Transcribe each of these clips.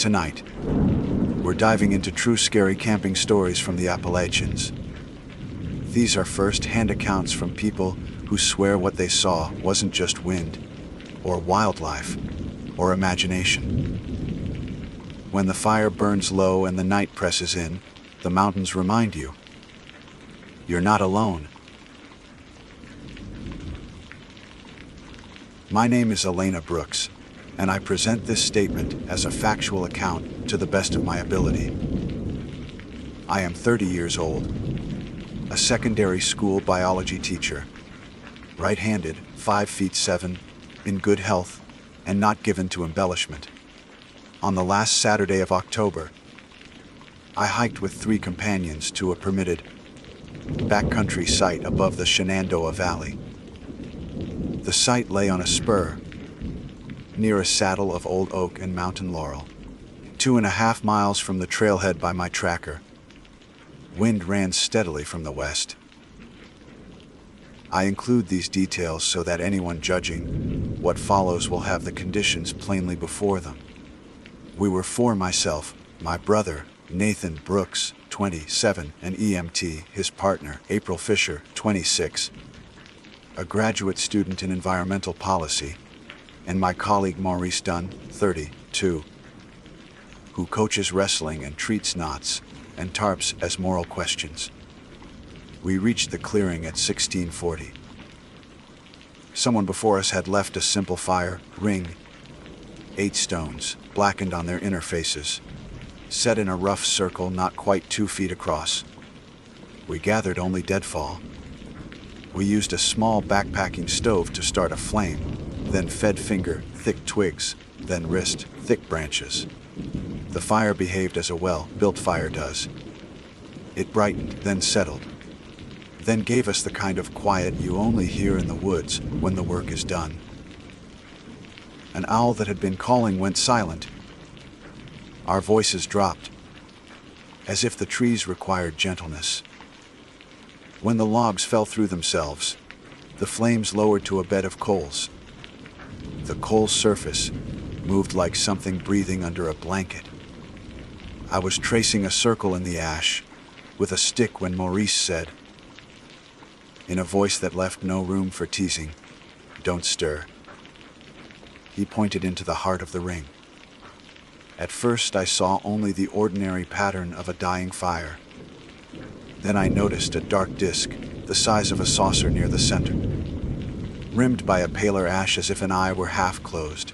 Tonight, we're diving into true scary camping stories from the Appalachians. These are first-hand accounts from people who swear what they saw wasn't just wind, or wildlife, or imagination. When the fire burns low and the night presses in, the mountains remind you, you're not alone. My name is Elena Brooks, and I present this statement as a factual account to the best of my ability. I am 30 years old, a secondary school biology teacher, right-handed, 5'7", in good health, and not given to embellishment. On the last Saturday of October, I hiked with 3 companions to a permitted backcountry site above the Shenandoah Valley. The site lay on a spur, near a saddle of old oak and mountain laurel, 2.5 miles from the trailhead by my tracker. Wind ran steadily from the west. I include these details so that anyone judging what follows will have the conditions plainly before them. We were 4: myself, my brother, Nathan Brooks, 27, an EMT, his partner, April Fisher, 26, a graduate student in environmental policy, and my colleague Maurice Dunn, 32, who coaches wrestling and treats knots and tarps as moral questions. We reached the clearing at 16:40. Someone before us had left a simple fire ring, 8 stones, blackened on their inner faces, set in a rough circle not quite 2 feet across. We gathered only deadfall. We used a small backpacking stove to start a flame, then fed finger, thick twigs, then wrist, thick branches. The fire behaved as a well-built fire does. It brightened, then settled, then gave us the kind of quiet you only hear in the woods when the work is done. An owl that had been calling went silent. Our voices dropped, as if the trees required gentleness. When the logs fell through themselves, the flames lowered to a bed of coals. The coal surface moved like something breathing under a blanket. I was tracing a circle in the ash with a stick when Maurice said, in a voice that left no room for teasing, "Don't stir." He pointed into the heart of the ring. At first I saw only the ordinary pattern of a dying fire. Then I noticed a dark disk, the size of a saucer near the center, rimmed by a paler ash as if an eye were half closed.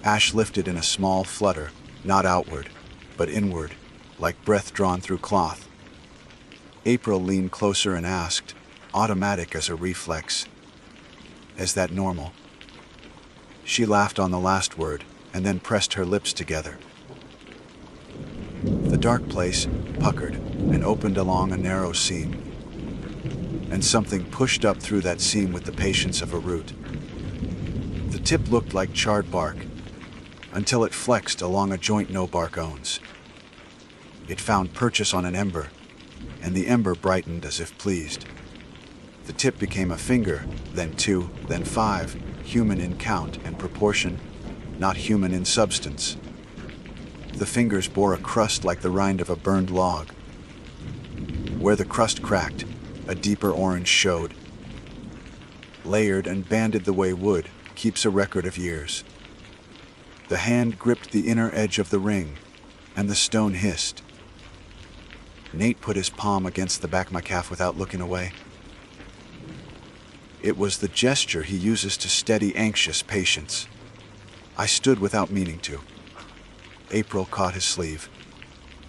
Ash lifted in a small flutter, not outward, but inward, like breath drawn through cloth. April leaned closer and asked, automatic as a reflex, "Is that normal?" She laughed on the last word, and then pressed her lips together. The dark place puckered and opened along a narrow seam, and something pushed up through that seam with the patience of a root. The tip looked like charred bark, until it flexed along a joint no bark owns. It found purchase on an ember, and the ember brightened as if pleased. The tip became a finger, then 2, then 5, human in count and proportion, not human in substance. The fingers bore a crust like the rind of a burned log. Where the crust cracked, a deeper orange showed. Layered and banded the way wood keeps a record of years. The hand gripped the inner edge of the ring, and the stone hissed. Nate put his palm against the back of my calf without looking away. It was the gesture he uses to steady anxious patience. I stood without meaning to. April caught his sleeve.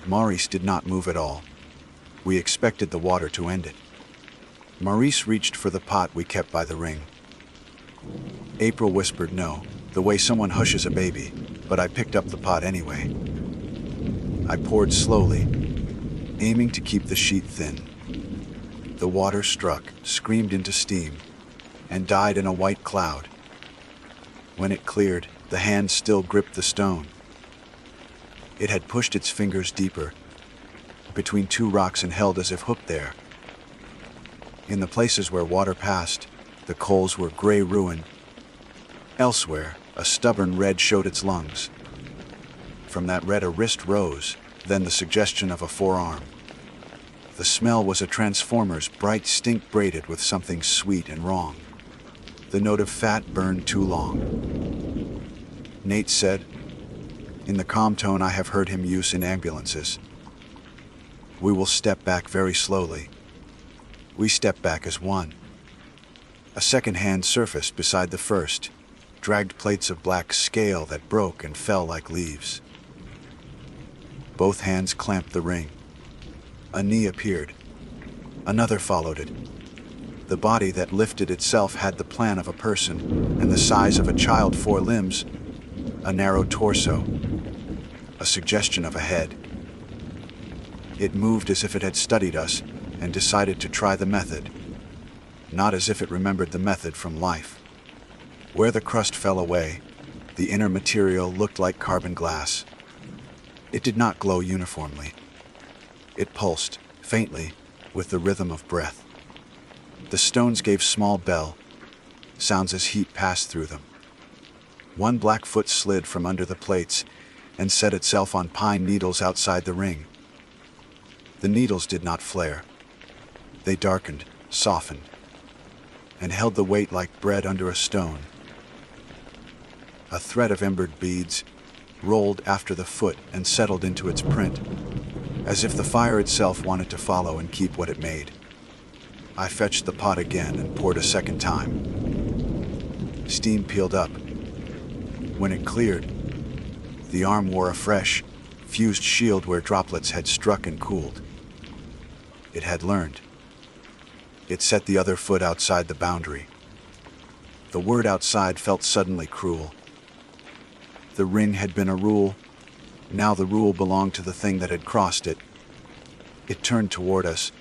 Maurice did not move at all. We expected the water to end it. Maurice reached for the pot we kept by the ring. April whispered no, the way someone hushes a baby, but I picked up the pot anyway. I poured slowly, aiming to keep the sheet thin. The water struck, screamed into steam, and died in a white cloud. When it cleared, the hand still gripped the stone. It had pushed its fingers deeper, between 2 rocks and held as if hooked there. In the places where water passed, the coals were gray ruin. Elsewhere, a stubborn red showed its lungs. From that red a wrist rose, then the suggestion of a forearm. The smell was a transformer's bright stink braided with something sweet and wrong. The note of fat burned too long. Nate said, in the calm tone I have heard him use in ambulances. We will step back very slowly. We step back as one. A second hand surfaced beside the first, dragged plates of black scale that broke and fell like leaves. Both hands clamped the ring. A knee appeared. Another followed it. The body that lifted itself had the plan of a person and the size of a child, 4 limbs, a narrow torso, a suggestion of a head. It moved as if it had studied us and decided to try the method, not as if it remembered the method from life. Where the crust fell away, the inner material looked like carbon glass. It did not glow uniformly. It pulsed, faintly, with the rhythm of breath. The stones gave small bell, sounds as heat passed through them. One black foot slid from under the plates and set itself on pine needles outside the ring. The needles did not flare. They darkened, softened, and held the weight like bread under a stone. A thread of embered beads rolled after the foot and settled into its print, as if the fire itself wanted to follow and keep what it made. I fetched the pot again and poured a second time. Steam peeled up. When it cleared, the arm wore a fresh, fused shield where droplets had struck and cooled. It had learned. It set the other foot outside the boundary. The word outside felt suddenly cruel. The ring had been a rule. Now the rule belonged to the thing that had crossed it. It turned toward us,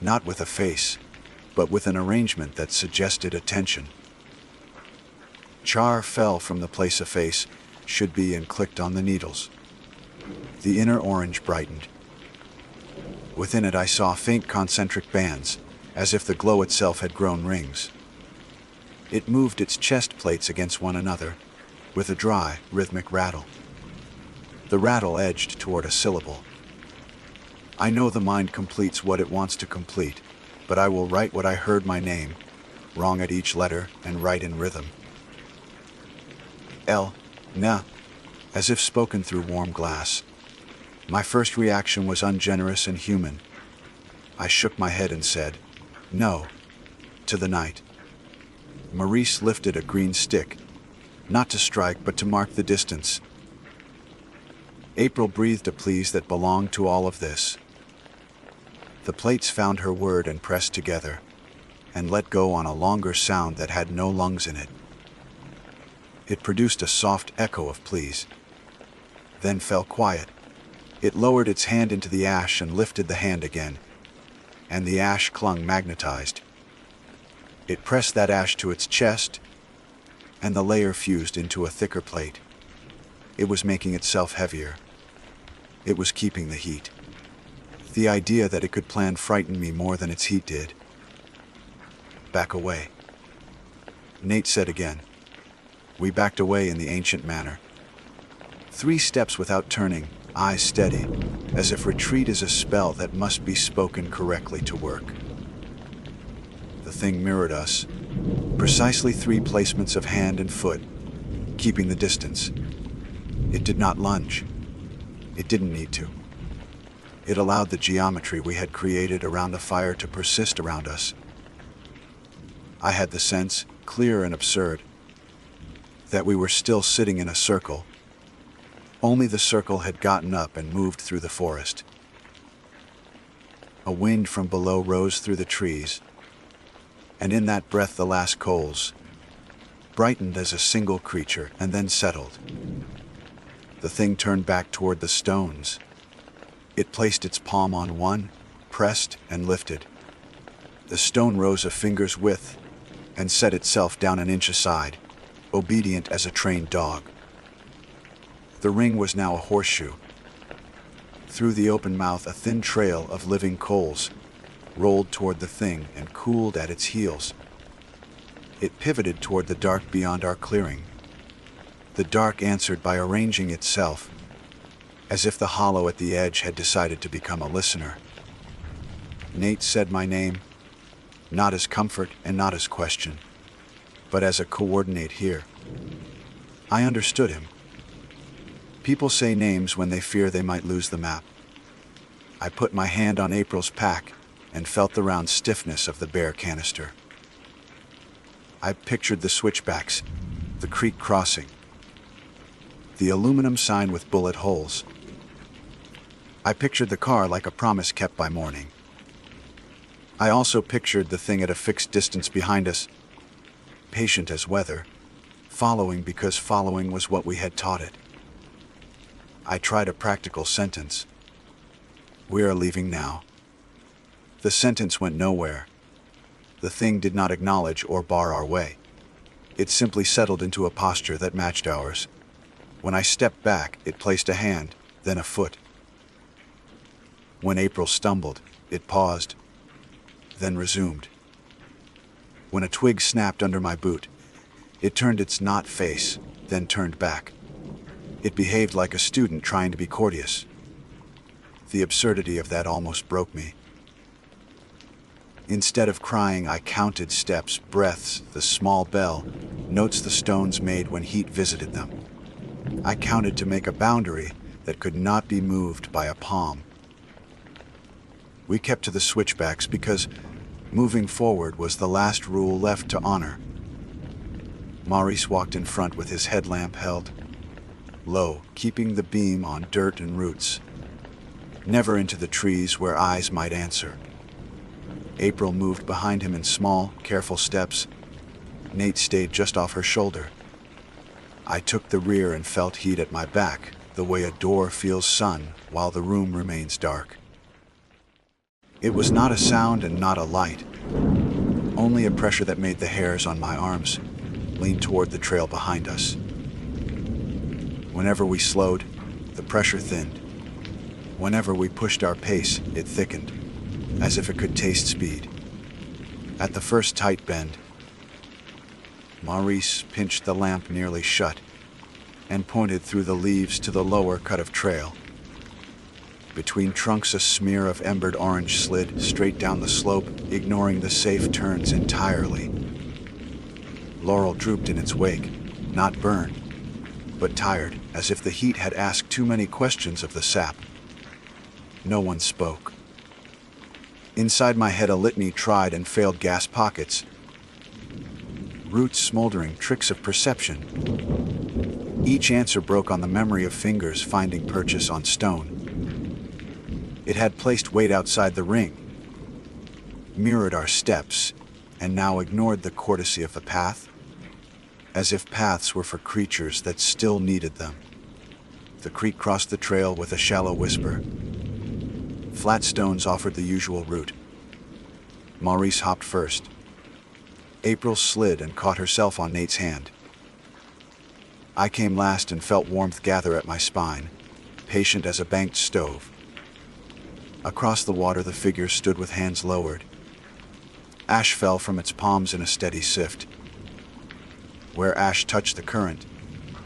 not with a face, but with an arrangement that suggested attention. Char fell from the place a face should be and clicked on the needles. The inner orange brightened. Within it I saw faint concentric bands, as if the glow itself had grown rings. It moved its chest plates against one another, with a dry, rhythmic rattle. The rattle edged toward a syllable. I know the mind completes what it wants to complete, but I will write what I heard my name, wrong at each letter and right in rhythm. L, na, as if spoken through warm glass. My first reaction was ungenerous and human. I shook my head and said, no, to the night. Maurice lifted a green stick, not to strike but to mark the distance. April breathed a please that belonged to all of this. The plates found her word and pressed together, and let go on a longer sound that had no lungs in it. It produced a soft echo of please, then fell quiet. It lowered its hand into the ash and lifted the hand again, and the ash clung magnetized. It pressed that ash to its chest, and the layer fused into a thicker plate. It was making itself heavier. It was keeping the heat. The idea that it could plan frightened me more than its heat did. Back away. Nate said again. We backed away in the ancient manner. 3 steps without turning, eyes steady, as if retreat is a spell that must be spoken correctly to work. The thing mirrored us, precisely 3 placements of hand and foot, keeping the distance. It did not lunge. It didn't need to. It allowed the geometry we had created around the fire to persist around us. I had the sense, clear and absurd, that we were still sitting in a circle. Only the circle had gotten up and moved through the forest. A wind from below rose through the trees, and in that breath the last coals brightened as a single creature and then settled. The thing turned back toward the stones. It placed its palm on one, pressed and lifted. The stone rose a finger's width and set itself down an inch aside, obedient as a trained dog. The ring was now a horseshoe. Through the open mouth a thin trail of living coals rolled toward the thing and cooled at its heels. It pivoted toward the dark beyond our clearing. The dark answered by arranging itself, as if the hollow at the edge had decided to become a listener. Nate said my name, not as comfort and not as question, but as a coordinate here. I understood him. People say names when they fear they might lose the map. I put my hand on April's pack and felt the round stiffness of the bare canister. I pictured the switchbacks, the creek crossing, the aluminum sign with bullet holes. I pictured the car like a promise kept by morning. I also pictured the thing at a fixed distance behind us, patient as weather, following because following was what we had taught it. I tried a practical sentence. We are leaving now. The sentence went nowhere. The thing did not acknowledge or bar our way. It simply settled into a posture that matched ours. When I stepped back, it placed a hand, then a foot. When April stumbled, it paused, then resumed. When a twig snapped under my boot, it turned its knot face, then turned back. It behaved like a student trying to be courteous. The absurdity of that almost broke me. Instead of crying, I counted steps, breaths, the small bell, notes the stones made when heat visited them. I counted to make a boundary that could not be moved by a palm. We kept to the switchbacks because moving forward was the last rule left to honor. Maurice walked in front with his headlamp held low, keeping the beam on dirt and roots, never into the trees where eyes might answer. April moved behind him in small, careful steps. Nate stayed just off her shoulder. I took the rear and felt heat at my back, the way a door feels sun while the room remains dark. It was not a sound and not a light, only a pressure that made the hairs on my arms lean toward the trail behind us. Whenever we slowed, the pressure thinned. Whenever we pushed our pace, it thickened, as if it could taste speed. At the first tight bend, Maurice pinched the lamp nearly shut and pointed through the leaves to the lower cut of trail. Between trunks, a smear of embered orange slid straight down the slope, ignoring the safe turns entirely. Laurel drooped in its wake, not burned, but tired, as if the heat had asked too many questions of the sap. No one spoke. Inside my head, a litany tried and failed gas pockets, roots smoldering, tricks of perception. Each answer broke on the memory of fingers finding purchase on stone. It had placed weight outside the ring, mirrored our steps, and now ignored the courtesy of the path, as if paths were for creatures that still needed them. The creek crossed the trail with a shallow whisper. Flat stones offered the usual route. Maurice hopped first. April slid and caught herself on Nate's hand. I came last and felt warmth gather at my spine, patient as a banked stove. Across the water, the figure stood with hands lowered. Ash fell from its palms in a steady sift. Where ash touched the current,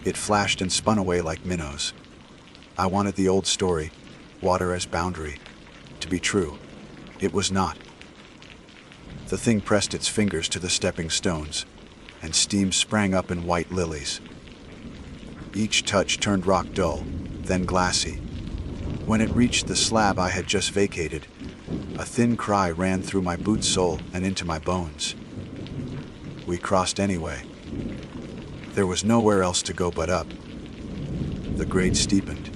it flashed and spun away like minnows. I wanted the old story, water as boundary, to be true. It was not. The thing pressed its fingers to the stepping stones, and steam sprang up in white lilies. Each touch turned rock dull, then glassy. When it reached the slab I had just vacated, a thin cry ran through my boot sole and into my bones. We crossed anyway. There was nowhere else to go but up. The grade steepened.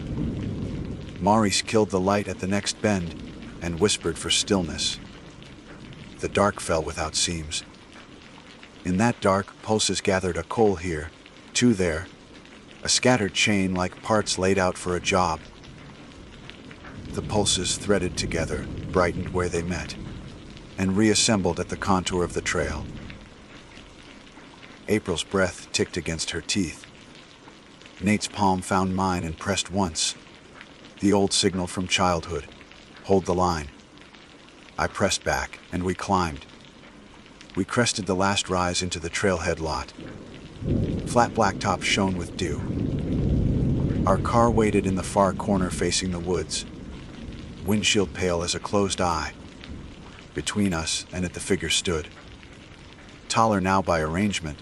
Maurice killed the light at the next bend and whispered for stillness. The dark fell without seams. In that dark, pulses gathered, a coal here, two there, a scattered chain like parts laid out for a job. The pulses threaded together, brightened where they met, and reassembled at the contour of the trail. April's breath ticked against her teeth. Nate's palm found mine and pressed once. The old signal from childhood. Hold the line. I pressed back, and we climbed. We crested the last rise into the trailhead lot. Flat blacktop shone with dew. Our car waited in the far corner facing the woods, windshield pale as a closed eye. Between us and it the figure stood. Taller now by arrangement,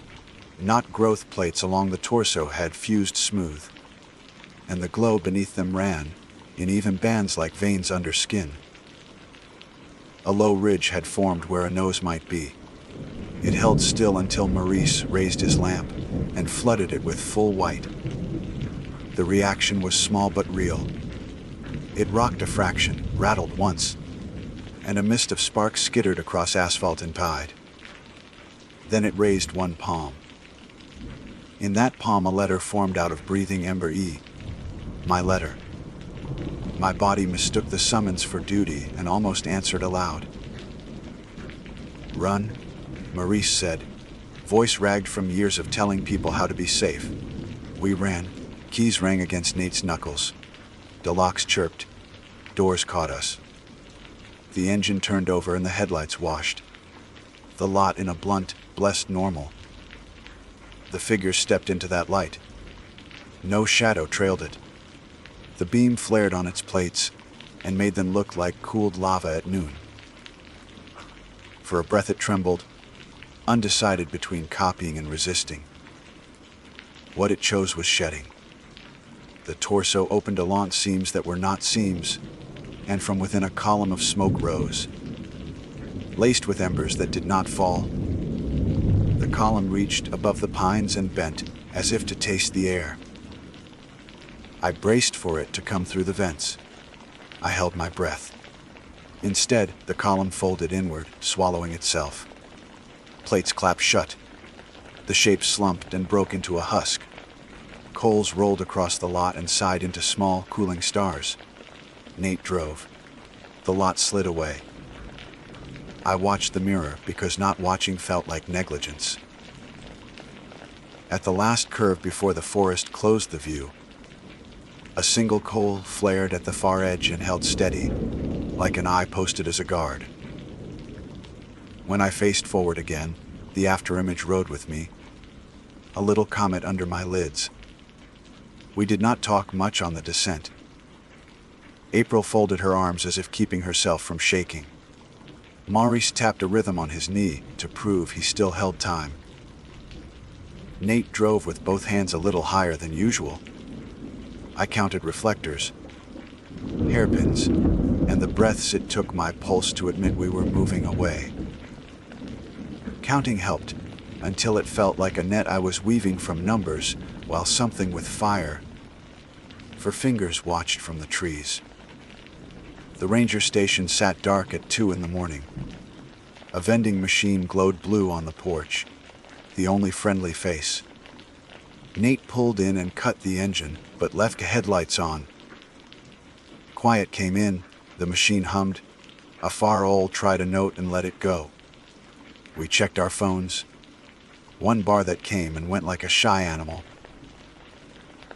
not growth plates along the torso had fused smooth, and the glow beneath them ran, in even bands like veins under skin. A low ridge had formed where a nose might be. It held still until Maurice raised his lamp and flooded it with full white. The reaction was small but real. It rocked a fraction, rattled once, and a mist of sparks skittered across asphalt and tide. Then it raised one palm. In that palm a letter formed out of breathing ember E. My letter. My body mistook the summons for duty and almost answered aloud. Run, Maurice said, voice ragged from years of telling people how to be safe. We ran. Keys rang against Nate's knuckles. The locks chirped. Doors caught us. The engine turned over and the headlights washed. The lot in a blunt, blessed normal. The figure stepped into that light. No shadow trailed it. The beam flared on its plates and made them look like cooled lava at noon. For a breath it trembled, undecided between copying and resisting. What it chose was shedding. The torso opened along seams that were not seams, and from within a column of smoke rose, laced with embers that did not fall. The column reached above the pines and bent, as if to taste the air. I braced for it to come through the vents. I held my breath. Instead, the column folded inward, swallowing itself. Plates clapped shut. The shape slumped and broke into a husk. Coals rolled across the lot and sighed into small, cooling stars. Nate drove. The lot slid away. I watched the mirror because not watching felt like negligence. At the last curve before the forest closed the view, a single coal flared at the far edge and held steady, like an eye posted as a guard. When I faced forward again, the afterimage rode with me, a little comet under my lids. We did not talk much on the descent. April folded her arms as if keeping herself from shaking. Maurice tapped a rhythm on his knee to prove he still held time. Nate drove with both hands a little higher than usual. I counted reflectors, hairpins, and the breaths it took my pulse to admit we were moving away. Counting helped, until it felt like a net I was weaving from numbers, while something with fire for fingers watched from the trees. The ranger station sat dark at 2 in the morning. A vending machine glowed blue on the porch, the only friendly face. Nate pulled in and cut the engine, but left the headlights on. Quiet came in, the machine hummed. A far owl tried a note and let it go. We checked our phones. One bar that came and went like a shy animal.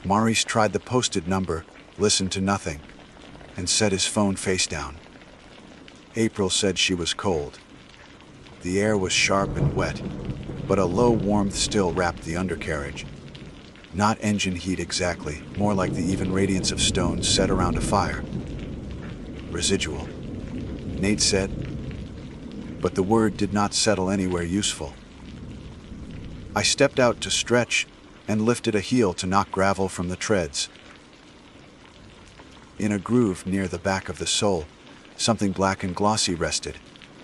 Maurice tried the posted number, listened to nothing, and set his phone face down. April said she was cold. The air was sharp and wet, but a low warmth still wrapped the undercarriage. Not engine heat exactly, more like the even radiance of stones set around a fire. Residual, Nate said, but the word did not settle anywhere useful. I stepped out to stretch and lifted a heel to knock gravel from the treads. In a groove near the back of the sole, something black and glossy rested,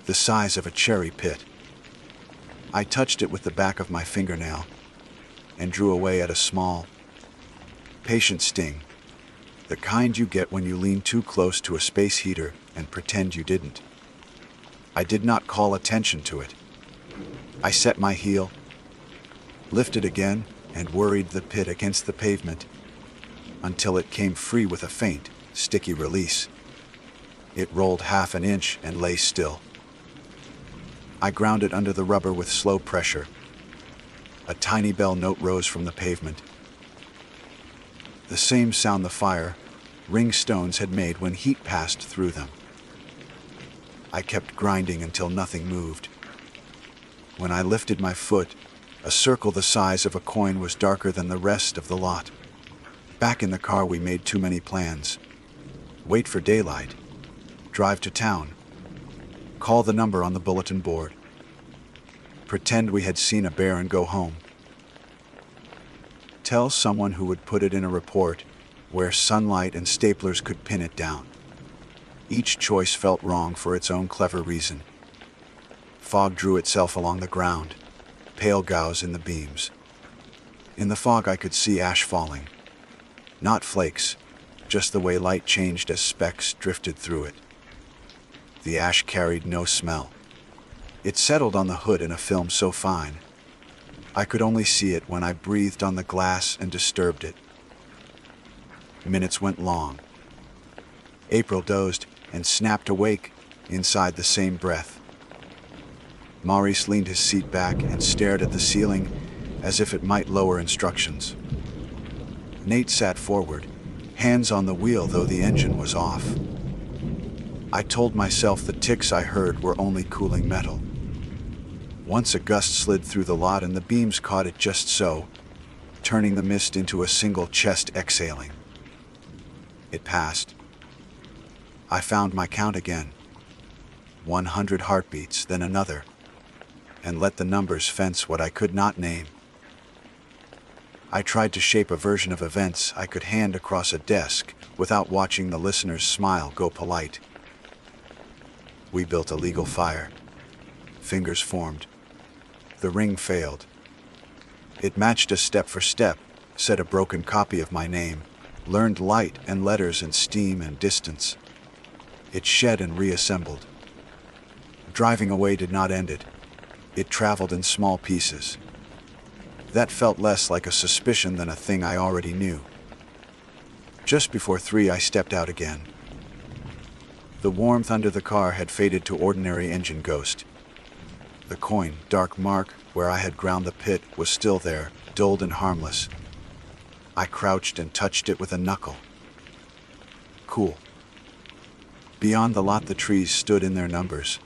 the size of a cherry pit. I touched it with the back of my fingernail and drew away at a small, patient sting, the kind you get when you lean too close to a space heater and pretend you didn't. I did not call attention to it. I set my heel, lifted again, and worried the pit against the pavement until it came free with a faint, sticky release. It rolled half an inch and lay still. I ground it under the rubber with slow pressure. A tiny bell note rose from the pavement. The same sound the fire, ring stones had made when heat passed through them. I kept grinding until nothing moved. When I lifted my foot, A circle the size of a coin was darker than the rest of the lot. Back in the car, we made too many plans. Wait for daylight. Drive to town. Call the number on the bulletin board. Pretend we had seen a bear and go home. Tell someone who would put it in a report where sunlight and staplers could pin it down. Each choice felt wrong for its own clever reason. Fog drew itself along the ground, pale goughs in the beams. In the fog I could see ash falling. Not flakes, just the way light changed as specks drifted through it. The ash carried no smell. It settled on the hood in a film so fine, I could only see it when I breathed on the glass and disturbed it. Minutes went long. April dozed and snapped awake inside the same breath. Maurice leaned his seat back and stared at the ceiling as if it might lower instructions. Nate sat forward, hands on the wheel though the engine was off. I told myself the ticks I heard were only cooling metal. Once a gust slid through the lot and the beams caught it just so, turning the mist into a single chest exhaling. It passed. I found my count again. 100 heartbeats, then another, and let the numbers fence what I could not name. I tried to shape a version of events I could hand across a desk without watching the listener's smile go polite. We built a legal fire. Fingers formed. The ring failed. It matched us step for step, said a broken copy of my name, learned light and letters and steam and distance. It shed and reassembled. Driving away did not end it. It traveled in small pieces. That felt less like a suspicion than a thing I already knew. Just before 3, I stepped out again. The warmth under the car had faded to ordinary engine ghost. The coin, dark mark where I had ground the pit, was still there, dulled and harmless. I crouched and touched it with a knuckle. Cool. Beyond the lot, the trees stood in their numbers.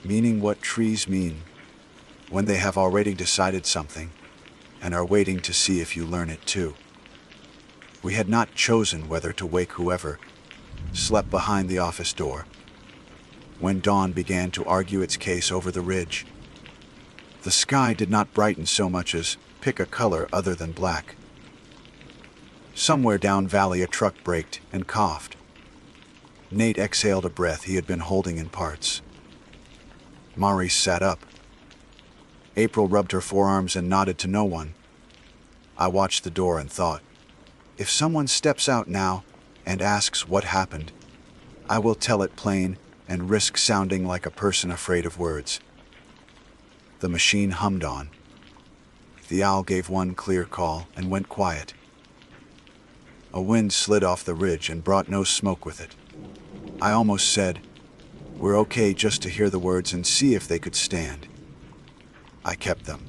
Meaning what trees mean when they have already decided something and are waiting to see if you learn it too. We had not chosen whether to wake whoever slept behind the office door when dawn began to argue its case over the ridge. The sky did not brighten so much as pick a color other than black. Somewhere down valley a truck braked and coughed. Nate exhaled a breath he had been holding in parts. Maurice sat up. April rubbed her forearms and nodded to no one. I watched the door and thought, if someone steps out now and asks what happened, I will tell it plain and risk sounding like a person afraid of words. The machine hummed on. The owl gave one clear call and went quiet. A wind slid off the ridge and brought no smoke with it. I almost said, "We're okay," just to hear the words and see if they could stand. I kept them.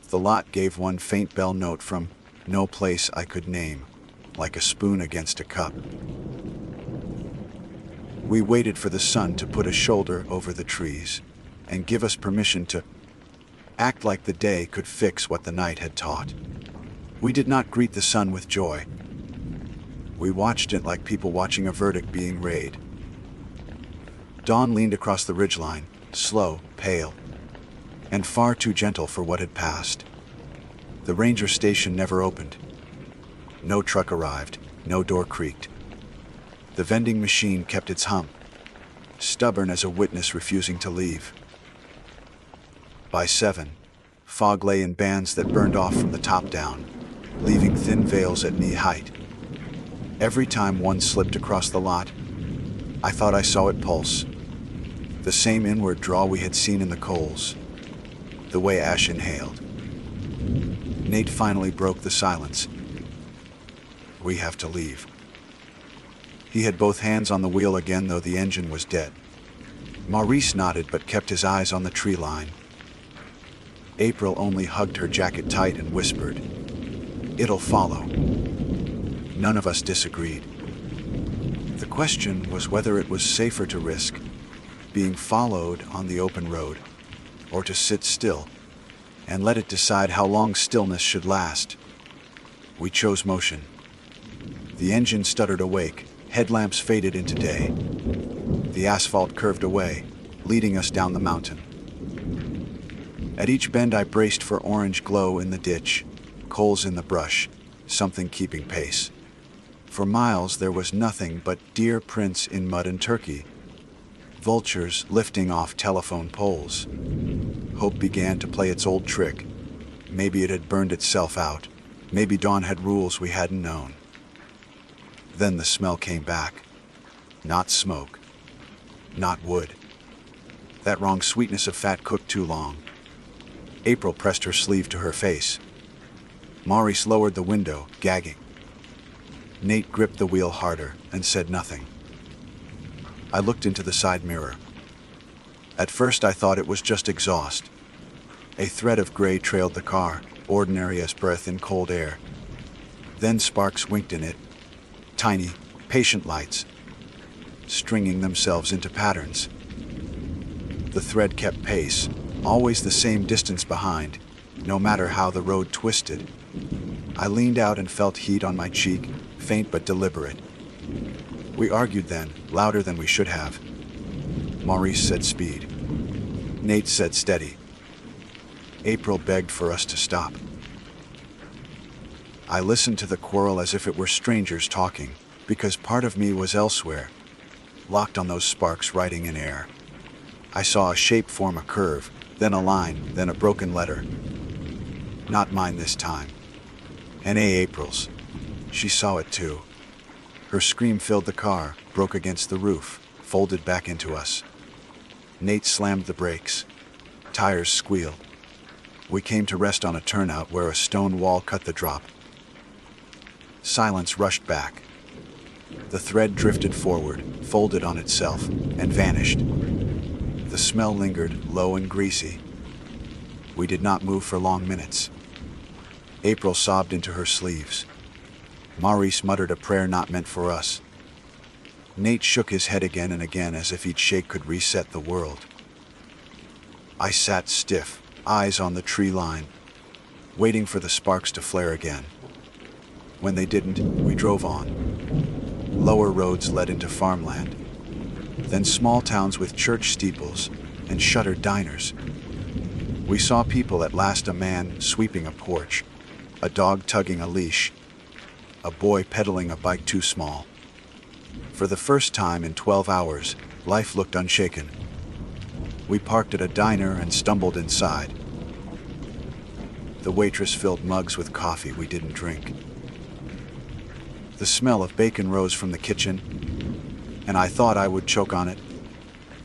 The lot gave one faint bell note from no place I could name, like a spoon against a cup. We waited for the sun to put a shoulder over the trees and give us permission to act like the day could fix what the night had taught. We did not greet the sun with joy. We watched it like people watching a verdict being read. Dawn leaned across the ridgeline, slow, pale, and far too gentle for what had passed. The ranger station never opened. No truck arrived, no door creaked. The vending machine kept its hump, stubborn as a witness refusing to leave. By 7, fog lay in bands that burned off from the top down, leaving thin veils at knee height. Every time one slipped across the lot, I thought I saw it pulse. The same inward draw we had seen in the coals. The way ash inhaled. Nate finally broke the silence. We have to leave. He had both hands on the wheel again, though the engine was dead. Maurice nodded but kept his eyes on the tree line. April only hugged her jacket tight and whispered, "It'll follow." None of us disagreed. The question was whether it was safer to risk being followed on the open road or to sit still and let it decide how long stillness should last. We chose motion. The engine stuttered awake, headlamps faded into day. The asphalt curved away, leading us down the mountain. At each bend I braced for orange glow in the ditch, coals in the brush, something keeping pace. For miles there was nothing but deer prints in mud and turkey, vultures lifting off telephone poles. Hope began to play its old trick. Maybe it had burned itself out. Maybe dawn had rules we hadn't known. Then the smell came back. Not smoke. Not wood. That wrong sweetness of fat cooked too long. April pressed her sleeve to her face. Maurice lowered the window, gagging. Nate gripped the wheel harder and said nothing. I looked into the side mirror. At first I thought it was just exhaust. A thread of gray trailed the car, ordinary as breath in cold air. Then sparks winked in it, tiny, patient lights, stringing themselves into patterns. The thread kept pace, always the same distance behind, no matter how the road twisted. I leaned out and felt heat on my cheek, faint but deliberate. We argued then, louder than we should have. Maurice said speed. Nate said steady. April begged for us to stop. I listened to the quarrel as if it were strangers talking, because part of me was elsewhere, locked on those sparks riding in air. I saw a shape form a curve, then a line, then a broken letter. Not mine this time. N.A. April's. She saw it too. Her scream filled the car, broke against the roof, folded back into us. Nate slammed the brakes. Tires squealed. We came to rest on a turnout where a stone wall cut the drop. Silence rushed back. The thread drifted forward, folded on itself, and vanished. The smell lingered, low and greasy. We did not move for long minutes. April sobbed into her sleeves. Maurice muttered a prayer not meant for us. Nate shook his head again and again as if each shake could reset the world. I sat stiff, eyes on the tree line, waiting for the sparks to flare again. When they didn't, we drove on. Lower roads led into farmland, then small towns with church steeples and shuttered diners. We saw people at last, a man sweeping a porch, a dog tugging a leash, a boy pedaling a bike too small. For the first time in 12 hours, life looked unshaken. We parked at a diner and stumbled inside. The waitress filled mugs with coffee we didn't drink. The smell of bacon rose from the kitchen, and I thought I would choke on it,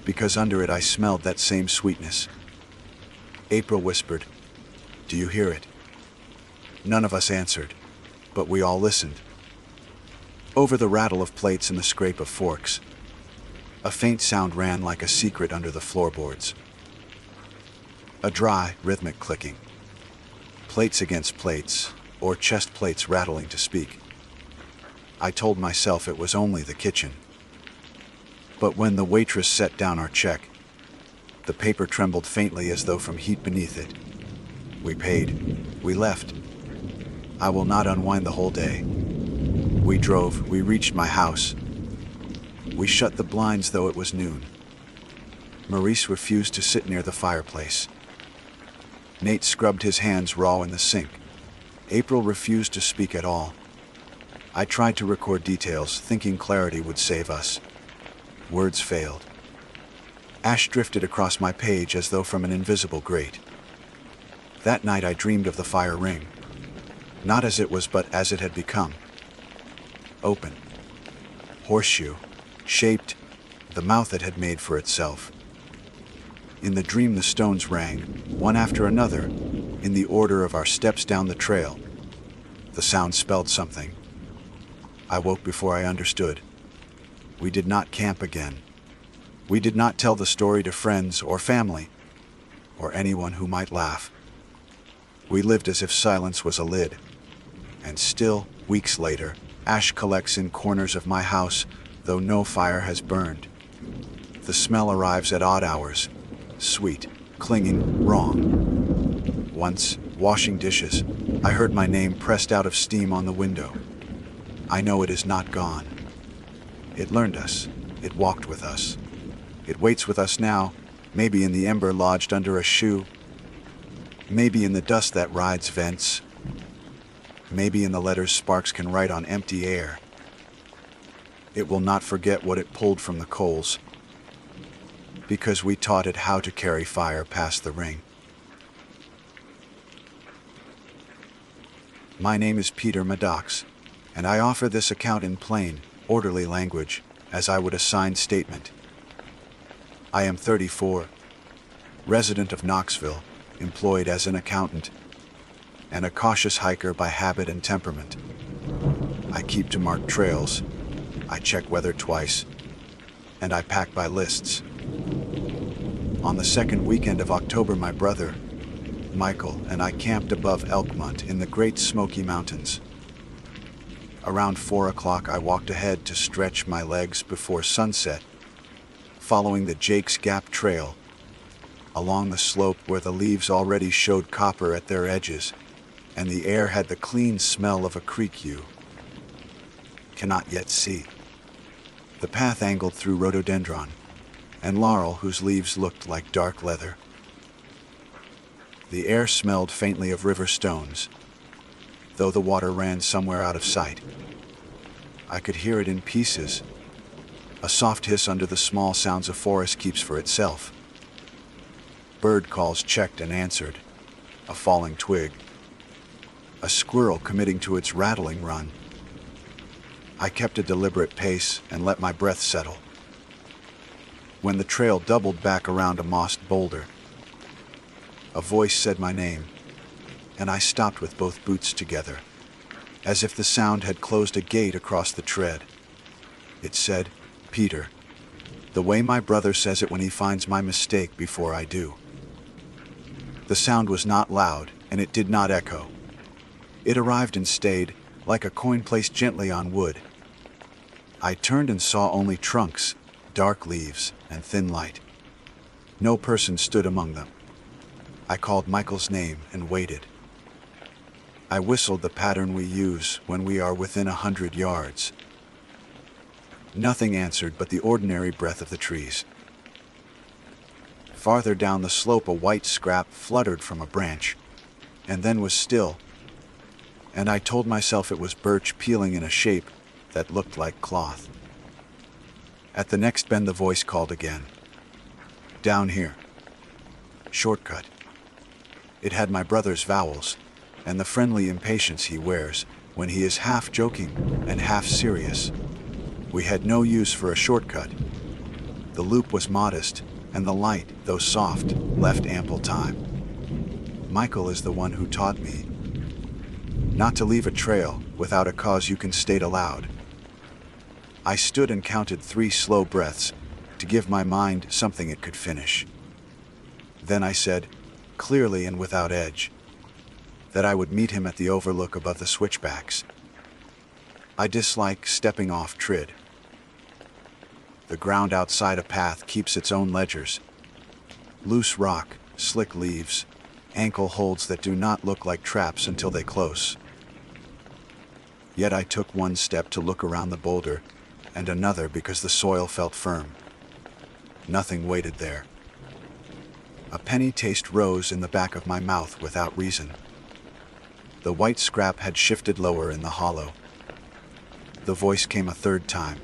because under it I smelled that same sweetness. April whispered, "Do you hear it?" None of us answered, but we all listened. Over the rattle of plates and the scrape of forks, a faint sound ran like a secret under the floorboards. A dry, rhythmic clicking. Plates against plates, or chest plates rattling to speak. I told myself it was only the kitchen. But when the waitress set down our check, the paper trembled faintly as though from heat beneath it. We paid. We left. I will not unwind the whole day. We drove. We reached my house. We shut the blinds though it was noon. Maurice refused to sit near the fireplace. Nate scrubbed his hands raw in the sink. April refused to speak at all. I tried to record details, thinking clarity would save us. Words failed. Ash drifted across my page as though from an invisible grate. That night I dreamed of the fire ring. Not as it was, but as it had become. Open. Horseshoe. Shaped. The mouth it had made for itself. In the dream the stones rang, one after another, in the order of our steps down the trail. The sound spelled something. I woke before I understood. We did not camp again. We did not tell the story to friends or family, or anyone who might laugh. We lived as if silence was a lid. And still, weeks later, ash collects in corners of my house, though no fire has burned. The smell arrives at odd hours, sweet, clinging, wrong. Once, washing dishes, I heard my name pressed out of steam on the window. I know it is not gone. It learned us. It walked with us. It waits with us now, maybe in the ember lodged under a shoe, maybe in the dust that rides vents, maybe in the letters sparks can write on empty air. It will not forget what it pulled from the coals, because we taught it how to carry fire past the ring. My name is Peter Maddox, and I offer this account in plain, orderly language, as I would a signed statement. I am 34, resident of Knoxville, employed as an accountant, and a cautious hiker by habit and temperament. I keep to marked trails, I check weather twice, and I pack by lists. On the second weekend of October, my brother, Michael, and I camped above Elkmont in the Great Smoky Mountains. Around 4 o'clock, I walked ahead to stretch my legs before sunset, following the Jake's Gap Trail, along the slope where the leaves already showed copper at their edges, and the air had the clean smell of a creek you cannot yet see. The path angled through rhododendron and laurel whose leaves looked like dark leather. The air smelled faintly of river stones, though the water ran somewhere out of sight. I could hear it in pieces. A soft hiss under the small sounds a forest keeps for itself. Bird calls checked and answered. A falling twig. A squirrel committing to its rattling run. I kept a deliberate pace and let my breath settle. When the trail doubled back around a mossed boulder, a voice said my name, and I stopped with both boots together, as if the sound had closed a gate across the tread. It said, Peter, the way my brother says it when he finds my mistake before I do. The sound was not loud, and it did not echo. It arrived and stayed, like a coin placed gently on wood. I turned and saw only trunks, dark leaves, and thin light. No person stood among them. I called Michael's name and waited. I whistled the pattern we use when we are within 100 yards. Nothing answered but the ordinary breath of the trees. Farther down the slope, a white scrap fluttered from a branch, and then was still, and I told myself it was birch peeling in a shape that looked like cloth. At the next bend, the voice called again. Down here. Shortcut. It had my brother's vowels, and the friendly impatience he wears when he is half joking and half serious. We had no use for a shortcut. The loop was modest, and the light, though soft, left ample time. Michael is the one who taught me not to leave a trail without a cause you can state aloud. I stood and counted 3 slow breaths to give my mind something it could finish. Then I said, clearly and without edge, that I would meet him at the overlook above the switchbacks. I dislike stepping off trid. The ground outside a path keeps its own ledgers. Loose rock, slick leaves, ankle holds that do not look like traps until they close. Yet I took one step to look around the boulder, and another because the soil felt firm. Nothing waited there. A penny taste rose in the back of my mouth without reason. The white scrap had shifted lower in the hollow. The voice came a third time,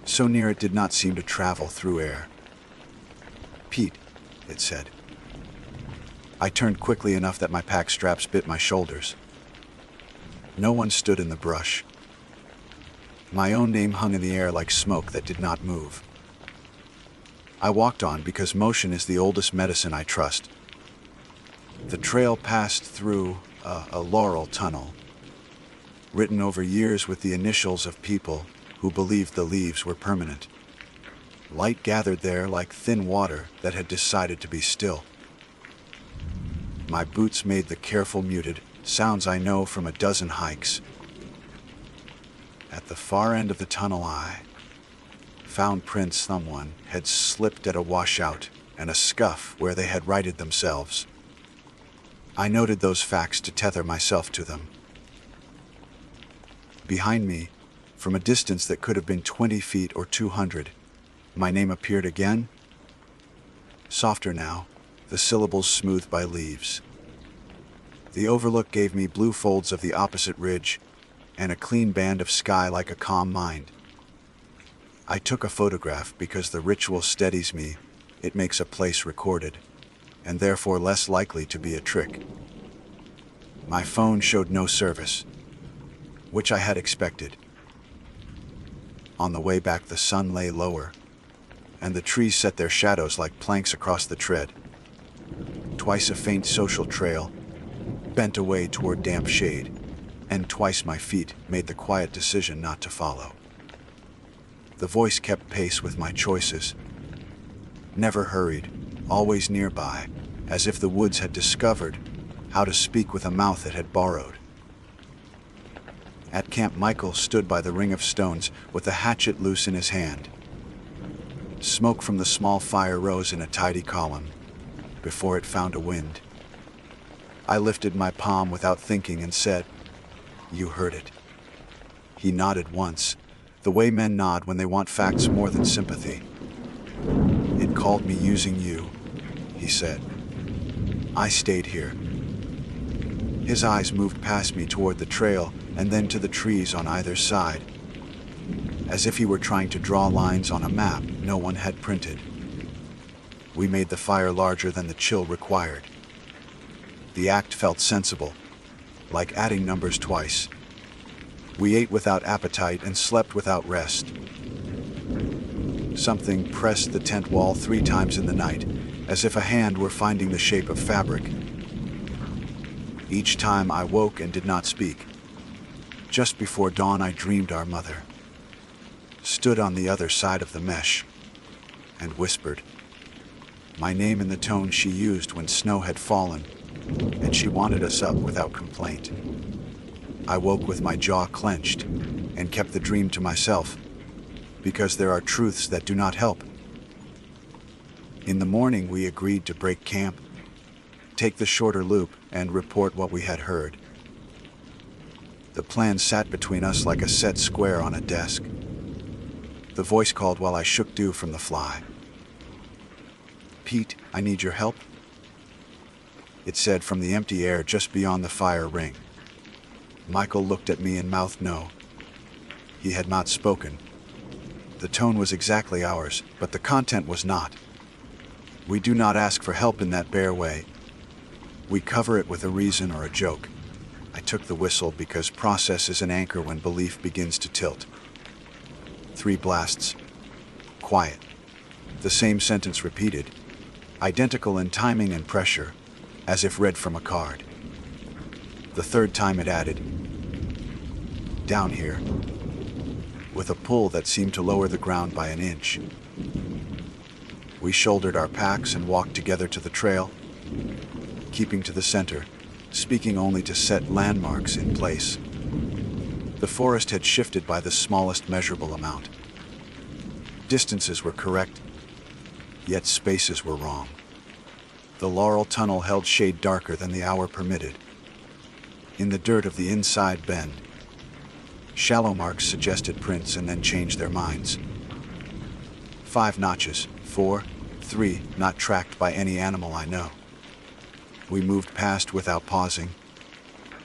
so near it did not seem to travel through air. Pete, it said. I turned quickly enough that my pack straps bit my shoulders. No one stood in the brush. My own name hung in the air like smoke that did not move. I walked on because motion is the oldest medicine I trust. The trail passed through a laurel tunnel, written over years with the initials of people who believed the leaves were permanent. Light gathered there like thin water that had decided to be still. My boots made the careful, muted sounds I know from a dozen hikes. At the far end of the tunnel, I found prints someone had slipped at a washout and a scuff where they had righted themselves. I noted those facts to tether myself to them. Behind me, from a distance that could have been 20 feet or 200, my name appeared again. Softer now, the syllables smoothed by leaves. The overlook gave me blue folds of the opposite ridge, and a clean band of sky like a calm mind. I took a photograph because the ritual steadies me. It makes a place recorded, and therefore less likely to be a trick. My phone showed no service, which I had expected. On the way back, the sun lay lower, and the trees set their shadows like planks across the tread. Twice a faint social trail bent away toward damp shade, and twice my feet made the quiet decision not to follow. The voice kept pace with my choices, never hurried, always nearby, as if the woods had discovered how to speak with a mouth it had borrowed. At camp, Michael stood by the ring of stones with a hatchet loose in his hand. Smoke from the small fire rose in a tidy column before it found a wind. I lifted my palm without thinking and said, "You heard it." He nodded once, the way men nod when they want facts more than sympathy. "It called me using you," he said. "I stayed here." His eyes moved past me toward the trail and then to the trees on either side, as if he were trying to draw lines on a map no one had printed. We made the fire larger than the chill required. The act felt sensible, like adding numbers twice. We ate without appetite and slept without rest. Something pressed the tent wall 3 times in the night, as if a hand were finding the shape of fabric. Each time I woke and did not speak. Just before dawn, I dreamed our mother stood on the other side of the mesh and whispered my name in the tone she used when snow had fallen and she wanted us up without complaint. I woke with my jaw clenched and kept the dream to myself, because there are truths that do not help. In the morning, we agreed to break camp, take the shorter loop, and report what we had heard. The plan sat between us like a set square on a desk. The voice called while I shook dew from the fly. "Pete, I need your help," it said from the empty air just beyond the fire ring. Michael looked at me and mouthed no. He had not spoken. The tone was exactly ours, but the content was not. We do not ask for help in that bare way. We cover it with a reason or a joke. I took the whistle because process is an anchor when belief begins to tilt. 3 blasts. Quiet. The same sentence repeated, identical in timing and pressure, as if read from a card. The 3rd time it added, "Down here," with a pull that seemed to lower the ground by an inch. We shouldered our packs and walked together to the trail, keeping to the center, speaking only to set landmarks in place. The forest had shifted by the smallest measurable amount. Distances were correct, yet spaces were wrong. The laurel tunnel held shade darker than the hour permitted. In the dirt of the inside bend, shallow marks suggested prints and then changed their minds. 5 notches, 4, 3, not tracked by any animal I know. We moved past without pausing,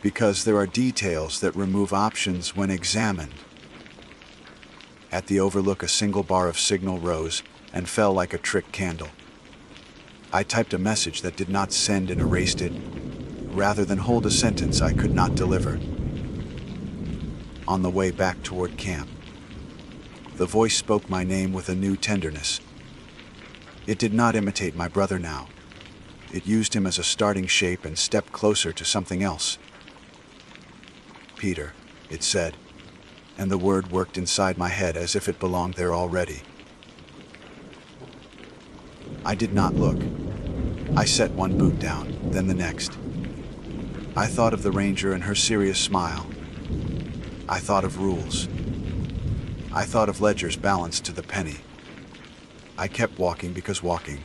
because there are details that remove options when examined. At the overlook, a single bar of signal rose and fell like a trick candle. I typed a message that did not send and erased it, rather than hold a sentence I could not deliver. On the way back toward camp, the voice spoke my name with a new tenderness. It did not imitate my brother now. It used him as a starting shape and stepped closer to something else. "Peter," it said, and the word worked inside my head as if it belonged there already. I did not look. I set one boot down, then the next. I thought of the ranger and her serious smile. I thought of rules. I thought of ledgers balanced to the penny. I kept walking because walking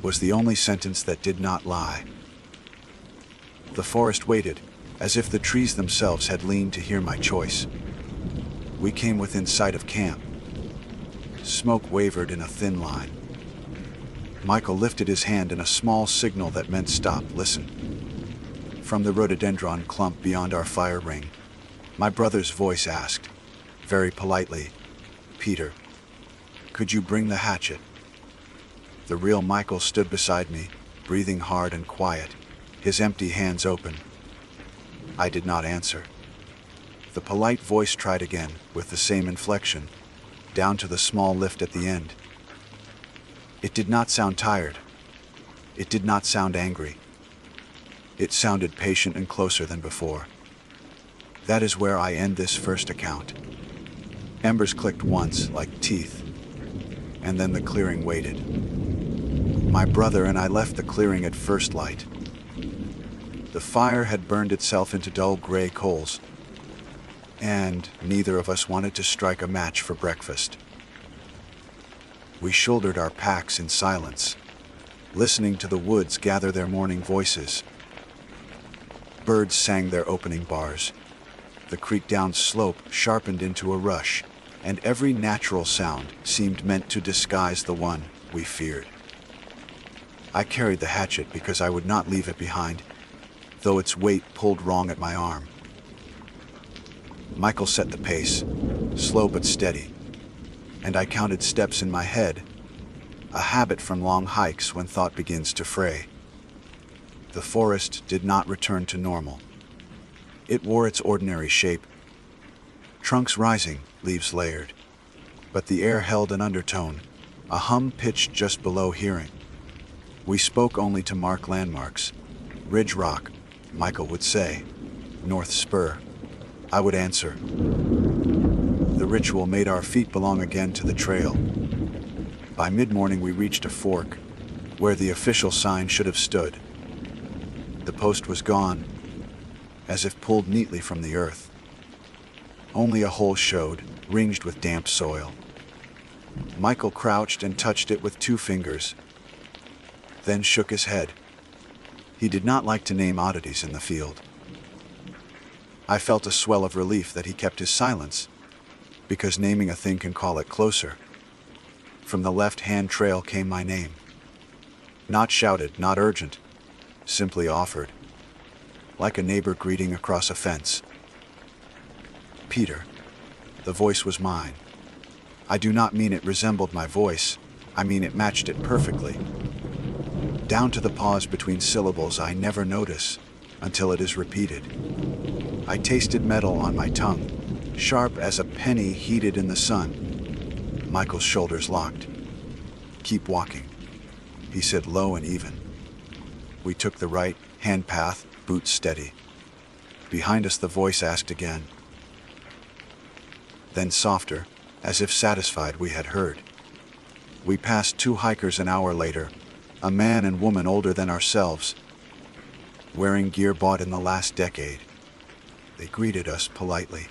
was the only sentence that did not lie. The forest waited, as if the trees themselves had leaned to hear my choice. We came within sight of camp. Smoke wavered in a thin line. Michael lifted his hand in a small signal that meant stop, listen. From the rhododendron clump beyond our fire ring, my brother's voice asked, very politely, "Peter, could you bring the hatchet?" The real Michael stood beside me, breathing hard and quiet, his empty hands open. I did not answer. The polite voice tried again, with the same inflection, down to the small lift at the end. It did not sound tired. It did not sound angry. It sounded patient and closer than before. That is where I end this first account. Embers clicked once, like teeth, and then the clearing waited. My brother and I left the clearing at first light. The fire had burned itself into dull gray coals, and neither of us wanted to strike a match for breakfast. We shouldered our packs in silence, listening to the woods gather their morning voices. Birds sang their opening bars. The creek down slope sharpened into a rush, and every natural sound seemed meant to disguise the one we feared. I carried the hatchet because I would not leave it behind, though its weight pulled wrong at my arm. Michael set the pace, slow but steady, and I counted steps in my head, a habit from long hikes when thought begins to fray. The forest did not return to normal. It wore its ordinary shape, trunks rising, leaves layered, but the air held an undertone, a hum pitched just below hearing. We spoke only to mark landmarks. Ridge Rock, Michael would say. North Spur, I would answer. The ritual made our feet belong again to the trail. By mid-morning we reached a fork, where the official sign should have stood. The post was gone, as if pulled neatly from the earth. Only a hole showed, ringed with damp soil. Michael crouched and touched it with 2 fingers, then shook his head. He did not like to name oddities in the field. I felt a swell of relief that he kept his silence, because naming a thing can call it closer. From the left-hand trail came my name. Not shouted, not urgent, simply offered, like a neighbor greeting across a fence. Peter. The voice was mine. I do not mean it resembled my voice, I mean it matched it perfectly. Down to the pause between syllables I never notice until it is repeated. I tasted metal on my tongue, sharp as a penny heated in the sun. Michael's shoulders locked. "Keep walking," he said low and even. We took the right hand path, boots steady. Behind us the voice asked again. Then softer, as if satisfied we had heard. We passed 2 hikers an hour later, a man and woman older than ourselves, wearing gear bought in the last decade. They greeted us politely.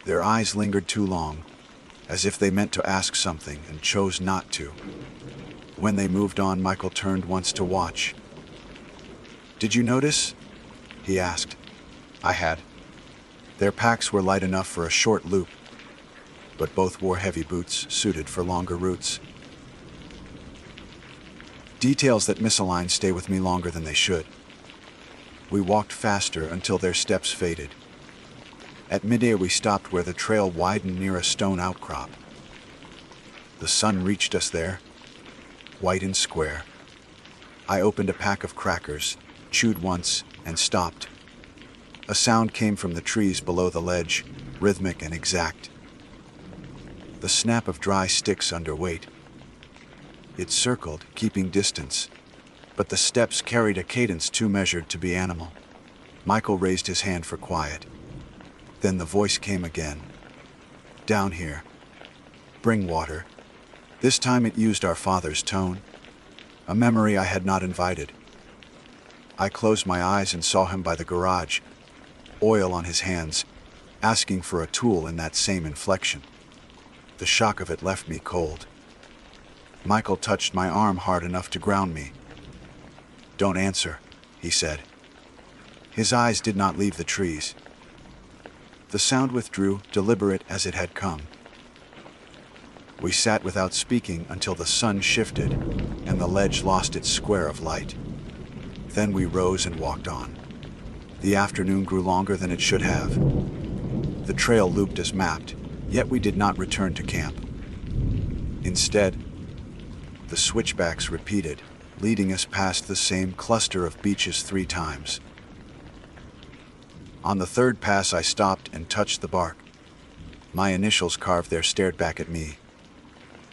Their eyes lingered too long, as if they meant to ask something and chose not to. When they moved on, Michael turned once to watch. "Did you notice?" he asked. I had. Their packs were light enough for a short loop, but both wore heavy boots suited for longer routes. Details that misalign stay with me longer than they should. We walked faster until their steps faded. At midday we stopped where the trail widened near a stone outcrop. The sun reached us there, white and square. I opened a pack of crackers, chewed once, and stopped. A sound came from the trees below the ledge, rhythmic and exact. The snap of dry sticks under weight. It circled, keeping distance, but the steps carried a cadence too measured to be animal. Michael raised his hand for quiet. Then the voice came again. "Down here. Bring water." This time it used our father's tone, a memory I had not invited. I closed my eyes and saw him by the garage, oil on his hands, asking for a tool in that same inflection. The shock of it left me cold. Michael touched my arm hard enough to ground me. "Don't answer," he said. His eyes did not leave the trees. The sound withdrew, deliberate as it had come. We sat without speaking until the sun shifted and the ledge lost its square of light. Then we rose and walked on. The afternoon grew longer than it should have. The trail looped as mapped, yet we did not return to camp. Instead, the switchbacks repeated, leading us past the same cluster of beaches 3 times. On the 3rd pass, I stopped and touched the bark. My initials carved there stared back at me,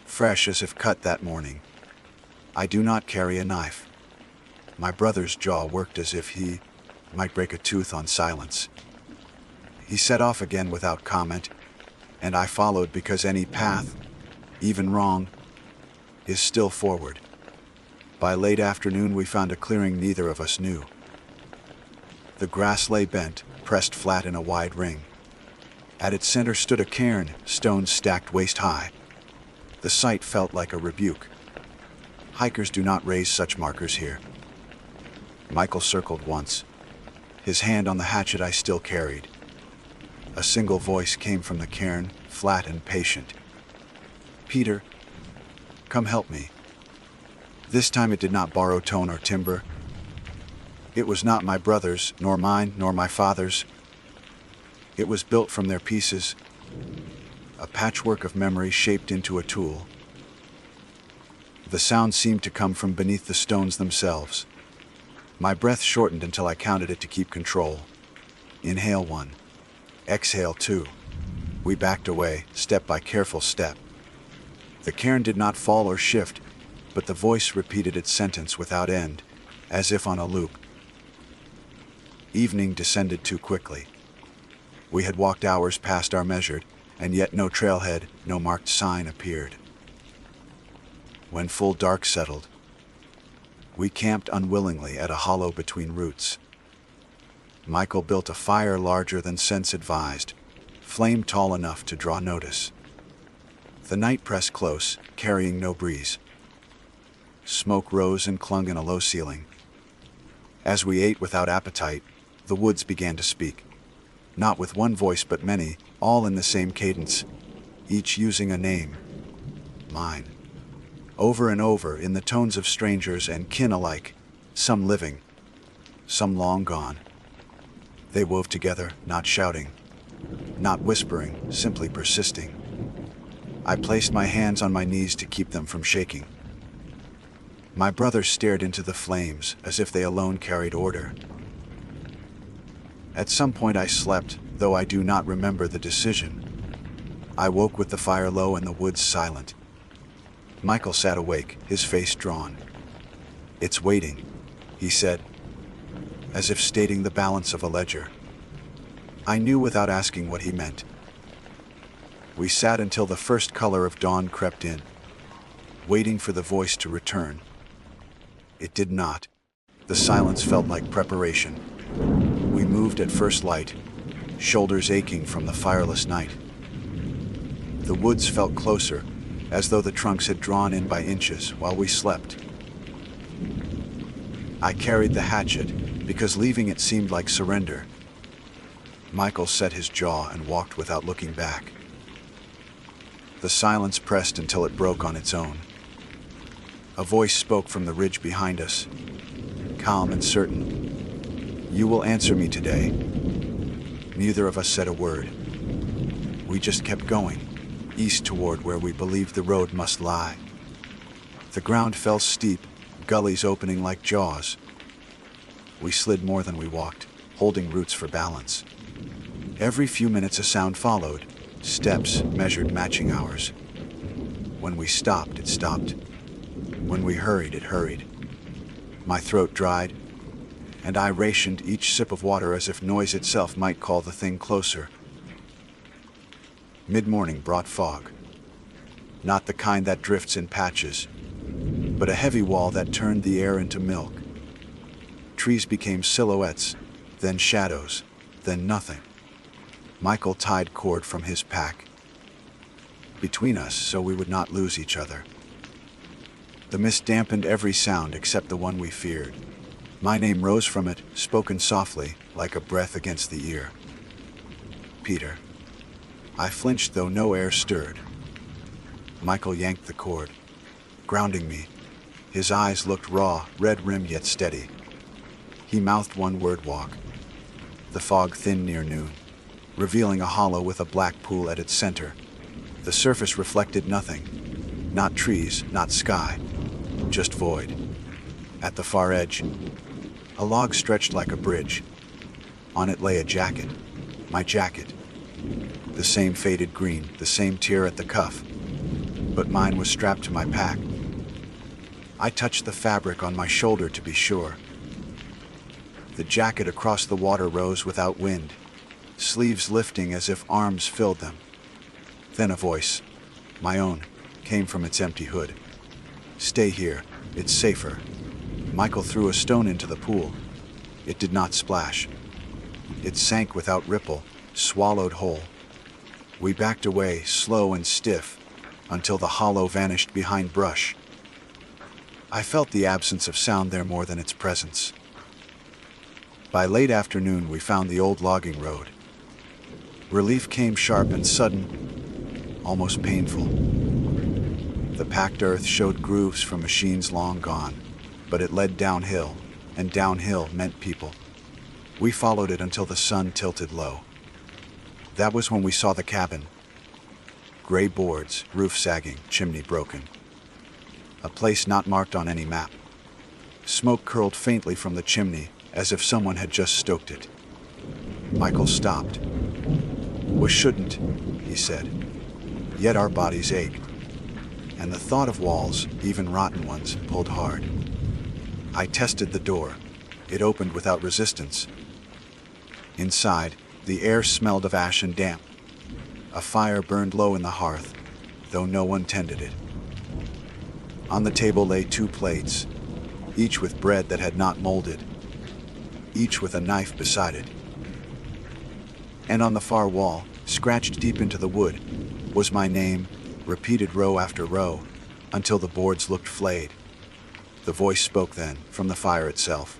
fresh as if cut that morning. I do not carry a knife. My brother's jaw worked as if he might break a tooth on silence. He set off again without comment, and I followed because any path, even wrong, is still forward. By late afternoon, we found a clearing neither of us knew. The grass lay bent, pressed flat in a wide ring. At its center stood a cairn, stones stacked waist-high. The sight felt like a rebuke. Hikers do not raise such markers here. Michael circled once, his hand on the hatchet I still carried. A single voice came from the cairn, flat and patient. "Peter, come help me." This time it did not borrow tone or timbre. It was not my brother's, nor mine, nor my father's. It was built from their pieces, a patchwork of memory shaped into a tool. The sound seemed to come from beneath the stones themselves. My breath shortened until I counted it to keep control. Inhale 1. Exhale 2. We backed away, step by careful step. The cairn did not fall or shift, but the voice repeated its sentence without end, as if on a loop. Evening descended too quickly. We had walked hours past our measured, and yet no trailhead, no marked sign appeared. When full dark settled, we camped unwillingly at a hollow between roots. Michael built a fire larger than sense advised, flame tall enough to draw notice. The night pressed close, carrying no breeze. Smoke rose and clung in a low ceiling. As we ate without appetite, the woods began to speak. Not with one voice but many, all in the same cadence, each using a name. Mine. Over and over in the tones of strangers and kin alike, some living, some long gone. They wove together, not shouting, not whispering, simply persisting. I placed my hands on my knees to keep them from shaking. My brother stared into the flames as if they alone carried order. At some point I slept, though I do not remember the decision. I woke with the fire low and the woods silent. Michael sat awake, his face drawn. "It's waiting," he said, as if stating the balance of a ledger. I knew without asking what he meant. We sat until the first color of dawn crept in, waiting for the voice to return. It did not. The silence felt like preparation. We moved at first light, shoulders aching from the fireless night. The woods felt closer, as though the trunks had drawn in by inches while we slept. I carried the hatchet because leaving it seemed like surrender. Michael set his jaw and walked without looking back. The silence pressed until it broke on its own. A voice spoke from the ridge behind us, calm and certain. "You will answer me today." Neither of us said a word. We just kept going, east toward where we believed the road must lie. The ground fell steep, gullies opening like jaws. We slid more than we walked, holding roots for balance. Every few minutes a sound followed, steps measured matching ours. When we stopped, it stopped. When we hurried, it hurried. My throat dried, and I rationed each sip of water as if noise itself might call the thing closer. Mid-morning brought fog. Not the kind that drifts in patches, but a heavy wall that turned the air into milk. Trees became silhouettes, then shadows, then nothing. Michael tied cord from his pack between us so we would not lose each other. The mist dampened every sound except the one we feared. My name rose from it, spoken softly, like a breath against the ear. Peter. I flinched though no air stirred. Michael yanked the cord, grounding me. His eyes looked raw, red-rimmed yet steady. He mouthed one word, walk. The fog thinned near noon, revealing a hollow with a black pool at its center. The surface reflected nothing. Not trees, not sky, just void. At the far edge, a log stretched like a bridge. On it lay a jacket, my jacket. The same faded green, the same tear at the cuff, but mine was strapped to my pack. I touched the fabric on my shoulder to be sure. The jacket across the water rose without wind, sleeves lifting as if arms filled them. Then a voice, my own, came from its empty hood. Stay here, it's safer. Michael threw a stone into the pool. It did not splash. It sank without ripple, swallowed whole. We backed away, slow and stiff, until the hollow vanished behind brush. I felt the absence of sound there more than its presence. By late afternoon, we found the old logging road. Relief came sharp and sudden, almost painful. The packed earth showed grooves from machines long gone, but it led downhill, and downhill meant people. We followed it until the sun tilted low. That was when we saw the cabin. Gray boards, roof sagging, chimney broken. A place not marked on any map. Smoke curled faintly from the chimney, as if someone had just stoked it. Michael stopped. We shouldn't, he said. Yet our bodies ached, and the thought of walls, even rotten ones, pulled hard. I tested the door. It opened without resistance. Inside, the air smelled of ash and damp. A fire burned low in the hearth, though no one tended it. On the table lay 2 plates, each with bread that had not molded, each with a knife beside it. And on the far wall, scratched deep into the wood, was my name, repeated row after row, until the boards looked flayed. The voice spoke then, from the fire itself.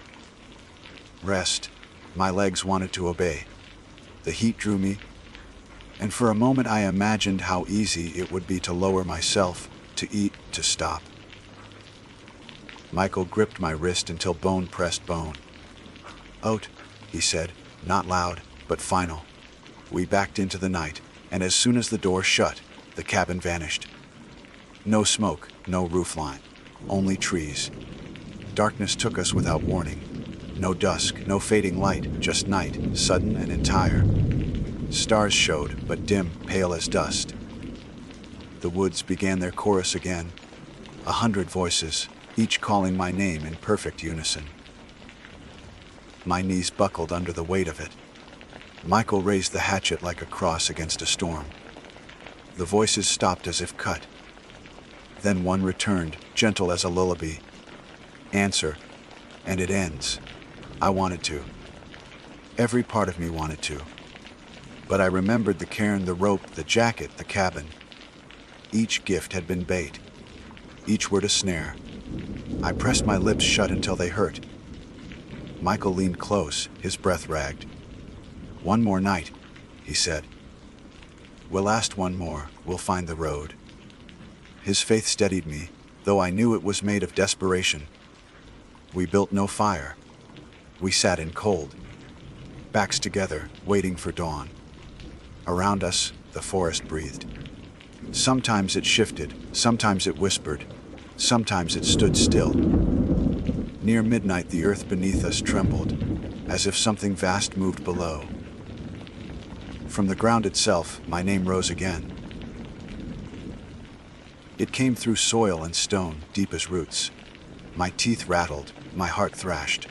Rest. My legs wanted to obey. The heat drew me, and for a moment I imagined how easy it would be to lower myself, to eat, to stop. Michael gripped my wrist until bone pressed bone. Oat, he said, not loud, but final. We backed into the night, and as soon as the door shut, the cabin vanished. No smoke, no roofline, only trees. Darkness took us without warning. No dusk, no fading light, just night, sudden and entire. Stars showed, but dim, pale as dust. The woods began their chorus again, 100 voices, each calling my name in perfect unison. My knees buckled under the weight of it. Michael raised the hatchet like a cross against a storm. The voices stopped as if cut. Then one returned, gentle as a lullaby. Answer, and it ends. I wanted to. Every part of me wanted to. But I remembered the cairn, the rope, the jacket, the cabin. Each gift had been bait. Each word a snare. I pressed my lips shut until they hurt. Michael leaned close, his breath ragged. One more night, he said. We'll last one more, we'll find the road. His faith steadied me, though I knew it was made of desperation. We built no fire. We sat in cold, backs together, waiting for dawn. Around us, the forest breathed. Sometimes it shifted, sometimes it whispered, sometimes it stood still. Near midnight, the earth beneath us trembled, as if something vast moved below. From the ground itself, my name rose again. It came through soil and stone, deep as roots. My teeth rattled, my heart thrashed.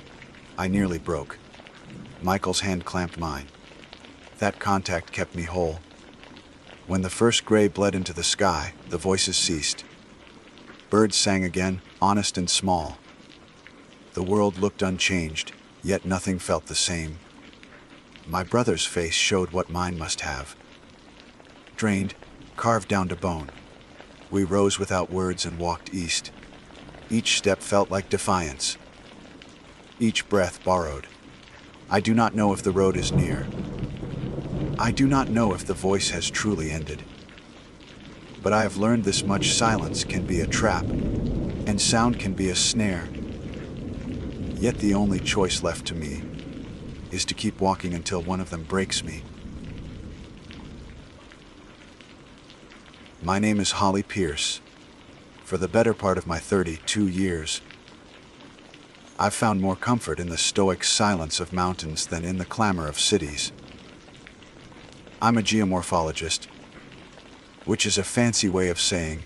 I nearly broke. Michael's hand clamped mine. That contact kept me whole. When the first gray bled into the sky, the voices ceased. Birds sang again, honest and small. The world looked unchanged, yet nothing felt the same. My brother's face showed what mine must have. Drained, carved down to bone. We rose without words and walked east. Each step felt like defiance. Each breath borrowed. I do not know if the road is near. I do not know if the voice has truly ended. But I have learned this much: silence can be a trap, and sound can be a snare. Yet the only choice left to me is to keep walking until one of them breaks me. My name is Holly Pierce. For the better part of my 32 years, I've found more comfort in the stoic silence of mountains than in the clamor of cities. I'm a geomorphologist, which is a fancy way of saying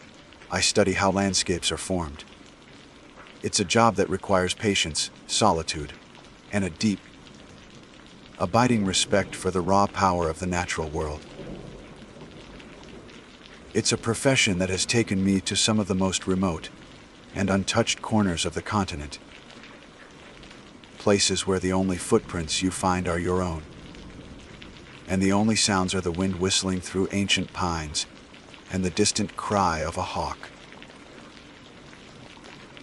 I study how landscapes are formed. It's a job that requires patience, solitude, and a deep, abiding respect for the raw power of the natural world. It's a profession that has taken me to some of the most remote and untouched corners of the continent. Places where the only footprints you find are your own, and the only sounds are the wind whistling through ancient pines and the distant cry of a hawk.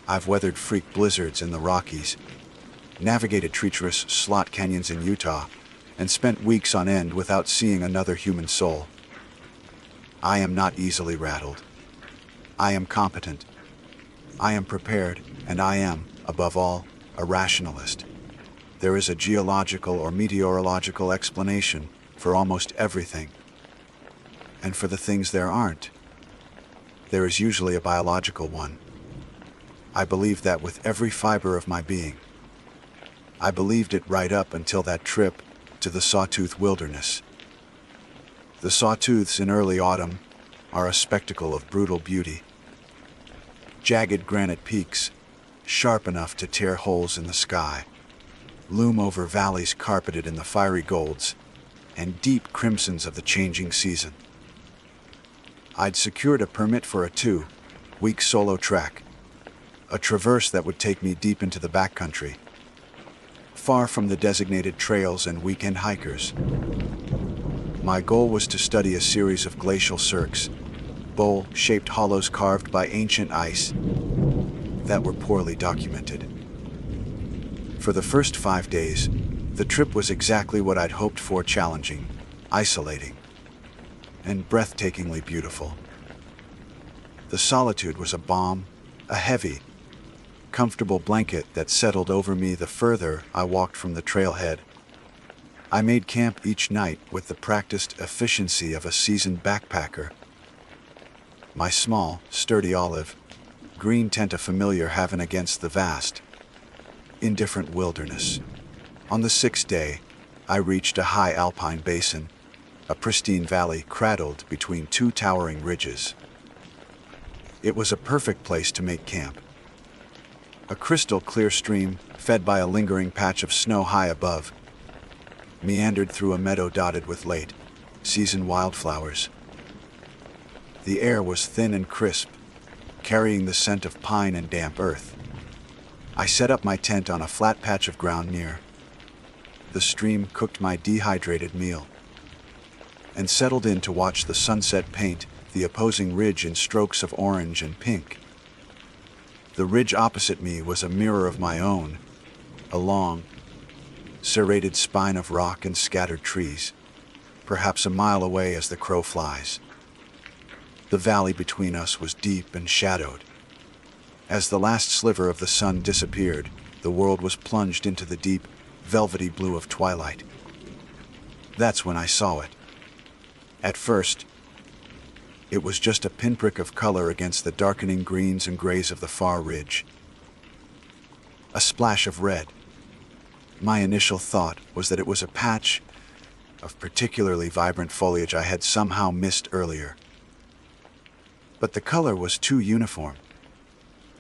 I've weathered freak blizzards in the Rockies, navigated treacherous slot canyons in Utah, and spent weeks on end without seeing another human soul. I am not easily rattled. I am competent. I am prepared, and I am, above all, a rationalist. There is a geological or meteorological explanation for almost everything. And for the things there aren't, there is usually a biological one. I believe that with every fiber of my being. I believed it right up until that trip to the Sawtooth Wilderness. The Sawtooths in early autumn are a spectacle of brutal beauty. Jagged granite peaks, sharp enough to tear holes in the sky, loom over valleys carpeted in the fiery golds and deep crimsons of the changing season. I'd secured a permit for a 2-week solo trek, a traverse that would take me deep into the backcountry, far from the designated trails and weekend hikers. My goal was to study a series of glacial cirques, bowl-shaped hollows carved by ancient ice that were poorly documented. For the first 5 days, the trip was exactly what I'd hoped for: challenging, isolating, and breathtakingly beautiful. The solitude was a balm, a heavy, comfortable blanket that settled over me the further I walked from the trailhead. I made camp each night with the practiced efficiency of a seasoned backpacker. My small, sturdy olive green tent a familiar haven against the vast, indifferent wilderness. On the 6th day, I reached a high alpine basin, a pristine valley cradled between 2 towering ridges. It was a perfect place to make camp. A crystal-clear stream, fed by a lingering patch of snow high above, meandered through a meadow dotted with late-season wildflowers. The air was thin and crisp, carrying the scent of pine and damp earth. I set up my tent on a flat patch of ground near the stream, cooked my dehydrated meal, and settled in to watch the sunset paint the opposing ridge in strokes of orange and pink. The ridge opposite me was a mirror of my own, a long, serrated spine of rock and scattered trees, perhaps a mile away as the crow flies. The valley between us was deep and shadowed. As the last sliver of the sun disappeared, the world was plunged into the deep, velvety blue of twilight. That's when I saw it. At first, it was just a pinprick of color against the darkening greens and grays of the far ridge. A splash of red. My initial thought was that it was a patch of particularly vibrant foliage I had somehow missed earlier. But the color was too uniform,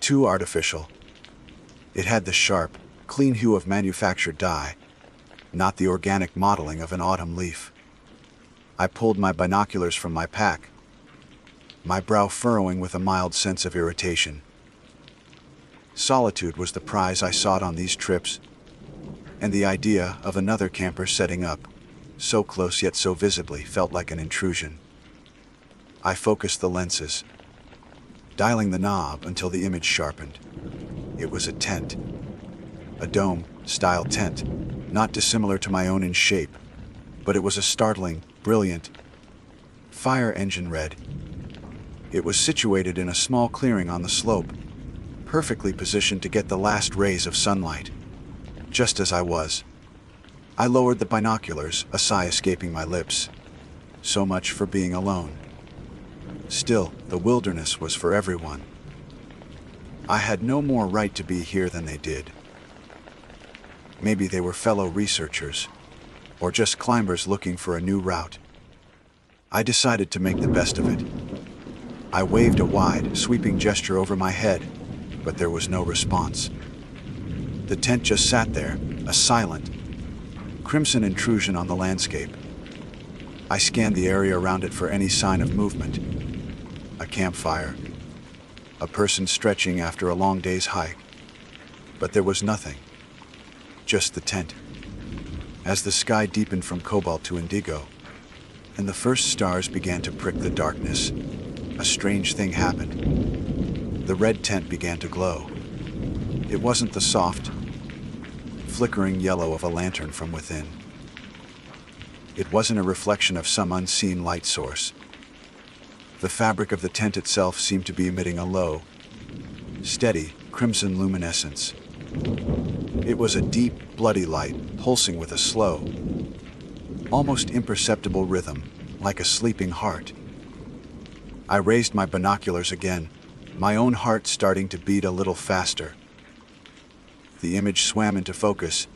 too artificial. It had the sharp, clean hue of manufactured dye, not the organic modeling of an autumn leaf. I pulled my binoculars from my pack, my brow furrowing with a mild sense of irritation. Solitude was the prize I sought on these trips, and the idea of another camper setting up, so close yet so visibly, felt like an intrusion. I focused the lenses. dialing the knob until the image sharpened. It was a tent. A dome-style tent, not dissimilar to my own in shape, but it was a startling, brilliant, fire engine red. It was situated in a small clearing on the slope, perfectly positioned to get the last rays of sunlight. Just as I was. I lowered the binoculars, a sigh escaping my lips. So much for being alone. Still, the wilderness was for everyone. I had no more right to be here than they did. Maybe they were fellow researchers, or just climbers looking for a new route. I decided to make the best of it. I waved a wide, sweeping gesture over my head, but there was no response. The tent just sat there, a silent, crimson intrusion on the landscape. I scanned the area around it for any sign of movement. A campfire. A person stretching after a long day's hike. But there was nothing. Just the tent. As the sky deepened from cobalt to indigo, and the first stars began to prick the darkness, a strange thing happened. The red tent began to glow. It wasn't the soft, flickering yellow of a lantern from within. It wasn't a reflection of some unseen light source. The fabric of the tent itself seemed to be emitting a low, steady, crimson luminescence. It was a deep, bloody light, pulsing with a slow, almost imperceptible rhythm, like a sleeping heart. I raised my binoculars again, my own heart starting to beat a little faster. The image swam into focus,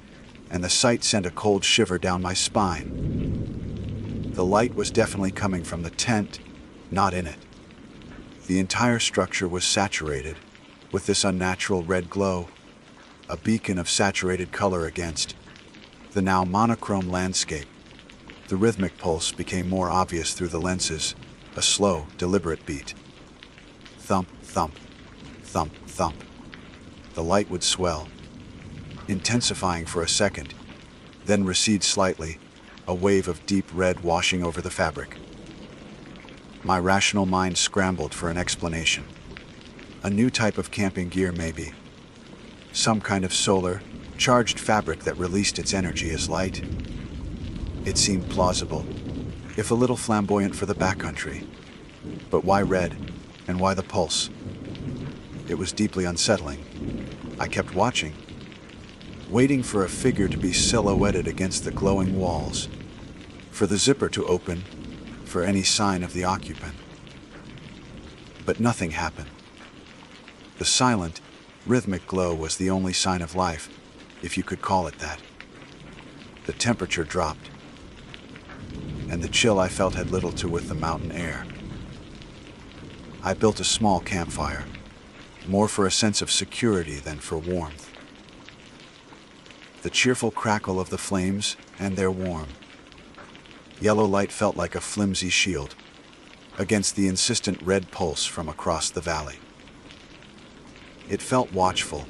and the sight sent a cold shiver down my spine. The light was definitely coming from the tent, not in it. The entire structure was saturated with this unnatural red glow, a beacon of saturated color against the now monochrome landscape. The rhythmic pulse became more obvious through the lenses, a slow, deliberate beat. Thump, thump, thump, thump. The light would swell, intensifying for a second, then recede slightly, a wave of deep red washing over the fabric. My rational mind scrambled for an explanation. A new type of camping gear, maybe. Some kind of solar, charged fabric that released its energy as light. It seemed plausible, if a little flamboyant for the backcountry. But why red, and why the pulse? It was deeply unsettling. I kept watching, waiting for a figure to be silhouetted against the glowing walls, for the zipper to open, for any sign of the occupant. But nothing happened. The silent, rhythmic glow was the only sign of life, if you could call it that. The temperature dropped, and the chill I felt had little to do with the mountain air. I built a small campfire, more for a sense of security than for warmth. The cheerful crackle of the flames, and their warm, yellow light felt like a flimsy shield against the insistent red pulse from across the valley. It felt watchful.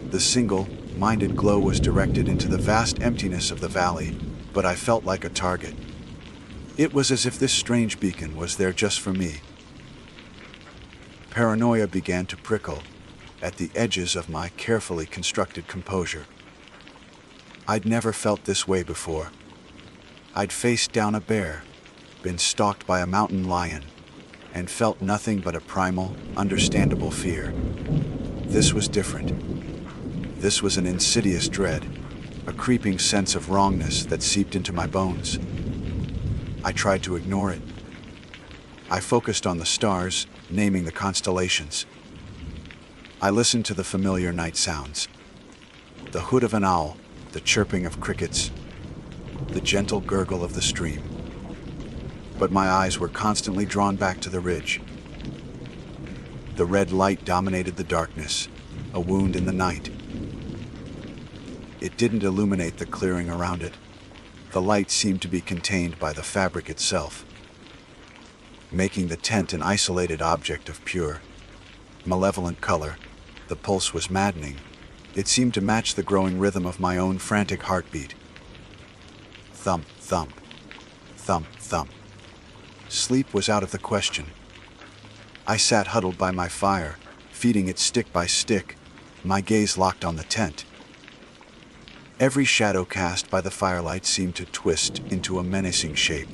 The single-minded glow was directed into the vast emptiness of the valley, but I felt like a target. It was as if this strange beacon was there just for me. Paranoia began to prickle at the edges of my carefully constructed composure. I'd never felt this way before. I'd faced down a bear, been stalked by a mountain lion, and felt nothing but a primal, understandable fear. This was different. This was an insidious dread, a creeping sense of wrongness that seeped into my bones. I tried to ignore it. I focused on the stars, naming the constellations. I listened to the familiar night sounds. The hoot of an owl, the chirping of crickets, the gentle gurgle of the stream. But my eyes were constantly drawn back to the ridge. The red light dominated the darkness, a wound in the night. It didn't illuminate the clearing around it. The light seemed to be contained by the fabric itself, making the tent an isolated object of pure, malevolent color. The pulse was maddening. It seemed to match the growing rhythm of my own frantic heartbeat. Thump, thump, thump, thump. Sleep was out of the question. I sat huddled by my fire, feeding it stick by stick, my gaze locked on the tent. Every shadow cast by the firelight seemed to twist into a menacing shape.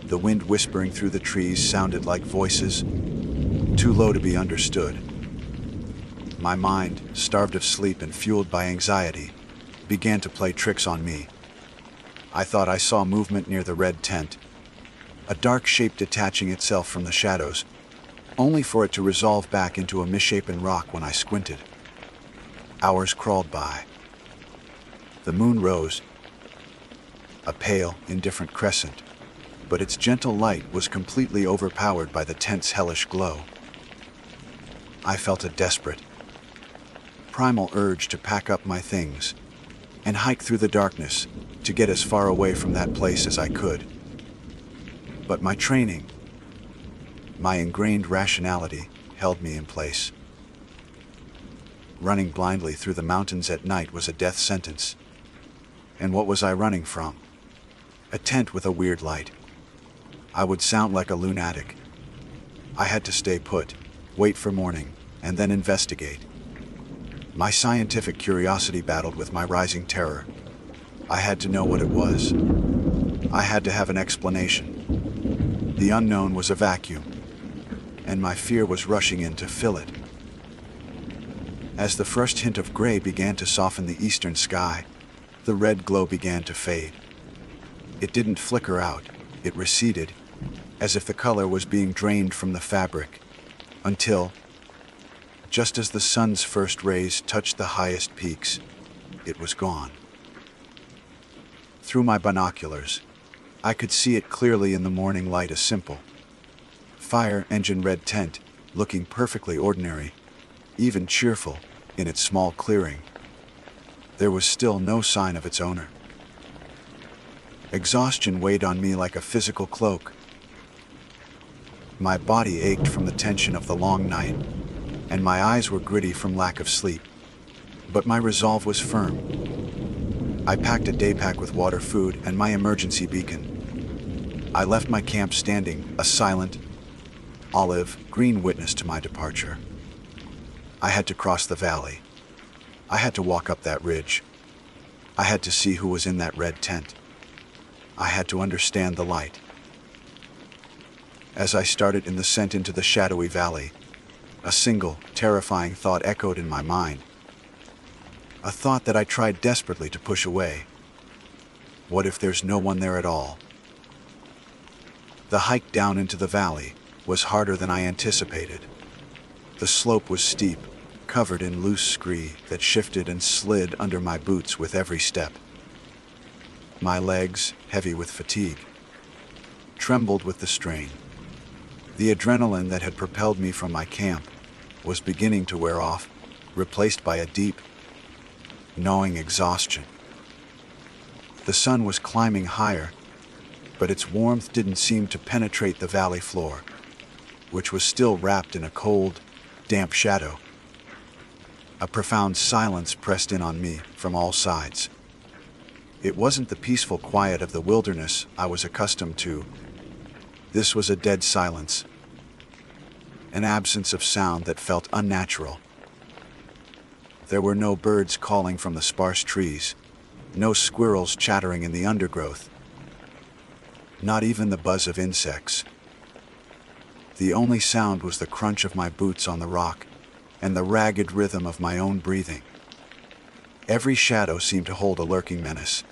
The wind whispering through the trees sounded like voices, too low to be understood. My mind, starved of sleep and fueled by anxiety, began to play tricks on me. I thought I saw movement near the red tent, a dark shape detaching itself from the shadows, only for it to resolve back into a misshapen rock when I squinted. Hours crawled by. The moon rose, a pale, indifferent crescent, but its gentle light was completely overpowered by the tent's hellish glow. I felt a desperate, primal urge to pack up my things and hike through the darkness to get as far away from that place as I could. But my training, my ingrained rationality, held me in place. Running blindly through the mountains at night was a death sentence. And what was I running from? A tent with a weird light. I would sound like a lunatic. I had to stay put, wait for morning, and then investigate. My scientific curiosity battled with my rising terror. I had to know what it was. I had to have an explanation. The unknown was a vacuum, and my fear was rushing in to fill it. As the first hint of gray began to soften the eastern sky, the red glow began to fade. It didn't flicker out, it receded, as if the color was being drained from the fabric, until, just as the sun's first rays touched the highest peaks, it was gone. Through my binoculars, I could see it clearly in the morning light, a simple, fire engine red tent, looking perfectly ordinary, even cheerful, in its small clearing. There was still no sign of its owner. Exhaustion weighed on me like a physical cloak. My body ached from the tension of the long night, and my eyes were gritty from lack of sleep. But my resolve was firm. I packed a day pack with water, food, and my emergency beacon. I left my camp standing, a silent, olive green witness to my departure. I had to cross the valley. I had to walk up that ridge. I had to see who was in that red tent. I had to understand the light. As I started in the descent into the shadowy valley, a single, terrifying thought echoed in my mind. A thought that I tried desperately to push away. What if there's no one there at all? The hike down into the valley was harder than I anticipated. The slope was steep, covered in loose scree that shifted and slid under my boots with every step. My legs, heavy with fatigue, trembled with the strain. The adrenaline that had propelled me from my camp was beginning to wear off, replaced by a deep, gnawing exhaustion. The sun was climbing higher, but its warmth didn't seem to penetrate the valley floor, which was still wrapped in a cold, damp shadow. A profound silence pressed in on me from all sides. It wasn't the peaceful quiet of the wilderness I was accustomed to. This was a dead silence, an absence of sound that felt unnatural. There were no birds calling from the sparse trees, no squirrels chattering in the undergrowth, not even the buzz of insects. The only sound was the crunch of my boots on the rock and the ragged rhythm of my own breathing. Every shadow seemed to hold a lurking menace.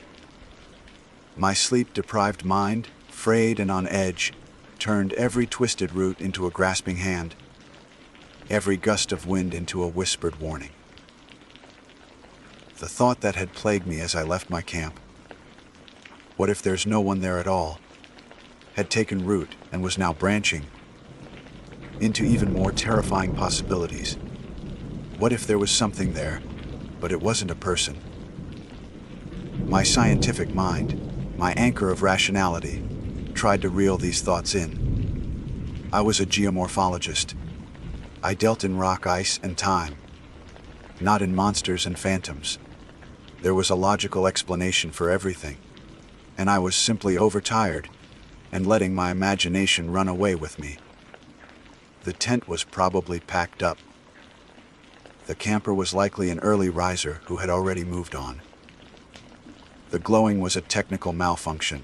My sleep-deprived mind, frayed and on edge, turned every twisted root into a grasping hand, every gust of wind into a whispered warning. The thought that had plagued me as I left my camp, what if there's no one there at all, had taken root and was now branching into even more terrifying possibilities. What if there was something there, but it wasn't a person? My scientific mind, my anchor of rationality, tried to reel these thoughts in. I was a geomorphologist. I dealt in rock, ice, and time, not in monsters and phantoms. There was a logical explanation for everything, and I was simply overtired and letting my imagination run away with me. The tent was probably packed up. The camper was likely an early riser who had already moved on. The glowing was a technical malfunction,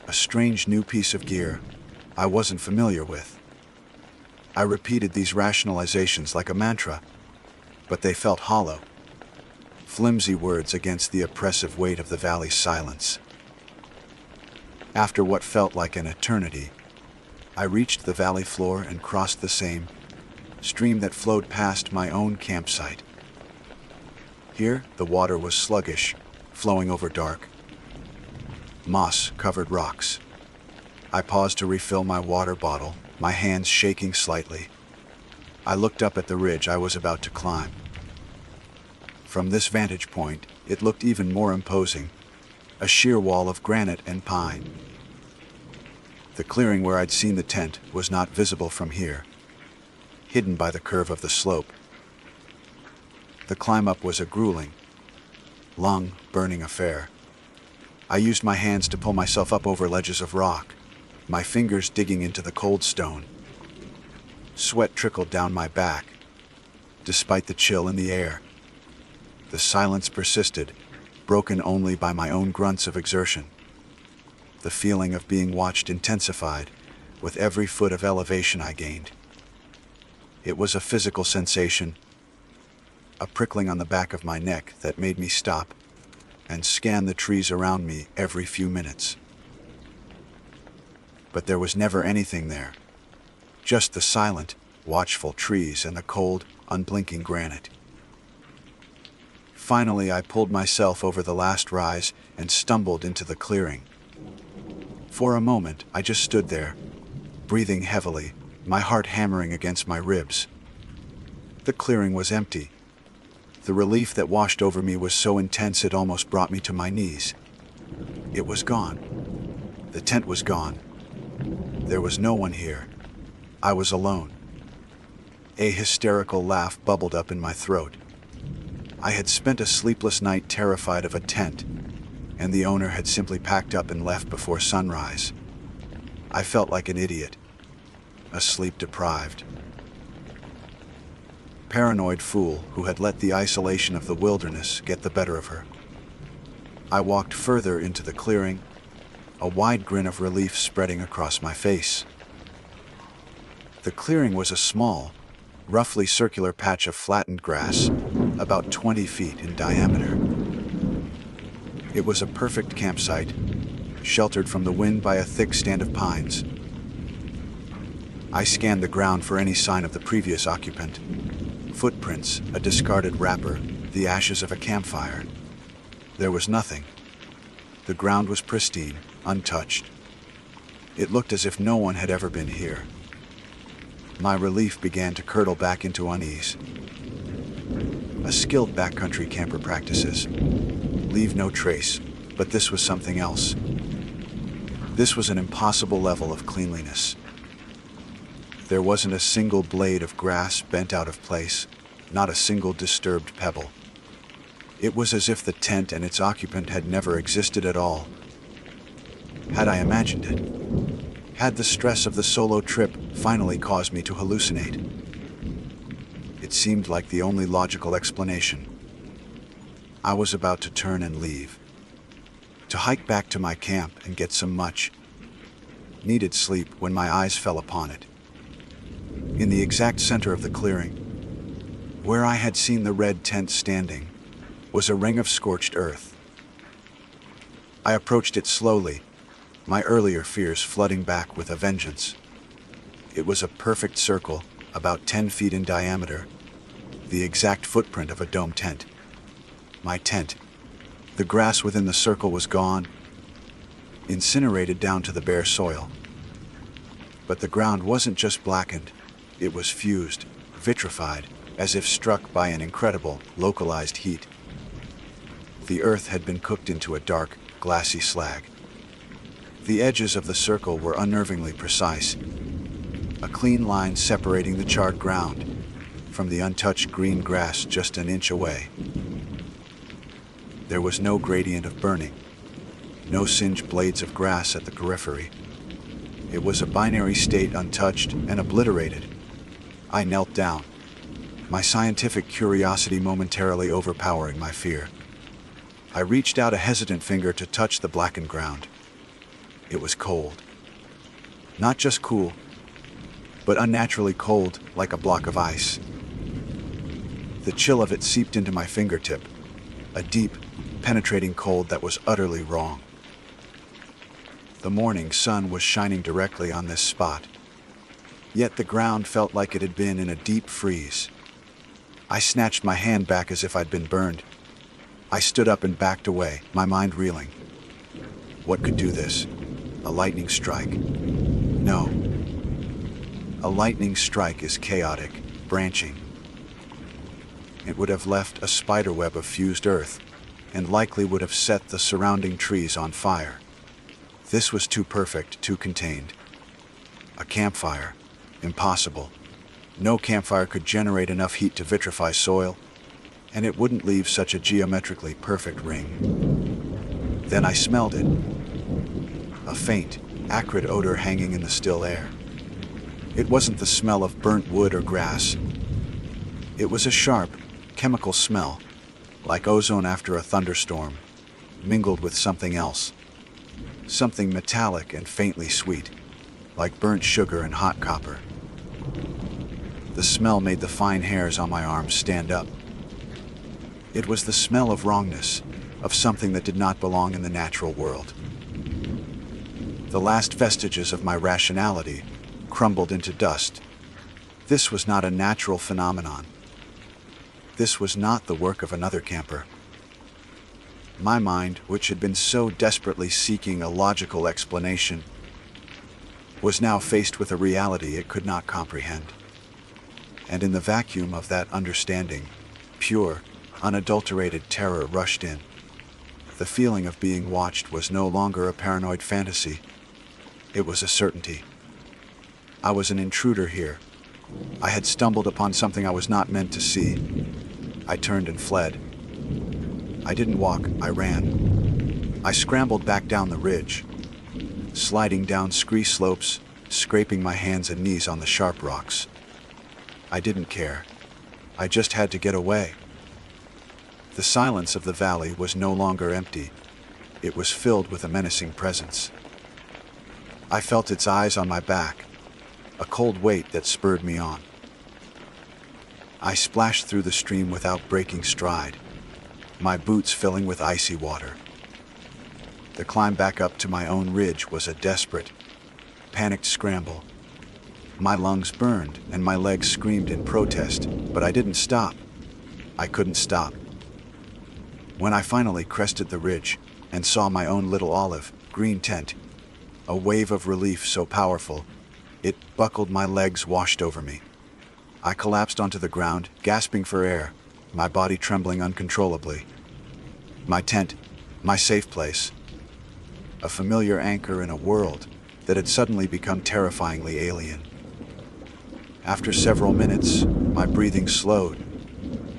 a strange new piece of gear I wasn't familiar with. I repeated these rationalizations like a mantra, but they felt hollow, flimsy words against the oppressive weight of the valley's silence. After what felt like an eternity, I reached the valley floor and crossed the same stream that flowed past my own campsite. Here, the water was sluggish, flowing over dark, moss-covered rocks. I paused to refill my water bottle, my hands shaking slightly. I looked up at the ridge I was about to climb. From this vantage point, it looked even more imposing, a sheer wall of granite and pine. The clearing where I'd seen the tent was not visible from here, hidden by the curve of the slope. The climb up was a grueling, long, burning affair. I used my hands to pull myself up over ledges of rock, my fingers digging into the cold stone. Sweat trickled down my back, despite the chill in the air. The silence persisted, broken only by my own grunts of exertion. The feeling of being watched intensified with every foot of elevation I gained. It was a physical sensation, a prickling on the back of my neck that made me stop and scan the trees around me every few minutes. But there was never anything there, just the silent, watchful trees and the cold, unblinking granite. Finally, I pulled myself over the last rise and stumbled into the clearing. For a moment, I just stood there, breathing heavily, my heart hammering against my ribs. The clearing was empty. The relief that washed over me was so intense it almost brought me to my knees. It was gone. The tent was gone. There was no one here. I was alone. A hysterical laugh bubbled up in my throat. I had spent a sleepless night terrified of a tent, and the owner had simply packed up and left before sunrise. I felt like an idiot, a sleep-deprived, paranoid fool who had let the isolation of the wilderness get the better of her. I walked further into the clearing, a wide grin of relief spreading across my face. The clearing was a small, roughly circular patch of flattened grass, about 20 feet in diameter. It was a perfect campsite, sheltered from the wind by a thick stand of pines. I scanned the ground for any sign of the previous occupant. Footprints, a discarded wrapper, the ashes of a campfire. There was nothing. The ground was pristine, untouched. It looked as if no one had ever been here. My relief began to curdle back into unease. A skilled backcountry camper practices. Leave no trace, but this was something else. This was an impossible level of cleanliness. There wasn't a single blade of grass bent out of place, not a single disturbed pebble. It was as if the tent and its occupant had never existed at all. Had I imagined it? Had the stress of the solo trip finally caused me to hallucinate? It seemed like the only logical explanation. I was about to turn and leave, to hike back to my camp and get some much-needed sleep when my eyes fell upon it. In the exact center of the clearing, where I had seen the red tent standing, was a ring of scorched earth. I approached it slowly, my earlier fears flooding back with a vengeance. It was a perfect circle, about 10 feet in diameter, the exact footprint of a dome tent. My tent. The grass within the circle was gone, incinerated down to the bare soil. But the ground wasn't just blackened, it was fused, vitrified, as if struck by an incredible, localized heat. The earth had been cooked into a dark, glassy slag. The edges of the circle were unnervingly precise, a clean line separating the charred ground from the untouched green grass just an inch away. There was no gradient of burning, no singed blades of grass at the periphery. It was a binary state untouched and obliterated, I knelt down, my scientific curiosity momentarily overpowering my fear. I reached out a hesitant finger to touch the blackened ground. It was cold. Not just cool, but unnaturally cold, like a block of ice. The chill of it seeped into my fingertip, a deep, penetrating cold that was utterly wrong. The morning sun was shining directly on this spot, yet the ground felt like it had been in a deep freeze. I snatched my hand back as if I'd been burned. I stood up and backed away, my mind reeling. What could do this? A lightning strike? No. A lightning strike is chaotic, branching. It would have left a spiderweb of fused earth, and likely would have set the surrounding trees on fire. This was too perfect, too contained. A campfire? Impossible. No campfire could generate enough heat to vitrify soil, and it wouldn't leave such a geometrically perfect ring. Then I smelled it. A faint, acrid odor hanging in the still air. It wasn't the smell of burnt wood or grass. It was a sharp, chemical smell, like ozone after a thunderstorm, mingled with something else. Something metallic and faintly sweet, like burnt sugar and hot copper. The smell made the fine hairs on my arms stand up. It was the smell of wrongness, of something that did not belong in the natural world. The last vestiges of my rationality crumbled into dust. This was not a natural phenomenon. This was not the work of another camper. My mind, which had been so desperately seeking a logical explanation, was now faced with a reality it could not comprehend. And in the vacuum of that understanding, pure, unadulterated terror rushed in. The feeling of being watched was no longer a paranoid fantasy. It was a certainty. I was an intruder here. I had stumbled upon something I was not meant to see. I turned and fled. I didn't walk, I ran. I scrambled back down the ridge, sliding down scree slopes, scraping my hands and knees on the sharp rocks. I didn't care. I just had to get away. The silence of the valley was no longer empty. It was filled with a menacing presence. I felt its eyes on my back, a cold weight that spurred me on. I splashed through the stream without breaking stride, my boots filling with icy water. The climb back up to my own ridge was a desperate, panicked scramble. My lungs burned and my legs screamed in protest, but I didn't stop. I couldn't stop. When I finally crested the ridge and saw my own little olive green tent, a wave of relief so powerful, it buckled my legs washed over me. I collapsed onto the ground, gasping for air, my body trembling uncontrollably. My tent, my safe place, a familiar anchor in a world that had suddenly become terrifyingly alien. After several minutes, my breathing slowed,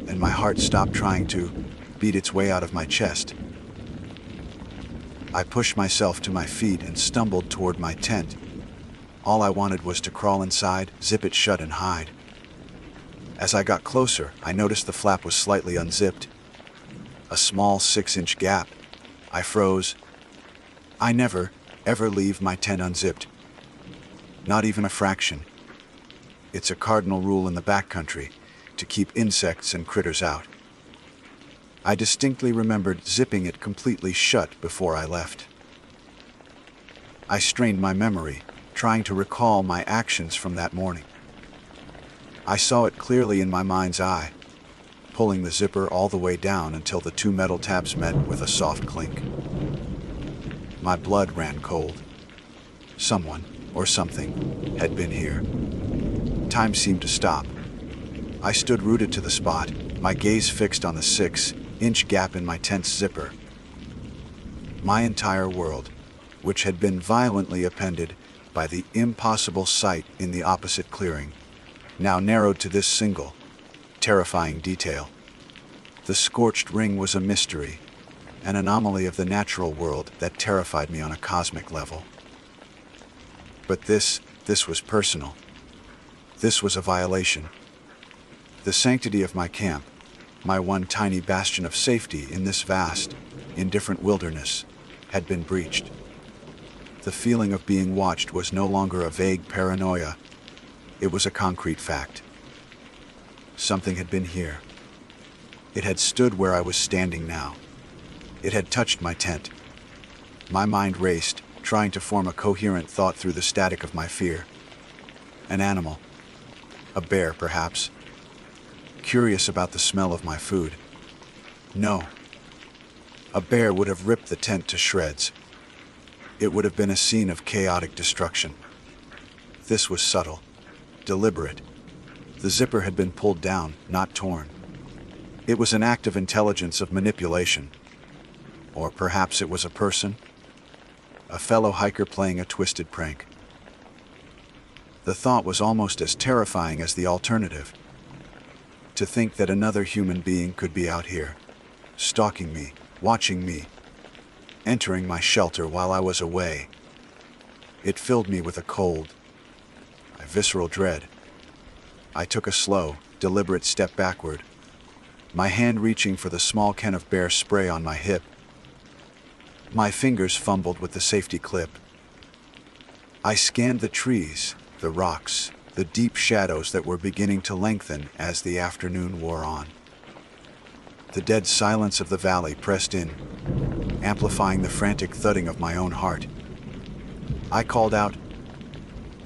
and my heart stopped trying to beat its way out of my chest. I pushed myself to my feet and stumbled toward my tent. All I wanted was to crawl inside, zip it shut, and hide. As I got closer, I noticed the flap was slightly unzipped. A small 6-inch gap. I froze. I never, ever leave my tent unzipped. Not even a fraction. It's a cardinal rule in the backcountry to keep insects and critters out. I distinctly remembered zipping it completely shut before I left. I strained my memory, trying to recall my actions from that morning. I saw it clearly in my mind's eye, pulling the zipper all the way down until the two metal tabs met with a soft clink. My blood ran cold. Someone, or something, had been here. Time seemed to stop. I stood rooted to the spot, my gaze fixed on the 6-inch gap in my tent's zipper. My entire world, which had been violently appended by the impossible sight in the opposite clearing, now narrowed to this single, terrifying detail. The scorched ring was a mystery, an anomaly of the natural world that terrified me on a cosmic level. But this was personal. This was a violation. The sanctity of my camp, my one tiny bastion of safety in this vast, indifferent wilderness, had been breached. The feeling of being watched was no longer a vague paranoia. It was a concrete fact. Something had been here. It had stood where I was standing now. It had touched my tent. My mind raced, trying to form a coherent thought through the static of my fear. An animal. A bear, perhaps. Curious about the smell of my food. No. A bear would have ripped the tent to shreds. It would have been a scene of chaotic destruction. This was subtle, deliberate. The zipper had been pulled down, not torn. It was an act of intelligence, of manipulation. Or perhaps it was a person, a fellow hiker playing a twisted prank. The thought was almost as terrifying as the alternative. To think that another human being could be out here, stalking me, watching me, entering my shelter while I was away. It filled me with a cold, a visceral dread. I took a slow, deliberate step backward, my hand reaching for the small can of bear spray on my hip. My fingers fumbled with the safety clip. I scanned the trees, the rocks, the deep shadows that were beginning to lengthen as the afternoon wore on. The dead silence of the valley pressed in, amplifying the frantic thudding of my own heart. I called out,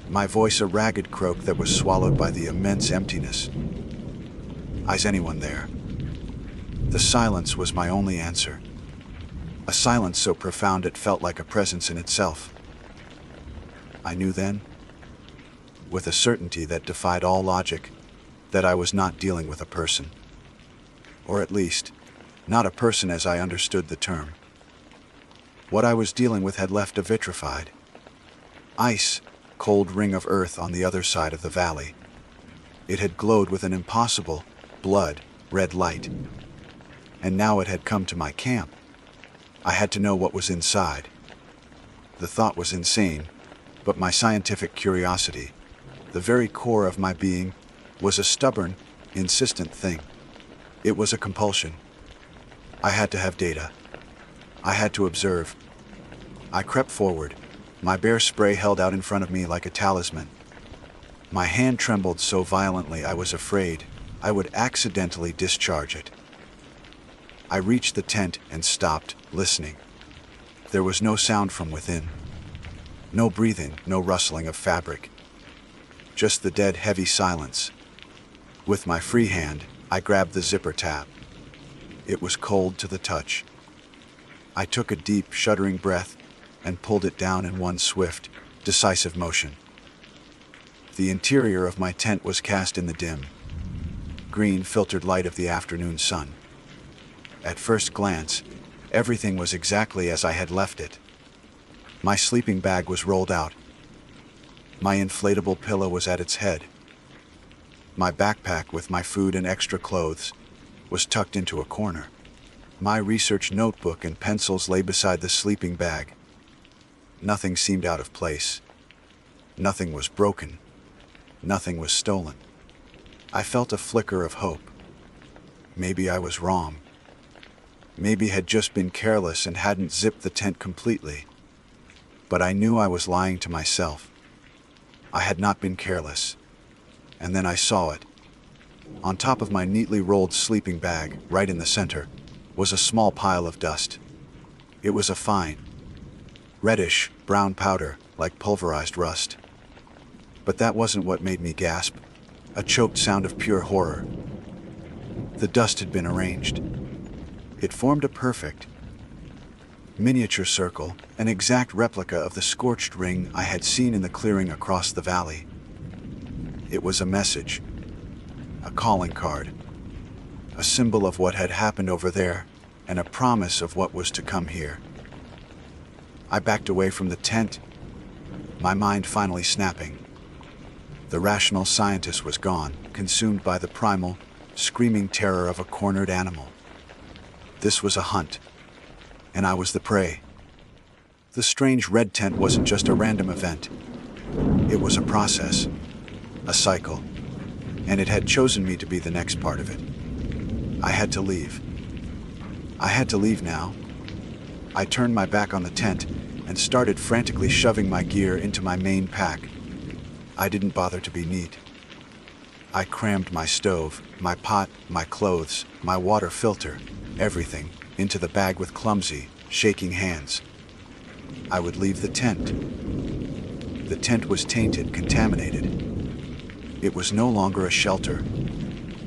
my voice a ragged croak that was swallowed by the immense emptiness. Is anyone there? The silence was my only answer. A silence so profound it felt like a presence in itself. I knew then, with a certainty that defied all logic, that I was not dealing with a person. Or at least, not a person as I understood the term. What I was dealing with had left a vitrified, ice, cold ring of earth on the other side of the valley. It had glowed with an impossible, blood-red light. And now it had come to my camp. I had to know what was inside. The thought was insane, but my scientific curiosity, the very core of my being, was a stubborn, insistent thing. It was a compulsion. I had to have data. I had to observe. I crept forward, my bear spray held out in front of me like a talisman. My hand trembled so violently I was afraid I would accidentally discharge it. I reached the tent and stopped, listening. There was no sound from within. No breathing, no rustling of fabric. Just the dead, heavy silence. With my free hand, I grabbed the zipper tab. It was cold to the touch. I took a deep, shuddering breath and pulled it down in one swift, decisive motion. The interior of my tent was cast in the dim, green, filtered light of the afternoon sun. At first glance, everything was exactly as I had left it. My sleeping bag was rolled out. My inflatable pillow was at its head. My backpack with my food and extra clothes was tucked into a corner. My research notebook and pencils lay beside the sleeping bag. Nothing seemed out of place. Nothing was broken. Nothing was stolen. I felt a flicker of hope. Maybe I was wrong. Maybe had just been careless and hadn't zipped the tent completely. But I knew I was lying to myself. I had not been careless. And then I saw it. On top of my neatly rolled sleeping bag, right in the center, was a small pile of dust. It was a fine, reddish, brown powder, like pulverized rust. But that wasn't what made me gasp, a choked sound of pure horror. The dust had been arranged. It formed a perfect, miniature circle, an exact replica of the scorched ring I had seen in the clearing across the valley. It was a message, a calling card, a symbol of what had happened over there, and a promise of what was to come here. I backed away from the tent, my mind finally snapping. The rational scientist was gone, consumed by the primal, screaming terror of a cornered animal. This was a hunt, and I was the prey. The strange red tent wasn't just a random event. It was a process, a cycle, and it had chosen me to be the next part of it. I had to leave. I had to leave now. I turned my back on the tent and started frantically shoving my gear into my main pack. I didn't bother to be neat. I crammed my stove, my pot, my clothes, my water filter, everything, into the bag with clumsy, shaking hands. I would leave the tent. The tent was tainted, contaminated. It was no longer a shelter.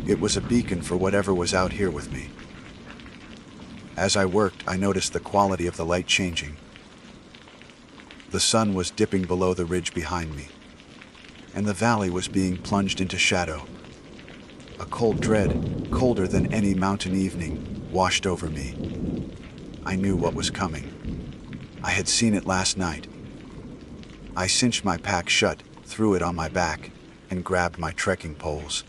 It was a beacon for whatever was out here with me. As I worked, I noticed the quality of the light changing. The sun was dipping below the ridge behind me, and the valley was being plunged into shadow. A cold dread, colder than any mountain evening, washed over me. I knew what was coming. I had seen it last night. I cinched my pack shut, threw it on my back, and grabbed my trekking poles.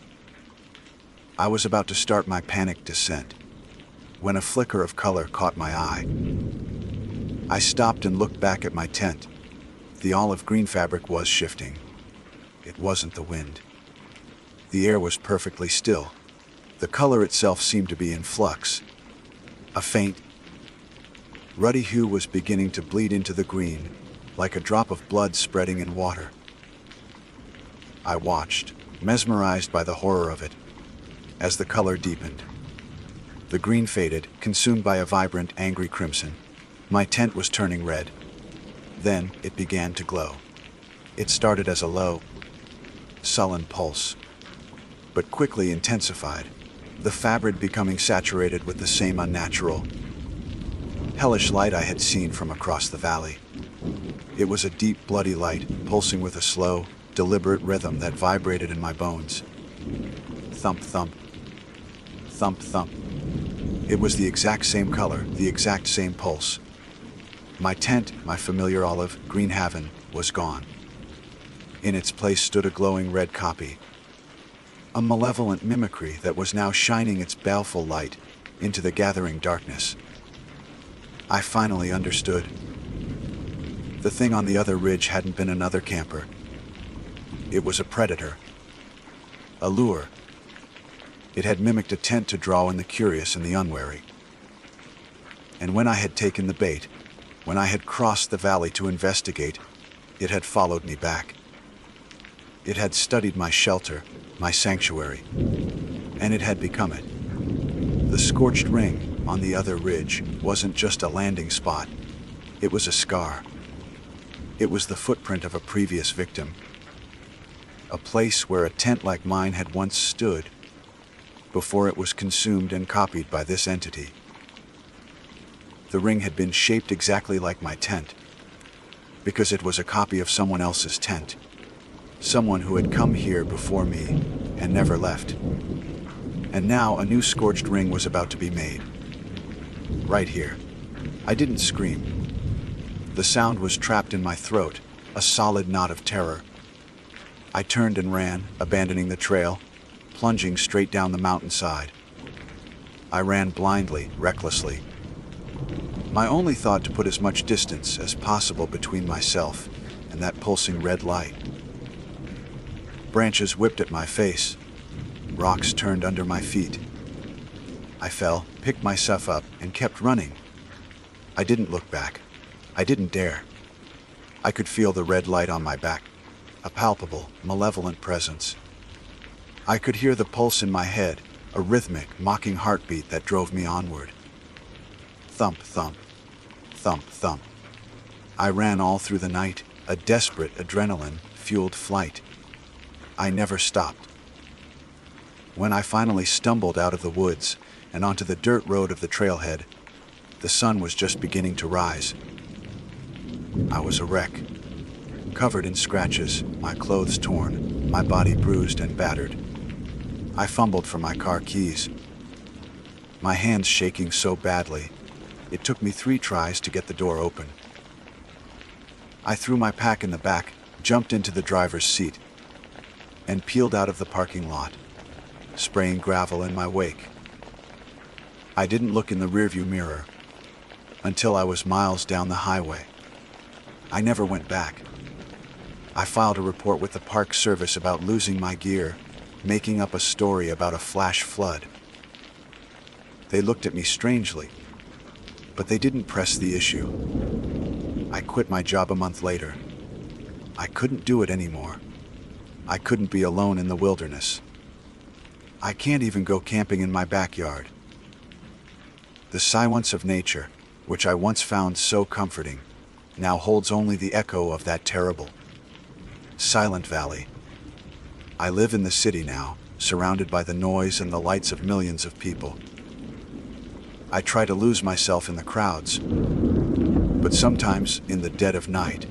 I was about to start my panicked descent when a flicker of color caught my eye. I stopped and looked back at my tent. The olive green fabric was shifting. It wasn't the wind. The air was perfectly still. The color itself seemed to be in flux. A faint, ruddy hue was beginning to bleed into the green, like a drop of blood spreading in water. I watched, mesmerized by the horror of it, as the color deepened. The green faded, consumed by a vibrant, angry crimson. My tent was turning red. Then it began to glow. It started as a low, sullen pulse, but quickly intensified, the fabric becoming saturated with the same unnatural, hellish light I had seen from across the valley. It was a deep, bloody light, pulsing with a slow, deliberate rhythm that vibrated in my bones. Thump, thump. Thump, thump. It was the exact same color, the exact same pulse. My tent, my familiar olive green haven, was gone. In its place stood a glowing red copy, a malevolent mimicry that was now shining its baleful light into the gathering darkness. I finally understood. The thing on the other ridge hadn't been another camper. It was a predator, a lure. It had mimicked a tent to draw in the curious and the unwary. And when I had taken the bait, when I had crossed the valley to investigate, it had followed me back. It had studied my shelter, my sanctuary, and it had become it. The scorched ring on the other ridge wasn't just a landing spot. It was a scar. It was the footprint of a previous victim. A place where a tent like mine had once stood, before it was consumed and copied by this entity. The ring had been shaped exactly like my tent, because it was a copy of someone else's tent, someone who had come here before me and never left. And now a new scorched ring was about to be made. Right here. I didn't scream. The sound was trapped in my throat, a solid knot of terror. I turned and ran, abandoning the trail, plunging straight down the mountainside. I ran blindly, recklessly. My only thought to put as much distance as possible between myself and that pulsing red light. Branches whipped at my face. Rocks turned under my feet. I fell, picked myself up, and kept running. I didn't look back. I didn't dare. I could feel the red light on my back, a palpable, malevolent presence. I could hear the pulse in my head, a rhythmic, mocking heartbeat that drove me onward. Thump, thump. Thump, thump. I ran all through the night, a desperate, adrenaline-fueled flight. I never stopped. When I finally stumbled out of the woods and onto the dirt road of the trailhead, the sun was just beginning to rise. I was a wreck, covered in scratches, my clothes torn, my body bruised and battered. I fumbled for my car keys, my hands shaking so badly, it took me 3 tries to get the door open. I threw my pack in the back, jumped into the driver's seat, and peeled out of the parking lot, spraying gravel in my wake. I didn't look in the rearview mirror until I was miles down the highway. I never went back. I filed a report with the Park Service about losing my gear, making up a story about a flash flood. They looked at me strangely, but they didn't press the issue. I quit my job a month later. I couldn't do it anymore. I couldn't be alone in the wilderness. I can't even go camping in my backyard. The silence of nature, which I once found so comforting, now holds only the echo of that terrible, silent valley. I live in the city now, surrounded by the noise and the lights of millions of people. I try to lose myself in the crowds, but sometimes in the dead of night,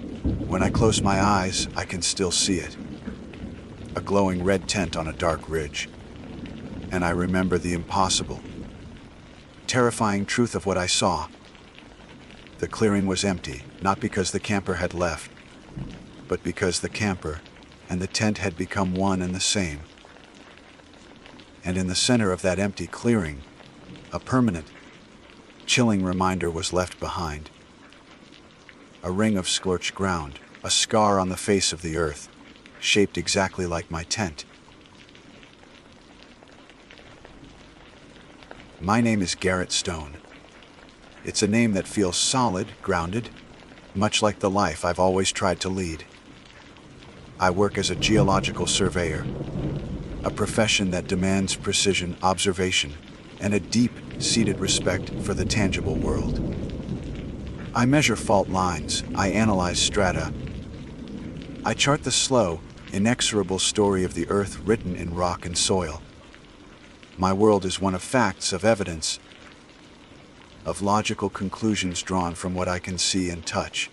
when I close my eyes, I can still see it. A glowing red tent on a dark ridge. And I remember the impossible, terrifying truth of what I saw. The clearing was empty, not because the camper had left, but because the camper and the tent had become one and the same. And in the center of that empty clearing, a permanent, chilling reminder was left behind. A ring of scorched ground, a scar on the face of the earth, shaped exactly like my tent. My name is Garrett Stone. It's a name that feels solid, grounded, much like the life I've always tried to lead. I work as a geological surveyor, a profession that demands precision, observation, and a deep-seated respect for the tangible world. I measure fault lines, I analyze strata. I chart the slow, inexorable story of the earth written in rock and soil. My world is one of facts, of evidence, of logical conclusions drawn from what I can see and touch.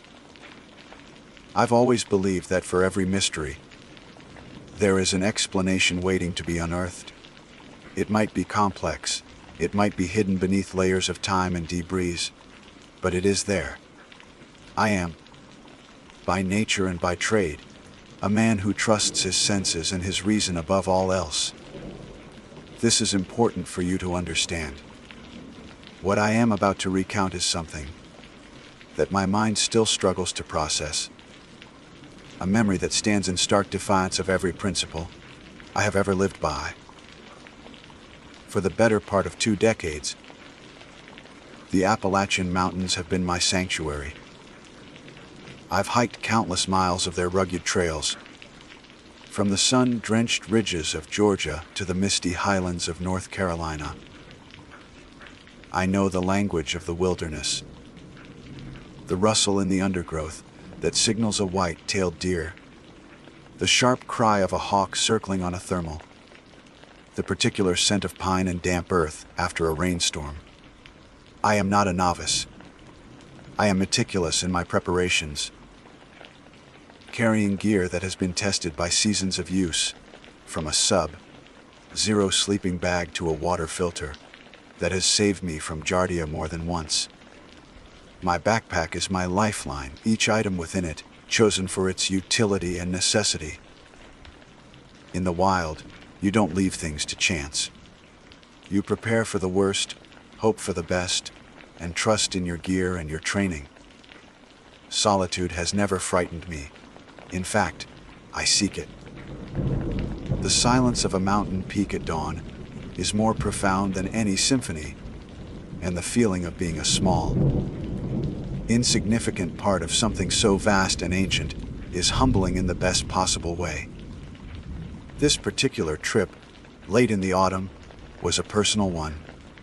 I've always believed that for every mystery, there is an explanation waiting to be unearthed. It might be complex, it might be hidden beneath layers of time and debris, but it is there. I am, by nature and by trade, a man who trusts his senses and his reason above all else. This is important for you to understand. What I am about to recount is something that my mind still struggles to process. A memory that stands in stark defiance of every principle I have ever lived by. For the better part of 2 decades, the Appalachian Mountains have been my sanctuary. I've hiked countless miles of their rugged trails, from the sun-drenched ridges of Georgia to the misty highlands of North Carolina. I know the language of the wilderness, the rustle in the undergrowth that signals a white-tailed deer, the sharp cry of a hawk circling on a thermal, the particular scent of pine and damp earth after a rainstorm. I am not a novice. I am meticulous in my preparations, carrying gear that has been tested by seasons of use, from a sub-zero sleeping bag to a water filter that has saved me from giardia more than once. My backpack is my lifeline, each item within it chosen for its utility and necessity. In the wild, you don't leave things to chance. You prepare for the worst, hope for the best, and trust in your gear and your training. Solitude has never frightened me. In fact, I seek it. The silence of a mountain peak at dawn is more profound than any symphony, and the feeling of being a small, insignificant part of something so vast and ancient is humbling in the best possible way. This particular trip, late in the autumn, was a personal one.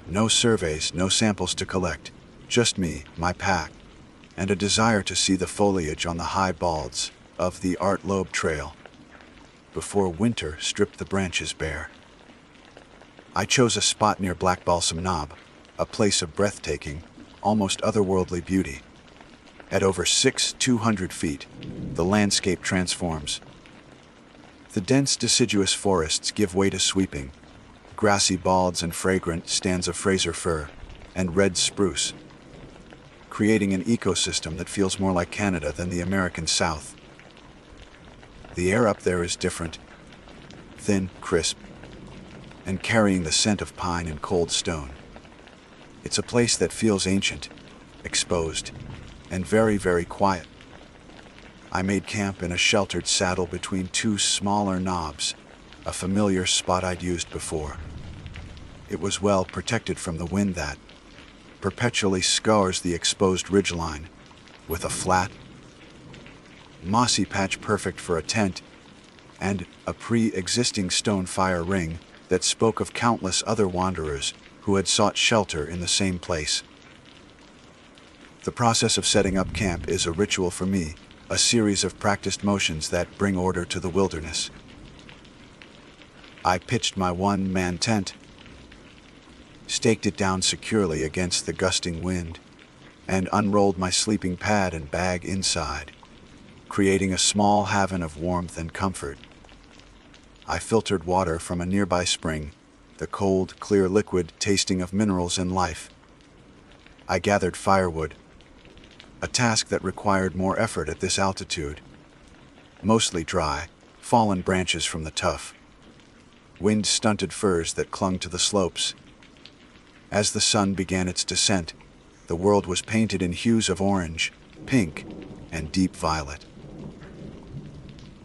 No surveys, no samples to collect, just me, my pack, and a desire to see the foliage on the high balds of the Art Loeb Trail before winter stripped the branches bare. I chose a spot near Black Balsam Knob, a place of breathtaking, almost otherworldly beauty. At over 200 feet, the landscape transforms. The dense deciduous forests give way to sweeping, grassy balds and fragrant stands of Fraser fir and red spruce, creating an ecosystem that feels more like Canada than the American South. The air up there is different, thin, crisp, and carrying the scent of pine and cold stone. It's a place that feels ancient, exposed, and very, very quiet. I made camp in a sheltered saddle between two smaller knobs, a familiar spot I'd used before. It was well protected from the wind that perpetually scours the exposed ridgeline, with a flat, mossy patch perfect for a tent, and a pre-existing stone fire ring that spoke of countless other wanderers who had sought shelter in the same place. The process of setting up camp is a ritual for me, a series of practiced motions that bring order to the wilderness. I pitched my one-man tent, staked it down securely against the gusting wind, and unrolled my sleeping pad and bag inside, creating a small haven of warmth and comfort. I filtered water from a nearby spring, the cold, clear liquid tasting of minerals and life. I gathered firewood, a task that required more effort at this altitude. Mostly dry, fallen branches from the tough, wind-stunted firs that clung to the slopes. As the sun began its descent, the world was painted in hues of orange, pink, and deep violet.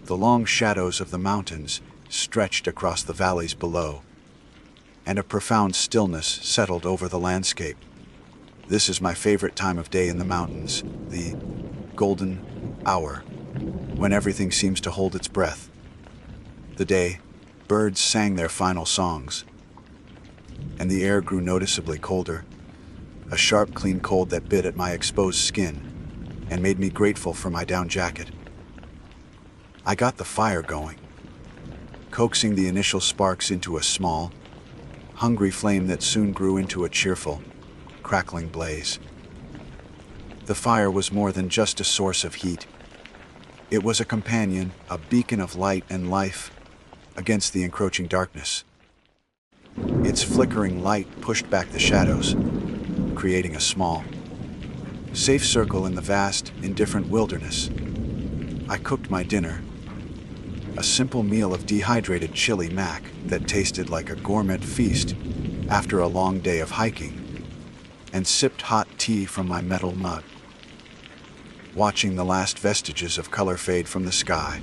The long shadows of the mountains stretched across the valleys below, and a profound stillness settled over the landscape. This is my favorite time of day in the mountains, the golden hour, when everything seems to hold its breath. The day, birds sang their final songs, and the air grew noticeably colder, a sharp, clean cold that bit at my exposed skin and made me grateful for my down jacket. I got the fire going, coaxing the initial sparks into a small, hungry flame that soon grew into a cheerful, crackling blaze. The fire was more than just a source of heat. It was a companion, a beacon of light and life against the encroaching darkness. Its flickering light pushed back the shadows, creating a small, safe circle in the vast, indifferent wilderness. I cooked my dinner, a simple meal of dehydrated chili mac that tasted like a gourmet feast after a long day of hiking, and sipped hot tea from my metal mug, watching the last vestiges of color fade from the sky.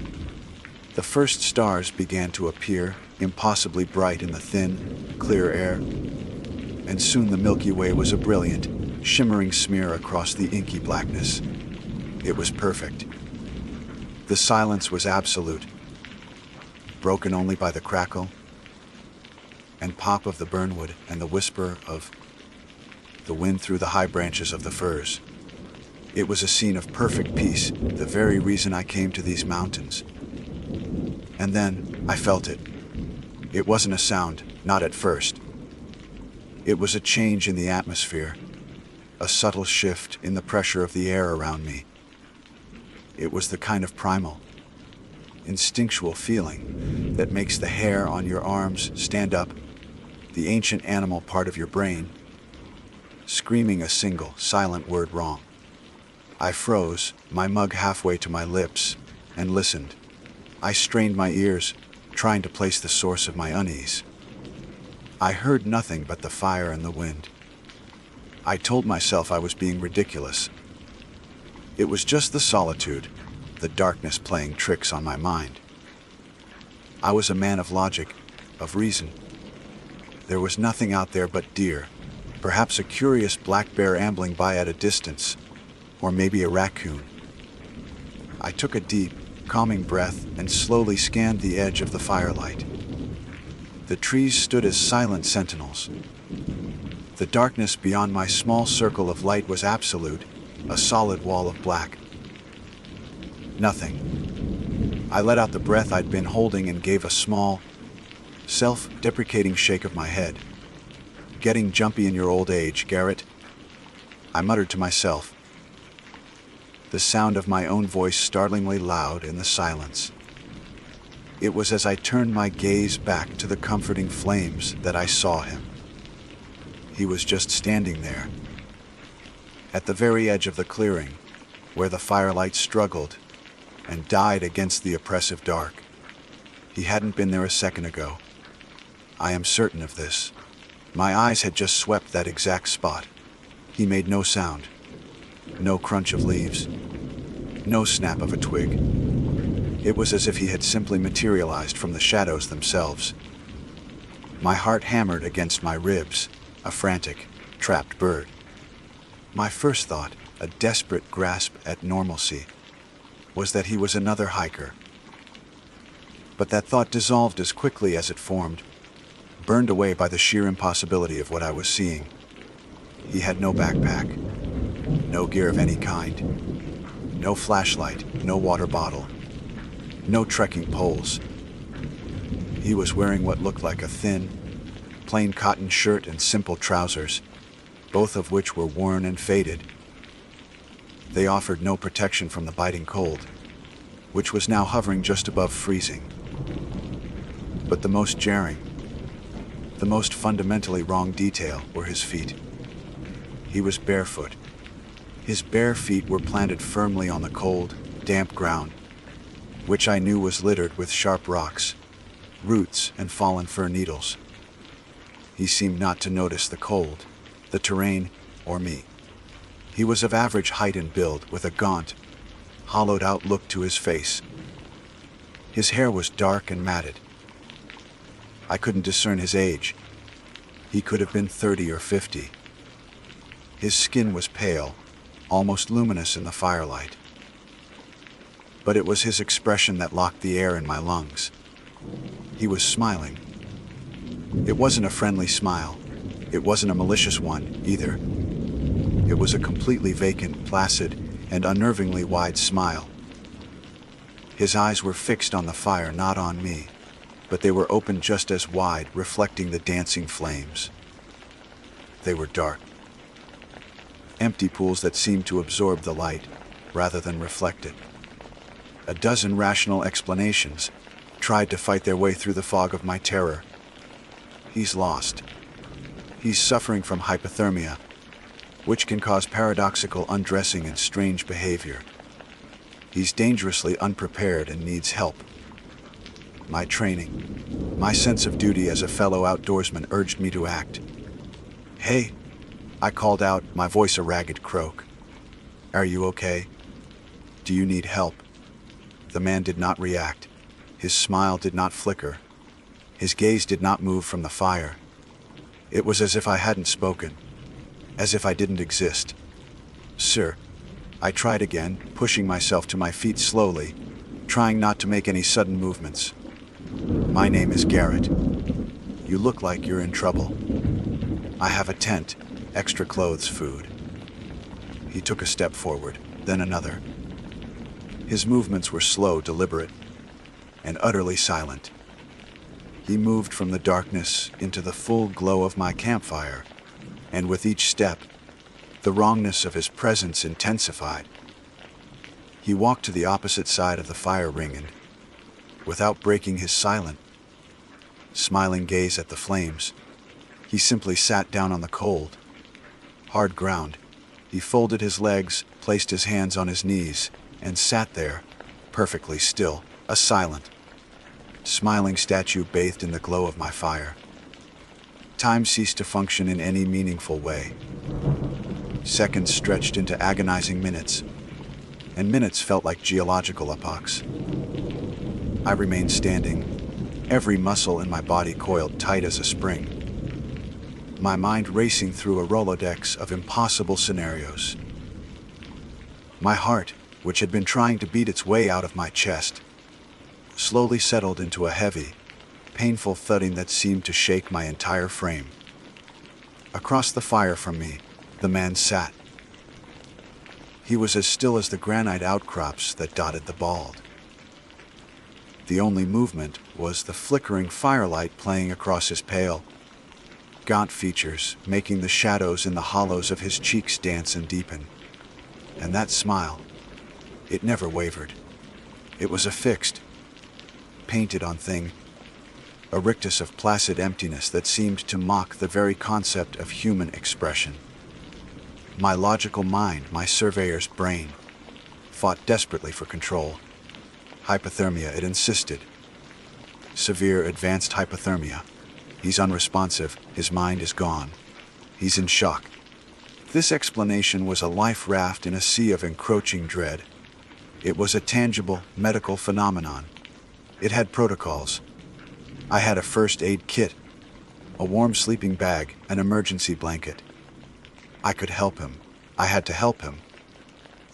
The first stars began to appear, impossibly bright in the thin, clear air, and soon the Milky Way was a brilliant, shimmering smear across the inky blackness. It was perfect. The silence was absolute, broken only by the crackle and pop of the burnwood and the whisper of the wind through the high branches of the firs. It was a scene of perfect peace, the very reason I came to these mountains. And then I felt it. It wasn't a sound, not at first. It was a change in the atmosphere, a subtle shift in the pressure of the air around me. It was the kind of primal, instinctual feeling that makes the hair on your arms stand up, the ancient animal part of your brain, screaming a single, silent word wrong. I froze, my mug halfway to my lips, and listened. I strained my ears, trying to place the source of my unease. I heard nothing but the fire and the wind. I told myself I was being ridiculous. It was just the solitude, the darkness playing tricks on my mind. I was a man of logic, of reason. There was nothing out there but deer, perhaps a curious black bear ambling by at a distance, or maybe a raccoon. I took a deep, calming breath and slowly scanned the edge of the firelight. The trees stood as silent sentinels. The darkness beyond my small circle of light was absolute, a solid wall of black. Nothing. I let out the breath I'd been holding and gave a small, self-deprecating shake of my head. Getting jumpy in your old age, Garrett, I muttered to myself, the sound of my own voice startlingly loud in the silence. It was as I turned my gaze back to the comforting flames that I saw him. He was just standing there, at the very edge of the clearing, where the firelight struggled and died against the oppressive dark. He hadn't been there a second ago. I am certain of this. My eyes had just swept that exact spot. He made no sound, no crunch of leaves, No snap of a twig. It was as if he had simply materialized from the shadows themselves. My heart hammered against my ribs, a frantic, trapped bird. My first thought, a desperate grasp at normalcy, was that he was another hiker. But that thought dissolved as quickly as it formed, burned away by the sheer impossibility of what I was seeing. He had no backpack, no gear of any kind, no flashlight, no water bottle, no trekking poles. He was wearing what looked like a thin, plain cotton shirt and simple trousers, both of which were worn and faded. They offered no protection from the biting cold, which was now hovering just above freezing. But the most jarring, the most fundamentally wrong detail were his feet. He was barefoot. His bare feet were planted firmly on the cold, damp ground, which I knew was littered with sharp rocks, roots, and fallen fir needles. He seemed not to notice the cold, the terrain, or me. He was of average height and build, with a gaunt, hollowed-out look to his face. His hair was dark and matted. I couldn't discern his age. He could have been 30 or 50. His skin was pale, almost luminous in the firelight. But it was his expression that locked the air in my lungs. He was smiling. It wasn't a friendly smile. It wasn't a malicious one, either. It was a completely vacant, placid, and unnervingly wide smile. His eyes were fixed on the fire, not on me, but they were open just as wide, reflecting the dancing flames. They were dark. Empty pools that seemed to absorb the light, rather than reflect it. A dozen rational explanations tried to fight their way through the fog of my terror. He's lost. He's suffering from hypothermia, which can cause paradoxical undressing and strange behavior. He's dangerously unprepared and needs help. My training, my sense of duty as a fellow outdoorsman urged me to act. "Hey," I called out, my voice a ragged croak. "Are you okay? Do you need help?" The man did not react. His smile did not flicker. His gaze did not move from the fire. It was as if I hadn't spoken, as if I didn't exist. "Sir," I tried again, pushing myself to my feet slowly, trying not to make any sudden movements. "My name is Garrett. You look like you're in trouble. I have a tent, extra clothes, food." He took a step forward, then another. His movements were slow, deliberate, and utterly silent. He moved from the darkness into the full glow of my campfire, and with each step, the wrongness of his presence intensified. He walked to the opposite side of the fire ring and, without breaking his silent, smiling gaze at the flames, he simply sat down on the cold, hard ground. He folded his legs, placed his hands on his knees, and sat there, perfectly still, a silent, smiling statue bathed in the glow of my fire. Time ceased to function in any meaningful way. Seconds stretched into agonizing minutes, and minutes felt like geological epochs. I remained standing, every muscle in my body coiled tight as a spring, my mind racing through a Rolodex of impossible scenarios. My heart, which had been trying to beat its way out of my chest, slowly settled into a heavy, painful thudding that seemed to shake my entire frame. Across the fire from me, the man sat. He was as still as the granite outcrops that dotted the bald. The only movement was the flickering firelight playing across his pale, gaunt features, making the shadows in the hollows of his cheeks dance and deepen. And that smile, it never wavered. It was a fixed, painted-on thing, a rictus of placid emptiness that seemed to mock the very concept of human expression. My logical mind, my surveyor's brain, fought desperately for control. Hypothermia, it insisted. Severe advanced hypothermia. He's unresponsive, his mind is gone. He's in shock. This explanation was a life raft in a sea of encroaching dread. It was a tangible medical phenomenon. It had protocols. I had a first aid kit, a warm sleeping bag, an emergency blanket. I could help him. I had to help him.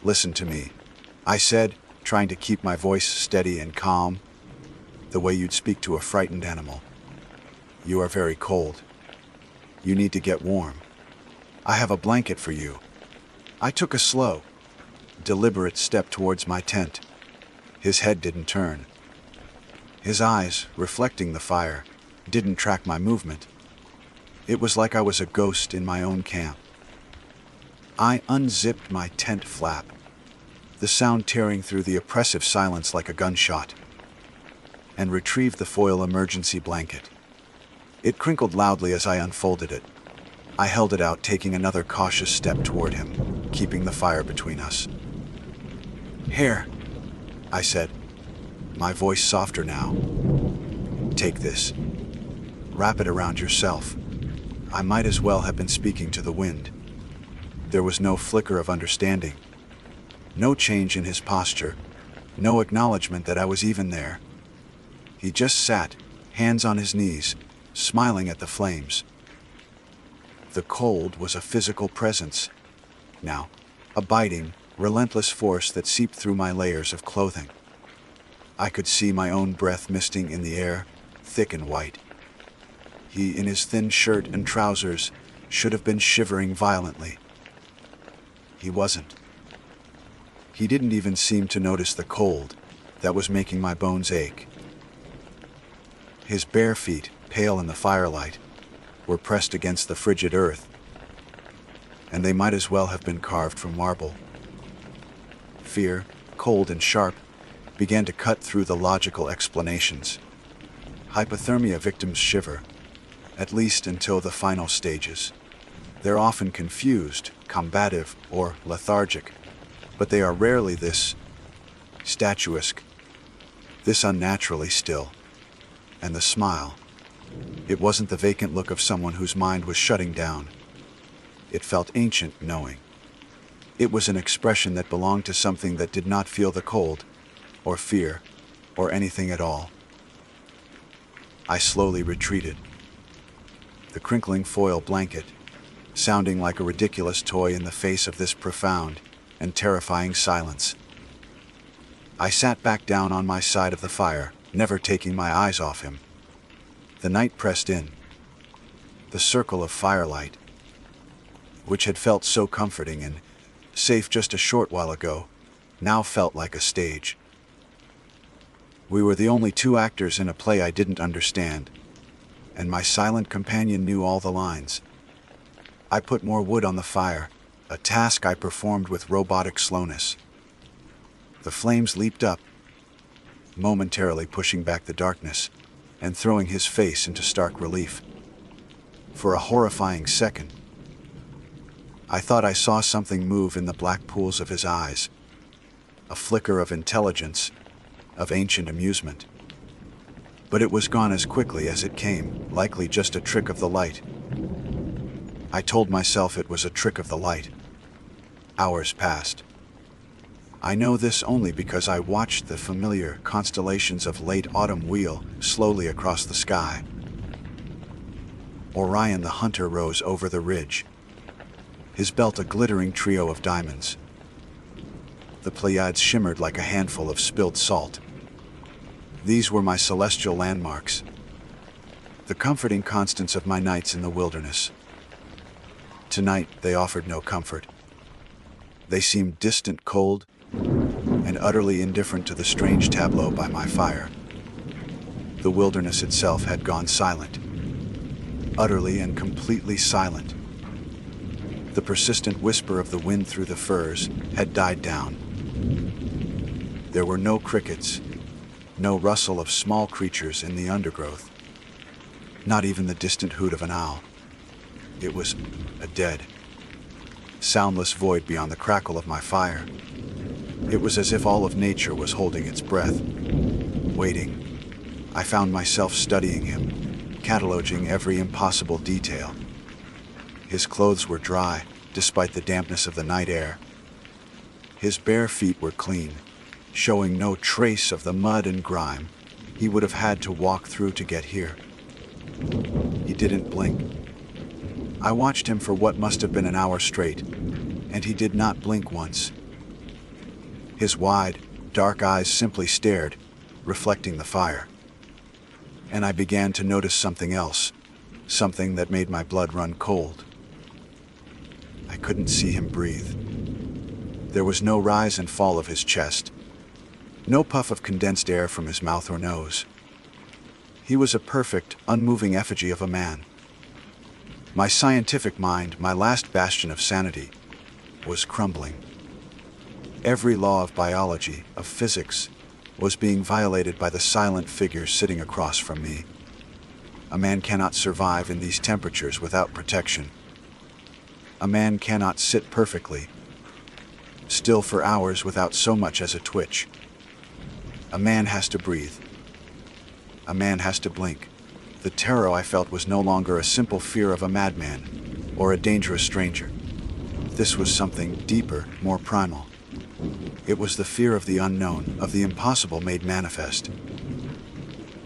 "Listen to me," I said, trying to keep my voice steady and calm, the way you'd speak to a frightened animal. "You are very cold. You need to get warm. I have a blanket for you." I took a slow, deliberate step towards my tent. His head didn't turn. His eyes, reflecting the fire, didn't track my movement. It was like I was a ghost in my own camp. I unzipped my tent flap, the sound tearing through the oppressive silence like a gunshot, and retrieved the foil emergency blanket. It crinkled loudly as I unfolded it. I held it out, taking another cautious step toward him, keeping the fire between us. "Here," I said, my voice softer now. "Take this. Wrap it around yourself." I might as well have been speaking to the wind. There was no flicker of understanding, no change in his posture, no acknowledgement that I was even there. He just sat, hands on his knees, smiling at the flames. The cold was a physical presence, now, a biting, relentless force that seeped through my layers of clothing. I could see my own breath misting in the air, thick and white. He, in his thin shirt and trousers, should have been shivering violently. He wasn't. He didn't even seem to notice the cold that was making my bones ache. His bare feet, pale in the firelight, were pressed against the frigid earth, and they might as well have been carved from marble. Fear, cold and sharp, began to cut through the logical explanations. Hypothermia victims shiver, at least until the final stages. They're often confused, combative, or lethargic, but they are rarely this statuesque, this unnaturally still. And the smile, it wasn't the vacant look of someone whose mind was shutting down. It felt ancient, knowing. It was an expression that belonged to something that did not feel the cold, or fear, or anything at all. I slowly retreated. The crinkling foil blanket, sounding like a ridiculous toy in the face of this profound and terrifying silence. I sat back down on my side of the fire, never taking my eyes off him. The night pressed in. The circle of firelight, which had felt so comforting and safe just a short while ago, now felt like a stage. We were the only two actors in a play I didn't understand, and my silent companion knew all the lines. I put more wood on the fire, a task I performed with robotic slowness. The flames leaped up, momentarily pushing back the darkness and throwing his face into stark relief. For a horrifying second, I thought I saw something move in the black pools of his eyes, a flicker of intelligence, of ancient amusement. But it was gone as quickly as it came, likely just a trick of the light. I told myself it was a trick of the light. Hours passed. I know this only because I watched the familiar constellations of late autumn wheel slowly across the sky. Orion the hunter rose over the ridge, his belt a glittering trio of diamonds. The Pleiades shimmered like a handful of spilled salt. These were my celestial landmarks, the comforting constants of my nights in the wilderness. Tonight they offered no comfort. They seemed distant, cold, and utterly indifferent to the strange tableau by my fire. The wilderness itself had gone silent, utterly and completely silent. The persistent whisper of the wind through the firs had died down. There were no crickets, no rustle of small creatures in the undergrowth, not even the distant hoot of an owl. It was a dead, soundless void beyond the crackle of my fire. It was as if all of nature was holding its breath, waiting. I found myself studying him, cataloging every impossible detail. His clothes were dry, despite the dampness of the night air. His bare feet were clean, showing no trace of the mud and grime he would have had to walk through to get here. He didn't blink. I watched him for what must have been an hour straight, and he did not blink once. His wide, dark eyes simply stared, reflecting the fire. And I began to notice something else, something that made my blood run cold. I couldn't see him breathe. There was no rise and fall of his chest, no puff of condensed air from his mouth or nose. He was a perfect, unmoving effigy of a man. My scientific mind, my last bastion of sanity, was crumbling. Every law of biology, of physics, was being violated by the silent figure sitting across from me. A man cannot survive in these temperatures without protection. A man cannot sit perfectly, still for hours without so much as a twitch. A man has to breathe. A man has to blink. The terror I felt was no longer a simple fear of a madman or a dangerous stranger. This was something deeper, more primal. It was the fear of the unknown, of the impossible made manifest.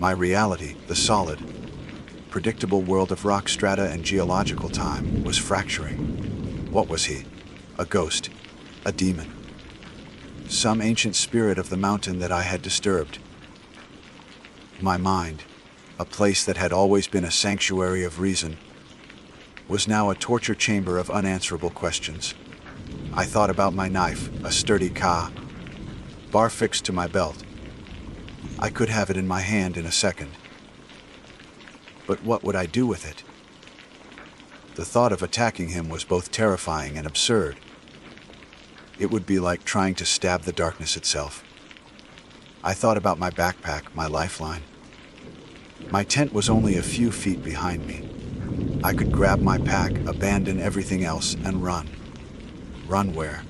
My reality, the solid, predictable world of rock strata and geological time, was fracturing. What was he? A ghost? A demon? Some ancient spirit of the mountain that I had disturbed? My mind, a place that had always been a sanctuary of reason, was now a torture chamber of unanswerable questions. I thought about my knife, a sturdy bar fixed to my belt. I could have it in my hand in a second. But what would I do with it? The thought of attacking him was both terrifying and absurd. It would be like trying to stab the darkness itself. I thought about my backpack, my lifeline. My tent was only a few feet behind me. I could grab my pack, abandon everything else, and run. Run where?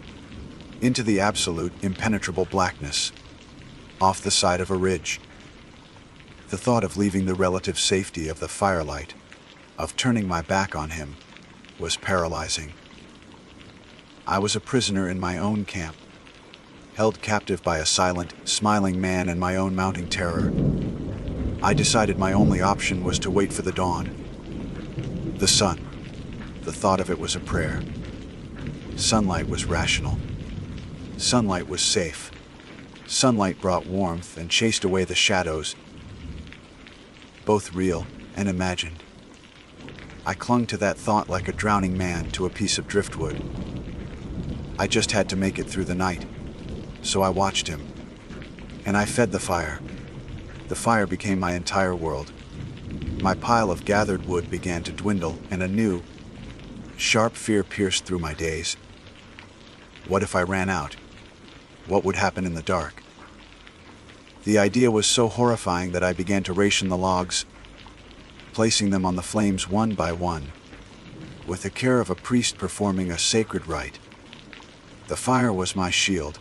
Into the absolute, impenetrable blackness, off the side of a ridge. The thought of leaving the relative safety of the firelight, of turning my back on him, was paralyzing. I was a prisoner in my own camp, held captive by a silent, smiling man and my own mounting terror. I decided my only option was to wait for the dawn. The sun. The thought of it was a prayer. Sunlight was rational. Sunlight was safe. Sunlight brought warmth and chased away the shadows, both real and imagined. I clung to that thought like a drowning man to a piece of driftwood. I just had to make it through the night, so I watched him. And I fed the fire. The fire became my entire world. My pile of gathered wood began to dwindle, and a new, sharp fear pierced through my days. What if I ran out? What would happen in the dark? The idea was so horrifying that I began to ration the logs, placing them on the flames one by one, with the care of a priest performing a sacred rite. The fire was my shield.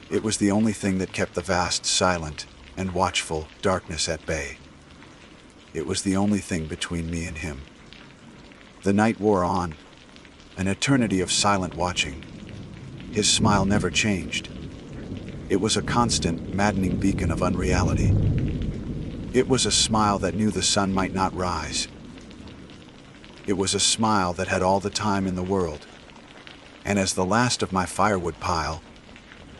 It was the only thing that kept the vast, silent, and watchful darkness at bay. It was the only thing between me and him. The night wore on, an eternity of silent watching. His smile never changed. It was a constant, maddening beacon of unreality. It was a smile that knew the sun might not rise. It was a smile that had all the time in the world. And as the last of my firewood pile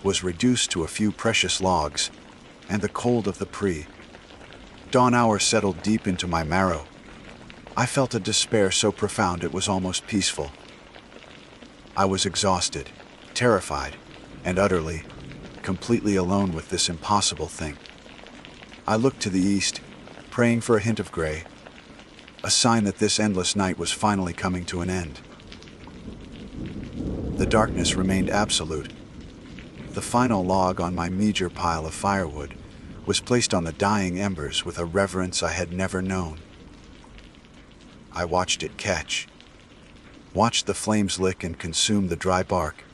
was reduced to a few precious logs, and the cold of the pre-dawn hour settled deep into my marrow, I felt a despair so profound it was almost peaceful. I was exhausted, terrified, and utterly, completely alone with this impossible thing. I looked to the east, praying for a hint of gray, a sign that this endless night was finally coming to an end. The darkness remained absolute. The final log on my meager pile of firewood was placed on the dying embers with a reverence I had never known. I watched it catch, watched the flames lick and consume the dry bark,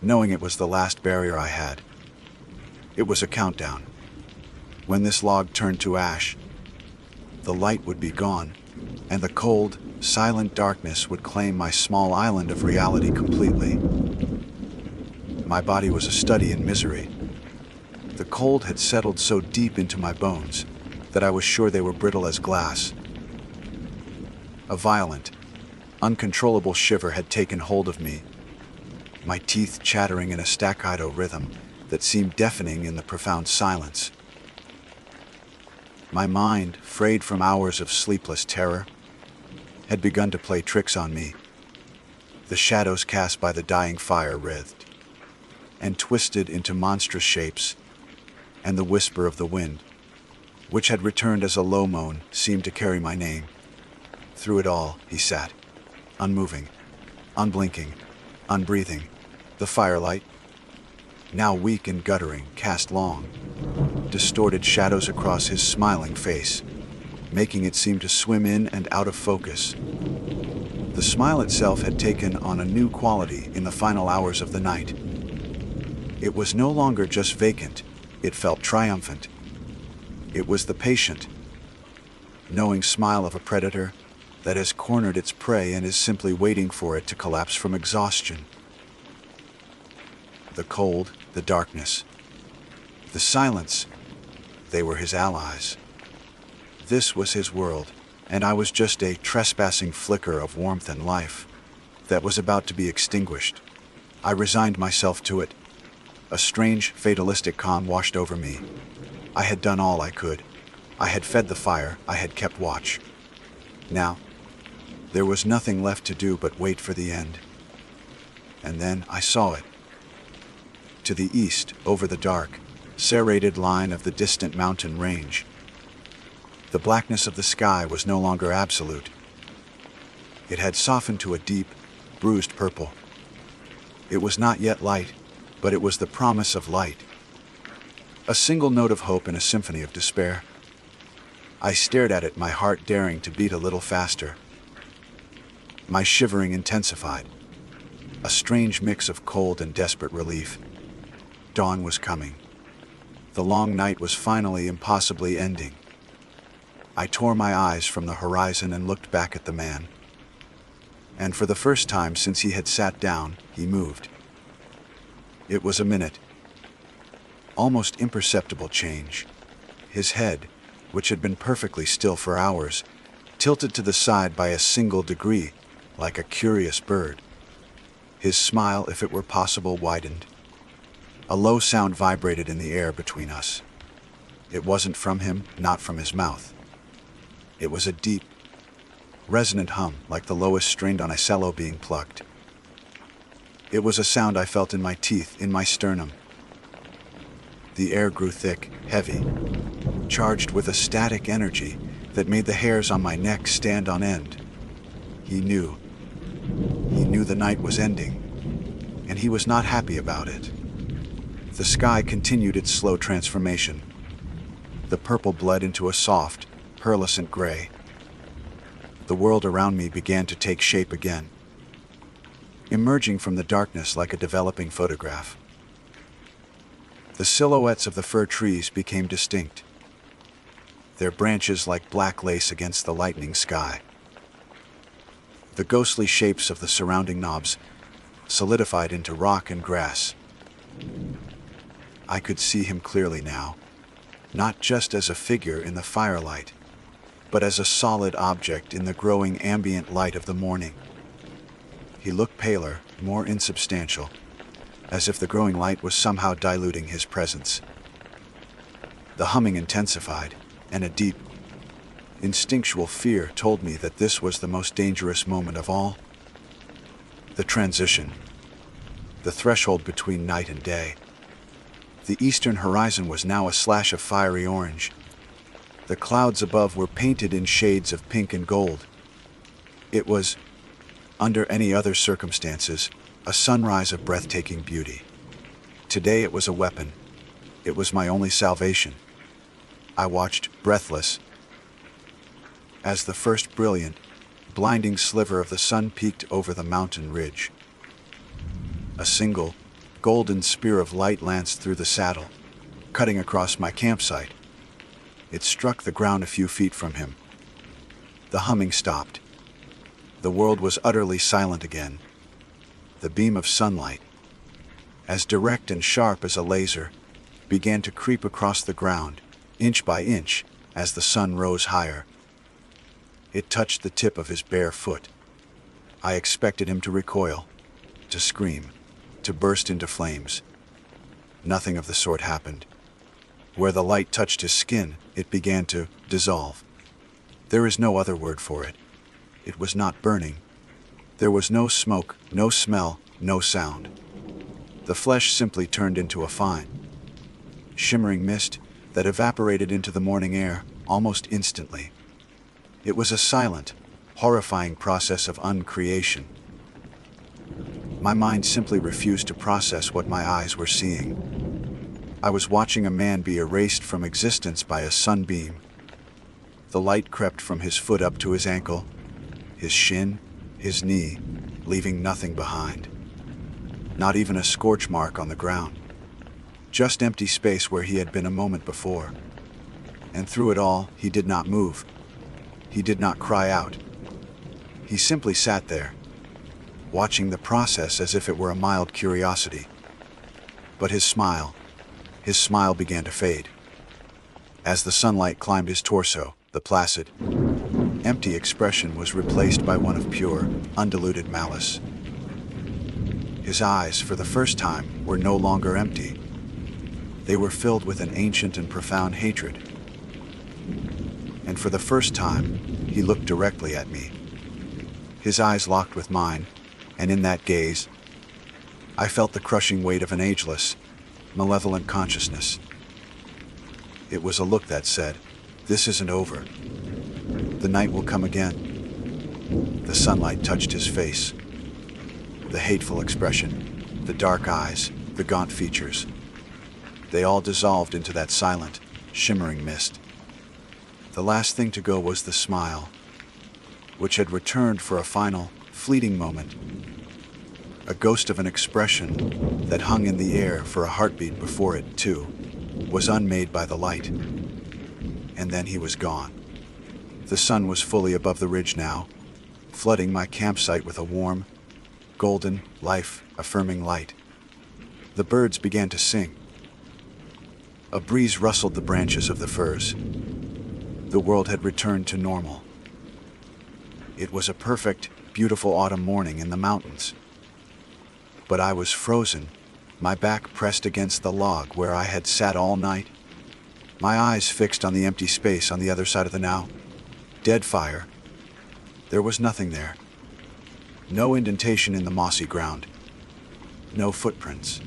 knowing it was the last barrier I had. It was a countdown. When this log turned to ash, the light would be gone, and the cold, silent darkness would claim my small island of reality completely. My body was a study in misery. The cold had settled so deep into my bones that I was sure they were brittle as glass. A violent, uncontrollable shiver had taken hold of me, my teeth chattering in a staccato rhythm that seemed deafening in the profound silence. My mind, frayed from hours of sleepless terror, had begun to play tricks on me. The shadows cast by the dying fire writhed and twisted into monstrous shapes, and the whisper of the wind, which had returned as a low moan, seemed to carry my name. Through it all, he sat, unmoving, unblinking, unbreathing. The firelight, now weak and guttering, cast long, distorted shadows across his smiling face, making it seem to swim in and out of focus. The smile itself had taken on a new quality in the final hours of the night. It was no longer just vacant, it felt triumphant. It was the patient, knowing smile of a predator that has cornered its prey and is simply waiting for it to collapse from exhaustion. The cold, the darkness, the silence, they were his allies. This was his world, and I was just a trespassing flicker of warmth and life that was about to be extinguished. I resigned myself to it. A strange, fatalistic calm washed over me. I had done all I could. I had fed the fire, I had kept watch. Now, there was nothing left to do but wait for the end. And then I saw it. To the east, over the dark, serrated line of the distant mountain range, the blackness of the sky was no longer absolute. It had softened to a deep, bruised purple. It was not yet light, but it was the promise of light. A single note of hope in a symphony of despair. I stared at it, my heart daring to beat a little faster. My shivering intensified, a strange mix of cold and desperate relief. Dawn was coming. The long night was finally impossibly ending. I tore my eyes from the horizon and looked back at the man. And for the first time since he had sat down, he moved. It was a minute. Almost imperceptible change. His head, which had been perfectly still for hours, tilted to the side by a single degree, like a curious bird. His smile, if it were possible, widened. A low sound vibrated in the air between us. It wasn't from him, not from his mouth. It was a deep, resonant hum, like the lowest string on a cello being plucked. It was a sound I felt in my teeth, in my sternum. The air grew thick, heavy, charged with a static energy that made the hairs on my neck stand on end. He knew. He knew the night was ending, and he was not happy about it. The sky continued its slow transformation. The purple bled into a soft, pearlescent gray. The world around me began to take shape again, emerging from the darkness like a developing photograph. The silhouettes of the fir trees became distinct, their branches like black lace against the lightening sky. The ghostly shapes of the surrounding knobs solidified into rock and grass. I could see him clearly now, not just as a figure in the firelight, but as a solid object in the growing ambient light of the morning. He looked paler, more insubstantial, as if the growing light was somehow diluting his presence. The humming intensified, and a deep, instinctual fear told me that this was the most dangerous moment of all. The transition, the threshold between night and day. The eastern horizon was now a slash of fiery orange. The clouds above were painted in shades of pink and gold. It was, under any other circumstances, a sunrise of breathtaking beauty. Today it was a weapon. It was my only salvation. I watched, breathless, as the first brilliant, blinding sliver of the sun peeked over the mountain ridge. A single, golden spear of light lanced through the saddle, cutting across my campsite. It struck the ground a few feet from him. The humming stopped. The world was utterly silent again. The beam of sunlight, as direct and sharp as a laser, began to creep across the ground, inch by inch, as the sun rose higher. It touched the tip of his bare foot. I expected him to recoil, to scream, to burst into flames. Nothing of the sort happened. Where the light touched his skin, it began to dissolve. There is no other word for it. It was not burning. There was no smoke, no smell, no sound. The flesh simply turned into a fine, shimmering mist that evaporated into the morning air almost instantly. It was a silent, horrifying process of uncreation. My mind simply refused to process what my eyes were seeing. I was watching a man be erased from existence by a sunbeam. The light crept from his foot up to his ankle, his shin, his knee, leaving nothing behind. Not even a scorch mark on the ground. Just empty space where he had been a moment before. And through it all, he did not move. He did not cry out. He simply sat there, watching the process as if it were a mild curiosity. But his smile began to fade. As the sunlight climbed his torso, the placid, empty expression was replaced by one of pure, undiluted malice. His eyes, for the first time, were no longer empty. They were filled with an ancient and profound hatred. And for the first time, he looked directly at me. His eyes locked with mine, and in that gaze, I felt the crushing weight of an ageless, malevolent consciousness. It was a look that said, "This isn't over. The night will come again." The sunlight touched his face. The hateful expression, the dark eyes, the gaunt features, they all dissolved into that silent, shimmering mist. The last thing to go was the smile, which had returned for a final, fleeting moment. A ghost of an expression that hung in the air for a heartbeat before it, too, was unmade by the light. And then he was gone. The sun was fully above the ridge now, flooding my campsite with a warm, golden, life-affirming light. The birds began to sing. A breeze rustled the branches of the firs. The world had returned to normal. It was a perfect, beautiful autumn morning in the mountains. But I was frozen, my back pressed against the log where I had sat all night, my eyes fixed on the empty space on the other side of the now dead fire. There was nothing there. No indentation in the mossy ground. No footprints.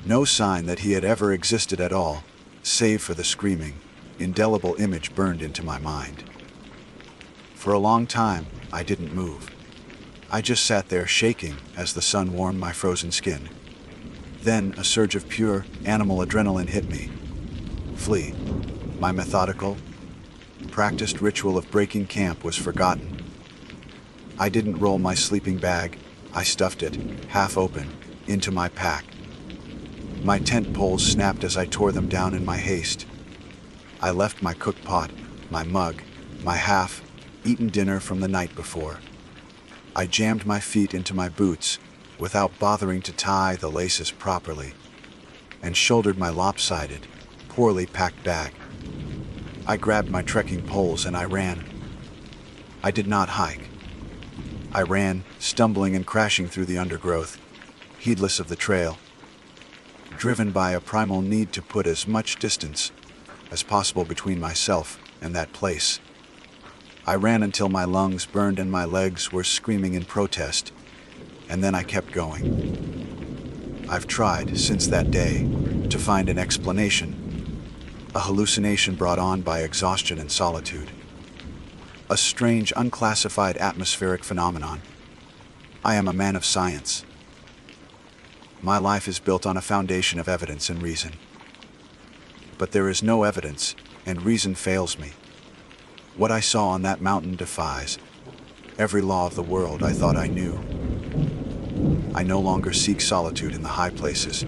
No sign that he had ever existed at all, save for the screaming, indelible image burned into my mind. For a long time, I didn't move. I just sat there shaking as the sun warmed my frozen skin. Then a surge of pure, animal adrenaline hit me. Flee. My methodical, practiced ritual of breaking camp was forgotten. I didn't roll my sleeping bag. I stuffed it, half open, into my pack. My tent poles snapped as I tore them down in my haste. I left my cook pot, my mug, my half-eaten dinner from the night before. I jammed my feet into my boots without bothering to tie the laces properly, and shouldered my lopsided, poorly packed bag. I grabbed my trekking poles and I ran. I did not hike. I ran, stumbling and crashing through the undergrowth, heedless of the trail, driven by a primal need to put as much distance as possible between myself and that place. I ran until my lungs burned and my legs were screaming in protest, and then I kept going. I've tried, since that day, to find an explanation, a hallucination brought on by exhaustion and solitude, a strange, unclassified atmospheric phenomenon. I am a man of science. My life is built on a foundation of evidence and reason. But there is no evidence, and reason fails me. What I saw on that mountain defies every law of the world I thought I knew. I no longer seek solitude in the high places.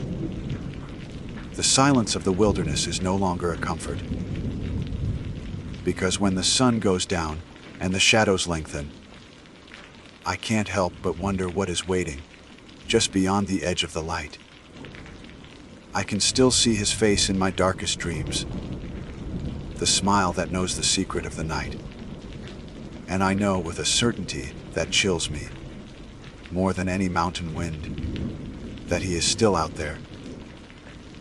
The silence of the wilderness is no longer a comfort. Because when the sun goes down and the shadows lengthen, I can't help but wonder what is waiting just beyond the edge of the light. I can still see his face in my darkest dreams, the smile that knows the secret of the night. And I know with a certainty that chills me, more than any mountain wind, that he is still out there,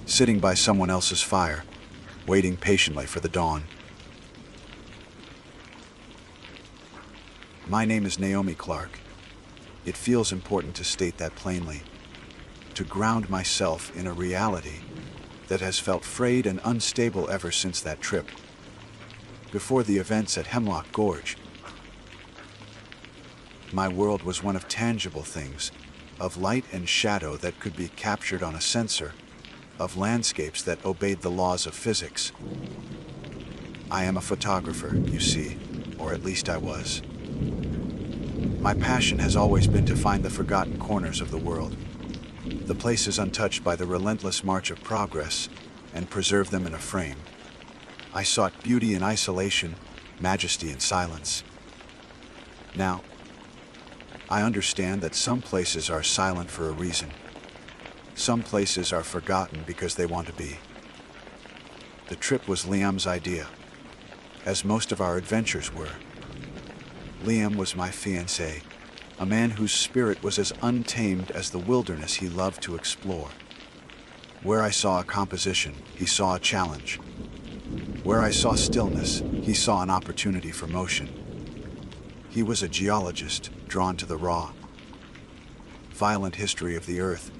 sitting by someone else's fire, waiting patiently for the dawn. My name is Naomi Clark. It feels important to state that plainly, to ground myself in a reality that has felt frayed and unstable ever since that trip, before the events at Hemlock Gorge. My world was one of tangible things, of light and shadow that could be captured on a sensor, of landscapes that obeyed the laws of physics. I am a photographer, you see, or at least I was. My passion has always been to find the forgotten corners of the world, the places untouched by the relentless march of progress, and preserve them in a frame. I sought beauty in isolation, majesty in silence. Now, I understand that some places are silent for a reason. Some places are forgotten because they want to be. The trip was Liam's idea, as most of our adventures were. Liam was my fiancé, a man whose spirit was as untamed as the wilderness he loved to explore. Where I saw a composition, he saw a challenge. Where I saw stillness, he saw an opportunity for motion. He was a geologist, drawn to the raw, violent history of the earth,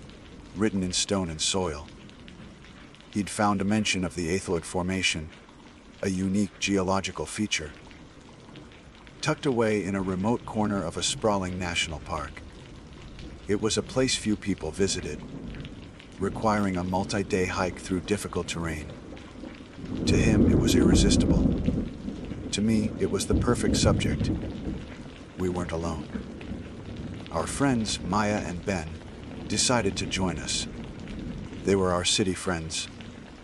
written in stone and soil. He'd found a mention of the Aethoid Formation, a unique geological feature, tucked away in a remote corner of a sprawling national park. It was a place few people visited, requiring a multi-day hike through difficult terrain. To him, it was irresistible. To me, it was the perfect subject. We weren't alone. Our friends, Maya and Ben, decided to join us. They were our city friends,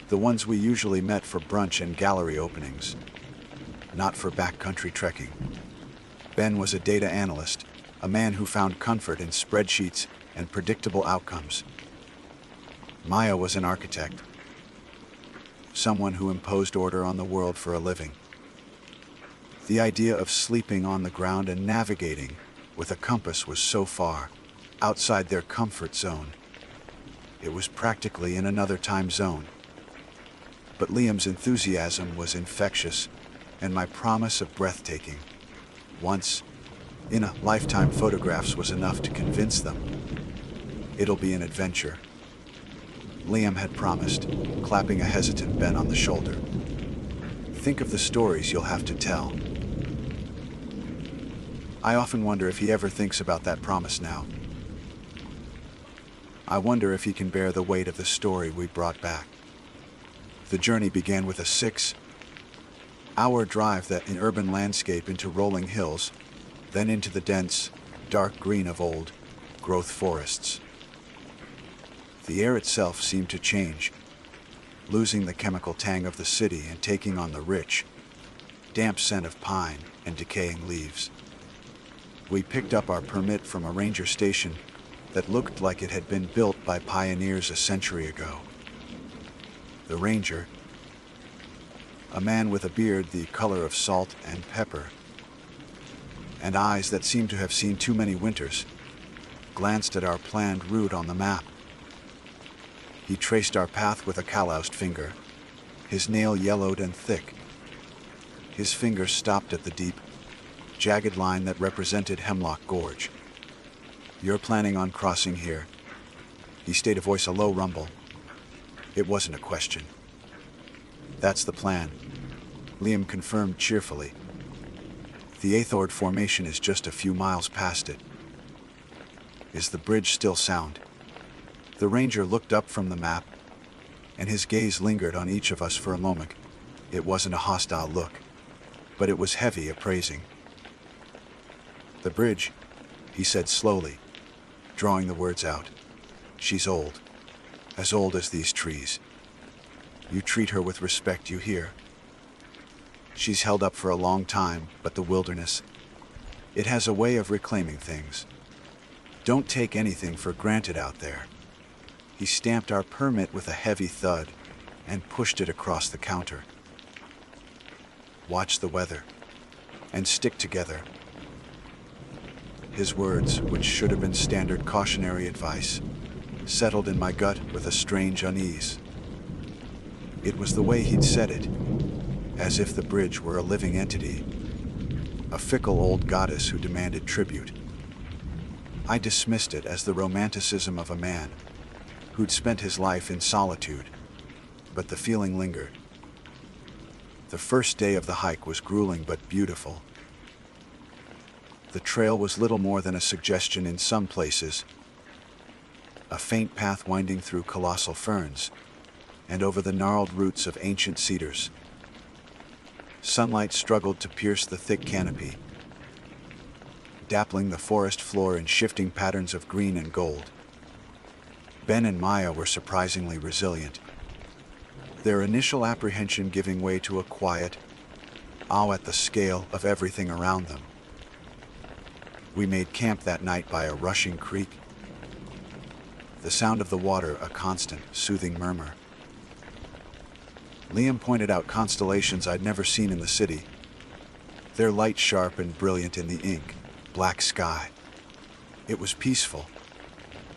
the ones we usually met for brunch and gallery openings, not for backcountry trekking. Ben was a data analyst, a man who found comfort in spreadsheets and predictable outcomes. Maya was an architect, someone who imposed order on the world for a living. The idea of sleeping on the ground and navigating with a compass was so far outside their comfort zone. It was practically in another time zone. But Liam's enthusiasm was infectious, and my promise of breathtaking, once in a lifetime photographs was enough to convince them. It'll be an adventure, Liam had promised, clapping a hesitant Ben on the shoulder. Think of the stories you'll have to tell. I often wonder if he ever thinks about that promise now. I wonder if he can bear the weight of the story we brought back. The journey began with a 6-hour drive that in urban landscape into rolling hills, then into the dense, dark green of old-growth forests. The air itself seemed to change, losing the chemical tang of the city and taking on the rich, damp scent of pine and decaying leaves. We picked up our permit from a ranger station that looked like it had been built by pioneers a century ago. The ranger, a man with a beard the color of salt and pepper, and eyes that seemed to have seen too many winters, glanced at our planned route on the map. He traced our path with a calloused finger, his nail yellowed and thick. His finger stopped at the deep, jagged line that represented Hemlock Gorge. "You're planning on crossing here?" He stayed a voice a low rumble. It wasn't a question. "That's the plan," Liam confirmed cheerfully. "The Aethoid Formation is just a few miles past it." "Is the bridge still sound?" The ranger looked up from the map, and his gaze lingered on each of us for a moment. It wasn't a hostile look, but it was heavy, appraising. "The bridge," he said slowly, drawing the words out. "She's old, as old as these trees. You treat her with respect, you hear? She's held up for a long time, but the wilderness, it has a way of reclaiming things. Don't take anything for granted out there." He stamped our permit with a heavy thud and pushed it across the counter. "Watch the weather and stick together." His words, which should have been standard cautionary advice, settled in my gut with a strange unease. It was the way he'd said it, as if the bridge were a living entity, a fickle old goddess who demanded tribute. I dismissed it as the romanticism of a man who'd spent his life in solitude, but the feeling lingered. The first day of the hike was grueling but beautiful. The trail was little more than a suggestion in some places, a faint path winding through colossal ferns and over the gnarled roots of ancient cedars. Sunlight struggled to pierce the thick canopy, dappling the forest floor in shifting patterns of green and gold. Ben and Maya were surprisingly resilient, their initial apprehension giving way to a quiet awe at the scale of everything around them. We made camp that night by a rushing creek, the sound of the water a constant, soothing murmur. Liam pointed out constellations I'd never seen in the city, their light sharp and brilliant in the ink, black sky. It was peaceful.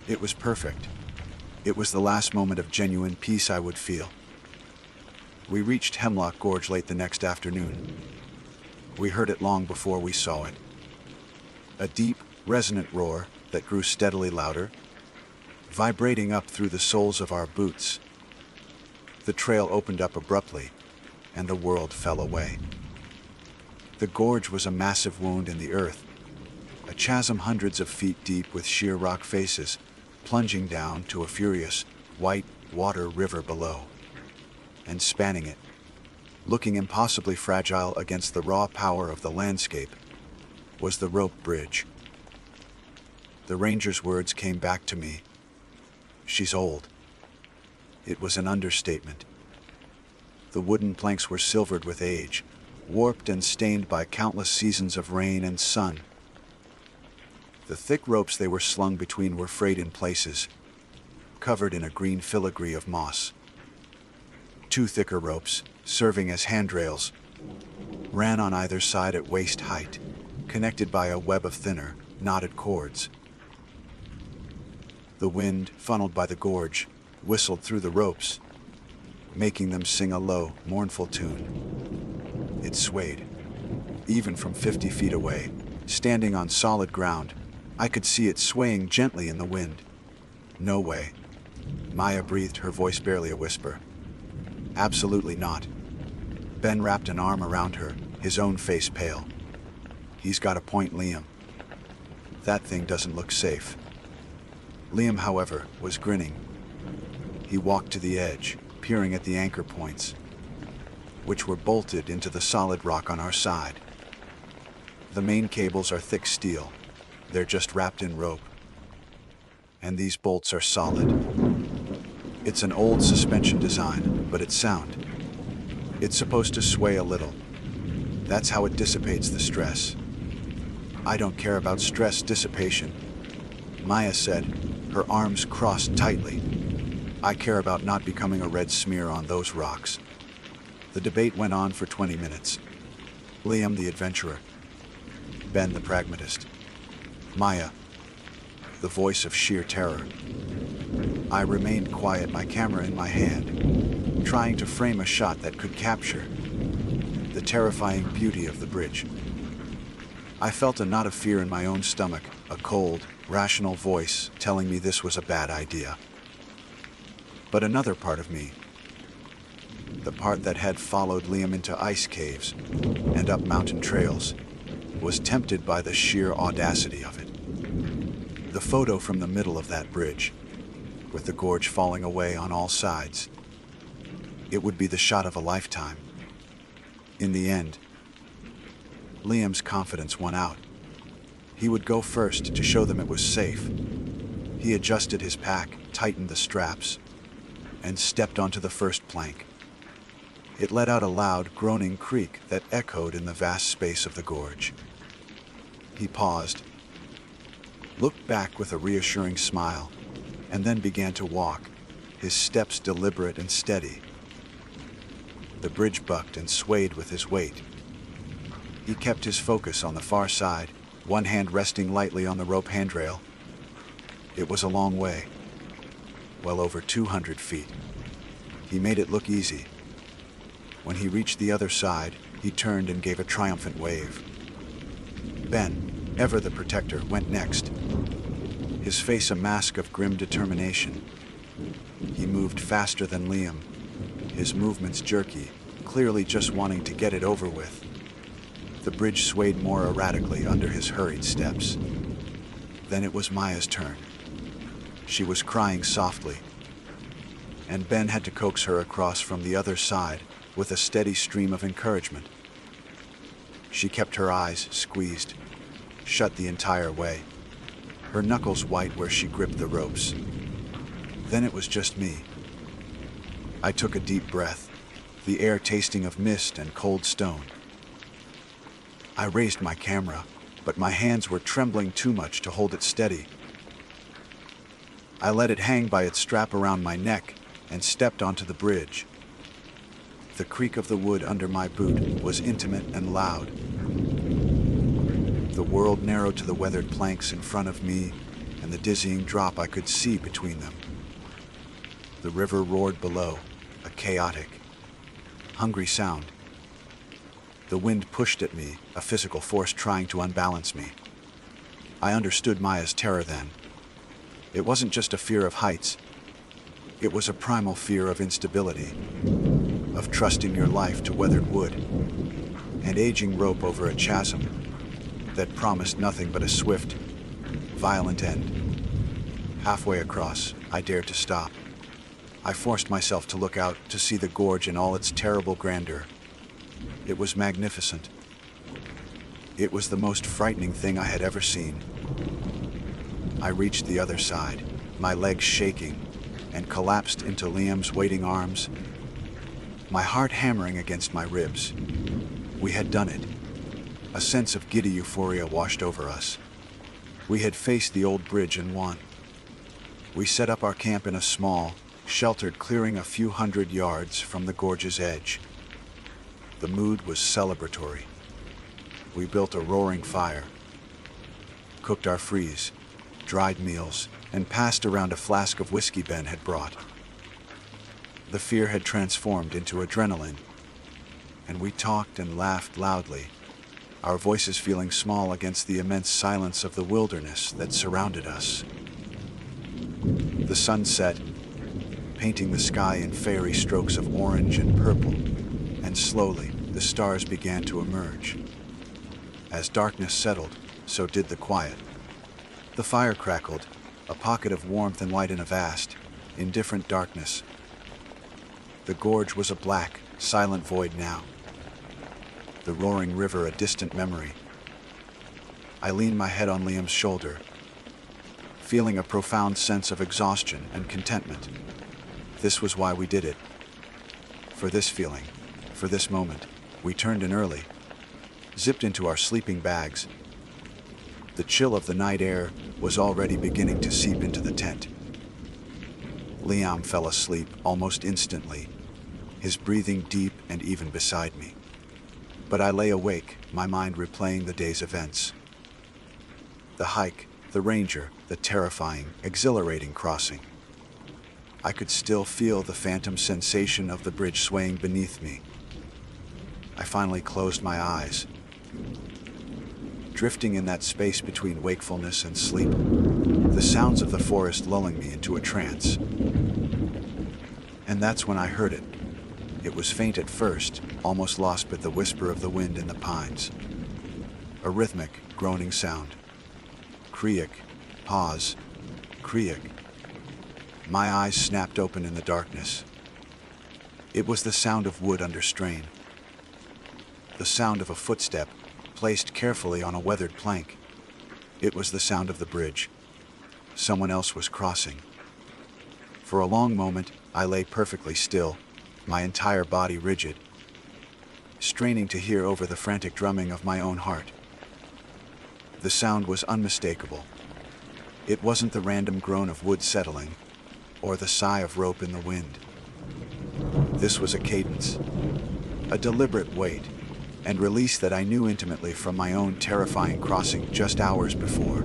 It was perfect. It was the last moment of genuine peace I would feel. We reached Hemlock Gorge late the next afternoon. We heard it long before we saw it. A deep, resonant roar that grew steadily louder, vibrating up through the soles of our boots. The trail opened up abruptly, and the world fell away. The gorge was a massive wound in the earth, a chasm hundreds of feet deep with sheer rock faces, plunging down to a furious, white water river below. And spanning it, looking impossibly fragile against the raw power of the landscape, was the rope bridge. The ranger's words came back to me. "She's old." It was an understatement. The wooden planks were silvered with age, warped and stained by countless seasons of rain and sun. The thick ropes they were slung between were frayed in places, covered in a green filigree of moss. Two thicker ropes, serving as handrails, ran on either side at waist height, connected by a web of thinner, knotted cords. The wind, funneled by the gorge, whistled through the ropes, making them sing a low, mournful tune. It swayed. Even from 50 feet away, standing on solid ground, I could see it swaying gently in the wind. "No way." Maya breathed, her voice barely a whisper. "Absolutely not." Ben wrapped an arm around her, his own face pale. "He's got a point, Liam. That thing doesn't look safe." Liam, however, was grinning. He walked to the edge, peering at the anchor points, which were bolted into the solid rock on our side. "The main cables are thick steel. They're just wrapped in rope. And these bolts are solid. It's an old suspension design, but it's sound. It's supposed to sway a little. That's how it dissipates the stress." "I don't care about stress dissipation," Maya said, her arms crossed tightly. "I care about not becoming a red smear on those rocks." The debate went on for 20 minutes. Liam, the adventurer. Ben, the pragmatist. Maya, the voice of sheer terror. I remained quiet, my camera in my hand, trying to frame a shot that could capture the terrifying beauty of the bridge. I felt a knot of fear in my own stomach, a cold, rational voice telling me this was a bad idea. But another part of me, the part that had followed Liam into ice caves and up mountain trails, was tempted by the sheer audacity of it. The photo from the middle of that bridge, with the gorge falling away on all sides, it would be the shot of a lifetime. In the end, Liam's confidence won out. He would go first to show them it was safe. He adjusted his pack, tightened the straps, and stepped onto the first plank. It let out a loud, groaning creak that echoed in the vast space of the gorge. He paused, looked back with a reassuring smile, and then began to walk, his steps deliberate and steady. The bridge bucked and swayed with his weight. He kept his focus on the far side, one hand resting lightly on the rope handrail. It was a long way, well over 200 feet. He made it look easy. When he reached the other side, he turned and gave a triumphant wave. Ben, ever the protector, went next, his face a mask of grim determination. He moved faster than Liam, his movements jerky, clearly just wanting to get it over with. The bridge swayed more erratically under his hurried steps. Then it was Maya's turn. She was crying softly, and Ben had to coax her across from the other side with a steady stream of encouragement. She kept her eyes squeezed, shut the entire way, her knuckles white where she gripped the ropes. Then it was just me. I took a deep breath, the air tasting of mist and cold stone. I raised my camera, but my hands were trembling too much to hold it steady. I let it hang by its strap around my neck and stepped onto the bridge. The creak of the wood under my boot was intimate and loud. The world narrowed to the weathered planks in front of me and the dizzying drop I could see between them. The river roared below, a chaotic, hungry sound. The wind pushed at me, a physical force trying to unbalance me. I understood Maya's terror then. It wasn't just a fear of heights. It was a primal fear of instability, of trusting your life to weathered wood, and aging rope over a chasm that promised nothing but a swift, violent end. Halfway across, I dared to stop. I forced myself to look out to see the gorge in all its terrible grandeur. It was magnificent. It was the most frightening thing I had ever seen. I reached the other side, my legs shaking, and collapsed into Liam's waiting arms, my heart hammering against my ribs. We had done it. A sense of giddy euphoria washed over us. We had faced the old bridge and won. We set up our camp in a small, sheltered clearing a few hundred yards from the gorge's edge. The mood was celebratory. We built a roaring fire, cooked our freeze, dried meals, and passed around a flask of whiskey Ben had brought. The fear had transformed into adrenaline, and we talked and laughed loudly, our voices feeling small against the immense silence of the wilderness that surrounded us. The sun set, painting the sky in fairy strokes of orange and purple, and slowly the stars began to emerge. As darkness settled, so did the quiet. The fire crackled, a pocket of warmth and light in a vast, indifferent darkness. The gorge was a black, silent void now. The roaring river a distant memory. I leaned my head on Liam's shoulder, feeling a profound sense of exhaustion and contentment. This was why we did it. For this feeling, for this moment, we turned in early, zipped into our sleeping bags. The chill of the night air was already beginning to seep into the tent. Liam fell asleep almost instantly, his breathing deep and even beside me. But I lay awake, my mind replaying the day's events. The hike, the ranger, the terrifying, exhilarating crossing. I could still feel the phantom sensation of the bridge swaying beneath me. I finally closed my eyes, drifting in that space between wakefulness and sleep, the sounds of the forest lulling me into a trance. And that's when I heard it. It was faint at first, almost lost with the whisper of the wind in the pines. A rhythmic, groaning sound. Kriak, pause, kriak. My eyes snapped open in the darkness. It was the sound of wood under strain. The sound of a footstep, placed carefully on a weathered plank. It was the sound of the bridge. Someone else was crossing. For a long moment, I lay perfectly still, my entire body rigid, straining to hear over the frantic drumming of my own heart. The sound was unmistakable. It wasn't the random groan of wood settling. or the sigh of rope in the wind. This was a cadence, a deliberate wait, and release that I knew intimately from my own terrifying crossing just hours before.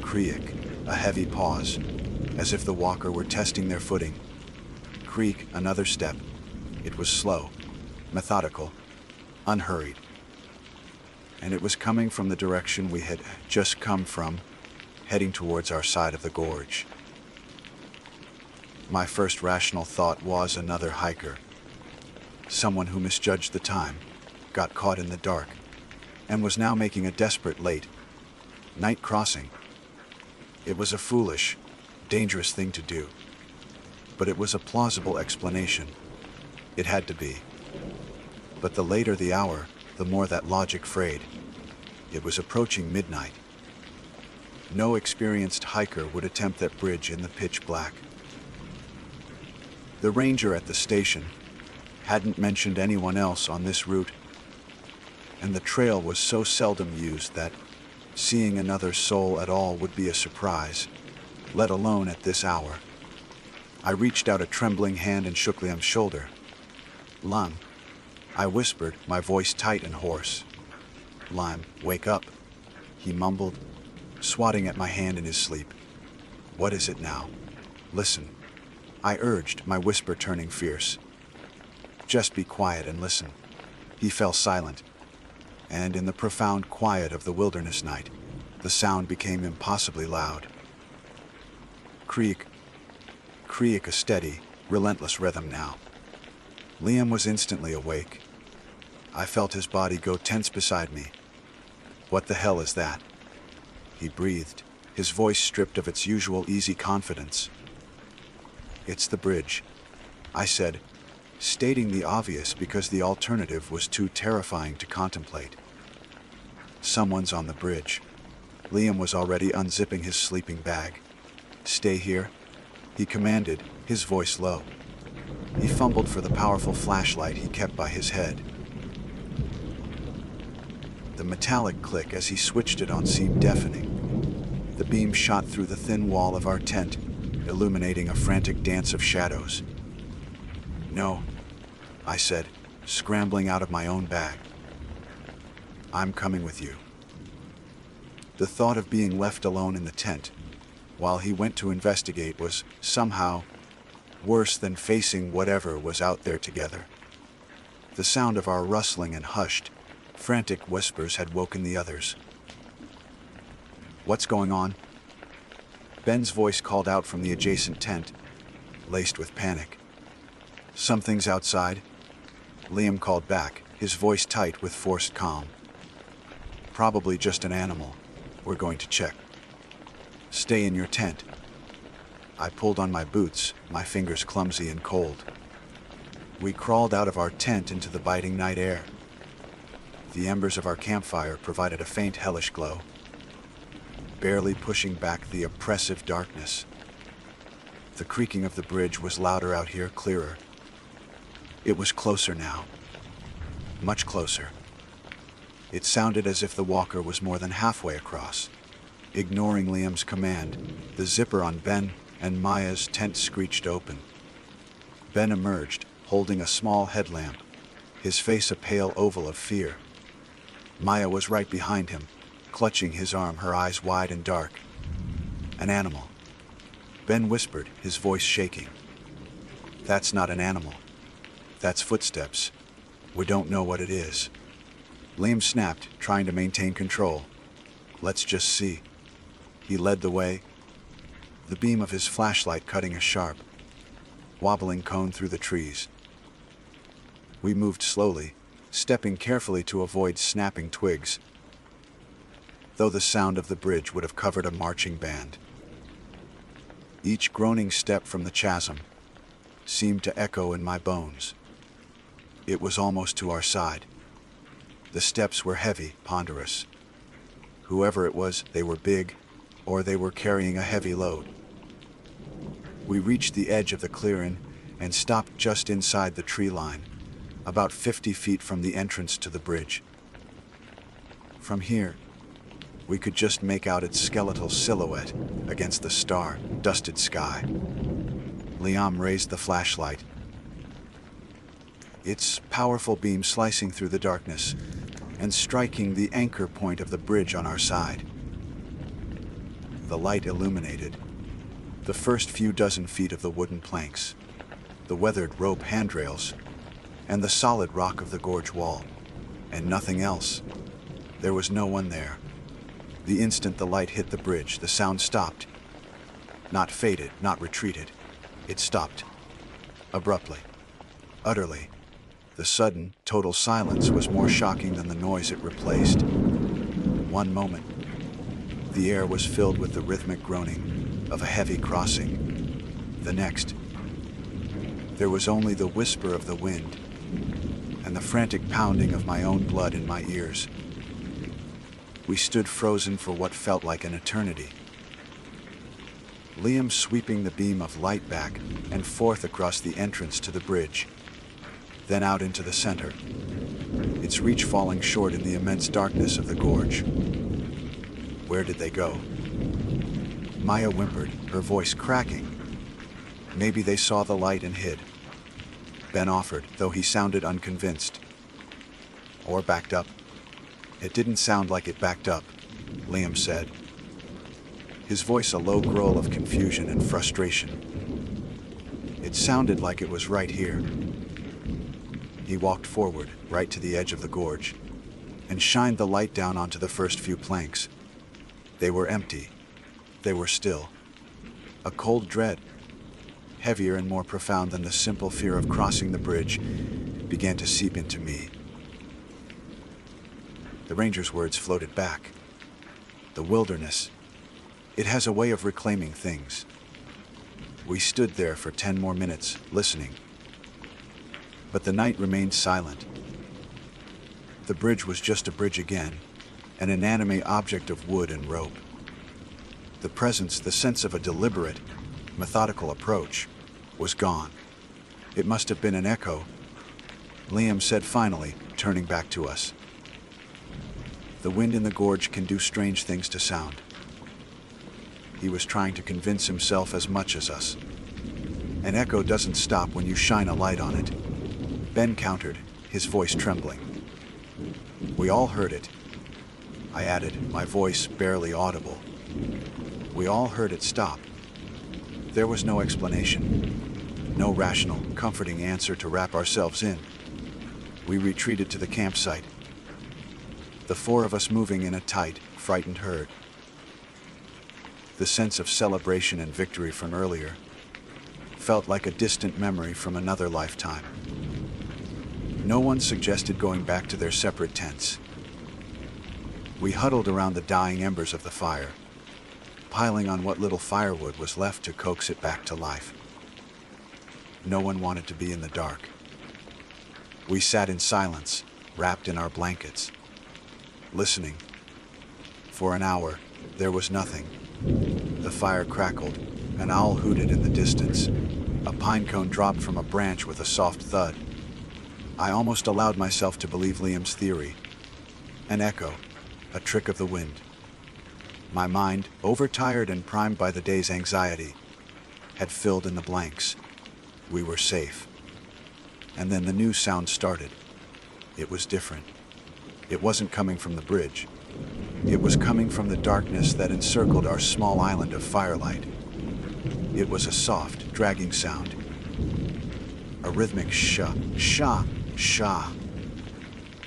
Creak, a heavy pause, as if the walker were testing their footing. Creak, another step. It was slow, methodical, unhurried. And it was coming from the direction we had just come from, heading towards our side of the gorge. My first rational thought was another hiker. Someone who misjudged the time, got caught in the dark, and was now making a desperate late night crossing. It was a foolish, dangerous thing to do, but it was a plausible explanation. It had to be. But the later the hour, the more that logic frayed. It was approaching midnight. No experienced hiker would attempt that bridge in the pitch black. The ranger at the station hadn't mentioned anyone else on this route, and the trail was so seldom used that seeing another soul at all would be a surprise, let alone at this hour. I reached out a trembling hand and shook Liam's shoulder. "Lime," I whispered, my voice tight and hoarse. "Lime, wake up," he mumbled, swatting at my hand in his sleep. "What is it now? Listen," I urged, my whisper turning fierce. "Just be quiet and listen." He fell silent, and in the profound quiet of the wilderness night, the sound became impossibly loud. Creak, creak, a steady, relentless rhythm now. Liam was instantly awake. I felt his body go tense beside me. "What the hell is that?" he breathed, his voice stripped of its usual easy confidence. "It's the bridge," I said, stating the obvious because the alternative was too terrifying to contemplate. "Someone's on the bridge." Liam was already unzipping his sleeping bag. "Stay here," he commanded, his voice low. He fumbled for the powerful flashlight he kept by his head. The metallic click as he switched it on seemed deafening. The beam shot through the thin wall of our tent, illuminating a frantic dance of shadows. "No," I said, scrambling out of my own bag. "I'm coming with you." The thought of being left alone in the tent, while he went to investigate, was somehow worse than facing whatever was out there together. The sound of our rustling and hushed, frantic whispers had woken the others. "What's going on?" Ben's voice called out from the adjacent tent, laced with panic. "Something's outside," Liam called back, his voice tight with forced calm. "Probably just an animal. We're going to check. Stay in your tent." I pulled on my boots, my fingers clumsy and cold. We crawled out of our tent into the biting night air. The embers of our campfire provided a faint hellish glow, barely pushing back the oppressive darkness. The creaking of the bridge was louder out here, clearer. It was closer now. Much closer. It sounded as if the walker was more than halfway across. Ignoring Liam's command, the zipper on Ben and Maya's tent screeched open. Ben emerged, holding a small headlamp, his face a pale oval of fear. Maya was right behind him, clutching his arm, her eyes wide and dark. "An animal," Ben whispered, his voice shaking. "That's not an animal. That's footsteps. We don't know what it is." Liam snapped, trying to maintain control. "Let's just see." He led the way, the beam of his flashlight cutting a sharp, wobbling cone through the trees. We moved slowly, stepping carefully to avoid snapping twigs, though the sound of the bridge would have covered a marching band. Each groaning step from the chasm seemed to echo in my bones. It was almost to our side. The steps were heavy, ponderous. Whoever it was, they were big, or they were carrying a heavy load. We reached the edge of the clearing and stopped just inside the tree line, about 50 feet from the entrance to the bridge. From here, We could just make out its skeletal silhouette against the star-dusted sky. Liam raised the flashlight, its powerful beam slicing through the darkness and striking the anchor point of the bridge on our side. The light illuminated the first few dozen feet of the wooden planks, the weathered rope handrails, and the solid rock of the gorge wall, and nothing else. There was no one there. The instant the light hit the bridge, the sound stopped. Not faded, not retreated. It stopped. Abruptly. Utterly. The sudden, total silence was more shocking than the noise it replaced. One moment, the air was filled with the rhythmic groaning of a heavy crossing. The next, there was only the whisper of the wind and the frantic pounding of my own blood in my ears. We stood frozen for what felt like an eternity. Liam sweeping the beam of light back and forth across the entrance to the bridge, then out into the center, its reach falling short in the immense darkness of the gorge. Where did they go? Maya whimpered, her voice cracking. Maybe they saw the light and hid. Ben offered, though he sounded unconvinced. Or backed up. It didn't sound like it backed up, Liam said, his voice a low growl of confusion and frustration. It sounded like it was right here. He walked forward, right to the edge of the gorge, and shined the light down onto the first few planks. They were empty. They were still. A cold dread, heavier and more profound than the simple fear of crossing the bridge, began to seep into me. The ranger's words floated back. The wilderness. It has a way of reclaiming things. We stood there for 10 more minutes, listening. But the night remained silent. The bridge was just a bridge again, an inanimate object of wood and rope. The presence, the sense of a deliberate, methodical approach, was gone. It must have been an echo, Liam said finally, turning back to us. The wind in the gorge can do strange things to sound. He was trying to convince himself as much as us. An echo doesn't stop when you shine a light on it. Ben countered, his voice trembling. We all heard it. I added, my voice barely audible. We all heard it stop. There was no explanation, no rational, comforting answer to wrap ourselves in. We retreated to the campsite, the four of us moving in a tight, frightened herd. The sense of celebration and victory from earlier felt like a distant memory from another lifetime. No one suggested going back to their separate tents. We huddled around the dying embers of the fire, piling on what little firewood was left to coax it back to life. No one wanted to be in the dark. We sat in silence, wrapped in our blankets, listening. For an hour, there was nothing. The fire crackled, an owl hooted in the distance. A pine cone dropped from a branch with a soft thud. I almost allowed myself to believe Liam's theory. An echo, a trick of the wind. My mind, overtired and primed by the day's anxiety, had filled in the blanks. We were safe. And then the new sound started. It was different. It wasn't coming from the bridge. It was coming from the darkness that encircled our small island of firelight. It was a soft, dragging sound. A rhythmic sha, sha, sha.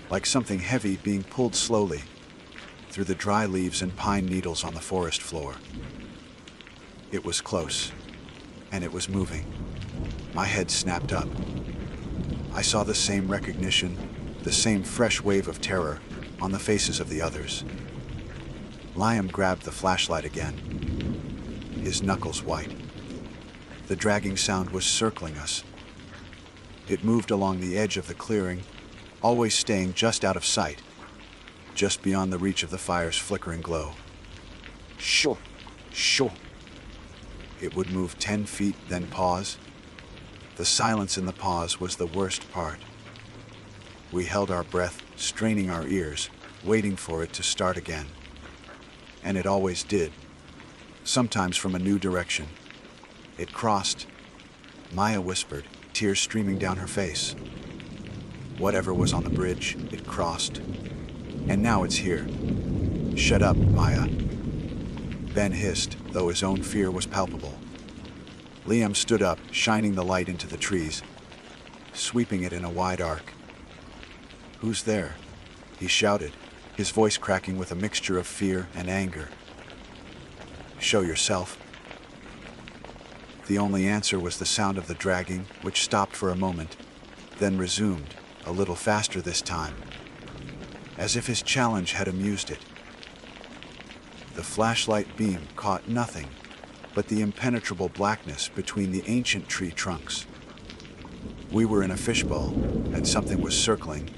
Like something heavy being pulled slowly through the dry leaves and pine needles on the forest floor. It was close, and it was moving. My head snapped up. I saw the same recognition, the same fresh wave of terror on the faces of the others. Liam grabbed the flashlight again, his knuckles white. The dragging sound was circling us. It moved along the edge of the clearing, always staying just out of sight, just beyond the reach of the fire's flickering glow. Shoo, shoo. It would move 10 feet, then pause. The silence in the pause was the worst part. We held our breath, straining our ears, waiting for it to start again. and it always did, sometimes from a new direction. It crossed, Maya whispered, tears streaming down her face. Whatever was on the bridge, it crossed. And now it's here. Shut up, Maya. Ben hissed, though his own fear was palpable. Liam stood up, shining the light into the trees, sweeping it in a wide arc. "Who's there?" he shouted, his voice cracking with a mixture of fear and anger. "Show yourself." The only answer was the sound of the dragging, which stopped for a moment, then resumed, a little faster this time, as if his challenge had amused it. The flashlight beam caught nothing but the impenetrable blackness between the ancient tree trunks. We were in a fishbowl, and something was circling,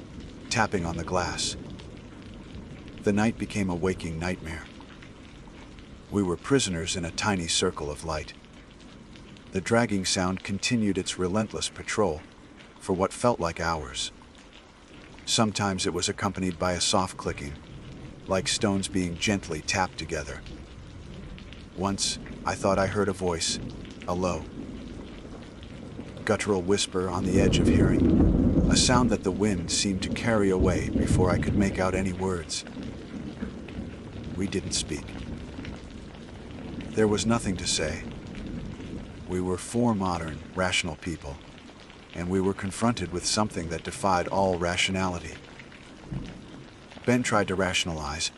tapping on the glass. The night became a waking nightmare. We were prisoners in a tiny circle of light. The dragging sound continued its relentless patrol for what felt like hours. Sometimes it was accompanied by a soft clicking, like stones being gently tapped together. Once, I thought I heard a voice, a low, guttural whisper on the edge of hearing, a sound that the wind seemed to carry away before I could make out any words. We didn't speak. There was nothing to say. We were four modern, rational people, and we were confronted with something that defied all rationality. Ben tried to rationalize,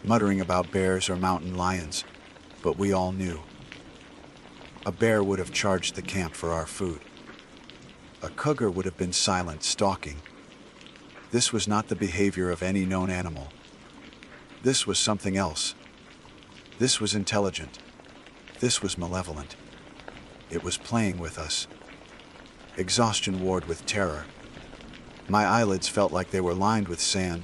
muttering about bears or mountain lions, but we all knew. A bear would have charged the camp for our food. A cougar would have been silent, stalking. This was not the behavior of any known animal. This was something else. This was intelligent. This was malevolent. It was playing with us. Exhaustion warred with terror. My eyelids felt like they were lined with sand,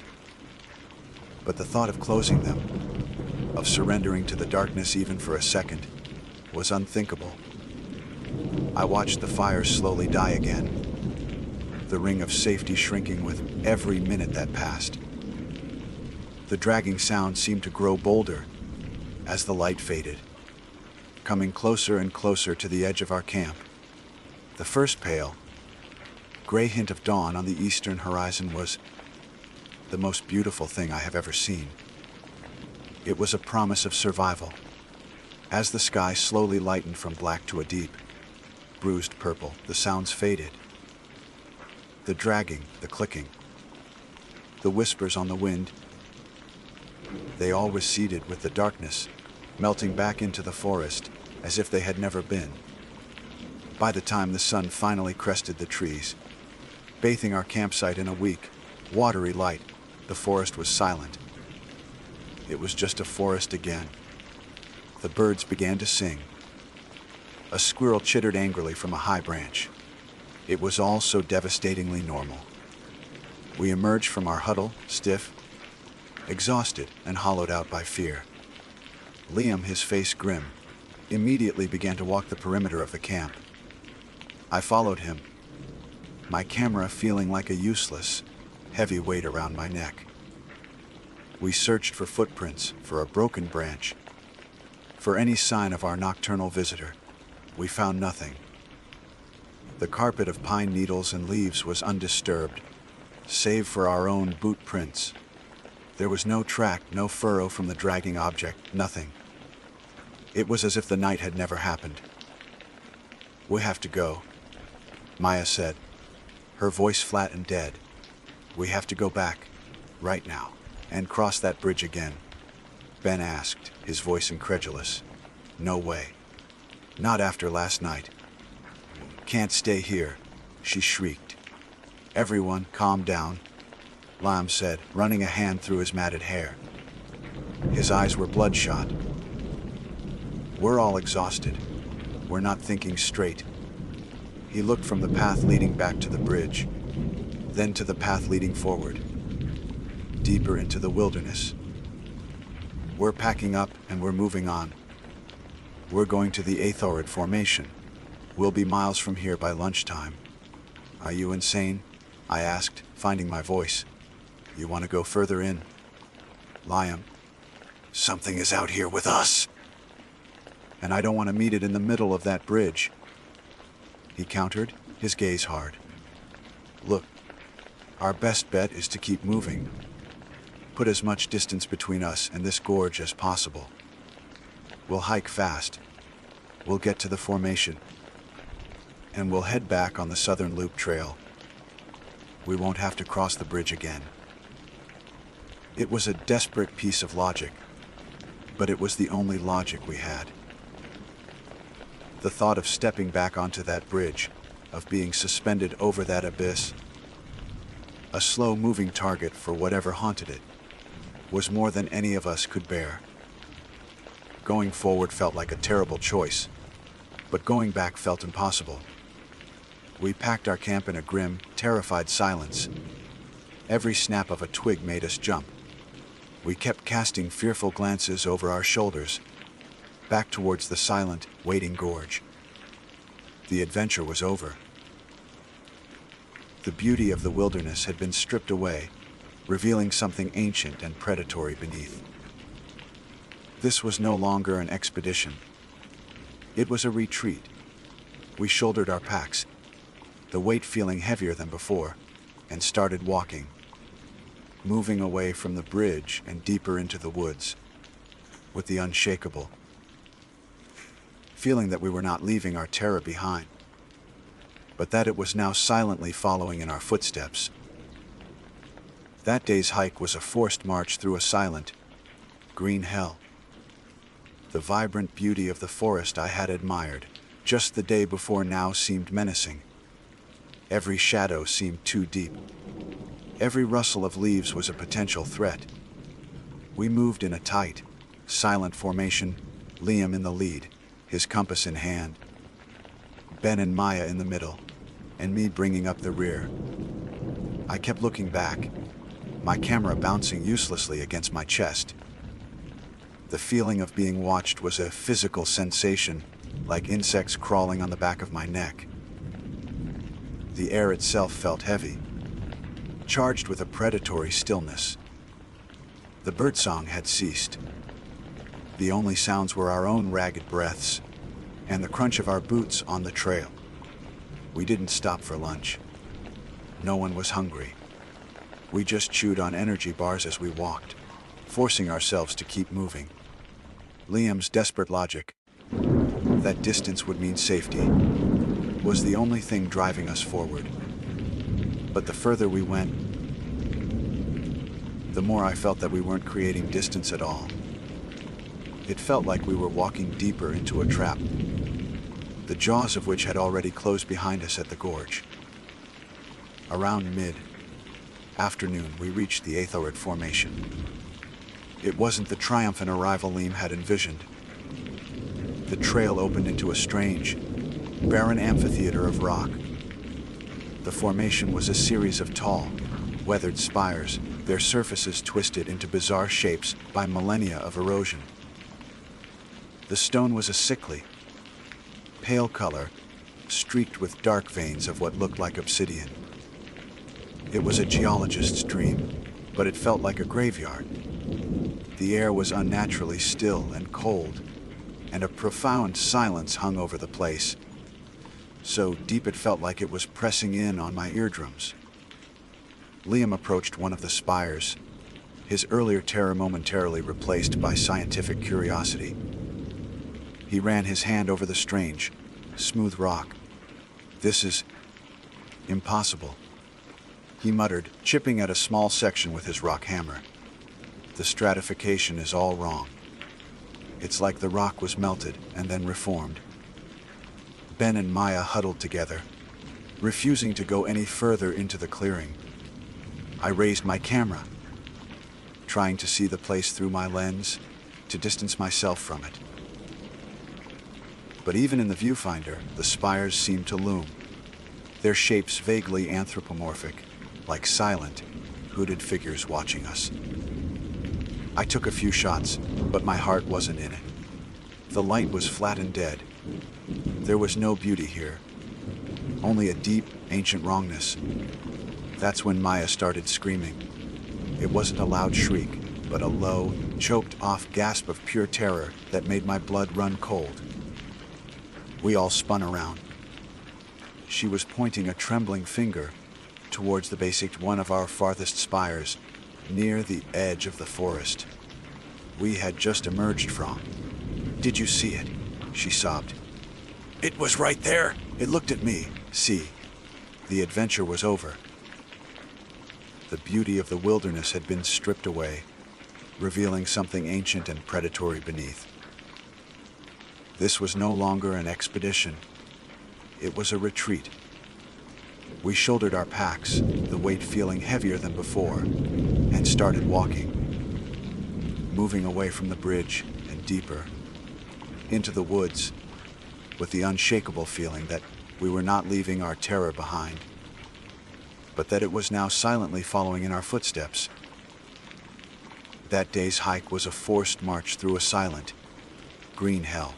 but the thought of closing them, of surrendering to the darkness even for a second, was unthinkable. I watched the fire slowly die again, the ring of safety shrinking with every minute that passed. The dragging sound seemed to grow bolder as the light faded, coming closer and closer to the edge of our camp. The first pale, gray hint of dawn on the eastern horizon was the most beautiful thing I have ever seen. It was a promise of survival. As the sky slowly lightened from black to a deep, bruised purple, the sounds faded. The dragging, the clicking, the whispers on the wind, they all receded with the darkness, melting back into the forest as if they had never been. By the time the sun finally crested the trees, bathing our campsite in a weak, watery light, the forest was silent. It was just a forest again. The birds began to sing. A squirrel chittered angrily from a high branch. It was all so devastatingly normal. We emerged from our huddle, stiff, exhausted, and hollowed out by fear. Liam, his face grim, immediately began to walk the perimeter of the camp. I followed him, my camera feeling like a useless, heavy weight around my neck. We searched for footprints, for a broken branch, for any sign of our nocturnal visitor. We found nothing. The carpet of pine needles and leaves was undisturbed, save for our own boot prints. There was no track, no furrow from the dragging object, nothing. It was as if the night had never happened. "We have to go," Maya said, her voice flat and dead. "We have to go back, right now, and cross that bridge again." Ben asked, his voice incredulous. "No way. Not after last night." "Can't stay here," she shrieked. "Everyone, calm down," Liam said, running a hand through his matted hair. His eyes were bloodshot. "We're all exhausted. We're not thinking straight." He looked from the path leading back to the bridge, then to the path leading forward, deeper into the wilderness. "We're packing up and we're moving on. We're going to the Athorid Formation. We'll be miles from here by lunchtime." "Are you insane?" I asked, finding my voice. "You want to go further in?" "Liam, Something is out here with us. And I don't want to meet it in the middle of that bridge, he countered, his gaze hard. Look, our best bet is to keep moving. Put as much distance between us and this gorge as possible. We'll hike fast. We'll get to the formation. And we'll head back on the southern loop trail. We won't have to cross the bridge again. It was a desperate piece of logic, but it was the only logic we had. The thought of stepping back onto that bridge, of being suspended over that abyss, a slow-moving target for whatever haunted it, was more than any of us could bear. Going forward felt like a terrible choice, but going back felt impossible. We packed our camp in a grim, terrified silence. Every snap of a twig made us jump. We kept casting fearful glances over our shoulders, back towards the silent, waiting gorge. The adventure was over. The beauty of the wilderness had been stripped away, revealing something ancient and predatory beneath. This was no longer an expedition. It was a retreat. We shouldered our packs, the weight feeling heavier than before, and started walking, moving away from the bridge and deeper into the woods, with the unshakable feeling that we were not leaving our terror behind, but that it was now silently following in our footsteps. That day's hike was a forced march through a silent, green hell. The vibrant beauty of the forest I had admired just the day before now seemed menacing. Every shadow seemed too deep. Every rustle of leaves was a potential threat. We moved in a tight, silent formation, Liam in the lead, his compass in hand, Ben and Maya in the middle, and me bringing up the rear. I kept looking back, my camera bouncing uselessly against my chest. The feeling of being watched was a physical sensation, like insects crawling on the back of my neck. The air itself felt heavy, charged with a predatory stillness. The birdsong had ceased. The only sounds were our own ragged breaths and the crunch of our boots on the trail. We didn't stop for lunch. No one was hungry. We just chewed on energy bars as we walked, forcing ourselves to keep moving. Liam's desperate logic, that distance would mean safety, was the only thing driving us forward. But the further we went, the more I felt that we weren't creating distance at all. It felt like we were walking deeper into a trap, the jaws of which had already closed behind us at the gorge. Around mid-afternoon, we reached the Aethorid Formation. It wasn't the triumphant arrival Liam had envisioned. The trail opened into a strange, barren amphitheater of rock. The formation was a series of tall, weathered spires, their surfaces twisted into bizarre shapes by millennia of erosion. The stone was a sickly, pale color, streaked with dark veins of what looked like obsidian. It was a geologist's dream, but it felt like a graveyard. The air was unnaturally still and cold, and a profound silence hung over the place, so deep it felt like it was pressing in on my eardrums. Liam approached one of the spires, his earlier terror momentarily replaced by scientific curiosity. He ran his hand over the strange, smooth rock. "This is impossible," he muttered, chipping at a small section with his rock hammer. "The stratification is all wrong. It's like the rock was melted and then reformed." Ben and Maya huddled together, refusing to go any further into the clearing. I raised my camera, trying to see the place through my lens, to distance myself from it. But even in the viewfinder, the spires seemed to loom, their shapes vaguely anthropomorphic, like silent, hooded figures watching us. I took a few shots, but my heart wasn't in it. The light was flat and dead. There was no beauty here, only a deep, ancient wrongness. That's when Maya started screaming. It wasn't a loud shriek, but a low, choked-off gasp of pure terror that made my blood run cold. We all spun around. She was pointing a trembling finger towards the basic one of our farthest spires, near the edge of the forest we had just emerged from. "Did you see it?" she sobbed. "It was right there." It looked at me. See, the adventure was over. The beauty of the wilderness had been stripped away, revealing something ancient and predatory beneath. This was no longer an expedition. It was a retreat. We shouldered our packs, the weight feeling heavier than before, and started walking, moving away from the bridge and deeper into the woods, with the unshakable feeling that we were not leaving our terror behind, but that it was now silently following in our footsteps. That day's hike was a forced march through a silent, green hell.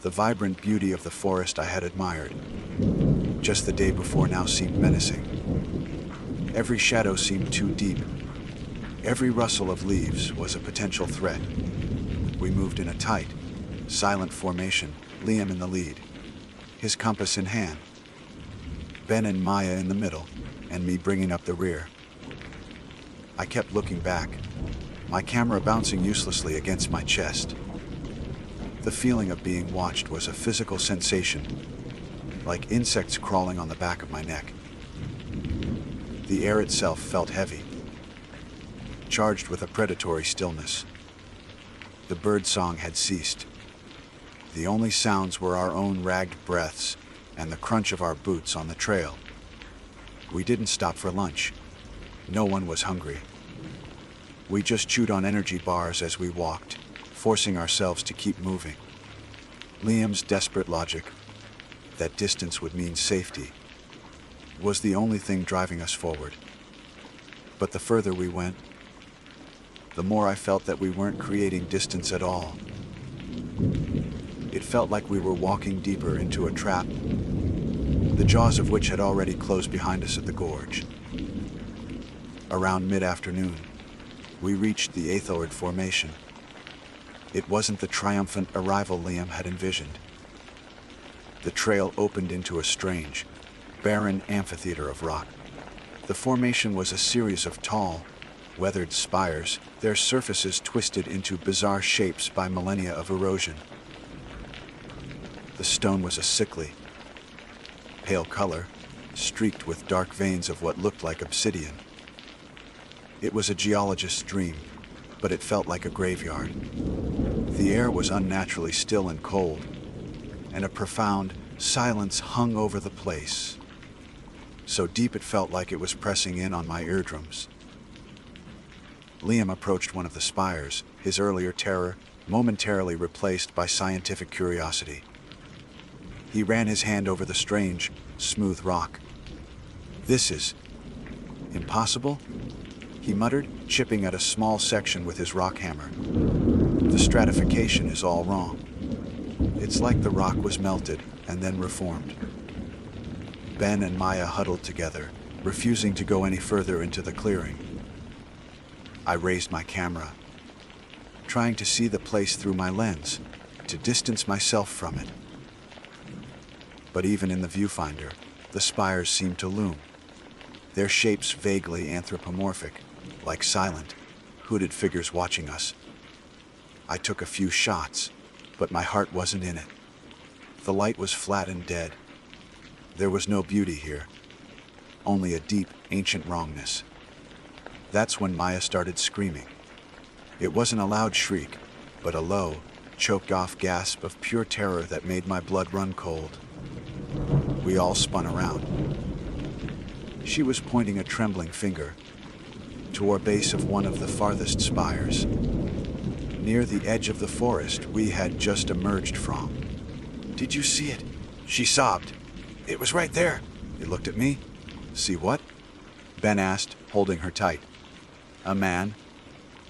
The vibrant beauty of the forest I had admired just the day before now seemed menacing. Every shadow seemed too deep. Every rustle of leaves was a potential threat. We moved in a tight, silent formation, Liam in the lead, his compass in hand, Ben and Maya in the middle, and me bringing up the rear. I kept looking back, my camera bouncing uselessly against my chest. The feeling of being watched was a physical sensation, like insects crawling on the back of my neck. The air itself felt heavy, charged with a predatory stillness. The birdsong had ceased. The only sounds were our own ragged breaths and the crunch of our boots on the trail. We didn't stop for lunch. No one was hungry. We just chewed on energy bars as we walked, forcing ourselves to keep moving. Liam's desperate logic, that distance would mean safety, was the only thing driving us forward. But the further we went, the more I felt that we weren't creating distance at all. It felt like we were walking deeper into a trap, the jaws of which had already closed behind us at the gorge. Around mid-afternoon, we reached the Aethoid Formation. It wasn't the triumphant arrival Liam had envisioned. The trail opened into a strange, barren amphitheater of rock. The formation was a series of tall, weathered spires, their surfaces twisted into bizarre shapes by millennia of erosion. The stone was a sickly, pale color, streaked with dark veins of what looked like obsidian. It was a geologist's dream, but it felt like a graveyard. The air was unnaturally still and cold, and a profound silence hung over the place, so deep it felt like it was pressing in on my eardrums. Liam approached one of the spires, his earlier terror momentarily replaced by scientific curiosity. He ran his hand over the strange, smooth rock. "This is impossible," he muttered, chipping at a small section with his rock hammer. "The stratification is all wrong. It's like the rock was melted and then reformed." Ben and Maya huddled together, refusing to go any further into the clearing. I raised my camera, trying to see the place through my lens, to distance myself from it. But even in the viewfinder, the spires seemed to loom, their shapes vaguely anthropomorphic, like silent, hooded figures watching us. I took a few shots, but my heart wasn't in it. The light was flat and dead. There was no beauty here, only a deep, ancient wrongness. That's when Maya started screaming. It wasn't a loud shriek, but a low, choked-off gasp of pure terror that made my blood run cold. We all spun around. She was pointing a trembling finger toward base of one of the farthest spires, near the edge of the forest we had just emerged from. "Did you see it?" she sobbed. "It was right there." It looked at me. "See what?" Ben asked, holding her tight. "A man."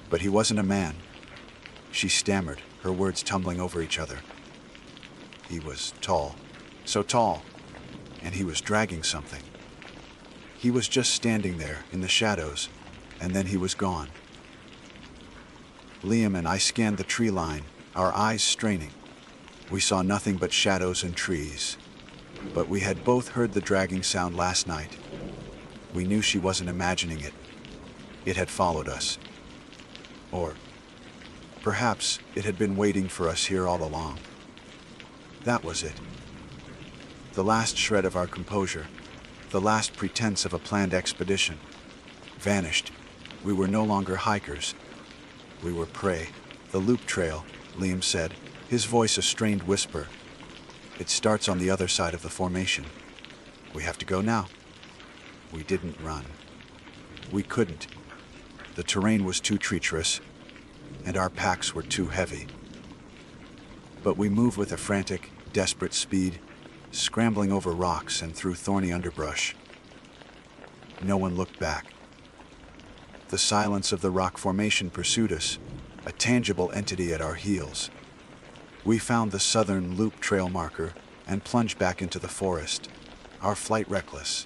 But he wasn't a man. She stammered, her words tumbling over each other. He was tall, so tall, and he was dragging something. He was just standing there in the shadows, and then he was gone. Liam and I scanned the tree line, our eyes straining. We saw nothing but shadows and trees. But we had both heard the dragging sound last night. We knew she wasn't imagining it. It had followed us. Or perhaps it had been waiting for us here all along. That was it. The last shred of our composure, the last pretense of a planned expedition, vanished. We were no longer hikers. We were prey. The loop trail, Liam said, his voice a strained whisper. It starts on the other side of the formation. We have to go now. We didn't run. We couldn't. The terrain was too treacherous, and our packs were too heavy. But we moved with a frantic, desperate speed, scrambling over rocks and through thorny underbrush. No one looked back. The silence of the rock formation pursued us, a tangible entity at our heels. We found the southern loop trail marker and plunged back into the forest, our flight reckless.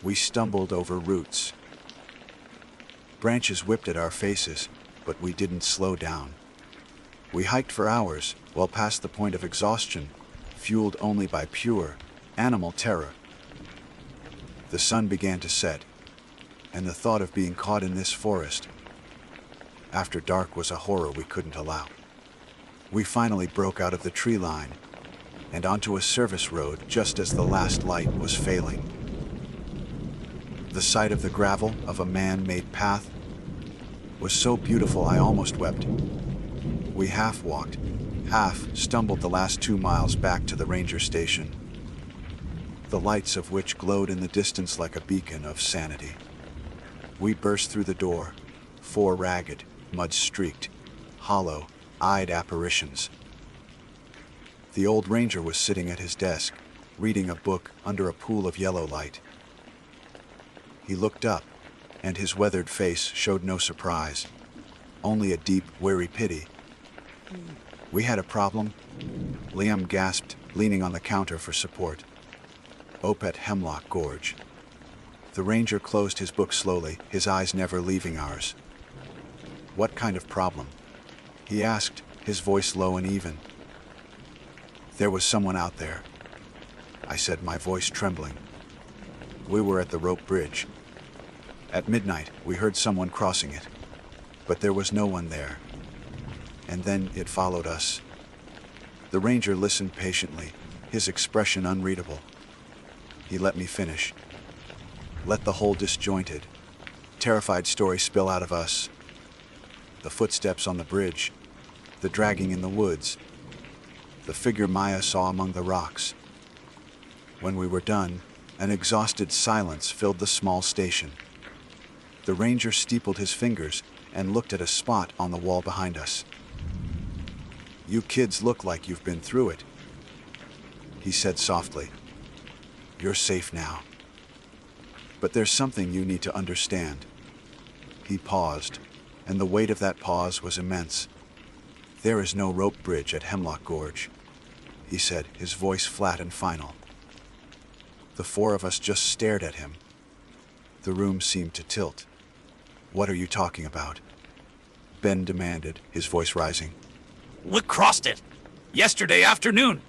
We stumbled over roots. Branches whipped at our faces, but we didn't slow down. We hiked for hours, well past the point of exhaustion, fueled only by pure, animal terror. The sun began to set, and the thought of being caught in this forest after dark was a horror we couldn't allow. We finally broke out of the tree line and onto a service road just as the last light was failing. The sight of the gravel of a man-made path was so beautiful I almost wept. We half walked, half stumbled the last 2 miles back to the ranger station, the lights of which glowed in the distance like a beacon of sanity. We burst through the door, 4 ragged, mud-streaked, hollow-eyed apparitions. The old ranger was sitting at his desk, reading a book under a pool of yellow light. He looked up, and his weathered face showed no surprise, only a deep, weary pity. "We had a problem," Liam gasped, leaning on the counter for support. "Opet Hemlock Gorge." The ranger closed his book slowly, his eyes never leaving ours. "What kind of problem?" he asked, his voice low and even. "There was someone out there," I said, my voice trembling. "We were at the rope bridge. At midnight, we heard someone crossing it, but there was no one there. And then it followed us." The ranger listened patiently, his expression unreadable. He let me finish. Let the whole disjointed, terrified story spill out of us. The footsteps on the bridge, the dragging in the woods, the figure Maya saw among the rocks. When we were done, an exhausted silence filled the small station. The ranger steepled his fingers and looked at a spot on the wall behind us. "You kids look like you've been through it," he said softly. "You're safe now. But there's something you need to understand." He paused, and the weight of that pause was immense. "There is no rope bridge at Hemlock Gorge," he said, his voice flat and final. The 4 of us just stared at him. The room seemed to tilt. "What are you talking about?" Ben demanded, his voice rising. "We crossed it yesterday afternoon."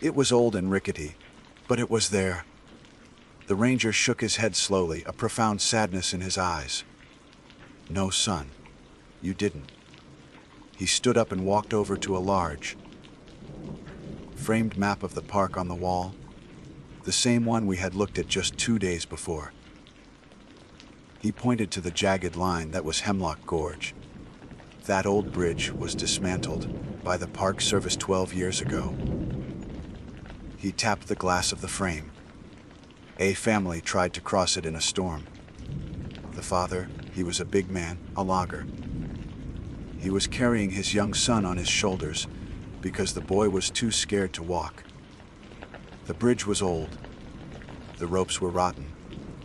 It was old and rickety, but it was there. The ranger shook his head slowly, a profound sadness in his eyes. "No, son, you didn't." He stood up and walked over to a large, framed map of the park on the wall, the same one we had looked at just 2 days before. He pointed to the jagged line that was Hemlock Gorge. That old bridge was dismantled by the Park Service 12 years ago. He tapped the glass of the frame. A family tried to cross it in a storm. The father, he was a big man, a logger. He was carrying his young son on his shoulders because the boy was too scared to walk. The bridge was old. The ropes were rotten.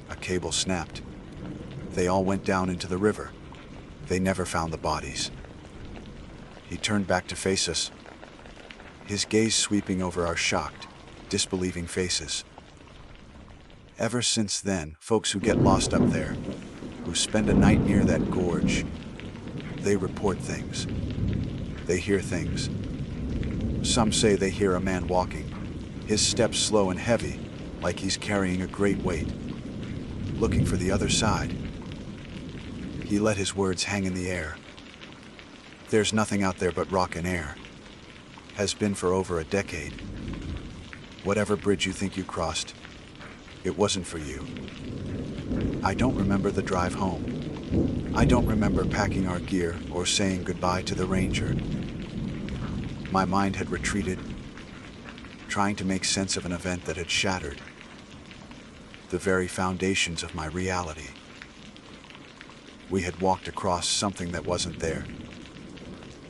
A cable snapped. They all went down into the river. They never found the bodies. He turned back to face us, his gaze sweeping over our shocked, disbelieving faces. Ever since then, folks who get lost up there, who spend a night near that gorge, They report things. They hear things. Some say they hear a man walking, his steps slow and heavy, like he's carrying a great weight, looking for the other side. He let his words hang in the air. There's nothing out there but rock and air. Has been for over a decade. Whatever bridge you think you crossed, it wasn't for you. I don't remember the drive home. I don't remember packing our gear or saying goodbye to the ranger. My mind had retreated, trying to make sense of an event that had shattered the very foundations of my reality. We had walked across something that wasn't there.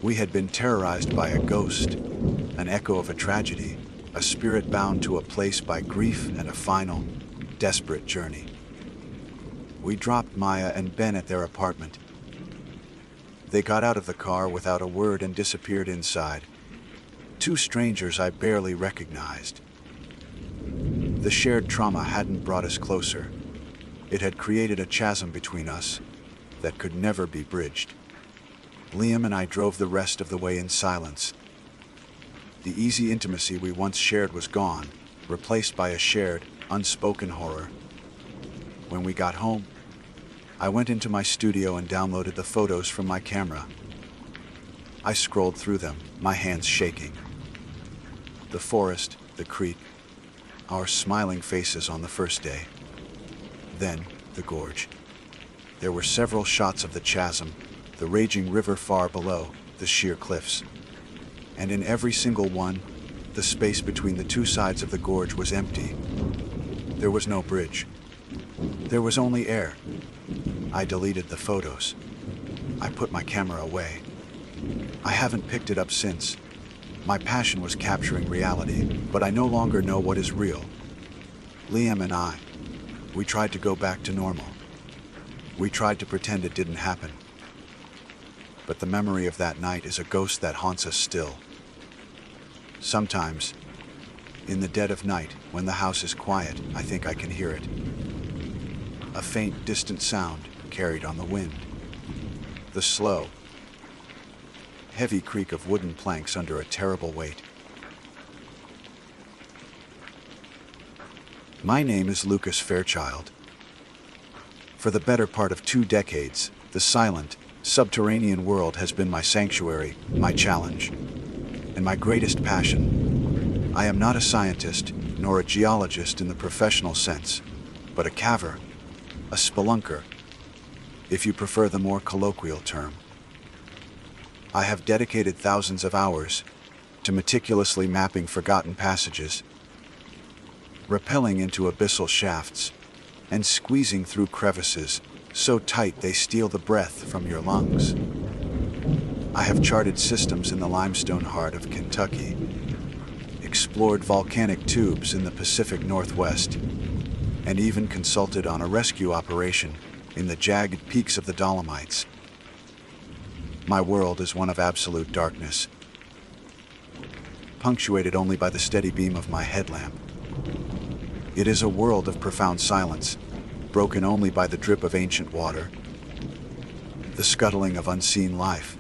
We had been terrorized by a ghost, an echo of a tragedy, a spirit bound to a place by grief and a final, desperate journey. We dropped Maya and Ben at their apartment. They got out of the car without a word and disappeared inside. Two strangers I barely recognized. The shared trauma hadn't brought us closer. It had created a chasm between us that could never be bridged. Liam and I drove the rest of the way in silence. The easy intimacy we once shared was gone, replaced by a shared, unspoken horror. When we got home, I went into my studio and downloaded the photos from my camera. I scrolled through them, my hands shaking. The forest, the creek, our smiling faces on the first day. Then, the gorge. There were several shots of the chasm, the raging river far below, the sheer cliffs. And in every single one, the space between the two sides of the gorge was empty. There was no bridge. There was only air. I deleted the photos. I put my camera away. I haven't picked it up since. My passion was capturing reality, but I no longer know what is real. Liam and I, we tried to go back to normal. We tried to pretend it didn't happen. But the memory of that night is a ghost that haunts us still. Sometimes, in the dead of night, when the house is quiet, I think I can hear it. A faint, distant sound carried on the wind. The slow, heavy creak of wooden planks under a terrible weight. My name is Lucas Fairchild. For the better part of 2 decades, the silent, subterranean world has been my sanctuary, my challenge, and my greatest passion. I am not a scientist, nor a geologist in the professional sense, but a caver, a spelunker, if you prefer the more colloquial term. I have dedicated thousands of hours to meticulously mapping forgotten passages, rappelling into abyssal shafts, and squeezing through crevices so tight they steal the breath from your lungs. I have charted systems in the limestone heart of Kentucky, explored volcanic tubes in the Pacific Northwest, and even consulted on a rescue operation in the jagged peaks of the Dolomites. My world is one of absolute darkness, punctuated only by the steady beam of my headlamp. It is a world of profound silence, broken only by the drip of ancient water, the scuttling of unseen life,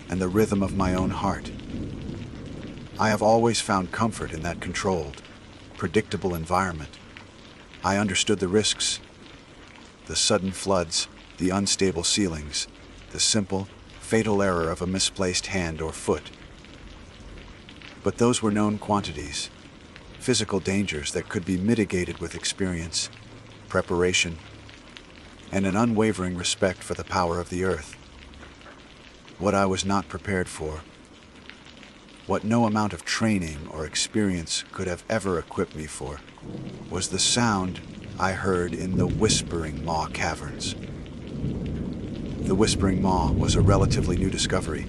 and the rhythm of my own heart. I have always found comfort in that controlled, predictable environment. I understood the risks, the sudden floods, the unstable ceilings, the simple, fatal error of a misplaced hand or foot. But those were known quantities, physical dangers that could be mitigated with experience, preparation, and an unwavering respect for the power of the earth. What I was not prepared for, what no amount of training or experience could have ever equipped me for, was the sound I heard in the Whispering Maw Caverns. The Whispering Maw was a relatively new discovery,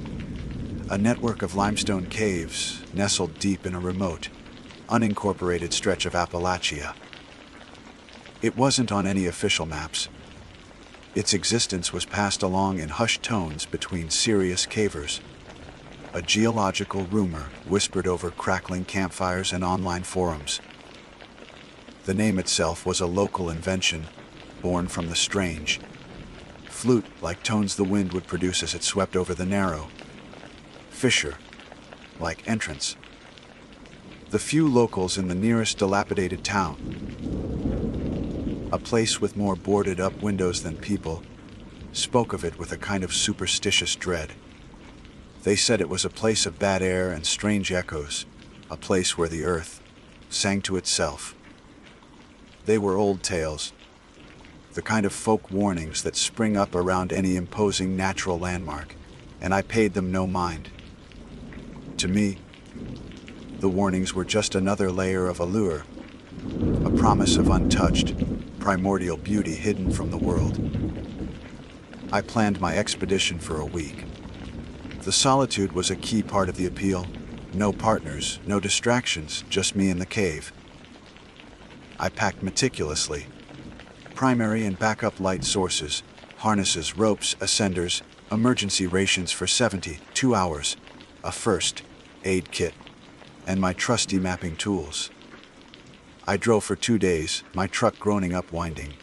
a network of limestone caves nestled deep in a remote, unincorporated stretch of Appalachia. It wasn't on any official maps. Its existence was passed along in hushed tones between serious cavers, a geological rumor whispered over crackling campfires and online forums. The name itself was a local invention, born from the strange, flute-like tones the wind would produce as it swept over the narrow, fissure-like entrance. The few locals in the nearest dilapidated town, a place with more boarded-up windows than people, spoke of it with a kind of superstitious dread. They said it was a place of bad air and strange echoes, a place where the earth sang to itself. They were old tales, the kind of folk warnings that spring up around any imposing natural landmark, and I paid them no mind. To me, the warnings were just another layer of allure, a promise of untouched, primordial beauty hidden from the world. I planned my expedition for a week. The solitude was a key part of the appeal. No partners, no distractions, just me in the cave. I packed meticulously. Primary and backup light sources, harnesses, ropes, ascenders, emergency rations for 72 hours, a first aid kit, and my trusty mapping tools. I drove for 2 days, my truck groaning up winding,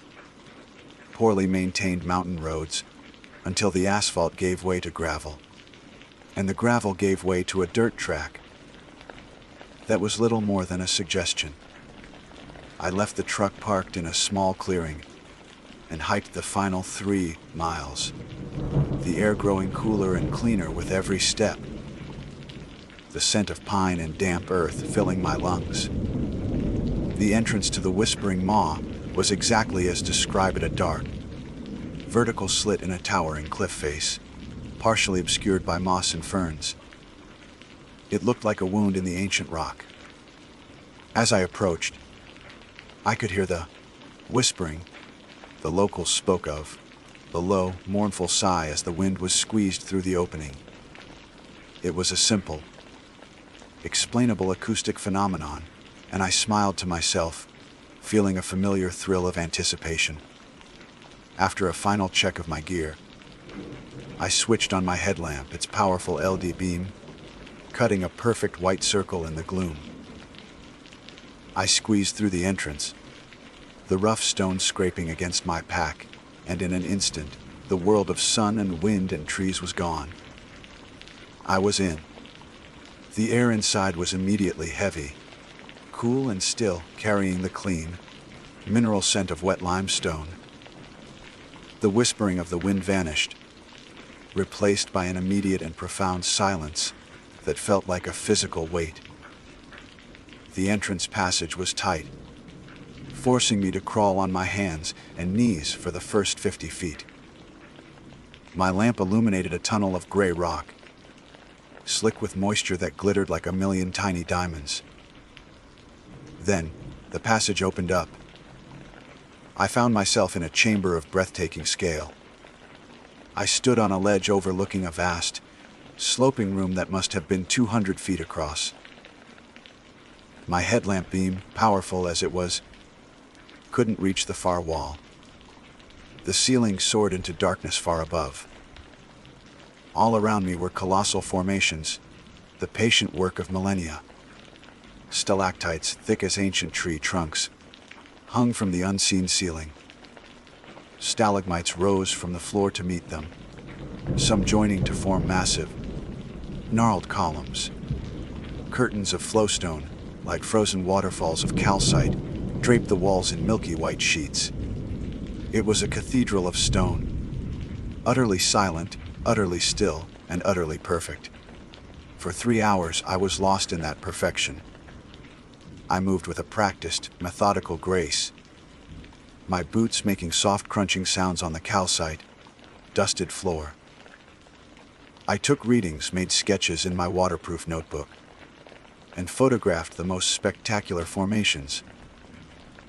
poorly maintained mountain roads, until the asphalt gave way to gravel, and the gravel gave way to a dirt track. That was little more than a suggestion. I left the truck parked in a small clearing and hiked the final 3 miles, the air growing cooler and cleaner with every step, the scent of pine and damp earth filling my lungs. The entrance to the Whispering Maw was exactly as described, a dark, vertical slit in a towering cliff face, partially obscured by moss and ferns. It looked like a wound in the ancient rock. As I approached, I could hear the whispering the locals spoke of, the low, mournful sigh as the wind was squeezed through the opening. It was a simple, explainable acoustic phenomenon, and I smiled to myself, feeling a familiar thrill of anticipation. After a final check of my gear, I switched on my headlamp, its powerful LED beam, cutting a perfect white circle in the gloom. I squeezed through the entrance, the rough stone scraping against my pack, and in an instant, the world of sun and wind and trees was gone. I was in. The air inside was immediately heavy, cool and still, carrying the clean, mineral scent of wet limestone. The whispering of the wind vanished, replaced by an immediate and profound silence that felt like a physical weight. The entrance passage was tight, forcing me to crawl on my hands and knees for the first 50 feet. My lamp illuminated a tunnel of gray rock, slick with moisture that glittered like a million tiny diamonds. Then, the passage opened up. I found myself in a chamber of breathtaking scale. I stood on a ledge overlooking a vast, sloping room that must have been 200 feet across. My headlamp beam, powerful as it was, couldn't reach the far wall. The ceiling soared into darkness far above. All around me were colossal formations, the patient work of millennia. Stalactites, thick as ancient tree trunks, hung from the unseen ceiling. Stalagmites rose from the floor to meet them, some joining to form massive, gnarled columns. Curtains of flowstone, like frozen waterfalls of calcite, draped the walls in milky white sheets. It was a cathedral of stone, utterly silent, utterly still, and utterly perfect. For 3 hours I was lost in that perfection. I moved with a practiced, methodical grace, my boots making soft crunching sounds on the calcite, dusted floor. I took readings, made sketches in my waterproof notebook, and photographed the most spectacular formations.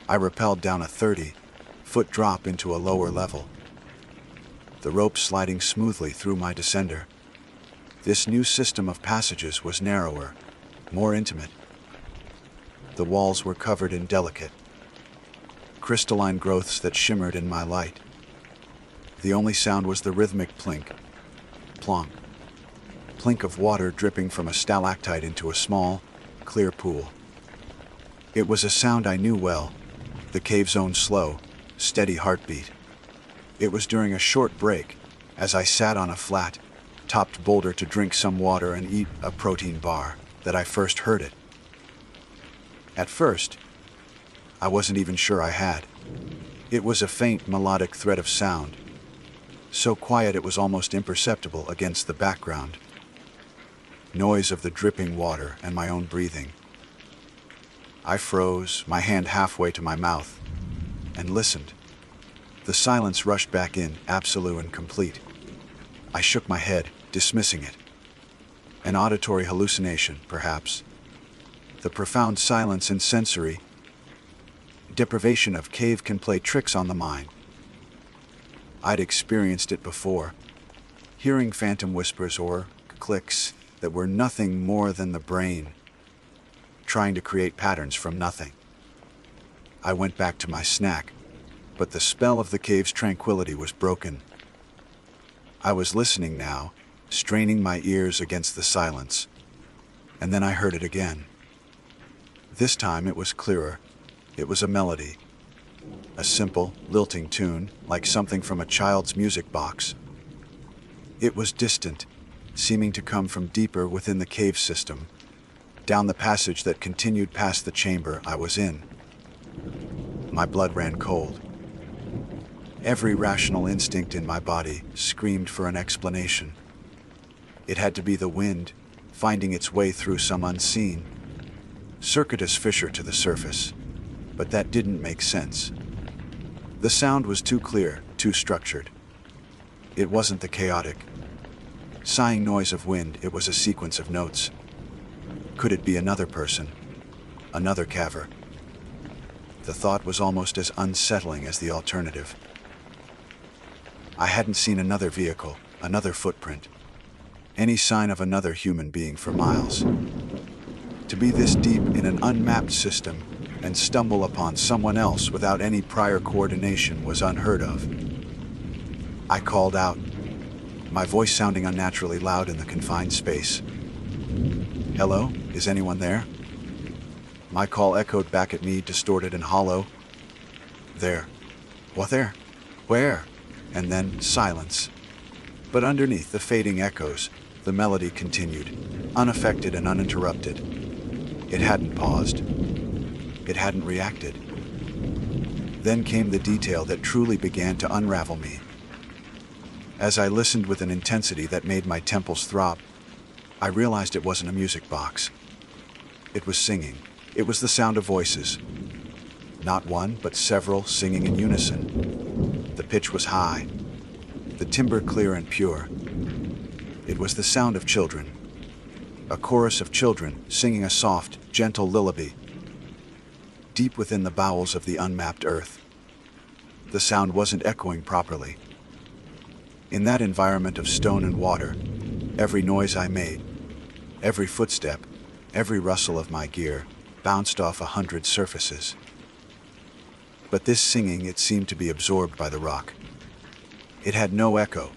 I rappelled down a 30-foot drop into a lower level, the rope sliding smoothly through my descender. This new system of passages was narrower, more intimate. The walls were covered in delicate, crystalline growths that shimmered in my light. The only sound was the rhythmic plink, plonk, plink of water dripping from a stalactite into a small, clear pool. It was a sound I knew well, the cave's own slow, steady heartbeat. It was during a short break, as I sat on a flat, topped boulder to drink some water and eat a protein bar, that I first heard it. At first, I wasn't even sure I had. It was a faint melodic thread of sound, so quiet it was almost imperceptible against the background. Noise of the dripping water and my own breathing. I froze, my hand halfway to my mouth, and listened. The silence rushed back in, absolute and complete. I shook my head, dismissing it. An auditory hallucination, perhaps. The profound silence and sensory deprivation of cave can play tricks on the mind. I'd experienced it before, hearing phantom whispers or clicks that were nothing more than the brain trying to create patterns from nothing. I went back to my snack, but the spell of the cave's tranquility was broken. I was listening now, straining my ears against the silence, and then I heard it again. This time it was clearer. It was a melody, a simple, lilting tune, like something from a child's music box. It was distant, seeming to come from deeper within the cave system, down the passage that continued past the chamber I was in. My blood ran cold. Every rational instinct in my body screamed for an explanation. It had to be the wind, finding its way through some unseen, circuitous fissure to the surface. But that didn't make sense. The sound was too clear, too structured. It wasn't the chaotic, sighing noise of wind, it was a sequence of notes. Could it be another person? Another caver? The thought was almost as unsettling as the alternative. I hadn't seen another vehicle, another footprint, any sign of another human being for miles. To be this deep in an unmapped system and stumble upon someone else without any prior coordination was unheard of. I called out, my voice sounding unnaturally loud in the confined space. "Hello? Is anyone there?" My call echoed back at me, distorted and hollow. "There." "What there? Where?" And then silence. But underneath the fading echoes, the melody continued, unaffected and uninterrupted. It hadn't paused. It hadn't reacted. Then came the detail that truly began to unravel me. As I listened with an intensity that made my temples throb, I realized it wasn't a music box. It was singing. It was the sound of voices. Not one, but several singing in unison. The pitch was high, the timbre clear and pure. It was the sound of children. A chorus of children singing a soft, gentle lullaby, deep within the bowels of the unmapped earth. The sound wasn't echoing properly. In that environment of stone and water, every noise I made, every footstep, every rustle of my gear, bounced off 100 surfaces. But this singing, it seemed to be absorbed by the rock. It had no echo.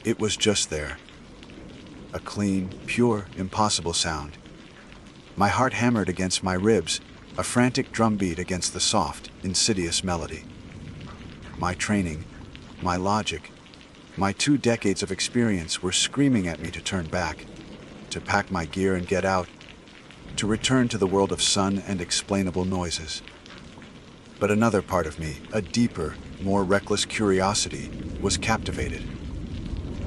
It was just there. A clean, pure, impossible sound. My heart hammered against my ribs, a frantic drumbeat against the soft, insidious melody. My training, my logic, my 2 decades of experience were screaming at me to turn back, to pack my gear and get out, to return to the world of sun and explainable noises. But another part of me, a deeper, more reckless curiosity, was captivated.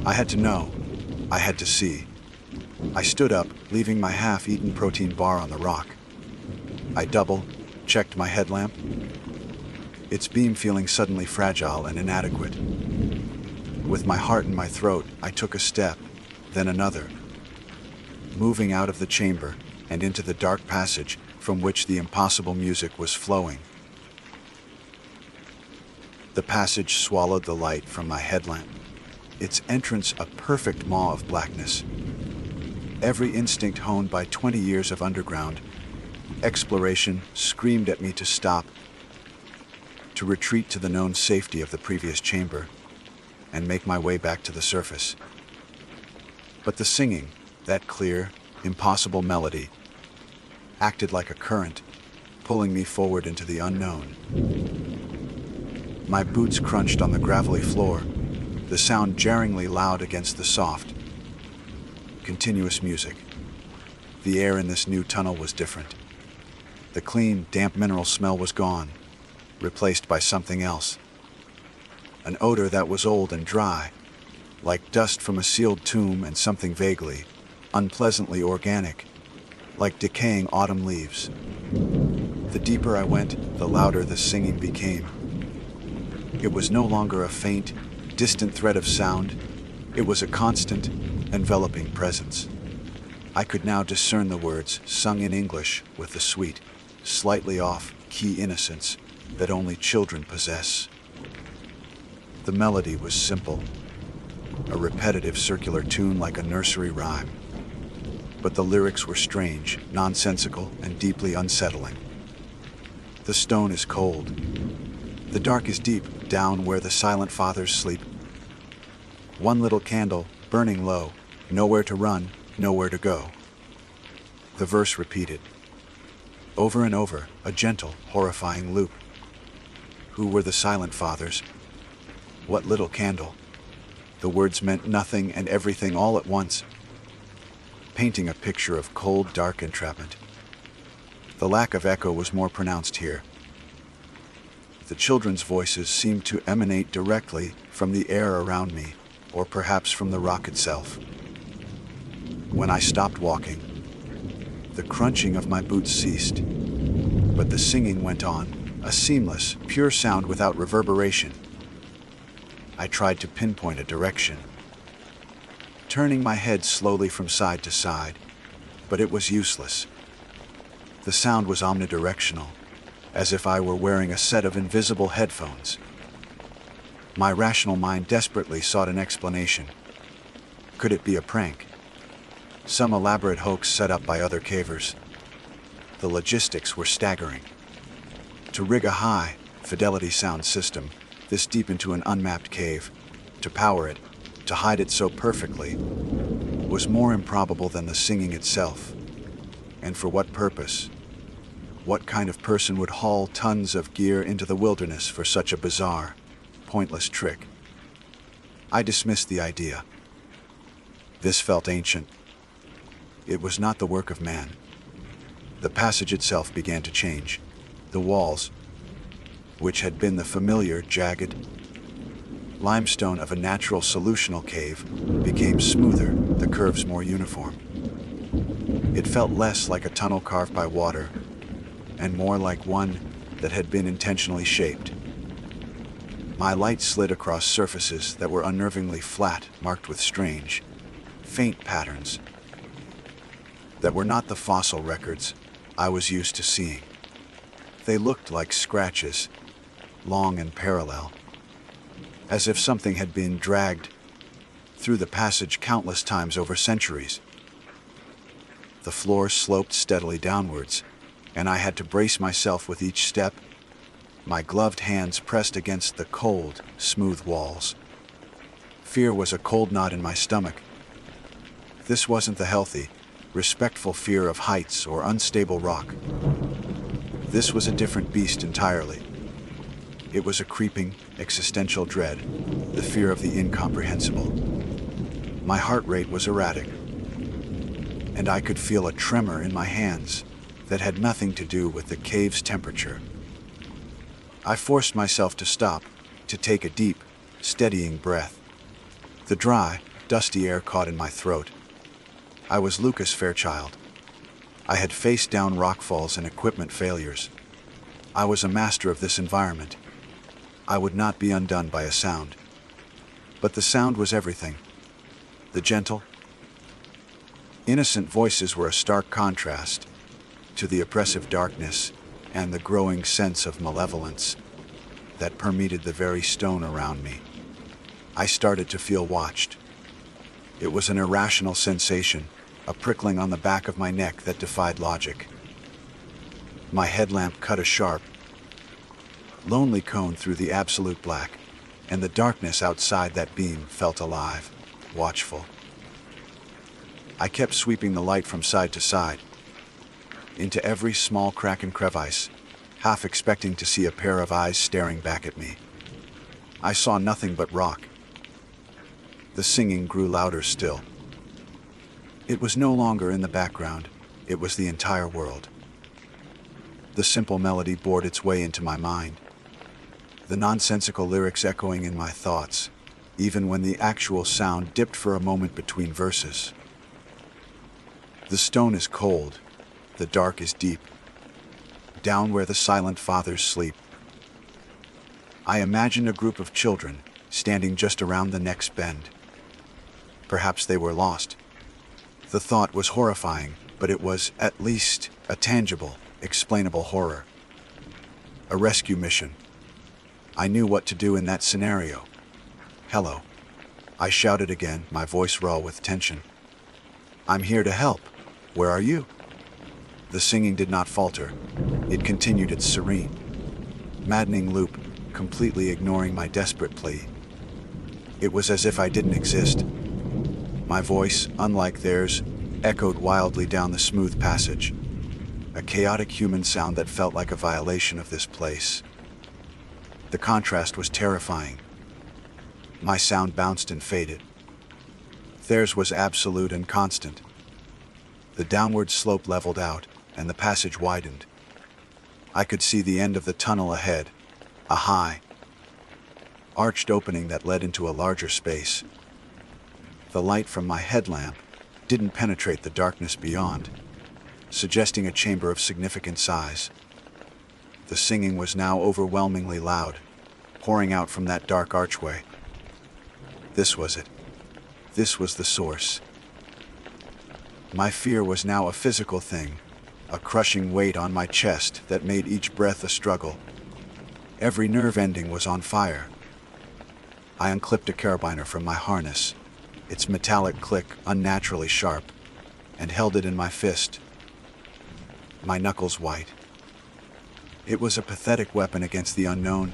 I had to know. I had to see. I stood up, leaving my half-eaten protein bar on the rock. I checked my headlamp, its beam feeling suddenly fragile and inadequate. With my heart in my throat, I took a step, then another, moving out of the chamber and into the dark passage from which the impossible music was flowing. The passage swallowed the light from my headlamp, its entrance a perfect maw of blackness. Every instinct honed by 20 years of underground exploration screamed at me to stop, to retreat to the known safety of the previous chamber, and make my way back to the surface. But the singing, that clear, impossible melody, acted like a current, pulling me forward into the unknown. My boots crunched on the gravelly floor, the sound jarringly loud against the soft, continuous music. The air in this new tunnel was different. The clean, damp mineral smell was gone, replaced by something else. An odor that was old and dry, like dust from a sealed tomb, and something vaguely, unpleasantly organic, like decaying autumn leaves. The deeper I went, the louder the singing became. It was no longer a faint, distant thread of sound. It was a constant, enveloping presence. I could now discern the words sung in English with the sweet, slightly off-key innocence that only children possess. The melody was simple, a repetitive circular tune like a nursery rhyme. But the lyrics were strange, nonsensical, and deeply unsettling. The stone is cold. The dark is deep, down where the silent fathers sleep. One little candle, burning low, nowhere to run, nowhere to go. The verse repeated, over and over, a gentle, horrifying loop. Who were the silent fathers? What little candle? The words meant nothing and everything all at once, painting a picture of cold, dark entrapment. The lack of echo was more pronounced here. The children's voices seemed to emanate directly from the air around me, or perhaps from the rock itself. When I stopped walking, the crunching of my boots ceased, but the singing went on, a seamless, pure sound without reverberation. I tried to pinpoint a direction, turning my head slowly from side to side, but it was useless. The sound was omnidirectional, as if I were wearing a set of invisible headphones. My rational mind desperately sought an explanation. Could it be a prank? Some elaborate hoax set up by other cavers? The logistics were staggering. To rig a high-fidelity sound system this deep into an unmapped cave, to power it, to hide it so perfectly, was more improbable than the singing itself. And for what purpose? What kind of person would haul tons of gear into the wilderness for such a bizarre, pointless trick? I dismissed the idea. This felt ancient. It was not the work of man. The passage itself began to change. The walls, which had been the familiar, jagged limestone of a natural solutional cave, became smoother, the curves more uniform. It felt less like a tunnel carved by water, and more like one that had been intentionally shaped. My light slid across surfaces that were unnervingly flat, marked with strange, faint patterns that were not the fossil records I was used to seeing. They looked like scratches, long and parallel, as if something had been dragged through the passage countless times over centuries. The floor sloped steadily downwards, and I had to brace myself with each step, my gloved hands pressed against the cold, smooth walls. Fear was a cold knot in my stomach. This wasn't the healthy, respectful fear of heights or unstable rock. This was a different beast entirely. It was a creeping, existential dread, the fear of the incomprehensible. My heart rate was erratic, and I could feel a tremor in my hands that had nothing to do with the cave's temperature. I forced myself to stop, to take a deep, steadying breath. The dry, dusty air caught in my throat. I was Lucas Fairchild. I had faced down rockfalls and equipment failures. I was a master of this environment. I would not be undone by a sound. But the sound was everything. The gentle, innocent voices were a stark contrast to the oppressive darkness and the growing sense of malevolence that permeated the very stone around me. I started to feel watched. It was an irrational sensation, a prickling on the back of my neck that defied logic. My headlamp cut a sharp, lonely cone through the absolute black, and the darkness outside that beam felt alive, watchful. I kept sweeping the light from side to side, into every small crack and crevice, half expecting to see a pair of eyes staring back at me. I saw nothing but rock. The singing grew louder still. It was no longer in the background, it was the entire world. The simple melody bored its way into my mind, the nonsensical lyrics echoing in my thoughts, even when the actual sound dipped for a moment between verses. The stone is cold, the dark is deep, down where the silent fathers sleep. I imagined a group of children standing just around the next bend. Perhaps they were lost. The thought was horrifying, but it was, at least, a tangible, explainable horror. A rescue mission. I knew what to do in that scenario. "Hello," I shouted again, my voice raw with tension. "I'm here to help. Where are you?" The singing did not falter. It continued its serene, maddening loop, completely ignoring my desperate plea. It was as if I didn't exist. My voice, unlike theirs, echoed wildly down the smooth passage, a chaotic human sound that felt like a violation of this place. The contrast was terrifying. My sound bounced and faded. Theirs was absolute and constant. The downward slope leveled out, and the passage widened. I could see the end of the tunnel ahead, a high, arched opening that led into a larger space. The light from my headlamp didn't penetrate the darkness beyond, suggesting a chamber of significant size. The singing was now overwhelmingly loud, pouring out from that dark archway. This was it. This was the source. My fear was now a physical thing, a crushing weight on my chest that made each breath a struggle. Every nerve ending was on fire. I unclipped a carabiner from my harness, its metallic click unnaturally sharp, and held it in my fist, my knuckles white. It was a pathetic weapon against the unknown,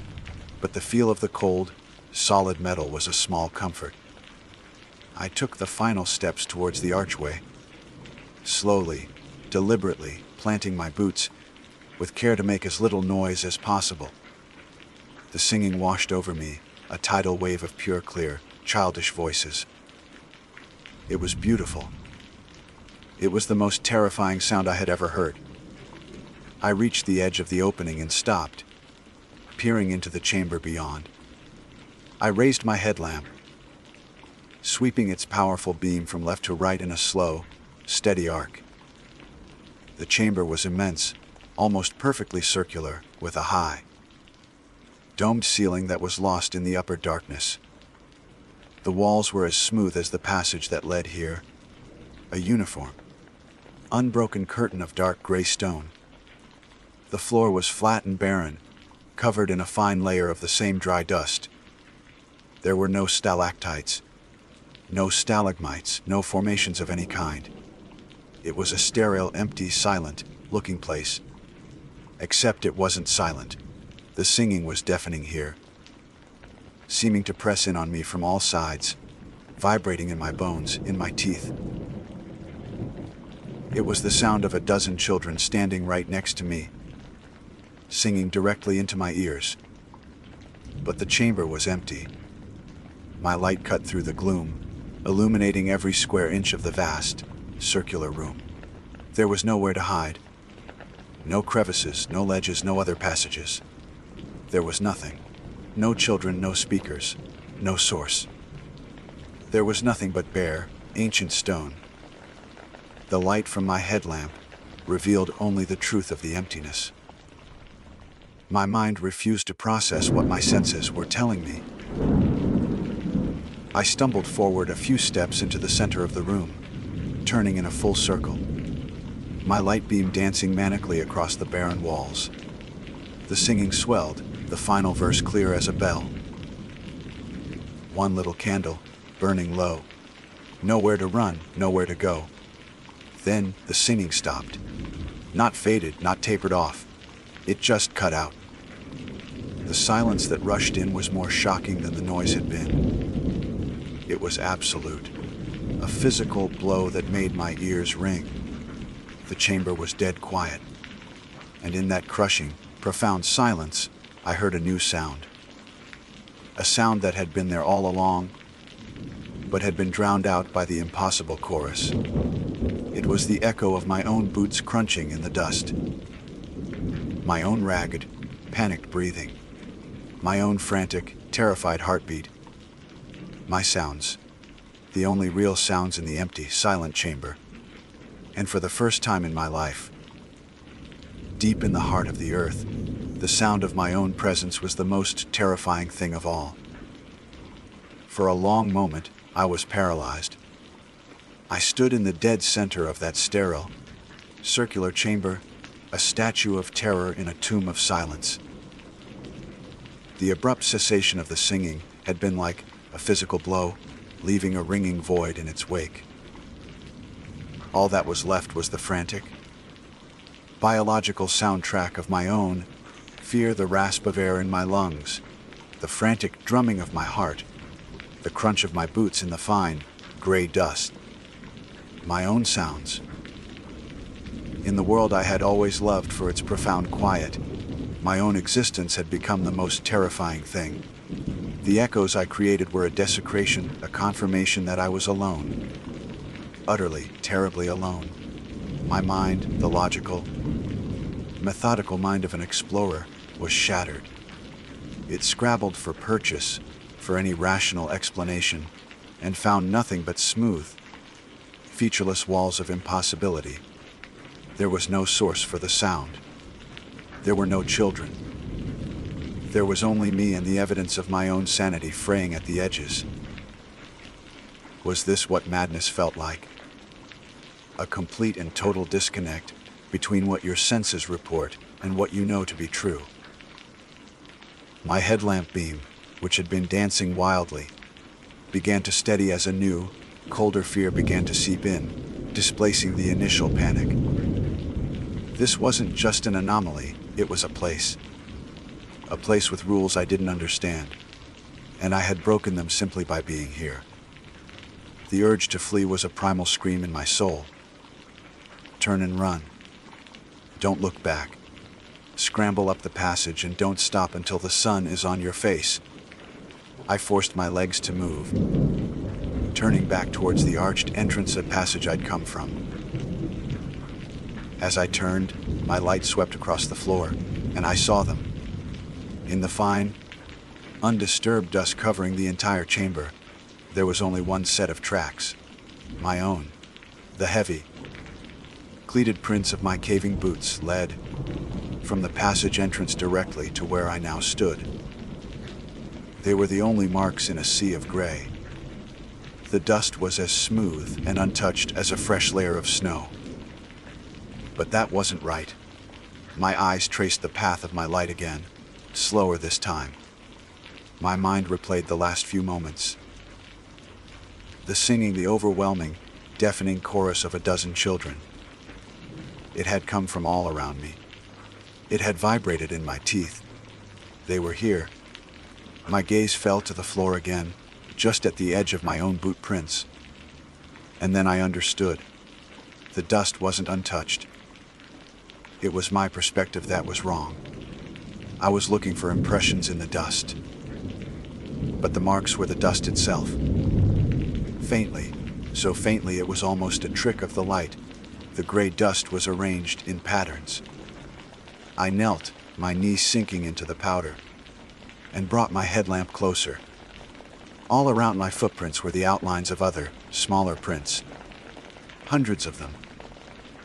but the feel of the cold, solid metal was a small comfort. I took the final steps towards the archway, slowly, deliberately planting my boots, with care to make as little noise as possible. The singing washed over me, a tidal wave of pure, clear, childish voices. It was beautiful. It was the most terrifying sound I had ever heard. I reached the edge of the opening and stopped, peering into the chamber beyond. I raised my headlamp, sweeping its powerful beam from left to right in a slow, steady arc. The chamber was immense, almost perfectly circular, with a high, domed ceiling that was lost in the upper darkness. The walls were as smooth as the passage that led here, a uniform, unbroken curtain of dark gray stone. The floor was flat and barren, covered in a fine layer of the same dry dust. There were no stalactites, no stalagmites, no formations of any kind. It was a sterile, empty, silent-looking place. Except it wasn't silent. The singing was deafening here, seeming to press in on me from all sides, vibrating in my bones, in my teeth. It was the sound of a dozen children standing right next to me, singing directly into my ears. But the chamber was empty. My light cut through the gloom, illuminating every square inch of the vast, circular room. There was nowhere to hide. No crevices, no ledges, no other passages. There was nothing. No children, no speakers, no source. There was nothing but bare, ancient stone. The light from my headlamp revealed only the truth of the emptiness. My mind refused to process what my senses were telling me. I stumbled forward a few steps into the center of the room, turning in a full circle, my light beam dancing manically across the barren walls. The singing swelled, the final verse clear as a bell. One little candle, burning low. Nowhere to run, nowhere to go. Then the singing stopped. Not faded, not tapered off. It just cut out. The silence that rushed in was more shocking than the noise had been. It was absolute. A physical blow that made my ears ring. The chamber was dead quiet. And in that crushing, profound silence, I heard a new sound. a sound that had been there all along, but had been drowned out by the impossible chorus. It was the echo of my own boots crunching in the dust, my own ragged, panicked breathing, my own frantic, terrified heartbeat. My sounds, the only real sounds in the empty, silent chamber. And for the first time in my life, deep in the heart of the earth, the sound of my own presence was the most terrifying thing of all. For a long moment, I was paralyzed. I stood in the dead center of that sterile, circular chamber, a statue of terror in a tomb of silence. The abrupt cessation of the singing had been like a physical blow, leaving a ringing void in its wake. All that was left was the frantic, biological soundtrack of my own fear, the rasp of air in my lungs, the frantic drumming of my heart, the crunch of my boots in the fine, gray dust. My own sounds. In the world I had always loved for its profound quiet, my own existence had become the most terrifying thing. The echoes I created were a desecration, a confirmation that I was alone. Utterly, terribly alone. My mind, the logical, methodical mind of an explorer, was shattered. It scrabbled for purchase, for any rational explanation, and found nothing but smooth, featureless walls of impossibility. There was no source for the sound. There were no children. There was only me and the evidence of my own sanity fraying at the edges. Was this what madness felt like? A complete and total disconnect between what your senses report and what you know to be true. My headlamp beam, which had been dancing wildly, began to steady as a new, colder fear began to seep in, displacing the initial panic. This wasn't just an anomaly, it was a place. A place with rules I didn't understand, and I had broken them simply by being here. The urge to flee was a primal scream in my soul. Turn and run. Don't look back. Scramble up the passage and don't stop until the sun is on your face. I forced my legs to move, turning back towards the arched entrance of passage I'd come from. As I turned, my light swept across the floor, and I saw them. In the fine, undisturbed dust covering the entire chamber, there was only one set of tracks, my own. The heavy, cleated prints of my caving boots led from the passage entrance directly to where I now stood. They were the only marks in a sea of gray. The dust was as smooth and untouched as a fresh layer of snow. But that wasn't right. My eyes traced the path of my light again, slower this time. My mind replayed the last few moments. The singing, the overwhelming, deafening chorus of a dozen children. It had come from all around me. It had vibrated in my teeth. They were here. My gaze fell to the floor again, just at the edge of my own boot prints. And then I understood. The dust wasn't untouched. It was my perspective that was wrong. I was looking for impressions in the dust. But the marks were the dust itself. Faintly, so faintly it was almost a trick of the light, the gray dust was arranged in patterns. I knelt, my knees sinking into the powder, and brought my headlamp closer. All around my footprints were the outlines of other, smaller prints. Hundreds of them.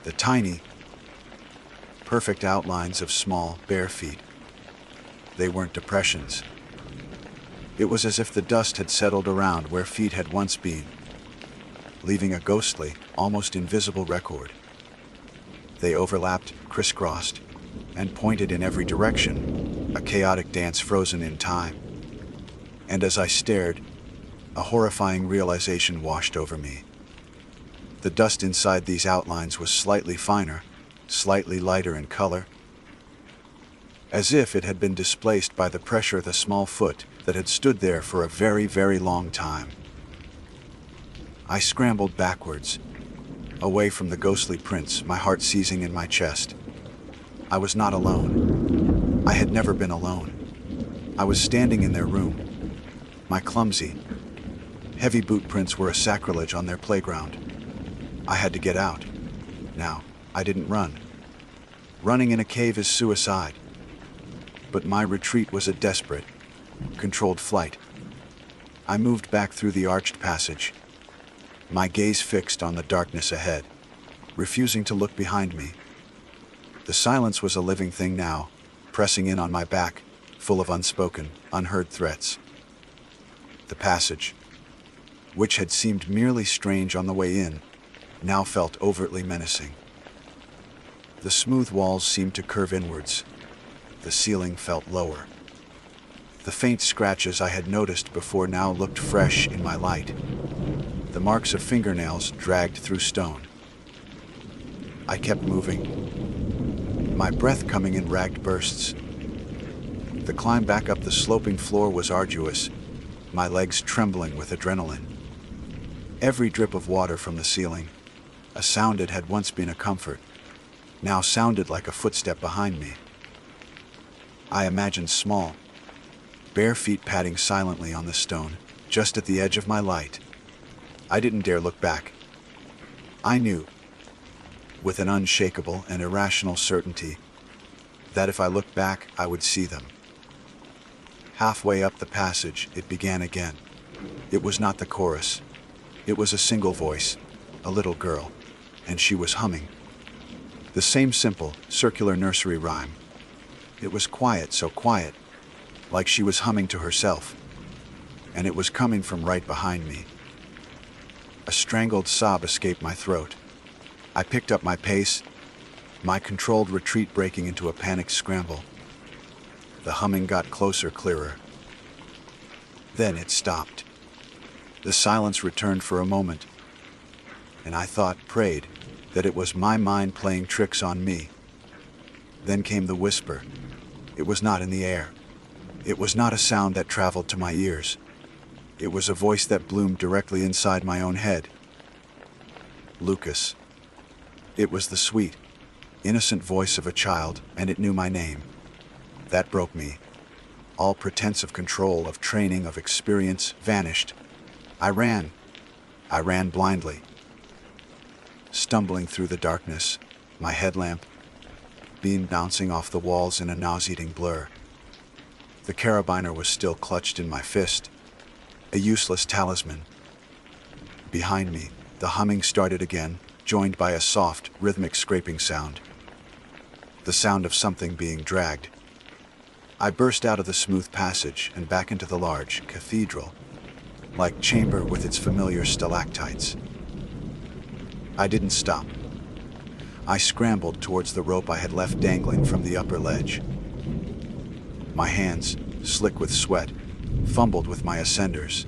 The tiny, perfect outlines of small, bare feet. They weren't depressions. It was as if the dust had settled around where feet had once been, leaving a ghostly, almost invisible record. They overlapped, crisscrossed, and pointed in every direction, a chaotic dance frozen in time. And as I stared, a horrifying realization washed over me. The dust inside these outlines was slightly finer, slightly lighter in color, as if it had been displaced by the pressure of the small foot that had stood there for a very, very long time. I scrambled backwards, away from the ghostly prints, my heart seizing in my chest. I was not alone. I had never been alone. I was standing in their room, My clumsy, heavy boot prints were a sacrilege on their playground. I had to get out. Now, I didn't run. Running in a cave is suicide. But my retreat was a desperate, controlled flight. I moved back through the arched passage, my gaze fixed on the darkness ahead, refusing to look behind me. The silence was a living thing now, pressing in on my back, full of unspoken, unheard threats. The passage, which had seemed merely strange on the way in, now felt overtly menacing. The smooth walls seemed to curve inwards. The ceiling felt lower. The faint scratches I had noticed before now looked fresh in my light. The marks of fingernails dragged through stone. I kept moving, my breath coming in ragged bursts. The climb back up the sloping floor was arduous, my legs trembling with adrenaline. Every drip of water from the ceiling, a sound that had once been a comfort, now sounded like a footstep behind me. I imagined small, bare feet padding silently on the stone, just at the edge of my light. I didn't dare look back. I knew, with an unshakable and irrational certainty, that if I looked back, I would see them. Halfway up the passage, it began again. It was not the chorus. It was a single voice, a little girl, and she was humming. The same simple, circular nursery rhyme. It was quiet, so quiet, like she was humming to herself, and it was coming from right behind me. A strangled sob escaped my throat. I picked up my pace, my controlled retreat breaking into a panicked scramble. The humming got closer, clearer. Then it stopped. The silence returned for a moment, and I thought, prayed, that it was my mind playing tricks on me. Then came the whisper. It was not in the air. It was not a sound that traveled to my ears. It was a voice that bloomed directly inside my own head. Lucas. It was the sweet, innocent voice of a child, and it knew my name. That broke me. All pretense of control, of training, of experience vanished. I ran blindly. Stumbling through the darkness, my headlamp beam bouncing off the walls in a nauseating blur. The carabiner was still clutched in my fist, a useless talisman. Behind me, the humming started again, joined by a soft, rhythmic scraping sound. The sound of something being dragged. I burst out of the smooth passage and back into the large cathedral-like chamber with its familiar stalactites. I didn't stop. I scrambled towards the rope I had left dangling from the upper ledge. My hands, slick with sweat, fumbled with my ascenders.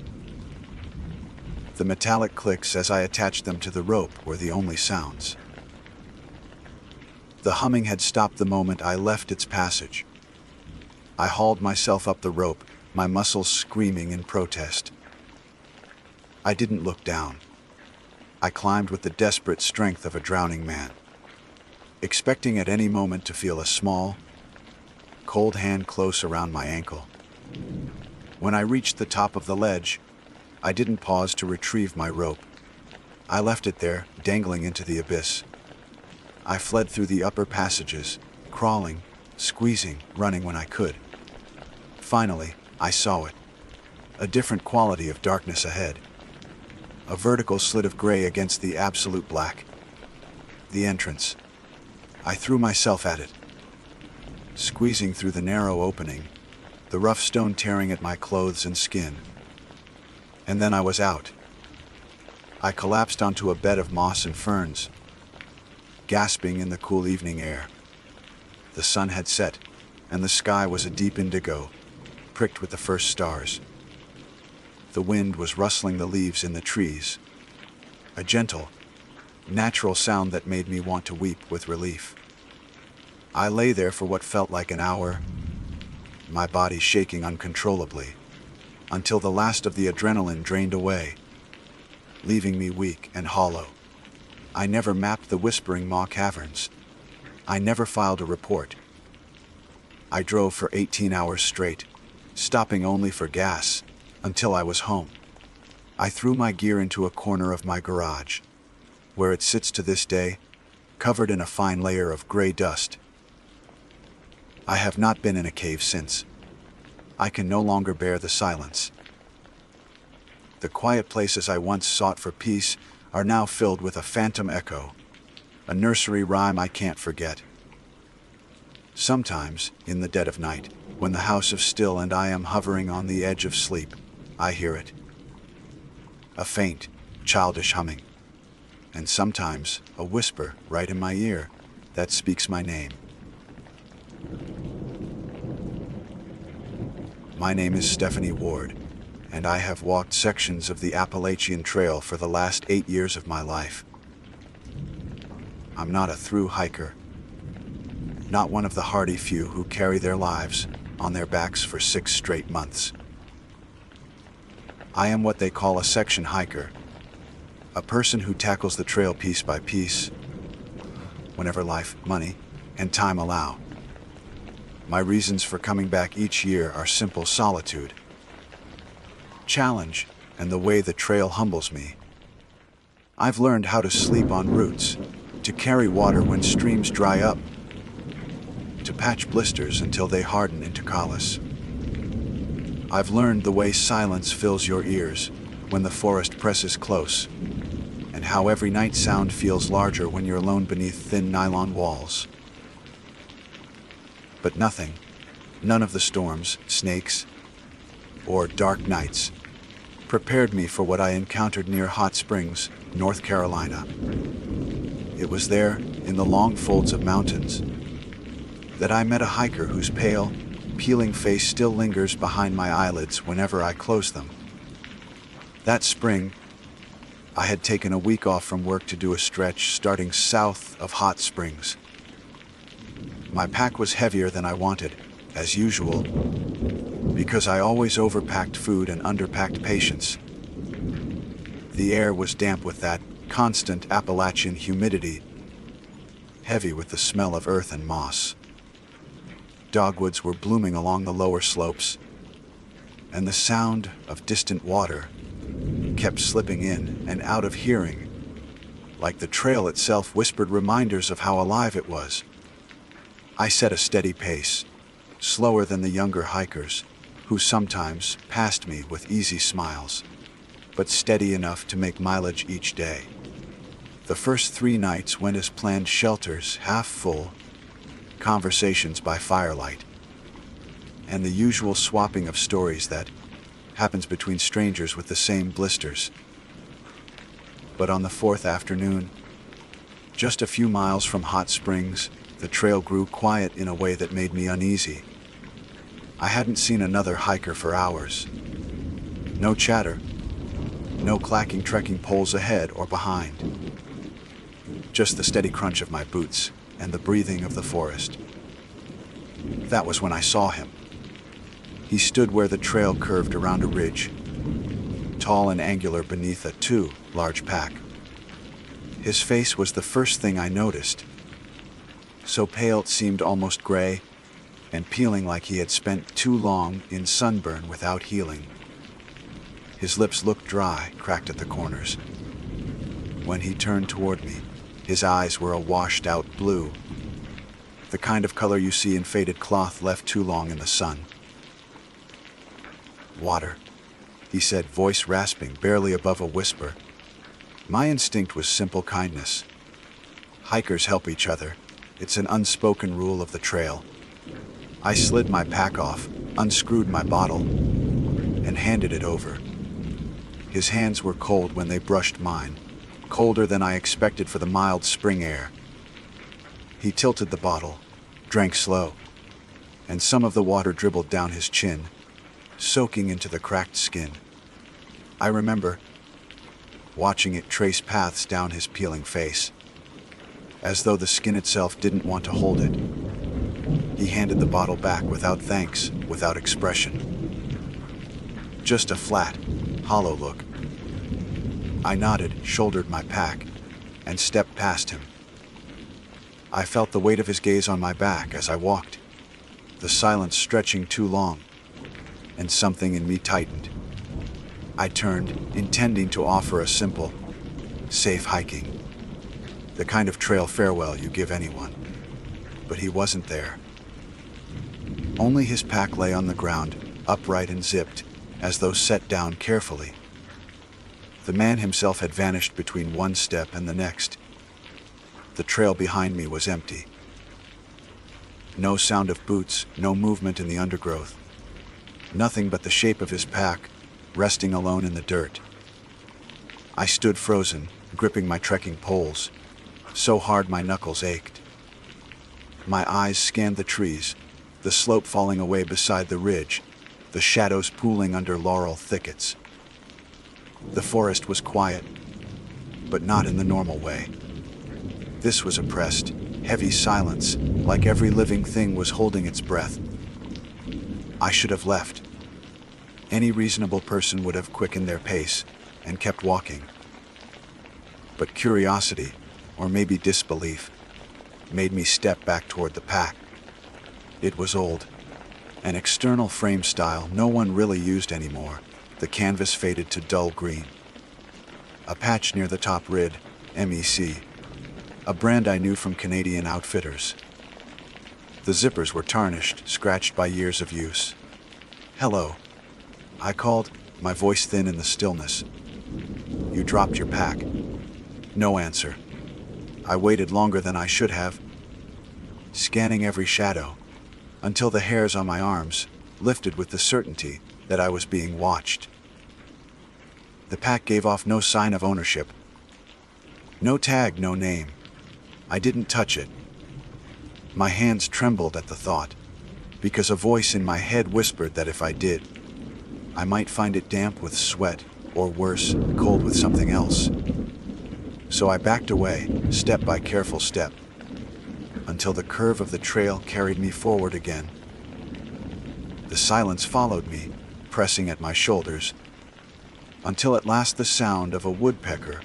The metallic clicks as I attached them to the rope were the only sounds. The humming had stopped the moment I left its passage. I hauled myself up the rope, my muscles screaming in protest. I didn't look down. I climbed with the desperate strength of a drowning man, expecting at any moment to feel a small, cold hand close around my ankle. When I reached the top of the ledge, I didn't pause to retrieve my rope. I left it there, dangling into the abyss. I fled through the upper passages, crawling, squeezing, running when I could. Finally, I saw it. A different quality of darkness ahead. A vertical slit of gray against the absolute black. The entrance. I threw myself at it, squeezing through the narrow opening, the rough stone tearing at my clothes and skin. And then I was out. I collapsed onto a bed of moss and ferns, gasping in the cool evening air. The sun had set, and the sky was a deep indigo, pricked with the first stars. The wind was rustling the leaves in the trees, a gentle, natural sound that made me want to weep with relief. I lay there for what felt like an hour, my body shaking uncontrollably, until the last of the adrenaline drained away, leaving me weak and hollow. I never mapped the Whispering Maw Caverns. I never filed a report. I drove for 18 hours straight, stopping only for gas, until I was home. I threw my gear into a corner of my garage, where it sits to this day, covered in a fine layer of gray dust. I have not been in a cave since. I can no longer bear the silence. The quiet places I once sought for peace are now filled with a phantom echo, a nursery rhyme I can't forget. Sometimes, in the dead of night, when the house is still and I am hovering on the edge of sleep, I hear it. A faint, childish humming, and sometimes a whisper right in my ear that speaks my name. My name is Stephanie Ward, and I have walked sections of the Appalachian Trail for the last 8 years of my life. I'm not a through hiker, not one of the hardy few who carry their lives on their backs for 6 straight months. I am what they call a section hiker, a person who tackles the trail piece by piece, whenever life, money, and time allow. My reasons for coming back each year are simple: solitude, challenge, and the way the trail humbles me. I've learned how to sleep on roots, to carry water when streams dry up, to patch blisters until they harden into callus. I've learned the way silence fills your ears when the forest presses close, and how every night sound feels larger when you're alone beneath thin nylon walls. But nothing, none of the storms, snakes, or dark nights prepared me for what I encountered near Hot Springs, North Carolina. It was there, in the long folds of mountains, that I met a hiker whose pale, peeling face still lingers behind my eyelids whenever I close them. That spring, I had taken a week off from work to do a stretch starting south of Hot Springs. My pack was heavier than I wanted, as usual, because I always overpacked food and underpacked patience. The air was damp with that constant Appalachian humidity, heavy with the smell of earth and moss. Dogwoods were blooming along the lower slopes, and the sound of distant water kept slipping in and out of hearing, like the trail itself whispered reminders of how alive it was. I set a steady pace, slower than the younger hikers, who sometimes passed me with easy smiles, but steady enough to make mileage each day. The first 3 nights went as planned: shelters half full, conversations by firelight, and the usual swapping of stories that happens between strangers with the same blisters. But on the 4th afternoon, just a few miles from Hot Springs, the trail grew quiet in a way that made me uneasy. I hadn't seen another hiker for hours. No chatter, no clacking trekking poles ahead or behind. Just the steady crunch of my boots and the breathing of the forest. That was when I saw him. He stood where the trail curved around a ridge, tall and angular beneath a too large pack. His face was the first thing I noticed, so pale it seemed almost gray, and peeling like he had spent too long in sunburn without healing. His lips looked dry, cracked at the corners. When he turned toward me, his eyes were a washed-out blue, the kind of color you see in faded cloth left too long in the sun. "Water," he said, voice rasping, barely above a whisper. My instinct was simple kindness. Hikers help each other. It's an unspoken rule of the trail. I slid my pack off, unscrewed my bottle, and handed it over. His hands were cold when they brushed mine, colder than I expected for the mild spring air. He tilted the bottle, drank slow, and some of the water dribbled down his chin, soaking into the cracked skin. I remember watching it trace paths down his peeling face, as though the skin itself didn't want to hold it. He handed the bottle back without thanks, without expression. Just a flat, hollow look. I nodded, shouldered my pack, and stepped past him. I felt the weight of his gaze on my back as I walked, the silence stretching too long, and something in me tightened. I turned, intending to offer a simple, safe hiking, the kind of trail farewell you give anyone. But he wasn't there. Only his pack lay on the ground, upright and zipped, as though set down carefully. The man himself had vanished between one step and the next. The trail behind me was empty. No sound of boots, no movement in the undergrowth. Nothing but the shape of his pack, resting alone in the dirt. I stood frozen, gripping my trekking poles, so hard my knuckles ached. My eyes scanned the trees, the slope falling away beside the ridge, the shadows pooling under laurel thickets. The forest was quiet, but not in the normal way. This was oppressed, heavy silence, like every living thing was holding its breath. I should have left. Any reasonable person would have quickened their pace and kept walking. But curiosity, or maybe disbelief, made me step back toward the pack. It was old, an external frame style no one really used anymore. The canvas faded to dull green. A patch near the top read, MEC, a brand I knew from Canadian outfitters. The zippers were tarnished, scratched by years of use. "Hello," I called, my voice thin in the stillness. "You dropped your pack." No answer. I waited longer than I should have, scanning every shadow, until the hairs on my arms lifted with the certainty that I was being watched. The pack gave off no sign of ownership. No tag, no name. I didn't touch it. My hands trembled at the thought, because a voice in my head whispered that if I did, I might find it damp with sweat, or worse, cold with something else. So I backed away, step by careful step, until the curve of the trail carried me forward again. The silence followed me, pressing at my shoulders, until at last the sound of a woodpecker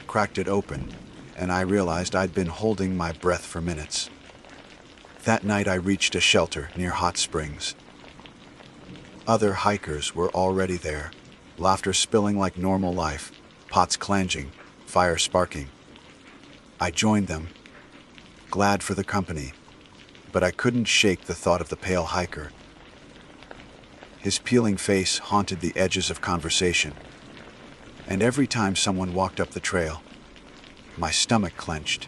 cracked it open, and I realized I'd been holding my breath for minutes. That night I reached a shelter near hot springs. Other hikers were already there, laughter spilling like normal life, pots clanging, fire sparking. I joined them, glad for the company, but I couldn't shake the thought of the pale hiker. His peeling face haunted the edges of conversation, and every time someone walked up the trail, my stomach clenched.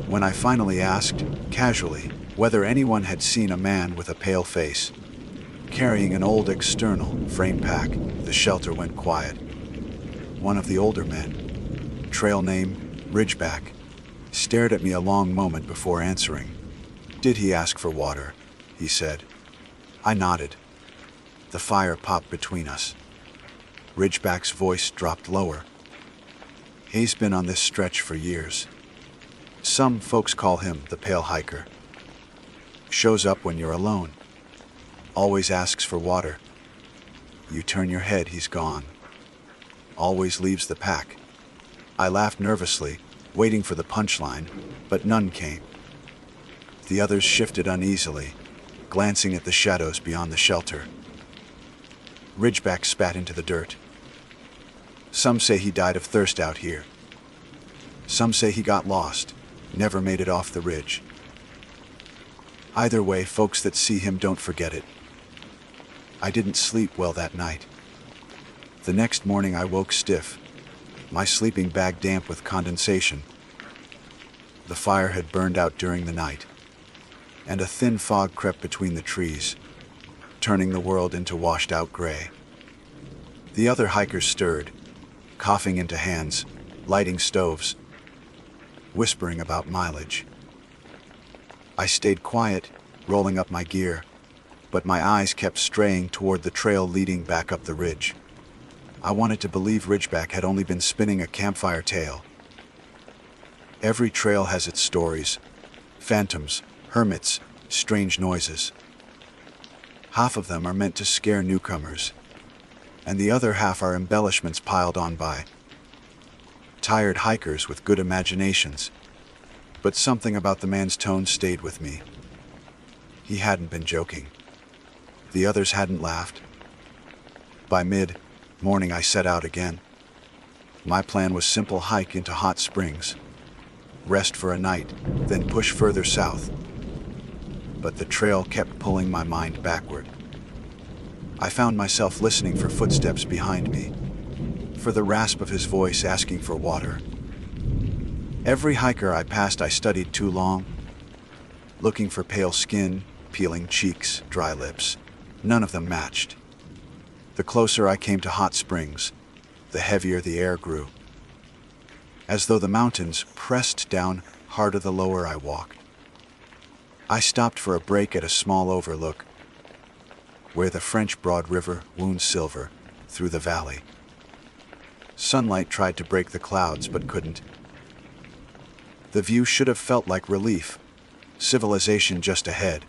When I finally asked, casually, whether anyone had seen a man with a pale face, carrying an old external frame pack, the shelter went quiet. One of the older men, trail name Ridgeback, stared at me a long moment before answering. "Did he ask for water?" he said. I nodded. The fire popped between us. Ridgeback's voice dropped lower. "He's been on this stretch for years. Some folks call him the pale hiker. Shows up when you're alone. Always asks for water. You turn your head, he's gone. Always leaves the pack." I laughed nervously, waiting for the punchline, but none came. The others shifted uneasily, glancing at the shadows beyond the shelter. Ridgeback spat into the dirt. "Some say he died of thirst out here. Some say he got lost, never made it off the ridge. Either way, folks that see him don't forget it." I didn't sleep well that night. The next morning I woke stiff, my sleeping bag damp with condensation. The fire had burned out during the night, and a thin fog crept between the trees, turning the world into washed-out gray. The other hikers stirred, coughing into hands, lighting stoves, whispering about mileage. I stayed quiet, rolling up my gear, but my eyes kept straying toward the trail leading back up the ridge. I wanted to believe Ridgeback had only been spinning a campfire tale. Every trail has its stories, phantoms, hermits, strange noises. Half of them are meant to scare newcomers, and the other half are embellishments piled on by tired hikers with good imaginations. But something about the man's tone stayed with me. He hadn't been joking. The others hadn't laughed. By mid-morning, I set out again. My plan was simple: hike into hot springs, rest for a night, then push further south. But the trail kept pulling my mind backward. I found myself listening for footsteps behind me, for the rasp of his voice asking for water. Every hiker I passed I studied too long, looking for pale skin, peeling cheeks, dry lips. None of them matched. The closer I came to hot springs, the heavier the air grew, as though the mountains pressed down harder the lower I walked. I stopped for a break at a small overlook, where the French Broad River wound silver through the valley. Sunlight tried to break the clouds but couldn't. The view should have felt like relief, civilization just ahead.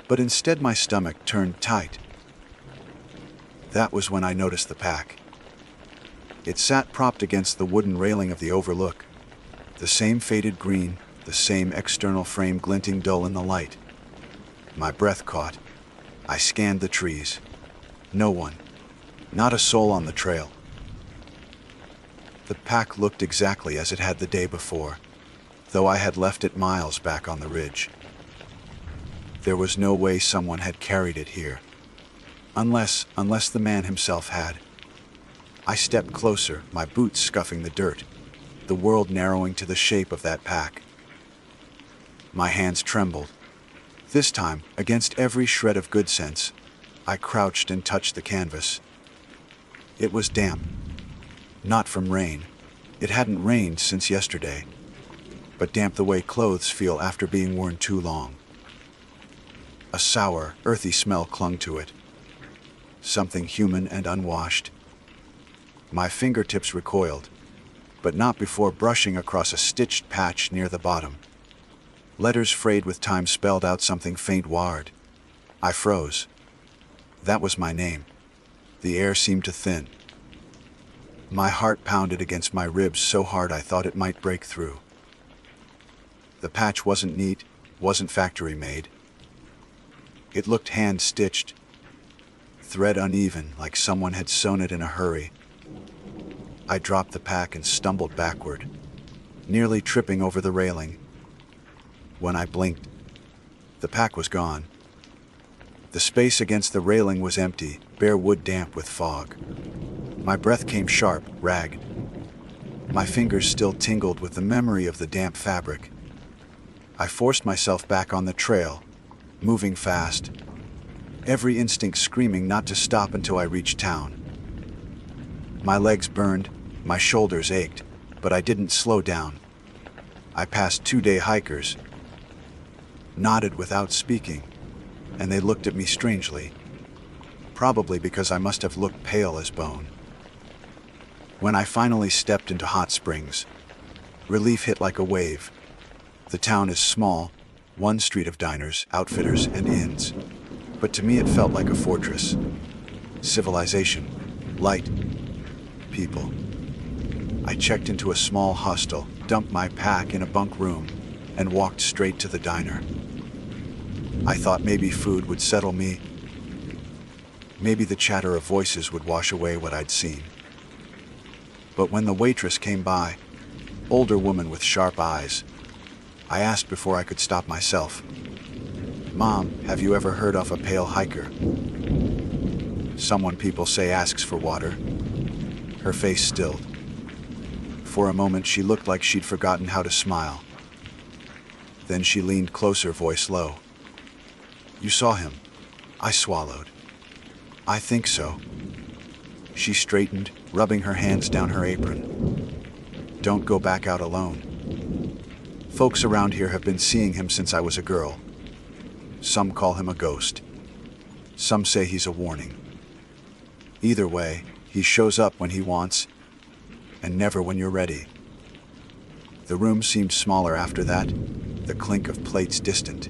But instead my stomach turned tight. That was when I noticed the pack. It sat propped against the wooden railing of the overlook, the same faded green, the same external frame glinting dull in the light. My breath caught. I scanned the trees. No one. Not a soul on the trail. The pack looked exactly as it had the day before, though I had left it miles back on the ridge. There was no way someone had carried it here. Unless the man himself had. I stepped closer, my boots scuffing the dirt, the world narrowing to the shape of that pack. My hands trembled. This time, against every shred of good sense, I crouched and touched the canvas. It was damp. Not from rain. It hadn't rained since yesterday, but damp the way clothes feel after being worn too long. A sour, earthy smell clung to it. Something human and unwashed. My fingertips recoiled, but not before brushing across a stitched patch near the bottom. Letters frayed with time spelled out something faint ward. I froze. That was my name. The air seemed to thin. My heart pounded against my ribs so hard I thought it might break through. The patch wasn't neat, wasn't factory made. It looked hand-stitched, thread uneven, like someone had sewn it in a hurry. I dropped the pack and stumbled backward, nearly tripping over the railing. When I blinked, the pack was gone. The space against the railing was empty, bare wood damp with fog. My breath came sharp, ragged. My fingers still tingled with the memory of the damp fabric. I forced myself back on the trail, moving fast, every instinct screaming not to stop until I reached town. My legs burned, my shoulders ached, but I didn't slow down. I passed 2-day hikers, nodded without speaking, and they looked at me strangely, probably because I must have looked pale as bone. When I finally stepped into hot springs, relief hit like a wave. The town is small, one street of diners, outfitters, and inns, but to me it felt like a fortress. Civilization, light, people. I checked into a small hostel, dumped my pack in a bunk room, and walked straight to the diner. I thought maybe food would settle me. Maybe the chatter of voices would wash away what I'd seen. But when the waitress came by, older woman with sharp eyes, I asked before I could stop myself, "Mom, have you ever heard of a pale hiker? Someone people say asks for water." Her face stilled. For a moment she looked like she'd forgotten how to smile. Then she leaned closer, voice low. "You saw him?" I swallowed. "I think so." She straightened, rubbing her hands down her apron. "Don't go back out alone. Folks around here have been seeing him since I was a girl. Some call him a ghost. Some say he's a warning. Either way, he shows up when he wants, and never when you're ready." The room seemed smaller after that, the clink of plates distant.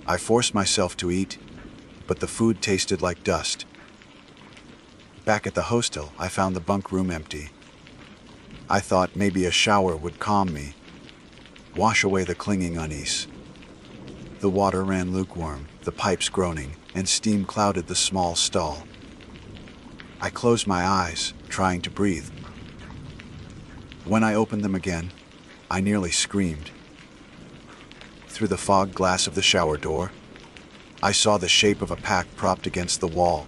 I forced myself to eat, but the food tasted like dust. Back at the hostel, I found the bunk room empty. I thought maybe a shower would calm me, wash away the clinging unease. The water ran lukewarm, the pipes groaning, and steam clouded the small stall. I closed my eyes, trying to breathe. When I opened them again, I nearly screamed. Through the fog glass of the shower door, I saw the shape of a pack propped against the wall.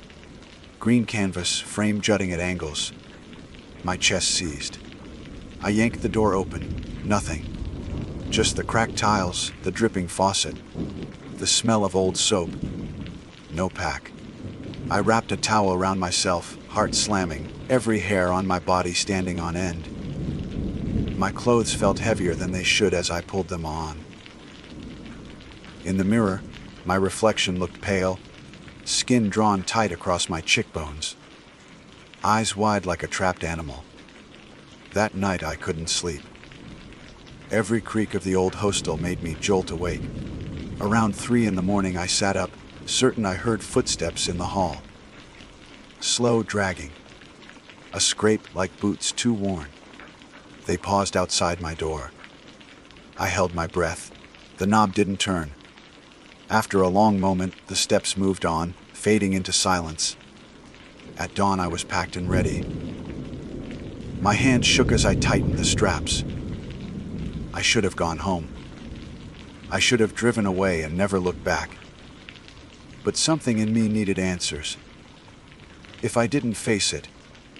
Green canvas, frame jutting at angles. My chest seized. I yanked the door open. Nothing. Just the cracked tiles, the dripping faucet, the smell of old soap. No pack. I wrapped a towel around myself, heart slamming, every hair on my body standing on end. My clothes felt heavier than they should as I pulled them on. In the mirror, my reflection looked pale, skin drawn tight across my cheekbones, eyes wide like a trapped animal. That night I couldn't sleep. Every creak of the old hostel made me jolt awake. Around 3 in the morning I sat up, certain I heard footsteps in the hall. Slow dragging. A scrape like boots too worn. They paused outside my door. I held my breath. The knob didn't turn. After a long moment, the steps moved on, fading into silence. At dawn I was packed and ready. My hand shook as I tightened the straps. I should have gone home. I should have driven away and never looked back. But something in me needed answers. If I didn't face it,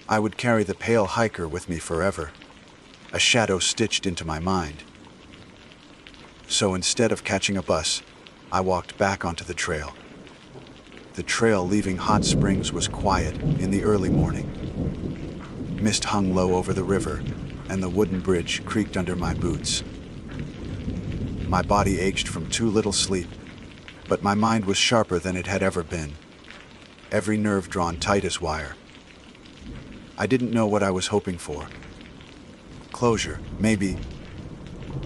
I would carry the pale hiker with me forever, a shadow stitched into my mind. So instead of catching a bus, I walked back onto the trail. The trail leaving Hot Springs was quiet in the early morning. Mist hung low over the river, and the wooden bridge creaked under my boots. My body ached from too little sleep, but my mind was sharper than it had ever been, every nerve drawn tight as wire. I didn't know what I was hoping for. Closure, maybe,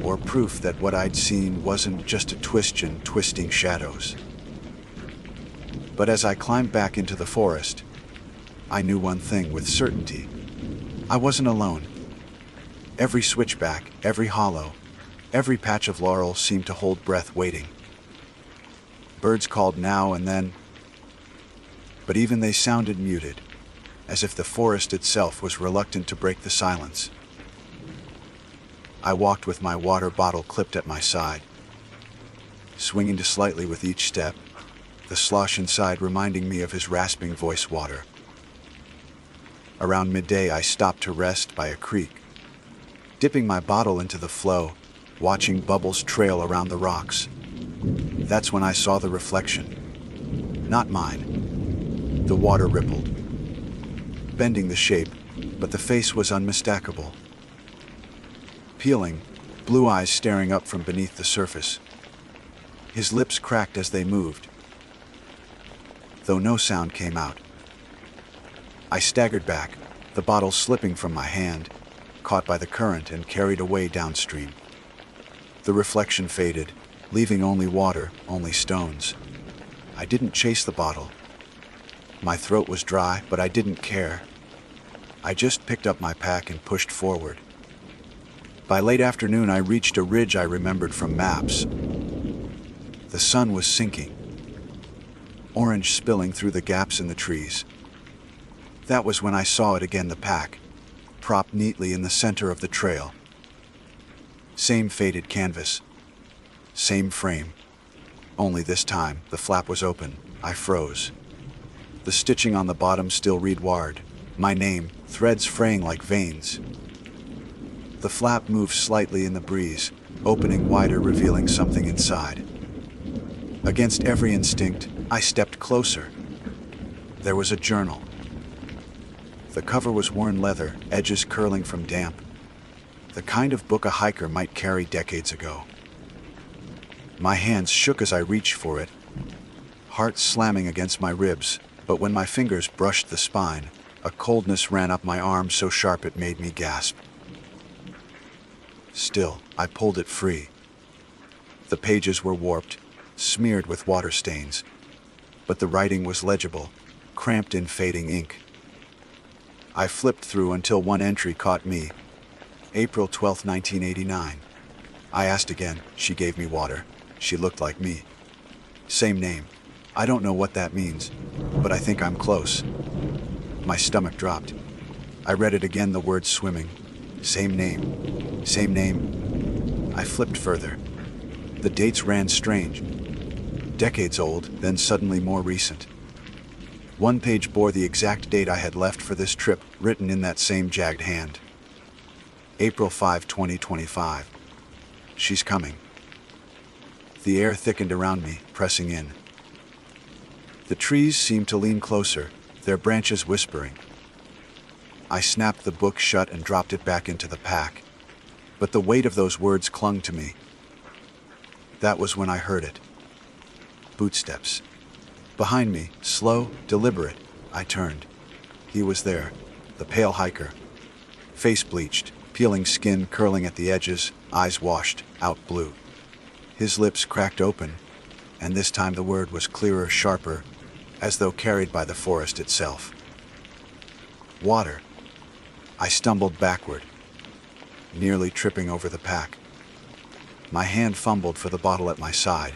or proof that what I'd seen wasn't just a twist in twisting shadows. But as I climbed back into the forest, I knew one thing with certainty. I wasn't alone. Every switchback, every hollow, every patch of laurel seemed to hold breath waiting. Birds called now and then, but even they sounded muted, as if the forest itself was reluctant to break the silence. I walked with my water bottle clipped at my side, swinging to slightly with each step, the slosh inside reminding me of his rasping voice water. Around midday I stopped to rest by a creek, dipping my bottle into the flow, watching bubbles trail around the rocks. That's when I saw the reflection. Not mine. The water rippled, bending the shape, but the face was unmistakable. Peeling, blue eyes staring up from beneath the surface. His lips cracked as they moved, though no sound came out. I staggered back, the bottle slipping from my hand, caught by the current and carried away downstream. The reflection faded, leaving only water, only stones. I didn't chase the bottle. My throat was dry, but I didn't care. I just picked up my pack and pushed forward. By late afternoon, I reached a ridge I remembered from maps. The sun was sinking, orange spilling through the gaps in the trees. That was when I saw it again, the pack, propped neatly in the center of the trail. Same faded canvas, same frame. Only this time, the flap was open. I froze. The stitching on the bottom still read Ward. My name, threads fraying like veins. The flap moved slightly in the breeze, opening wider, revealing something inside. Against every instinct, I stepped closer. There was a journal. The cover was worn leather, edges curling from damp. The kind of book a hiker might carry decades ago. My hands shook as I reached for it, heart slamming against my ribs, but when my fingers brushed the spine, a coldness ran up my arm so sharp it made me gasp. Still, I pulled it free. The pages were warped, smeared with water stains, but the writing was legible, cramped in fading ink. I flipped through until one entry caught me. April 12, 1989. I asked again. She gave me water. She looked like me. Same name. I don't know what that means, but I think I'm close. My stomach dropped. I read it again, the words swimming. Same name. Same name. I flipped further. The dates ran strange. Decades old, then suddenly more recent. One page bore the exact date I had left for this trip, written in that same jagged hand. April 5, 2025. She's coming. The air thickened around me, pressing in. The trees seemed to lean closer, their branches whispering. I snapped the book shut and dropped it back into the pack, but the weight of those words clung to me. That was when I heard it. Footsteps. Behind me, slow, deliberate, I turned. He was there, the pale hiker. Face bleached, peeling skin curling at the edges, eyes washed, out blue. His lips cracked open, and this time the word was clearer, sharper, as though carried by the forest itself. Water. I stumbled backward, nearly tripping over the pack. My hand fumbled for the bottle at my side,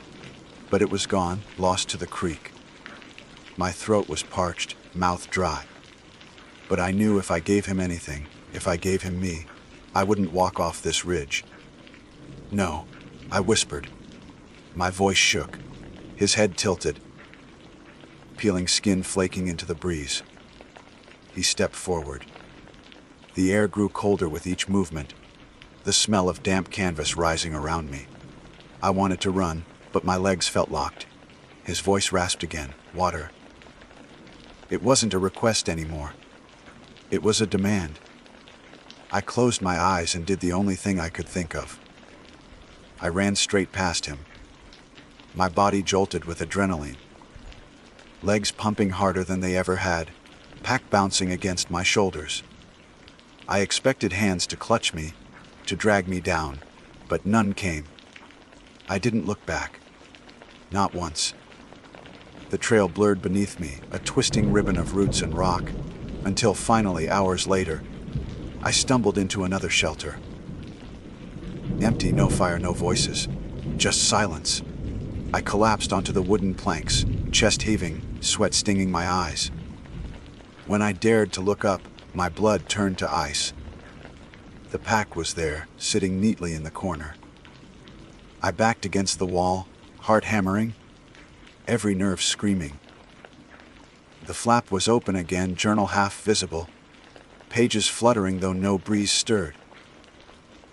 but it was gone, lost to the creek. My throat was parched, mouth dry. But I knew if I gave him anything, if I gave him me, I wouldn't walk off this ridge. No, I whispered. My voice shook, his head tilted, peeling skin flaking into the breeze. He stepped forward. The air grew colder with each movement, the smell of damp canvas rising around me. I wanted to run, but my legs felt locked. His voice rasped again. Water. It wasn't a request anymore. It was a demand. I closed my eyes and did the only thing I could think of. I ran straight past him. My body jolted with adrenaline. Legs pumping harder than they ever had, pack bouncing against my shoulders. I expected hands to clutch me, to drag me down, but none came. I didn't look back. Not once. The trail blurred beneath me, a twisting ribbon of roots and rock, until finally, hours later, I stumbled into another shelter. Empty, no fire, no voices, just silence. I collapsed onto the wooden planks, chest heaving, sweat stinging my eyes. When I dared to look up, my blood turned to ice. The pack was there, sitting neatly in the corner. I backed against the wall, heart hammering, every nerve screaming. The flap was open again, journal half visible, pages fluttering though no breeze stirred.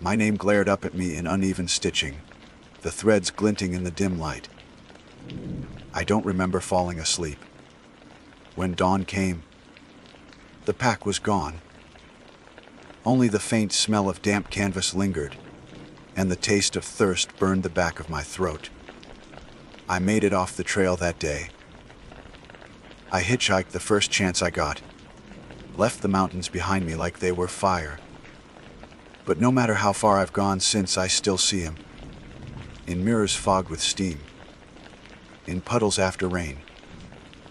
My name glared up at me in uneven stitching, the threads glinting in the dim light. I don't remember falling asleep. When dawn came, the pack was gone. Only the faint smell of damp canvas lingered, and the taste of thirst burned the back of my throat. I made it off the trail that day. I hitchhiked the first chance I got, left the mountains behind me like they were fire. But no matter how far I've gone since, I still see him. In mirrors fogged with steam, in puddles after rain,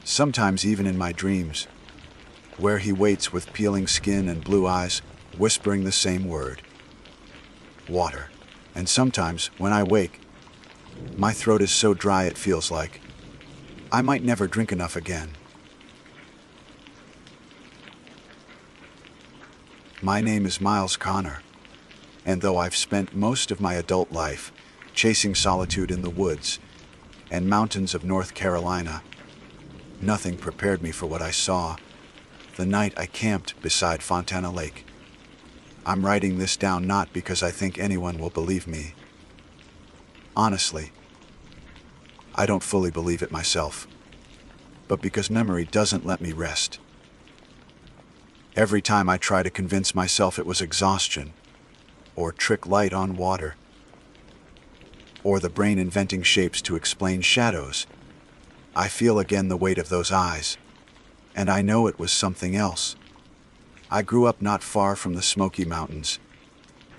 sometimes even in my dreams, where he waits with peeling skin and blue eyes, whispering the same word. Water. And sometimes, when I wake, my throat is so dry it feels like I might never drink enough again. My name is Miles Connor, and though I've spent most of my adult life chasing solitude in the woods and mountains of North Carolina, nothing prepared me for what I saw the night I camped beside Fontana Lake. I'm writing this down not because I think anyone will believe me. Honestly, I don't fully believe it myself, but because memory doesn't let me rest. Every time I try to convince myself it was exhaustion, or trick light on water, or the brain inventing shapes to explain shadows, I feel again the weight of those eyes, and I know it was something else. I grew up not far from the Smoky Mountains,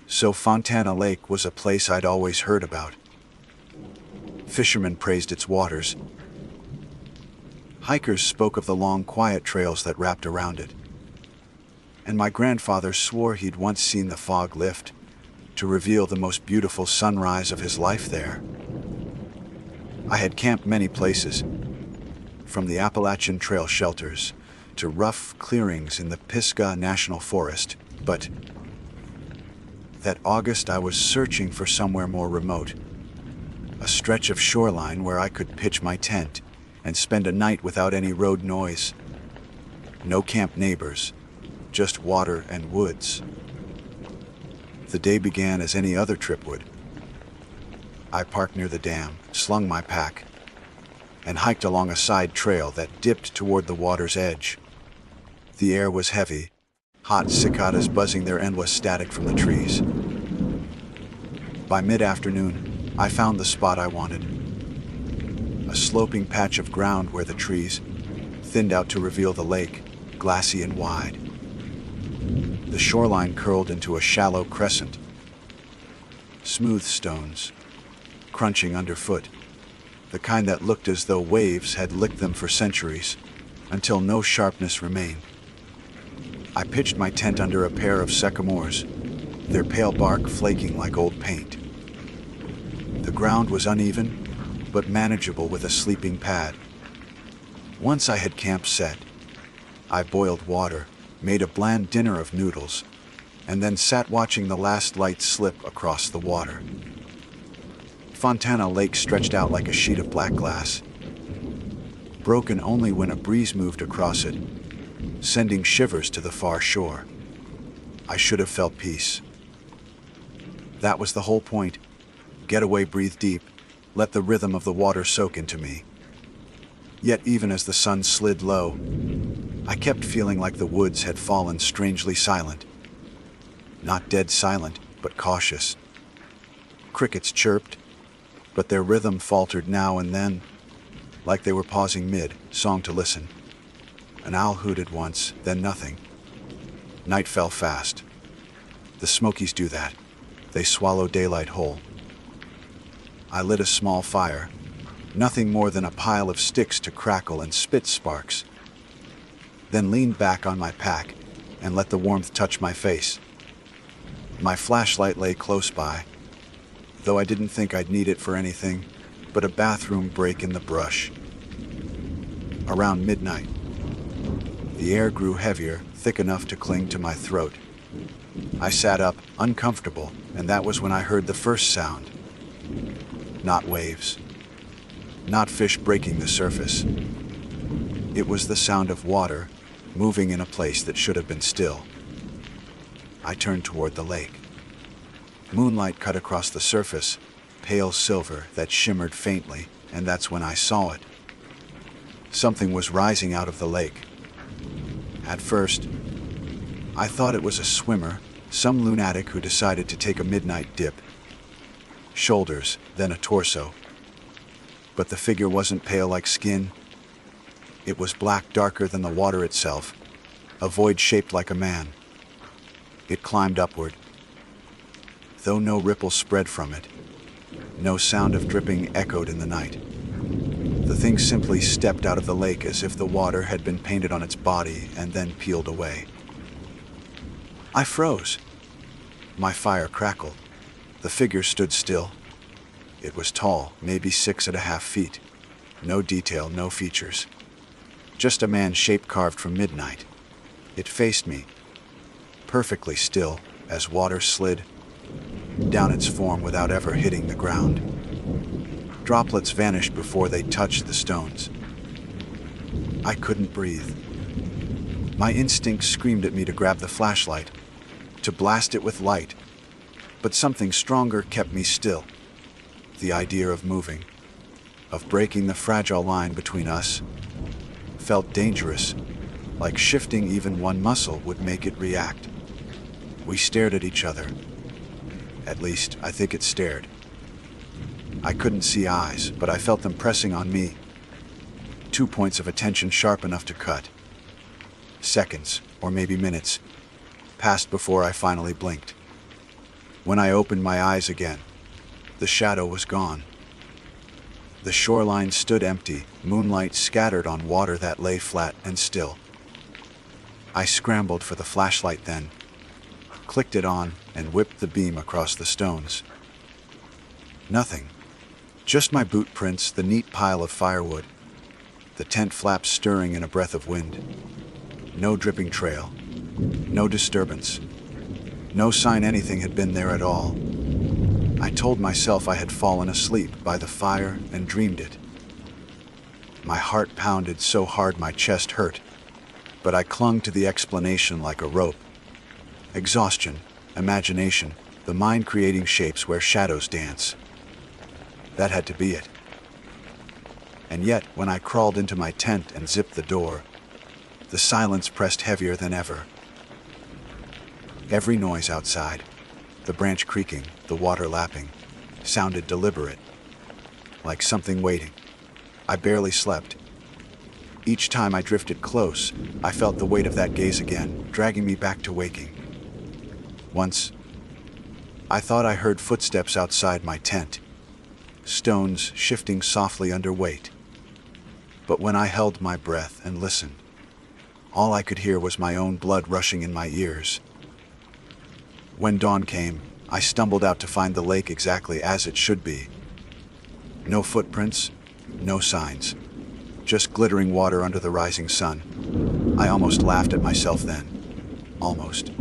so Fontana Lake was a place I'd always heard about. Fishermen praised its waters. Hikers spoke of the long, quiet trails that wrapped around it. And my grandfather swore he'd once seen the fog lift to reveal the most beautiful sunrise of his life there. I had camped many places, from the Appalachian Trail shelters to rough clearings in the Pisgah National Forest, but that August I was searching for somewhere more remote, a stretch of shoreline where I could pitch my tent and spend a night without any road noise. No camp neighbors, just water and woods. The day began as any other trip would. I parked near the dam, slung my pack, and hiked along a side trail that dipped toward the water's edge. The air was heavy, hot cicadas buzzing their endless static from the trees. By mid-afternoon, I found the spot I wanted. A sloping patch of ground where the trees thinned out to reveal the lake, glassy and wide. The shoreline curled into a shallow crescent. Smooth stones, crunching underfoot, the kind that looked as though waves had licked them for centuries, until no sharpness remained. I pitched my tent under a pair of sycamores, their pale bark flaking like old paint. The ground was uneven, but manageable with a sleeping pad. Once I had camp set, I boiled water, made a bland dinner of noodles, and then sat watching the last light slip across the water. Fontana Lake stretched out like a sheet of black glass, broken only when a breeze moved across it, sending shivers to the far shore. I should have felt peace. That was the whole point. Get away, breathe deep, let the rhythm of the water soak into me. Yet even as the sun slid low, I kept feeling like the woods had fallen strangely silent. Not dead silent, but cautious. Crickets chirped, but their rhythm faltered now and then, like they were pausing mid-song to listen. An owl hooted once, then nothing. Night fell fast. The Smokies do that. They swallow daylight whole. I lit a small fire, nothing more than a pile of sticks to crackle and spit sparks, then leaned back on my pack and let the warmth touch my face. My flashlight lay close by, though I didn't think I'd need it for anything but a bathroom break in the brush. Around midnight, the air grew heavier, thick enough to cling to my throat. I sat up, uncomfortable, and that was when I heard the first sound. Not waves. Not fish breaking the surface. It was the sound of water moving in a place that should have been still. I turned toward the lake. Moonlight cut across the surface, pale silver that shimmered faintly, and that's when I saw it. Something was rising out of the lake. At first, I thought it was a swimmer, some lunatic who decided to take a midnight dip. Shoulders, then a torso. But the figure wasn't pale like skin. It was black, darker than the water itself, a void shaped like a man. It climbed upward, though no ripple spread from it. No sound of dripping echoed in the night. The thing simply stepped out of the lake as if the water had been painted on its body and then peeled away. I froze. My fire crackled. The figure stood still. It was tall, maybe 6.5 feet. No detail, no features. Just a man shape carved from midnight. It faced me, perfectly still, as water slid down its form without ever hitting the ground. Droplets vanished before they touched the stones. I couldn't breathe. My instinct screamed at me to grab the flashlight, to blast it with light, but something stronger kept me still. The idea of moving, of breaking the fragile line between us, felt dangerous, like shifting even one muscle would make it react. We stared at each other. At least, I think it stared. I couldn't see eyes, but I felt them pressing on me. 2 points of attention sharp enough to cut. Seconds, or maybe minutes, passed before I finally blinked. When I opened my eyes again, the shadow was gone. The shoreline stood empty, moonlight scattered on water that lay flat and still. I scrambled for the flashlight then, clicked it on, and whipped the beam across the stones. Nothing. Just my boot prints, the neat pile of firewood, the tent flaps stirring in a breath of wind. No dripping trail. No disturbance. No sign anything had been there at all. I told myself I had fallen asleep by the fire and dreamed it. My heart pounded so hard my chest hurt, but I clung to the explanation like a rope. Exhaustion, imagination, the mind creating shapes where shadows dance. That had to be it. And yet, when I crawled into my tent and zipped the door, the silence pressed heavier than ever. Every noise outside, the branch creaking, the water lapping, sounded deliberate, like something waiting. I barely slept. Each time I drifted close, I felt the weight of that gaze again, dragging me back to waking. Once, I thought I heard footsteps outside my tent, stones shifting softly under weight. But when I held my breath and listened, all I could hear was my own blood rushing in my ears. When dawn came, I stumbled out to find the lake exactly as it should be. No footprints, no signs, just glittering water under the rising sun. I almost laughed at myself then. Almost.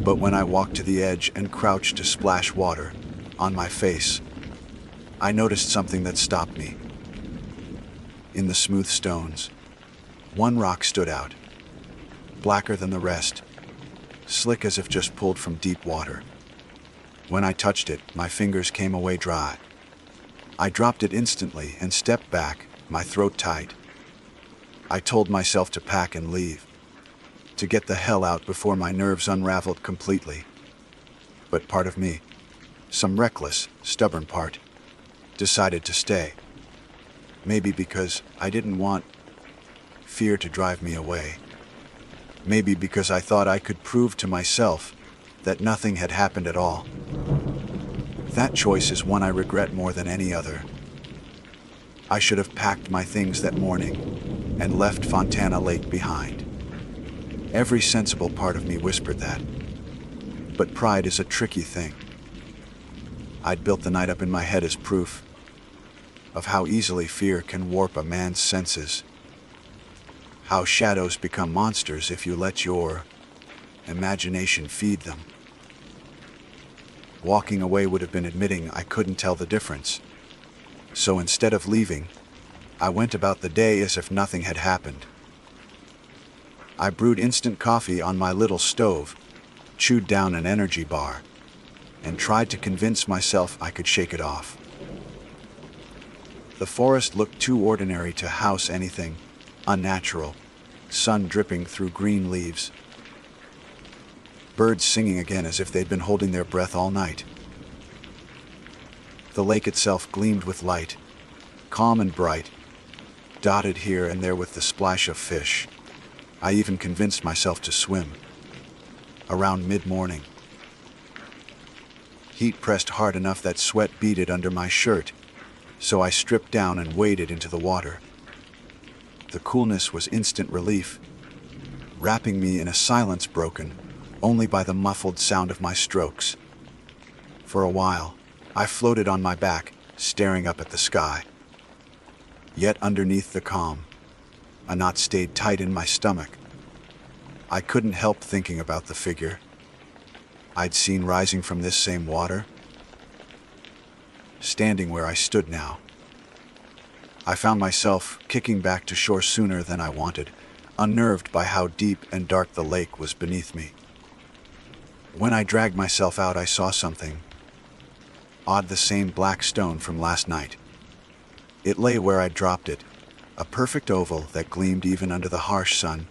But when I walked to the edge and crouched to splash water on my face, I noticed something that stopped me. In the smooth stones, one rock stood out, blacker than the rest, slick as if just pulled from deep water. When I touched it, my fingers came away dry. I dropped it instantly and stepped back, my throat tight. I told myself to pack and leave, to get the hell out before my nerves unraveled completely. But part of me, some reckless, stubborn part, decided to stay. Maybe because I didn't want fear to drive me away. Maybe because I thought I could prove to myself that nothing had happened at all. That choice is one I regret more than any other. I should have packed my things that morning and left Fontana Lake behind. Every sensible part of me whispered that. But pride is a tricky thing. I'd built the night up in my head as proof of how easily fear can warp a man's senses. How shadows become monsters if you let your imagination feed them. Walking away would have been admitting I couldn't tell the difference. So instead of leaving, I went about the day as if nothing had happened. I brewed instant coffee on my little stove, chewed down an energy bar, and tried to convince myself I could shake it off. The forest looked too ordinary to house anything unnatural, sun dripping through green leaves. Birds singing again as if they'd been holding their breath all night. The lake itself gleamed with light, calm and bright, dotted here and there with the splash of fish. I even convinced myself to swim. Around mid-morning, heat pressed hard enough that sweat beaded under my shirt, so I stripped down and waded into the water. The coolness was instant relief, wrapping me in a silence broken only by the muffled sound of my strokes. For a while, I floated on my back, staring up at the sky. Yet underneath the calm, a knot stayed tight in my stomach. I couldn't help thinking about the figure I'd seen rising from this same water, standing where I stood now. I found myself kicking back to shore sooner than I wanted, unnerved by how deep and dark the lake was beneath me. When I dragged myself out, I saw something odd, the same black stone from last night. It lay where I dropped it, a perfect oval that gleamed even under the harsh sun.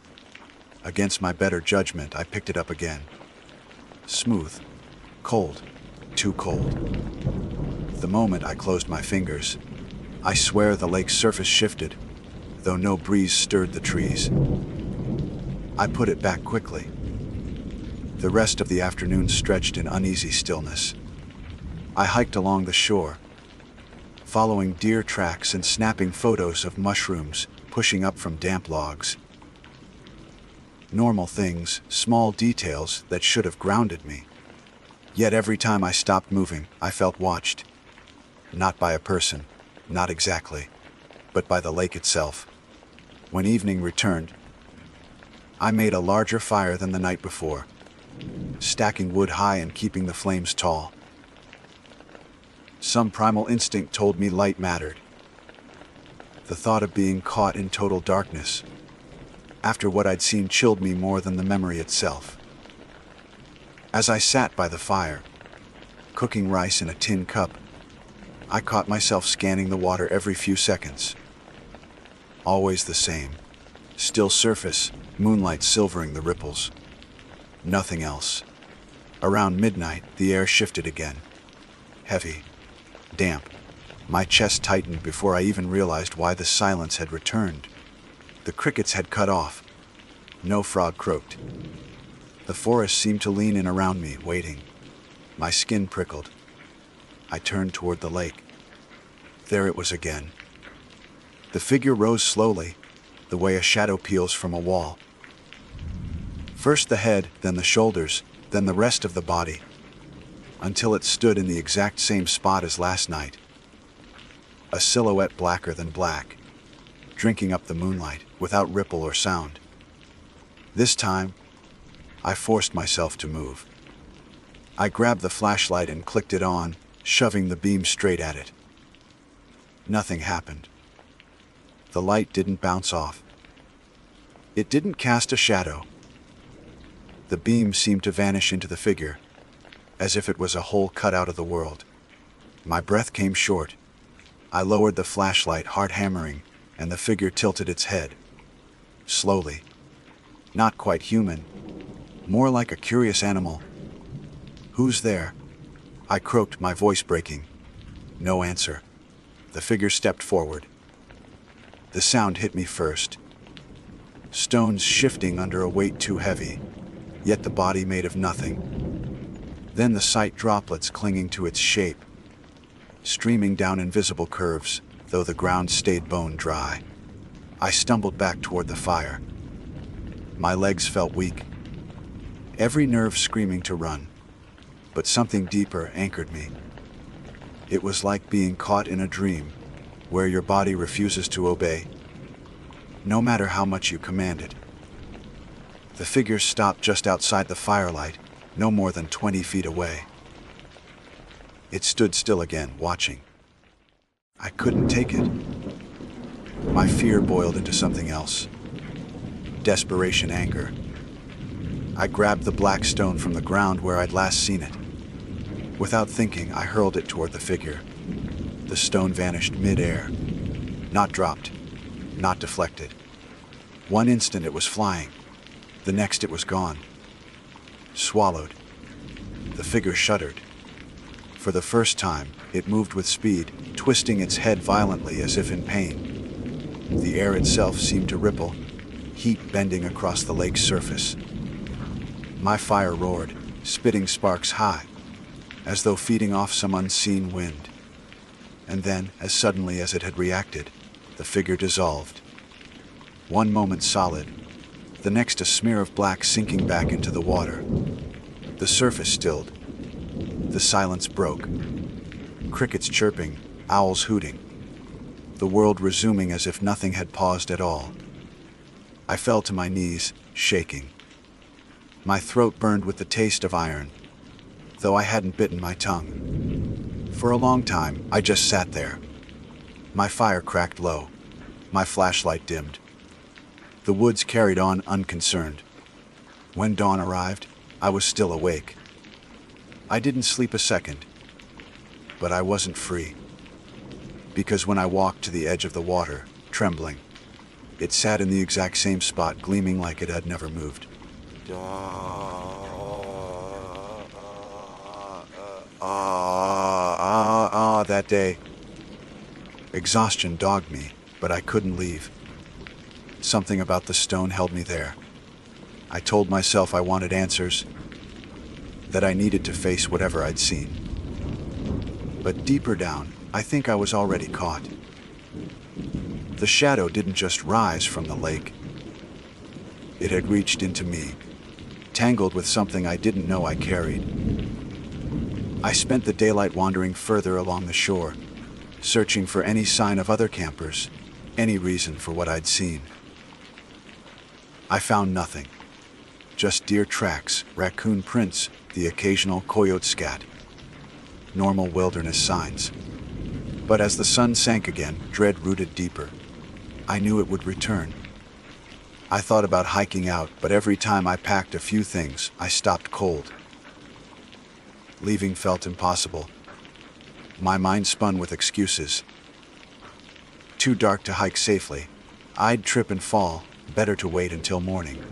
Against my better judgment, I picked it up again. Smooth, cold, too cold. The moment I closed my fingers, I swear the lake's surface shifted, though no breeze stirred the trees. I put it back quickly. The rest of the afternoon stretched in uneasy stillness. I hiked along the shore, following deer tracks and snapping photos of mushrooms pushing up from damp logs. Normal things, small details that should have grounded me. Yet every time I stopped moving, I felt watched. Not by a person, not exactly, but by the lake itself. When evening returned, I made a larger fire than the night before, stacking wood high and keeping the flames tall. Some primal instinct told me light mattered. The thought of being caught in total darkness, after what I'd seen, chilled me more than the memory itself. As I sat by the fire, cooking rice in a tin cup, I caught myself scanning the water every few seconds. Always the same. Still surface, moonlight silvering the ripples. Nothing else. Around midnight, the air shifted again. Heavy. Damp. My chest tightened before I even realized why the silence had returned. The crickets had cut off. No frog croaked. The forest seemed to lean in around me, waiting. My skin prickled. I turned toward the lake. There it was again. The figure rose slowly, the way a shadow peels from a wall. First the head, then the shoulders, then the rest of the body, until it stood in the exact same spot as last night. A silhouette blacker than black, drinking up the moonlight without ripple or sound. This time, I forced myself to move. I grabbed the flashlight and clicked it on, shoving the beam straight at it. Nothing happened. The light didn't bounce off. It didn't cast a shadow. The beam seemed to vanish into the figure, as if it was a hole cut out of the world. My breath came short. I lowered the flashlight, hard hammering, and the figure tilted its head. Slowly. Not quite human. More like a curious animal. "Who's there?" I croaked, my voice breaking. No answer. The figure stepped forward. The sound hit me first. Stones shifting under a weight too heavy, yet the body made of nothing. Then the sight, droplets clinging to its shape, streaming down invisible curves, though the ground stayed bone dry. I stumbled back toward the fire. My legs felt weak, every nerve screaming to run, but something deeper anchored me. It was like being caught in a dream, where your body refuses to obey, no matter how much you command it. The figure stopped just outside the firelight, no more than 20 feet away. It stood still again, watching. I couldn't take it. My fear boiled into something else. Desperation, anger. I grabbed the black stone from the ground where I'd last seen it. Without thinking, I hurled it toward the figure. The stone vanished mid-air. Not dropped, not deflected. One instant it was flying. The next it was gone. Swallowed. The figure shuddered. For the first time, it moved with speed, twisting its head violently as if in pain. The air itself seemed to ripple, heat bending across the lake's surface. My fire roared, spitting sparks high, as though feeding off some unseen wind. And then, as suddenly as it had reacted, the figure dissolved. One moment solid, the next a smear of black sinking back into the water. The surface stilled. The silence broke. Crickets chirping, owls hooting. The world resuming as if nothing had paused at all. I fell to my knees, shaking. My throat burned with the taste of iron, though I hadn't bitten my tongue. For a long time, I just sat there. My fire cracked low. My flashlight dimmed. The woods carried on unconcerned. When dawn arrived, I was still awake. I didn't sleep a second, but I wasn't free. Because when I walked to the edge of the water, trembling, it sat in the exact same spot, gleaming like it had never moved. That day, exhaustion dogged me, but I couldn't leave. Something about the stone held me there. I told myself I wanted answers, that I needed to face whatever I'd seen. But deeper down, I think I was already caught. The shadow didn't just rise from the lake. It had reached into me, tangled with something I didn't know I carried. I spent the daylight wandering further along the shore, searching for any sign of other campers, any reason for what I'd seen. I found nothing. Just deer tracks, raccoon prints, the occasional coyote scat. Normal wilderness signs. But as the sun sank again, dread rooted deeper. I knew it would return. I thought about hiking out, but every time I packed a few things, I stopped cold. Leaving felt impossible. My mind spun with excuses. Too dark to hike safely. I'd trip and fall, better to wait until morning.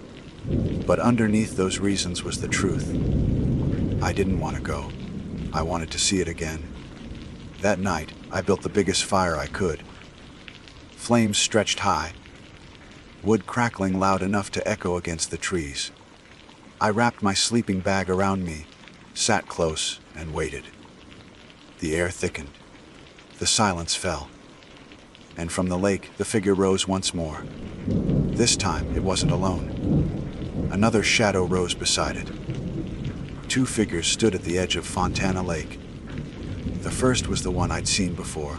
But underneath those reasons was the truth. I didn't want to go. I wanted to see it again. That night, I built the biggest fire I could. Flames stretched high, wood crackling loud enough to echo against the trees. I wrapped my sleeping bag around me, sat close, and waited. The air thickened. The silence fell. And from the lake, the figure rose once more. This time, it wasn't alone. Another shadow rose beside it. Two figures stood at the edge of Fontana Lake. The first was the one I'd seen before.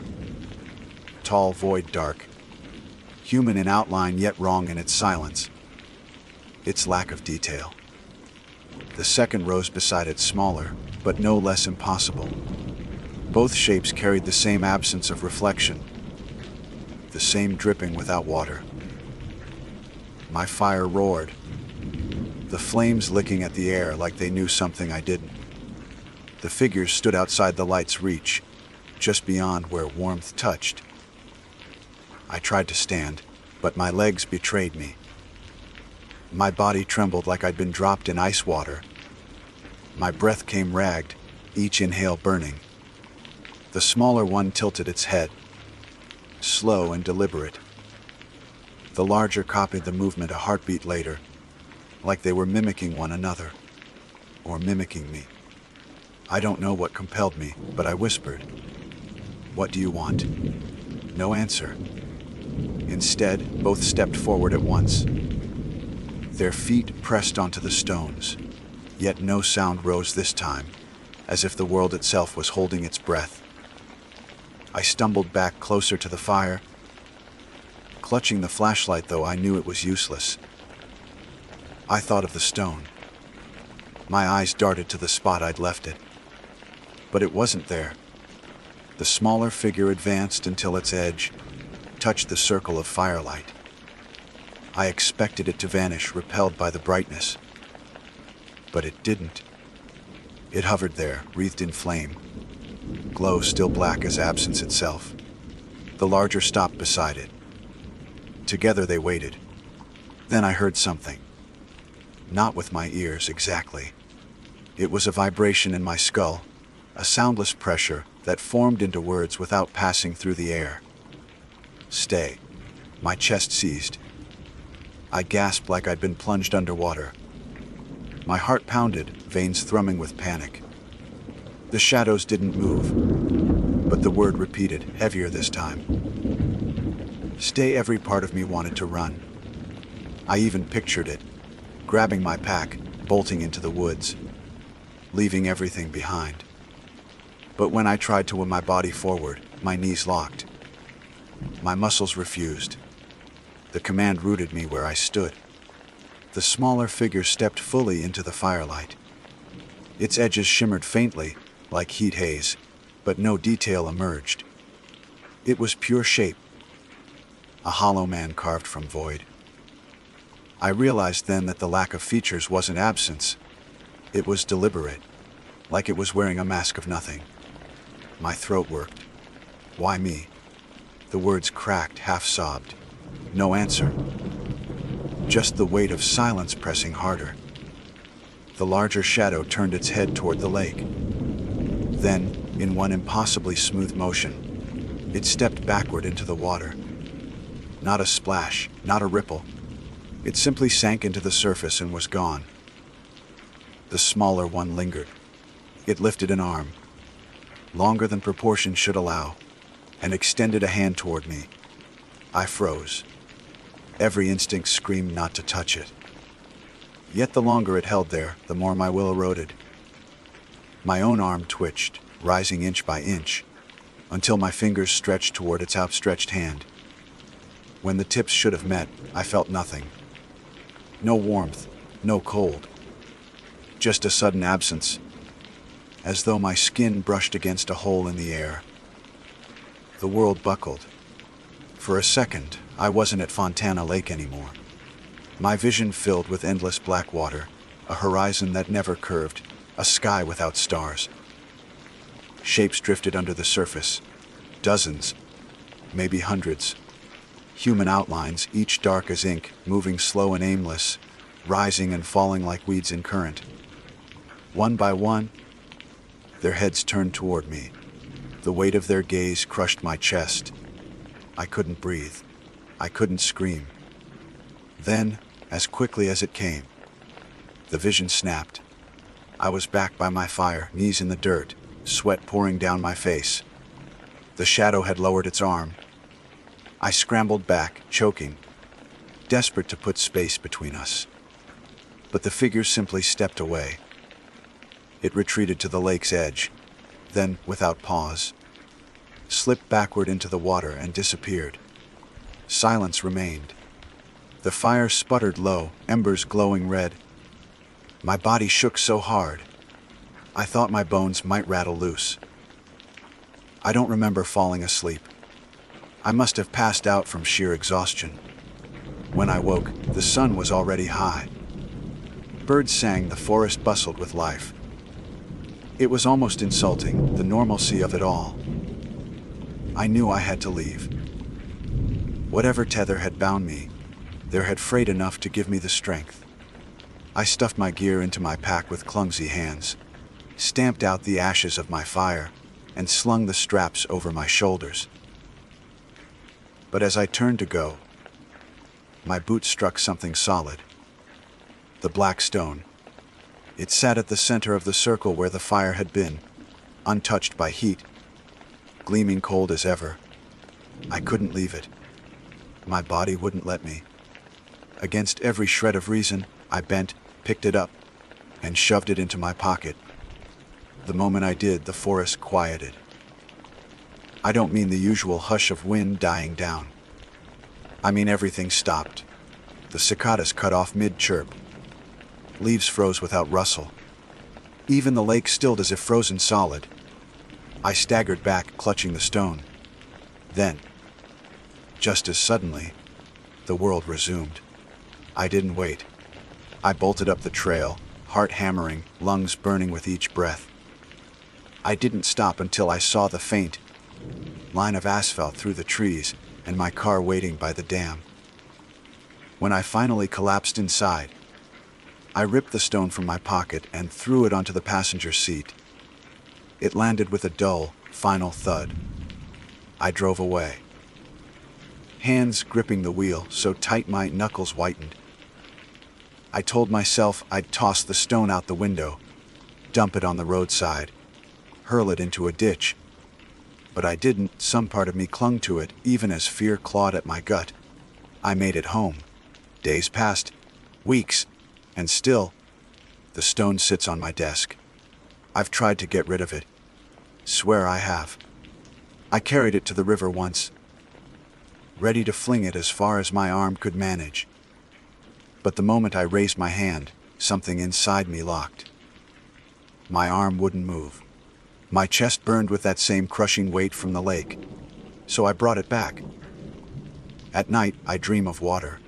Tall, void, dark. Human in outline, yet wrong in its silence. Its lack of detail. The second rose beside it, smaller, but no less impossible. Both shapes carried the same absence of reflection. The same dripping without water. My fire roared. The flames licking at the air like they knew something I didn't. The figures stood outside the light's reach, just beyond where warmth touched. I tried to stand, but my legs betrayed me. My body trembled like I'd been dropped in ice water. My breath came ragged, each inhale burning. The smaller one tilted its head, slow and deliberate. The larger copied the movement a heartbeat later, like they were mimicking one another, or mimicking me. I don't know what compelled me, but I whispered, "What do you want?" No answer. Instead, both stepped forward at once. Their feet pressed onto the stones, yet no sound rose this time, as if the world itself was holding its breath. I stumbled back closer to the fire. Clutching the flashlight, though, I knew it was useless. I thought of the stone. My eyes darted to the spot I'd left it. But it wasn't there. The smaller figure advanced until its edge touched the circle of firelight. I expected it to vanish, repelled by the brightness. But it didn't. It hovered there, wreathed in flame, glow still black as absence itself. The larger stopped beside it. Together they waited. Then I heard something. Not with my ears exactly. It was a vibration in my skull, a soundless pressure that formed into words without passing through the air. Stay. My chest seized. I gasped like I'd been plunged underwater. My heart pounded, veins thrumming with panic. The shadows didn't move, but the word repeated, heavier this time. Stay. Every part of me wanted to run. I even pictured it, grabbing my pack, bolting into the woods, leaving everything behind. But when I tried to win my body forward, my knees locked. My muscles refused. The command rooted me where I stood. The smaller figure stepped fully into the firelight. Its edges shimmered faintly, like heat haze, but no detail emerged. It was pure shape, a hollow man carved from void. I realized then that the lack of features wasn't absence. It was deliberate, like it was wearing a mask of nothing. My throat worked. Why me? The words cracked, half-sobbed. No answer. Just the weight of silence pressing harder. The larger shadow turned its head toward the lake. Then, in one impossibly smooth motion, it stepped backward into the water. Not a splash, not a ripple. It simply sank into the surface and was gone. The smaller one lingered. It lifted an arm, longer than proportion should allow, and extended a hand toward me. I froze. Every instinct screamed not to touch it. Yet the longer it held there, the more my will eroded. My own arm twitched, rising inch by inch, until my fingers stretched toward its outstretched hand. When the tips should have met, I felt nothing. No warmth, no cold. Just a sudden absence, as though my skin brushed against a hole in the air. The world buckled. For a second, I wasn't at Fontana Lake anymore. My vision filled with endless black water, a horizon that never curved, a sky without stars. Shapes drifted under the surface. Dozens, maybe hundreds. Human outlines, each dark as ink, moving slow and aimless, rising and falling like weeds in current. One by one, their heads turned toward me. The weight of their gaze crushed my chest. I couldn't breathe. I couldn't scream. Then, as quickly as it came, the vision snapped. I was back by my fire, knees in the dirt, sweat pouring down my face. The shadow had lowered its arm. I scrambled back, choking, desperate to put space between us. But the figure simply stepped away. It retreated to the lake's edge, then, without pause, slipped backward into the water and disappeared. Silence remained. The fire sputtered low, embers glowing red. My body shook so hard, I thought my bones might rattle loose. I don't remember falling asleep. I must have passed out from sheer exhaustion. When I woke, the sun was already high. Birds sang, the forest bustled with life. It was almost insulting, the normalcy of it all. I knew I had to leave. Whatever tether had bound me, there had frayed enough to give me the strength. I stuffed my gear into my pack with clumsy hands, stamped out the ashes of my fire, and slung the straps over my shoulders. But as I turned to go, my boot struck something solid. The black stone. It sat at the center of the circle where the fire had been, untouched by heat, gleaming cold as ever. I couldn't leave it. My body wouldn't let me. Against every shred of reason, I bent, picked it up, and shoved it into my pocket. The moment I did, the forest quieted. I don't mean the usual hush of wind dying down. I mean everything stopped. The cicadas cut off mid-chirp. Leaves froze without rustle. Even the lake stilled as if frozen solid. I staggered back, clutching the stone. Then, just as suddenly, the world resumed. I didn't wait. I bolted up the trail, heart hammering, lungs burning with each breath. I didn't stop until I saw the faint line of asphalt through the trees and my car waiting by the dam. When I finally collapsed inside, I ripped the stone from my pocket and threw it onto the passenger seat. It landed with a dull, final thud. I drove away, hands gripping the wheel so tight my knuckles whitened. I told myself I'd toss the stone out the window, dump it on the roadside, hurl it into a ditch. But I didn't. Some part of me clung to it, even as fear clawed at my gut. I made it home. Days passed, weeks, and still, the stone sits on my desk. I've tried to get rid of it. Swear I have. I carried it to the river once, ready to fling it as far as my arm could manage. But the moment I raised my hand, something inside me locked. My arm wouldn't move. My chest burned with that same crushing weight from the lake, so I brought it back. At night, I dream of water.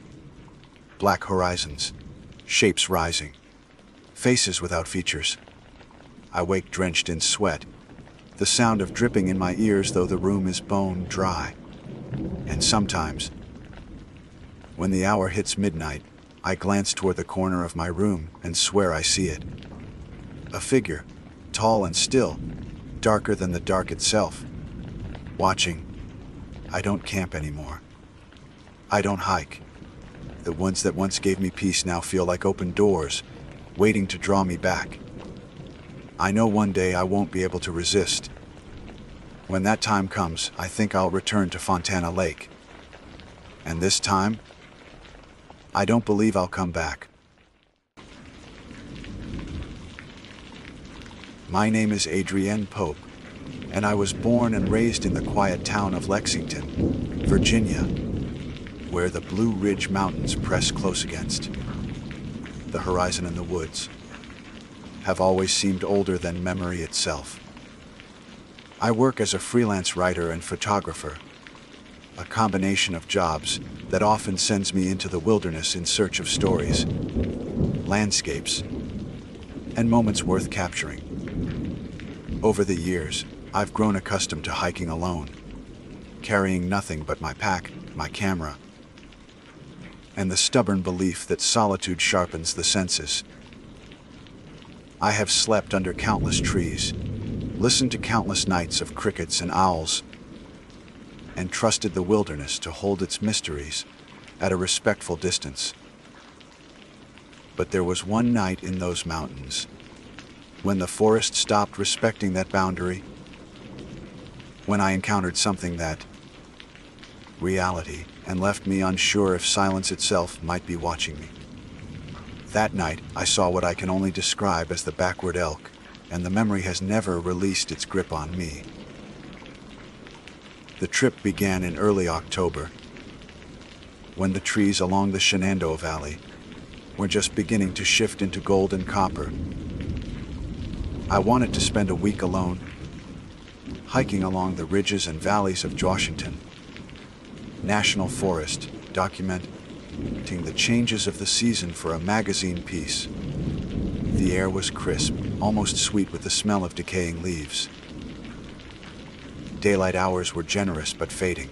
Black horizons, shapes rising, faces without features. I wake drenched in sweat, the sound of dripping in my ears though the room is bone dry. And sometimes, when the hour hits midnight, I glance toward the corner of my room and swear I see it. A figure, tall and still, darker than the dark itself, watching. I don't camp anymore. I don't hike. The woods that once gave me peace now feel like open doors, waiting to draw me back. I know one day I won't be able to resist. When that time comes, I think I'll return to Fontana Lake. And this time, I don't believe I'll come back. My name is Adrienne Pope, and I was born and raised in the quiet town of Lexington, Virginia, where the Blue Ridge Mountains press close against. the horizon and the woods, have always seemed older than memory itself. I work as a freelance writer and photographer, a combination of jobs that often sends me into the wilderness in search of stories, landscapes, and moments worth capturing. Over the years, I've grown accustomed to hiking alone, carrying nothing but my pack, my camera, and the stubborn belief that solitude sharpens the senses. I have slept under countless trees, listened to countless nights of crickets and owls, and trusted the wilderness to hold its mysteries at a respectful distance. But there was one night in those mountains when the forest stopped respecting that boundary, when I encountered something that reality and left me unsure if silence itself might be watching me. That night, I saw what I can only describe as the backward elk, and the memory has never released its grip on me. The trip began in early October, when the trees along the Shenandoah Valley were just beginning to shift into gold and copper. I wanted to spend a week alone, hiking along the ridges and valleys of Washington National Forest, documenting the changes of the season for a magazine piece. The air was crisp, almost sweet with the smell of decaying leaves. Daylight hours were generous but fading,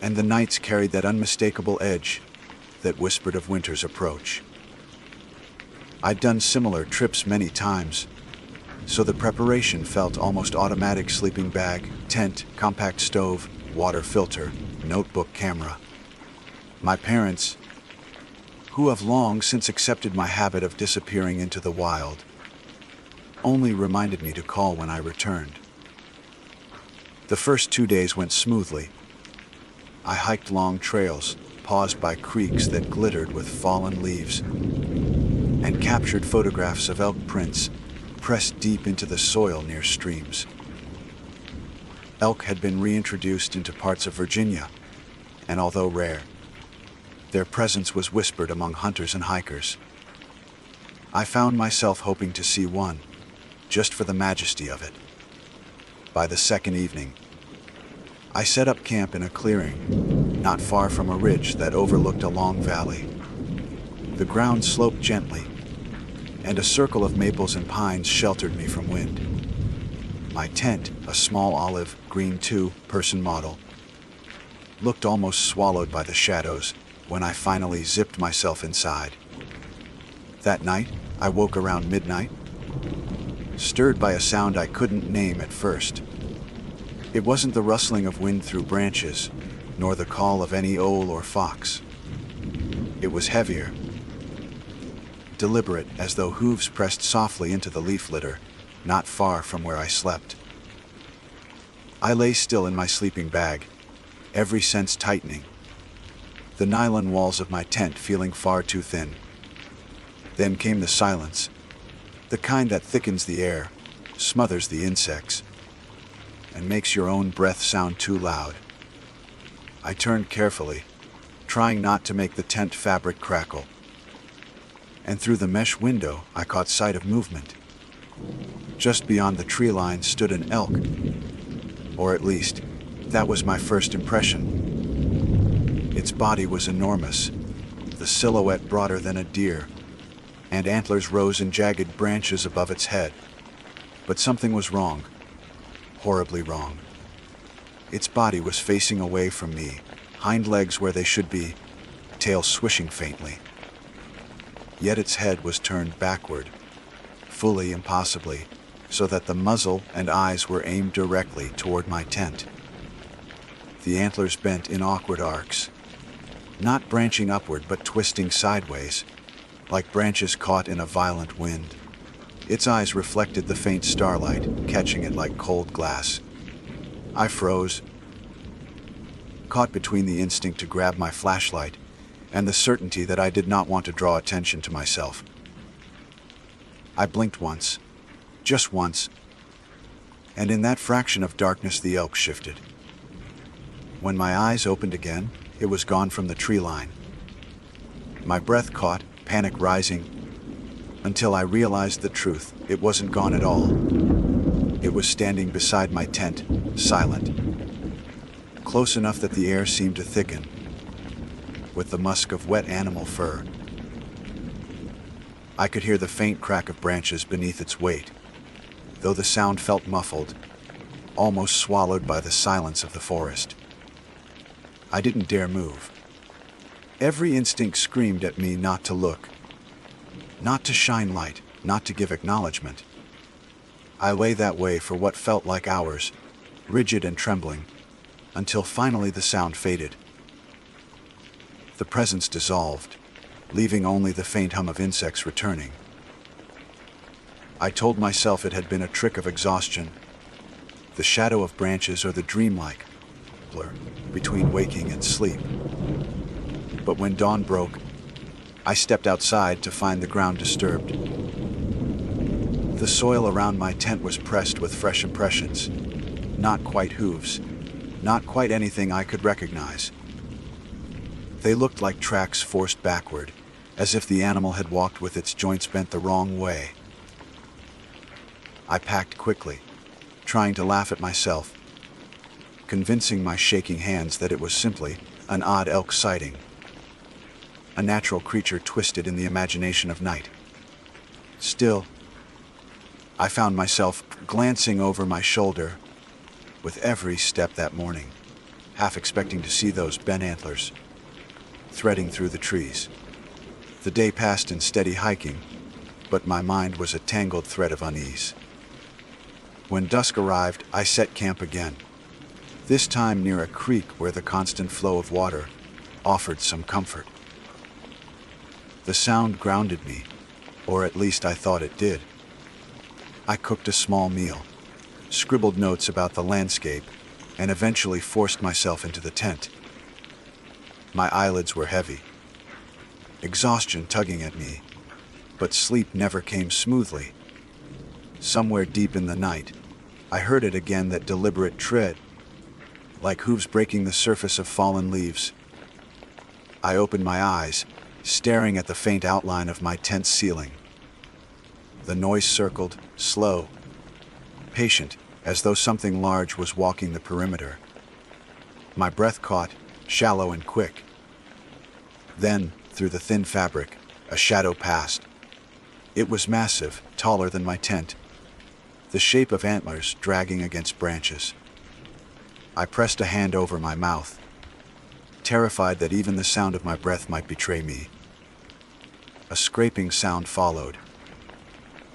and the nights carried that unmistakable edge that whispered of winter's approach. I'd done similar trips many times, so the preparation felt almost automatic. Sleeping bag, tent, compact stove, water filter, notebook, camera. My parents, who have long since accepted my habit of disappearing into the wild, only reminded me to call when I returned. The first 2 days went smoothly. I hiked long trails, paused by creeks that glittered with fallen leaves, and captured photographs of elk prints pressed deep into the soil near streams. Elk had been reintroduced into parts of Virginia, and although rare, their presence was whispered among hunters and hikers. I found myself hoping to see one, just for the majesty of it. By the second evening, I set up camp in a clearing, not far from a ridge that overlooked a long valley. The ground sloped gently, and a circle of maples and pines sheltered me from wind. My tent, a small olive green 2-person model, looked almost swallowed by the shadows when I finally zipped myself inside. That night, I woke around midnight, stirred by a sound I couldn't name at first. It wasn't the rustling of wind through branches, nor the call of any owl or fox. It was heavier, deliberate, as though hooves pressed softly into the leaf litter, not far from where I slept. I lay still in my sleeping bag, every sense tightening, the nylon walls of my tent feeling far too thin. Then came the silence, the kind that thickens the air, smothers the insects, and makes your own breath sound too loud. I turned carefully, trying not to make the tent fabric crackle, and through the mesh window I caught sight of movement. Just beyond the tree line stood an elk, or at least, that was my first impression. Its body was enormous, the silhouette broader than a deer, and antlers rose in jagged branches above its head. But something was wrong, horribly wrong. Its body was facing away from me, hind legs where they should be, tail swishing faintly. Yet its head was turned backward, fully and possibly, so that the muzzle and eyes were aimed directly toward my tent. The antlers bent in awkward arcs, not branching upward but twisting sideways, like branches caught in a violent wind. Its eyes reflected the faint starlight, catching it like cold glass. I froze, caught between the instinct to grab my flashlight and the certainty that I did not want to draw attention to myself. I blinked once, just once, and in that fraction of darkness the elk shifted. When my eyes opened again, it was gone from the tree line. My breath caught, panic rising, until I realized the truth. It wasn't gone at all. It was standing beside my tent, silent, close enough that the air seemed to thicken with the musk of wet animal fur. I could hear the faint crack of branches beneath its weight, though the sound felt muffled, almost swallowed by the silence of the forest. I didn't dare move. Every instinct screamed at me not to look, not to shine light, not to give acknowledgement. I lay that way for what felt like hours, rigid and trembling, until finally the sound faded. The presence dissolved, leaving only the faint hum of insects returning. I told myself it had been a trick of exhaustion, the shadow of branches or the dreamlike blur between waking and sleep. But when dawn broke, I stepped outside to find the ground disturbed. The soil around my tent was pressed with fresh impressions, not quite hooves, not quite anything I could recognize. They looked like tracks forced backward, as if the animal had walked with its joints bent the wrong way. I packed quickly, trying to laugh at myself, convincing my shaking hands that it was simply an odd elk sighting, a natural creature twisted in the imagination of night. Still, I found myself glancing over my shoulder with every step that morning, half expecting to see those bent antlers threading through the trees. The day passed in steady hiking, but my mind was a tangled thread of unease. When dusk arrived, I set camp again, this time near a creek where the constant flow of water offered some comfort. The sound grounded me, or at least I thought it did. I cooked a small meal, scribbled notes about the landscape, and eventually forced myself into the tent. My eyelids were heavy, exhaustion tugging at me, but sleep never came smoothly. Somewhere deep in the night, I heard it again, that deliberate tread, like hooves breaking the surface of fallen leaves. I opened my eyes, staring at the faint outline of my tent's ceiling. The noise circled, slow, patient, as though something large was walking the perimeter. My breath caught, shallow and quick. Then, through the thin fabric, a shadow passed. It was massive, taller than my tent, the shape of antlers dragging against branches. I pressed a hand over my mouth, terrified that even the sound of my breath might betray me. A scraping sound followed,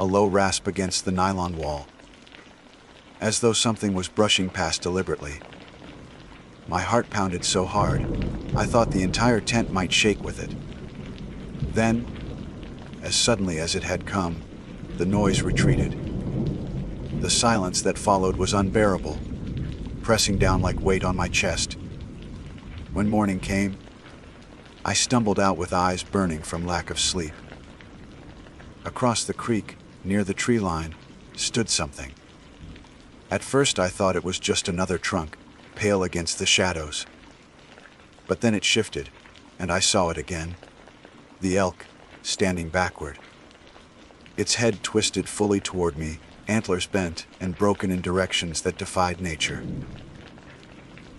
a low rasp against the nylon wall, as though something was brushing past deliberately. My heart pounded so hard, I thought the entire tent might shake with it. Then, as suddenly as it had come, the noise retreated. The silence that followed was unbearable, pressing down like weight on my chest. When morning came, I stumbled out with eyes burning from lack of sleep. Across the creek, near the tree line, stood something. At first I thought it was just another trunk, pale against the shadows. But then it shifted, and I saw it again. The elk, standing backward. Its head twisted fully toward me, antlers bent and broken in directions that defied nature.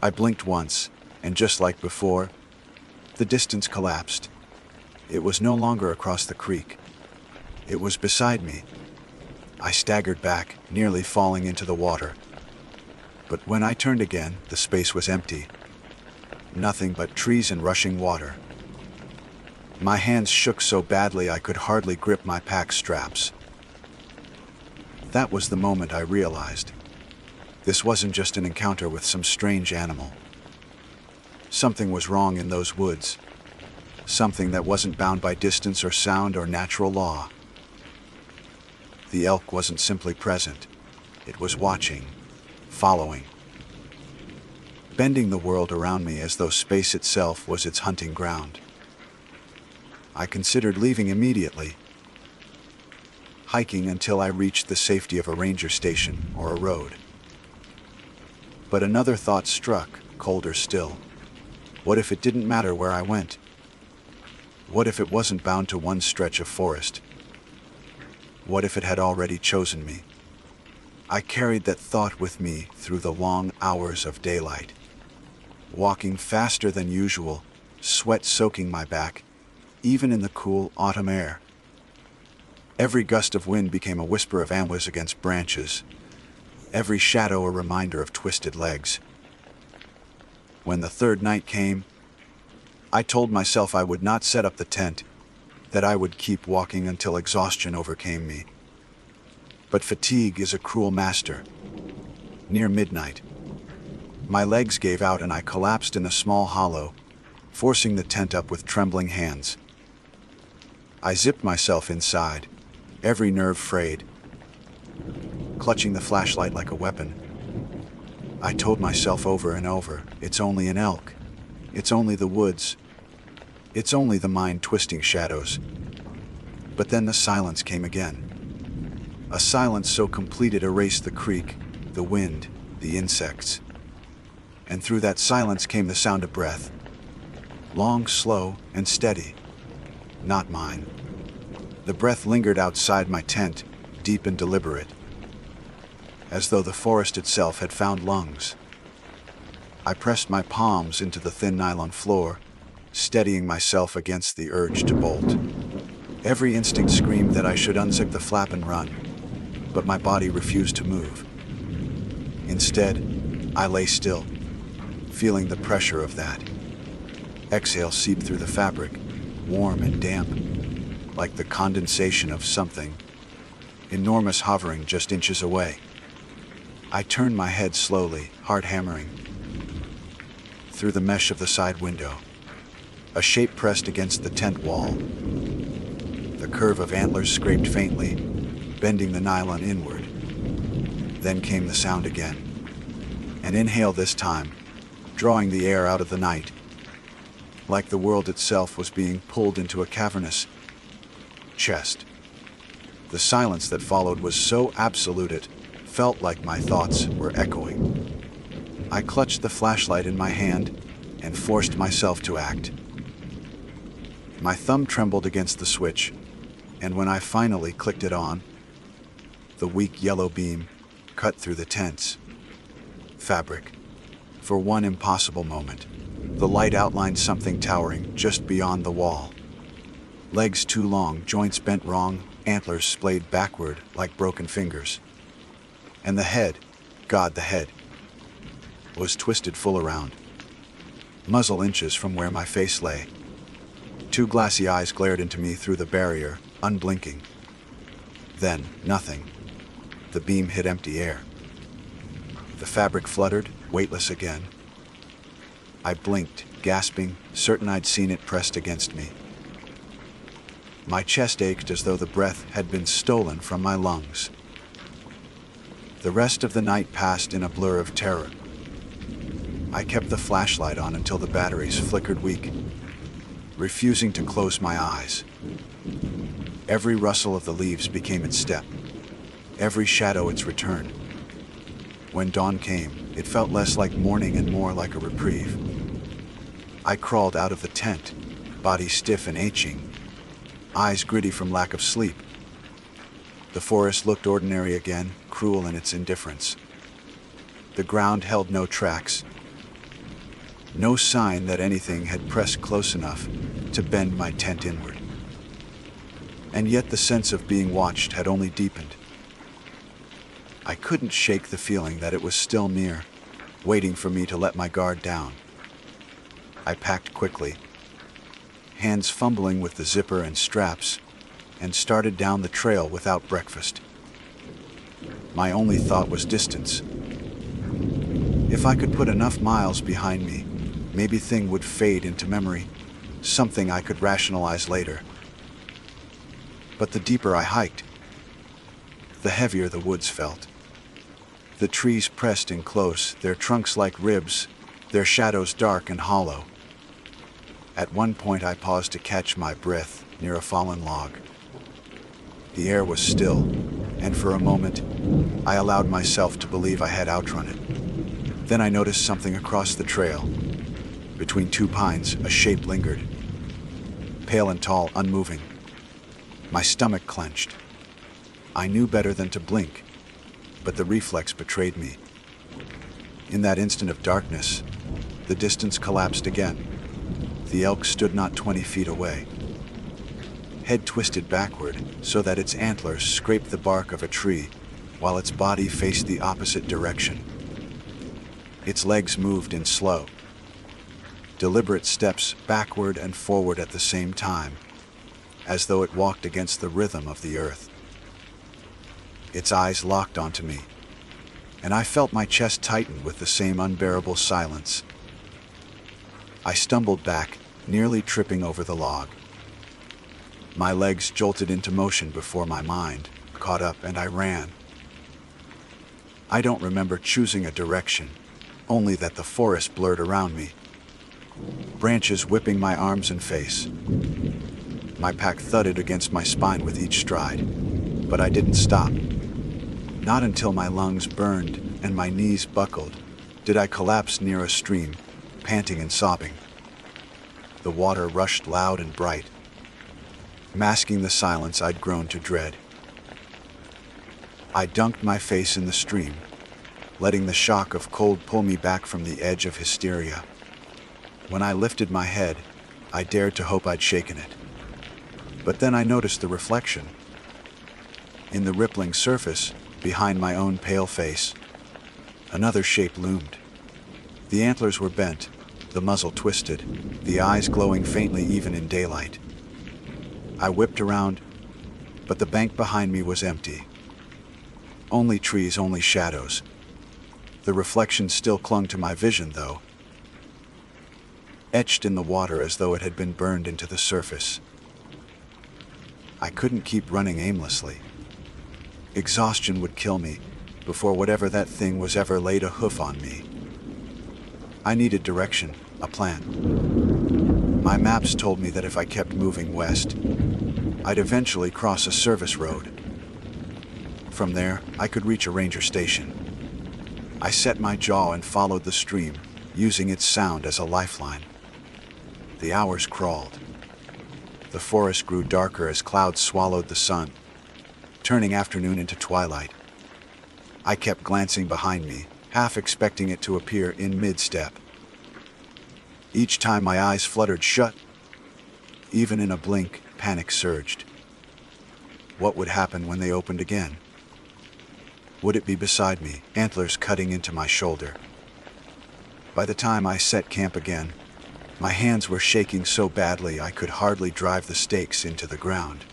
I blinked once, and just like before, the distance collapsed. It was no longer across the creek. It was beside me. I staggered back, nearly falling into the water. But when I turned again, the space was empty. Nothing but trees and rushing water. My hands shook so badly I could hardly grip my pack straps. That was the moment I realized this wasn't just an encounter with some strange animal. Something was wrong in those woods. Something that wasn't bound by distance or sound or natural law. The elk wasn't simply present. It was watching, following, bending the world around me as though space itself was its hunting ground. I considered leaving immediately, hiking until I reached the safety of a ranger station or a road. But another thought struck, colder still. What if it didn't matter where I went? What if it wasn't bound to one stretch of forest? What if it had already chosen me? I carried that thought with me through the long hours of daylight, walking faster than usual, sweat soaking my back, even in the cool autumn air. Every gust of wind became a whisper of antlers against branches, every shadow a reminder of twisted legs. When the third night came, I told myself I would not set up the tent, that I would keep walking until exhaustion overcame me. But fatigue is a cruel master. Near midnight, my legs gave out and I collapsed in a small hollow, forcing the tent up with trembling hands. I zipped myself inside, every nerve frayed, clutching the flashlight like a weapon. I told myself over and over, it's only an elk. It's only the woods. It's only the mind-twisting shadows. But then the silence came again. A silence so complete it erased the creek, the wind, the insects. And through that silence came the sound of breath. Long, slow, and steady. Not mine. The breath lingered outside my tent, deep and deliberate, as though the forest itself had found lungs. I pressed my palms into the thin nylon floor, steadying myself against the urge to bolt. Every instinct screamed that I should unzip the flap and run, but my body refused to move. Instead, I lay still, feeling the pressure of that exhale seep through the fabric, warm and damp, like the condensation of something enormous hovering just inches away. I turned my head slowly, heart hammering. Through the mesh of the side window, a shape pressed against the tent wall. The curve of antlers scraped faintly, bending the nylon inward. Then came the sound again. An inhale this time, drawing the air out of the night, like the world itself was being pulled into a cavernous chest. The silence that followed was so absolute it felt like my thoughts were echoing. I clutched the flashlight in my hand and forced myself to act. My thumb trembled against the switch, and when I finally clicked it on, the weak yellow beam cut through the tent's fabric. For one impossible moment, the light outlined something towering just beyond the wall. Legs too long, joints bent wrong, antlers splayed backward like broken fingers. And the head, God, the head, was twisted full around, muzzle inches from where my face lay. Two glassy eyes glared into me through the barrier, unblinking. Then, nothing. The beam hit empty air. The fabric fluttered, weightless again. I blinked, gasping, certain I'd seen it pressed against me. My chest ached as though the breath had been stolen from my lungs. The rest of the night passed in a blur of terror. I kept the flashlight on until the batteries flickered weak, refusing to close my eyes. Every rustle of the leaves became its step, every shadow its return. When dawn came, it felt less like morning and more like a reprieve. I crawled out of the tent, body stiff and aching, eyes gritty from lack of sleep. The forest looked ordinary again, cruel in its indifference. The ground held no tracks, no sign that anything had pressed close enough to bend my tent inward. And yet the sense of being watched had only deepened. I couldn't shake the feeling that it was still near, waiting for me to let my guard down. I packed quickly, hands fumbling with the zipper and straps, and started down the trail without breakfast. My only thought was distance. If I could put enough miles behind me, maybe thing would fade into memory, something I could rationalize later. But the deeper I hiked, the heavier the woods felt. The trees pressed in close, their trunks like ribs, their shadows dark and hollow. At one point I paused to catch my breath near a fallen log. The air was still, and for a moment, I allowed myself to believe I had outrun it. Then I noticed something across the trail. Between two pines, a shape lingered. pale and tall, unmoving. My stomach clenched. I knew better than to blink, but the reflex betrayed me. In that instant of darkness, the distance collapsed again. The elk stood not 20 feet away. Head twisted backward so that its antlers scraped the bark of a tree, while its body faced the opposite direction. Its legs moved in slow, deliberate steps backward and forward at the same time, as though it walked against the rhythm of the earth. Its eyes locked onto me, and I felt my chest tighten with the same unbearable silence. I stumbled back, nearly tripping over the log. My legs jolted into motion before my mind caught up, and I ran. I don't remember choosing a direction, only that the forest blurred around me, branches whipping my arms and face. My pack thudded against my spine with each stride, but I didn't stop. Not until my lungs burned and my knees buckled did I collapse near a stream, panting and sobbing. The water rushed loud and bright, masking the silence I'd grown to dread. I dunked my face in the stream, letting the shock of cold pull me back from the edge of hysteria. When I lifted my head, I dared to hope I'd shaken it. But then I noticed the reflection. In the rippling surface, behind my own pale face, another shape loomed. The antlers were bent, the muzzle twisted, the eyes glowing faintly even in daylight. I whipped around, but the bank behind me was empty. Only trees, only shadows. The reflection still clung to my vision, though, etched in the water as though it had been burned into the surface. I couldn't keep running aimlessly. Exhaustion would kill me before whatever that thing was ever laid a hoof on me. I needed direction, a plan. My maps told me that if I kept moving west, I'd eventually cross a service road. From there, I could reach a ranger station. I set my jaw and followed the stream, using its sound as a lifeline. The hours crawled. The forest grew darker as clouds swallowed the sun, turning afternoon into twilight. I kept glancing behind me, half expecting it to appear in mid-step. Each time my eyes fluttered shut, even in a blink, panic surged. What would happen when they opened again? Would it be beside me, antlers cutting into my shoulder? By the time I set camp again, my hands were shaking so badly I could hardly drive the stakes into the ground.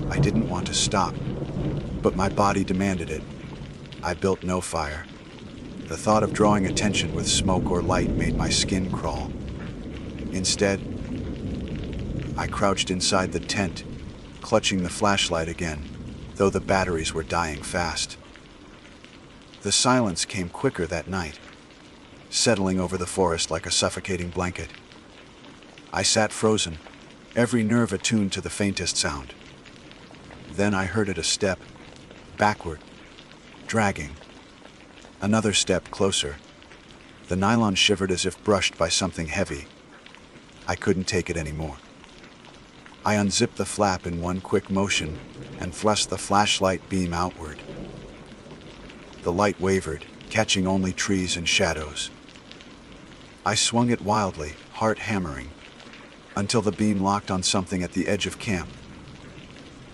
I didn't want to stop, but my body demanded it. I built no fire. The thought of drawing attention with smoke or light made my skin crawl. Instead, I crouched inside the tent, clutching the flashlight again, though the batteries were dying fast. The silence came quicker that night, settling over the forest like a suffocating blanket. I sat frozen, every nerve attuned to the faintest sound. Then I heard it, a step, backward, dragging. Another step closer. The nylon shivered as if brushed by something heavy. I couldn't take it anymore. I unzipped the flap in one quick motion and thrust the flashlight beam outward. The light wavered, catching only trees and shadows. I swung it wildly, heart hammering, until the beam locked on something at the edge of camp.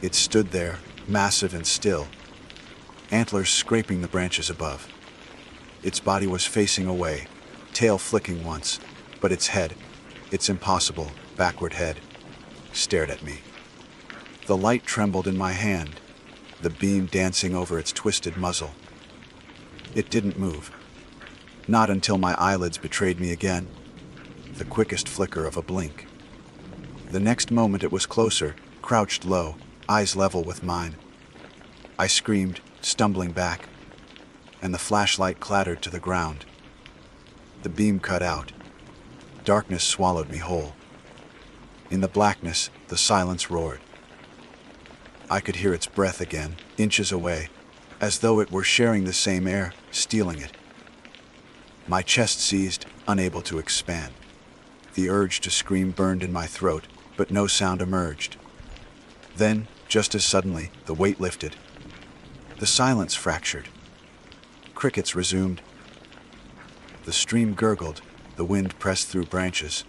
It stood there, massive and still, antlers scraping the branches above. Its body was facing away, tail flicking once, but its head, its impossible, backward head, stared at me. The light trembled in my hand, the beam dancing over its twisted muzzle. It didn't move. Not until my eyelids betrayed me again, the quickest flicker of a blink. The next moment it was closer, crouched low, eyes level with mine. I screamed, stumbling back, and the flashlight clattered to the ground. The beam cut out. Darkness swallowed me whole. In the blackness, the silence roared. I could hear its breath again, inches away, as though it were sharing the same air, stealing it. My chest seized, unable to expand. The urge to scream burned in my throat, but no sound emerged. Then, just as suddenly, the weight lifted. The silence fractured. Crickets resumed. The stream gurgled, the wind pressed through branches.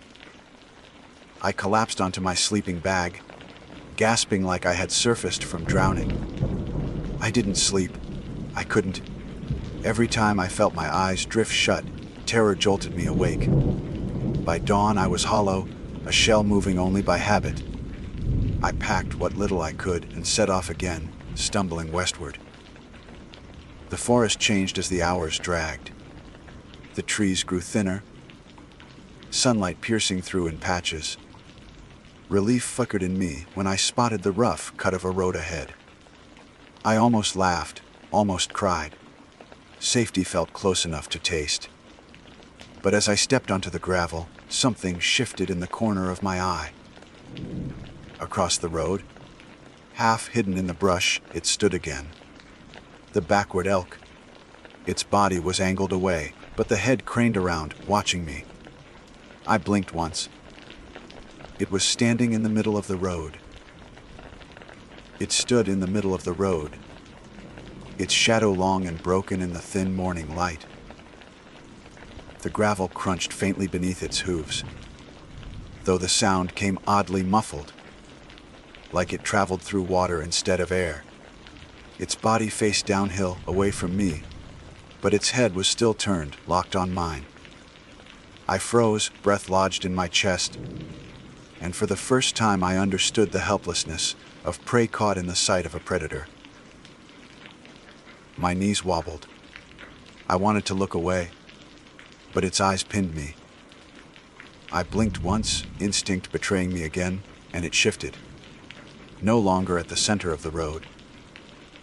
I collapsed onto my sleeping bag, gasping like I had surfaced from drowning. I didn't sleep. I couldn't. Every time I felt my eyes drift shut, terror jolted me awake. By dawn, I was hollow, a shell moving only by habit. I packed what little I could and set off again, stumbling westward. The forest changed as the hours dragged. The trees grew thinner, sunlight piercing through in patches. Relief flickered in me when I spotted the rough cut of a road ahead. I almost laughed, almost cried. Safety felt close enough to taste. But as I stepped onto the gravel, something shifted in the corner of my eye. Across the road, half hidden in the brush, it stood again. The backward elk. Its body was angled away, but the head craned around, watching me. I blinked once. It was standing in the middle of the road. It stood in the middle of the road, its shadow long and broken in the thin morning light. The gravel crunched faintly beneath its hooves, though the sound came oddly muffled, like it traveled through water instead of air. Its body faced downhill, away from me, but its head was still turned, locked on mine. I froze, breath lodged in my chest, and for the first time I understood the helplessness of prey caught in the sight of a predator. My knees wobbled. I wanted to look away, but its eyes pinned me. I blinked once, instinct betraying me again, and it shifted. No longer at the center of the road.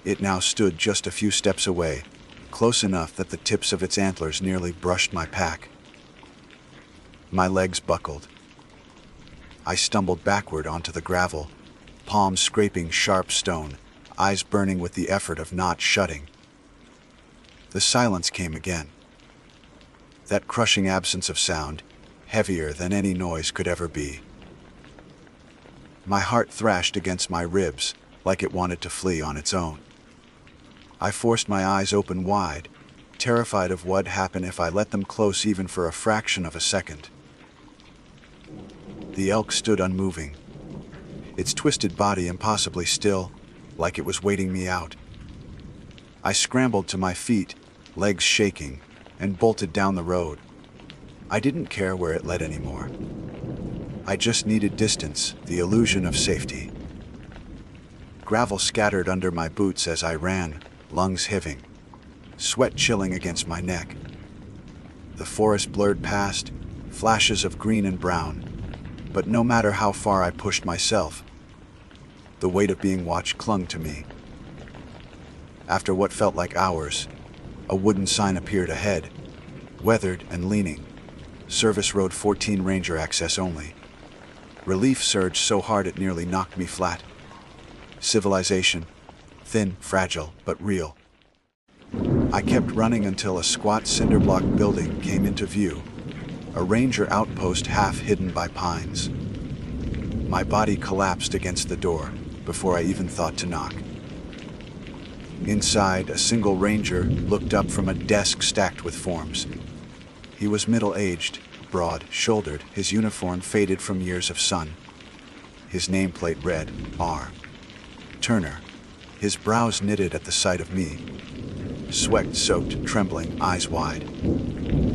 It now stood just a few steps away, close enough that the tips of its antlers nearly brushed my pack. My legs buckled. I stumbled backward onto the gravel, palms scraping sharp stone, eyes burning with the effort of not shutting. The silence came again. That crushing absence of sound, heavier than any noise could ever be. My heart thrashed against my ribs, like it wanted to flee on its own. I forced my eyes open wide, terrified of what'd happen if I let them close even for a fraction of a second. The elk stood unmoving, its twisted body impossibly still, like it was waiting me out. I scrambled to my feet, legs shaking, and bolted down the road. I didn't care where it led anymore. I just needed distance, the illusion of safety. Gravel scattered under my boots as I ran, lungs heaving, sweat chilling against my neck. The forest blurred past, flashes of green and brown, but no matter how far I pushed myself, the weight of being watched clung to me. After what felt like hours, a wooden sign appeared ahead, weathered and leaning. Service Road 14 Ranger access only. Relief surged so hard it nearly knocked me flat. Civilization, thin, fragile, but real. I kept running until a squat cinder block building came into view, a ranger outpost half hidden by pines. My body collapsed against the door before I even thought to knock. Inside, a single ranger looked up from a desk stacked with forms. He was middle-aged, broad-shouldered, his uniform faded from years of sun. His nameplate read, R. Turner. His brows knitted at the sight of me. Sweat-soaked, trembling, eyes wide.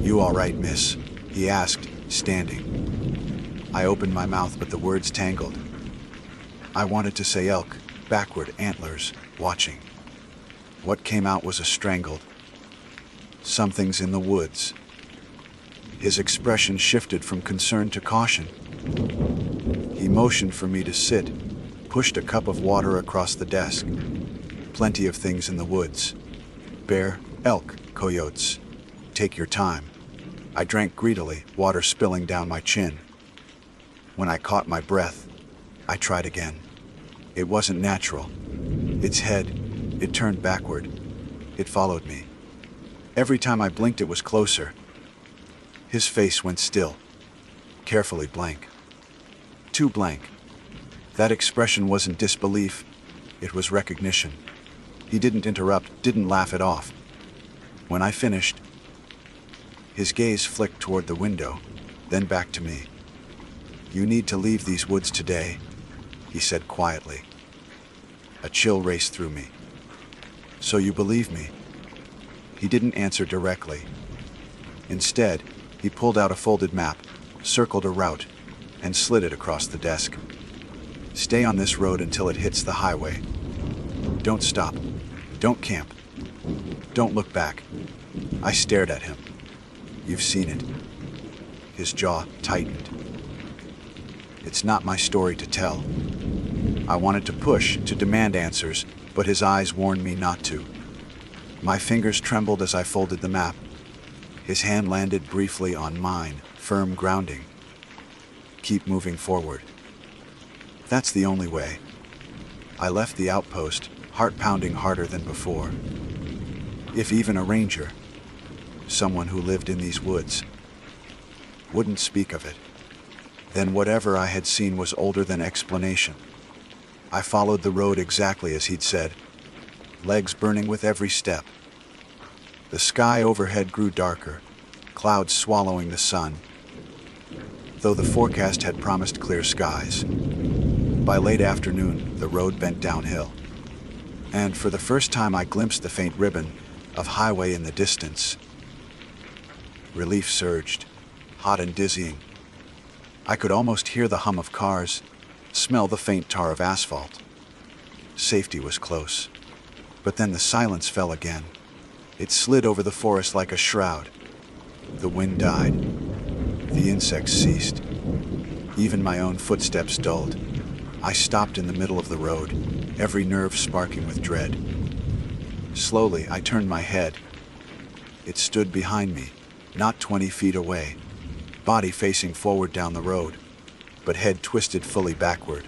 "You all right, miss?" he asked, standing. I opened my mouth, but the words tangled. I wanted to say elk, backward, antlers, watching. What came out was a strangled, "Something's in the woods." His expression shifted from concern to caution. He motioned for me to sit, pushed a cup of water across the desk. "Plenty of things in the woods. Bear, elk, coyotes. Take your time." I drank greedily, water spilling down my chin. When I caught my breath, I tried again. It wasn't natural. Its head, it turned backward. It followed me. Every time I blinked, it was closer. His face went still. carefully blank. Too blank. That expression wasn't disbelief, it was recognition. He didn't interrupt, didn't laugh it off. When I finished, his gaze flicked toward the window, then back to me. "You need to leave these woods today," he said quietly. A chill raced through me. "So you believe me?" He didn't answer directly. Instead, he pulled out a folded map, circled a route, and slid it across the desk. "Stay on this road until it hits the highway. Don't stop. Don't camp. Don't look back." I stared at him. "You've seen it." His jaw tightened. "It's not my story to tell." I wanted to push, to demand answers, but his eyes warned me not to. My fingers trembled as I folded the map. His hand landed briefly on mine, firm grounding. "Keep moving forward. That's the only way." I left the outpost, heart pounding harder than before. If even a ranger, someone who lived in these woods, wouldn't speak of it, then whatever I had seen was older than explanation. I followed the road exactly as he'd said, legs burning with every step. The sky overhead grew darker, clouds swallowing the sun, though the forecast had promised clear skies. By late afternoon, the road bent downhill, and for the first time I glimpsed the faint ribbon of highway in the distance. Relief surged, hot and dizzying. I could almost hear the hum of cars, smell the faint tar of asphalt. Safety was close. But then the silence fell again. It slid over the forest like a shroud. The wind died. The insects ceased. Even my own footsteps dulled. I stopped in the middle of the road, every nerve sparking with dread. Slowly, I turned my head. It stood behind me, not 20 feet away, body facing forward down the road, but head twisted fully backward.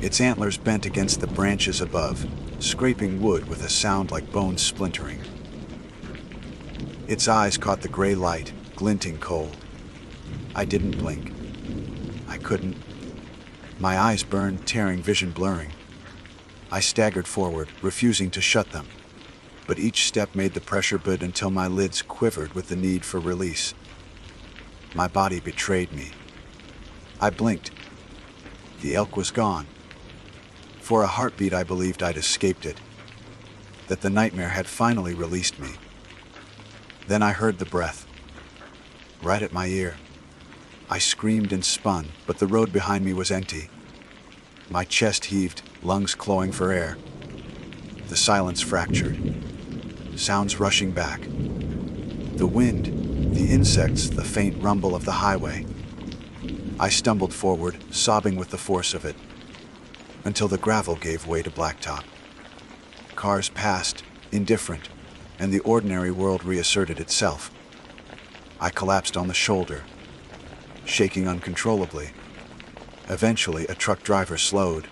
Its antlers bent against the branches above, scraping wood with a sound like bones splintering. Its eyes caught the gray light, glinting cold. I didn't blink. I couldn't. My eyes burned, tearing vision blurring. I staggered forward, refusing to shut them, but each step made the pressure build until my lids quivered with the need for release. My body betrayed me. I blinked. The elk was gone. For a heartbeat I believed I'd escaped it, that the nightmare had finally released me. Then I heard the breath, right at my ear. I screamed and spun, but the road behind me was empty. My chest heaved, lungs clawing for air. The silence fractured, sounds rushing back. The wind, the insects, the faint rumble of the highway. I stumbled forward, sobbing with the force of it, until the gravel gave way to blacktop. Cars passed, indifferent, and the ordinary world reasserted itself. I collapsed on the shoulder, shaking uncontrollably. Eventually, a truck driver slowed,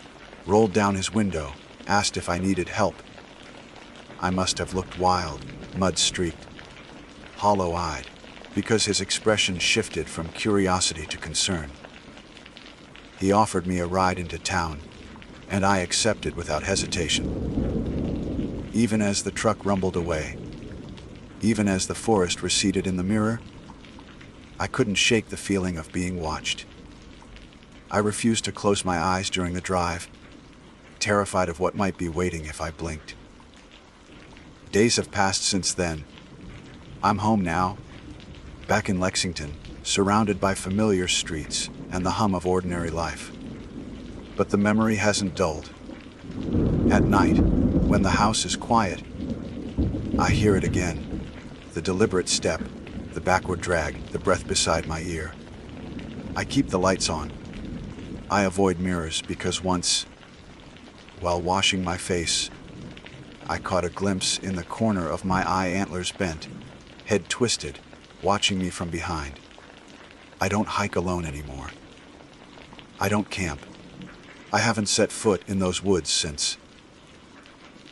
rolled down his window, asked if I needed help. I must have looked wild, mud-streaked, hollow-eyed, because his expression shifted from curiosity to concern. He offered me a ride into town, and I accepted without hesitation. Even as the truck rumbled away, even as the forest receded in the mirror, I couldn't shake the feeling of being watched. I refused to close my eyes during the drive, terrified of what might be waiting if I blinked. Days have passed since then. I'm home now, back in Lexington, surrounded by familiar streets and the hum of ordinary life. But the memory hasn't dulled. At night, when the house is quiet, I hear it again, the deliberate step, the backward drag, the breath beside my ear. I keep the lights on. I avoid mirrors because once, while washing my face, I caught a glimpse in the corner of my eye, antlers bent, head twisted, watching me from behind. I don't hike alone anymore. I don't camp. I haven't set foot in those woods since.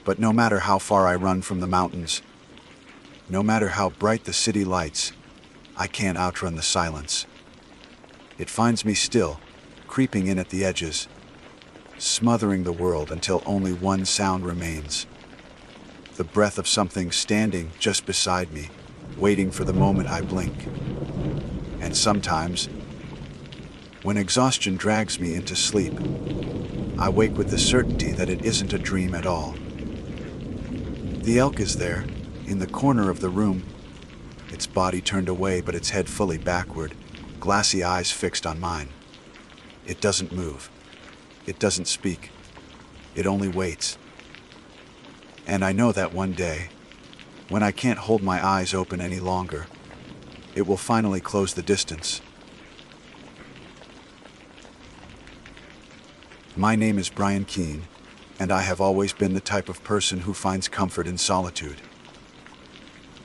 But no matter how far I run from the mountains, no matter how bright the city lights, I can't outrun the silence. It finds me still, creeping in at the edges, smothering the world until only one sound remains. The breath of something standing just beside me, waiting for the moment I blink. And sometimes, when exhaustion drags me into sleep, I wake with the certainty that it isn't a dream at all. The elk is there, in the corner of the room, its body turned away but its head fully backward, glassy eyes fixed on mine. It doesn't move. It doesn't speak. It only waits. And I know that one day, when I can't hold my eyes open any longer, it will finally close the distance. My name is Brian Keene, and I have always been the type of person who finds comfort in solitude.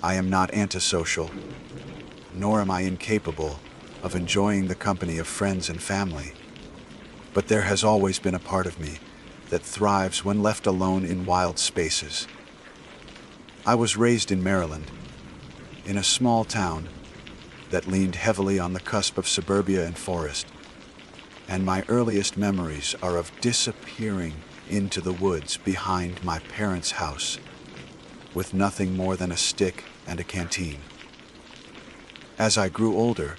I am not antisocial, nor am I incapable of enjoying the company of friends and family. But there has always been a part of me that thrives when left alone in wild spaces. I was raised in Maryland, in a small town that leaned heavily on the cusp of suburbia and forest, and my earliest memories are of disappearing into the woods behind my parents' house, with nothing more than a stick and a canteen. As I grew older,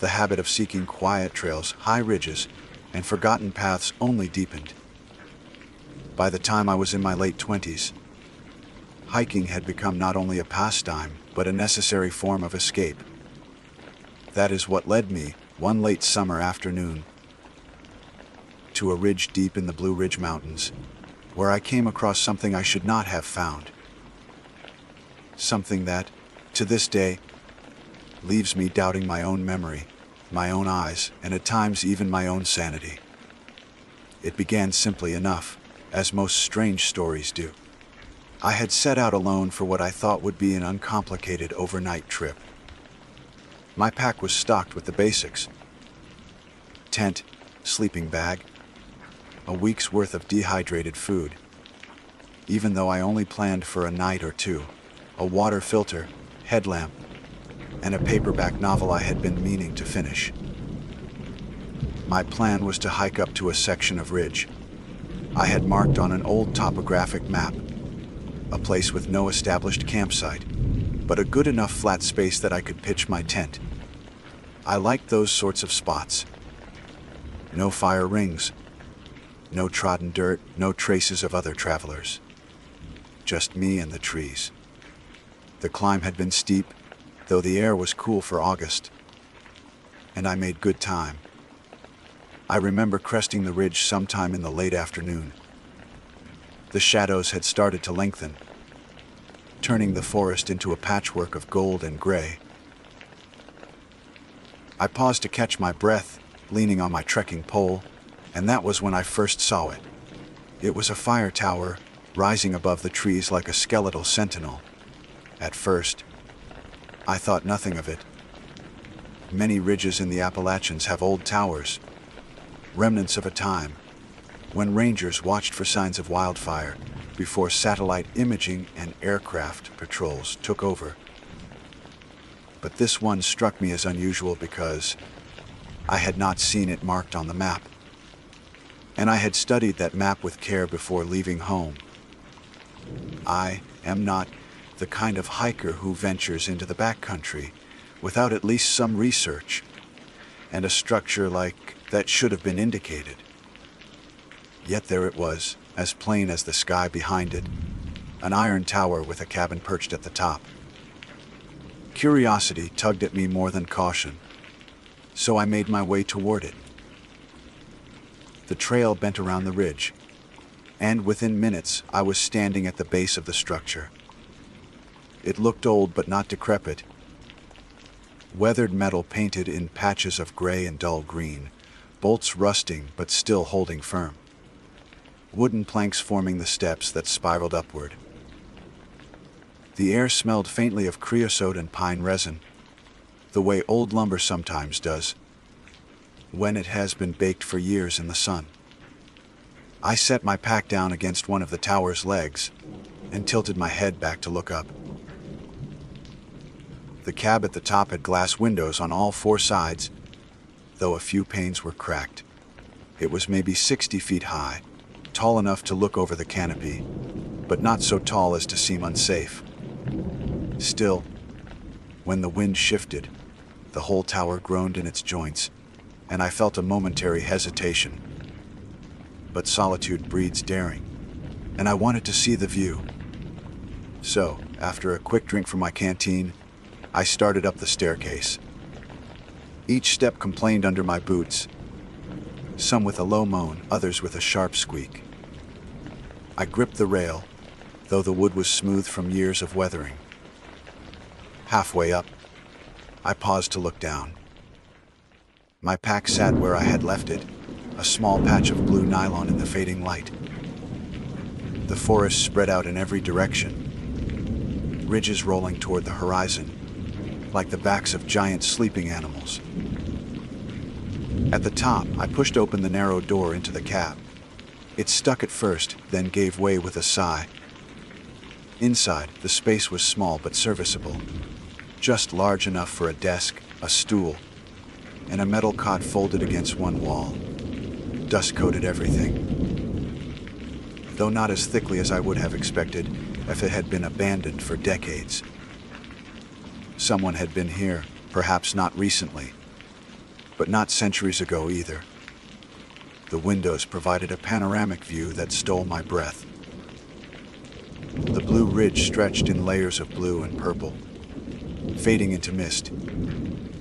the habit of seeking quiet trails, high ridges, and forgotten paths only deepened. By the time I was in my late 20s, hiking had become not only a pastime, but a necessary form of escape. That is what led me, one late summer afternoon, to a ridge deep in the Blue Ridge Mountains, where I came across something I should not have found. Something that, to this day, leaves me doubting my own memory, my own eyes, and at times even my own sanity. It began simply enough, as most strange stories do. I had set out alone for what I thought would be an uncomplicated overnight trip. My pack was stocked with the basics: tent, sleeping bag, a week's worth of dehydrated food. Even though I only planned for a night or two, a water filter, headlamp, and a paperback novel I had been meaning to finish. My plan was to hike up to a section of ridge I had marked on an old topographic map, a place with no established campsite, but a good enough flat space that I could pitch my tent. I liked those sorts of spots. No fire rings, no trodden dirt, no traces of other travelers. Just me and the trees. The climb had been steep, though the air was cool for August, and I made good time. I remember cresting the ridge sometime in the late afternoon. The shadows had started to lengthen, turning the forest into a patchwork of gold and gray. I paused to catch my breath, leaning on my trekking pole, and that was when I first saw it. It was a fire tower, rising above the trees like a skeletal sentinel. At first, I thought nothing of it. Many ridges in the Appalachians have old towers, remnants of a time when rangers watched for signs of wildfire before satellite imaging and aircraft patrols took over. But this one struck me as unusual because I had not seen it marked on the map, and I had studied that map with care before leaving home. I am not the kind of hiker who ventures into the backcountry without at least some research and a structure like that should have been indicated. Yet there it was, as plain as the sky behind it, an iron tower with a cabin perched at the top. Curiosity tugged at me more than caution, so I made my way toward it. The trail bent around the ridge, and within minutes I was standing at the base of the structure. It looked old but not decrepit. Weathered metal painted in patches of gray and dull green, bolts rusting but still holding firm. Wooden planks forming the steps that spiraled upward. The air smelled faintly of creosote and pine resin, the way old lumber sometimes does, when it has been baked for years in the sun. I set my pack down against one of the tower's legs and tilted my head back to look up. The cab at the top had glass windows on all four sides, though a few panes were cracked. It was maybe 60 feet high, tall enough to look over the canopy, but not so tall as to seem unsafe. Still, when the wind shifted, the whole tower groaned in its joints, and I felt a momentary hesitation. But solitude breeds daring, and I wanted to see the view. So, after a quick drink from my canteen, I started up the staircase. Each step complained under my boots, some with a low moan, others with a sharp squeak. I gripped the rail, though the wood was smooth from years of weathering. Halfway up, I paused to look down. My pack sat where I had left it, a small patch of blue nylon in the fading light. The forest spread out in every direction, ridges rolling toward the horizon, like the backs of giant sleeping animals. At the top, I pushed open the narrow door into the cab. It stuck at first, then gave way with a sigh. Inside, the space was small but serviceable, just large enough for a desk, a stool, and a metal cot folded against one wall. Dust coated everything, though not as thickly as I would have expected if it had been abandoned for decades. Someone had been here, perhaps not recently, but not centuries ago either. The windows provided a panoramic view that stole my breath. The blue ridge stretched in layers of blue and purple, fading into mist.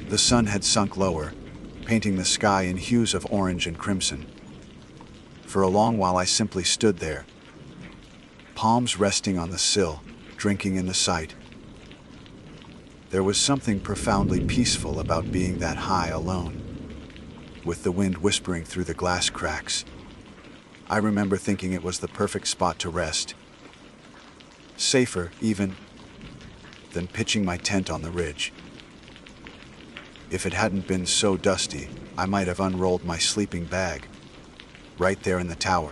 The sun had sunk lower, painting the sky in hues of orange and crimson. For a long while I simply stood there, palms resting on the sill, drinking in the sight. There was something profoundly peaceful about being that high alone, with the wind whispering through the glass cracks. I remember thinking it was the perfect spot to rest. Safer, even, than pitching my tent on the ridge. If it hadn't been so dusty, I might have unrolled my sleeping bag, right there in the tower.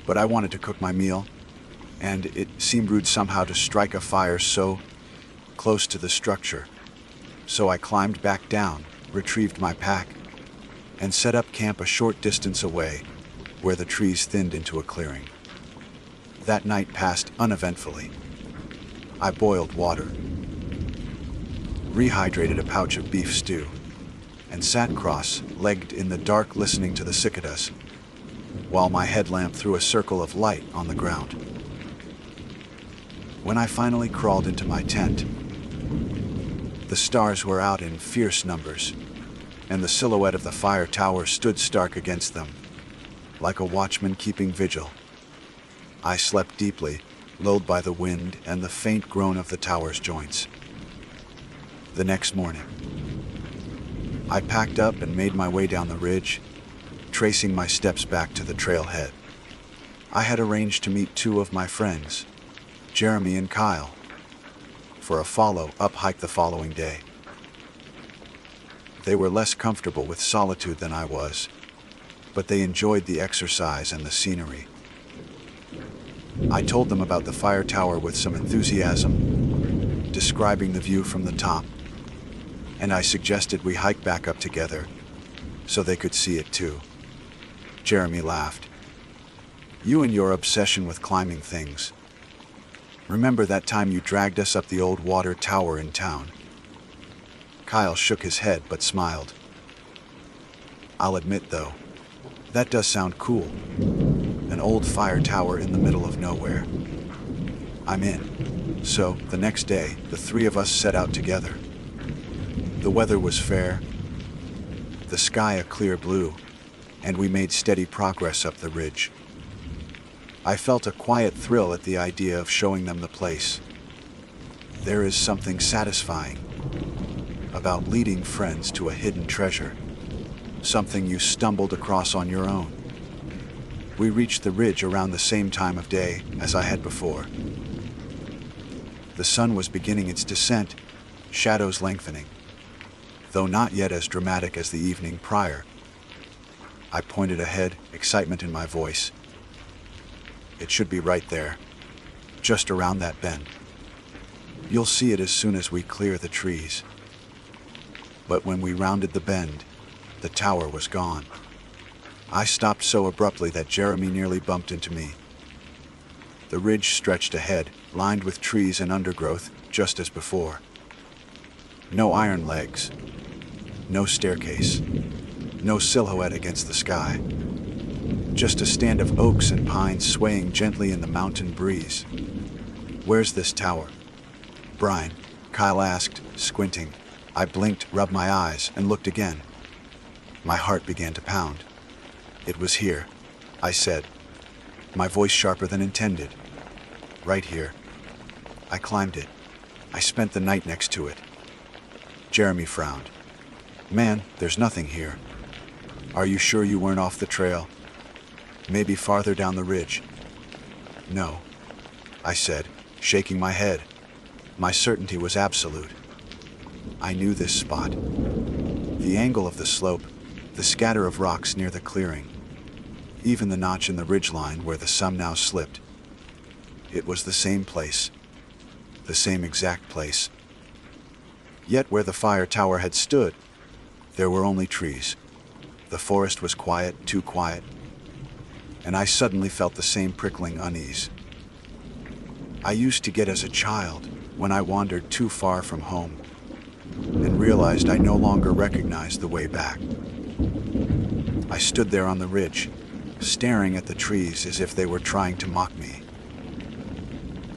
But I wanted to cook my meal, and it seemed rude somehow to strike a fire so close to the structure. So I climbed back down, retrieved my pack, and set up camp a short distance away, where the trees thinned into a clearing. That night passed uneventfully. I boiled water, rehydrated a pouch of beef stew, and sat cross-legged in the dark listening to the cicadas, while my headlamp threw a circle of light on the ground. When I finally crawled into my tent, the stars were out in fierce numbers, and the silhouette of the fire tower stood stark against them, like a watchman keeping vigil. I slept deeply, lulled by the wind and the faint groan of the tower's joints. The next morning, I packed up and made my way down the ridge, tracing my steps back to the trailhead. I had arranged to meet two of my friends, Jeremy and Kyle, for a follow-up hike the following day. They were less comfortable with solitude than I was, but they enjoyed the exercise and the scenery. I told them about the fire tower with some enthusiasm, describing the view from the top, and I suggested we hike back up together so they could see it too. Jeremy laughed. "You and your obsession with climbing things. Remember that time you dragged us up the old water tower in town?" Kyle shook his head but smiled. "I'll admit though, that does sound cool. An old fire tower in the middle of nowhere. I'm in." So, the next day, the three of us set out together. The weather was fair, the sky a clear blue, and we made steady progress up the ridge. I felt a quiet thrill at the idea of showing them the place. There is something satisfying about leading friends to a hidden treasure, something you stumbled across on your own. We reached the ridge around the same time of day as I had before. The sun was beginning its descent, shadows lengthening, though not yet as dramatic as the evening prior. I pointed ahead, excitement in my voice. "It should be right there, just around that bend. You'll see it as soon as we clear the trees." But when we rounded the bend, The tower was gone. I stopped so abruptly that Jeremy nearly bumped into me. The ridge stretched ahead, lined with trees and undergrowth, just as before. No iron legs. No staircase. No silhouette against the sky. Just a stand of oaks and pines swaying gently in the mountain breeze. "Where's this tower?" "Brian," Kyle asked, squinting. I blinked, rubbed my eyes, and looked again. My heart began to pound. "It was here," I said, my voice sharper than intended. "Right here. I climbed it. I spent the night next to it." Jeremy frowned. "Man, there's nothing here. Are you sure you weren't off the trail? Maybe farther down the ridge?" "No," I said, shaking my head. My certainty was absolute. I knew this spot. The angle of the slope, the scatter of rocks near the clearing, even the notch in the ridgeline where the sun now slipped. It was the same place. The same exact place. Yet where the fire tower had stood, there were only trees. The forest was quiet, too quiet, and I suddenly felt the same prickling unease I used to get as a child when I wandered too far from home and realized I no longer recognized the way back. I stood there on the ridge, staring at the trees as if they were trying to mock me.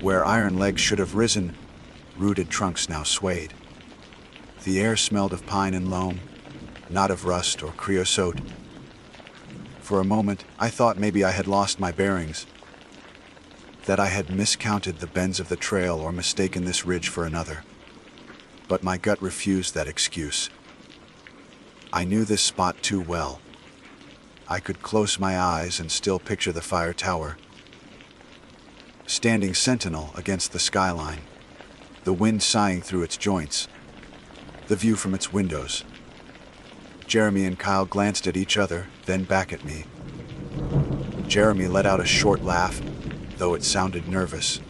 Where iron legs should have risen, rooted trunks now swayed. The air smelled of pine and loam, not of rust or creosote. For a moment, I thought maybe I had lost my bearings, that I had miscounted the bends of the trail or mistaken this ridge for another. But my gut refused that excuse. I knew this spot too well. I could close my eyes and still picture the fire tower, standing sentinel against the skyline, the wind sighing through its joints, the view from its windows. Jeremy and Kyle glanced at each other, then back at me. Jeremy let out a short laugh, though it sounded nervous.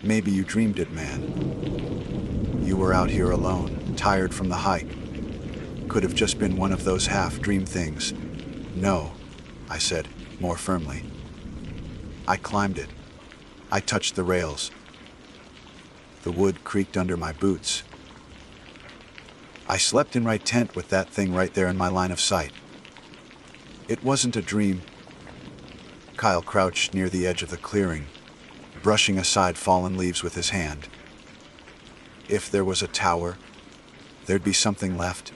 "Maybe you dreamed it, man. You were out here alone, tired from the hike. Could have just been one of those half-dream things." "No," I said, more firmly. "I climbed it. I touched the rails. The wood creaked under my boots. I slept in my tent with that thing right there in my line of sight. It wasn't a dream." Kyle crouched near the edge of the clearing, brushing aside fallen leaves with his hand. "If there was a tower, there'd be something left.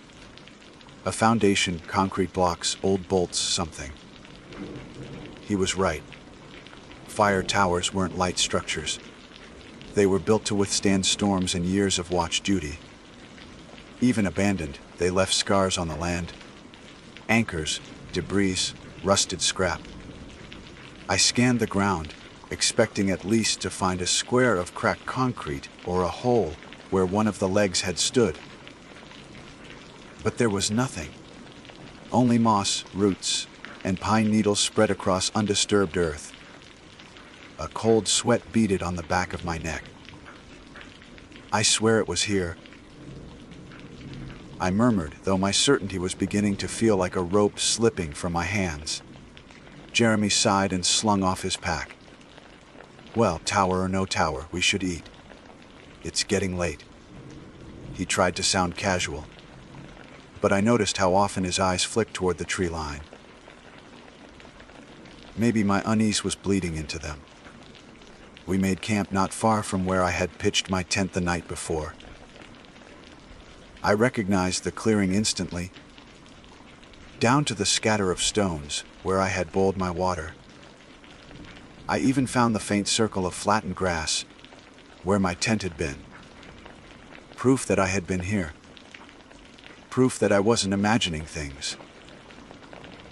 A foundation, concrete blocks, old bolts, something." He was right. Fire towers weren't light structures. They were built to withstand storms and years of watch duty. Even abandoned, they left scars on the land. Anchors, debris, rusted scrap. I scanned the ground, expecting at least to find a square of cracked concrete or a hole where one of the legs had stood. But there was nothing. Only moss, roots, and pine needles spread across undisturbed earth. A cold sweat beaded on the back of my neck. "I swear it was here," I murmured, though my certainty was beginning to feel like a rope slipping from my hands. Jeremy sighed and slung off his pack. "Well, tower or no tower, we should eat. It's getting late." He tried to sound casual, but I noticed how often his eyes flicked toward the tree line. Maybe my unease was bleeding into them. We made camp not far from where I had pitched my tent the night before. I recognized the clearing instantly, down to the scatter of stones where I had boiled my water. I even found the faint circle of flattened grass where my tent had been. Proof that I had been here. Proof that I wasn't imagining things.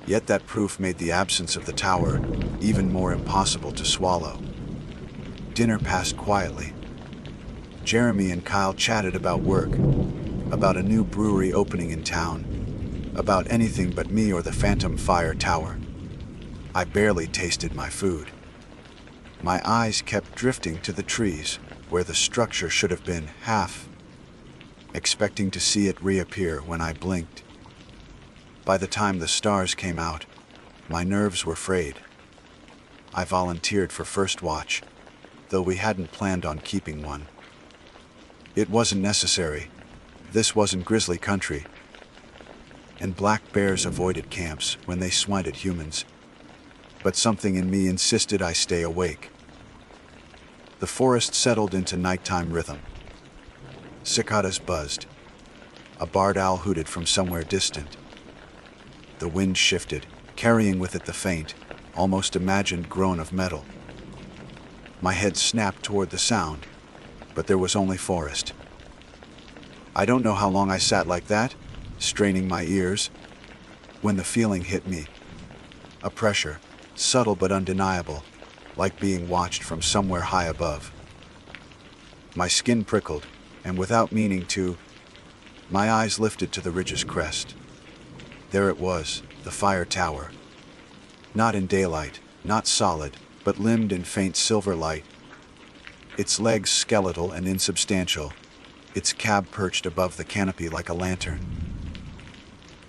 Yet that proof made the absence of the tower even more impossible to swallow. Dinner passed quietly. Jeremy and Kyle chatted about work, about a new brewery opening in town, about anything but me or the phantom fire tower. I barely tasted my food. My eyes kept drifting to the trees where the structure should have been half, expecting to see it reappear when I blinked. By the time the stars came out, my nerves were frayed. I volunteered for first watch, though we hadn't planned on keeping one. It wasn't necessary. This wasn't grizzly country, and black bears avoided camps when they swited humans. But something in me insisted I stay awake. The forest settled into nighttime rhythm. Cicadas buzzed. A barred owl hooted from somewhere distant. The wind shifted, carrying with it the faint, almost imagined groan of metal. My head snapped toward the sound, but there was only forest. I don't know how long I sat like that, straining my ears, when the feeling hit me. A pressure, subtle but undeniable, like being watched from somewhere high above. My skin prickled, and without meaning to, my eyes lifted to the ridge's crest. There it was, the fire tower. Not in daylight, not solid, but limned in faint silver light. Its legs skeletal and insubstantial, its cab perched above the canopy like a lantern.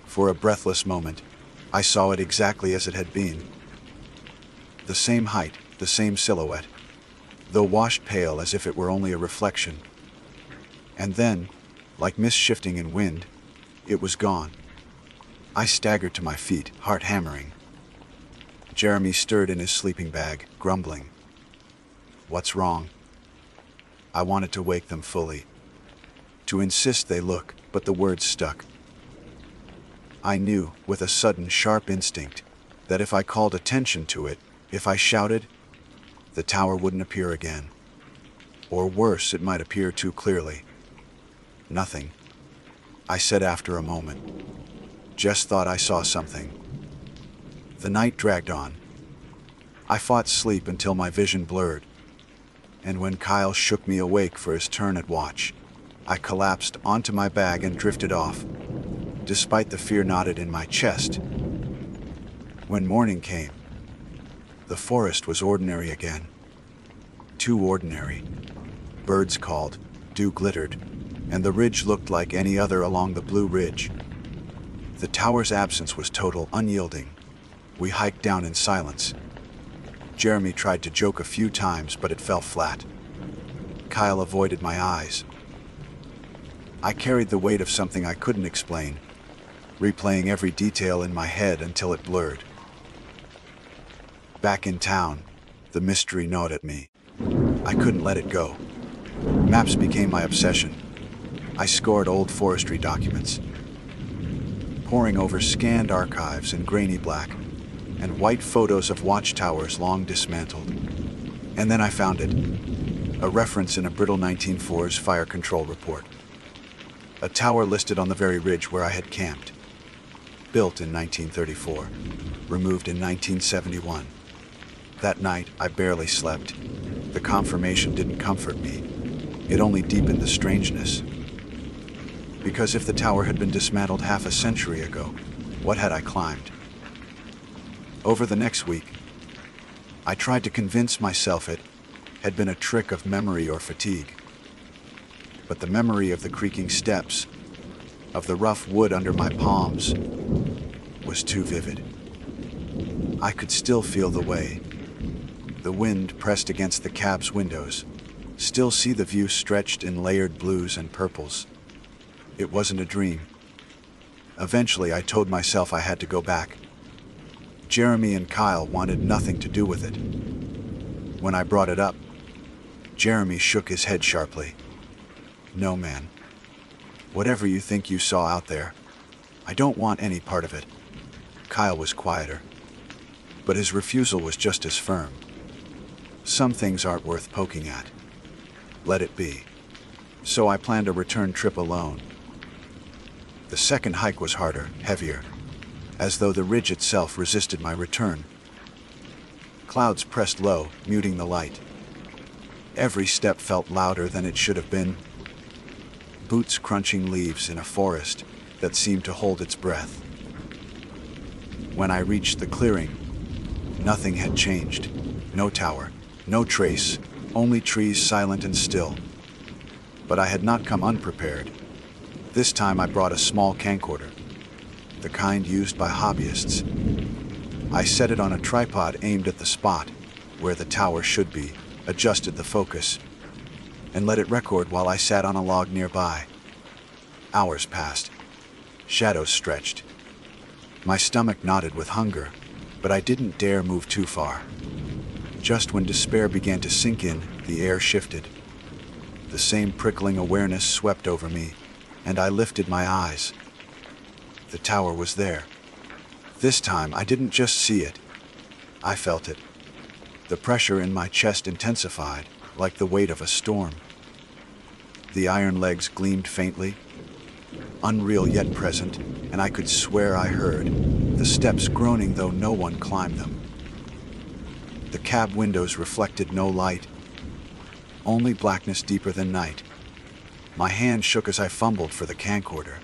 For a breathless moment, I saw it exactly as it had been. The same height, the same silhouette, though washed pale as if it were only a reflection. And then, like mist shifting in wind, it was gone. I staggered to my feet, heart hammering. Jeremy stirred in his sleeping bag, grumbling. What's wrong? I wanted to wake them fully, to insist they look, but the words stuck. I knew, with a sudden, sharp instinct, that if I called attention to it, if I shouted, the tower wouldn't appear again. Or worse, it might appear too clearly. Nothing, I said after a moment. Just thought I saw something. The night dragged on. I fought sleep until my vision blurred. And when Kyle shook me awake for his turn at watch, I collapsed onto my bag and drifted off, despite the fear knotted in my chest. When morning came, the forest was ordinary again. Too ordinary. Birds called, dew glittered, and the ridge looked like any other along the blue ridge. The tower's absence was total, unyielding. We hiked down in silence. Jeremy tried to joke a few times, but it fell flat. Kyle avoided my eyes. I carried the weight of something I couldn't explain, replaying every detail in my head until it blurred. Back in town, the mystery gnawed at me. I couldn't let it go. Maps became my obsession. I scoured old forestry documents, poring over scanned archives in grainy black, and white photos of watchtowers long dismantled. And then I found it, a reference in a brittle 1940s fire control report. A tower listed on the very ridge where I had camped. Built in 1934, removed in 1971. That night, I barely slept. The confirmation didn't comfort me. It only deepened the strangeness. Because if the tower had been dismantled half a century ago, what had I climbed? Over the next week, I tried to convince myself it had been a trick of memory or fatigue. But the memory of the creaking steps, of the rough wood under my palms, was too vivid. I could still feel the way. The wind pressed against the cab's windows, still see the view stretched in layered blues and purples. It wasn't a dream. Eventually, I told myself I had to go back. Jeremy and Kyle wanted nothing to do with it. When I brought it up, Jeremy shook his head sharply. No, man. Whatever you think you saw out there, I don't want any part of it. Kyle was quieter, but his refusal was just as firm. Some things aren't worth poking at. Let it be. So I planned a return trip alone. The second hike was harder, heavier, as though the ridge itself resisted my return. Clouds pressed low, muting the light. Every step felt louder than it should have been. Boots crunching leaves in a forest that seemed to hold its breath. When I reached the clearing, nothing had changed. No tower, no trace, only trees silent and still. But I had not come unprepared. This time I brought a small camcorder. the kind used by hobbyists. I set it on a tripod aimed at the spot where the tower should be, adjusted the focus, and let it record while I sat on a log nearby. Hours passed. Shadows stretched. My stomach knotted with hunger, but I didn't dare move too far. Just when despair began to sink in, the air shifted. The same prickling awareness swept over me, and I lifted my eyes. The tower was there. This time, I didn't just see it. I felt it. The pressure in my chest intensified, like the weight of a storm. The iron legs gleamed faintly, unreal yet present, and I could swear I heard the steps groaning though no one climbed them. The cab windows reflected no light, only blackness deeper than night. My hand shook as I fumbled for the camcorder.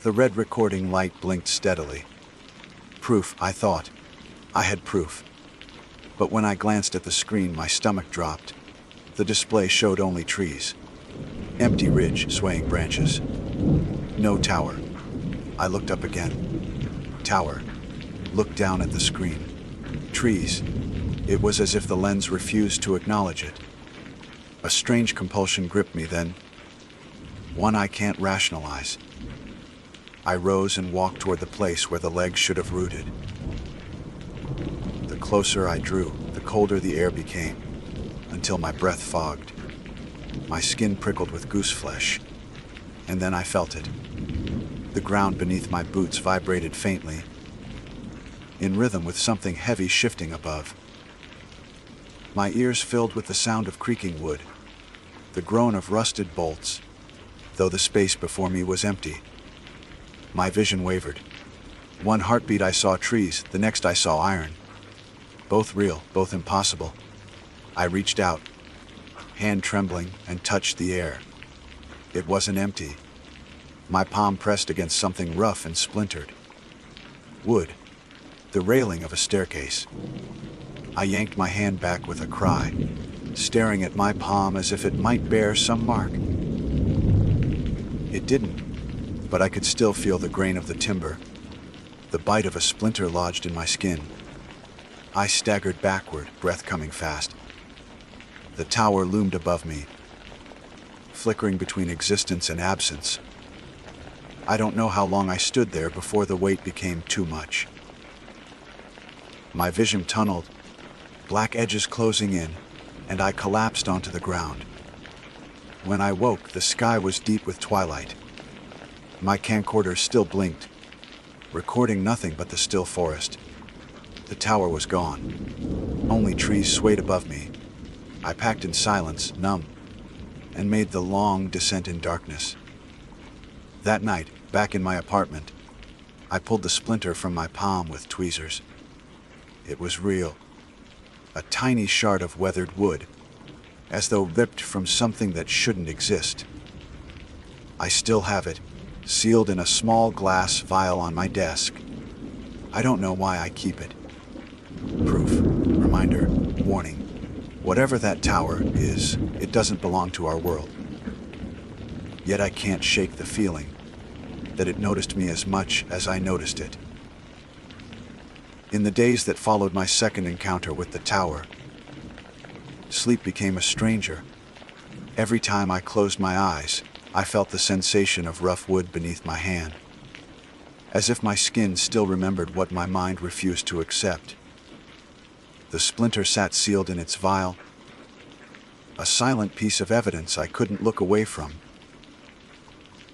The red recording light blinked steadily. Proof, I thought. I had proof. But when I glanced at the screen, my stomach dropped. The display showed only trees. Empty ridge, swaying branches. No tower. I looked up again. Tower. Looked down at the screen. Trees. It was as if the lens refused to acknowledge it. A strange compulsion gripped me then. One I can't rationalize. I rose and walked toward the place where the legs should have rooted. The closer I drew, the colder the air became, until my breath fogged. My skin prickled with goose flesh, and then I felt it. The ground beneath my boots vibrated faintly, in rhythm with something heavy shifting above. My ears filled with the sound of creaking wood, the groan of rusted bolts, though the space before me was empty. My vision wavered. One heartbeat I saw trees, the next I saw iron. Both real, both impossible. I reached out, hand trembling, and touched the air. It wasn't empty. My palm pressed against something rough and splintered. Wood. The railing of a staircase. I yanked my hand back with a cry, staring at my palm as if it might bear some mark. It didn't, but I could still feel the grain of the timber, the bite of a splinter lodged in my skin. I staggered backward, breath coming fast. The tower loomed above me, flickering between existence and absence. I don't know how long I stood there before the weight became too much. My vision tunneled, black edges closing in, and I collapsed onto the ground. When I woke, the sky was deep with twilight. My camcorder still blinked, recording nothing but the still forest. The tower was gone. Only trees swayed above me. I packed in silence, numb, and made the long descent in darkness. That night, back in my apartment, I pulled the splinter from my palm with tweezers. It was real. A tiny shard of weathered wood, as though ripped from something that shouldn't exist. I still have it, sealed in a small glass vial on my desk. I don't know why I keep it. Proof, reminder, warning. Whatever that tower is, it doesn't belong to our world. Yet I can't shake the feeling that it noticed me as much as I noticed it. In the days that followed my second encounter with the tower, sleep became a stranger. Every time I closed my eyes, I felt the sensation of rough wood beneath my hand, as if my skin still remembered what my mind refused to accept. The splinter sat sealed in its vial, a silent piece of evidence I couldn't look away from.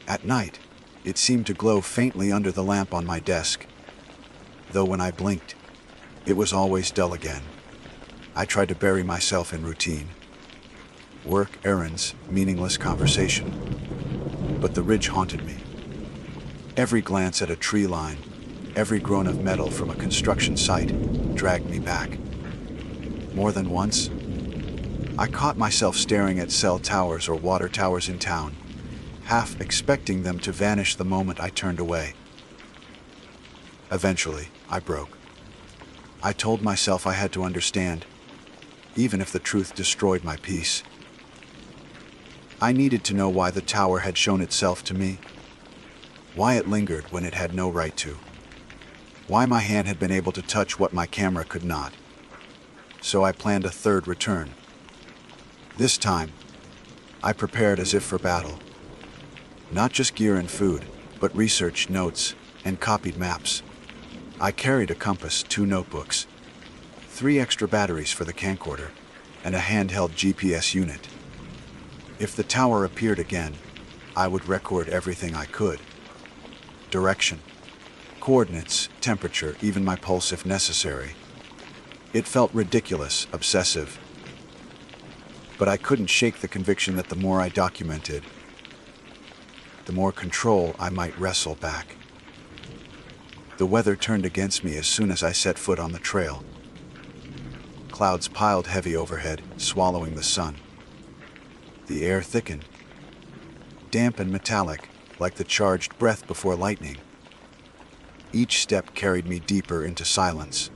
At night, it seemed to glow faintly under the lamp on my desk, though when I blinked, it was always dull again. I tried to bury myself in routine. Work, errands, meaningless conversation. But the ridge haunted me. Every glance at a tree line, every groan of metal from a construction site dragged me back. More than once, I caught myself staring at cell towers or water towers in town, half expecting them to vanish the moment I turned away. Eventually, I broke. I told myself I had to understand, even if the truth destroyed my peace. I needed to know why the tower had shown itself to me. Why it lingered when it had no right to. Why my hand had been able to touch what my camera could not. So I planned a third return. This time, I prepared as if for battle. Not just gear and food, but research, notes, and copied maps. I carried a compass, 2 notebooks, 3 extra batteries for the camcorder, and a handheld GPS unit. If the tower appeared again, I would record everything I could. Direction, coordinates, temperature, even my pulse if necessary. It felt ridiculous, obsessive. But I couldn't shake the conviction that the more I documented, the more control I might wrestle back. The weather turned against me as soon as I set foot on the trail. Clouds piled heavy overhead, swallowing the sun. The air thickened, damp and metallic, like the charged breath before lightning. Each step carried me deeper into silence.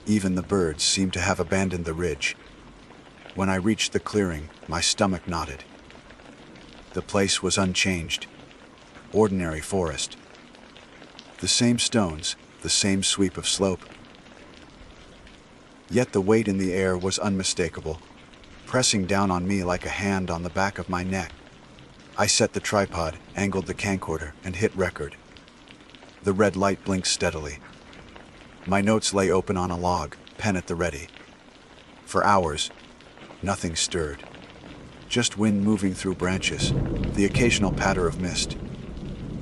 Even the birds seemed to have abandoned the ridge. When I reached the clearing, my stomach knotted. The place was unchanged. Ordinary forest. The same stones, the same sweep of slope. Yet the weight in the air was unmistakable, pressing down on me like a hand on the back of my neck. I set the tripod, angled the camcorder, and hit record. The red light blinked steadily. My notes lay open on a log, pen at the ready. For hours, nothing stirred. Just wind moving through branches, the occasional patter of mist.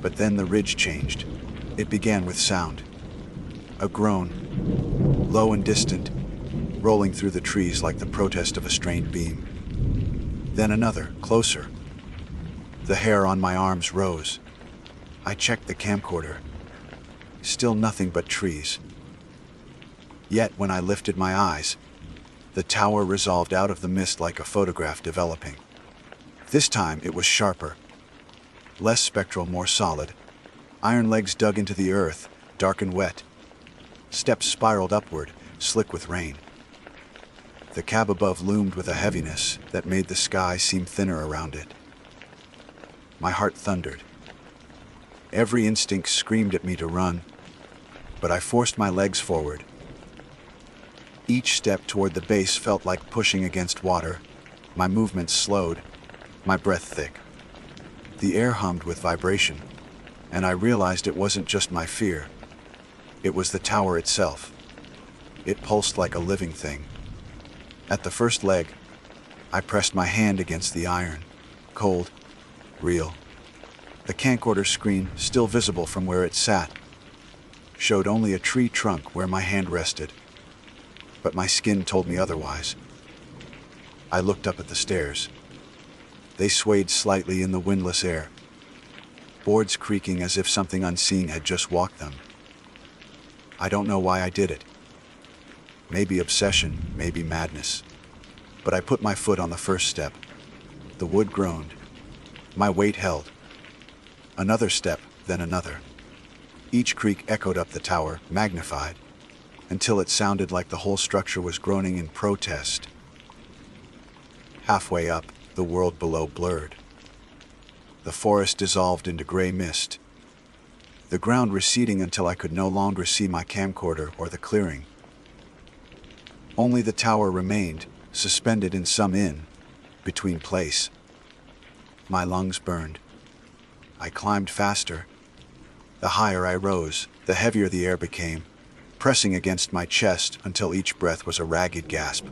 But then the ridge changed. It began with sound. A groan, low and distant, rolling through the trees like the protest of a strained beam. Then another, closer. The hair on my arms rose. I checked the camcorder. Still nothing but trees. Yet when I lifted my eyes, the tower resolved out of the mist like a photograph developing. This time it was sharper. Less spectral, more solid. Iron legs dug into the earth, dark and wet. Steps spiraled upward, slick with rain. The cab above loomed with a heaviness that made the sky seem thinner around it. My heart thundered. Every instinct screamed at me to run, but I forced my legs forward. Each step toward the base felt like pushing against water. My movements slowed, my breath thick. The air hummed with vibration, and I realized it wasn't just my fear. It was the tower itself. It pulsed like a living thing. At the first leg, I pressed my hand against the iron, cold, real. The camcorder screen, still visible from where it sat, showed only a tree trunk where my hand rested. But my skin told me otherwise. I looked up at the stairs. They swayed slightly in the windless air, boards creaking as if something unseen had just walked them. I don't know why I did it. Maybe obsession, maybe madness. But I put my foot on the first step. The wood groaned. My weight held. Another step, then another. Each creak echoed up the tower, magnified, until it sounded like the whole structure was groaning in protest. Halfway up, the world below blurred. The forest dissolved into gray mist, the ground receding until I could no longer see my camcorder or the clearing. Only the tower remained, suspended in some between place. My lungs burned. I climbed faster. The higher I rose, the heavier the air became, pressing against my chest until each breath was a ragged gasp.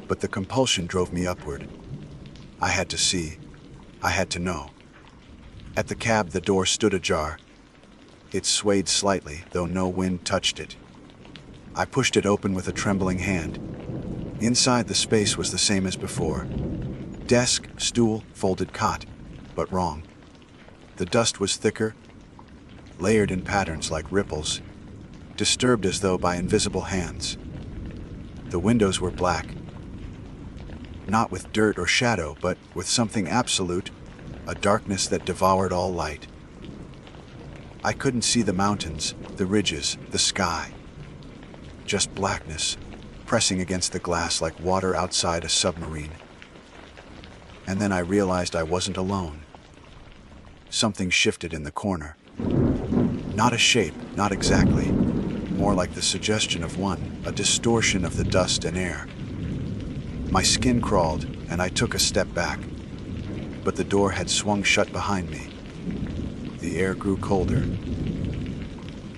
But the compulsion drove me upward. I had to see. I had to know. At the cab, the door stood ajar. It swayed slightly, though no wind touched it. I pushed it open with a trembling hand. Inside, the space was the same as before. Desk, stool, folded cot, but wrong. The dust was thicker, layered in patterns like ripples, disturbed as though by invisible hands. The windows were black, not with dirt or shadow, but with something absolute, a darkness that devoured all light. I couldn't see the mountains, the ridges, the sky. Just blackness, pressing against the glass like water outside a submarine. And then I realized I wasn't alone. something shifted in the corner. Not a shape, not exactly. More like the suggestion of one, a distortion of the dust and air. My skin crawled, and I took a step back. But the door had swung shut behind me. The air grew colder.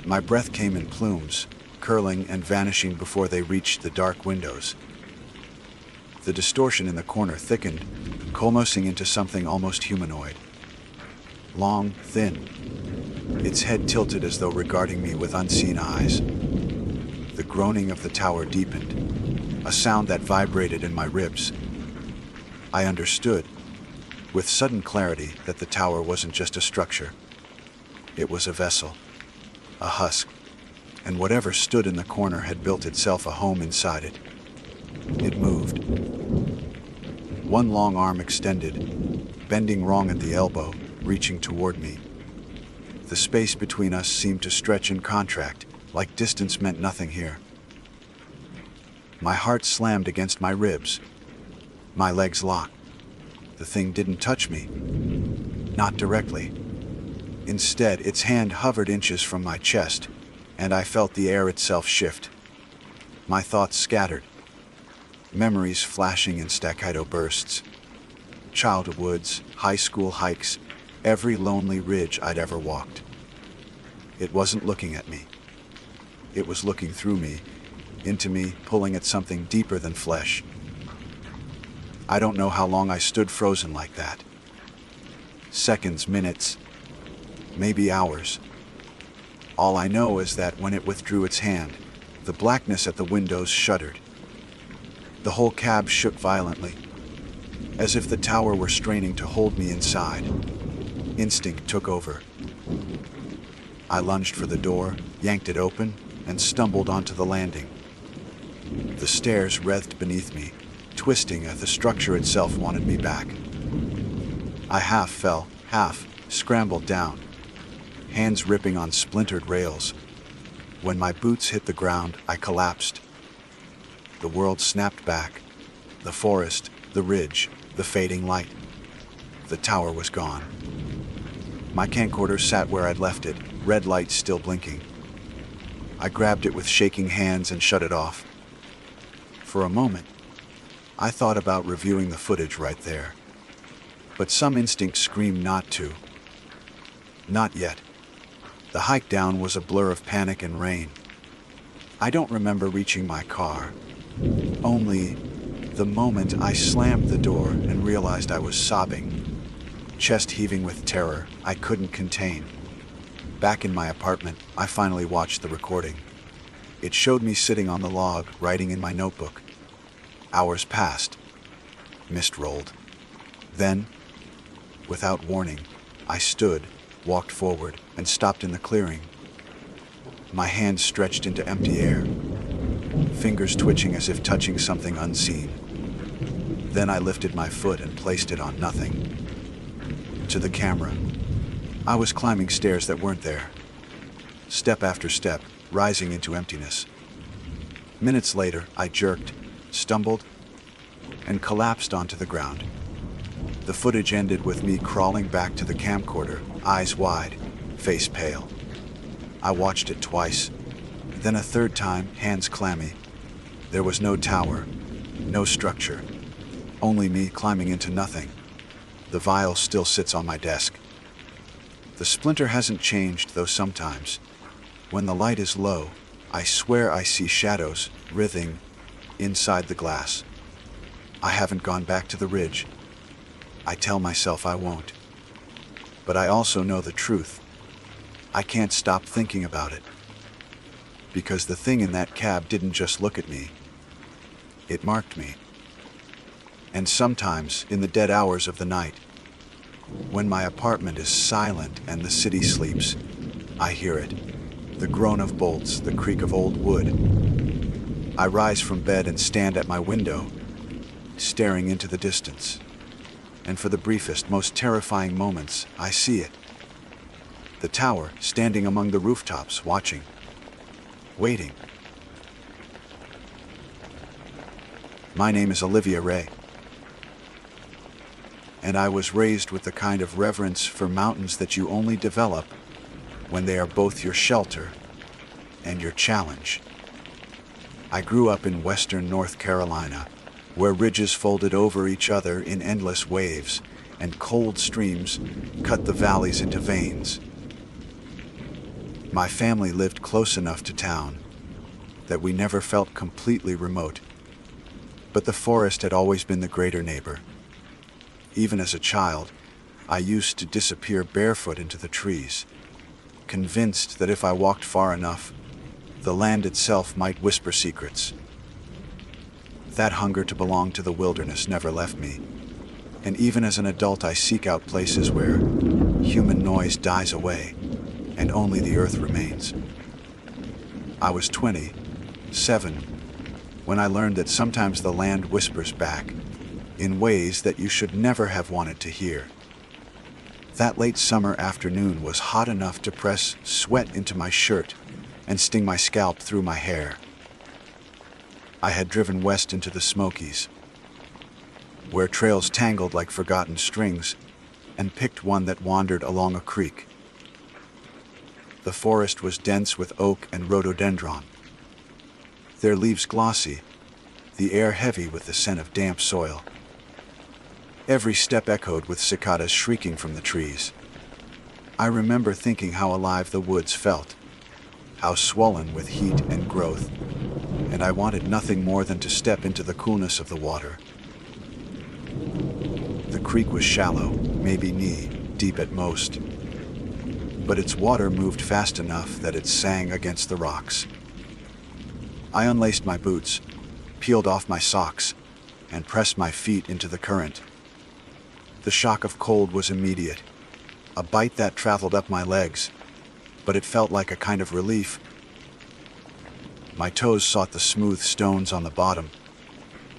My breath came in plumes, curling and vanishing before they reached the dark windows. The distortion in the corner thickened, coalescing into something almost humanoid. Long, thin. Its head tilted as though regarding me with unseen eyes. The groaning of the tower deepened, a sound that vibrated in my ribs. I understood, with sudden clarity, that the tower wasn't just a structure. It was a vessel, a husk, and whatever stood in the corner had built itself a home inside it. It moved. One long arm extended, bending wrong at the elbow, reaching toward me. The space between us seemed to stretch and contract, like distance meant nothing here. My heart slammed against my ribs. My legs locked. The thing didn't touch me. Not directly. Instead, its hand hovered inches from my chest, and I felt the air itself shift. My thoughts scattered. Memories flashing in staccato bursts. Childhoods, high school hikes, every lonely ridge I'd ever walked. It wasn't looking at me. It was looking through me, into me, pulling at something deeper than flesh. I don't know how long I stood frozen like that. Seconds, minutes, maybe hours. All I know is that when it withdrew its hand, the blackness at the windows shuddered. The whole cab shook violently, as if the tower were straining to hold me inside. Instinct took over. I lunged for the door, yanked it open, and stumbled onto the landing. The stairs writhed beneath me, twisting as the structure itself wanted me back. I half fell, half scrambled down, hands ripping on splintered rails. When my boots hit the ground, I collapsed. The world snapped back. The forest, the ridge, the fading light. The tower was gone. My camcorder sat where I'd left it, red light still blinking. I grabbed it with shaking hands and shut it off. For a moment, I thought about reviewing the footage right there. But some instinct screamed not to. Not yet. The hike down was a blur of panic and rain. I don't remember reaching my car. Only the moment I slammed the door and realized I was sobbing, chest heaving with terror I couldn't contain. Back in my apartment, I finally watched the recording. It showed me sitting on the log, writing in my notebook. Hours passed. Mist rolled. Then, without warning, I stood, walked forward, and stopped in the clearing. My hands stretched into empty air, fingers twitching as if touching something unseen. Then I lifted my foot and placed it on nothing. To the camera. I was climbing stairs that weren't there. Step after step, rising into emptiness. Minutes later, I jerked, stumbled, and collapsed onto the ground. The footage ended with me crawling back to the camcorder, eyes wide, face pale. I watched it twice, then a third time, hands clammy. There was no tower, no structure, only me climbing into nothing. The vial still sits on my desk. The splinter hasn't changed, though sometimes, when the light is low, I swear I see shadows writhing inside the glass. I haven't gone back to the ridge. I tell myself I won't. But I also know the truth. I can't stop thinking about it. Because the thing in that cab didn't just look at me. It marked me. And sometimes, in the dead hours of the night, when my apartment is silent and the city sleeps, I hear it. The groan of bolts, the creak of old wood. I rise from bed and stand at my window, staring into the distance. And for the briefest, most terrifying moments, I see it. The tower, standing among the rooftops, watching, waiting. My name is Olivia Ray. and I was raised with the kind of reverence for mountains that you only develop when they are both your shelter and your challenge. I grew up in western North Carolina, where ridges folded over each other in endless waves, and cold streams cut the valleys into veins. My family lived close enough to town that we never felt completely remote, but the forest had always been the greater neighbor. Even as a child, I used to disappear barefoot into the trees, convinced that if I walked far enough, the land itself might whisper secrets. That hunger to belong to the wilderness never left me, and even as an adult I seek out places where human noise dies away and only the earth remains. I was 27 when I learned that sometimes the land whispers back in ways that you should never have wanted to hear. That late summer afternoon was hot enough to press sweat into my shirt and sting my scalp through my hair. I had driven west into the Smokies, where trails tangled like forgotten strings, and picked one that wandered along a creek. The forest was dense with oak and rhododendron, their leaves glossy, the air heavy with the scent of damp soil. Every step echoed with cicadas shrieking from the trees. I remember thinking how alive the woods felt, how swollen with heat and growth, and I wanted nothing more than to step into the coolness of the water. The creek was shallow, maybe knee-deep at most, but its water moved fast enough that it sang against the rocks. I unlaced my boots, peeled off my socks, and pressed my feet into the current. The shock of cold was immediate, a bite that traveled up my legs, but it felt like a kind of relief. My toes sought the smooth stones on the bottom,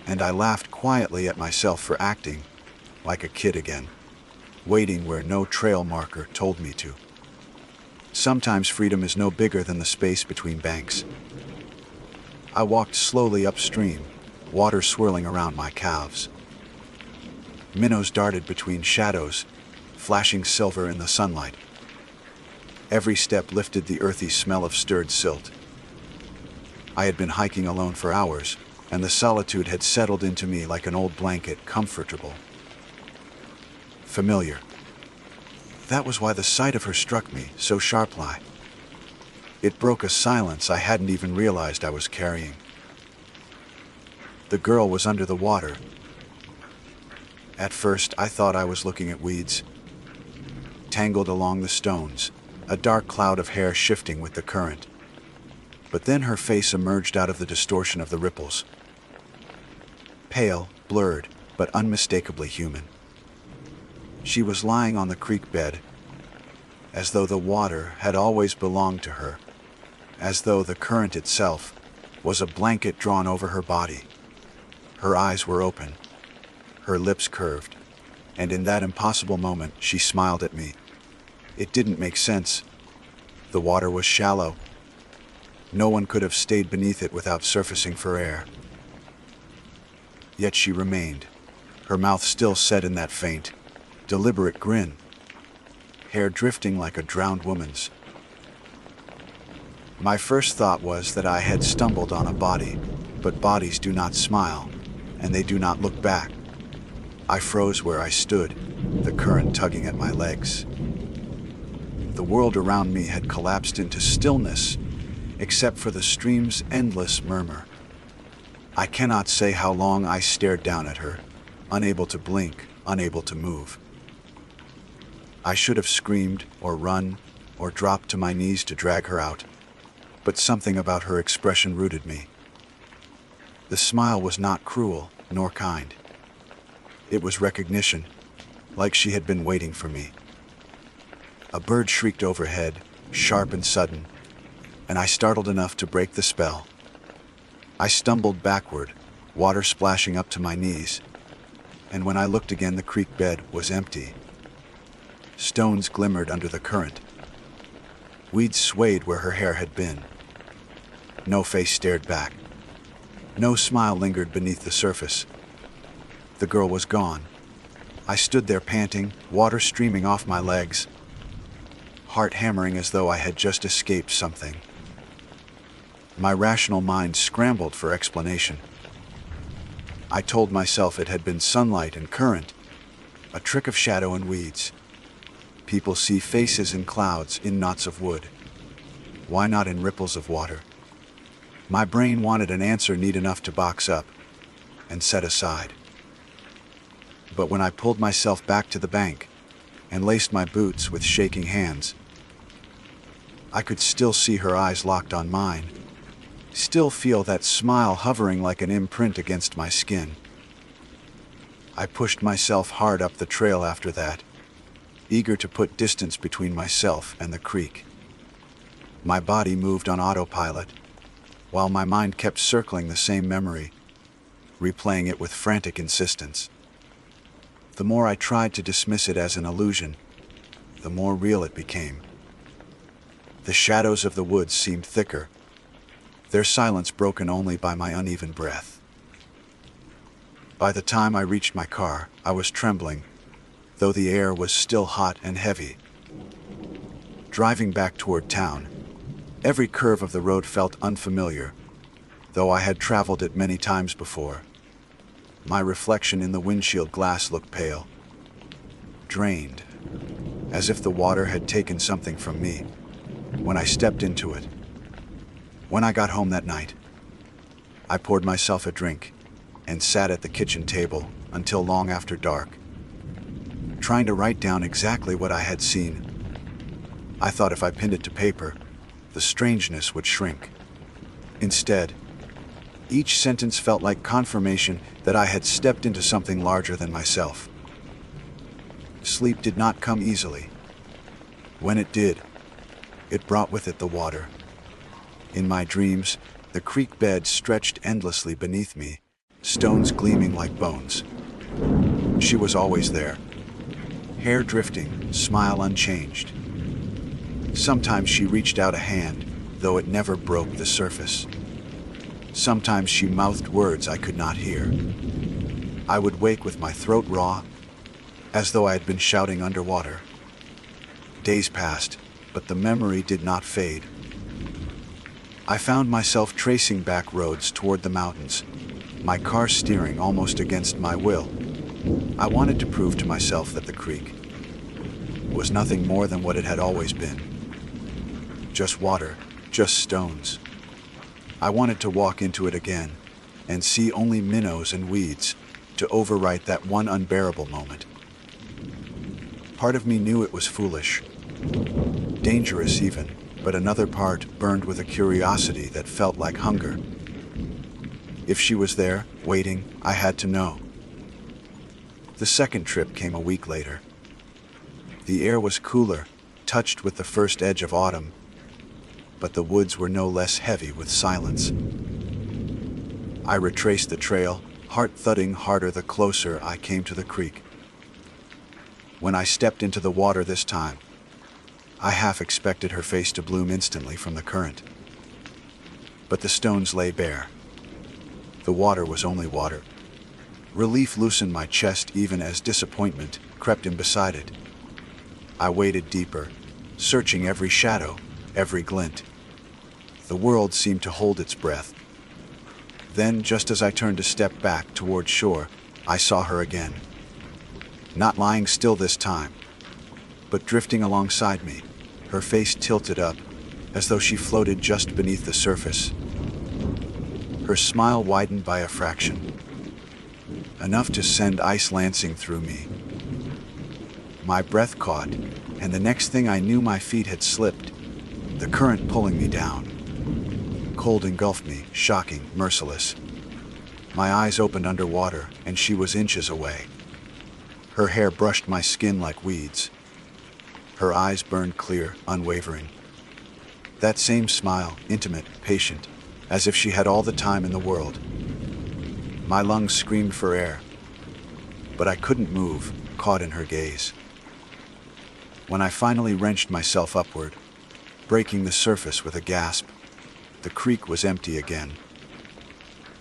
and I laughed quietly at myself for acting like a kid again, waiting where no trail marker told me to. Sometimes freedom is no bigger than the space between banks. I walked slowly upstream, water swirling around my calves. Minnows darted between shadows, flashing silver in the sunlight. Every step lifted the earthy smell of stirred silt. I had been hiking alone for hours, and the solitude had settled into me like an old blanket, comfortable, familiar. That was why the sight of her struck me so sharply. It broke a silence I hadn't even realized I was carrying. The girl was under the water. At first, I thought I was looking at weeds, tangled along the stones, a dark cloud of hair shifting with the current. But then her face emerged out of the distortion of the ripples. Pale, blurred, but unmistakably human. She was lying on the creek bed, as though the water had always belonged to her, as though the current itself was a blanket drawn over her body. Her eyes were open, her lips curved, and in that impossible moment she smiled at me. It didn't make sense. The water was shallow. No one could have stayed beneath it without surfacing for air. Yet she remained, her mouth still set in that faint, deliberate grin, hair drifting like a drowned woman's. My first thought was that I had stumbled on a body, but bodies do not smile, and they do not look back. I froze where I stood, the current tugging at my legs. The world around me had collapsed into stillness, except for the stream's endless murmur. I cannot say how long I stared down at her, unable to blink, unable to move. I should have screamed or run or dropped to my knees to drag her out, but something about her expression rooted me. The smile was not cruel nor kind. It was recognition, like she had been waiting for me. A bird shrieked overhead, sharp and sudden, and I startled enough to break the spell. I stumbled backward, water splashing up to my knees, and when I looked again, the creek bed was empty. Stones glimmered under the current. Weeds swayed where her hair had been. No face stared back. No smile lingered beneath the surface. The girl was gone, I stood there panting, water streaming off my legs, heart hammering as though I had just escaped something. My rational mind scrambled for explanation. I told myself it had been sunlight and current, a trick of shadow and weeds. People see faces in clouds, in knots of wood. Why not in ripples of water? My brain wanted an answer neat enough to box up and set aside. But when I pulled myself back to the bank and laced my boots with shaking hands, I could still see her eyes locked on mine, still feel that smile hovering like an imprint against my skin. I pushed myself hard up the trail after that, eager to put distance between myself and the creek. My body moved on autopilot, while my mind kept circling the same memory, replaying it with frantic insistence. The more I tried to dismiss it as an illusion, the more real it became. The shadows of the woods seemed thicker, their silence broken only by my uneven breath. By the time I reached my car, I was trembling, though the air was still hot and heavy. Driving back toward town, every curve of the road felt unfamiliar, though I had traveled it many times before. My reflection in the windshield glass looked pale, drained, as if the water had taken something from me when I stepped into it. When I got home that night, I poured myself a drink and sat at the kitchen table until long after dark, trying to write down exactly what I had seen. I thought if I pinned it to paper, the strangeness would shrink. Instead, each sentence felt like confirmation that I had stepped into something larger than myself. Sleep did not come easily. When it did, it brought with it the water. In my dreams, the creek bed stretched endlessly beneath me, stones gleaming like bones. She was always there, hair drifting, smile unchanged. Sometimes she reached out a hand, though it never broke the surface. Sometimes she mouthed words I could not hear. I would wake with my throat raw, as though I had been shouting underwater. Days passed, but the memory did not fade. I found myself tracing back roads toward the mountains, my car steering almost against my will. I wanted to prove to myself that the creek was nothing more than what it had always been. Just water, just stones. I wanted to walk into it again and see only minnows and weeds to overwrite that one unbearable moment. Part of me knew it was foolish, dangerous even, but another part burned with a curiosity that felt like hunger. If she was there, waiting, I had to know. The second trip came a week later. The air was cooler, touched with the first edge of autumn, but the woods were no less heavy with silence. I retraced the trail, heart thudding harder the closer I came to the creek. When I stepped into the water this time, I half expected her face to bloom instantly from the current. But the stones lay bare. The water was only water. Relief loosened my chest even as disappointment crept in beside it. I waded deeper, searching every shadow, every glint. The world seemed to hold its breath. Then, just as I turned to step back toward shore, I saw her again. Not lying still this time, but drifting alongside me, her face tilted up, as though she floated just beneath the surface. Her smile widened by a fraction, enough to send ice lancing through me. My breath caught, and the next thing I knew my feet had slipped, the current pulling me down. Cold engulfed me, shocking, merciless. My eyes opened underwater, and she was inches away. Her hair brushed my skin like weeds. Her eyes burned clear, unwavering. That same smile, intimate, patient, as if she had all the time in the world. My lungs screamed for air, but I couldn't move, caught in her gaze. When I finally wrenched myself upward, breaking the surface with a gasp, the creek was empty again.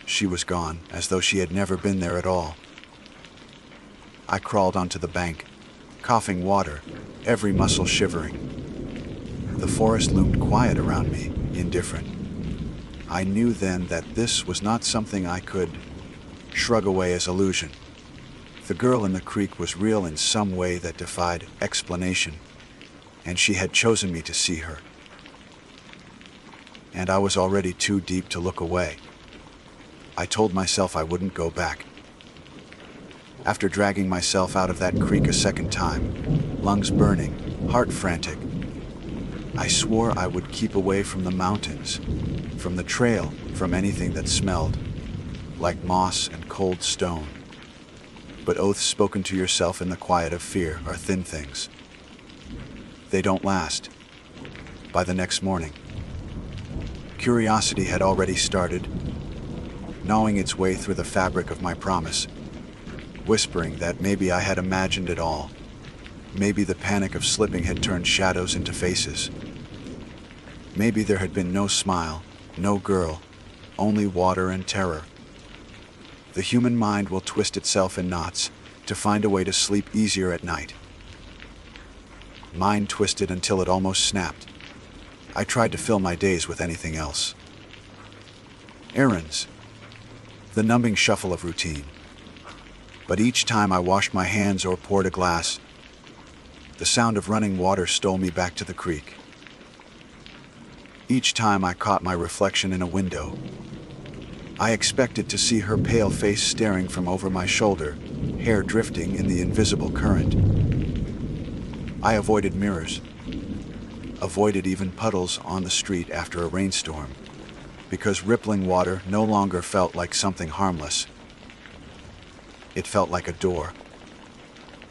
She was gone, as though she had never been there at all. I crawled onto the bank, coughing water, every muscle shivering. The forest loomed quiet around me, indifferent. I knew then that this was not something I could shrug away as illusion. The girl in the creek was real in some way that defied explanation, and she had chosen me to see her. And I was already too deep to look away. I told myself I wouldn't go back. After dragging myself out of that creek a second time, lungs burning, heart frantic, I swore I would keep away from the mountains, from the trail, from anything that smelled like moss and cold stone. But oaths spoken to yourself in the quiet of fear are thin things. They don't last. By the next morning, curiosity had already started, gnawing its way through the fabric of my promise, whispering that maybe I had imagined it all. Maybe the panic of slipping had turned shadows into faces. Maybe there had been no smile, no girl, only water and terror. The human mind will twist itself in knots to find a way to sleep easier at night. Mine twisted until it almost snapped. I tried to fill my days with anything else. Errands. The numbing shuffle of routine. But each time I washed my hands or poured a glass, the sound of running water stole me back to the creek. Each time I caught my reflection in a window, I expected to see her pale face staring from over my shoulder, hair drifting in the invisible current. I avoided mirrors, avoided even puddles on the street after a rainstorm, because rippling water no longer felt like something harmless. It felt like a door.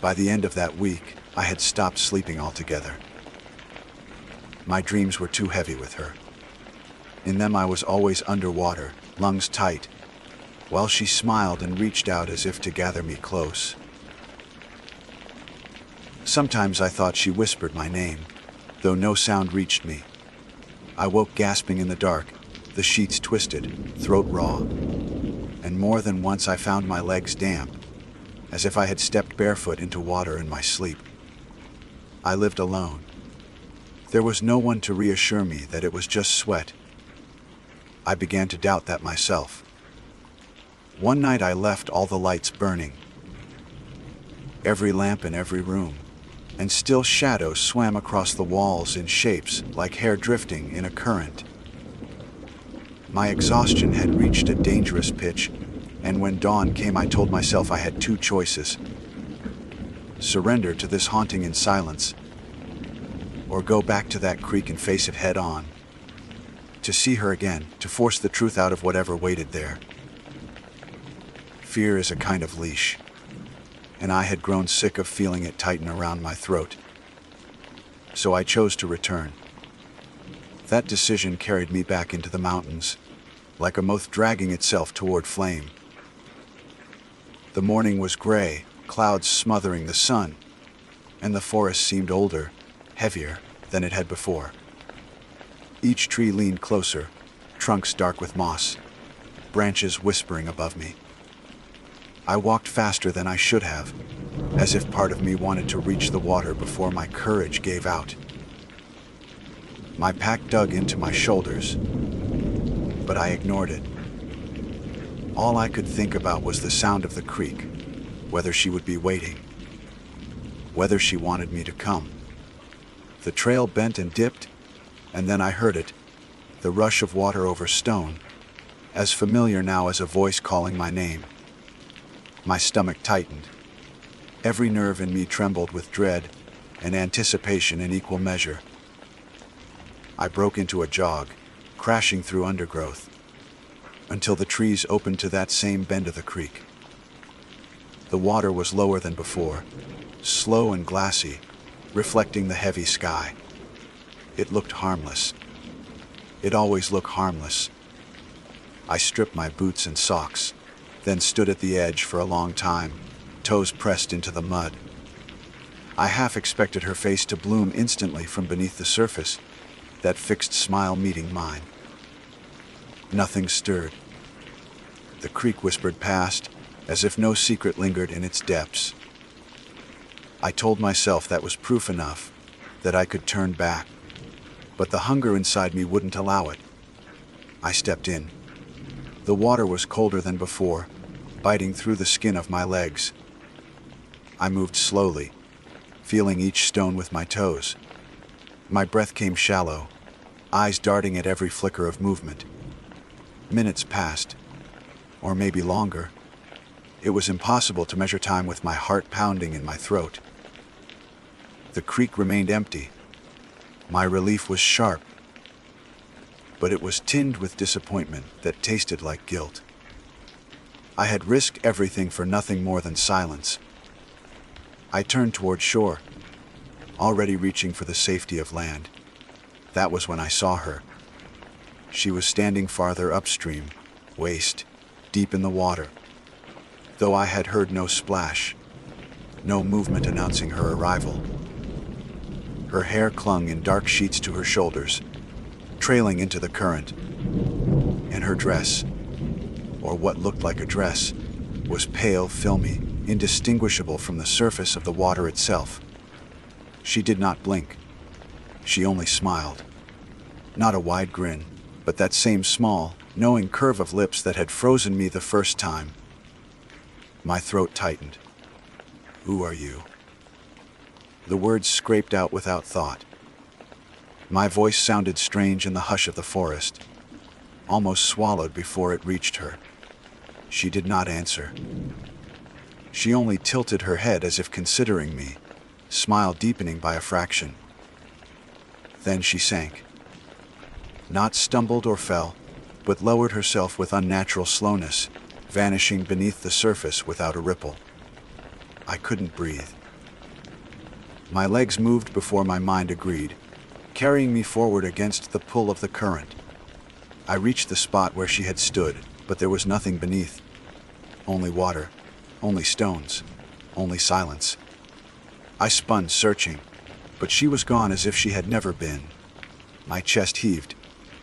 By the end of that week, I had stopped sleeping altogether. My dreams were too heavy with her. In them I was always underwater, lungs tight, while she smiled and reached out as if to gather me close. Sometimes I thought she whispered my name, though no sound reached me. I woke gasping in the dark, the sheets twisted, throat raw, and more than once I found my legs damp, as if I had stepped barefoot into water in my sleep. I lived alone. There was no one to reassure me that it was just sweat. I began to doubt that myself. One night I left all the lights burning, every lamp in every room, and still shadows swam across the walls in shapes like hair drifting in a current. My exhaustion had reached a dangerous pitch, and when dawn came I told myself I had two choices: surrender to this haunting in silence, or go back to that creek and face it head on. To see her again, to force the truth out of whatever waited there. Fear is a kind of leash, and I had grown sick of feeling it tighten around my throat. So I chose to return. That decision carried me back into the mountains, like a moth dragging itself toward flame. The morning was gray, clouds smothering the sun, and the forest seemed older, heavier than it had before. Each tree leaned closer, trunks dark with moss, branches whispering above me. I walked faster than I should have, as if part of me wanted to reach the water before my courage gave out. My pack dug into my shoulders, but I ignored it. All I could think about was the sound of the creek, whether she would be waiting, whether she wanted me to come. The trail bent and dipped, and then I heard it, the rush of water over stone, as familiar now as a voice calling my name. My stomach tightened. Every nerve in me trembled with dread and anticipation in equal measure. I broke into a jog, crashing through undergrowth, until the trees opened to that same bend of the creek. The water was lower than before, slow and glassy, reflecting the heavy sky. It looked harmless. It always looked harmless. I stripped my boots and socks, then stood at the edge for a long time, toes pressed into the mud. I half expected her face to bloom instantly from beneath the surface, that fixed smile meeting mine. Nothing stirred. The creek whispered past, as if no secret lingered in its depths. I told myself that was proof enough, that I could turn back. But the hunger inside me wouldn't allow it. I stepped in. The water was colder than before, biting through the skin of my legs. I moved slowly, feeling each stone with my toes. My breath came shallow, eyes darting at every flicker of movement. Minutes passed, or maybe longer. It was impossible to measure time with my heart pounding in my throat. The creek remained empty. My relief was sharp, but it was tinged with disappointment that tasted like guilt. I had risked everything for nothing more than silence. I turned toward shore, already reaching for the safety of land. That was when I saw her. She was standing farther upstream, waist deep in the water. Though I had heard no splash, no movement announcing her arrival. Her hair clung in dark sheets to her shoulders, trailing into the current. And her dress, or what looked like a dress, was pale, filmy, indistinguishable from the surface of the water itself. She did not blink. She only smiled. Not a wide grin, but that same small, knowing curve of lips that had frozen me the first time. My throat tightened. "Who are you?" The words scraped out without thought. My voice sounded strange in the hush of the forest, almost swallowed before it reached her. She did not answer. She only tilted her head as if considering me, smile deepening by a fraction. Then she sank. Not stumbled or fell, but lowered herself with unnatural slowness, vanishing beneath the surface without a ripple. I couldn't breathe. My legs moved before my mind agreed, carrying me forward against the pull of the current. I reached the spot where she had stood, but there was nothing beneath. Only water, only stones, only silence. I spun, searching, but she was gone as if she had never been. My chest heaved,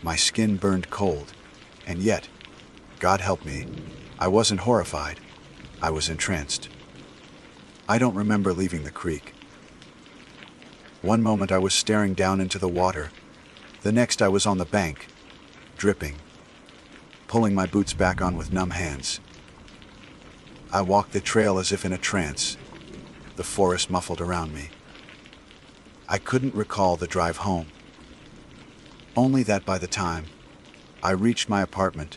my skin burned cold, and yet, God help me, I wasn't horrified. I was entranced. I don't remember leaving the creek. One moment I was staring down into the water. The next I was on the bank, dripping, pulling my boots back on with numb hands. I walked the trail as if in a trance, the forest muffled around me. I couldn't recall the drive home. Only that by the time I reached my apartment,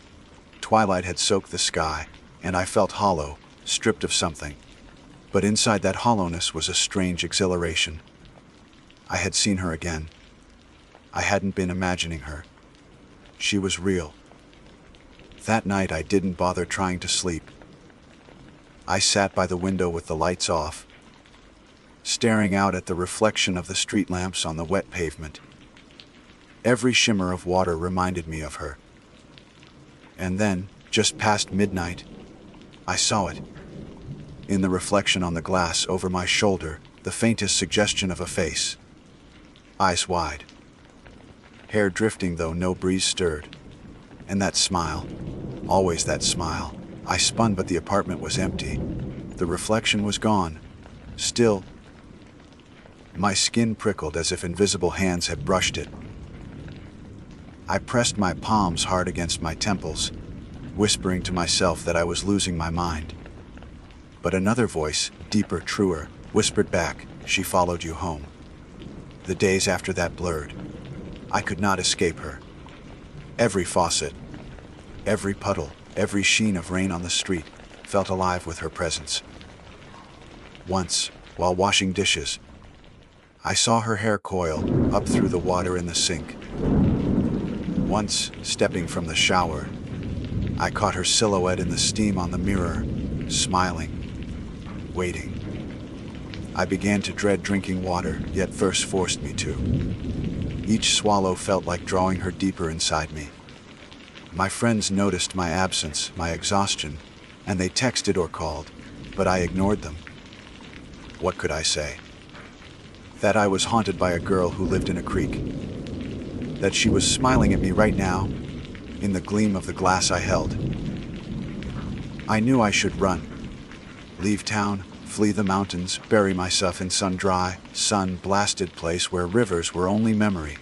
twilight had soaked the sky, and I felt hollow, stripped of something. But inside that hollowness was a strange exhilaration. I had seen her again. I hadn't been imagining her. She was real. That night I didn't bother trying to sleep. I sat by the window with the lights off, staring out at the reflection of the street lamps on the wet pavement. Every shimmer of water reminded me of her. And then, just past midnight, I saw it. In the reflection on the glass over my shoulder, the faintest suggestion of a face. Eyes wide. Hair drifting though no breeze stirred. And that smile, always that smile. I spun, but the apartment was empty. The reflection was gone. Still, my skin prickled as if invisible hands had brushed it. I pressed my palms hard against my temples, whispering to myself that I was losing my mind. But another voice, deeper, truer, whispered back, "She followed you home." The days after that blurred. I could not escape her. Every faucet, every puddle, every sheen of rain on the street felt alive with her presence. Once, while washing dishes, I saw her hair coil up through the water in the sink. Once, stepping from the shower, I caught her silhouette in the steam on the mirror, smiling, waiting. I began to dread drinking water, yet thirst forced me to. Each swallow felt like drawing her deeper inside me. My friends noticed my absence, my exhaustion, and they texted or called, but I ignored them. What could I say? That I was haunted by a girl who lived in a creek. That she was smiling at me right now, in the gleam of the glass I held. I knew I should run. Leave town, flee the mountains, bury myself in sun-dry, sun-blasted place where rivers were only memory.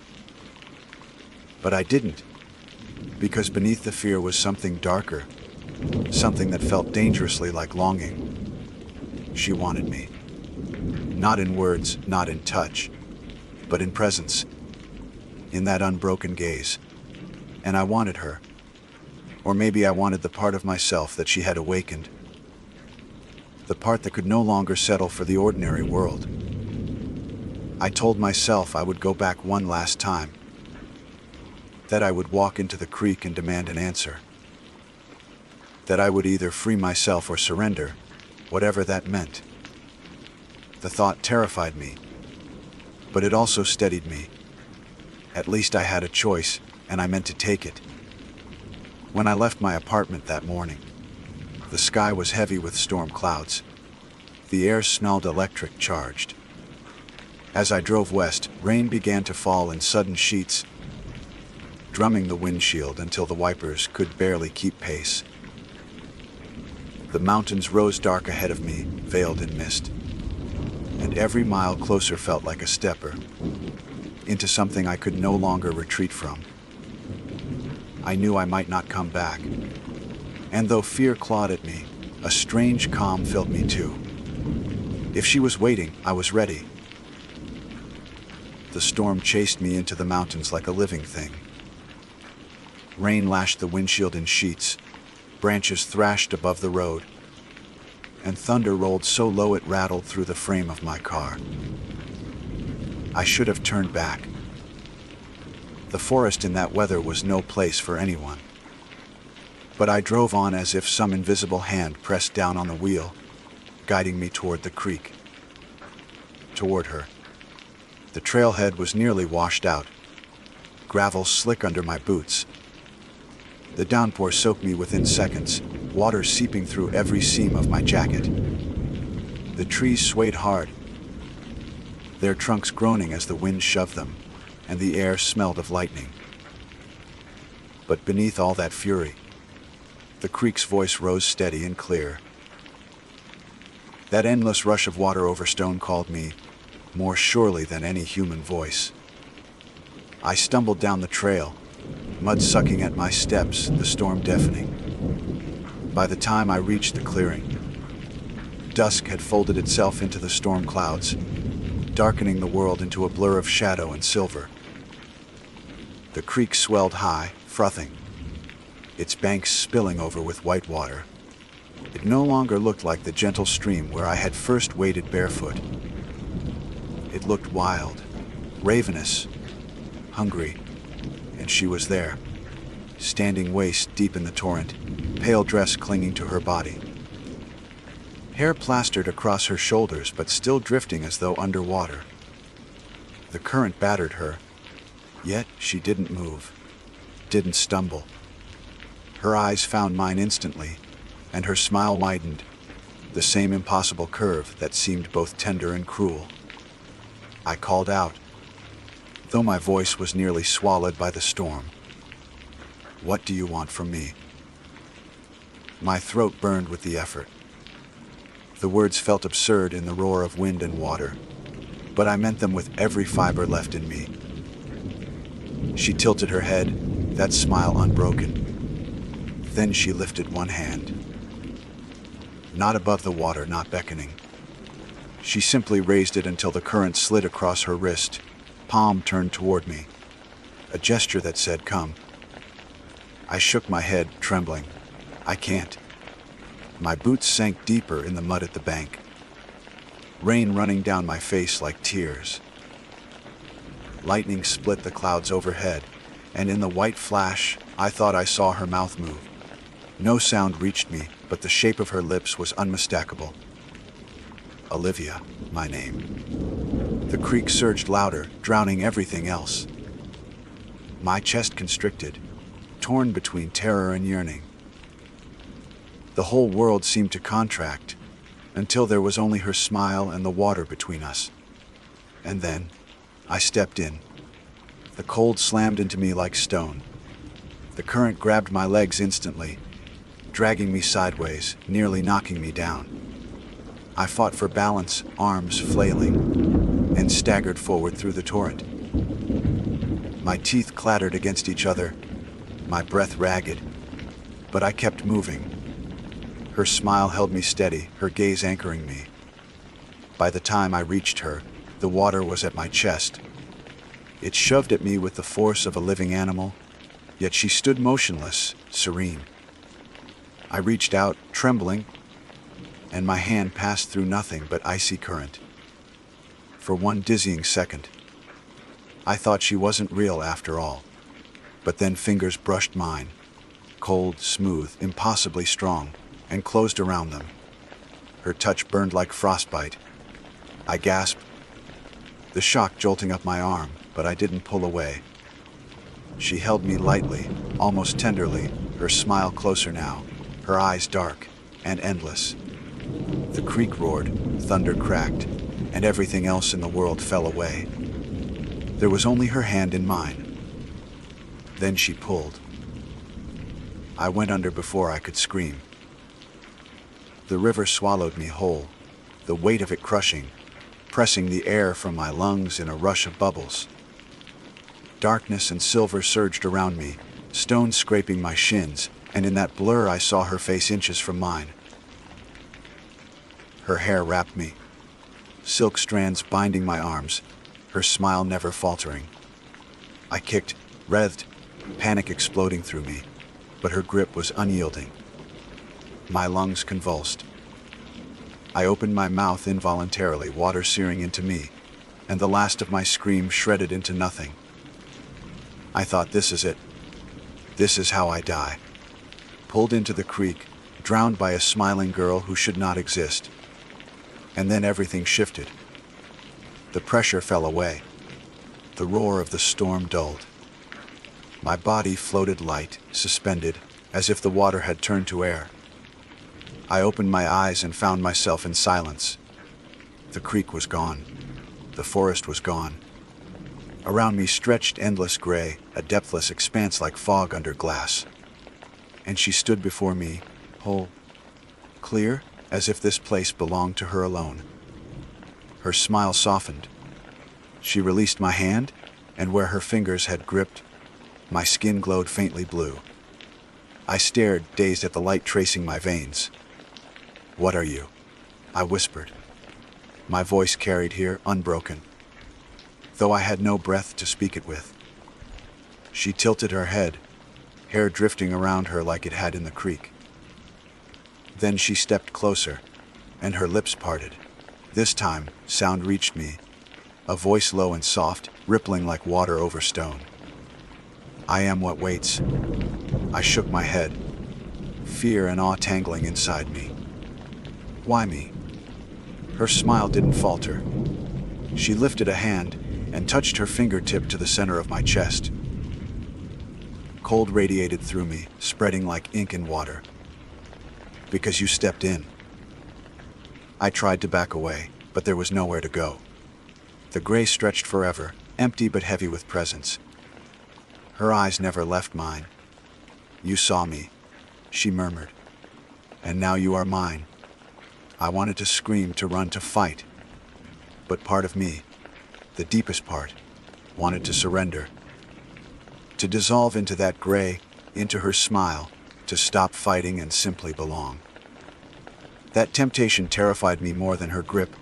But I didn't, because beneath the fear was something darker, something that felt dangerously like longing. She wanted me. Not in words, not in touch, but in presence, in that unbroken gaze. And I wanted her. Or maybe I wanted the part of myself that she had awakened. The part that could no longer settle for the ordinary world. I told myself I would go back one last time. That I would walk into the creek and demand an answer. That I would either free myself or surrender, whatever that meant. The thought terrified me, but it also steadied me. At least I had a choice, and I meant to take it. When I left my apartment that morning, the sky was heavy with storm clouds. The air smelled electric charged. As I drove west, rain began to fall in sudden sheets, drumming the windshield until the wipers could barely keep pace. The mountains rose dark ahead of me, veiled in mist, and every mile closer felt like a stepper into something I could no longer retreat from. I knew I might not come back, and though fear clawed at me, a strange calm filled me too. If she was waiting, I was ready. The storm chased me into the mountains like a living thing. Rain lashed the windshield in sheets, branches thrashed above the road, and thunder rolled so low it rattled through the frame of my car. I should have turned back. The forest in that weather was no place for anyone. But I drove on as if some invisible hand pressed down on the wheel, guiding me toward the creek. Toward her. The trailhead was nearly washed out, gravel slick under my boots. The downpour soaked me within seconds, water seeping through every seam of my jacket. The trees swayed hard, their trunks groaning as the wind shoved them, and the air smelled of lightning. But beneath all that fury, the creek's voice rose steady and clear. That endless rush of water over stone called me more surely than any human voice. I stumbled down the trail, mud sucking at my steps, the storm deafening. By the time I reached the clearing, dusk had folded itself into the storm clouds, darkening the world into a blur of shadow and silver. The creek swelled high, frothing, its banks spilling over with white water. It no longer looked like the gentle stream where I had first waded barefoot. It looked wild, ravenous, hungry, and she was there, standing waist deep in the torrent, pale dress clinging to her body. Hair plastered across her shoulders but still drifting as though underwater. The current battered her, yet she didn't move, didn't stumble. Her eyes found mine instantly, and her smile widened, the same impossible curve that seemed both tender and cruel. I called out, though my voice was nearly swallowed by the storm. "What do you want from me?" My throat burned with the effort. The words felt absurd in the roar of wind and water, but I meant them with every fiber left in me. She tilted her head, that smile unbroken. Then she lifted one hand. Not above the water, not beckoning. She simply raised it until the current slid across her wrist, palm turned toward me. A gesture that said, "Come." I shook my head, trembling. "I can't." My boots sank deeper in the mud at the bank, rain running down my face like tears. Lightning split the clouds overhead, and in the white flash, I thought I saw her mouth move. No sound reached me, but the shape of her lips was unmistakable. Olivia, my name. The creek surged louder, drowning everything else. My chest constricted, torn between terror and yearning. The whole world seemed to contract, until there was only her smile and the water between us. And then, I stepped in. The cold slammed into me like stone. The current grabbed my legs instantly, dragging me sideways, nearly knocking me down. I fought for balance, arms flailing, and staggered forward through the torrent. My teeth clattered against each other, my breath ragged, but I kept moving. Her smile held me steady, her gaze anchoring me. By the time I reached her, the water was at my chest. It shoved at me with the force of a living animal, yet she stood motionless, serene. I reached out, trembling, and my hand passed through nothing but icy current. For one dizzying second, I thought she wasn't real after all. But then fingers brushed mine, cold, smooth, impossibly strong, and closed around them. Her touch burned like frostbite. I gasped, the shock jolting up my arm, but I didn't pull away. She held me lightly, almost tenderly, her smile closer now, her eyes dark and endless. The creek roared, thunder cracked, and everything else in the world fell away. There was only her hand in mine. Then she pulled. I went under before I could scream. The river swallowed me whole, the weight of it crushing, pressing the air from my lungs in a rush of bubbles. Darkness and silver surged around me, stones scraping my shins, and in that blur I saw her face inches from mine. Her hair wrapped me, silk strands binding my arms, her smile never faltering. I kicked, writhed, panic exploding through me, but her grip was unyielding. My lungs convulsed. I opened my mouth involuntarily, water searing into me, and the last of my scream shredded into nothing. I thought, this is it. This is how I die. Pulled into the creek, drowned by a smiling girl who should not exist. And then everything shifted. The pressure fell away. The roar of the storm dulled. My body floated light, suspended, as if the water had turned to air. I opened my eyes and found myself in silence. The creek was gone. The forest was gone. Around me stretched endless gray, a depthless expanse like fog under glass. And she stood before me, whole, clear, as if this place belonged to her alone. Her smile softened. She released my hand, and where her fingers had gripped, my skin glowed faintly blue. I stared, dazed at the light tracing my veins. "What are you?" I whispered. My voice carried here, unbroken, though I had no breath to speak it with. She tilted her head, hair drifting around her like it had in the creek. Then she stepped closer, and her lips parted. This time, sound reached me, a voice low and soft, rippling like water over stone. "I am what waits." I shook my head, fear and awe tangling inside me. "Why me?" Her smile didn't falter. She lifted a hand and touched her fingertip to the center of my chest. Cold radiated through me, spreading like ink in water. "Because you stepped in." I tried to back away, but there was nowhere to go. The gray stretched forever, empty but heavy with presence. Her eyes never left mine. "You saw me," she murmured, "and now you are mine." I wanted to scream, to run, to fight. But part of me, the deepest part, wanted to surrender. To dissolve into that gray, into her smile, to stop fighting and simply belong. That temptation terrified me more than her grip.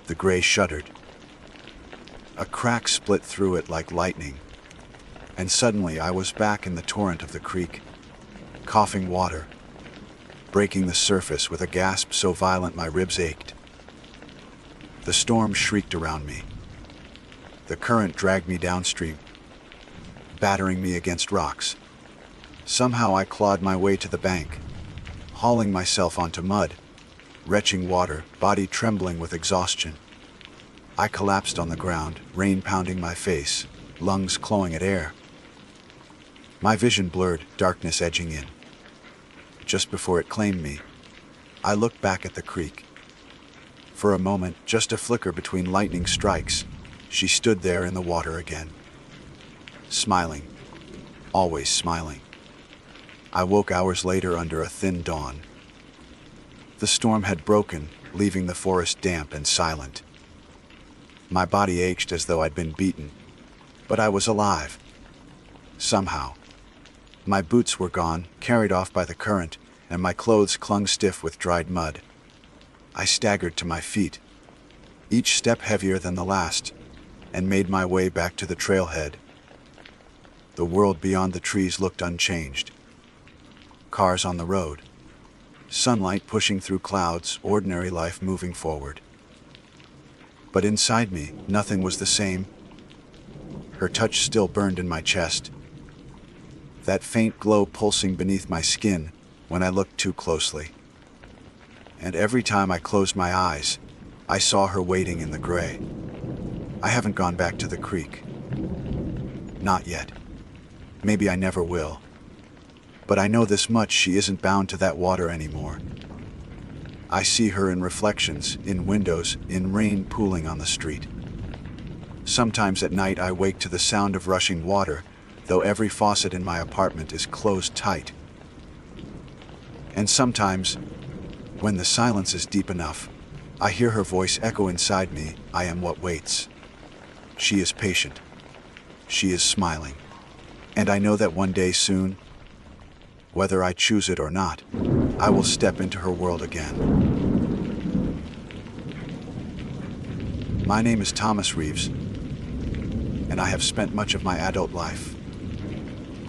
The gray shuddered. A crack split through it like lightning, and suddenly I was back in the torrent of the creek, coughing water, breaking the surface with a gasp so violent my ribs ached. The storm shrieked around me. The current dragged me downstream, battering me against rocks. Somehow I clawed my way to the bank, hauling myself onto mud, retching water, body trembling with exhaustion. I collapsed on the ground, rain pounding my face, lungs clawing at air. My vision blurred, darkness edging in. Just before it claimed me, I looked back at the creek. For a moment, just a flicker between lightning strikes, she stood there in the water again. Smiling, always smiling. I woke hours later under a thin dawn. The storm had broken, leaving the forest damp and silent. My body ached as though I'd been beaten, but I was alive. Somehow. My boots were gone, carried off by the current, and my clothes clung stiff with dried mud. I staggered to my feet, each step heavier than the last, and made my way back to the trailhead. The world beyond the trees looked unchanged. Cars on the road, sunlight pushing through clouds, ordinary life moving forward. But inside me, nothing was the same. Her touch still burned in my chest, that faint glow pulsing beneath my skin when I looked too closely. And every time I closed my eyes, I saw her waiting in the gray. I haven't gone back to the creek. Not yet. Maybe I never will. But I know this much: she isn't bound to that water anymore. I see her in reflections, in windows, in rain pooling on the street. Sometimes at night I wake to the sound of rushing water, though every faucet in my apartment is closed tight. And sometimes, when the silence is deep enough, I hear her voice echo inside me, "I am what waits." She is patient. She is smiling. And I know that one day soon, whether I choose it or not, I will step into her world again. My name is Thomas Reeves, and I have spent much of my adult life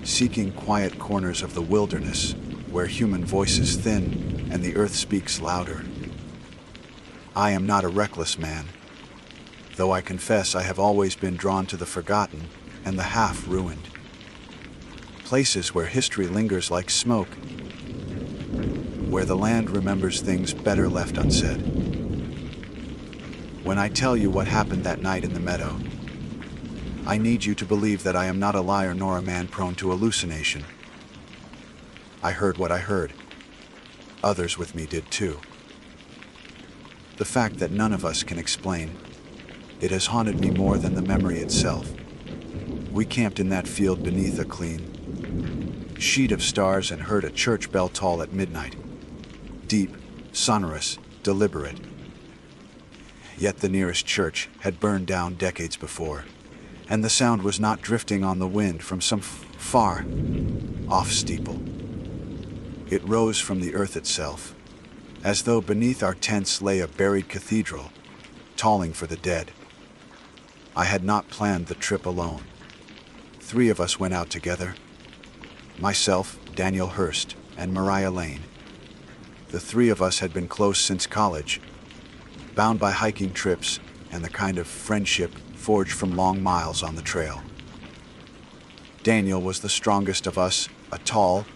seeking quiet corners of the wilderness where human voices thin and the earth speaks louder. I am not a reckless man, though I confess I have always been drawn to the forgotten and the half-ruined. Places where history lingers like smoke, where the land remembers things better left unsaid. When I tell you what happened that night in the meadow, I need you to believe that I am not a liar nor a man prone to hallucination. I heard what I heard. Others with me did too. The fact that none of us can explain, it has haunted me more than the memory itself. We camped in that field beneath a clean sheet of stars and heard a church bell toll at midnight. Deep, sonorous, deliberate. Yet the nearest church had burned down decades before, and the sound was not drifting on the wind from some far off steeple. It rose from the earth itself, as though beneath our tents lay a buried cathedral, tolling for the dead. I had not planned the trip alone. 3 of us went out together. Myself, Daniel Hurst, and Mariah Lane. The 3 of us had been close since college, bound by hiking trips and the kind of friendship forged from long miles on the trail. Daniel was the strongest of us, a tall,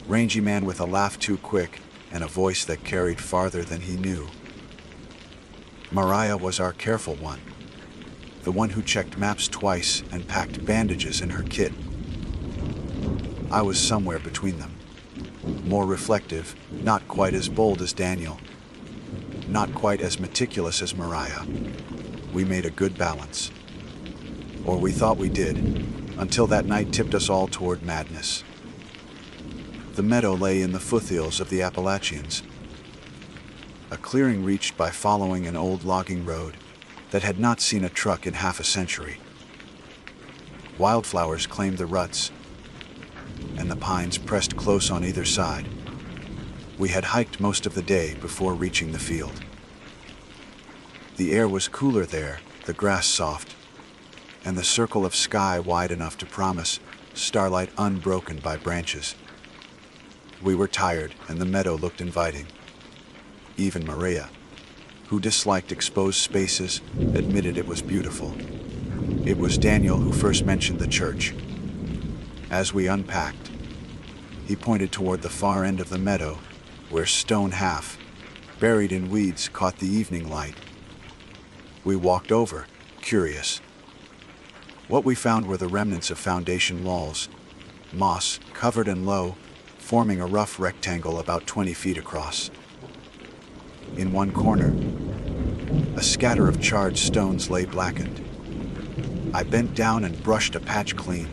rangy man with a laugh too quick and a voice that carried farther than he knew. Mariah was our careful one, the one who checked maps twice and packed bandages in her kit. I was somewhere between them, more reflective, not quite as bold as Daniel, not quite as meticulous as Mariah. We made a good balance. Or we thought we did, until that night tipped us all toward madness. The meadow lay in the foothills of the Appalachians, a clearing reached by following an old logging road that had not seen a truck in half a century. Wildflowers claimed the ruts, and the pines pressed close on either side. We had hiked most of the day before reaching the field. The air was cooler there, the grass soft, and the circle of sky wide enough to promise starlight unbroken by branches. We were tired, and the meadow looked inviting. Even Maria, who disliked exposed spaces, admitted it was beautiful. It was Daniel who first mentioned the church. As we unpacked, he pointed toward the far end of the meadow, where stone half, buried in weeds, caught the evening light. We walked over, curious. What we found were the remnants of foundation walls, moss, covered and low, forming a rough rectangle about 20 feet across. In one corner, a scatter of charred stones lay blackened. I bent down and brushed a patch clean,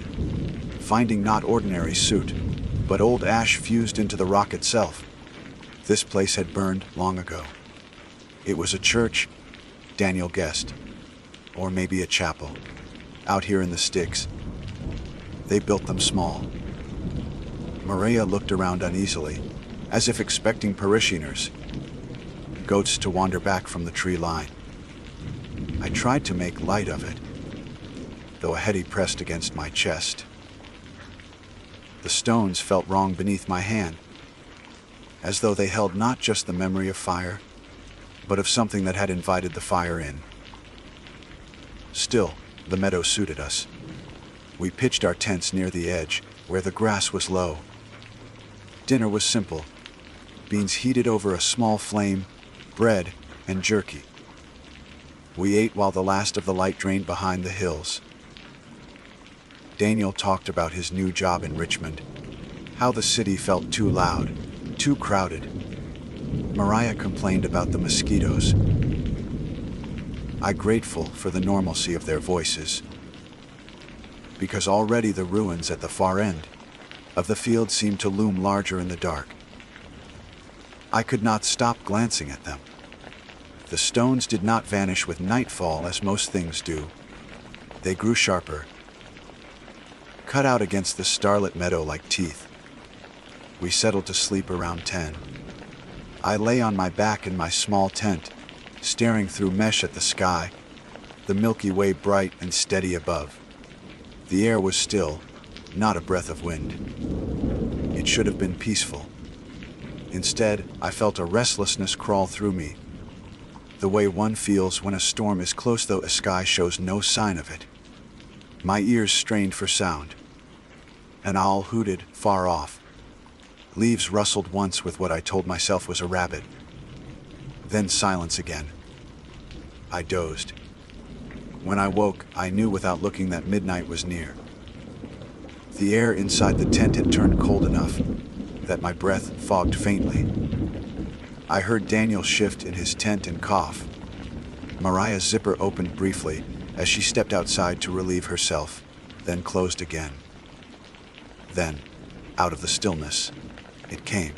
finding not ordinary soot, but old ash fused into the rock itself. This place had burned long ago. It was a church, Daniel guessed. Or maybe a chapel. Out here in the sticks. They built them small. Maria looked around uneasily, as if expecting parishioners, goats to wander back from the tree line. I tried to make light of it, though a heady pressed against my chest. The stones felt wrong beneath my hand, as though they held not just the memory of fire, but of something that had invited the fire in. Still, the meadow suited us. We pitched our tents near the edge, where the grass was low. Dinner was simple: beans heated over a small flame, bread, and jerky. We ate while the last of the light drained behind the hills. Daniel talked about his new job in Richmond, how the city felt too loud, too crowded. Mariah complained about the mosquitoes. I grateful for the normalcy of their voices, because already the ruins at the far end of the field seemed to loom larger in the dark. I could not stop glancing at them. The stones did not vanish with nightfall as most things do. They grew sharper, cut out against the starlit meadow like teeth. We settled to sleep around 10. I lay on my back in my small tent, staring through mesh at the sky, the Milky Way bright and steady above. The air was still, not a breath of wind. It should have been peaceful. Instead, I felt a restlessness crawl through me, the way one feels when a storm is close though a sky shows no sign of it. My ears strained for sound. An owl hooted far off. Leaves rustled once with what I told myself was a rabbit. Then silence again. I dozed. When I woke, I knew without looking that midnight was near. The air inside the tent had turned cold enough that my breath fogged faintly. I heard Daniel shift in his tent and cough. Mariah's zipper opened briefly as she stepped outside to relieve herself, then closed again. Then, out of the stillness, it came.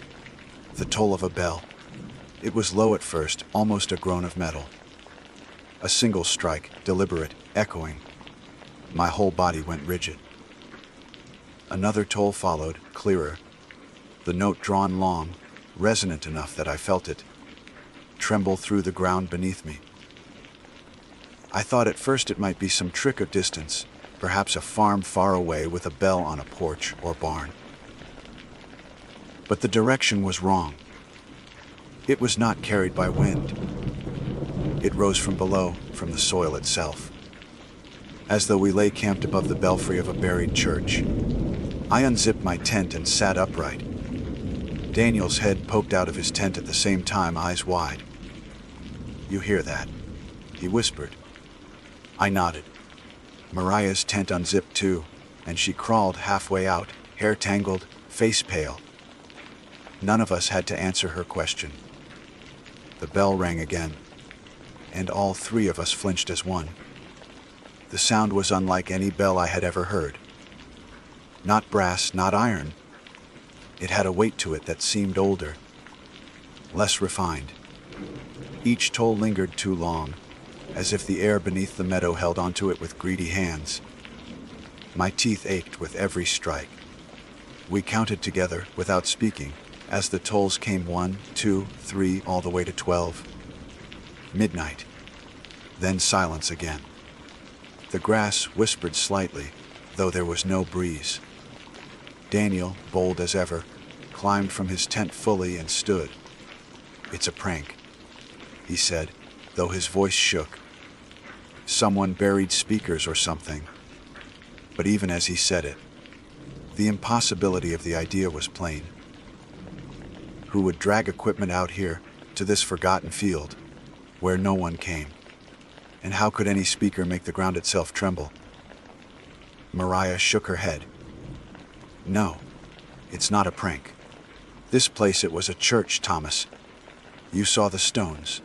The toll of a bell. It was low at first, almost a groan of metal. A single strike, deliberate, echoing. My whole body went rigid. Another toll followed, clearer. The note drawn long, resonant enough that I felt it tremble through the ground beneath me. I thought at first it might be some trick of distance, perhaps a farm far away with a bell on a porch or barn. But the direction was wrong. It was not carried by wind. It rose from below, from the soil itself, as though we lay camped above the belfry of a buried church. I unzipped my tent and sat upright. Daniel's head poked out of his tent at the same time, eyes wide. "You hear that?" he whispered. I nodded. Mariah's tent unzipped too, and she crawled halfway out, hair tangled, face pale. None of us had to answer her question. The bell rang again, and all three of us flinched as one. The sound was unlike any bell I had ever heard. Not brass, not iron. It had a weight to it that seemed older, less refined. Each toll lingered too long, as if the air beneath the meadow held onto it with greedy hands. My teeth ached with every strike. We counted together, without speaking, as the tolls came 1, 2, 3, all the way to 12. Midnight. Then silence again. The grass whispered slightly, though there was no breeze. Daniel, bold as ever, climbed from his tent fully and stood. "It's a prank," he said, though his voice shook. Someone buried speakers or something. But even as he said it, the impossibility of the idea was plain. Who would drag equipment out here, to this forgotten field, where no one came? And how could any speaker make the ground itself tremble? Mariah shook her head. "No, it's not a prank. This place, it was a church, Thomas. You saw the stones."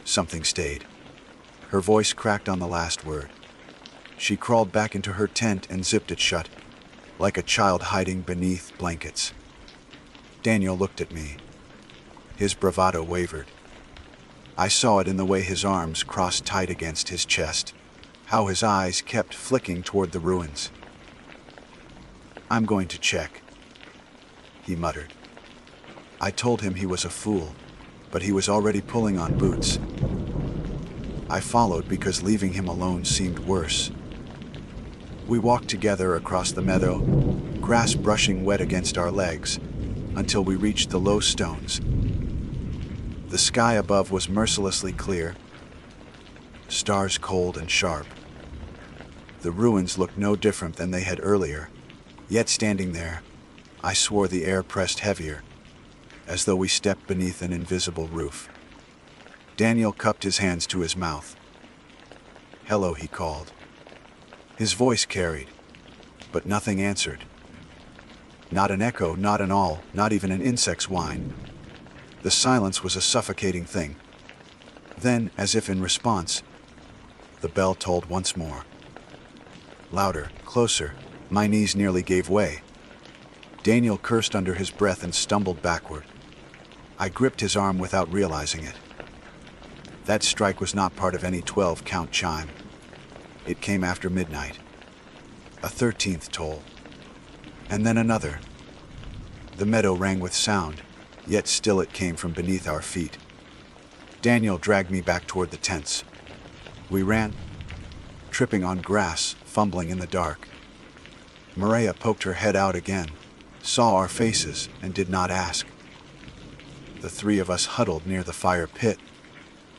Something stayed. Her voice cracked on the last word. She crawled back into her tent and zipped it shut, like a child hiding beneath blankets. Daniel looked at me. His bravado wavered. I saw it in the way his arms crossed tight against his chest, how his eyes kept flicking toward the ruins. "I'm going to check," he muttered. I told him he was a fool, but he was already pulling on boots. I followed because leaving him alone seemed worse. We walked together across the meadow, grass brushing wet against our legs, until we reached the low stones. The sky above was mercilessly clear, stars cold and sharp. The ruins looked no different than they had earlier, yet standing there, I swore the air pressed heavier, as though we stepped beneath an invisible roof. Daniel cupped his hands to his mouth. "Hello," he called. His voice carried, but nothing answered. Not an echo, not an all, not even an insect's whine. The silence was a suffocating thing. Then, as if in response, the bell tolled once more. Louder, closer, my knees nearly gave way. Daniel cursed under his breath and stumbled backward. I gripped his arm without realizing it. That strike was not part of any 12-count chime. It came after midnight. A 13th toll. And then another. The meadow rang with sound, yet still it came from beneath our feet. Daniel dragged me back toward the tents. We ran, tripping on grass, fumbling in the dark. Maria poked her head out again, saw our faces, and did not ask. The three of us huddled near the fire pit,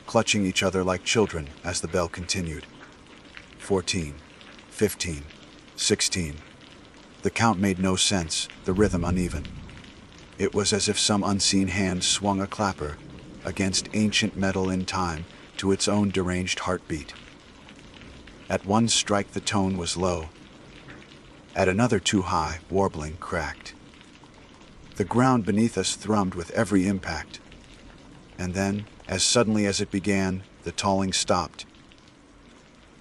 clutching each other like children as the bell continued. 14, 15, 16. The count made no sense, the rhythm uneven. It was as if some unseen hand swung a clapper against ancient metal in time to its own deranged heartbeat. At one strike the tone was low. At another too high, warbling, cracked. The ground beneath us thrummed with every impact. And then, as suddenly as it began, the tolling stopped.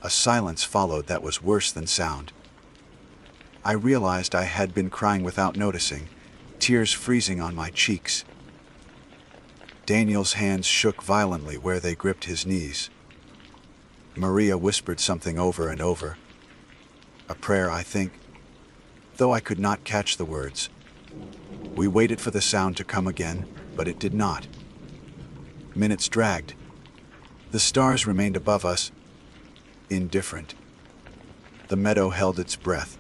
A silence followed that was worse than sound. I realized I had been crying without noticing, tears freezing on my cheeks. Daniel's hands shook violently where they gripped his knees. Maria whispered something over and over. A prayer, I think, though I could not catch the words. We waited for the sound to come again, but it did not. Minutes dragged. The stars remained above us, indifferent. The meadow held its breath.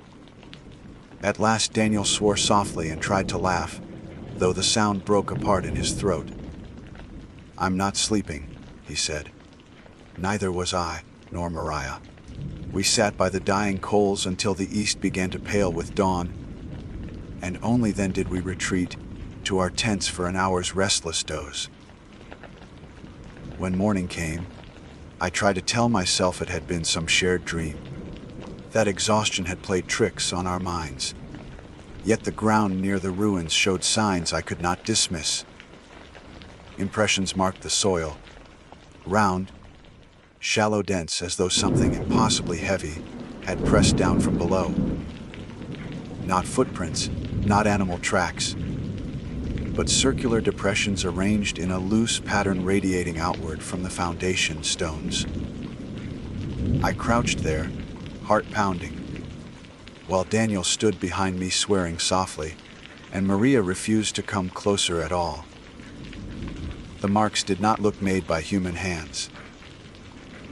At last Daniel swore softly and tried to laugh, though the sound broke apart in his throat. "I'm not sleeping," he said. Neither was I, nor Maria. We sat by the dying coals until the east began to pale with dawn, and only then did we retreat to our tents for an hour's restless doze. When morning came, I tried to tell myself it had been some shared dream, that exhaustion had played tricks on our minds. Yet the ground near the ruins showed signs I could not dismiss. Impressions marked the soil, round, shallow, dense, as though something impossibly heavy had pressed down from below. Not footprints, not animal tracks, but circular depressions arranged in a loose pattern radiating outward from the foundation stones. I crouched there, heart pounding, while Daniel stood behind me swearing softly, and Maria refused to come closer at all. The marks did not look made by human hands.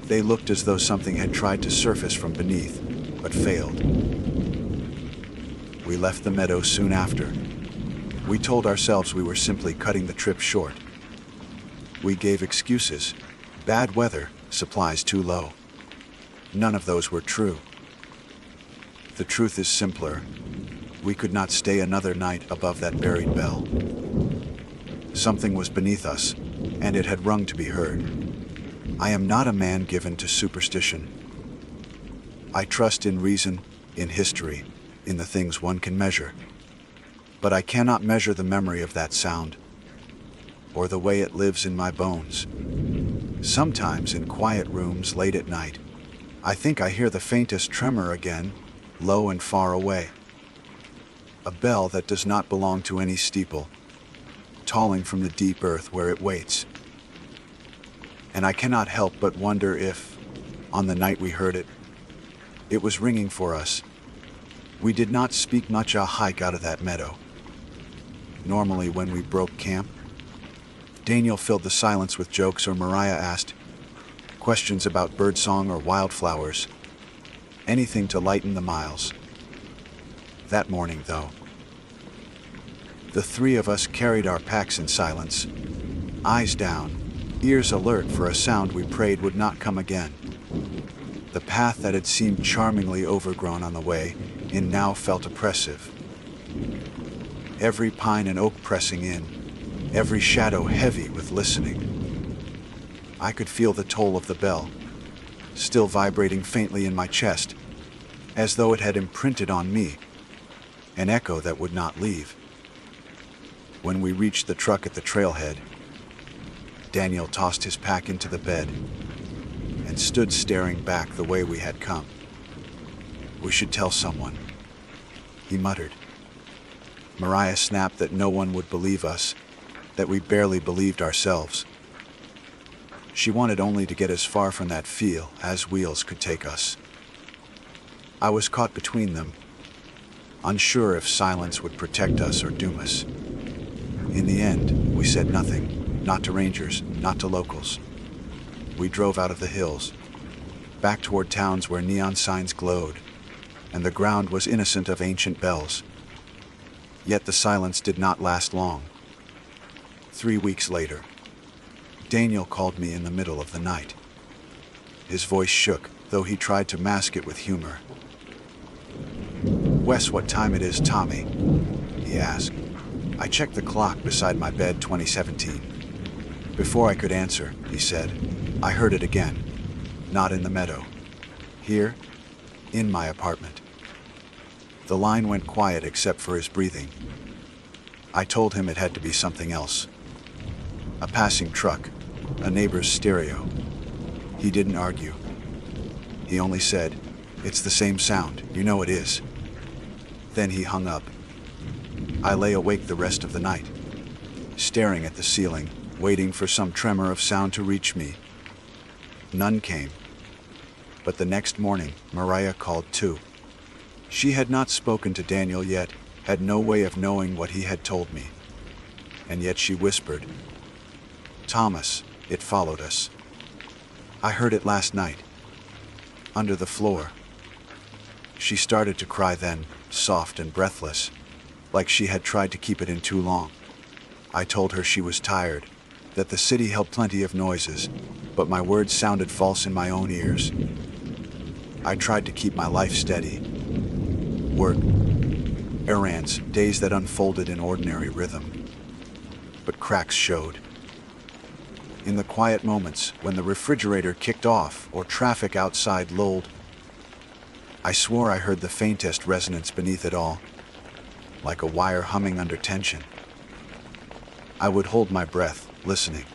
They looked as though something had tried to surface from beneath, but failed. We left the meadow soon after. We told ourselves we were simply cutting the trip short. We gave excuses: bad weather, supplies too low. None of those were true. The truth is simpler. We could not stay another night above that buried bell. Something was beneath us, and it had rung to be heard. I am not a man given to superstition. I trust in reason, in history, in the things one can measure. But I cannot measure the memory of that sound, or the way it lives in my bones. Sometimes in quiet rooms late at night, I think I hear the faintest tremor again, low and far away. A bell that does not belong to any steeple, tolling from the deep earth where it waits. and I cannot help but wonder if, on the night we heard it, it was ringing for us. We did not speak much a hike out of that meadow. Normally when we broke camp, Daniel filled the silence with jokes or Mariah asked questions about birdsong or wildflowers, anything to lighten the miles. That morning, though, the three of us carried our packs in silence, eyes down, ears alert for a sound we prayed would not come again. The path that had seemed charmingly overgrown on the way in now felt oppressive. Every pine and oak pressing in, every shadow heavy with listening. I could feel the toll of the bell, still vibrating faintly in my chest, as though it had imprinted on me, an echo that would not leave. When we reached the truck at the trailhead, Daniel tossed his pack into the bed and stood staring back the way we had come. "We should tell someone," he muttered. Mariah snapped that no one would believe us, that we barely believed ourselves. She wanted only to get as far from that feel as wheels could take us. I was caught between them, unsure if silence would protect us or doom us. In the end, we said nothing, not to rangers, not to locals. We drove out of the hills, back toward towns where neon signs glowed, and the ground was innocent of ancient bells. Yet the silence did not last long. 3 weeks later, Daniel called me in the middle of the night. His voice shook, though he tried to mask it with humor. "Wes, what time it is, Tommy?" he asked. I checked the clock beside my bed, 2017. Before I could answer, he said, I heard it again. Not in the meadow. Here, in my apartment. The line went quiet except for his breathing. I told him it had to be something else. A passing truck, a neighbor's stereo. He didn't argue. He only said, "It's the same sound, you know it is." Then he hung up. I lay awake the rest of the night, staring at the ceiling, waiting for some tremor of sound to reach me. None came. But the next morning, Mariah called too. She had not spoken to Daniel yet, had no way of knowing what he had told me. And yet she whispered, "Thomas, it followed us. I heard it last night, under the floor." She started to cry then, soft and breathless, like she had tried to keep it in too long. I told her she was tired, that the city held plenty of noises, but my words sounded false in my own ears. I tried to keep my life steady. Work, errands, days that unfolded in ordinary rhythm. But cracks showed. In the quiet moments when the refrigerator kicked off or traffic outside lulled, I swore I heard the faintest resonance beneath it all, like a wire humming under tension. I would hold my breath, listening.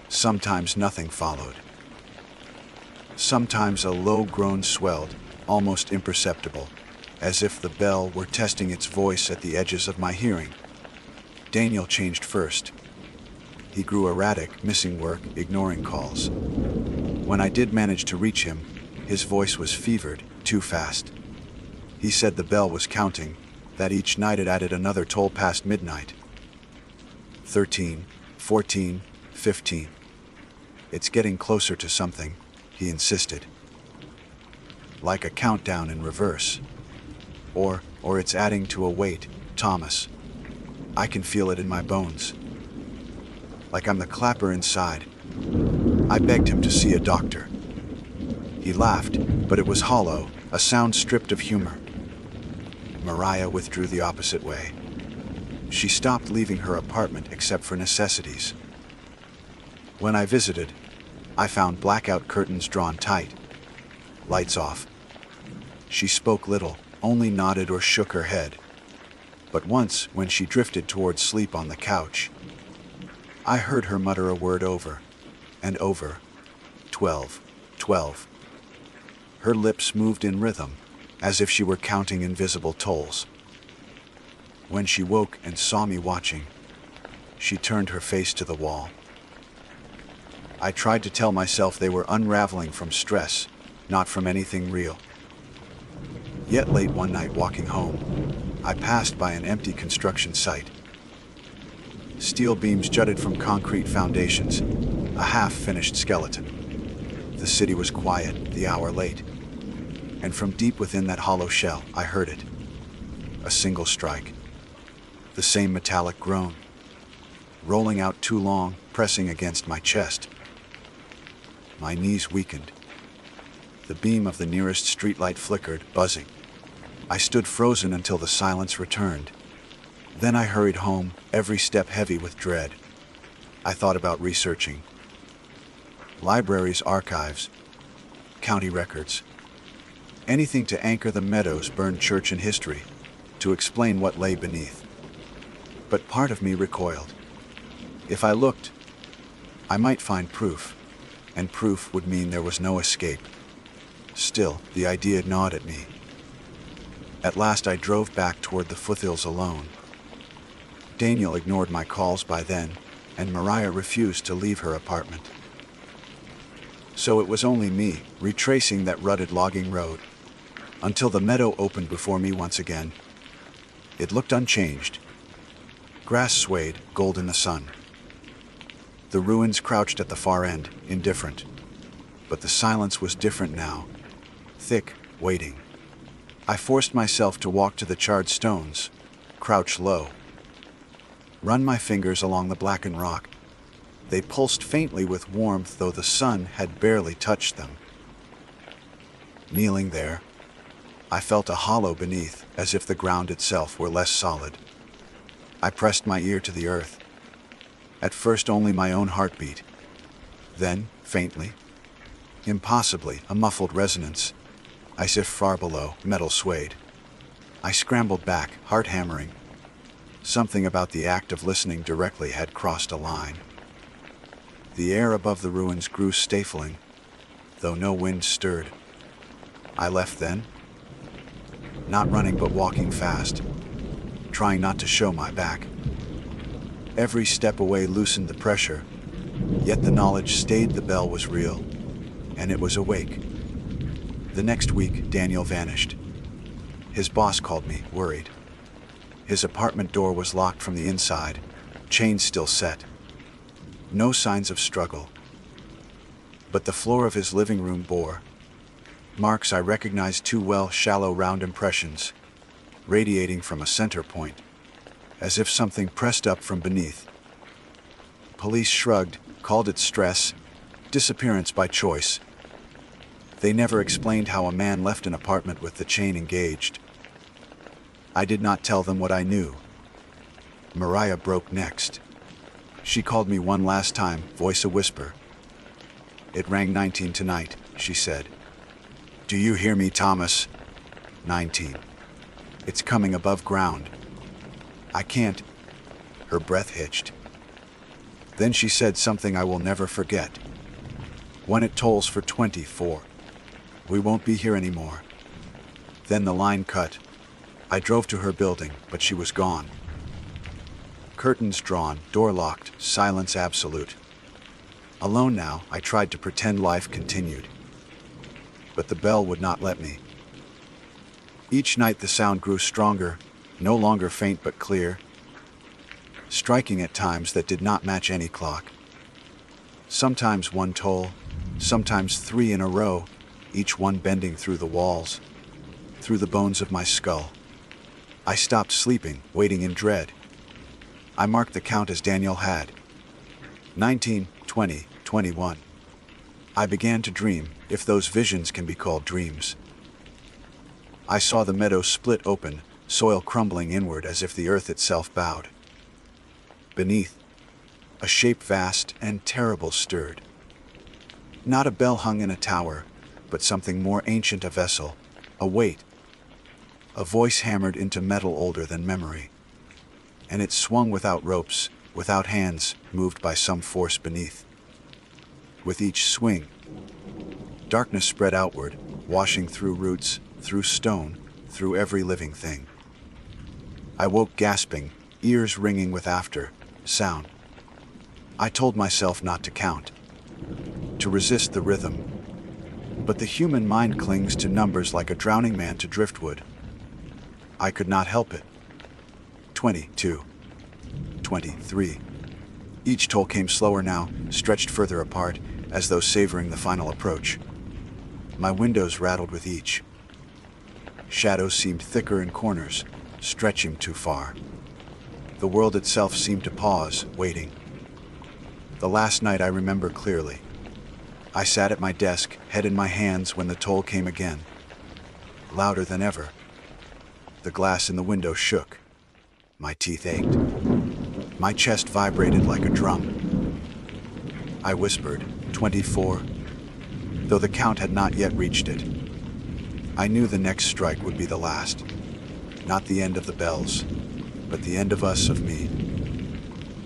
Sometimes nothing followed. Sometimes a low groan swelled, almost imperceptible, as if the bell were testing its voice at the edges of my hearing. Daniel changed first. He grew erratic, missing work, ignoring calls. When I did manage to reach him, his voice was fevered, too fast. He said the bell was counting, that each night it added another toll past midnight. 13, 14, 15. It's getting closer to something, he insisted. Like a countdown in reverse. Or it's adding to a weight, Thomas. I can feel it in my bones. Like I'm the clapper inside. I begged him to see a doctor. He laughed, but it was hollow, a sound stripped of humor. Mariah withdrew the opposite way. She stopped leaving her apartment except for necessities. When I visited, I found blackout curtains drawn tight, lights off. She spoke little, only nodded or shook her head. But once, when she drifted towards sleep on the couch, I heard her mutter a word over and over. 12, 12. Her lips moved in rhythm, as if she were counting invisible tolls. When she woke and saw me watching, she turned her face to the wall. I tried to tell myself they were unraveling from stress, not from anything real. Yet late one night walking home, I passed by an empty construction site. Steel beams jutted from concrete foundations, a half-finished skeleton. The city was quiet, the hour late. And from deep within that hollow shell, I heard it. A single strike. The same metallic groan. Rolling out too long, pressing against my chest. My knees weakened. The beam of the nearest streetlight flickered, buzzing. I stood frozen until the silence returned. Then I hurried home, every step heavy with dread. I thought about researching. Libraries, archives, county records. Anything to anchor the Meadows burned church in history, to explain what lay beneath. But part of me recoiled. If I looked, I might find proof, and proof would mean there was no escape. Still, the idea gnawed at me. At last I drove back toward the foothills alone. Daniel ignored my calls by then, and Mariah refused to leave her apartment. So it was only me, retracing that rutted logging road, until the meadow opened before me once again. It looked unchanged. Grass swayed, gold in the sun. The ruins crouched at the far end, indifferent. But the silence was different now. Thick, waiting. I forced myself to walk to the charred stones, crouch low. Run my fingers along the blackened rock. They pulsed faintly with warmth, though the sun had barely touched them. Kneeling there, I felt a hollow beneath, as if the ground itself were less solid. I pressed my ear to the earth. At first only my own heartbeat. Then, faintly, impossibly, a muffled resonance. As if far below, metal swayed. I scrambled back, heart hammering. Something about the act of listening directly had crossed a line. The air above the ruins grew stifling, though no wind stirred. I left then, not running but walking fast, trying not to show my back. Every step away loosened the pressure, yet the knowledge stayed the bell was real, and it was awake. The next week, Daniel vanished. His boss called me, worried. His apartment door was locked from the inside, chains still set. No signs of struggle. But the floor of his living room bore marks I recognized too well, shallow round impressions, radiating from a center point, as if something pressed up from beneath. Police shrugged, called it stress, disappearance by choice. They never explained how a man left an apartment with the chain engaged. I did not tell them what I knew. Mariah broke next. She called me one last time, voice a whisper. It rang 19 tonight, she said. Do you hear me, Thomas? 19. It's coming above ground. I can't. Her breath hitched. Then she said something I will never forget. When it tolls for 24. We won't be here anymore. Then the line cut. I drove to her building, but she was gone. Curtains drawn, door locked, silence absolute. Alone now, I tried to pretend life continued. But the bell would not let me. Each night the sound grew stronger, no longer faint but clear, striking at times that did not match any clock. Sometimes one toll, sometimes 3 in a row, each one bending through the walls, through the bones of my skull. I stopped sleeping, waiting in dread. I marked the count as Daniel had. 19, 20, 21. I began to dream, if those visions can be called dreams. I saw the meadow split open, soil crumbling inward as if the earth itself bowed. Beneath, a shape vast and terrible stirred. Not a bell hung in a tower, but something more ancient, a vessel, a weight. A voice hammered into metal older than memory. And it swung without ropes, without hands, moved by some force beneath. With each swing, darkness spread outward, washing through roots, through stone, through every living thing. I woke gasping, ears ringing with sound. I told myself not to count. to resist the rhythm. But the human mind clings to numbers like a drowning man to driftwood. I could not help it. 22. 23. Each toll came slower now, stretched further apart, as though savoring the final approach. My windows rattled with each. Shadows seemed thicker in corners, stretching too far. The world itself seemed to pause, waiting. The last night I remember clearly. I sat at my desk, head in my hands, when the toll came again. Louder than ever. The glass in the window shook. My teeth ached. My chest vibrated like a drum. I whispered, 24, though the count had not yet reached it. I knew the next strike would be the last. Not the end of the bells, but the end of us, of me.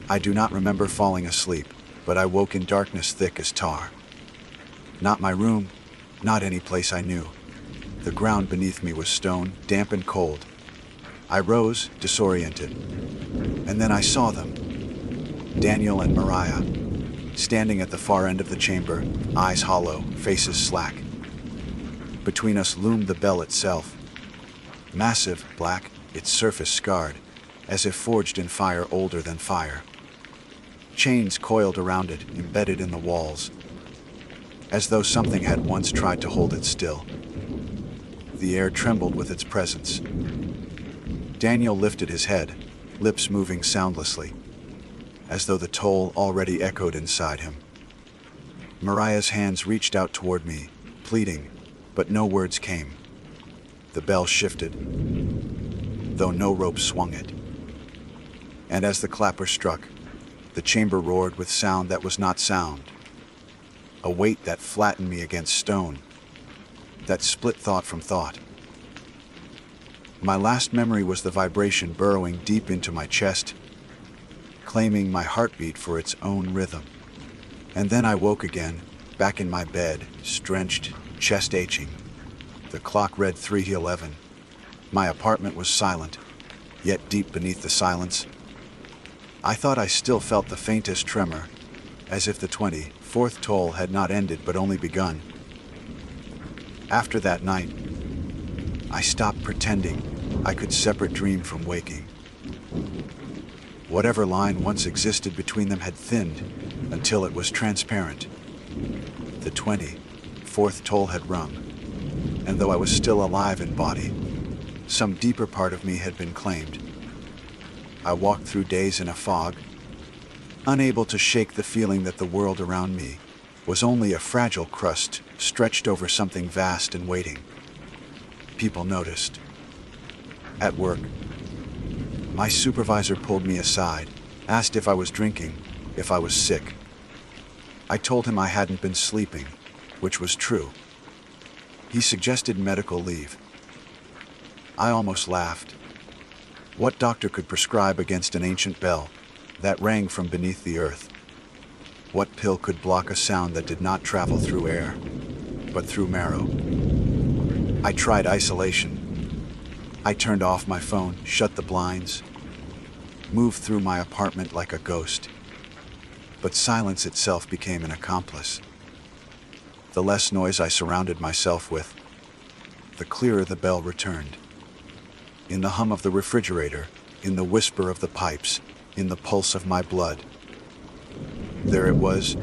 I do not remember falling asleep, but I woke in darkness thick as tar. Not my room, not any place I knew. The ground beneath me was stone, damp and cold. I rose, disoriented, and then I saw them. Daniel and Mariah, standing at the far end of the chamber, eyes hollow, faces slack. Between us loomed the bell itself. Massive, black, its surface scarred, as if forged in fire older than fire. Chains coiled around it, embedded in the walls, as though something had once tried to hold it still. The air trembled with its presence. Daniel lifted his head, lips moving soundlessly, as though the toll already echoed inside him. Mariah's hands reached out toward me, pleading, but no words came. The bell shifted, though no rope swung it. And as the clapper struck, the chamber roared with sound that was not sound. A weight that flattened me against stone, that split thought from thought. My last memory was the vibration burrowing deep into my chest, claiming my heartbeat for its own rhythm. And then I woke again, back in my bed, drenched, chest aching. The clock read 3:11. My apartment was silent, yet deep beneath the silence, I thought I still felt the faintest tremor, as if the 24th toll had not ended but only begun. After that night, I stopped pretending I could separate dream from waking. Whatever line once existed between them had thinned until it was transparent. The 24th toll had rung, and though I was still alive in body, some deeper part of me had been claimed. I walked through days in a fog, unable to shake the feeling that the world around me was only a fragile crust stretched over something vast and waiting. People noticed. At work, my supervisor pulled me aside, asked if I was drinking, if I was sick. I told him I hadn't been sleeping, which was true. He suggested medical leave. I almost laughed. What doctor could prescribe against an ancient bell that rang from beneath the earth? What pill could block a sound that did not travel through air, but through marrow? I tried isolation. I turned off my phone, shut the blinds, moved through my apartment like a ghost. But silence itself became an accomplice. The less noise I surrounded myself with, the clearer the bell returned. In the hum of the refrigerator, in the whisper of the pipes, in the pulse of my blood. There it was,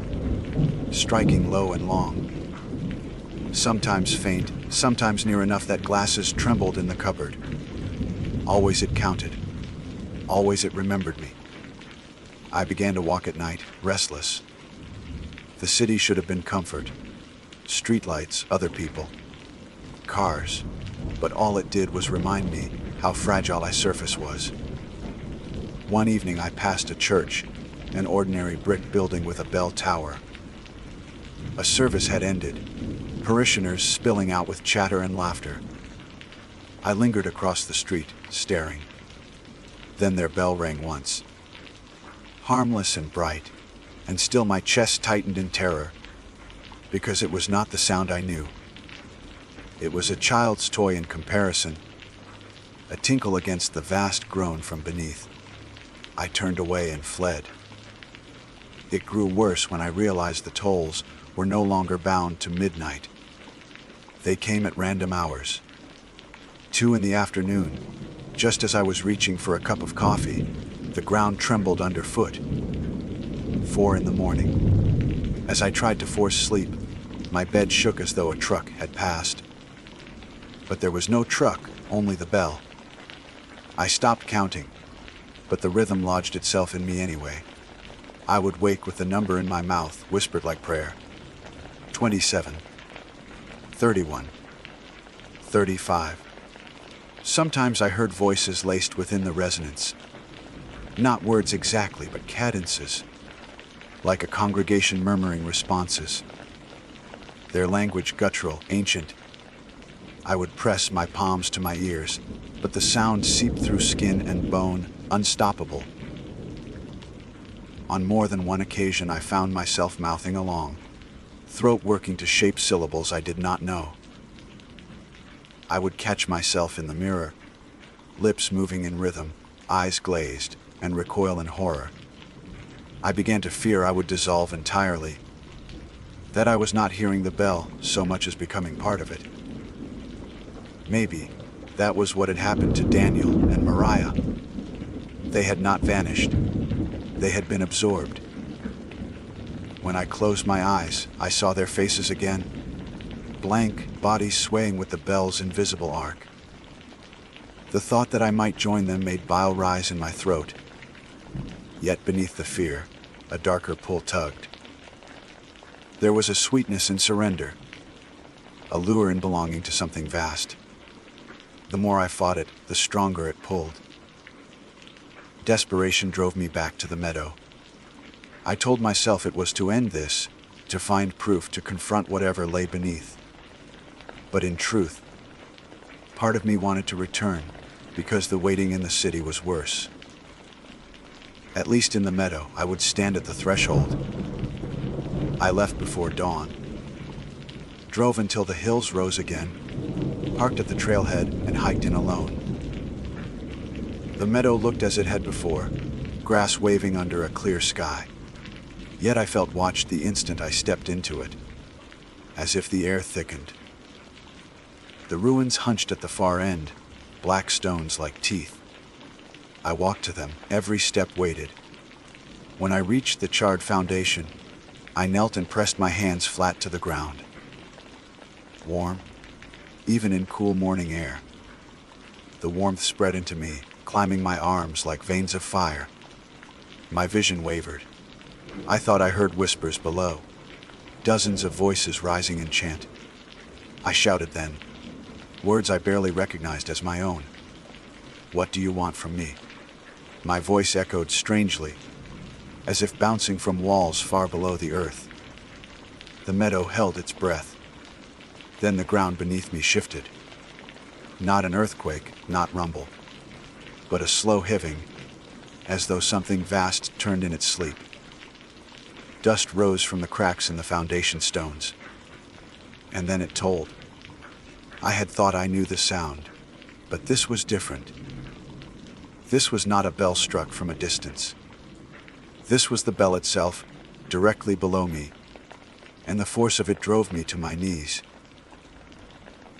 striking low and long. Sometimes faint, sometimes near enough that glasses trembled in the cupboard. Always it counted. Always it remembered me. I began to walk at night, restless. The city should have been comfort. Streetlights, other people, cars. But all it did was remind me how fragile my surface was. One evening I passed a church, an ordinary brick building with a bell tower. A service had ended, parishioners spilling out with chatter and laughter. I lingered across the street, staring. Then their bell rang once. Harmless and bright, and still my chest tightened in terror, because it was not the sound I knew. It was a child's toy in comparison, a tinkle against the vast groan from beneath. I turned away and fled. It grew worse when I realized the tolls were no longer bound to midnight. They came at random hours. 2 in the afternoon, just as I was reaching for a cup of coffee, the ground trembled underfoot. 4 in the morning. As I tried to force sleep, my bed shook as though a truck had passed. But there was no truck, only the bell. I stopped counting, but the rhythm lodged itself in me anyway. I would wake with the number in my mouth, whispered like prayer. 27. 31. 35. Sometimes I heard voices laced within the resonance. Not words exactly, but cadences, like a congregation murmuring responses. Their language guttural, ancient. I would press my palms to my ears, but the sound seeped through skin and bone, unstoppable. On more than one occasion I found myself mouthing along, throat working to shape syllables I did not know. I would catch myself in the mirror, lips moving in rhythm, eyes glazed, and recoil in horror. I began to fear I would dissolve entirely, that I was not hearing the bell so much as becoming part of it. Maybe that was what had happened to Daniel and Mariah. They had not vanished. They had been absorbed. When I closed my eyes, I saw their faces again, blank bodies swaying with the bell's invisible arc. The thought that I might join them made bile rise in my throat. Yet beneath the fear, a darker pull tugged. There was a sweetness in surrender, a lure in belonging to something vast. The more I fought it, the stronger it pulled. Desperation drove me back to the meadow. I told myself it was to end this, to find proof, to confront whatever lay beneath. But in truth, part of me wanted to return, because the waiting in the city was worse. At least in the meadow, I would stand at the threshold. I left before dawn, drove until the hills rose again, parked at the trailhead, and hiked in alone. The meadow looked as it had before, grass waving under a clear sky. Yet I felt watched the instant I stepped into it, as if the air thickened. The ruins hunched at the far end, black stones like teeth. I walked to them, every step weighted. When I reached the charred foundation, I knelt and pressed my hands flat to the ground. Warm, even in cool morning air. The warmth spread into me, climbing my arms like veins of fire. My vision wavered. I thought I heard whispers below, dozens of voices rising in chant. I shouted then, words I barely recognized as my own. What do you want from me? My voice echoed strangely, as if bouncing from walls far below the earth. The meadow held its breath. Then the ground beneath me shifted. Not an earthquake, not rumble, but a slow hiving, as though something vast turned in its sleep. Dust rose from the cracks in the foundation stones. And then it told. I had thought I knew the sound, but this was different. This was not a bell struck from a distance. This was the bell itself, directly below me, and the force of it drove me to my knees.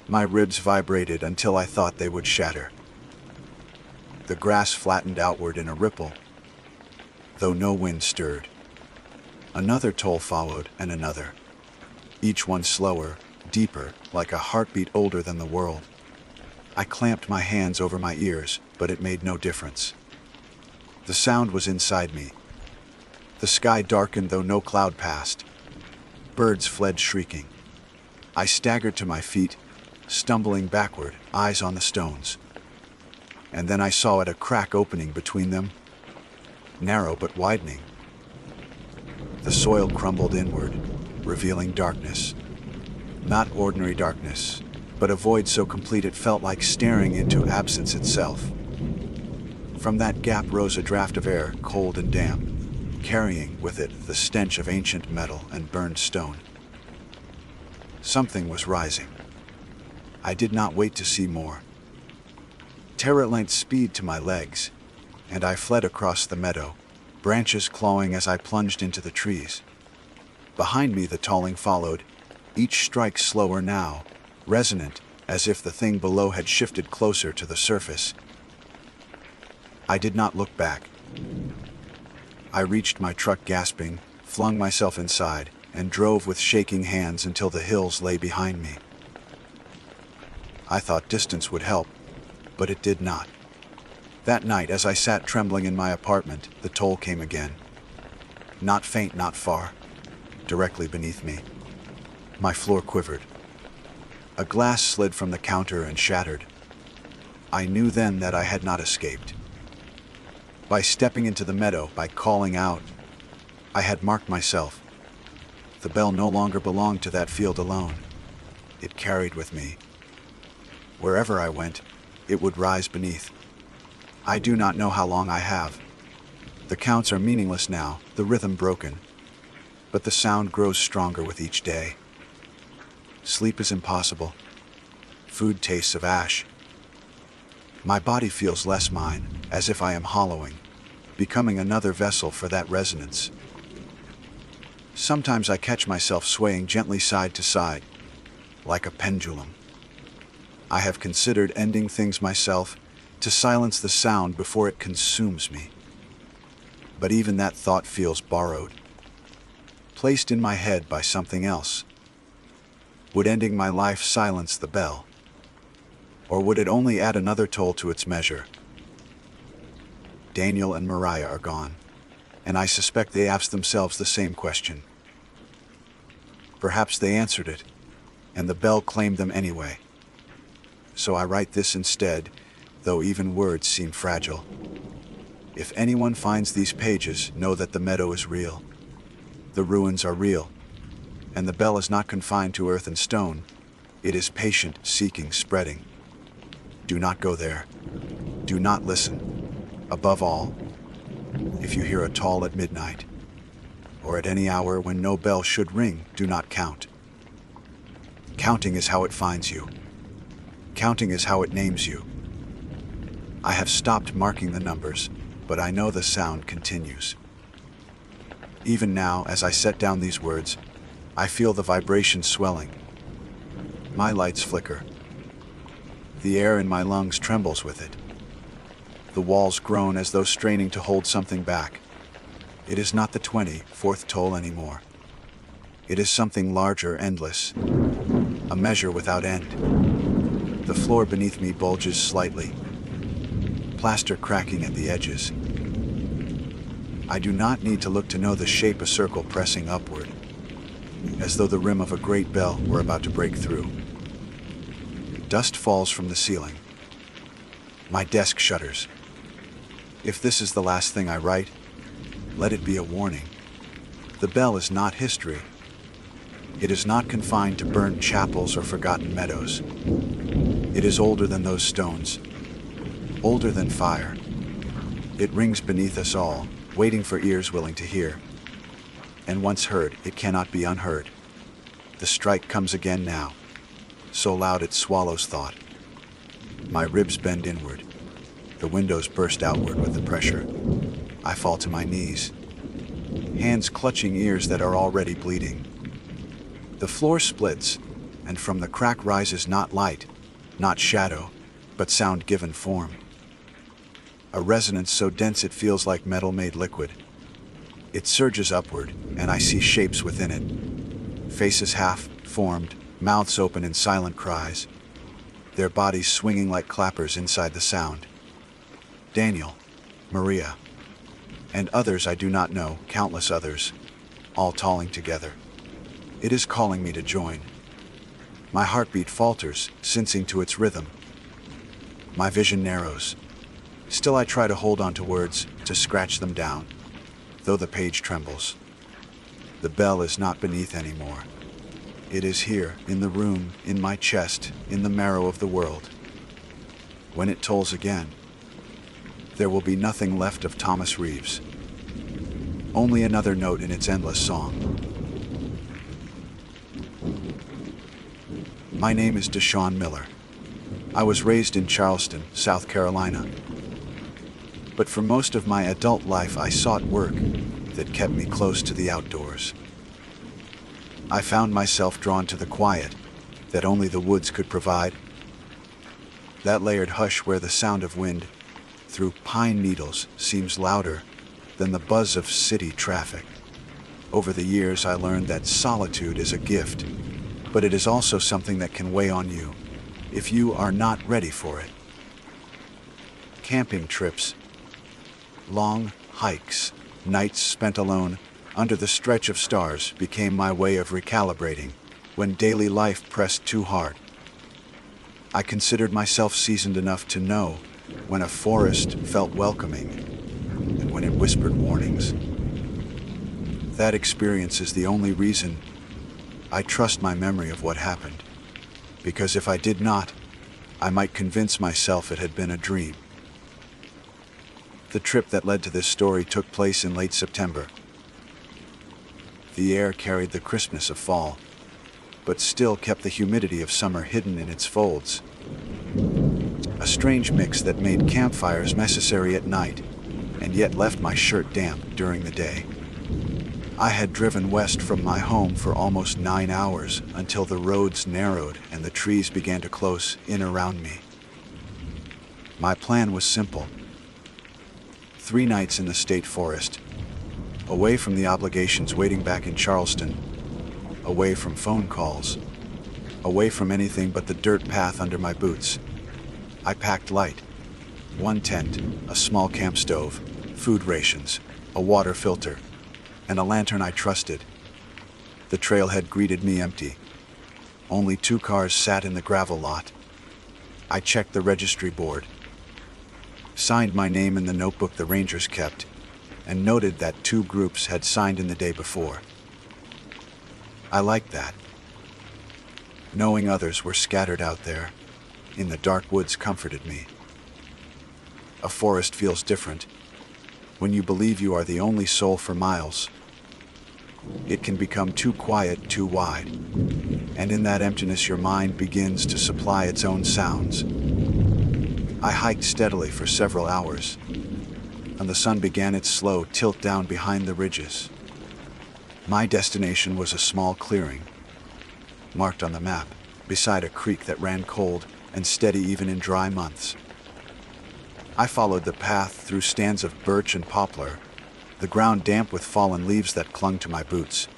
My ribs vibrated until I thought they would shatter. The grass flattened outward in a ripple, though no wind stirred. Another toll followed, and another, each one slower, deeper, like a heartbeat older than the world. I clamped my hands over my ears, but it made no difference. The sound was inside me. The sky darkened though no cloud passed. Birds fled shrieking. I staggered to my feet, stumbling backward, eyes on the stones. And then I saw it, a crack opening between them, narrow but widening. The soil crumbled inward, revealing darkness. Not ordinary darkness, but a void so complete it felt like staring into absence itself. From that gap rose a draft of air, cold and damp, carrying with it the stench of ancient metal and burned stone. Something was rising. I did not wait to see more. Terror lent speed to my legs, and I fled across the meadow, branches clawing as I plunged into the trees. Behind me the tolling followed, each strike slower now, resonant, as if the thing below had shifted closer to the surface. I did not look back. I reached my truck gasping, flung myself inside, and drove with shaking hands until the hills lay behind me. I thought distance would help, but it did not. That night, as I sat trembling in my apartment, the toll came again. Not faint, not far, directly beneath me. My floor quivered. A glass slid from the counter and shattered. I knew then that I had not escaped. By stepping into the meadow, by calling out, I had marked myself. The bell no longer belonged to that field alone. It carried with me. Wherever I went, it would rise beneath. I do not know how long I have. The counts are meaningless now, the rhythm broken. But the sound grows stronger with each day. Sleep is impossible. Food tastes of ash. My body feels less mine, as if I am hollowing, becoming another vessel for that resonance. Sometimes I catch myself swaying gently side to side, like a pendulum. I have considered ending things myself to silence the sound before it consumes me. But even that thought feels borrowed, placed in my head by something else. Would ending my life silence the bell? Or would it only add another toll to its measure? Daniel and Mariah are gone, and I suspect they asked themselves the same question. Perhaps they answered it, and the bell claimed them anyway. So I write this instead, though even words seem fragile. If anyone finds these pages, know that the meadow is real. The ruins are real, and the bell is not confined to earth and stone. It is patient, seeking, spreading. Do not go there. Do not listen. Above all, if you hear a toll at midnight, or at any hour when no bell should ring, do not count. Counting is how it finds you. Counting is how it names you. I have stopped marking the numbers, but I know the sound continues. Even now, as I set down these words, I feel the vibration swelling. My lights flicker. The air in my lungs trembles with it. The walls groan as though straining to hold something back. It is not the 24th toll anymore. It is something larger, endless, a measure without end. The floor beneath me bulges slightly, plaster cracking at the edges. I do not need to look to know the shape a circle pressing upward, as though the rim of a great bell were about to break through. Dust falls from the ceiling. My desk shudders. If this is the last thing I write, let it be a warning. The bell is not history. It is not confined to burned chapels or forgotten meadows. It is older than those stones, older than fire. It rings beneath us all, waiting for ears willing to hear. And once heard, it cannot be unheard. The strike comes again now, so loud it swallows thought. My ribs bend inward. The windows burst outward with the pressure. I fall to my knees, hands clutching ears that are already bleeding. The floor splits, and from the crack rises not light, not shadow, but sound given form. A resonance so dense it feels like metal made liquid. It surges upward, and I see shapes within it. Faces half-formed, mouths open in silent cries, their bodies swinging like clappers inside the sound. Daniel, Maria, and others I do not know, countless others, all tolling together. It is calling me to join. My heartbeat falters, sensing to its rhythm. My vision narrows. Still I try to hold on to words, to scratch them down, though the page trembles. The bell is not beneath anymore. It is here, in the room, in my chest, in the marrow of the world. When it tolls again, there will be nothing left of Thomas Reeves. Only another note in its endless song. My name is Deshaun Miller. I was raised in Charleston, South Carolina. But for most of my adult life I sought work that kept me close to the outdoors. I found myself drawn to the quiet that only the woods could provide. That layered hush where the sound of wind through pine needles seems louder than the buzz of city traffic. Over the years, I learned that solitude is a gift, but it is also something that can weigh on you if you are not ready for it. Camping trips, long hikes, nights spent alone under the stretch of stars became my way of recalibrating when daily life pressed too hard. I considered myself seasoned enough to know when a forest felt welcoming and when it whispered warnings. That experience is the only reason I trust my memory of what happened, because if I did not, I might convince myself it had been a dream. The trip that led to this story took place in late September. The air carried the crispness of fall, but still kept the humidity of summer hidden in its folds. A strange mix that made campfires necessary at night, and yet left my shirt damp during the day. I had driven west from my home for almost 9 hours until the roads narrowed and the trees began to close in around me. My plan was simple. 3 nights in the state forest, away from the obligations waiting back in Charleston, away from phone calls, away from anything but the dirt path under my boots. I packed light: 1 tent, a small camp stove, food rations, a water filter, and a lantern I trusted. The trailhead greeted me empty. Only 2 cars sat in the gravel lot. I checked the registry board, signed my name in the notebook the rangers kept, and noted that 2 groups had signed in the day before. I liked that. Knowing others were scattered out there in the dark woods comforted me. A forest feels different when you believe you are the only soul for miles. It can become too quiet, too wide, and in that emptiness your mind begins to supply its own sounds. I hiked steadily for several hours, and the sun began its slow tilt down behind the ridges. My destination was a small clearing, marked on the map, beside a creek that ran cold and steady even in dry months. I followed the path through stands of birch and poplar, the ground damp with fallen leaves that clung to my boots.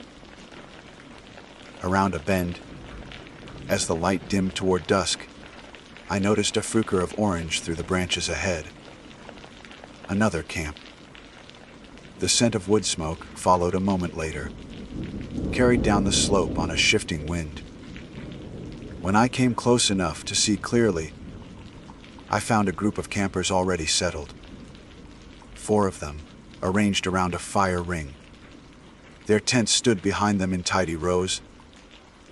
Around a bend, as the light dimmed toward dusk, I noticed a flicker of orange through the branches ahead. Another camp. The scent of wood smoke followed a moment later, carried down the slope on a shifting wind. When I came close enough to see clearly, I found a group of campers already settled. 4 of them, arranged around a fire ring. Their tents stood behind them in tidy rows,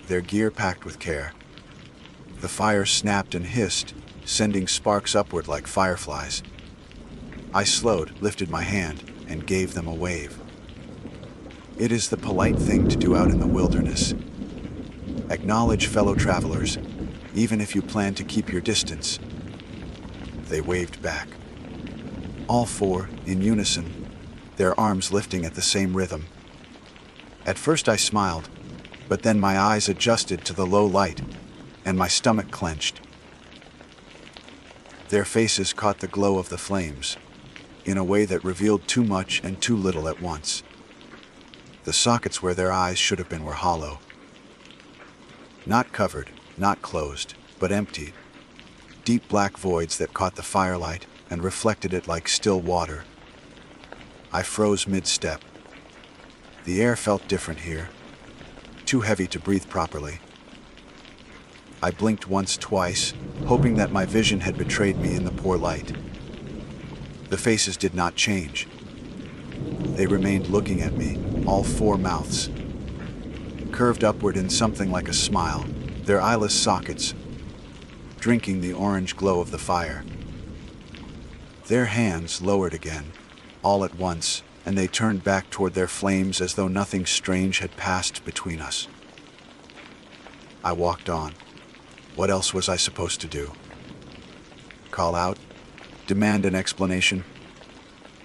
their gear packed with care. The fire snapped and hissed, sending sparks upward like fireflies. I slowed, lifted my hand, and gave them a wave. It is the polite thing to do out in the wilderness. Acknowledge fellow travelers, even if you plan to keep your distance. They waved back. All 4, in unison, their arms lifting at the same rhythm. At first I smiled, but then my eyes adjusted to the low light, and my stomach clenched. Their faces caught the glow of the flames, in a way that revealed too much and too little at once. The sockets where their eyes should have been were hollow. Not covered, not closed, but emptied. Deep black voids that caught the firelight and reflected it like still water. I froze mid-step. The air felt different here, too heavy to breathe properly. I blinked once, twice, hoping that my vision had betrayed me in the poor light. The faces did not change. They remained looking at me, all 4 mouths, curved upward in something like a smile, their eyeless sockets drinking the orange glow of the fire. Their hands lowered again, all at once, and they turned back toward their flames as though nothing strange had passed between us. I walked on. What else was I supposed to do? Call out? Demand an explanation?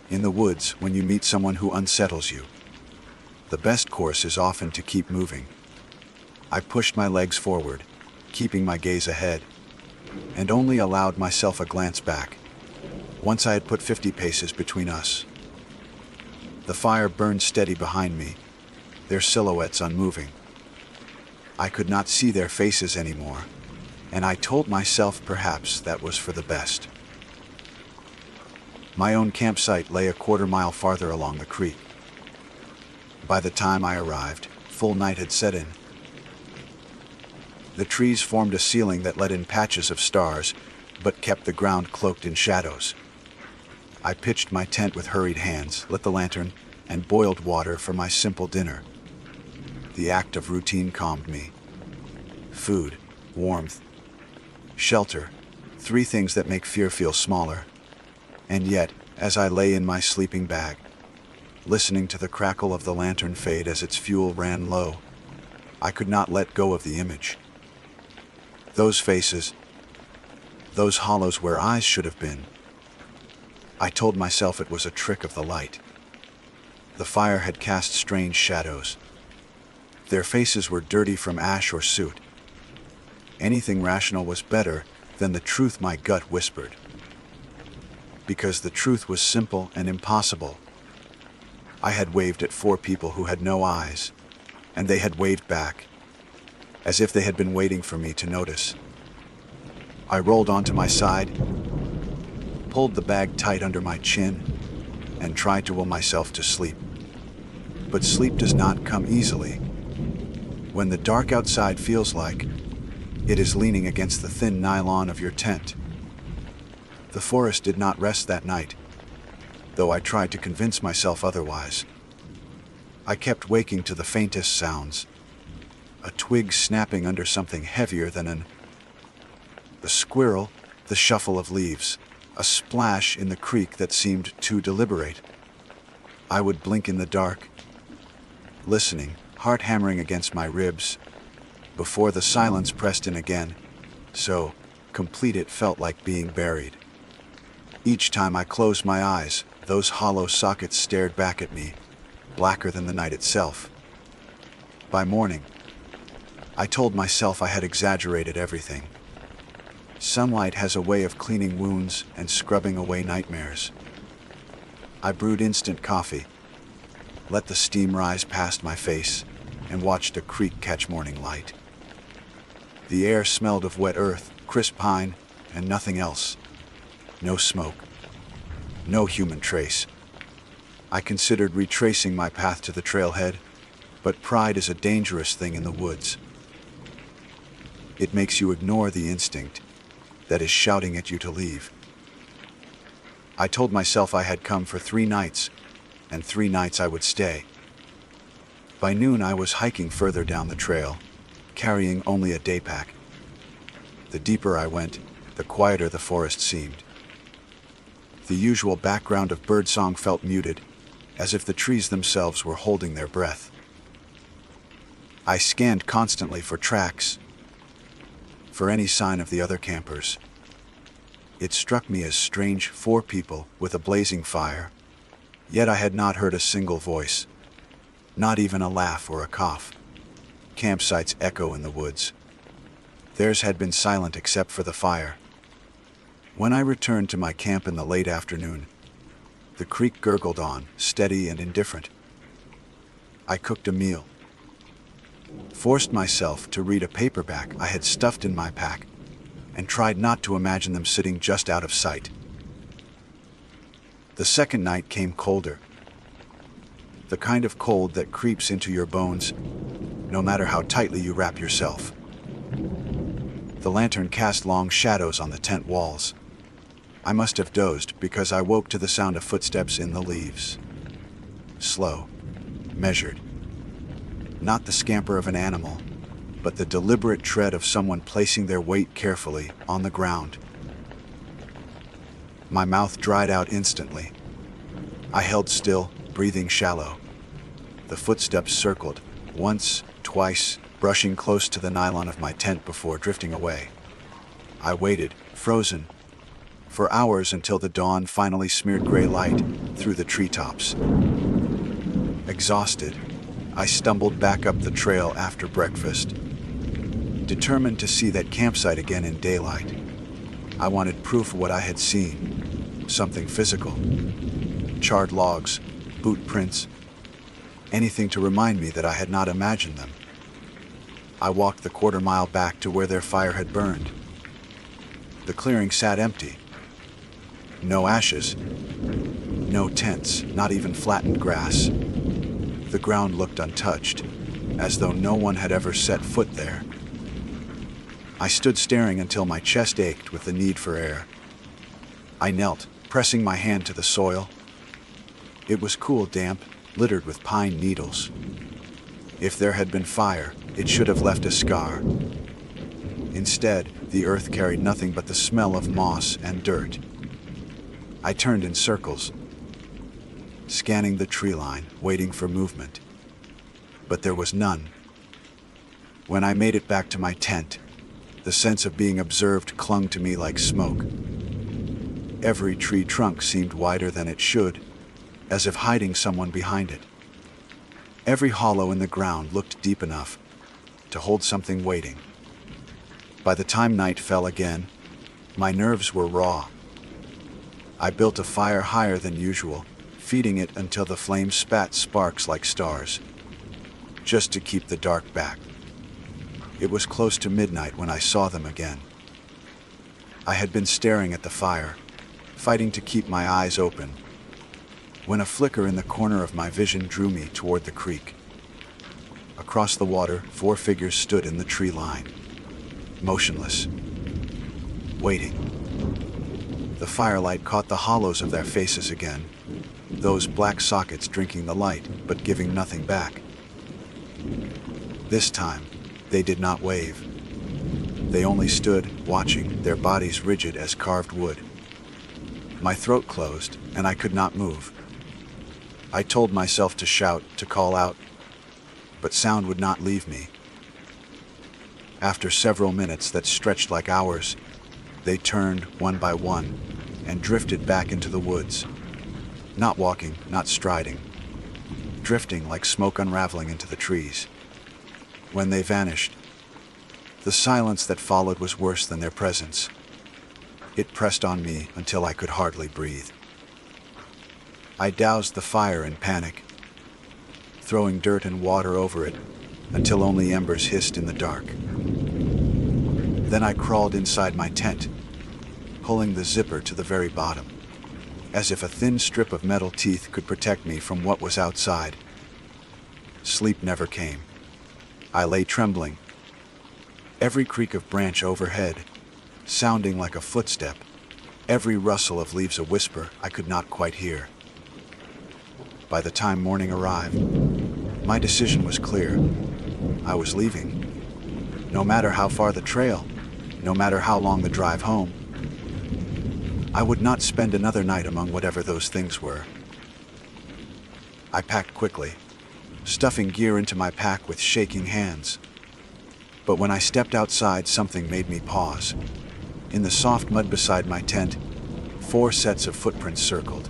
In the woods, when you meet someone who unsettles you, the best course is often to keep moving. I pushed my legs forward, keeping my gaze ahead, and only allowed myself a glance back. Once I had put 50 paces between us. The fire burned steady behind me, their silhouettes unmoving. I could not see their faces anymore, and I told myself perhaps that was for the best. My own campsite lay a quarter-mile farther along the creek. By the time I arrived, full night had set in. The trees formed a ceiling that let in patches of stars, but kept the ground cloaked in shadows. I pitched my tent with hurried hands, lit the lantern, and boiled water for my simple dinner. The act of routine calmed me. Food, warmth, shelter, 3 things that make fear feel smaller. And yet, as I lay in my sleeping bag, listening to the crackle of the lantern fade as its fuel ran low, I could not let go of the image. Those faces, those hollows where eyes should have been. I told myself it was a trick of the light. The fire had cast strange shadows. Their faces were dirty from ash or soot. Anything rational was better than the truth my gut whispered. Because the truth was simple and impossible. I had waved at 4 people who had no eyes, and they had waved back, as if they had been waiting for me to notice. I rolled onto my side, pulled the bag tight under my chin, and tried to will myself to sleep. But sleep does not come easily. When the dark outside feels like it is leaning against the thin nylon of your tent. The forest did not rest that night, though I tried to convince myself otherwise. I kept waking to the faintest sounds, a twig snapping under something heavier than the squirrel, the shuffle of leaves, a splash in the creek that seemed to deliberate. I would blink in the dark, listening, heart hammering against my ribs, before the silence pressed in again, so complete it felt like being buried. Each time I closed my eyes, those hollow sockets stared back at me, blacker than the night itself. By morning, I told myself I had exaggerated everything. Sunlight has a way of cleaning wounds and scrubbing away nightmares. I brewed instant coffee, let the steam rise past my face, and watched a creek catch morning light. The air smelled of wet earth, crisp pine, and nothing else. No smoke. No human trace. I considered retracing my path to the trailhead, but pride is a dangerous thing in the woods. It makes you ignore the instinct that is shouting at you to leave. I told myself I had come for 3 nights, and 3 nights I would stay. By noon I was hiking further down the trail, carrying only a day pack. The deeper I went, the quieter the forest seemed. The usual background of birdsong felt muted, as if the trees themselves were holding their breath. I scanned constantly for tracks, for any sign of the other campers. It struck me as strange, 4 people with a blazing fire, yet I had not heard a single voice, not even a laugh or a cough. Campsites echo in the woods. Theirs had been silent except for the fire. When I returned to my camp in the late afternoon, the creek gurgled on, steady and indifferent. I cooked a meal, forced myself to read a paperback I had stuffed in my pack, and tried not to imagine them sitting just out of sight. The second night came colder, the kind of cold that creeps into your bones, no matter how tightly you wrap yourself. The lantern cast long shadows on the tent walls. I must have dozed because I woke to the sound of footsteps in the leaves. Slow, measured. Not the scamper of an animal, but the deliberate tread of someone placing their weight carefully on the ground. My mouth dried out instantly. I held still, breathing shallow. The footsteps circled, once, twice, brushing close to the nylon of my tent before drifting away. I waited, frozen, for hours until the dawn finally smeared gray light through the treetops. Exhausted, I stumbled back up the trail after breakfast, determined to see that campsite again in daylight. I wanted proof of what I had seen, something physical. Charred logs, boot prints, anything to remind me that I had not imagined them. I walked the quarter-mile back to where their fire had burned. The clearing sat empty. No ashes, no tents, not even flattened grass. The ground looked untouched, as though no one had ever set foot there. I stood staring until my chest ached with the need for air. I knelt, pressing my hand to the soil. It was cool, damp, littered with pine needles. If there had been fire, it should have left a scar. Instead, the earth carried nothing but the smell of moss and dirt. I turned in circles, scanning the tree line, waiting for movement. But there was none. When I made it back to my tent, the sense of being observed clung to me like smoke. Every tree trunk seemed wider than it should, as if hiding someone behind it. Every hollow in the ground looked deep enough to hold something waiting. By the time night fell again, my nerves were raw. I built a fire higher than usual, feeding it until the flames spat sparks like stars, just to keep the dark back. It was close to midnight when I saw them again. I had been staring at the fire, fighting to keep my eyes open, when a flicker in the corner of my vision drew me toward the creek. Across the water, 4 figures stood in the tree line, motionless, waiting. The firelight caught the hollows of their faces again, those black sockets drinking the light but giving nothing back. This time, they did not wave. They only stood, watching, their bodies rigid as carved wood. My throat closed, and I could not move. I told myself to shout, to call out, but sound would not leave me. After several minutes that stretched like hours, they turned one by one and drifted back into the woods. Not walking, not striding, drifting like smoke unraveling into the trees. When they vanished, the silence that followed was worse than their presence. It pressed on me until I could hardly breathe. I doused the fire in panic, throwing dirt and water over it until only embers hissed in the dark. Then I crawled inside my tent, pulling the zipper to the very bottom, as if a thin strip of metal teeth could protect me from what was outside. Sleep never came. I lay trembling, every creak of branch overhead sounding like a footstep, every rustle of leaves a whisper I could not quite hear. By the time morning arrived, my decision was clear. I was leaving. No matter how far the trail, no matter how long the drive home, I would not spend another night among whatever those things were. I packed quickly, stuffing gear into my pack with shaking hands. But when I stepped outside, something made me pause. In the soft mud beside my tent, 4 sets of footprints circled.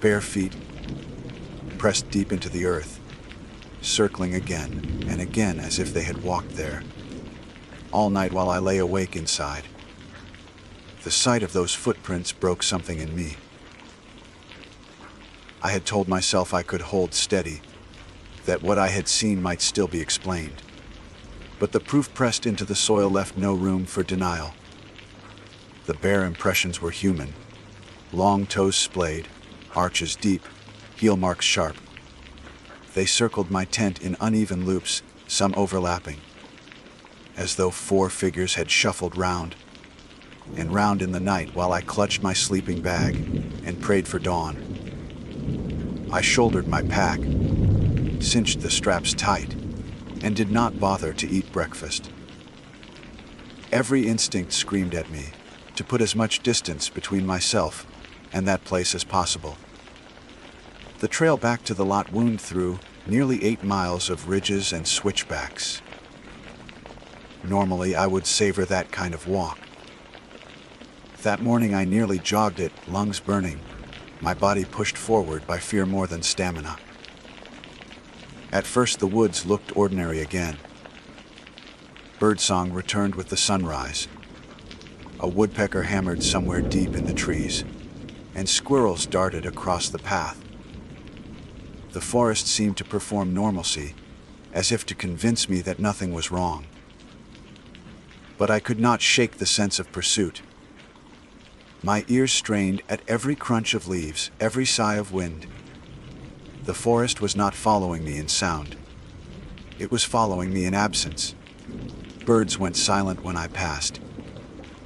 Bare feet, pressed deep into the earth, circling again and again as if they had walked there. All night while I lay awake inside, the sight of those footprints broke something in me. I had told myself I could hold steady, that what I had seen might still be explained. But the proof pressed into the soil left no room for denial. The bare impressions were human. Long toes splayed, arches deep, heel marks sharp. They circled my tent in uneven loops, some overlapping, as though 4 figures had shuffled round and round in the night while I clutched my sleeping bag and prayed for dawn. I shouldered my pack, cinched the straps tight, and did not bother to eat breakfast. Every instinct screamed at me to put as much distance between myself and that place as possible. The trail back to the lot wound through nearly 8 miles of ridges and switchbacks. Normally, I would savor that kind of walk. That morning, I nearly jogged it, lungs burning, my body pushed forward by fear more than stamina. At first, the woods looked ordinary again. Birdsong returned with the sunrise. A woodpecker hammered somewhere deep in the trees, and squirrels darted across the path. The forest seemed to perform normalcy, as if to convince me that nothing was wrong. But I could not shake the sense of pursuit. My ears strained at every crunch of leaves, every sigh of wind. The forest was not following me in sound. It was following me in absence. Birds went silent when I passed.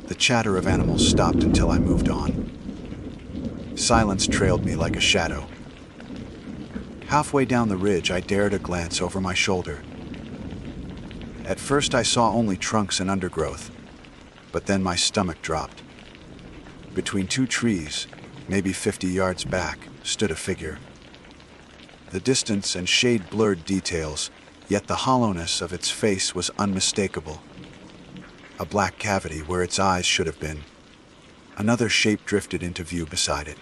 The chatter of animals stopped until I moved on. Silence trailed me like a shadow. Halfway down the ridge, I dared a glance over my shoulder. At first, I saw only trunks and undergrowth, but then my stomach dropped. Between two trees, maybe 50 yards back, stood a figure. The distance and shade blurred details, yet the hollowness of its face was unmistakable. A black cavity where its eyes should have been. Another shape drifted into view beside it.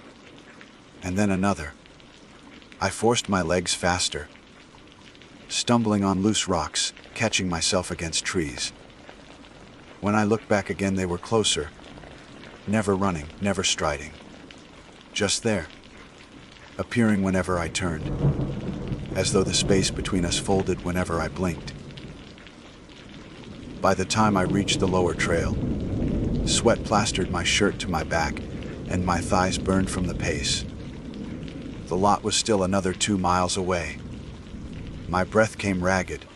And then another. I forced my legs faster, stumbling on loose rocks, catching myself against trees. When I looked back again, they were closer, never running, never striding. Just there, appearing whenever I turned, as though the space between us folded whenever I blinked. By the time I reached the lower trail, sweat plastered my shirt to my back, and my thighs burned from the pace. The lot was still another 2 miles away. My breath came ragged,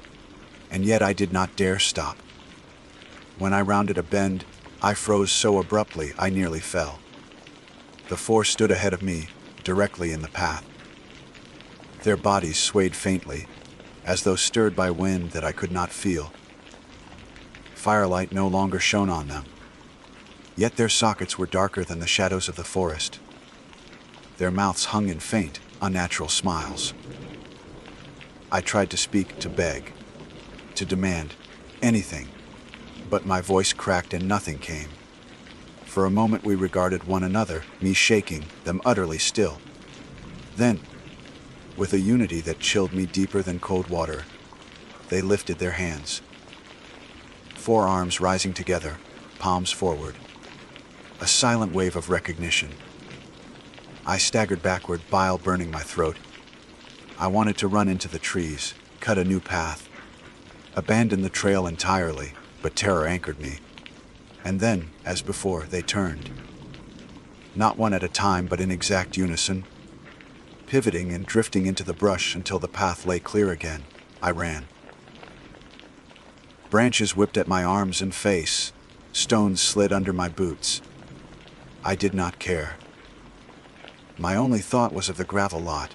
and yet I did not dare stop. When I rounded a bend, I froze so abruptly I nearly fell. The four stood ahead of me, directly in the path. Their bodies swayed faintly, as though stirred by wind that I could not feel. Firelight no longer shone on them, yet their sockets were darker than the shadows of the forest. Their mouths hung in faint, unnatural smiles. I tried to speak, to beg, to demand anything, but my voice cracked and nothing came. For a moment we regarded one another, me shaking, them utterly still. Then, with a unity that chilled me deeper than cold water, they lifted their hands. Forearms rising together, palms forward. A silent wave of recognition. I staggered backward, bile burning my throat. I wanted to run into the trees, cut a new path, abandon the trail entirely, but terror anchored me. And then, as before, they turned. Not one at a time, but in exact unison. Pivoting and drifting into the brush until the path lay clear again, I ran. Branches whipped at my arms and face. Stones slid under my boots. I did not care. My only thought was of the gravel lot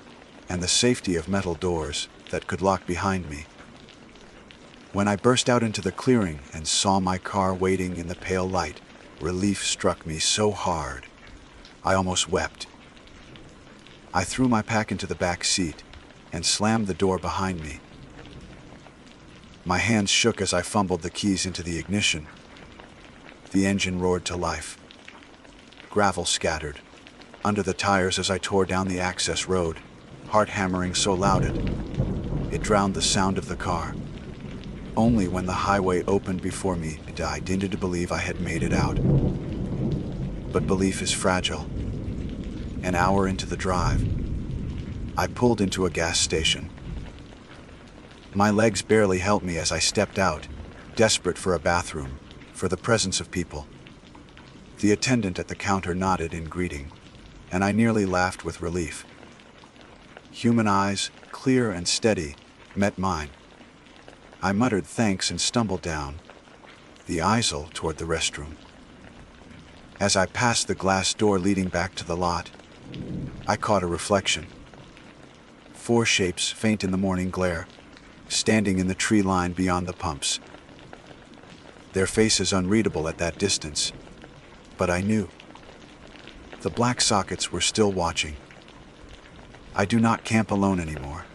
and the safety of metal doors that could lock behind me. When I burst out into the clearing and saw my car waiting in the pale light, relief struck me so hard, I almost wept. I threw my pack into the back seat and slammed the door behind me. My hands shook as I fumbled the keys into the ignition. The engine roared to life. Gravel scattered under the tires as I tore down the access road, heart hammering so loud it drowned the sound of the car. Only when the highway opened before me did I begin to believe I had made it out. But belief is fragile. An hour into the drive, I pulled into a gas station. My legs barely held me as I stepped out, desperate for a bathroom, for the presence of people. The attendant at the counter nodded in greeting, and I nearly laughed with relief. Human eyes, clear and steady, met mine. I muttered thanks and stumbled down the aisle toward the restroom. As I passed the glass door leading back to the lot, I caught a reflection. 4 shapes, faint in the morning glare, standing in the tree line beyond the pumps. Their faces unreadable at that distance, but I knew. The black sockets were still watching. I do not camp alone anymore.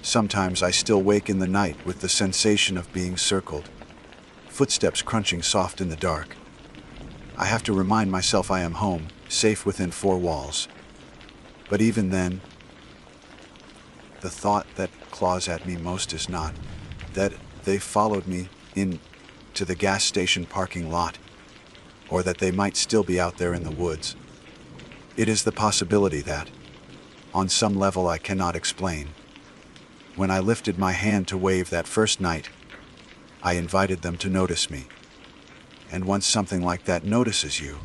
Sometimes I still wake in the night with the sensation of being circled, footsteps crunching soft in the dark. I have to remind myself I am home, safe within 4 walls. But even then, the thought that claws at me most is not that they followed me in to the gas station parking lot, or that they might still be out there in the woods. It is the possibility that, on some level I cannot explain, when I lifted my hand to wave that first night, I invited them to notice me. And once something like that notices you,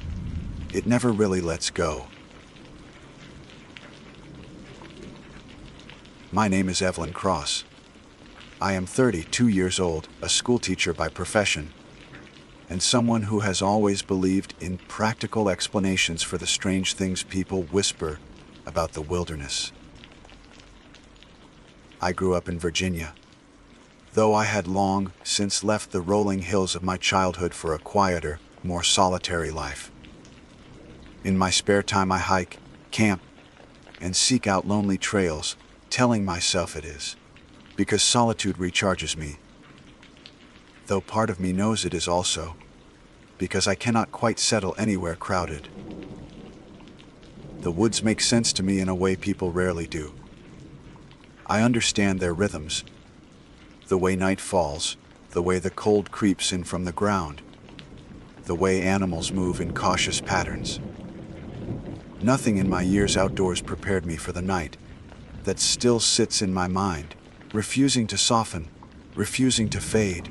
it never really lets go. My name is Evelyn Cross. I am 32 years old, a schoolteacher by profession, and someone who has always believed in practical explanations for the strange things people whisper about the wilderness. I grew up in Virginia, though I had long since left the rolling hills of my childhood for a quieter, more solitary life. In my spare time I hike, camp, and seek out lonely trails, telling myself it is because solitude recharges me, though part of me knows it is also because I cannot quite settle anywhere crowded. The woods make sense to me in a way people rarely do. I understand their rhythms, the way night falls, the way the cold creeps in from the ground, the way animals move in cautious patterns. Nothing in my years outdoors prepared me for the night that still sits in my mind, refusing to soften, refusing to fade.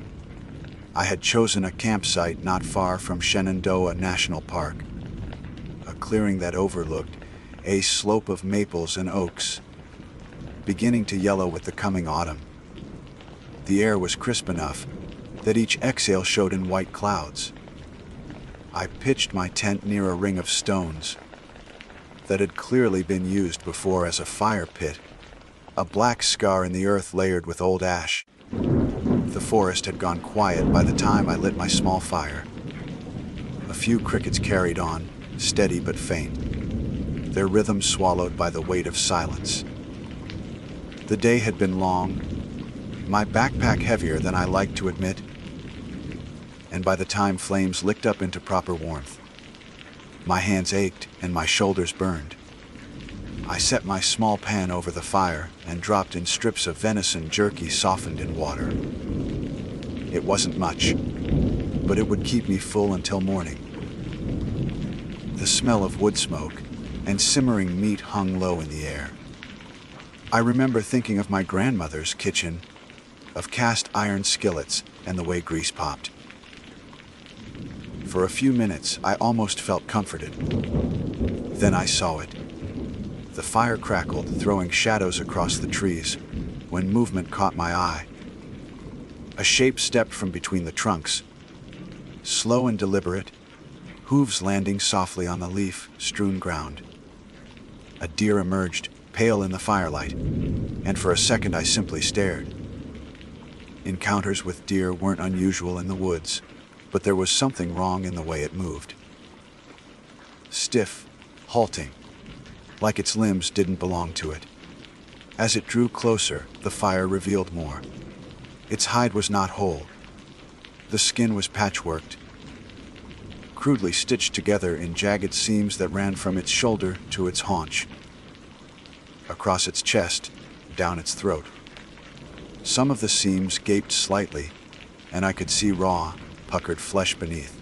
I had chosen a campsite not far from Shenandoah National Park, a clearing that overlooked a slope of maples and oaks, beginning to yellow with the coming autumn. The air was crisp enough that each exhale showed in white clouds. I pitched my tent near a ring of stones that had clearly been used before as a fire pit, a black scar in the earth layered with old ash. The forest had gone quiet by the time I lit my small fire. A few crickets carried on, steady but faint, their rhythm swallowed by the weight of silence. The day had been long, my backpack heavier than I liked to admit, and by the time flames licked up into proper warmth, my hands ached and my shoulders burned. I set my small pan over the fire and dropped in strips of venison jerky softened in water. It wasn't much, but it would keep me full until morning. The smell of wood smoke and simmering meat hung low in the air. I remember thinking of my grandmother's kitchen, of cast iron skillets and the way grease popped. For a few minutes, I almost felt comforted. Then I saw it. The fire crackled, throwing shadows across the trees, when movement caught my eye. A shape stepped from between the trunks, slow and deliberate, hooves landing softly on the leaf-strewn ground. A deer emerged, pale in the firelight, and for a second I simply stared. Encounters with deer weren't unusual in the woods, but there was something wrong in the way it moved. Stiff, halting, like its limbs didn't belong to it. As it drew closer, the fire revealed more. Its hide was not whole. The skin was patchworked, crudely stitched together in jagged seams that ran from its shoulder to its haunch, across its chest, down its throat. Some of the seams gaped slightly, and I could see raw, puckered flesh beneath.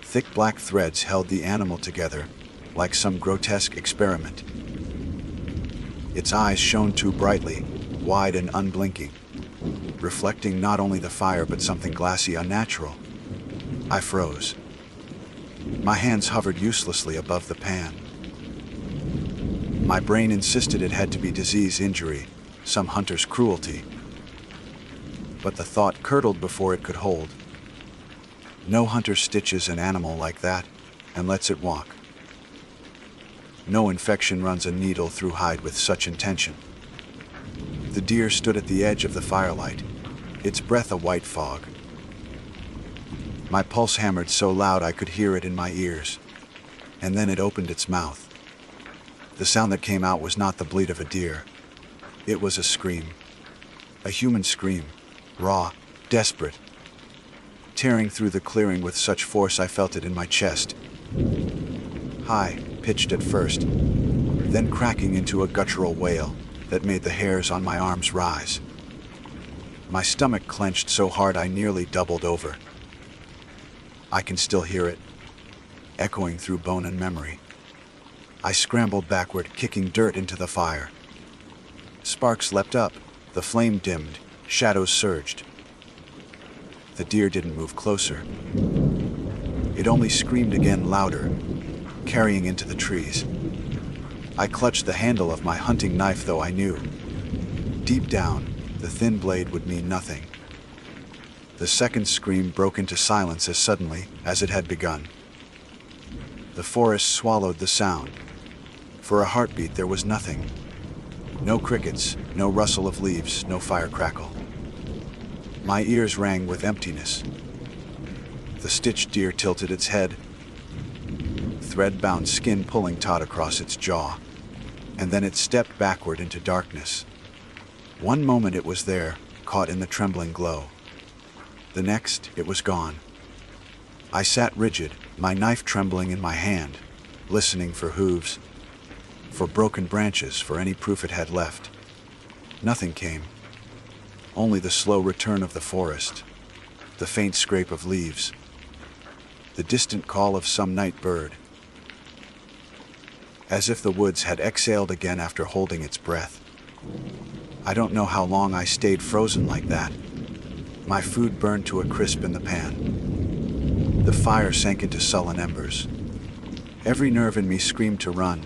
Thick black threads held the animal together, like some grotesque experiment. Its eyes shone too brightly, wide and unblinking, reflecting not only the fire but something glassy unnatural. I froze. My hands hovered uselessly above the pan. My brain insisted it had to be disease, injury, some hunter's cruelty. But the thought curdled before it could hold. No hunter stitches an animal like that and lets it walk. No infection runs a needle through hide with such intention. The deer stood at the edge of the firelight, its breath a white fog. My pulse hammered so loud I could hear it in my ears, and then it opened its mouth. The sound that came out was not the bleat of a deer. It was a scream. A human scream, raw, desperate, tearing through the clearing with such force I felt it in my chest. High, pitched at first, then cracking into a guttural wail that made the hairs on my arms rise. My stomach clenched so hard I nearly doubled over. I can still hear it, echoing through bone and memory. I scrambled backward, kicking dirt into the fire. Sparks leapt up, the flame dimmed, shadows surged. The deer didn't move closer. It only screamed again, louder, carrying into the trees. I clutched the handle of my hunting knife, though I knew, deep down, the thin blade would mean nothing. The second scream broke into silence as suddenly as it had begun. The forest swallowed the sound. For a heartbeat there was nothing. No crickets, no rustle of leaves, no fire crackle. My ears rang with emptiness. The stitched deer tilted its head, thread-bound skin pulling taut across its jaw, and then it stepped backward into darkness. One moment it was there, caught in the trembling glow. The next, it was gone. I sat rigid, my knife trembling in my hand, listening for hooves, for broken branches, for any proof it had left. Nothing came. Only the slow return of the forest, the faint scrape of leaves, the distant call of some night bird. As if the woods had exhaled again after holding its breath. I don't know how long I stayed frozen like that. My food burned to a crisp in the pan. The fire sank into sullen embers. Every nerve in me screamed to run,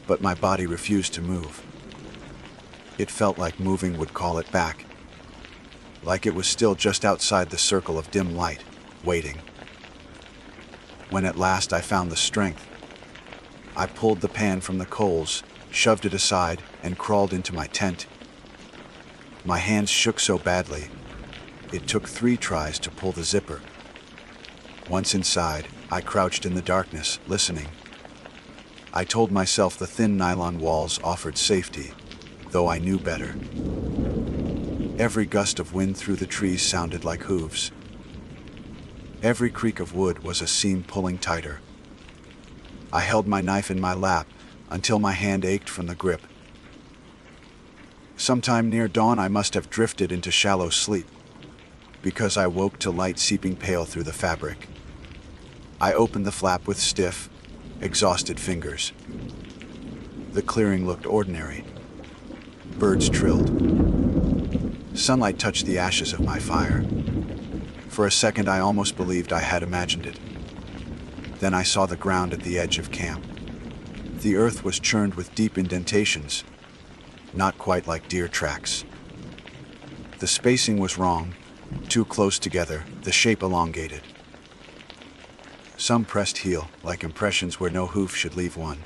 but my body refused to move. It felt like moving would call it back, like it was still just outside the circle of dim light, waiting. When at last I found the strength, I pulled the pan from the coals, shoved it aside, and crawled into my tent. My hands shook so badly, it took 3 tries to pull the zipper. Once inside, I crouched in the darkness, listening. I told myself the thin nylon walls offered safety, though I knew better. Every gust of wind through the trees sounded like hooves. Every creak of wood was a seam pulling tighter. I held my knife in my lap until my hand ached from the grip. Sometime near dawn I must have drifted into shallow sleep, because I woke to light seeping pale through the fabric. I opened the flap with stiff, exhausted fingers. The clearing looked ordinary. Birds trilled. Sunlight touched the ashes of my fire. For a second I almost believed I had imagined it. Then I saw the ground at the edge of camp. The earth was churned with deep indentations, not quite like deer tracks. The spacing was wrong, too close together, the shape elongated. Some pressed heel, like impressions where no hoof should leave one.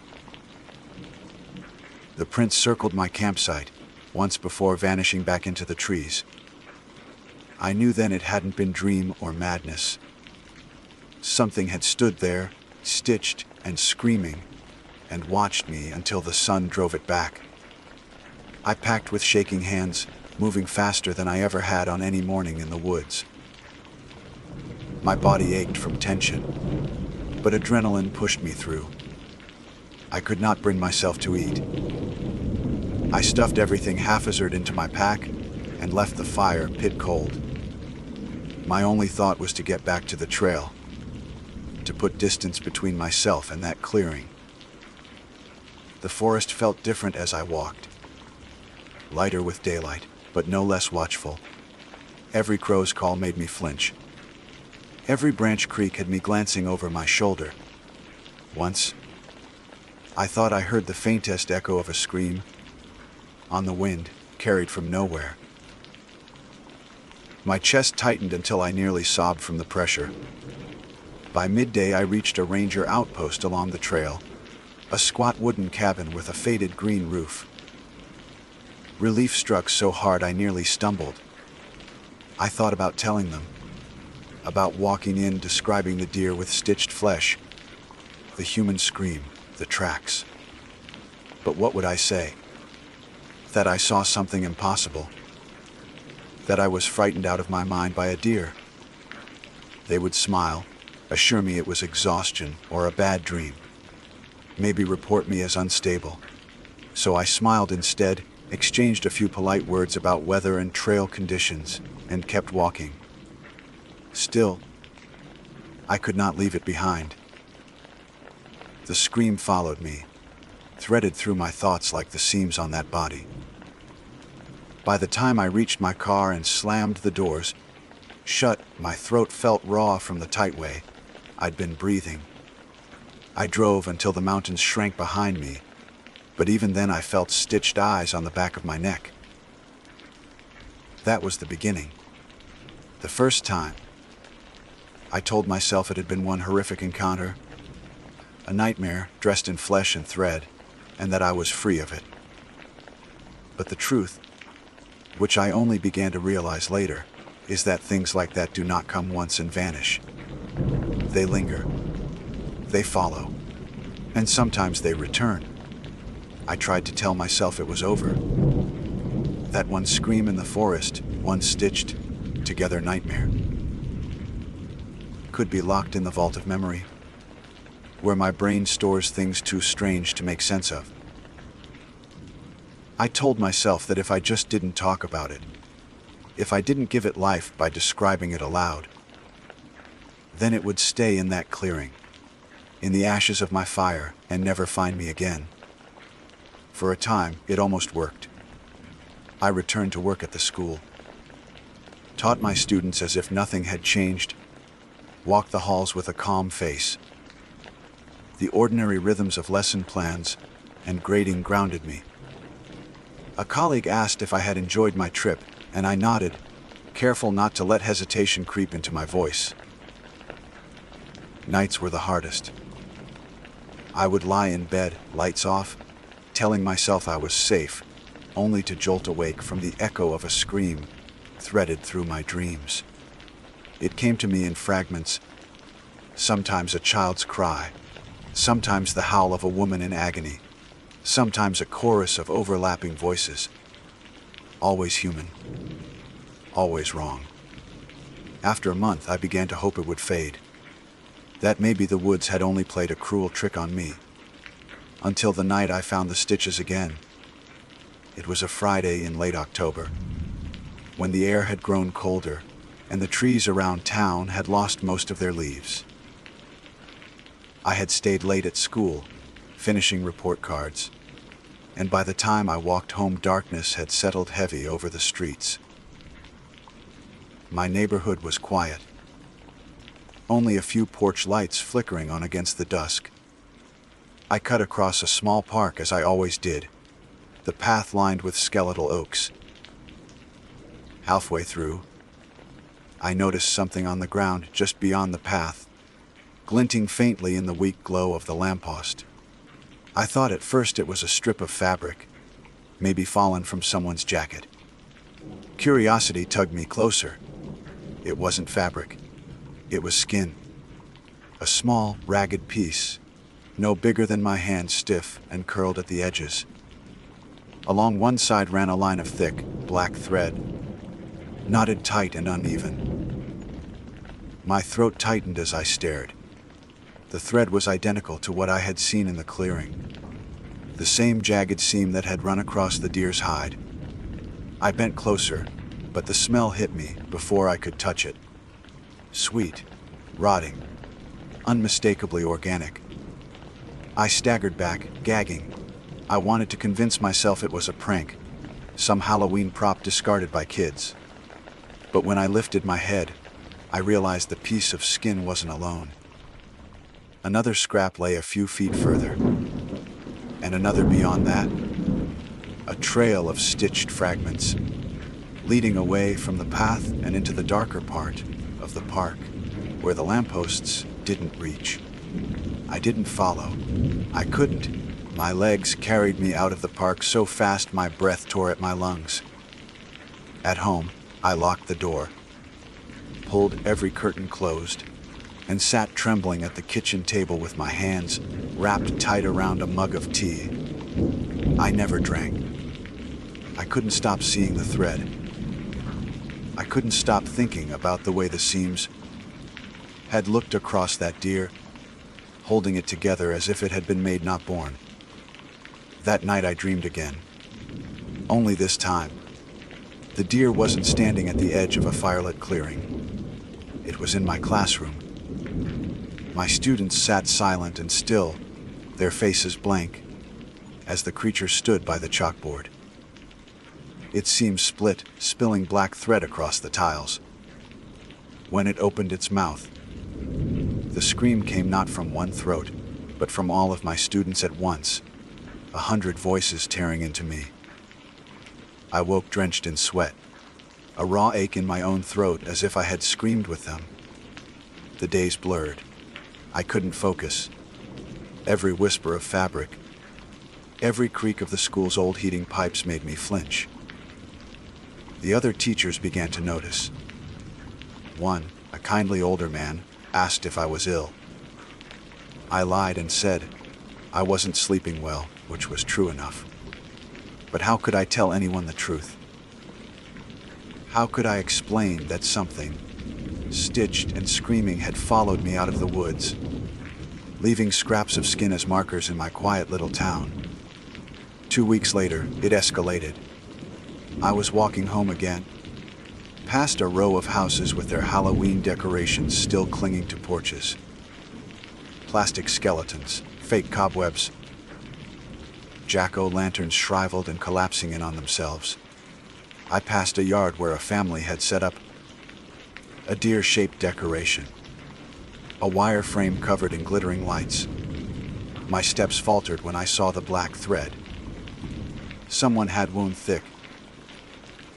The prints circled my campsite, once before vanishing back into the trees. I knew then it hadn't been dream or madness. Something had stood there, stitched and screaming, and watched me until the sun drove it back. I packed with shaking hands, moving faster than I ever had on any morning in the woods. My body ached from tension, but adrenaline pushed me through. I could not bring myself to eat. I stuffed everything haphazard into my pack and left the fire pit cold. My only thought was to get back to the trail, to put distance between myself and that clearing. The forest felt different as I walked. Lighter with daylight, but no less watchful. Every crow's call made me flinch. Every branch creak had me glancing over my shoulder. Once, I thought I heard the faintest echo of a scream, on the wind, carried from nowhere. My chest tightened until I nearly sobbed from the pressure. By midday I reached a ranger outpost along the trail, a squat wooden cabin with a faded green roof. Relief struck so hard I nearly stumbled. I thought about telling them, about walking in, describing the deer with stitched flesh, the human scream, the tracks. But what would I say? That I saw something impossible. That I was frightened out of my mind by a deer. They would smile, assure me it was exhaustion or a bad dream. Maybe report me as unstable. So I smiled instead, exchanged a few polite words about weather and trail conditions, and kept walking. Still, I could not leave it behind. The scream followed me, threaded through my thoughts like the seams on that body. By the time I reached my car and slammed the doors shut, my throat felt raw from the tight way I'd been breathing. I drove until the mountains shrank behind me, but even then I felt stitched eyes on the back of my neck. That was the beginning. The first time. I told myself it had been one horrific encounter, a nightmare dressed in flesh and thread, and that I was free of it. But the truth, which I only began to realize later, is that things like that do not come once and vanish. They linger. They follow. And sometimes they return. I tried to tell myself it was over. That one scream in the forest, one stitched together nightmare, could be locked in the vault of memory, where my brain stores things too strange to make sense of. I told myself that if I just didn't talk about it, if I didn't give it life by describing it aloud, then it would stay in that clearing, in the ashes of my fire, and never find me again. For a time, it almost worked. I returned to work at the school, taught my students as if nothing had changed, walked the halls with a calm face. The ordinary rhythms of lesson plans and grading grounded me. A colleague asked if I had enjoyed my trip, and I nodded, careful not to let hesitation creep into my voice. Nights were the hardest. I would lie in bed, lights off, telling myself I was safe, only to jolt awake from the echo of a scream threaded through my dreams. It came to me in fragments, sometimes a child's cry, sometimes the howl of a woman in agony, sometimes a chorus of overlapping voices. Always human, always wrong. After a month, I began to hope it would fade, that maybe the woods had only played a cruel trick on me. Until the night I found the stitches again. It was a Friday in late October, when the air had grown colder and the trees around town had lost most of their leaves. I had stayed late at school, finishing report cards, and by the time I walked home, darkness had settled heavy over the streets. My neighborhood was quiet, only a few porch lights flickering on against the dusk. I cut across a small park as I always did, the path lined with skeletal oaks. Halfway through, I noticed something on the ground just beyond the path, glinting faintly in the weak glow of the lamppost. I thought at first it was a strip of fabric, maybe fallen from someone's jacket. Curiosity tugged me closer. It wasn't fabric. It was skin. A small, ragged piece, no bigger than my hand, stiff and curled at the edges. Along one side ran a line of thick, black thread, knotted tight and uneven. My throat tightened as I stared. The thread was identical to what I had seen in the clearing, the same jagged seam that had run across the deer's hide. I bent closer, but the smell hit me before I could touch it. Sweet, rotting, unmistakably organic. I staggered back, gagging. I wanted to convince myself it was a prank, some Halloween prop discarded by kids. But when I lifted my head, I realized the piece of skin wasn't alone. Another scrap lay a few feet further, and another beyond that. A trail of stitched fragments, leading away from the path and into the darker part of the park, where the lampposts didn't reach. I didn't follow. I couldn't. My legs carried me out of the park so fast my breath tore at my lungs. At home, I locked the door, pulled every curtain closed, and sat trembling at the kitchen table with my hands wrapped tight around a mug of tea. I never drank. I couldn't stop seeing the thread. I couldn't stop thinking about the way the seams had looked across that deer, holding it together as if it had been made, not born. That night I dreamed again. Only this time, the deer wasn't standing at the edge of a firelit clearing. It was in my classroom. My students sat silent and still, their faces blank, as the creature stood by the chalkboard. Its seam split, spilling black thread across the tiles. When it opened its mouth, the scream came not from one throat, but from all of my students at once, 100 voices tearing into me. I woke drenched in sweat, a raw ache in my own throat as if I had screamed with them. The days blurred. I couldn't focus. Every whisper of fabric, every creak of the school's old heating pipes made me flinch. The other teachers began to notice. One, a kindly older man, asked if I was ill. I lied and said I wasn't sleeping well, which was true enough. But how could I tell anyone the truth? How could I explain that something, stitched and screaming, had followed me out of the woods, leaving scraps of skin as markers in my quiet little town? 2 weeks later, it escalated. I was walking home again, past a row of houses with their Halloween decorations still clinging to porches. Plastic skeletons, fake cobwebs, jack-o'-lanterns shriveled and collapsing in on themselves. I passed a yard where a family had set up a deer-shaped decoration, a wire frame covered in glittering lights. My steps faltered when I saw the black thread. Someone had woven thick,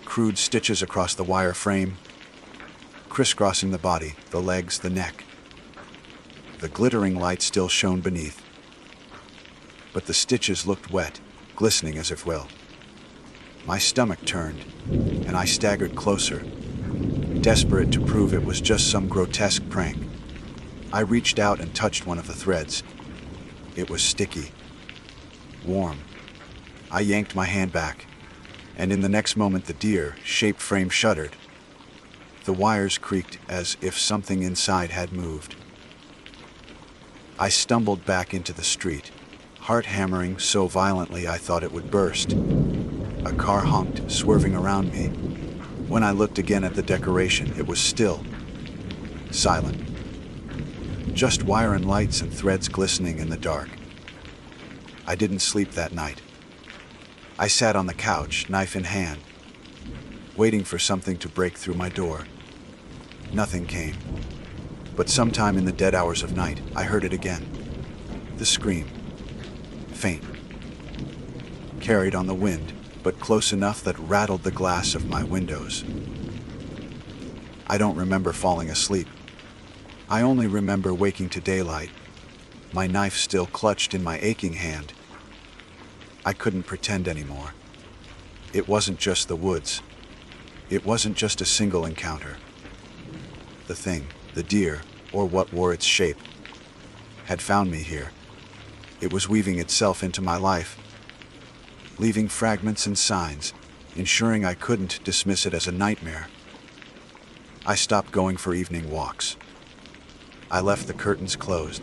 crude stitches across the wire frame, crisscrossing the body, the legs, the neck. The glittering light still shone beneath, but the stitches looked wet, glistening as if well. My stomach turned, and I staggered closer, desperate to prove it was just some grotesque prank. I reached out and touched one of the threads. It was sticky, warm. I yanked my hand back, and in the next moment the deer-shaped frame shuddered. The wires creaked as if something inside had moved. I stumbled back into the street, heart hammering so violently I thought it would burst. A car honked, swerving around me. When I looked again at the decoration, it was still, silent. Just wire and lights and threads glistening in the dark. I didn't sleep that night. I sat on the couch, knife in hand, waiting for something to break through my door. Nothing came. But sometime in the dead hours of night, I heard it again. The scream. Faint. Carried on the wind, but close enough that rattled the glass of my windows. I don't remember falling asleep. I only remember waking to daylight, my knife still clutched in my aching hand. I couldn't pretend anymore. It wasn't just the woods. It wasn't just a single encounter. The thing, the deer, or what wore its shape, had found me here. It was weaving itself into my life, leaving fragments and signs, ensuring I couldn't dismiss it as a nightmare. I stopped going for evening walks. I left the curtains closed.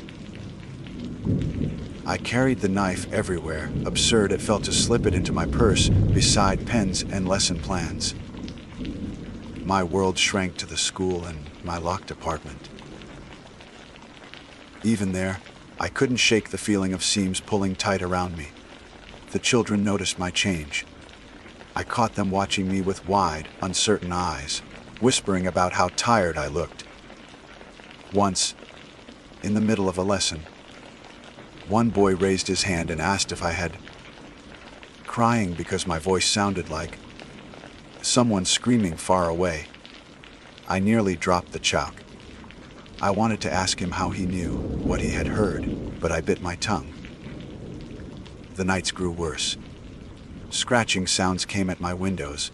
I carried the knife everywhere. Absurd it felt to slip it into my purse beside pens and lesson plans. My world shrank to the school and my locked apartment. Even there, I couldn't shake the feeling of seams pulling tight around me. The children noticed my change. I caught them watching me with wide, uncertain eyes, whispering about how tired I looked. Once, in the middle of a lesson, one boy raised his hand and asked if I had, crying because my voice sounded like someone screaming far away. I nearly dropped the chalk. I wanted to ask him how he knew what he had heard, but I bit my tongue. The nights grew worse. Scratching sounds came at my windows,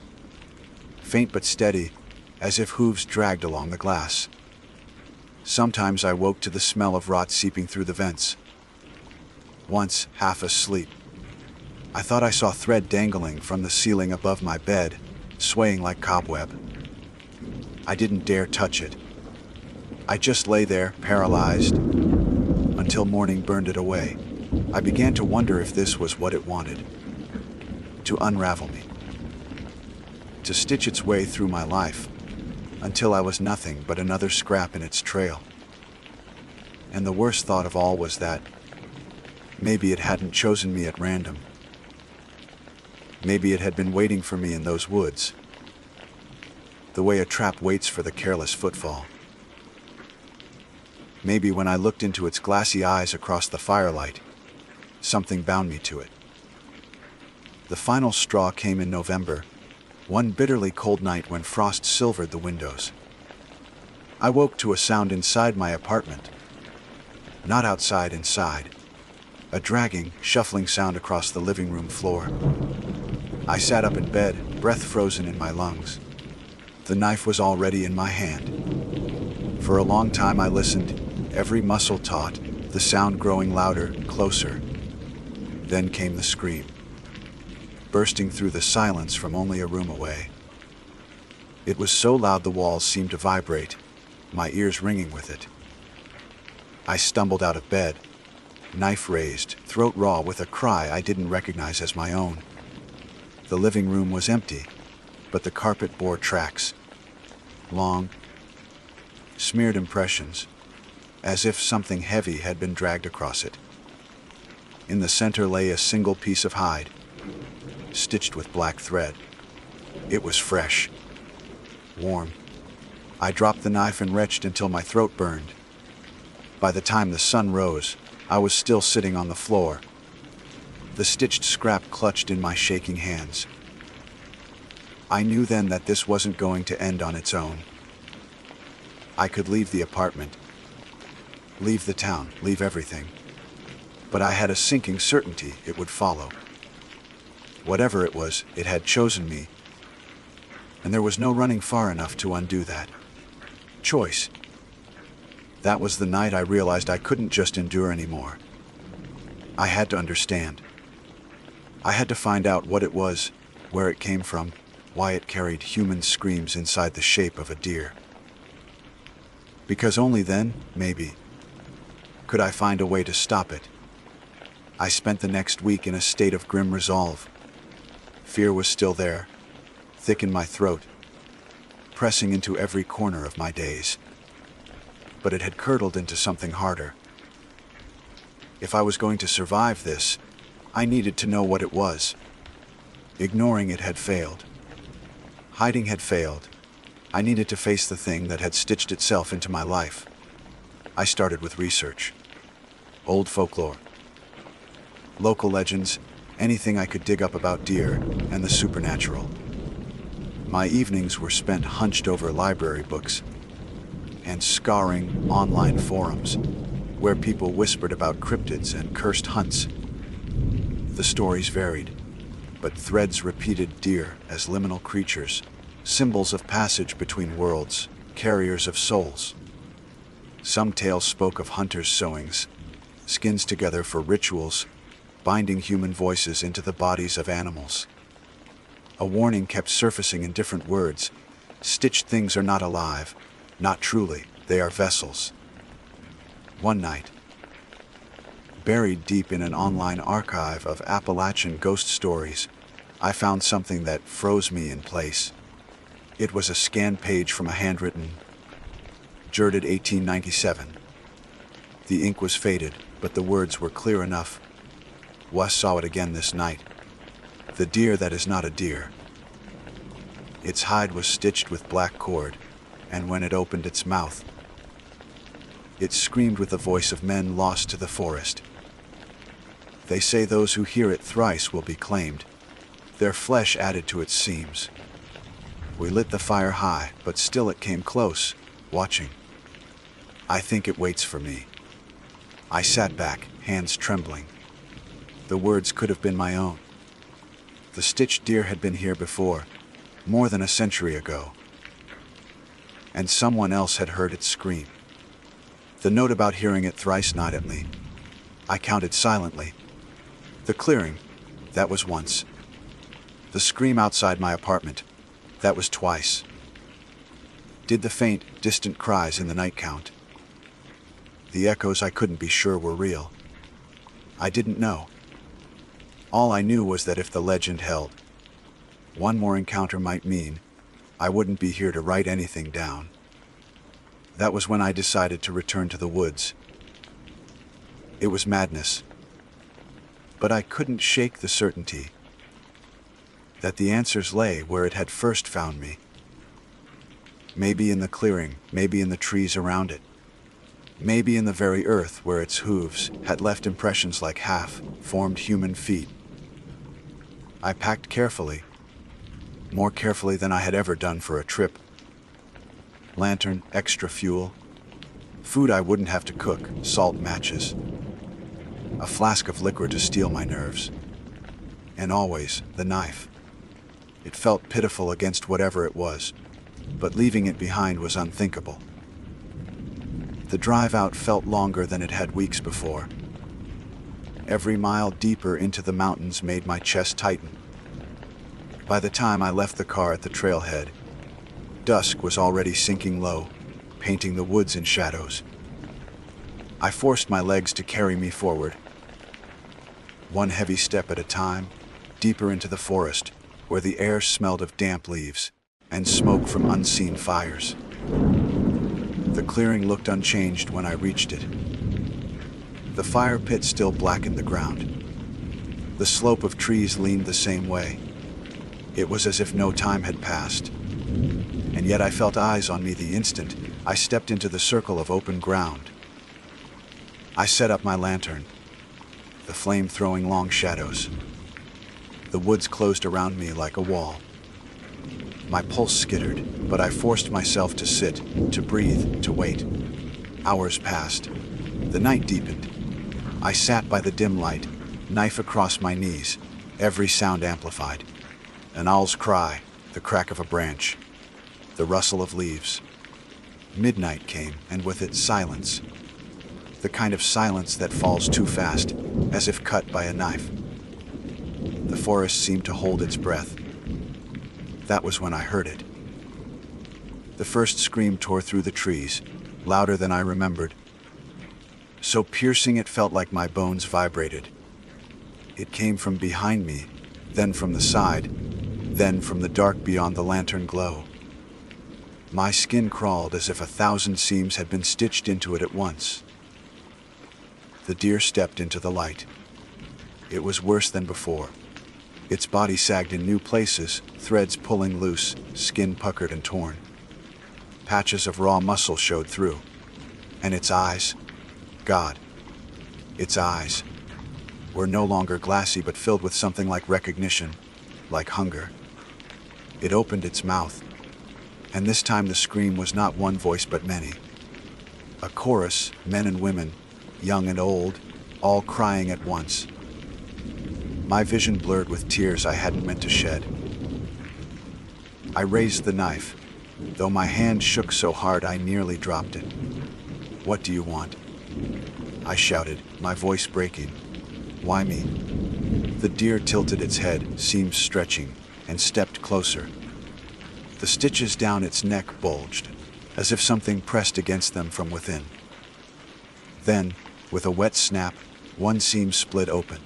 faint but steady, as if hooves dragged along the glass. Sometimes I woke to the smell of rot seeping through the vents. Once, half asleep, I thought I saw thread dangling from the ceiling above my bed, swaying like cobweb. I didn't dare touch it. I just lay there, paralyzed, until morning burned it away. I began to wonder if this was what it wanted, to unravel me, to stitch its way through my life, until I was nothing but another scrap in its trail. And the worst thought of all was that maybe it hadn't chosen me at random. Maybe it had been waiting for me in those woods, the way a trap waits for the careless footfall. Maybe when I looked into its glassy eyes across the firelight, something bound me to it. The final straw came in November, one bitterly cold night when frost silvered the windows. I woke to a sound inside my apartment. Not outside, inside. A dragging, shuffling sound across the living room floor. I sat up in bed, breath frozen in my lungs. The knife was already in my hand. For a long time I listened, every muscle taut, the sound growing louder, closer. Then came the scream, bursting through the silence from only a room away. It was so loud the walls seemed to vibrate, my ears ringing with it. I stumbled out of bed, knife raised, throat raw with a cry I didn't recognize as my own. The living room was empty, but the carpet bore tracks. Long, smeared impressions, as if something heavy had been dragged across it. In the center lay a single piece of hide, stitched with black thread. It was fresh, warm. I dropped the knife and retched until my throat burned. By the time the sun rose, I was still sitting on the floor, the stitched scrap clutched in my shaking hands. I knew then that this wasn't going to end on its own. I could leave the apartment, leave the town, leave everything. But I had a sinking certainty it would follow. Whatever it was, it had chosen me, and there was no running far enough to undo that choice. That was the night I realized I couldn't just endure anymore. I had to understand. I had to find out what it was, where it came from, why it carried human screams inside the shape of a deer. Because only then, maybe, could I find a way to stop it. I spent the next week in a state of grim resolve. Fear was still there, thick in my throat, pressing into every corner of my days. But it had curdled into something harder. If I was going to survive this, I needed to know what it was. Ignoring it had failed. Hiding had failed. I needed to face the thing that had stitched itself into my life. I started with research. Old folklore, local legends, anything I could dig up about deer and the supernatural. My evenings were spent hunched over library books and scouring online forums where people whispered about cryptids and cursed hunts. The stories varied, but threads repeated deer as liminal creatures, symbols of passage between worlds, carriers of souls. Some tales spoke of hunters' sewings, skins together for rituals, binding human voices into the bodies of animals. A warning kept surfacing in different words. Stitched things are not alive, not truly, they are vessels. One night, buried deep in an online archive of Appalachian ghost stories, I found something that froze me in place. It was a scanned page from a handwritten, dated 1897. The ink was faded, but the words were clear enough. Wes saw it again this night. The deer that is not a deer. Its hide was stitched with black cord, and when it opened its mouth, it screamed with the voice of men lost to the forest. They say those who hear it thrice will be claimed, their flesh added to its seams. We lit the fire high, but still it came close, watching. I think it waits for me. I sat back, hands trembling. The words could have been my own. The stitched deer had been here before, more than a century ago. And someone else had heard it scream. The note about hearing it thrice gnawed at me. I counted silently. The clearing, that was once. The scream outside my apartment, that was twice. Did the faint, distant cries in the night count? The echoes I couldn't be sure were real. I didn't know. All I knew was that if the legend held, One more encounter might mean I wouldn't be here to write anything down. That was when I decided to return to the woods. It was madness, but I couldn't shake the certainty that the answers lay where it had first found me. Maybe in the clearing, maybe in the trees around it, maybe in the very earth where its hooves had left impressions like half-formed human feet. I packed carefully, more carefully than I had ever done for a trip. Lantern, extra fuel, food I wouldn't have to cook, salt, matches, a flask of liquor to steel my nerves, and always the knife. It felt pitiful against whatever it was, but leaving it behind was unthinkable. The drive out felt longer than it had weeks before. Every mile deeper into the mountains made my chest tighten. By the time I left the car at the trailhead, dusk was already sinking low, painting the woods in shadows. I forced my legs to carry me forward, one heavy step at a time, deeper into the forest, where the air smelled of damp leaves and smoke from unseen fires. The clearing looked unchanged when I reached it. The fire pit still blackened the ground. The slope of trees leaned the same way. It was as if no time had passed. And yet I felt eyes on me the instant I stepped into the circle of open ground. I set up my lantern, the flame throwing long shadows. The woods closed around me like a wall. My pulse skittered, but I forced myself to sit, to breathe, to wait. Hours passed. The night deepened. I sat by the dim light, knife across my knees, every sound amplified. An owl's cry, the crack of a branch, the rustle of leaves. Midnight came, and with it silence. The kind of silence that falls too fast, as if cut by a knife. The forest seemed to hold its breath. That was when I heard it. The first scream tore through the trees, louder than I remembered. So piercing it felt like my bones vibrated. It came from behind me, then from the side, then from the dark beyond the lantern glow. My skin crawled as if 1,000 seams had been stitched into it at once. The deer stepped into the light. It was worse than before. Its body sagged in new places, threads pulling loose, skin puckered and torn. Patches of raw muscle showed through. And its eyes, God, its eyes, were no longer glassy but filled with something like recognition, like hunger. It opened its mouth, and this time the scream was not one voice but many. A chorus, men and women, young and old, all crying at once. My vision blurred with tears I hadn't meant to shed. I raised the knife, though my hand shook so hard I nearly dropped it. "What do you want?" I shouted, my voice breaking. "Why me?" The deer tilted its head, seams stretching, and stepped closer. The stitches down its neck bulged, as if something pressed against them from within. Then, with a wet snap, one seam split open.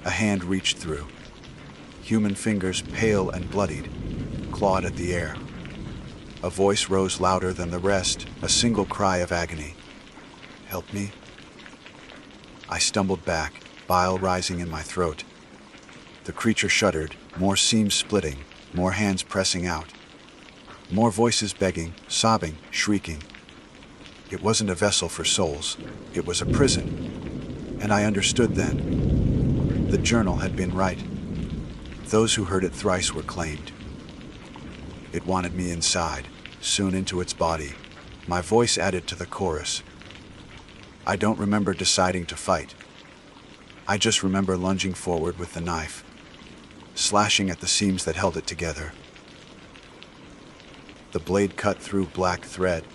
A hand reached through. Human fingers, pale and bloodied, clawed at the air. A voice rose louder than the rest, a single cry of agony. "Help me?" I stumbled back, bile rising in my throat. The creature shuddered, more seams splitting, more hands pressing out. More voices begging, sobbing, shrieking. It wasn't a vessel for souls. It was a prison. And I understood then. The journal had been right. Those who heard it thrice were claimed. It wanted me inside, soon into its body. My voice added to the chorus. I don't remember deciding to fight. I just remember lunging forward with the knife, slashing at the seams that held it together. The blade cut through black thread,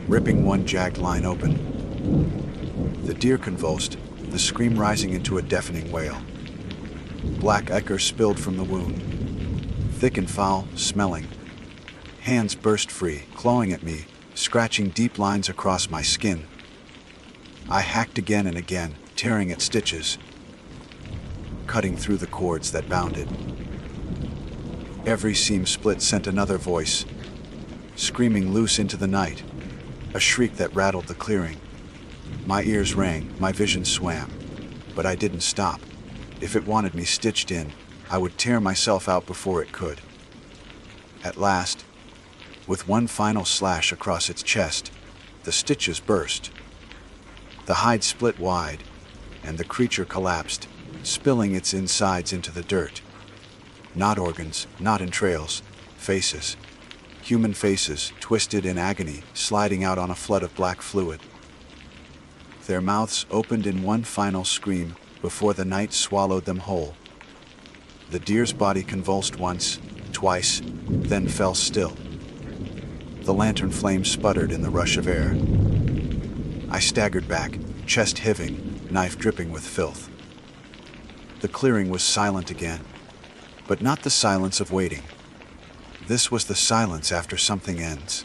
ripping one jagged line open. The deer convulsed, the scream rising into a deafening wail. Black ichor spilled from the wound, thick and foul, smelling. Hands burst free, clawing at me, scratching deep lines across my skin. I hacked again and again, tearing at stitches, cutting through the cords that bound it. Every seam split sent another voice, screaming loose into the night, a shriek that rattled the clearing. My ears rang, my vision swam, but I didn't stop. If it wanted me stitched in, I would tear myself out before it could. At last, with one final slash across its chest, the stitches burst. The hide split wide, and the creature collapsed, spilling its insides into the dirt. Not organs, not entrails, faces. Human faces, twisted in agony, sliding out on a flood of black fluid. Their mouths opened in one final scream before the night swallowed them whole. The deer's body convulsed once, twice, then fell still. The lantern flame sputtered in the rush of air. I staggered back, chest heaving, knife dripping with filth. The clearing was silent again, but not the silence of waiting. This was the silence after something ends.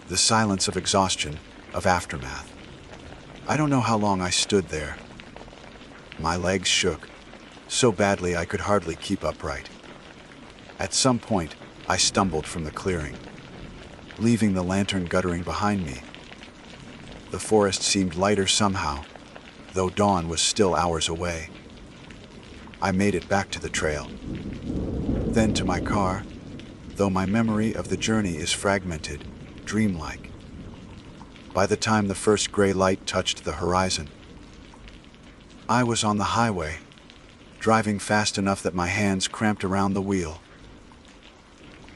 The silence of exhaustion, of aftermath. I don't know how long I stood there. My legs shook, so badly I could hardly keep upright. At some point, I stumbled from the clearing, leaving the lantern guttering behind me. The forest seemed lighter somehow, though dawn was still hours away. I made it back to the trail, then to my car, though my memory of the journey is fragmented, dreamlike. By the time the first gray light touched the horizon, I was on the highway, driving fast enough that my hands cramped around the wheel.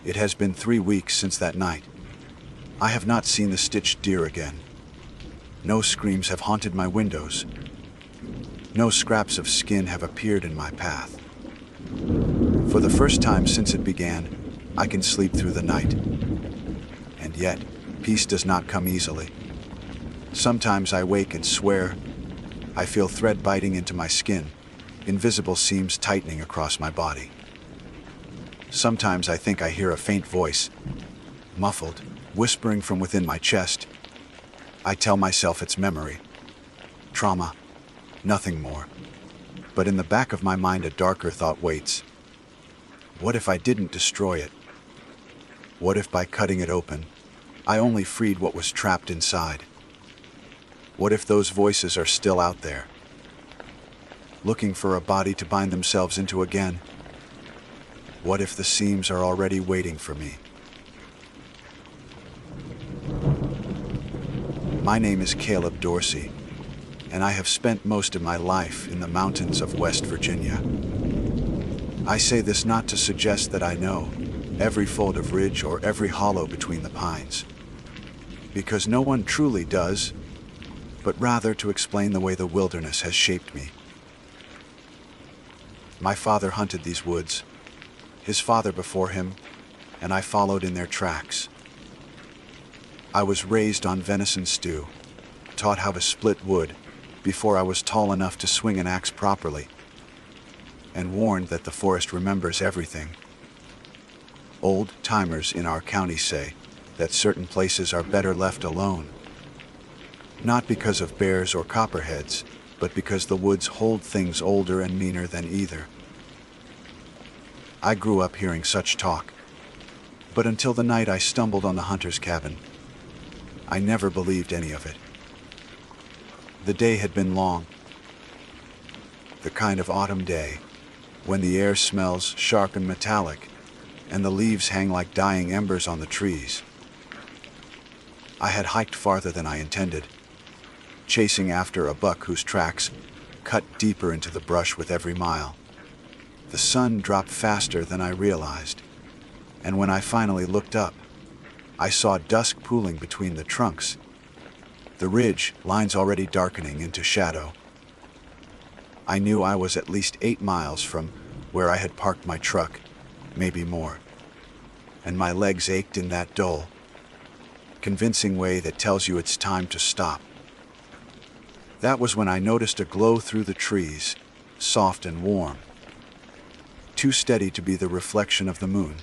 It has been 3 weeks since that night. I have not seen the stitched deer again. No screams have haunted my windows. No scraps of skin have appeared in my path. For the first time since it began, I can sleep through the night. And yet, peace does not come easily. Sometimes I wake and swear. I feel thread biting into my skin, invisible seams tightening across my body. Sometimes I think I hear a faint voice, muffled, whispering from within my chest. I tell myself it's memory, trauma, nothing more. But in the back of my mind a darker thought waits. What if I didn't destroy it? What if by cutting it open, I only freed what was trapped inside? What if those voices are still out there, looking for a body to bind themselves into again? What if the seams are already waiting for me? My name is Caleb Dorsey, and I have spent most of my life in the mountains of West Virginia. I say this not to suggest that I know every fold of ridge or every hollow between the pines, because no one truly does, but rather to explain the way the wilderness has shaped me. My father hunted these woods, his father before him, and I followed in their tracks. I was raised on venison stew, taught how to split wood before I was tall enough to swing an axe properly, and warned that the forest remembers everything. Old timers in our county say that certain places are better left alone, not because of bears or copperheads, but because the woods hold things older and meaner than either. I grew up hearing such talk, but until the night I stumbled on the hunter's cabin, I never believed any of it. The day had been long, the kind of autumn day when the air smells sharp and metallic, and the leaves hang like dying embers on the trees. I had hiked farther than I intended, chasing after a buck whose tracks cut deeper into the brush with every mile. The sun dropped faster than I realized, and when I finally looked up, I saw dusk pooling between the trunks, the ridge lines already darkening into shadow. I knew I was at least 8 miles from where I had parked my truck, maybe more, and my legs ached in that dull, convincing way that tells you it's time to stop. That was when I noticed a glow through the trees, soft and warm, too steady to be the reflection of the moon.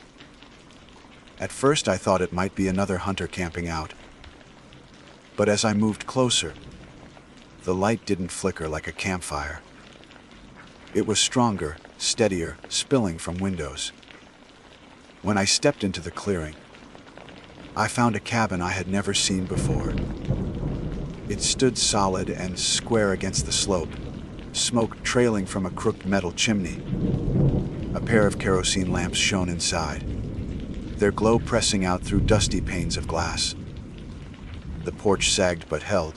At first I thought it might be another hunter camping out, but as I moved closer, the light didn't flicker like a campfire. It was stronger, steadier, spilling from windows. When I stepped into the clearing, I found a cabin I had never seen before. It stood solid and square against the slope, smoke trailing from a crooked metal chimney. A pair of kerosene lamps shone inside, their glow pressing out through dusty panes of glass. The porch sagged but held,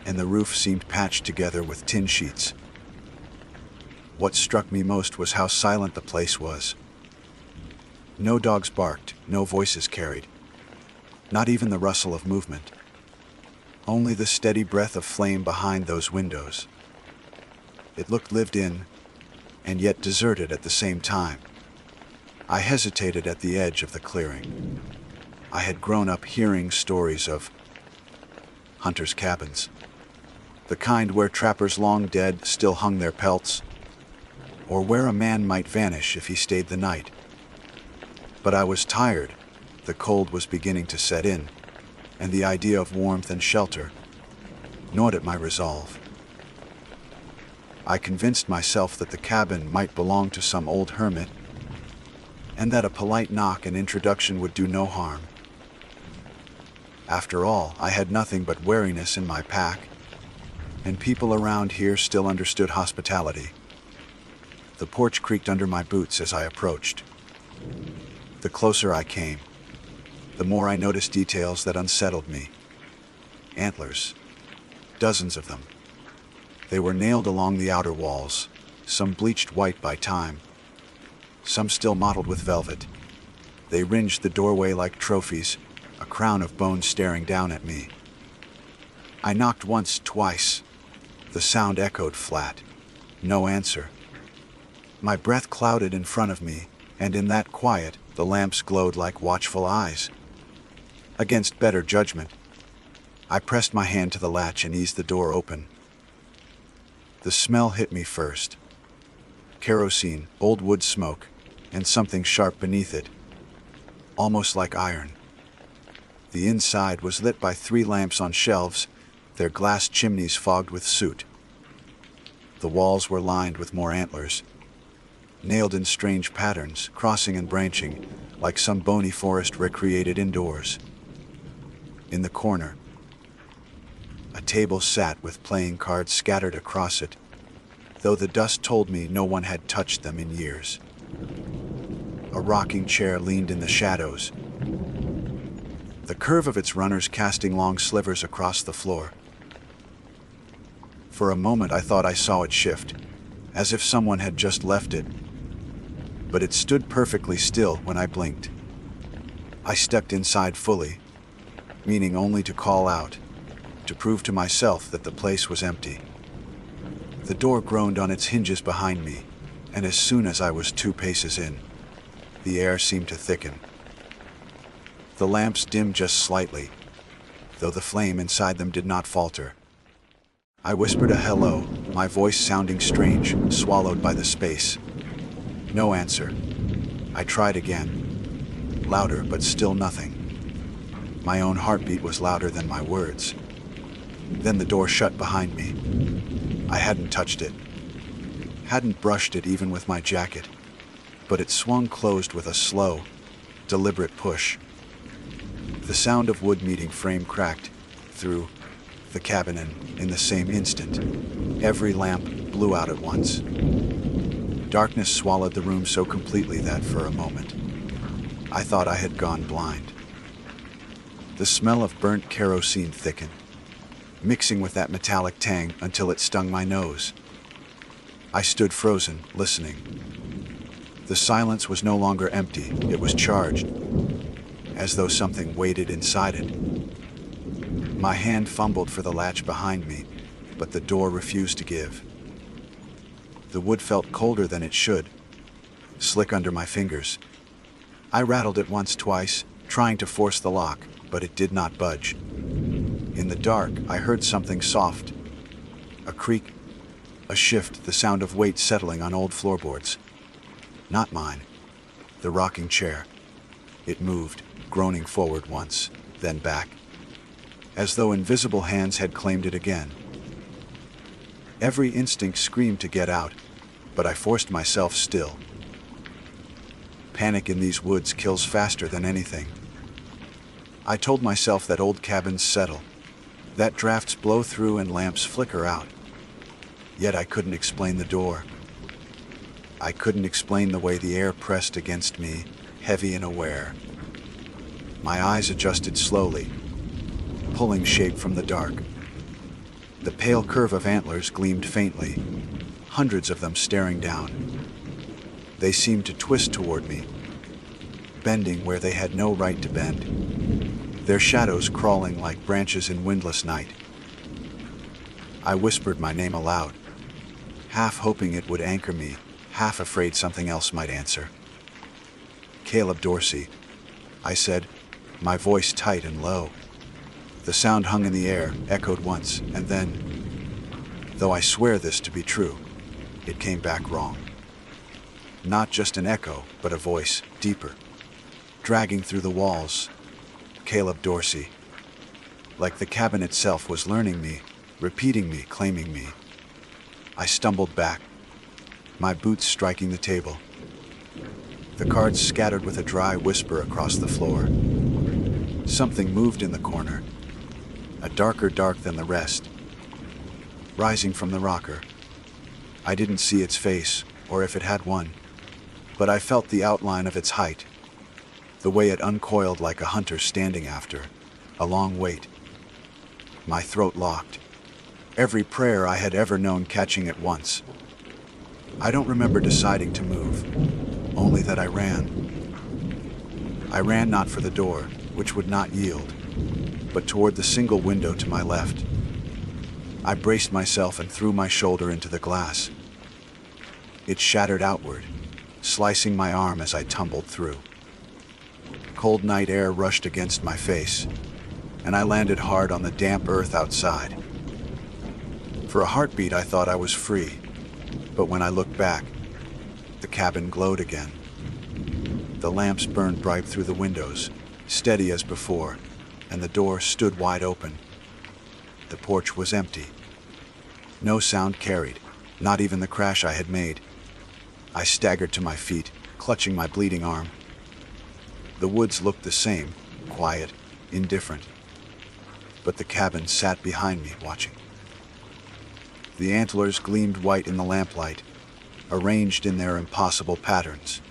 and the roof seemed patched together with tin sheets. What struck me most was how silent the place was. No dogs barked, no voices carried, not even the rustle of movement. Only the steady breath of flame behind those windows. It looked lived in, and yet deserted at the same time. I hesitated at the edge of the clearing. I had grown up hearing stories of hunters' cabins, the kind where trappers long dead still hung their pelts, or where a man might vanish if he stayed the night. But I was tired. The cold was beginning to set in, and the idea of warmth and shelter gnawed at my resolve. I convinced myself that the cabin might belong to some old hermit, and that a polite knock and introduction would do no harm. After all, I had nothing but wariness in my pack, and people around here still understood hospitality. The porch creaked under my boots as I approached. The closer I came, the more I noticed details that unsettled me. Antlers, dozens of them. They were nailed along the outer walls, some bleached white by time, some still mottled with velvet. They ringed the doorway like trophies, a crown of bones staring down at me. I knocked once, twice. The sound echoed flat. No answer. My breath clouded in front of me, and in that quiet, the lamps glowed like watchful eyes. Against better judgment, I pressed my hand to the latch and eased the door open. The smell hit me first. Kerosene, old wood smoke, and something sharp beneath it, almost like iron. The inside was lit by 3 lamps on shelves, their glass chimneys fogged with soot. The walls were lined with more antlers, nailed in strange patterns, crossing and branching, like some bony forest recreated indoors. In the corner, a table sat with playing cards scattered across it, though the dust told me no one had touched them in years. A rocking chair leaned in the shadows, the curve of its runners casting long slivers across the floor. For a moment I thought I saw it shift, as if someone had just left it, but it stood perfectly still when I blinked. I stepped inside fully, meaning only to call out, to prove to myself that the place was empty. The door groaned on its hinges behind me, and as soon as I was 2 paces in, the air seemed to thicken. The lamps dimmed just slightly, though the flame inside them did not falter. I whispered a hello, my voice sounding strange, swallowed by the space. No answer. I tried again, louder but still nothing. My own heartbeat was louder than my words. Then the door shut behind me. I hadn't touched it, hadn't brushed it even with my jacket, but it swung closed with a slow, deliberate push. The sound of wood meeting frame cracked through the cabin, and in the same instant, every lamp blew out at once. Darkness swallowed the room so completely that for a moment, I thought I had gone blind. The smell of burnt kerosene thickened, mixing with that metallic tang until it stung my nose. I stood frozen, listening. The silence was no longer empty, it was charged, as though something waited inside it. My hand fumbled for the latch behind me, but the door refused to give. The wood felt colder than it should, slick under my fingers. I rattled it once, twice, trying to force the lock, but it did not budge. In the dark, I heard something soft. A creak, a shift, the sound of weight settling on old floorboards. Not mine. The rocking chair. It moved, groaning forward once, then back, as though invisible hands had claimed it again. Every instinct screamed to get out, but I forced myself still. Panic in these woods kills faster than anything. I told myself that old cabins settle, that drafts blow through and lamps flicker out. Yet I couldn't explain the door. I couldn't explain the way the air pressed against me, heavy and aware. My eyes adjusted slowly, pulling shape from the dark. The pale curve of antlers gleamed faintly, hundreds of them staring down. They seemed to twist toward me, bending where they had no right to bend, their shadows crawling like branches in windless night. I whispered my name aloud, half hoping it would anchor me, half afraid something else might answer. Caleb Dorsey, I said, my voice tight and low. The sound hung in the air, echoed once, and then, though I swear this to be true, it came back wrong. Not just an echo, but a voice, deeper, dragging through the walls. Caleb Dorsey. Like the cabin itself was learning me, repeating me, claiming me. I stumbled back, my boots striking the table. The cards scattered with a dry whisper across the floor. Something moved in the corner, a darker dark than the rest, rising from the rocker. I didn't see its face, or if it had one, but I felt the outline of its height, the way it uncoiled like a hunter standing after a long wait. My throat locked, every prayer I had ever known catching at once. I don't remember deciding to move, only that I ran. I ran not for the door, which would not yield, but toward the single window to my left. I braced myself and threw my shoulder into the glass. It shattered outward, slicing my arm as I tumbled through. Cold night air rushed against my face, and I landed hard on the damp earth outside. For a heartbeat I thought I was free, but when I looked back, the cabin glowed again. The lamps burned bright through the windows, steady as before, and the door stood wide open. The porch was empty. No sound carried, not even the crash I had made. I staggered to my feet, clutching my bleeding arm. The woods looked the same, quiet, indifferent. But the cabin sat behind me, watching. The antlers gleamed white in the lamplight, arranged in their impossible patterns.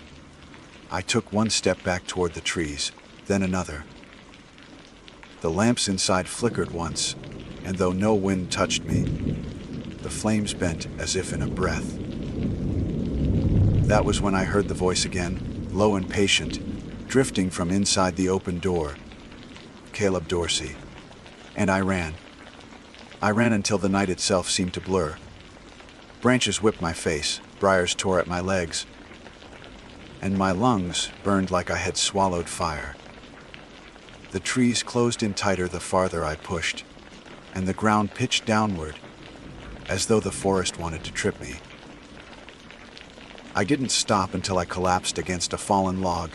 I took one step back toward the trees, then another. The lamps inside flickered once, and though no wind touched me, the flames bent as if in a breath. That was when I heard the voice again, low and patient, drifting from inside the open door. Caleb Dorsey. And I ran. I ran until the night itself seemed to blur. Branches whipped my face, briars tore at my legs, and my lungs burned like I had swallowed fire. The trees closed in tighter the farther I pushed, and the ground pitched downward, as though the forest wanted to trip me. I didn't stop until I collapsed against a fallen log,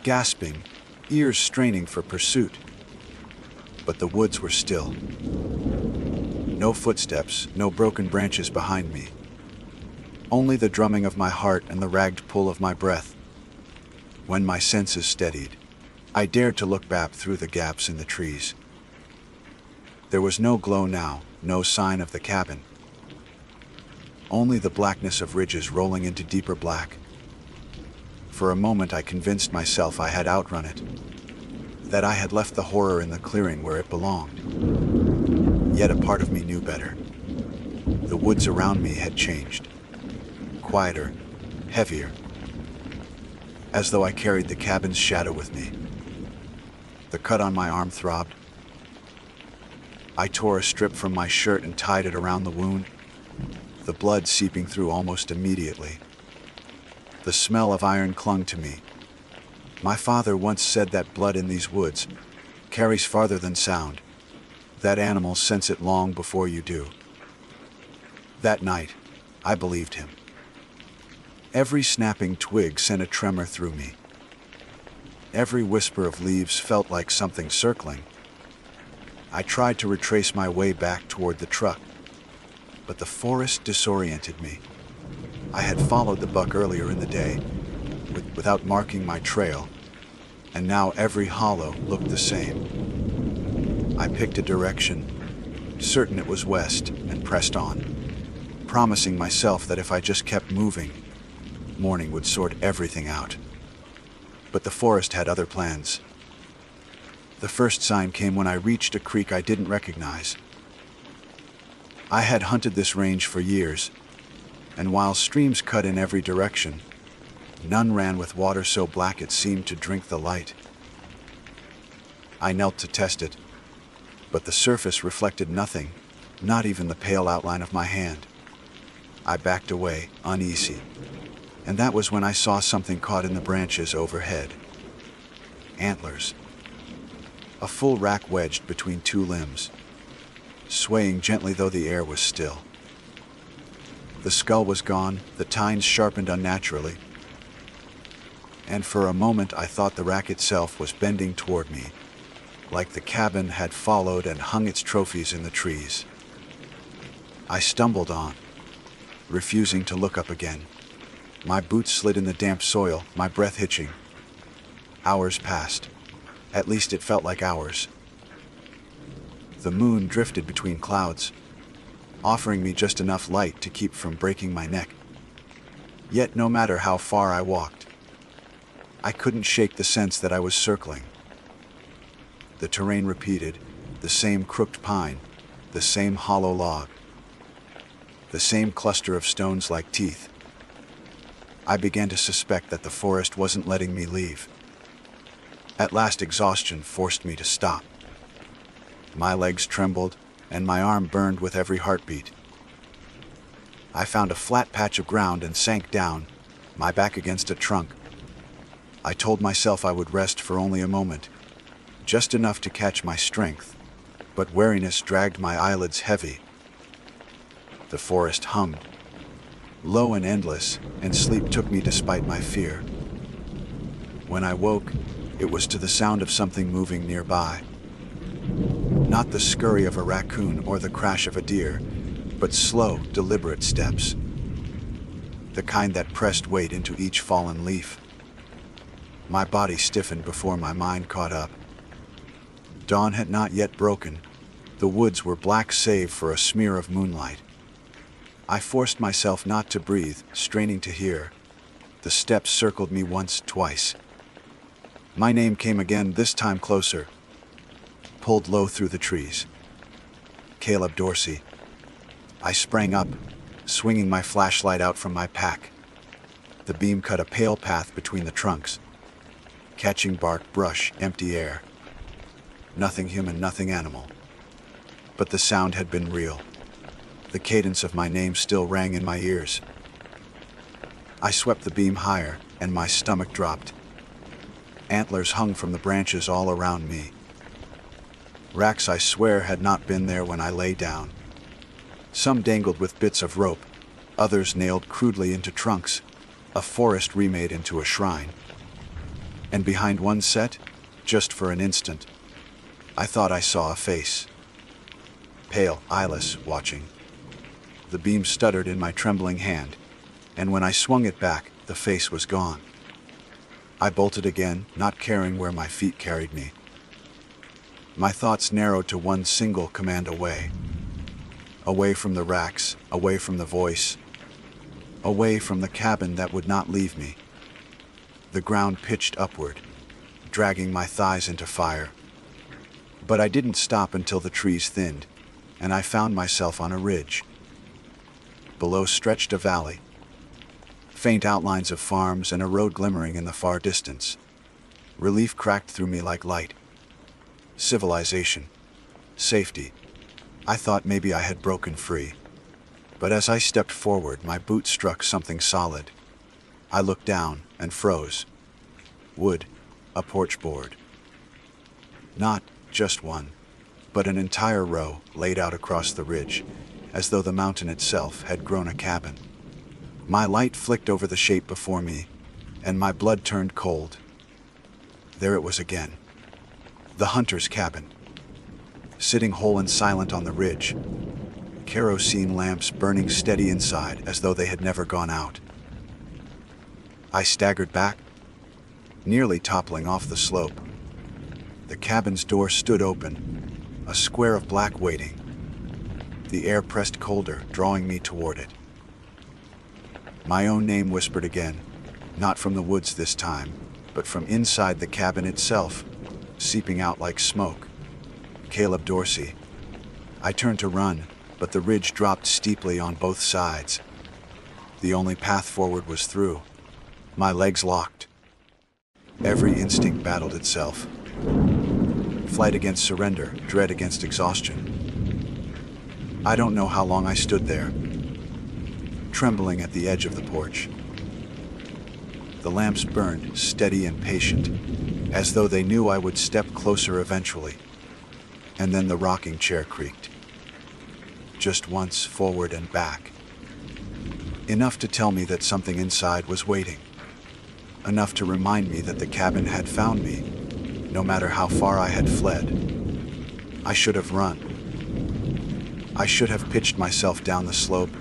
gasping, ears straining for pursuit. But the woods were still. No footsteps, no broken branches behind me. Only the drumming of my heart and the ragged pull of my breath. When my senses steadied, I dared to look back through the gaps in the trees. There was no glow now, no sign of the cabin. Only the blackness of ridges rolling into deeper black. For a moment I convinced myself I had outrun it, that I had left the horror in the clearing where it belonged. Yet a part of me knew better. The woods around me had changed. Quieter, heavier, as though I carried the cabin's shadow with me. The cut on my arm throbbed. I tore a strip from my shirt and tied it around the wound, the blood seeping through almost immediately. The smell of iron clung to me. My father once said that blood in these woods carries farther than sound, that animals sense it long before you do. That night, I believed him. Every snapping twig sent a tremor through me. Every whisper of leaves felt like something circling. I tried to retrace my way back toward the truck, but the forest disoriented me. I had followed the buck earlier in the day, without marking my trail, and now every hollow looked the same. I picked a direction, certain it was west, and pressed on, promising myself that if I just kept moving, morning would sort everything out. But the forest had other plans. The first sign came when I reached a creek I didn't recognize. I had hunted this range for years, and while streams cut in every direction, none ran with water so black it seemed to drink the light. I knelt to test it, but the surface reflected nothing, not even the pale outline of my hand. I backed away, uneasy, and that was when I saw something caught in the branches overhead. Antlers. A full rack wedged between two limbs, swaying gently though the air was still. The skull was gone, the tines sharpened unnaturally, and for a moment I thought the rack itself was bending toward me, like the cabin had followed and hung its trophies in the trees. I stumbled on, refusing to look up again. My boots slid in the damp soil, my breath hitching. Hours passed. At least it felt like hours. The moon drifted between clouds, offering me just enough light to keep from breaking my neck. Yet no matter how far I walked, I couldn't shake the sense that I was circling. The terrain repeated, the same crooked pine, the same hollow log, the same cluster of stones like teeth. I began to suspect that the forest wasn't letting me leave. At last exhaustion forced me to stop. My legs trembled, and my arm burned with every heartbeat. I found a flat patch of ground and sank down, my back against a trunk. I told myself I would rest for only a moment, just enough to catch my strength, but weariness dragged my eyelids heavy. The forest hummed, low and endless, and sleep took me despite my fear. When I woke, it was to the sound of something moving nearby. Not the scurry of a raccoon or the crash of a deer, but slow, deliberate steps. The kind that pressed weight into each fallen leaf. My body stiffened before my mind caught up. Dawn had not yet broken. The woods were black save for a smear of moonlight. I forced myself not to breathe, straining to hear. The steps circled me once, twice. My name came again, this time closer, pulled low through the trees. Caleb Dorsey. I sprang up, swinging my flashlight out from my pack. The beam cut a pale path between the trunks, catching bark, brush, empty air. Nothing human, nothing animal. But the sound had been real. The cadence of my name still rang in my ears. I swept the beam higher, and my stomach dropped. Antlers hung from the branches all around me. Racks I swear had not been there when I lay down. Some dangled with bits of rope, others nailed crudely into trunks, a forest remade into a shrine. And behind one set, just for an instant, I thought I saw a face. Pale, eyeless, watching. The beam stuttered in my trembling hand, and when I swung it back, the face was gone. I bolted again, not caring where my feet carried me. My thoughts narrowed to one single command away. Away from the racks, away from the voice, away from the cabin that would not leave me. The ground pitched upward, dragging my thighs into fire. But I didn't stop until the trees thinned, and I found myself on a ridge. Below stretched a valley, faint outlines of farms and a road glimmering in the far distance. Relief cracked through me like light. Civilization. Safety. I thought maybe I had broken free. But as I stepped forward, my boot struck something solid. I looked down and froze. Wood. A porch board. Not just one, but an entire row laid out across the ridge, as though the mountain itself had grown a cabin. My light flicked over the shape before me, and my blood turned cold. There it was again. The hunter's cabin. Sitting whole and silent on the ridge, kerosene lamps burning steady inside as though they had never gone out. I staggered back, nearly toppling off the slope. The cabin's door stood open, a square of black waiting. The air pressed colder, drawing me toward it. My own name whispered again, not from the woods this time, but from inside the cabin itself, seeping out like smoke. Caleb Dorsey. I turned to run, but the ridge dropped steeply on both sides. The only path forward was through. My legs locked. Every instinct battled itself. Flight against surrender, dread against exhaustion. I don't know how long I stood there, trembling at the edge of the porch. The lamps burned, steady and patient, as though they knew I would step closer eventually. And then the rocking chair creaked. Just once, forward and back. Enough to tell me that something inside was waiting. Enough to remind me that the cabin had found me, no matter how far I had fled. I should have run. I should have pitched myself down the slope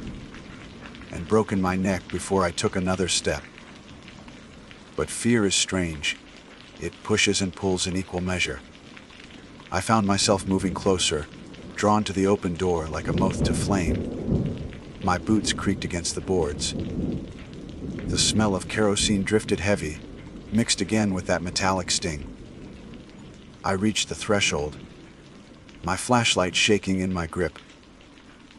and broken my neck before I took another step. But fear is strange. It pushes and pulls in equal measure. I found myself moving closer, drawn to the open door like a moth to flame. My boots creaked against the boards. The smell of kerosene drifted heavy, mixed again with that metallic sting. I reached the threshold, my flashlight shaking in my grip.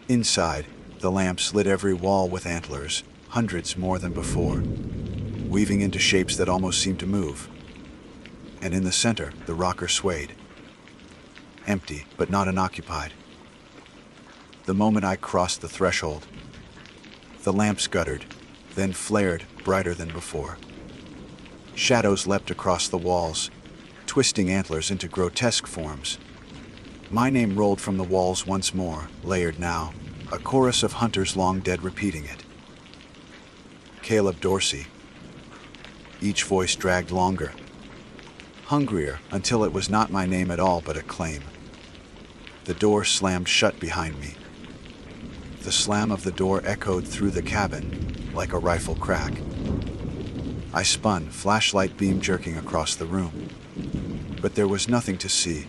Inside, the lamps lit every wall with antlers, hundreds more than before, weaving into shapes that almost seemed to move. And in the center, the rocker swayed. Empty, but not unoccupied. The moment I crossed the threshold, the lamps guttered, then flared brighter than before. Shadows leapt across the walls, twisting antlers into grotesque forms. My name rolled from the walls once more, layered now, a chorus of hunters long dead repeating it. Caleb Dorsey. Each voice dragged longer, hungrier, until it was not my name at all but a claim. The door slammed shut behind me. The slam of the door echoed through the cabin like a rifle crack. I spun, flashlight beam jerking across the room. But there was nothing to see.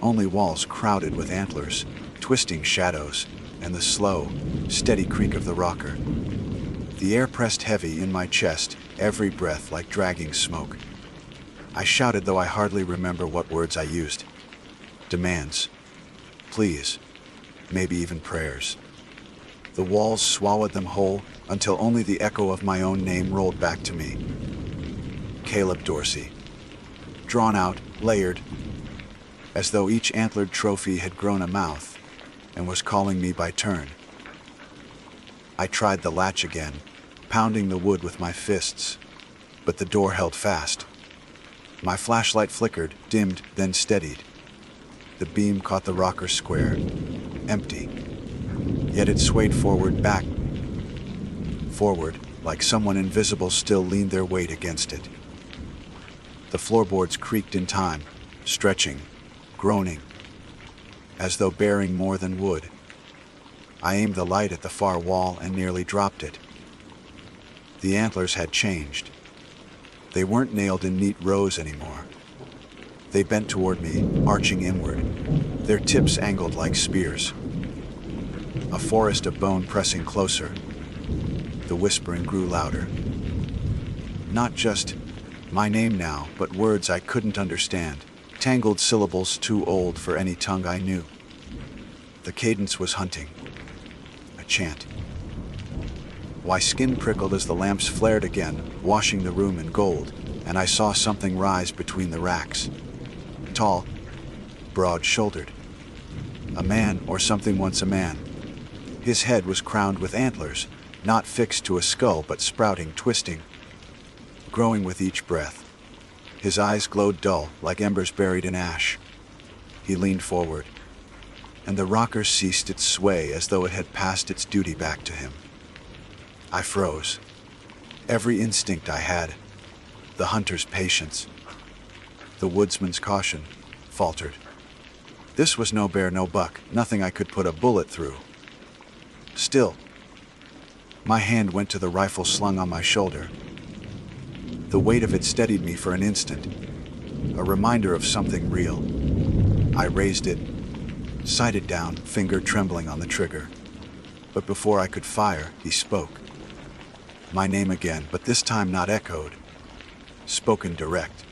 Only walls crowded with antlers, twisting shadows, and the slow, steady creak of the rocker. The air pressed heavy in my chest, every breath like dragging smoke. I shouted, though I hardly remember what words I used. Demands. Please. Maybe even prayers. The walls swallowed them whole until only the echo of my own name rolled back to me. Caleb Dorsey. Drawn out, layered, as though each antlered trophy had grown a mouth and was calling me by turn. I tried the latch again, pounding the wood with my fists, but the door held fast. My flashlight flickered, dimmed, then steadied. The beam caught the rocker square, empty. Yet it swayed forward, back, forward, like someone invisible still leaned their weight against it. The floorboards creaked in time, stretching, groaning, as though bearing more than wood. I aimed the light at the far wall and nearly dropped it. The antlers had changed. They weren't nailed in neat rows anymore. They bent toward me, arching inward, their tips angled like spears. A forest of bone pressing closer. The whispering grew louder. Not just my name now, but words I couldn't understand, tangled syllables too old for any tongue I knew. The cadence was hunting. A chant. My skin prickled as the lamps flared again, washing the room in gold, and I saw something rise between the racks. Tall, broad-shouldered. A man, or something once a man. His head was crowned with antlers, not fixed to a skull but sprouting, twisting, growing with each breath. His eyes glowed dull, like embers buried in ash. He leaned forward, and the rocker ceased its sway as though it had passed its duty back to him. I froze. Every instinct I had, the hunter's patience, the woodsman's caution, faltered. This was no bear, no buck, nothing I could put a bullet through. Still, My hand went to the rifle slung on my shoulder. The weight of it steadied me for an instant, a reminder of something real. I raised it, sighted down, finger trembling on the trigger. But before I could fire, he spoke. My name again, but this time not echoed. Spoken direct,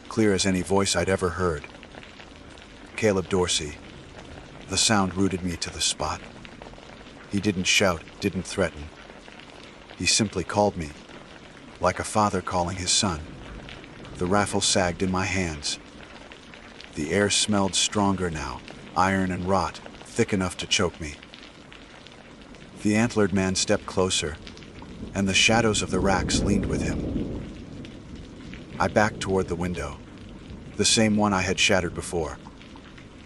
clear as any voice I'd ever heard. Caleb Dorsey. The sound rooted me to the spot. He didn't shout, didn't threaten. He simply called me, like a father calling his son. The rifle sagged in my hands. The air smelled stronger now, iron and rot, thick enough to choke me. The antlered man stepped closer, and the shadows of the racks leaned with him. I backed toward the window, the same one I had shattered before.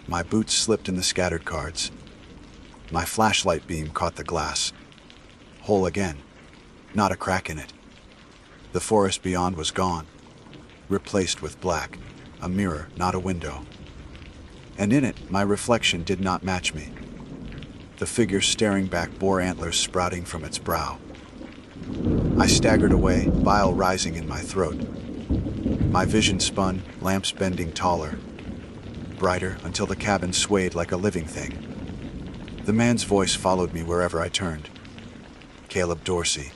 My boots slipped in the scattered cards. My flashlight beam caught the glass. Whole again, not a crack in it. The forest beyond was gone, replaced with black, a mirror, not a window. And in it, my reflection did not match me. The figure staring back bore antlers sprouting from its brow. I staggered away, bile rising in my throat. My vision spun, lamps bending taller, brighter until the cabin swayed like a living thing. The man's voice followed me wherever I turned. Caleb Dorsey.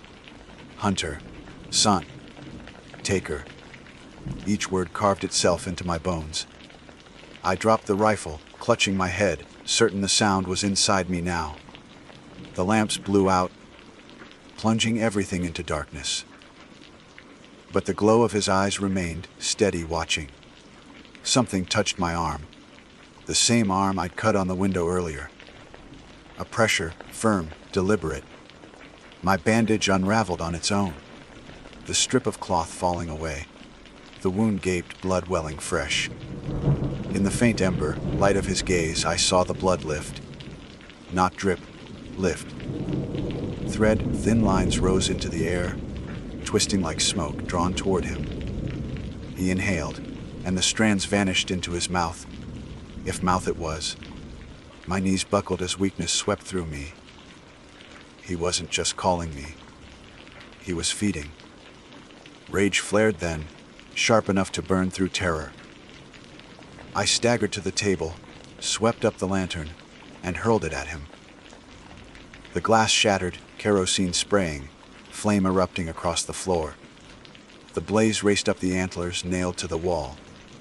Hunter. Son. Taker. Each word carved itself into my bones. I dropped the rifle, clutching my head, certain the sound was inside me now. The lamps blew out, plunging everything into darkness. But the glow of his eyes remained, steady, watching. Something touched my arm, the same arm I'd cut on the window earlier. A pressure, firm, deliberate. My bandage unraveled on its own, the strip of cloth falling away. The wound gaped, blood welling fresh. In the faint ember, light of his gaze, I saw the blood lift. Not drip, lift. Thread, thin lines rose into the air, twisting like smoke, drawn toward him. He inhaled, and the strands vanished into his mouth, if mouth it was. My knees buckled as weakness swept through me. He wasn't just calling me. He was feeding. Rage flared then, sharp enough to burn through terror. I staggered to the table, swept up the lantern, and hurled it at him. The glass shattered, kerosene spraying, flame erupting across the floor. The blaze raced up the antlers nailed to the wall,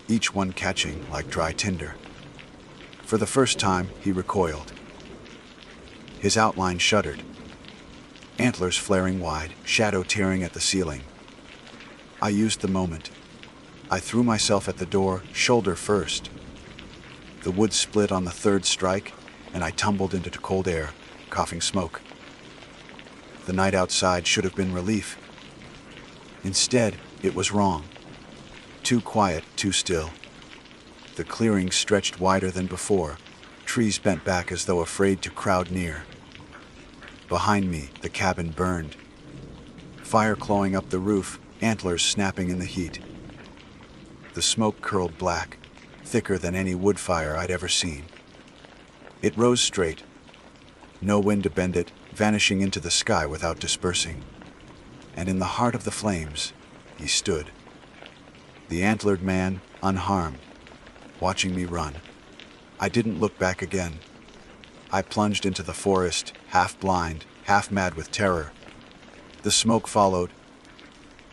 each one catching like dry tinder. For the first time, he recoiled. His outline shuddered. Antlers flaring wide, shadow tearing at the ceiling. I used the moment. I threw myself at the door, shoulder first. The wood split on the third strike, and I tumbled into cold air, coughing smoke. The night outside should have been relief. Instead, it was wrong. Too quiet, too still. The clearing stretched wider than before, trees bent back as though afraid to crowd near. Behind me, the cabin burned. Fire clawing up the roof, antlers snapping in the heat. The smoke curled black, thicker than any wood fire I'd ever seen. It rose straight, no wind to bend it, vanishing into the sky without dispersing. And in the heart of the flames, he stood. The antlered man, unharmed, watching me run. I didn't look back again. I plunged into the forest, half blind, half mad with terror. The smoke followed,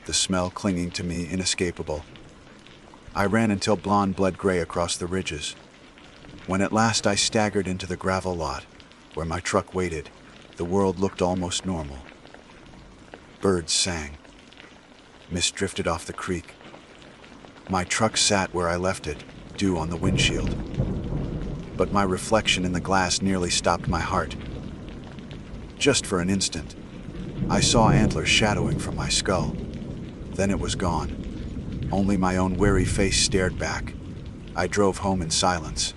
the smell clinging to me inescapable. I ran until blonde bled gray across the ridges. When at last I staggered into the gravel lot, where my truck waited, the world looked almost normal. Birds sang. Mist drifted off the creek. My truck sat where I left it, dew on the windshield. But my reflection in the glass nearly stopped my heart. Just for an instant, I saw antlers shadowing from my skull. Then it was gone. Only my own weary face stared back. I drove home in silence.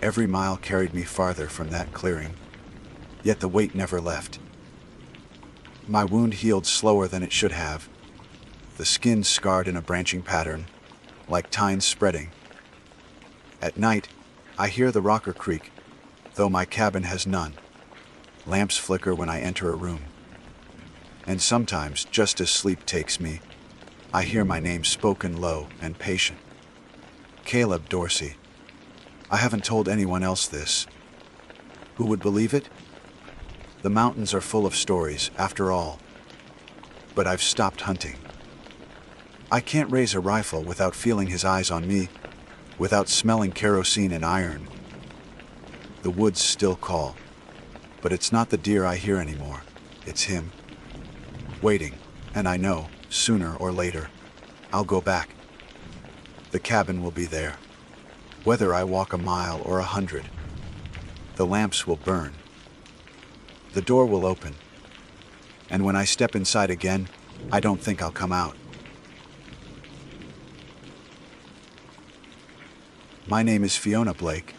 Every mile carried me farther from that clearing, yet the weight never left. My wound healed slower than it should have, the skin scarred in a branching pattern, like tines spreading. At night, I hear the rocker creak, though my cabin has none. Lamps flicker when I enter a room. And sometimes, just as sleep takes me, I hear my name spoken low and patient. Caleb Dorsey. I haven't told anyone else this. Who would believe it? The mountains are full of stories, after all. But I've stopped hunting. I can't raise a rifle without feeling his eyes on me, without smelling kerosene and iron. The woods still call, but it's not the deer I hear anymore. It's him. Waiting, and I know, sooner or later, I'll go back. The cabin will be there. Whether I walk a mile or 100, the lamps will burn. The door will open. And when I step inside again, I don't think I'll come out. My name is Fiona Blake,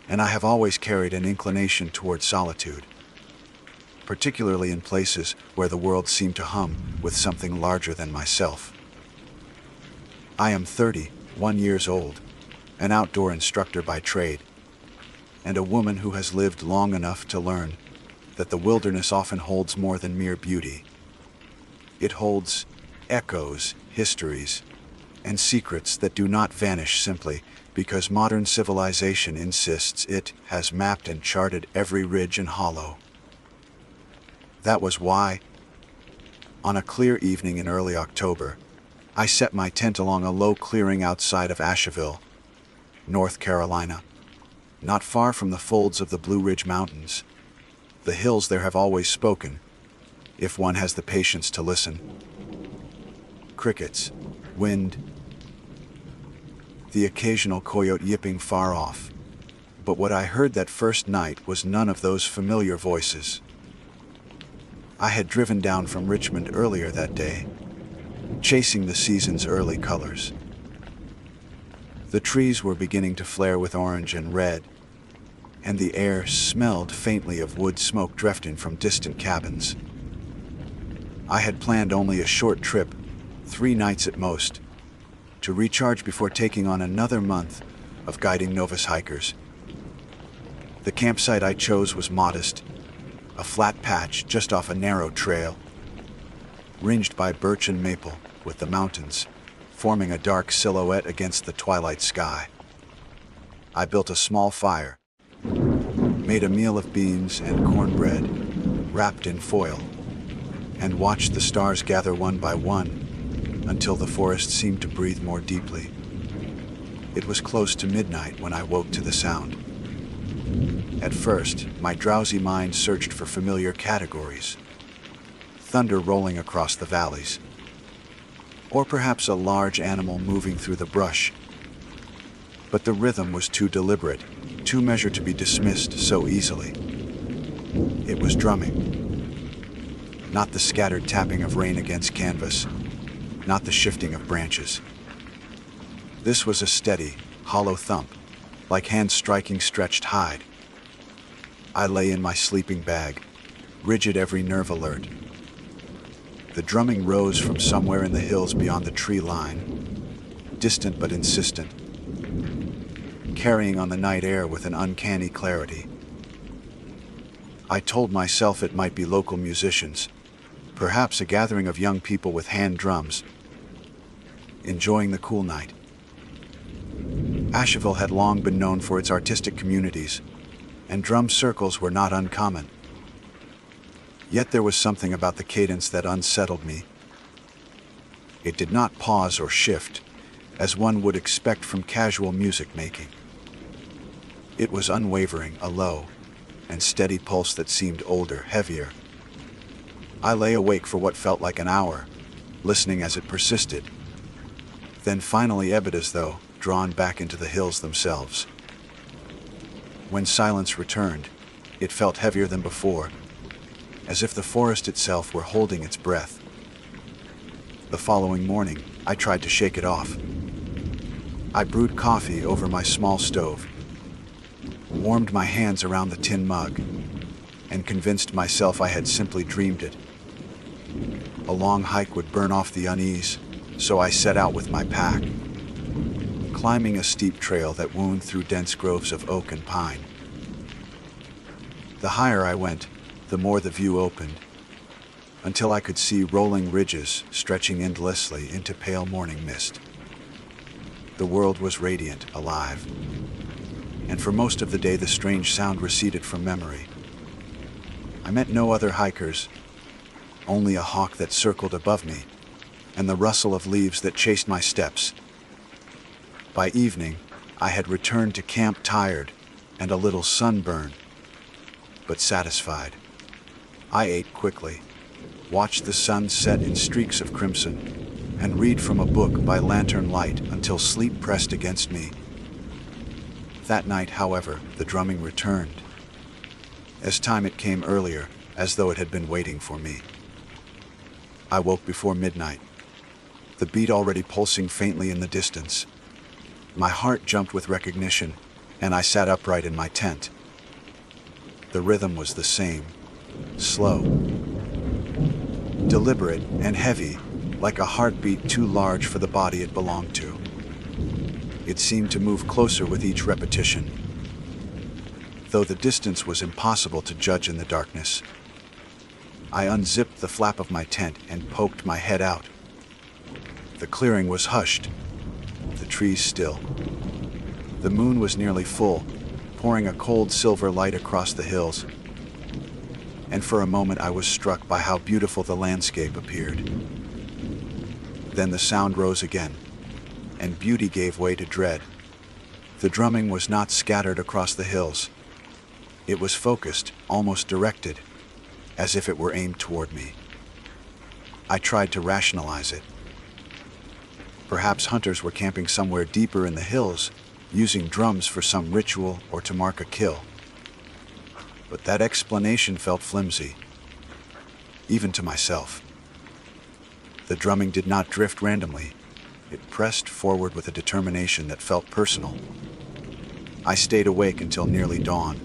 and I have always carried an inclination toward solitude, particularly in places where the world seemed to hum with something larger than myself. I am 31 years old, an outdoor instructor by trade, and a woman who has lived long enough to learn that the wilderness often holds more than mere beauty. It holds echoes, histories, and secrets that do not vanish simply because modern civilization insists it has mapped and charted every ridge and hollow. That was why, on a clear evening in early October, I set my tent along a low clearing outside of Asheville, North Carolina, not far from the folds of the Blue Ridge Mountains. The hills there have always spoken, if one has the patience to listen. Crickets, wind, the occasional coyote yipping far off. But what I heard that first night was none of those familiar voices. I had driven down from Richmond earlier that day, chasing the season's early colors. The trees were beginning to flare with orange and red, and the air smelled faintly of wood smoke drifting from distant cabins. I had planned only a short trip, 3 nights at most, to recharge before taking on another month of guiding novice hikers. The campsite I chose was modest, a flat patch just off a narrow trail, ringed by birch and maple, with the mountains forming a dark silhouette against the twilight sky. I built a small fire, made a meal of beans and cornbread wrapped in foil, and watched the stars gather one by one until the forest seemed to breathe more deeply. It was close to midnight when I woke to the sound. At first, my drowsy mind searched for familiar categories. Thunder rolling across the valleys, or perhaps a large animal moving through the brush. But the rhythm was too deliberate, too measured to be dismissed so easily. It was drumming, not the scattered tapping of rain against canvas, not the shifting of branches. This was a steady, hollow thump, like hands striking stretched hide. I lay in my sleeping bag, rigid, every nerve alert. The drumming rose from somewhere in the hills beyond the tree line, distant but insistent, carrying on the night air with an uncanny clarity. I told myself it might be local musicians, perhaps a gathering of young people with hand drums, enjoying the cool night. Asheville had long been known for its artistic communities, and drum circles were not uncommon. Yet there was something about the cadence that unsettled me. It did not pause or shift, as one would expect from casual music making. It was unwavering, a low and steady pulse that seemed older, heavier. I lay awake for what felt like an hour, listening as it persisted, then finally ebbed as though drawn back into the hills themselves. When silence returned, it felt heavier than before, as if the forest itself were holding its breath. The following morning, I tried to shake it off. I brewed coffee over my small stove, warmed my hands around the tin mug, and convinced myself I had simply dreamed it. A long hike would burn off the unease, so I set out with my pack, climbing a steep trail that wound through dense groves of oak and pine. The higher I went, the more the view opened, until I could see rolling ridges stretching endlessly into pale morning mist. The world was radiant, alive, and for most of the day the strange sound receded from memory. I met no other hikers, only a hawk that circled above me, and the rustle of leaves that chased my steps. By evening, I had returned to camp tired and a little sunburned, but satisfied. I ate quickly, watched the sun set in streaks of crimson, and read from a book by lantern light until sleep pressed against me. That night, however, the drumming returned. As time it came earlier, as though it had been waiting for me. I woke before midnight, the beat already pulsing faintly in the distance. My heart jumped with recognition, and I sat upright in my tent. The rhythm was the same, slow, deliberate, and heavy, like a heartbeat too large for the body it belonged to. It seemed to move closer with each repetition, though the distance was impossible to judge in the darkness. I unzipped the flap of my tent and poked my head out. The clearing was hushed, the trees still. The moon was nearly full, pouring a cold silver light across the hills, and for a moment I was struck by how beautiful the landscape appeared. Then the sound rose again, and beauty gave way to dread. The drumming was not scattered across the hills. It was focused, almost directed, as if it were aimed toward me. I tried to rationalize it. Perhaps hunters were camping somewhere deeper in the hills, using drums for some ritual or to mark a kill. But that explanation felt flimsy, even to myself. The drumming did not drift randomly. It pressed forward with a determination that felt personal. I stayed awake until nearly dawn,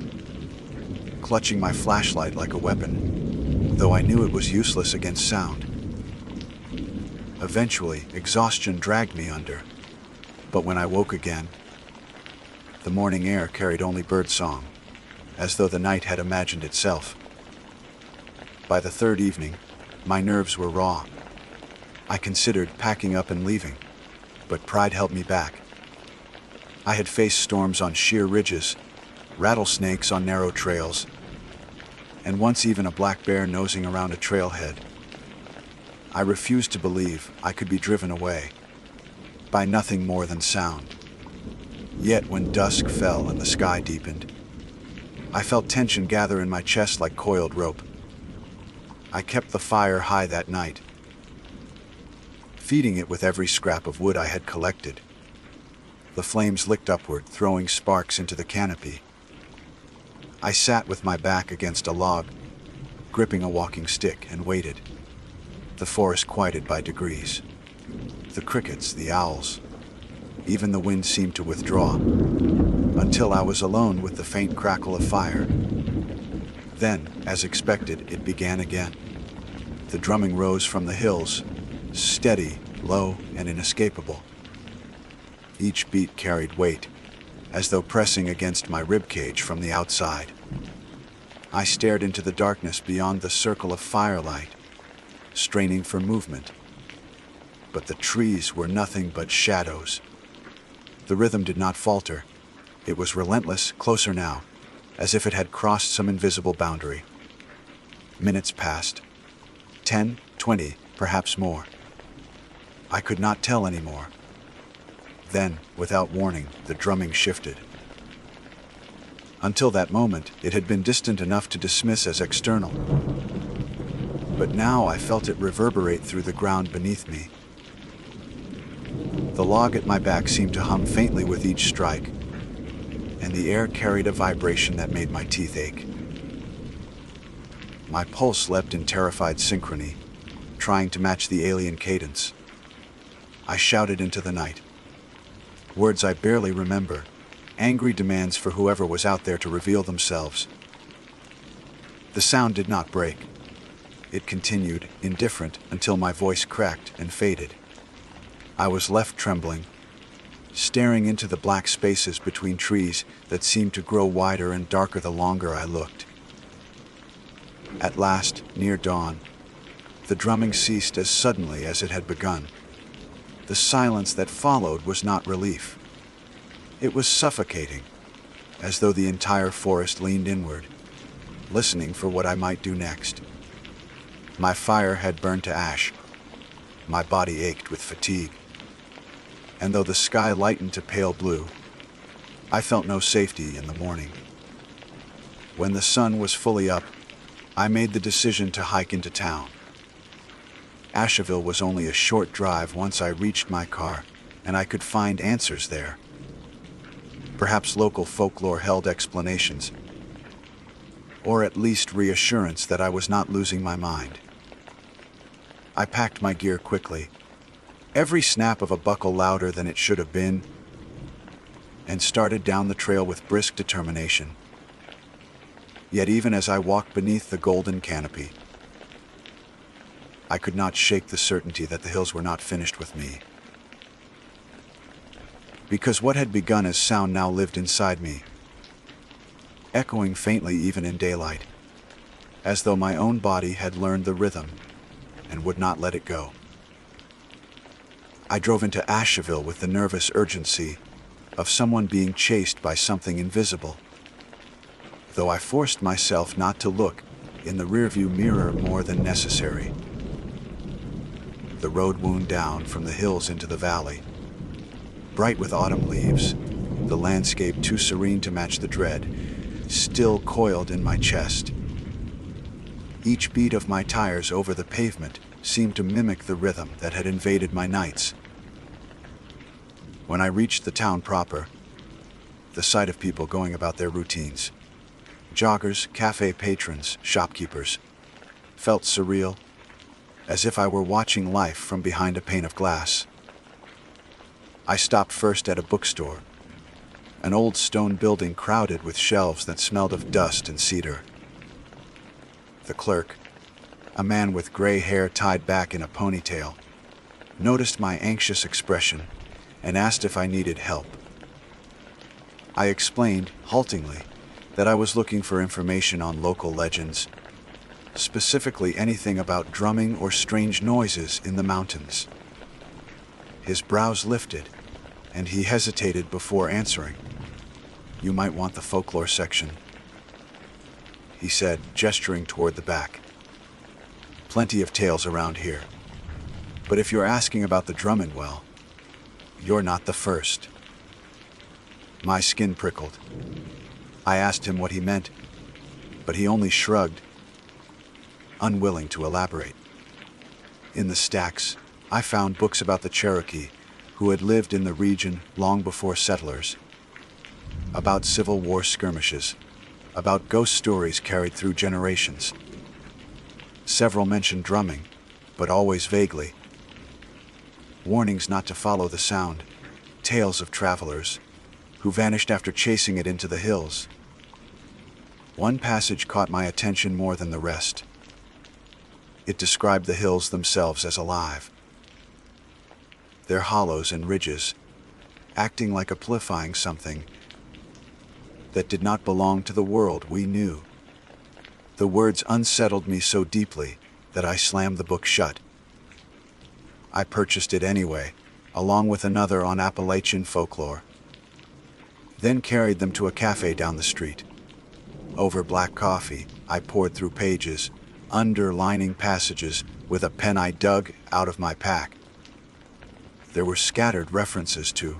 clutching my flashlight like a weapon, though I knew it was useless against sound. Eventually, exhaustion dragged me under, but when I woke again, the morning air carried only birdsong, as though the night had imagined itself. By the third evening, my nerves were raw. I considered packing up and leaving, but pride held me back. I had faced storms on sheer ridges, rattlesnakes on narrow trails, and once even a black bear nosing around a trailhead. I refused to believe I could be driven away by nothing more than sound. Yet when dusk fell and the sky deepened, I felt tension gather in my chest like coiled rope. I kept the fire high that night, feeding it with every scrap of wood I had collected. The flames licked upward, throwing sparks into the canopy. I sat with my back against a log, gripping a walking stick, and waited. The forest quieted by degrees. The crickets, the owls, even the wind seemed to withdraw, until I was alone with the faint crackle of fire. Then, as expected, it began again. The drumming rose from the hills, steady, low, and inescapable. Each beat carried weight, as though pressing against my ribcage from the outside. I stared into the darkness beyond the circle of firelight, straining for movement. But the trees were nothing but shadows. The rhythm did not falter. It was relentless, closer now, as if it had crossed some invisible boundary. Minutes passed. 10, 20, perhaps more. I could not tell anymore. Then, without warning, the drumming shifted. Until that moment, it had been distant enough to dismiss as external. But now I felt it reverberate through the ground beneath me. The log at my back seemed to hum faintly with each strike, and the air carried a vibration that made my teeth ache. My pulse leapt in terrified synchrony, trying to match the alien cadence. I shouted into the night. Words I barely remember, angry demands for whoever was out there to reveal themselves. The sound did not break. It continued, indifferent, until my voice cracked and faded. I was left trembling, staring into the black spaces between trees that seemed to grow wider and darker the longer I looked. At last, near dawn, the drumming ceased as suddenly as it had begun. The silence that followed was not relief. It was suffocating, as though the entire forest leaned inward, listening for what I might do next. My fire had burned to ash. My body ached with fatigue. And though the sky lightened to pale blue, I felt no safety in the morning. When the sun was fully up, I made the decision to hike into town. Asheville was only a short drive once I reached my car, and I could find answers there. Perhaps local folklore held explanations, or at least reassurance that I was not losing my mind. I packed my gear quickly, every snap of a buckle louder than it should have been, and started down the trail with brisk determination. Yet even as I walked beneath the golden canopy, I could not shake the certainty that the hills were not finished with me. Because what had begun as sound now lived inside me, echoing faintly even in daylight, as though my own body had learned the rhythm and would not let it go. I drove into Asheville with the nervous urgency of someone being chased by something invisible, though I forced myself not to look in the rearview mirror more than necessary. The road wound down from the hills into the valley, bright with autumn leaves, the landscape too serene to match the dread, still coiled in my chest. Each beat of my tires over the pavement seemed to mimic the rhythm that had invaded my nights. When I reached the town proper, the sight of people going about their routines, joggers, cafe patrons, shopkeepers, felt surreal, as if I were watching life from behind a pane of glass. I stopped first at a bookstore, an old stone building crowded with shelves that smelled of dust and cedar. The clerk, a man with gray hair tied back in a ponytail, noticed my anxious expression and asked if I needed help. I explained, haltingly, that I was looking for information on local legends, specifically anything about drumming or strange noises in the mountains. His brows lifted, and he hesitated before answering. "You might want the folklore section," he said, gesturing toward the back. "Plenty of tales around here. But if you're asking about the drumming, well, you're not the first." My skin prickled. I asked him what he meant, but he only shrugged, unwilling to elaborate. In the stacks, I found books about the Cherokee, who had lived in the region long before settlers, about Civil War skirmishes, about ghost stories carried through generations. Several mentioned drumming, but always vaguely. Warnings not to follow the sound, tales of travelers who vanished after chasing it into the hills. One passage caught my attention more than the rest. It described the hills themselves as alive, their hollows and ridges acting like amplifying something that did not belong to the world we knew. The words unsettled me so deeply that I slammed the book shut. I purchased it anyway, along with another on Appalachian folklore, then carried them to a cafe down the street. Over black coffee, I poured through pages, underlining passages with a pen I dug out of my pack. There were scattered references to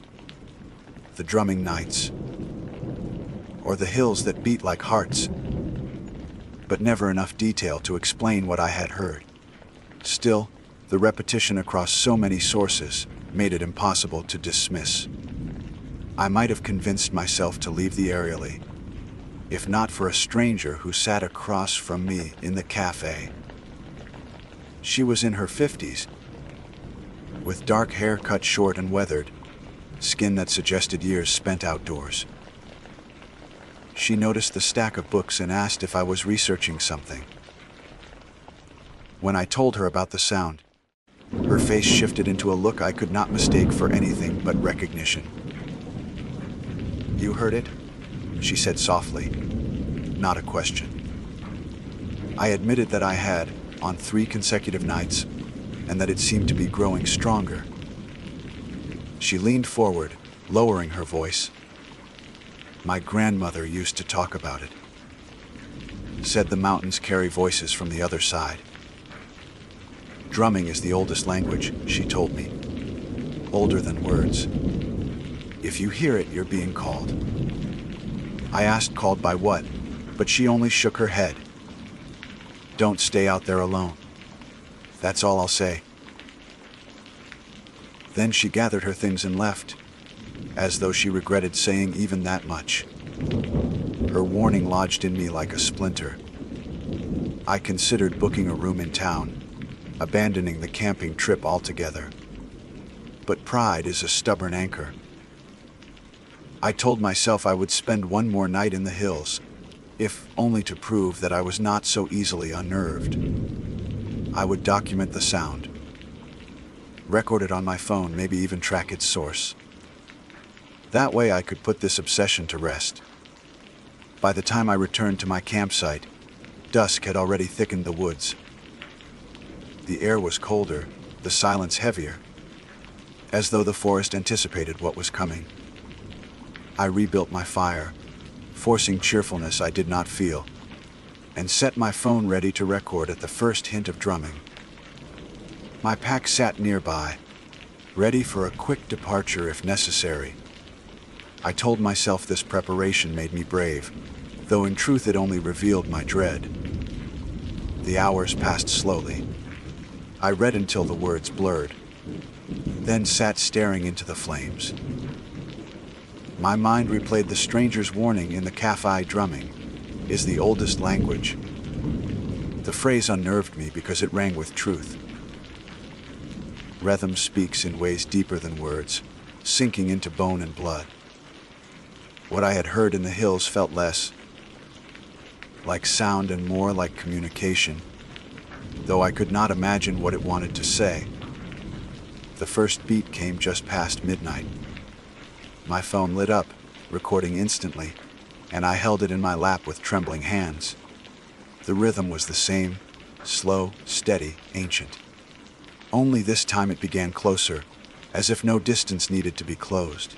the drumming nights, or the hills that beat like hearts, but never enough detail to explain what I had heard. Still, the repetition across so many sources made it impossible to dismiss. I might have convinced myself to leave the Aerially, if not for a stranger who sat across from me in the cafe. She was in her 50s, with dark hair cut short and weathered, skin that suggested years spent outdoors. She noticed the stack of books and asked if I was researching something. When I told her about the sound, her face shifted into a look I could not mistake for anything but recognition. "You heard it?" she said softly, not a question. I admitted that I had, on 3 consecutive nights, and that it seemed to be growing stronger. She leaned forward, lowering her voice. My grandmother used to talk about it. Said the mountains carry voices from the other side. Drumming is the oldest language, she told me. Older than words. If you hear it, you're being called. I asked called by what, but she only shook her head. Don't stay out there alone. That's all I'll say. Then she gathered her things and left, as though she regretted saying even that much. Her warning lodged in me like a splinter. I considered booking a room in town, abandoning the camping trip altogether. But pride is a stubborn anchor. I told myself I would spend one more night in the hills, if only to prove that I was not so easily unnerved. I would document the sound, record it on my phone, maybe even track its source. That way I could put this obsession to rest. By the time I returned to my campsite, dusk had already thickened the woods. The air was colder, the silence heavier, as though the forest anticipated what was coming. I rebuilt my fire, forcing cheerfulness I did not feel, and set my phone ready to record at the first hint of drumming. My pack sat nearby, ready for a quick departure if necessary. I told myself this preparation made me brave, though in truth it only revealed my dread. The hours passed slowly. I read until the words blurred, then sat staring into the flames. My mind replayed the stranger's warning in the cafe. Drumming is the oldest language. The phrase unnerved me because it rang with truth. Rhythm speaks in ways deeper than words, sinking into bone and blood. What I had heard in the hills felt less like sound and more like communication, though I could not imagine what it wanted to say. The first beat came just past midnight. My phone lit up, recording instantly, and I held it in my lap with trembling hands. The rhythm was the same, slow, steady, ancient. Only this time it began closer, as if no distance needed to be closed.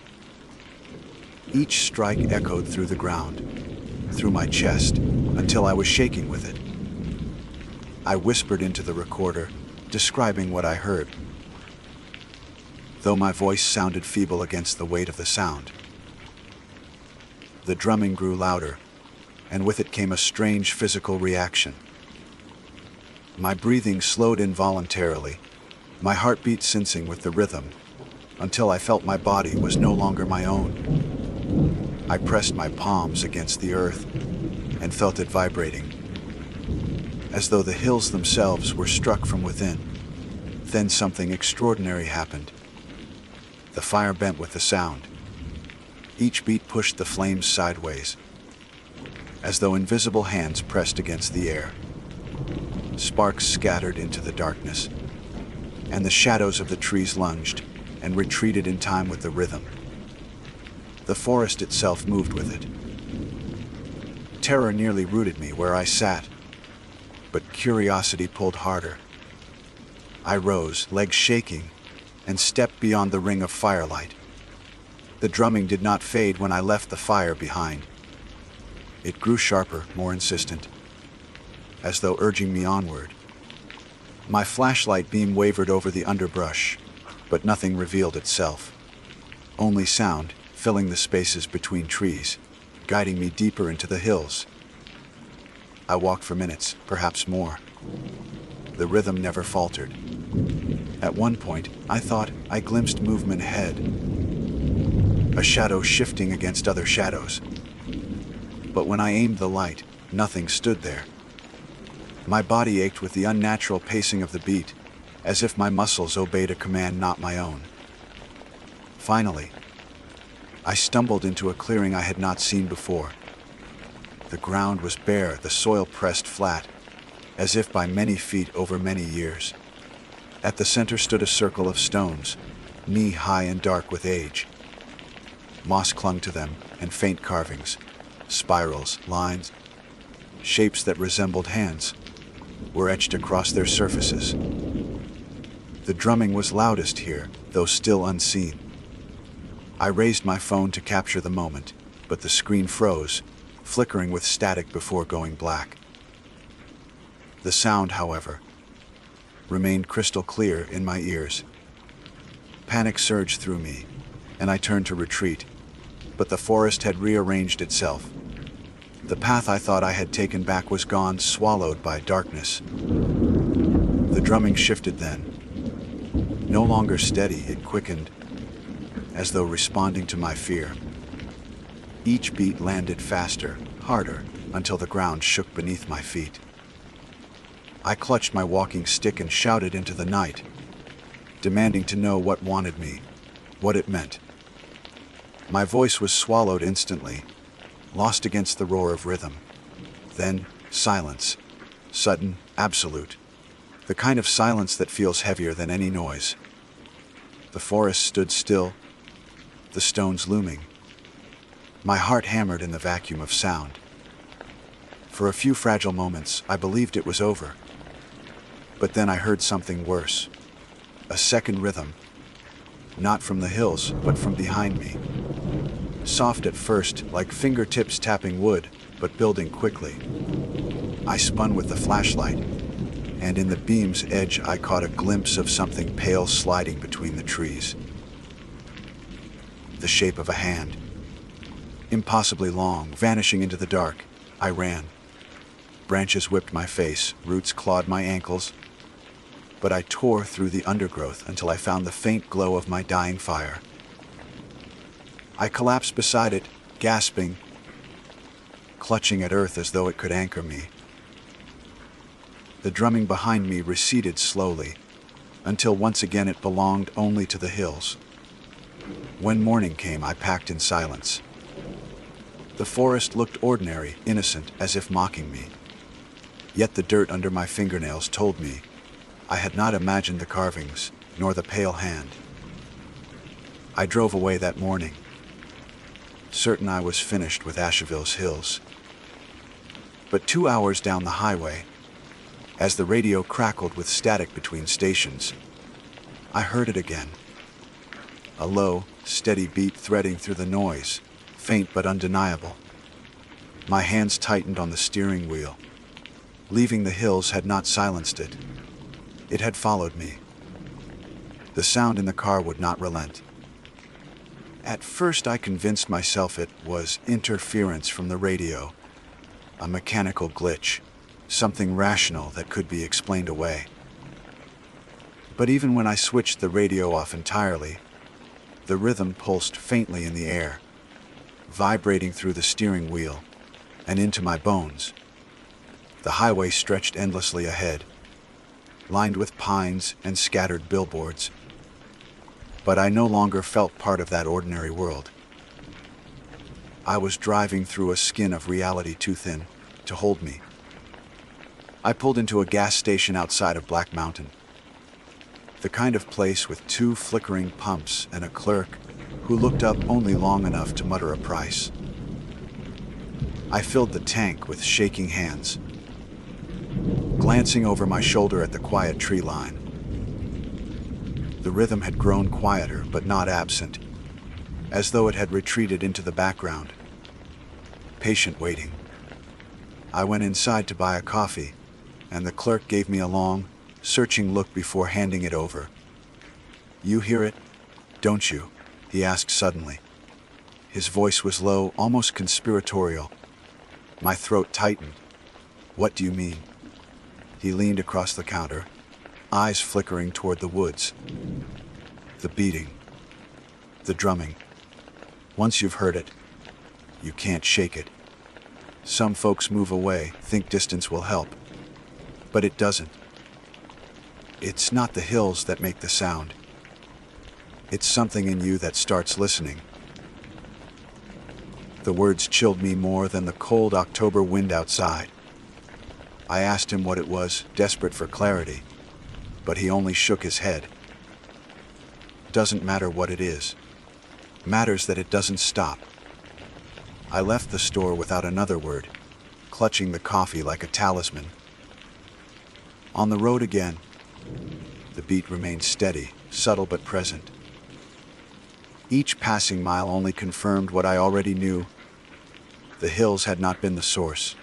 Each strike echoed through the ground, through my chest, until I was shaking with it. I whispered into the recorder, describing what I heard, though my voice sounded feeble against the weight of the sound. The drumming grew louder, and with it came a strange physical reaction. My breathing slowed involuntarily, my heartbeat syncing with the rhythm, until I felt my body was no longer my own. I pressed my palms against the earth and felt it vibrating, as though the hills themselves were struck from within. Then something extraordinary happened. The fire bent with the sound. Each beat pushed the flames sideways, as though invisible hands pressed against the air. Sparks scattered into the darkness, and the shadows of the trees lunged and retreated in time with the rhythm. The forest itself moved with it. Terror nearly rooted me where I sat, but curiosity pulled harder. I rose, legs shaking, and stepped beyond the ring of firelight. The drumming did not fade when I left the fire behind. It grew sharper, more insistent, as though urging me onward. My flashlight beam wavered over the underbrush, but nothing revealed itself. Only sound, filling the spaces between trees, guiding me deeper into the hills. I walked for minutes, perhaps more. The rhythm never faltered. At one point, I thought I glimpsed movement ahead, a shadow shifting against other shadows. But when I aimed the light, nothing stood there. My body ached with the unnatural pacing of the beat, as if my muscles obeyed a command not my own. Finally, I stumbled into a clearing I had not seen before. The ground was bare, the soil pressed flat, as if by many feet over many years. At the center stood a circle of stones, knee-high and dark with age. Moss clung to them, and faint carvings, spirals, lines, shapes that resembled hands. were etched across their surfaces. The drumming was loudest here, though still unseen. I raised my phone to capture the moment, but the screen froze, flickering with static before going black. The sound, however, remained crystal clear in my ears. Panic surged through me, and I turned to retreat, but the forest had rearranged itself. The path I thought I had taken back was gone, swallowed by darkness. The drumming shifted then. No longer steady, it quickened, as though responding to my fear. Each beat landed faster, harder, until the ground shook beneath my feet. I clutched my walking stick and shouted into the night, demanding to know what wanted me, what it meant. My voice was swallowed instantly, lost against the roar of rhythm. Then, silence. Sudden, absolute. The kind of silence that feels heavier than any noise. The forest stood still, the stones looming. My heart hammered in the vacuum of sound. For a few fragile moments, I believed it was over. But then I heard something worse. A second rhythm. Not from the hills, but from behind me. Soft at first, like fingertips tapping wood, but building quickly. I spun with the flashlight, and in the beam's edge I caught a glimpse of something pale sliding between the trees. The shape of a hand. Impossibly long, vanishing into the dark. I ran. Branches whipped my face, roots clawed my ankles, but I tore through the undergrowth until I found the faint glow of my dying fire. I collapsed beside it, gasping, clutching at earth as though it could anchor me. The drumming behind me receded slowly, until once again it belonged only to the hills. When morning came, I packed in silence. The forest looked ordinary, innocent, as if mocking me. Yet the dirt under my fingernails told me I had not imagined the carvings, nor the pale hand. I drove away that morning, certain I was finished with Asheville's hills. But 2 hours down the highway, as the radio crackled with static between stations, I heard it again. A low, steady beat threading through the noise, faint but undeniable. My hands tightened on the steering wheel. Leaving the hills had not silenced it. It had followed me. The sound in the car would not relent. At first I convinced myself it was interference from the radio, a mechanical glitch, something rational that could be explained away. But even when I switched the radio off entirely, the rhythm pulsed faintly in the air, vibrating through the steering wheel and into my bones. The highway stretched endlessly ahead, lined with pines and scattered billboards. But I no longer felt part of that ordinary world. I was driving through a skin of reality too thin to hold me. I pulled into a gas station outside of Black Mountain, the kind of place with 2 flickering pumps and a clerk who looked up only long enough to mutter a price. I filled the tank with shaking hands, glancing over my shoulder at the quiet tree line. The rhythm had grown quieter, but not absent, as though it had retreated into the background, patient waiting. I went inside to buy a coffee, and the clerk gave me a long, searching look before handing it over. "You hear it, don't you?" he asked suddenly. His voice was low, almost conspiratorial. My throat tightened. "What do you mean?" He leaned across the counter, eyes flickering toward the woods. The beating, the drumming. Once you've heard it, you can't shake it. Some folks move away, think distance will help, but it doesn't. It's not the hills that make the sound. It's something in you that starts listening. The words chilled me more than the cold October wind outside. I asked him what it was, desperate for clarity, but he only shook his head. Doesn't matter what it is. Matters that it doesn't stop. I left the store without another word, clutching the coffee like a talisman. On the road again. The beat remained steady, subtle but present. Each passing mile only confirmed what I already knew. The hills had not been the source.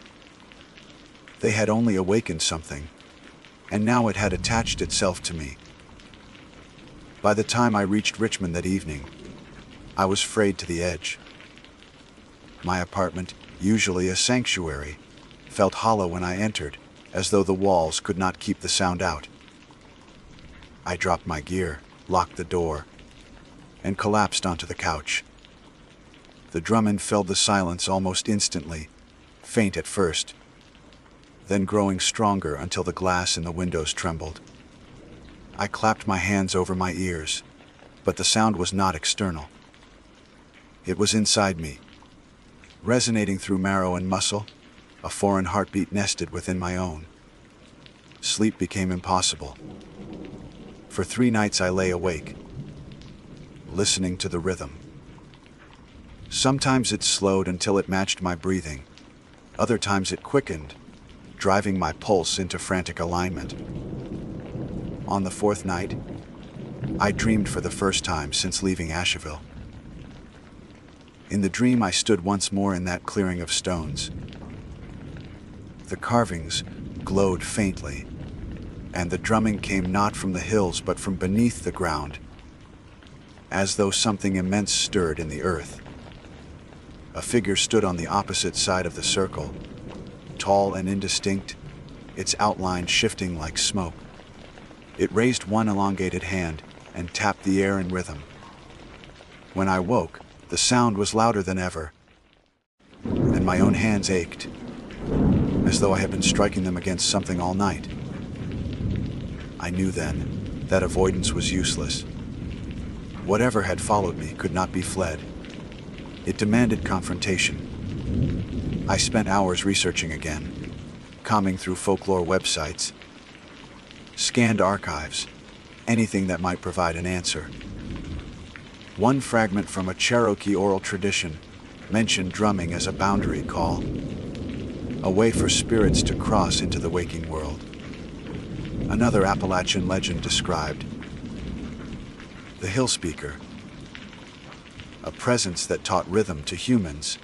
They had only awakened something, and now it had attached itself to me. By the time I reached Richmond that evening, I was frayed to the edge. My apartment, usually a sanctuary, felt hollow when I entered, as though the walls could not keep the sound out. I dropped my gear, locked the door, and collapsed onto the couch. The drumming filled the silence almost instantly, faint at first, then growing stronger until the glass in the windows trembled. I clapped my hands over my ears, but the sound was not external. It was inside me, resonating through marrow and muscle, a foreign heartbeat nested within my own. Sleep became impossible. For 3 nights I lay awake, listening to the rhythm. Sometimes it slowed until it matched my breathing. Other times it quickened, driving my pulse into frantic alignment. On the 4th night, I dreamed for the first time since leaving Asheville. In the dream, I stood once more in that clearing of stones. The carvings glowed faintly, and the drumming came not from the hills but from beneath the ground, as though something immense stirred in the earth. A figure stood on the opposite side of the circle, tall and indistinct, its outline shifting like smoke. It raised one elongated hand and tapped the air in rhythm. When I woke, the sound was louder than ever, and my own hands ached, as though I had been striking them against something all night. I knew then that avoidance was useless. Whatever had followed me could not be fled. It demanded confrontation. I spent hours researching again, combing through folklore websites, scanned archives, anything that might provide an answer. One fragment from a Cherokee oral tradition mentioned drumming as a boundary call, a way for spirits to cross into the waking world. Another Appalachian legend described the hill speaker, a presence that taught rhythm to humans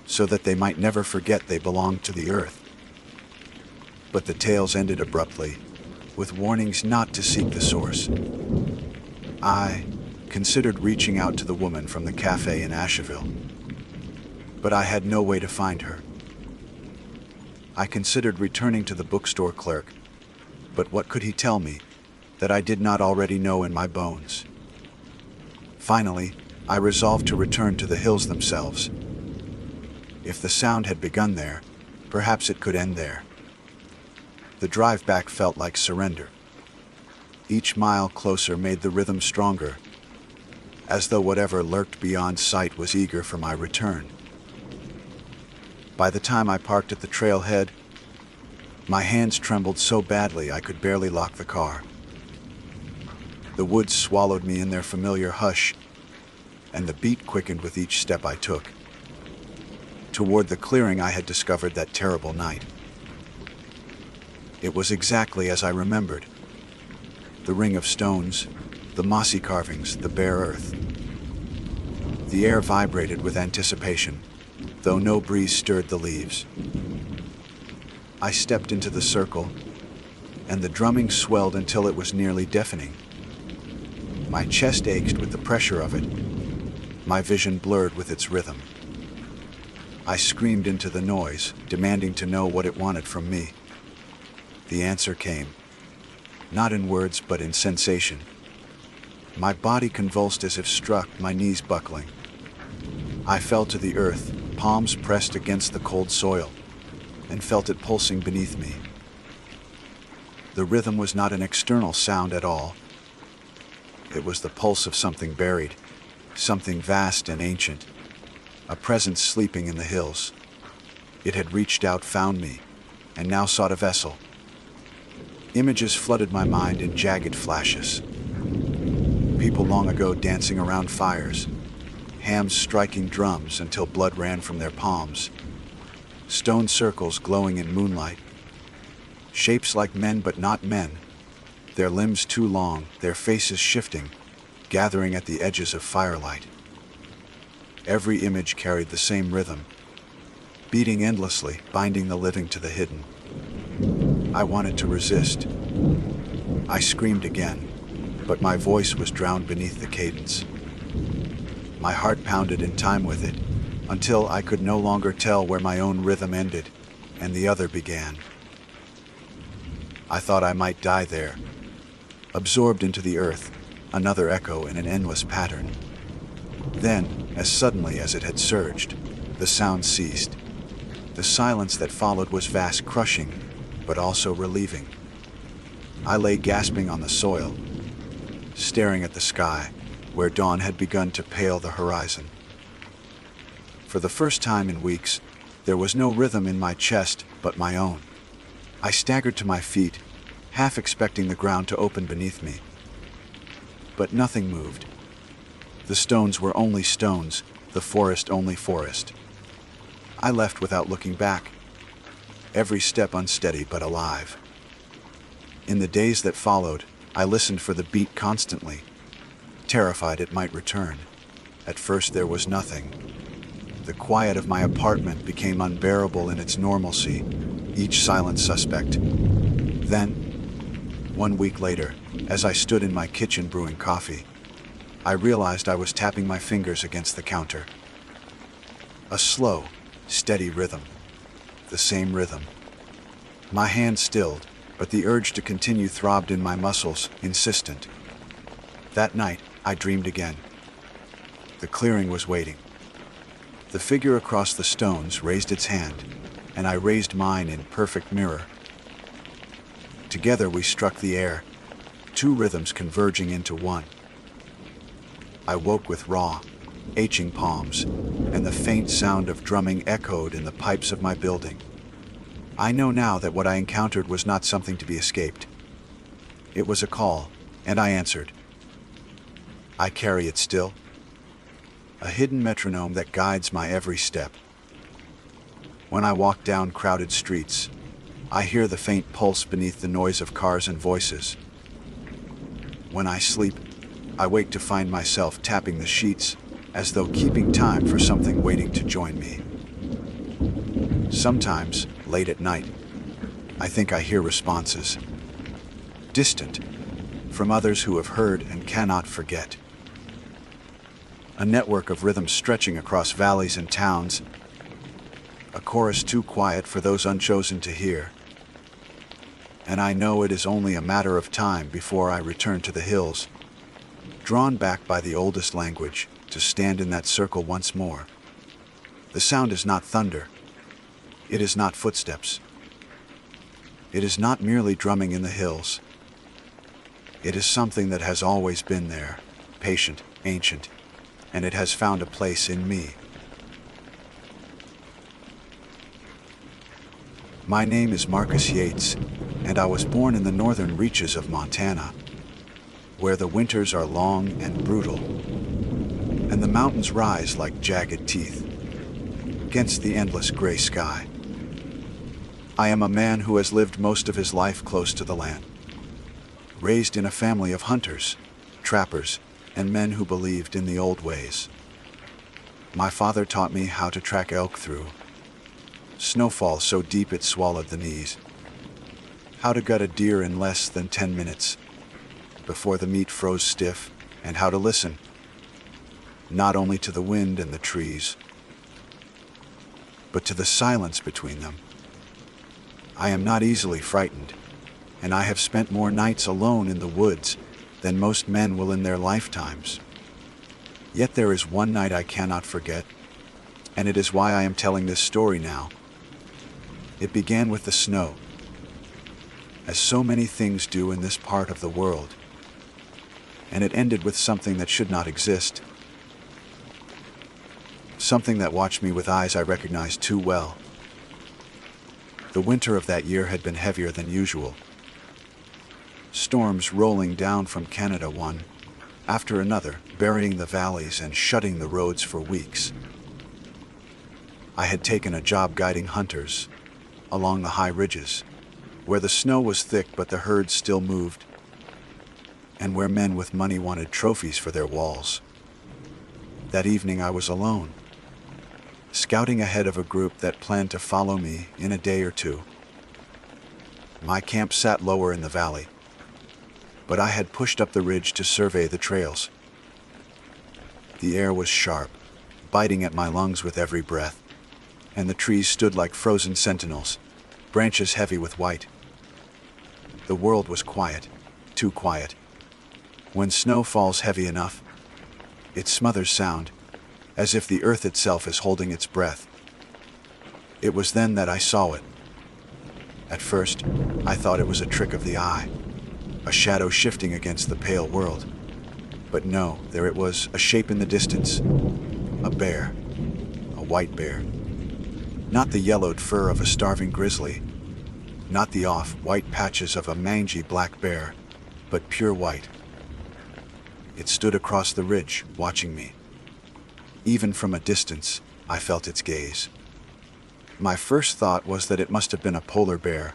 so that they might never forget they belonged to the earth. But the tales ended abruptly, with warnings not to seek the source. I considered reaching out to the woman from the cafe in Asheville, but I had no way to find her. I considered returning to the bookstore clerk, but what could he tell me that I did not already know in my bones? Finally, I resolved to return to the hills themselves. If the sound had begun there, perhaps it could end there. The drive back felt like surrender. Each mile closer made the rhythm stronger, as though whatever lurked beyond sight was eager for my return. By the time I parked at the trailhead, my hands trembled so badly I could barely lock the car. The woods swallowed me in their familiar hush, and the beat quickened with each step I took, toward the clearing I had discovered that terrible night. It was exactly as I remembered. The ring of stones, the mossy carvings, the bare earth. The air vibrated with anticipation, though no breeze stirred the leaves. I stepped into the circle, and the drumming swelled until it was nearly deafening. My chest ached with the pressure of it, my vision blurred with its rhythm. I screamed into the noise, demanding to know what it wanted from me. The answer came, not in words but in sensation. My body convulsed as if struck, my knees buckling. I fell to the earth, palms pressed against the cold soil, and felt it pulsing beneath me. The rhythm was not an external sound at all. It was the pulse of something buried, something vast and ancient, a presence sleeping in the hills. It had reached out, found me, and now sought a vessel. Images flooded my mind in jagged flashes. People long ago dancing around fires, hams striking drums until blood ran from their palms, stone circles glowing in moonlight, Shapes like men but not men, their limbs too long, their faces shifting, gathering at the edges of firelight. Every image carried the same rhythm, beating endlessly, binding the living to the hidden. I wanted to resist. I screamed again, but my voice was drowned beneath the cadence. My heart pounded in time with it, until I could no longer tell where my own rhythm ended and the other began. I thought I might die there, absorbed into the earth, another echo in an endless pattern. Then, as suddenly as it had surged, the sound ceased. The silence that followed was vast, crushing, but also relieving. I lay gasping on the soil, staring at the sky, where dawn had begun to pale the horizon. For the first time in weeks, there was no rhythm in my chest but my own. I staggered to my feet, half expecting the ground to open beneath me. But nothing moved. The stones were only stones, the forest only forest. I left without looking back, every step unsteady but alive. In the days that followed, I listened for the beat constantly, terrified it might return. At first there was nothing. The quiet of my apartment became unbearable in its normalcy, each silent suspect. Then, 1 week later, as I stood in my kitchen brewing coffee, I realized I was tapping my fingers against the counter. A slow, steady rhythm. The same rhythm. My hand stilled, but the urge to continue throbbed in my muscles, insistent. That night, I dreamed again. The clearing was waiting. The figure across the stones raised its hand, and I raised mine in perfect mirror. Together we struck the air, two rhythms converging into one. I woke with raw, aching palms, and the faint sound of drumming echoed in the pipes of my building. I know now that what I encountered was not something to be escaped. It was a call, and I answered. I carry it still, a hidden metronome that guides my every step. When I walk down crowded streets, I hear the faint pulse beneath the noise of cars and voices. When I sleep, I wake to find myself tapping the sheets, as though keeping time for something waiting to join me. Sometimes, late at night, I think I hear responses, distant, from others who have heard and cannot forget. A network of rhythms stretching across valleys and towns, a chorus too quiet for those unchosen to hear. And I know it is only a matter of time before I return to the hills, drawn back by the oldest language, to stand in that circle once more. The sound is not thunder. It is not footsteps. It is not merely drumming in the hills. It is something that has always been there, patient, ancient, and it has found a place in me. My name is Marcus Yates, and I was born in the northern reaches of Montana, where the winters are long and brutal, and the mountains rise like jagged teeth against the endless gray sky. I am a man who has lived most of his life close to the land, raised in a family of hunters, trappers, and men who believed in the old ways. My father taught me how to track elk through snowfall so deep it swallowed the knees, how to gut a deer in less than 10 minutes before the meat froze stiff, and how to listen, not only to the wind and the trees, but to the silence between them. I am not easily frightened, and I have spent more nights alone in the woods than most men will in their lifetimes. Yet there is one night I cannot forget, and it is why I am telling this story now. It began with the snow, as so many things do in this part of the world, and it ended with something that should not exist, something that watched me with eyes I recognized too well. The winter of that year had been heavier than usual. Storms rolling down from Canada one after another, burying the valleys and shutting the roads for weeks. I had taken a job guiding hunters along the high ridges, where the snow was thick but the herd still moved, and where men with money wanted trophies for their walls. That evening I was alone, scouting ahead of a group that planned to follow me in a day or two. My camp sat lower in the valley, but I had pushed up the ridge to survey the trails. The air was sharp, biting at my lungs with every breath, and the trees stood like frozen sentinels, branches heavy with white. The world was quiet, too quiet. When snow falls heavy enough, it smothers sound, as if the earth itself is holding its breath. It was then that I saw it. At first, I thought it was a trick of the eye, a shadow shifting against the pale world. But no, there it was, a shape in the distance. A bear. A white bear. Not the yellowed fur of a starving grizzly. Not the off-white patches of a mangy black bear, but pure white. It stood across the ridge, watching me. Even from a distance, I felt its gaze. My first thought was that it must have been a polar bear,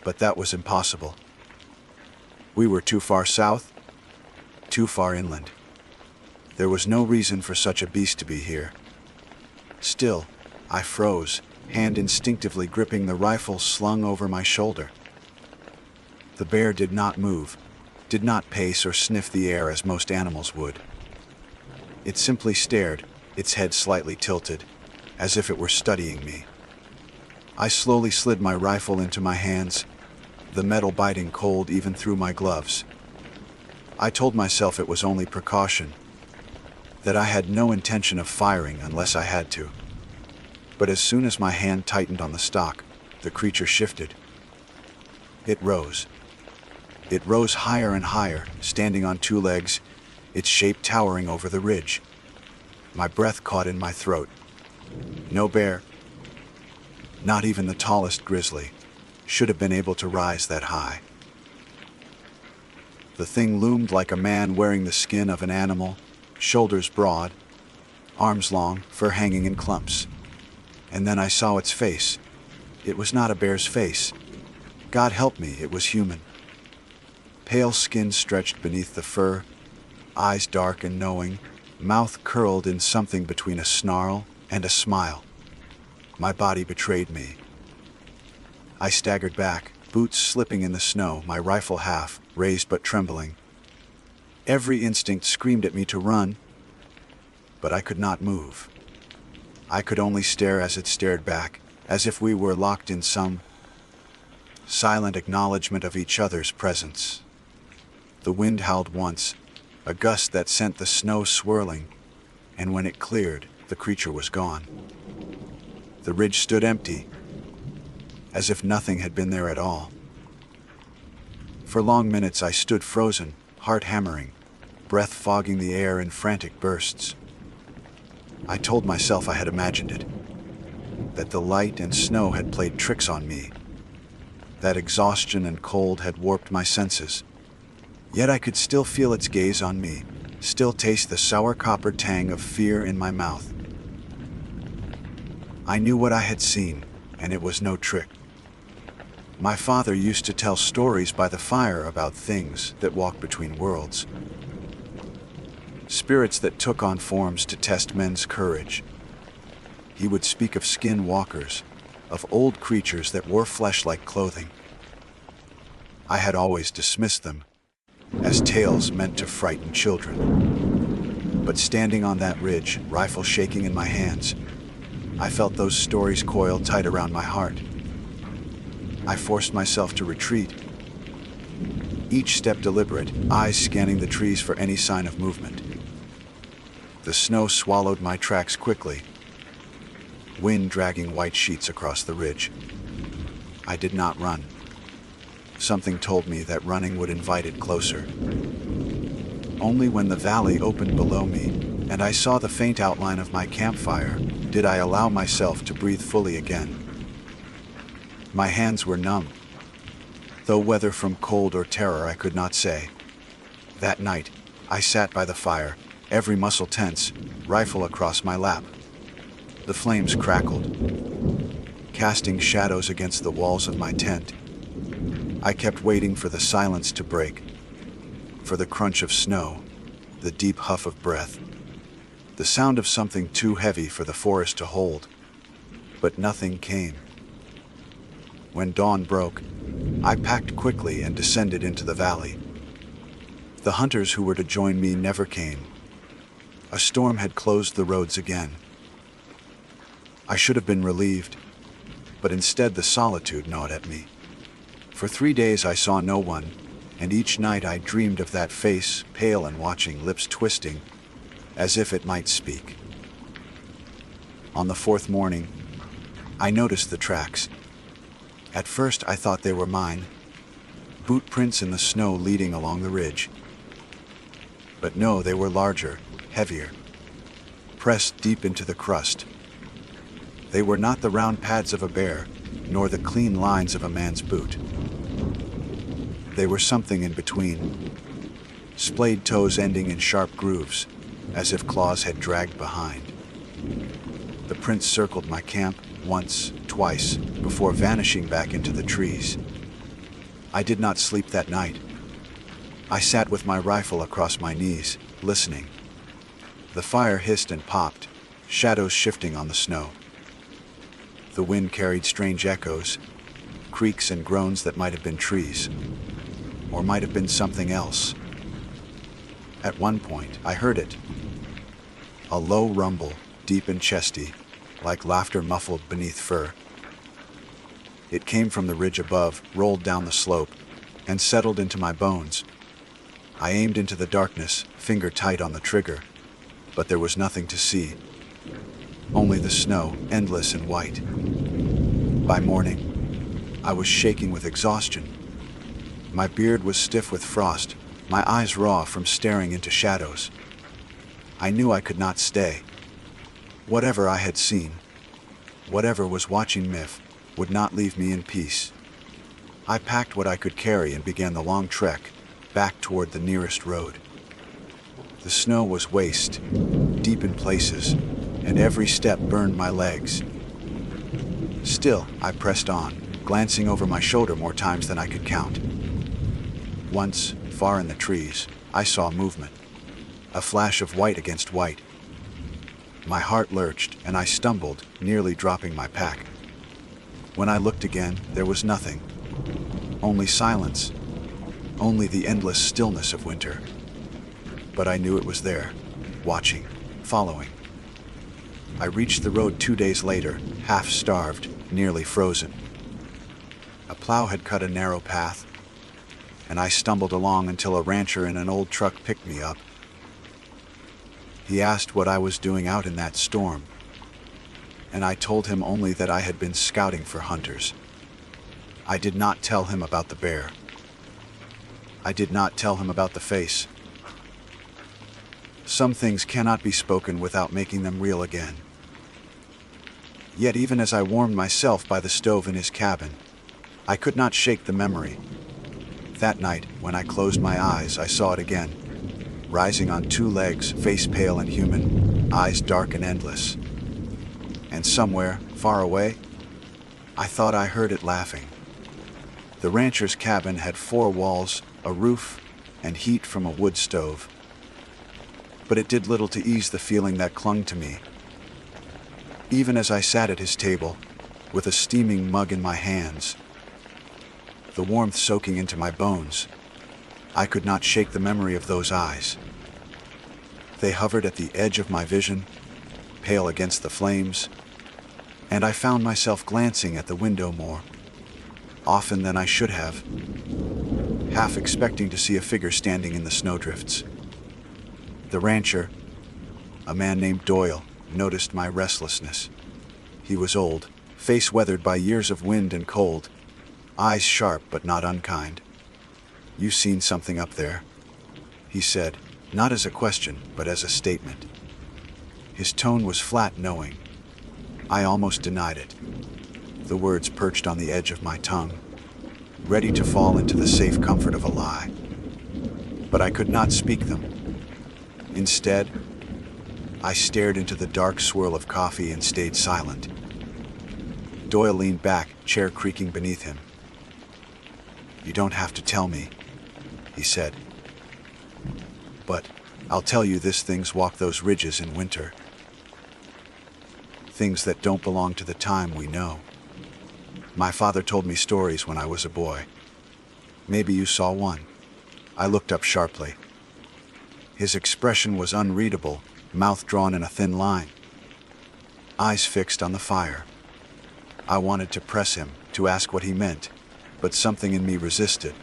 but that was impossible. We were too far south, too far inland. There was no reason for such a beast to be here. Still, I froze, hand instinctively gripping the rifle slung over my shoulder. The bear did not move, did not pace or sniff the air as most animals would. It simply stared, its head slightly tilted, as if it were studying me. I slowly slid my rifle into my hands, the metal biting cold even through my gloves. I told myself it was only precaution, that I had no intention of firing unless I had to. But as soon as my hand tightened on the stock, the creature shifted. It rose. It rose higher and higher, standing on two legs, its shape towering over the ridge. My breath caught in my throat. No bear, not even the tallest grizzly, should have been able to rise that high. The thing loomed like a man wearing the skin of an animal, shoulders broad, arms long, fur hanging in clumps. And then I saw its face. It was not a bear's face. God help me, it was human. Pale skin stretched beneath the fur, eyes dark and knowing, mouth curled in something between a snarl and a smile. My body betrayed me. I staggered back, boots slipping in the snow, my rifle half, raised but trembling. Every instinct screamed at me to run, but I could not move. I could only stare as it stared back, as if we were locked in some silent acknowledgement of each other's presence. The wind howled once, a gust that sent the snow swirling, and when it cleared, the creature was gone. The ridge stood empty, as if nothing had been there at all. For long minutes I stood frozen, heart hammering, breath fogging the air in frantic bursts. I told myself I had imagined it, that the light and snow had played tricks on me, that exhaustion and cold had warped my senses. Yet I could still feel its gaze on me, still taste the sour copper tang of fear in my mouth. I knew what I had seen, and it was no trick. My father used to tell stories by the fire about things that walked between worlds. Spirits that took on forms to test men's courage. He would speak of skin walkers, of old creatures that wore flesh like clothing. I had always dismissed them as tales meant to frighten children. But standing on that ridge, rifle shaking in my hands, I felt those stories coil tight around my heart. I forced myself to retreat, each step deliberate, eyes scanning the trees for any sign of movement. The snow swallowed my tracks quickly, wind dragging white sheets across the ridge. I did not run. Something told me that running would invite it closer. Only when the valley opened below me, and I saw the faint outline of my campfire, did I allow myself to breathe fully again. My hands were numb, though whether from cold or terror I could not say. That night, I sat by the fire, every muscle tense, rifle across my lap. The flames crackled, casting shadows against the walls of my tent. I kept waiting for the silence to break, for the crunch of snow, the deep huff of breath, the sound of something too heavy for the forest to hold. But nothing came. When dawn broke, I packed quickly and descended into the valley. The hunters who were to join me never came. A storm had closed the roads again. I should have been relieved, but instead the solitude gnawed at me. For 3 days I saw no one, and each night I dreamed of that face, pale and watching, lips twisting, as if it might speak. On the 4th morning, I noticed the tracks. At first I thought they were mine, boot prints in the snow leading along the ridge. But no, they were larger, heavier, pressed deep into the crust. They were not the round pads of a bear, nor the clean lines of a man's boot. They were something in between, splayed toes ending in sharp grooves, as if claws had dragged behind. The prints circled my camp once, twice, before vanishing back into the trees. I did not sleep that night. I sat with my rifle across my knees, listening. The fire hissed and popped, shadows shifting on the snow. The wind carried strange echoes, creaks and groans that might have been trees, or might have been something else. At one point, I heard it. A low rumble, deep and chesty, like laughter muffled beneath fur. It came from the ridge above, rolled down the slope, and settled into my bones. I aimed into the darkness, finger tight on the trigger, but there was nothing to see. Only the snow, endless and white. By morning, I was shaking with exhaustion. My beard was stiff with frost, my eyes raw from staring into shadows. I knew I could not stay. Whatever I had seen, whatever was watching Miff, would not leave me in peace. I packed what I could carry and began the long trek, back toward the nearest road. The snow was waist, deep in places, and every step burned my legs. Still, I pressed on, glancing over my shoulder more times than I could count. Once, far in the trees, I saw movement, a flash of white against white. My heart lurched, and I stumbled, nearly dropping my pack. When I looked again, there was nothing. Only silence, only the endless stillness of winter. But I knew it was there, watching, following. I reached the road 2 days later, half-starved, nearly frozen. A plow had cut a narrow path, and I stumbled along until a rancher in an old truck picked me up. He asked what I was doing out in that storm, and I told him only that I had been scouting for hunters. I did not tell him about the bear. I did not tell him about the face. Some things cannot be spoken without making them real again. Yet even as I warmed myself by the stove in his cabin, I could not shake the memory. That night, when I closed my eyes, I saw it again, rising on 2 legs, face pale and human, eyes dark and endless. And somewhere, far away, I thought I heard it laughing. The rancher's cabin had 4 walls, a roof, and heat from a wood stove. But it did little to ease the feeling that clung to me. Even as I sat at his table, with a steaming mug in my hands, the warmth soaking into my bones, I could not shake the memory of those eyes. They hovered at the edge of my vision, pale against the flames, and I found myself glancing at the window more often than I should have, half expecting to see a figure standing in the snowdrifts. The rancher, a man named Doyle, noticed my restlessness. He was old, face weathered by years of wind and cold, eyes sharp but not unkind. "You seen something up there?" he said, not as a question, but as a statement. His tone was flat, knowing. I almost denied it. The words perched on the edge of my tongue, ready to fall into the safe comfort of a lie. But I could not speak them. Instead, I stared into the dark swirl of coffee and stayed silent. Doyle leaned back, chair creaking beneath him. "You don't have to tell me," he said. "But I'll tell you this: things walk those ridges in winter. Things that don't belong to the time we know. My father told me stories when I was a boy. Maybe you saw one." I looked up sharply. His expression was unreadable, mouth drawn in a thin line, eyes fixed on the fire. I wanted to press him, to ask what he meant, but something in me resisted.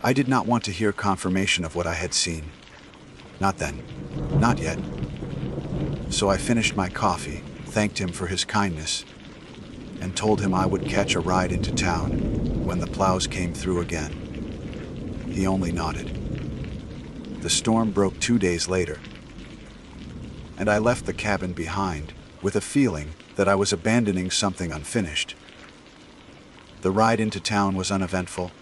I did not want to hear confirmation of what I had seen. Not then. Not yet. So I finished my coffee, thanked him for his kindness, and told him I would catch a ride into town when the plows came through again. He only nodded. The storm broke 2 days later, and I left the cabin behind with a feeling that I was abandoning something unfinished. The ride into town was uneventful,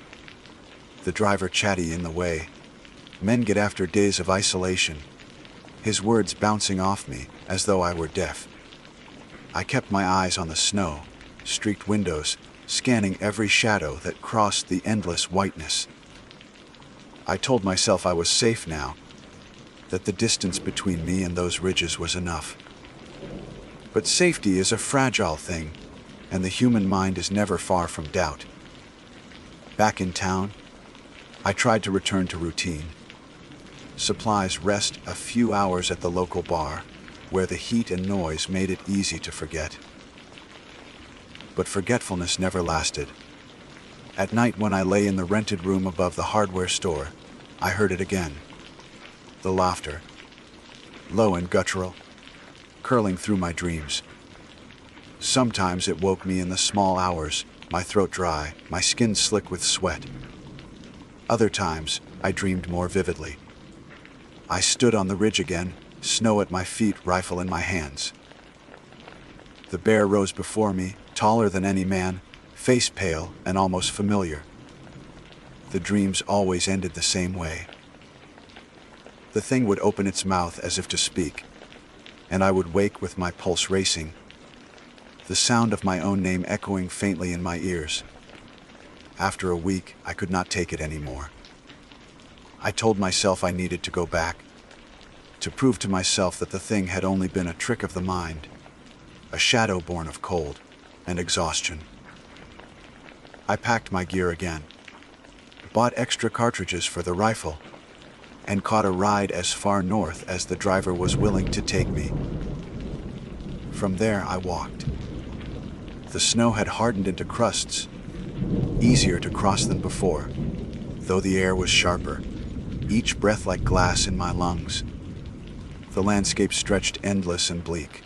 the driver chatty in the way. Men get after days of isolation, his words bouncing off me as though I were deaf. I kept my eyes on the snow, streaked windows, scanning every shadow that crossed the endless whiteness. I told myself I was safe now, that the distance between me and those ridges was enough. But safety is a fragile thing, and the human mind is never far from doubt. Back in town, I tried to return to routine. Supplies rest a few hours at the local bar, where the heat and noise made it easy to forget. But forgetfulness never lasted. At night, when I lay in the rented room above the hardware store, I heard it again. The laughter, low and guttural, curling through my dreams. Sometimes it woke me in the small hours, my throat dry, my skin slick with sweat. Other times, I dreamed more vividly. I stood on the ridge again, snow at my feet, rifle in my hands. The bear rose before me, taller than any man, face pale and almost familiar. The dreams always ended the same way. The thing would open its mouth as if to speak, and I would wake with my pulse racing, the sound of my own name echoing faintly in my ears. After a week, I could not take it anymore. I told myself I needed to go back, to prove to myself that the thing had only been a trick of the mind, a shadow born of cold and exhaustion. I packed my gear again, bought extra cartridges for the rifle, and caught a ride as far north as the driver was willing to take me. From there, I walked. The snow had hardened into crusts, easier to cross than before, though the air was sharper, each breath like glass in my lungs. The landscape stretched endless and bleak,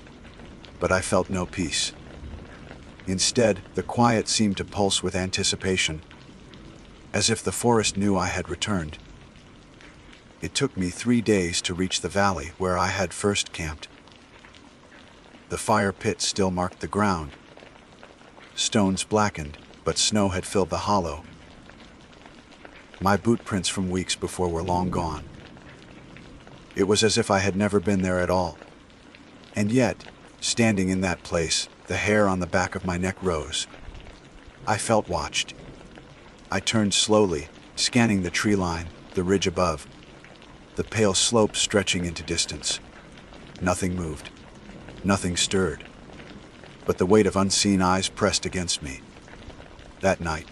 but I felt no peace. Instead, the quiet seemed to pulse with anticipation, as if the forest knew I had returned. It took me 3 days to reach the valley where I had first camped. The fire pit still marked the ground. Stones blackened, but snow had filled the hollow. My boot prints from weeks before were long gone. It was as if I had never been there at all. And yet, standing in that place, the hair on the back of my neck rose. I felt watched. I turned slowly, scanning the tree line, the ridge above, the pale slope stretching into distance. Nothing moved. Nothing stirred. But the weight of unseen eyes pressed against me. That night,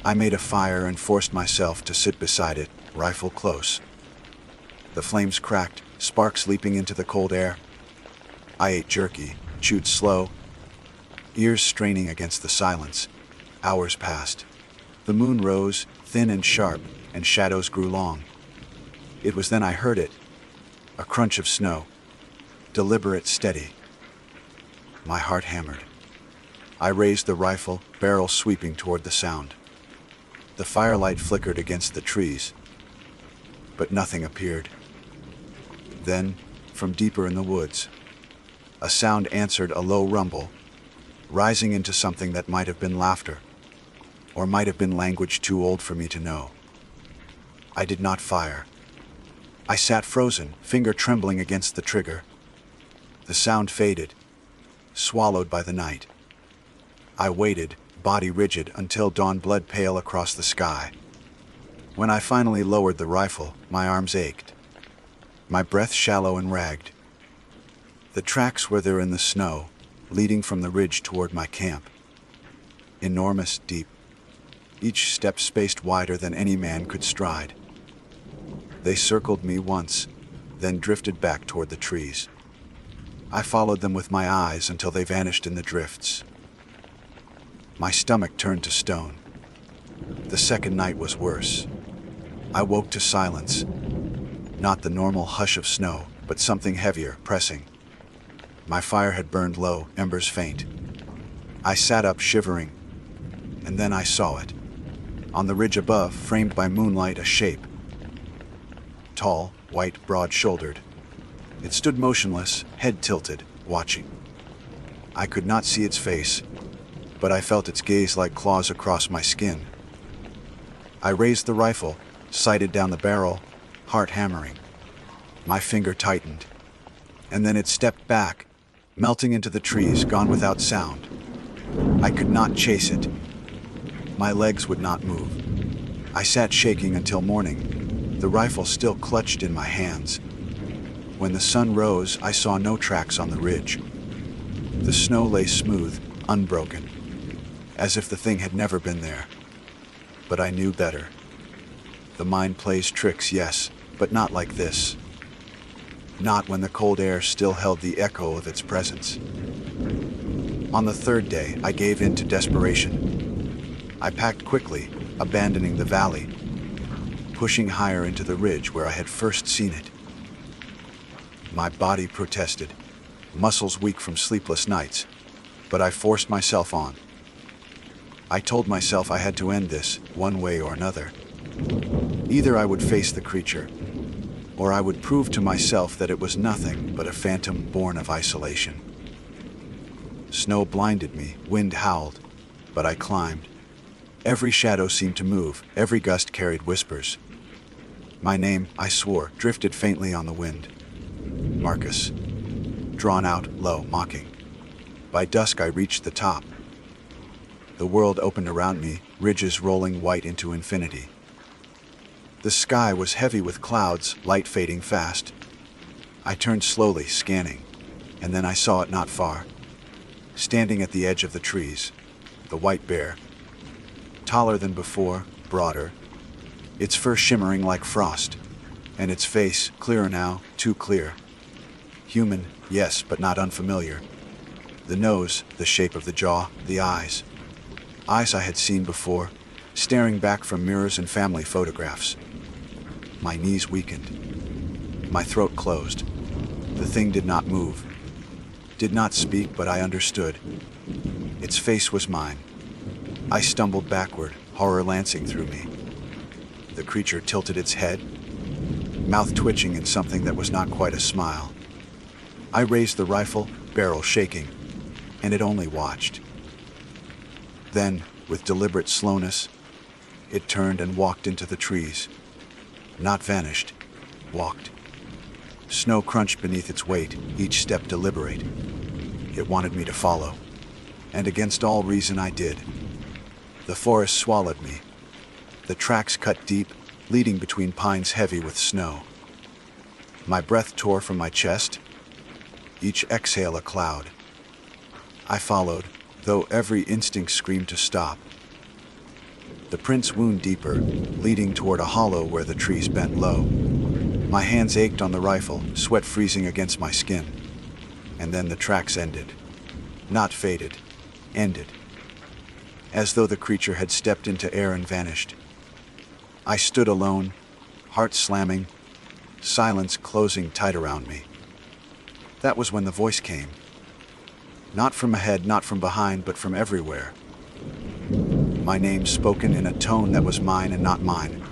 I made a fire and forced myself to sit beside it, rifle close. The flames cracked, sparks leaping into the cold air. I ate jerky, chewed slow, ears straining against the silence. Hours passed. The moon rose, thin and sharp, and shadows grew long. It was then I heard it, a crunch of snow, deliberate, steady. My heart hammered. I raised the rifle, barrel sweeping toward the sound. The firelight flickered against the trees, but nothing appeared. Then, from deeper in the woods, a sound answered a low rumble, rising into something that might have been laughter, or might have been language too old for me to know. I did not fire. I sat frozen, finger trembling against the trigger. The sound faded, swallowed by the night. I waited, body rigid until dawn bled pale across the sky. When I finally lowered the rifle, my arms ached, my breath shallow and ragged. The tracks were there in the snow, leading from the ridge toward my camp. Enormous, deep, each step spaced wider than any man could stride. They circled me once, then drifted back toward the trees. I followed them with my eyes until they vanished in the drifts. My stomach turned to stone. The second night was worse. I woke to silence. Not the normal hush of snow, but something heavier, pressing. My fire had burned low, embers faint. I sat up, shivering, and then I saw it. On the ridge above, framed by moonlight, a shape. Tall, white, broad-shouldered. It stood motionless, head tilted, watching. I could not see its face, but I felt its gaze like claws across my skin. I raised the rifle, sighted down the barrel, heart hammering. My finger tightened, and then it stepped back, melting into the trees, gone without sound. I could not chase it. My legs would not move. I sat shaking until morning, the rifle still clutched in my hands. When the sun rose, I saw no tracks on the ridge. The snow lay smooth, unbroken, as if the thing had never been there. But I knew better. The mind plays tricks, yes, but not like this. Not when the cold air still held the echo of its presence. On the third day, I gave in to desperation. I packed quickly, abandoning the valley, pushing higher into the ridge where I had first seen it. My body protested, muscles weak from sleepless nights, but I forced myself on. I told myself I had to end this, one way or another. Either I would face the creature, or I would prove to myself that it was nothing but a phantom born of isolation. Snow blinded me, wind howled, but I climbed. Every shadow seemed to move, every gust carried whispers. My name, I swore, drifted faintly on the wind. Marcus. Drawn out, low, mocking. By dusk I reached the top. The world opened around me, ridges rolling white into infinity. The sky was heavy with clouds, light fading fast. I turned slowly, scanning, and then I saw it not far. Standing at the edge of the trees, the white bear. Taller than before, broader, its fur shimmering like frost, and its face, clearer now, too clear. Human, yes, but not unfamiliar. The nose, the shape of the jaw, the eyes. Eyes I had seen before, staring back from mirrors and family photographs. My knees weakened. My throat closed. The thing did not move. Did not speak, but I understood. Its face was mine. I stumbled backward, horror lancing through me. The creature tilted its head, mouth twitching in something that was not quite a smile. I raised the rifle, barrel shaking, and it only watched. Then, with deliberate slowness, it turned and walked into the trees. Not vanished, walked. Snow crunched beneath its weight, each step deliberate. It wanted me to follow, and against all reason I did. The forest swallowed me. The tracks cut deep, leading between pines heavy with snow. My breath tore from my chest, each exhale a cloud. I followed, though every instinct screamed to stop. The prints wound deeper, leading toward a hollow where the trees bent low. My hands ached on the rifle, sweat freezing against my skin. And then the tracks ended. Not faded, ended. As though the creature had stepped into air and vanished. I stood alone, heart slamming, silence closing tight around me. That was when the voice came. Not from ahead, not from behind, but from everywhere. My name spoken in a tone that was mine and not mine.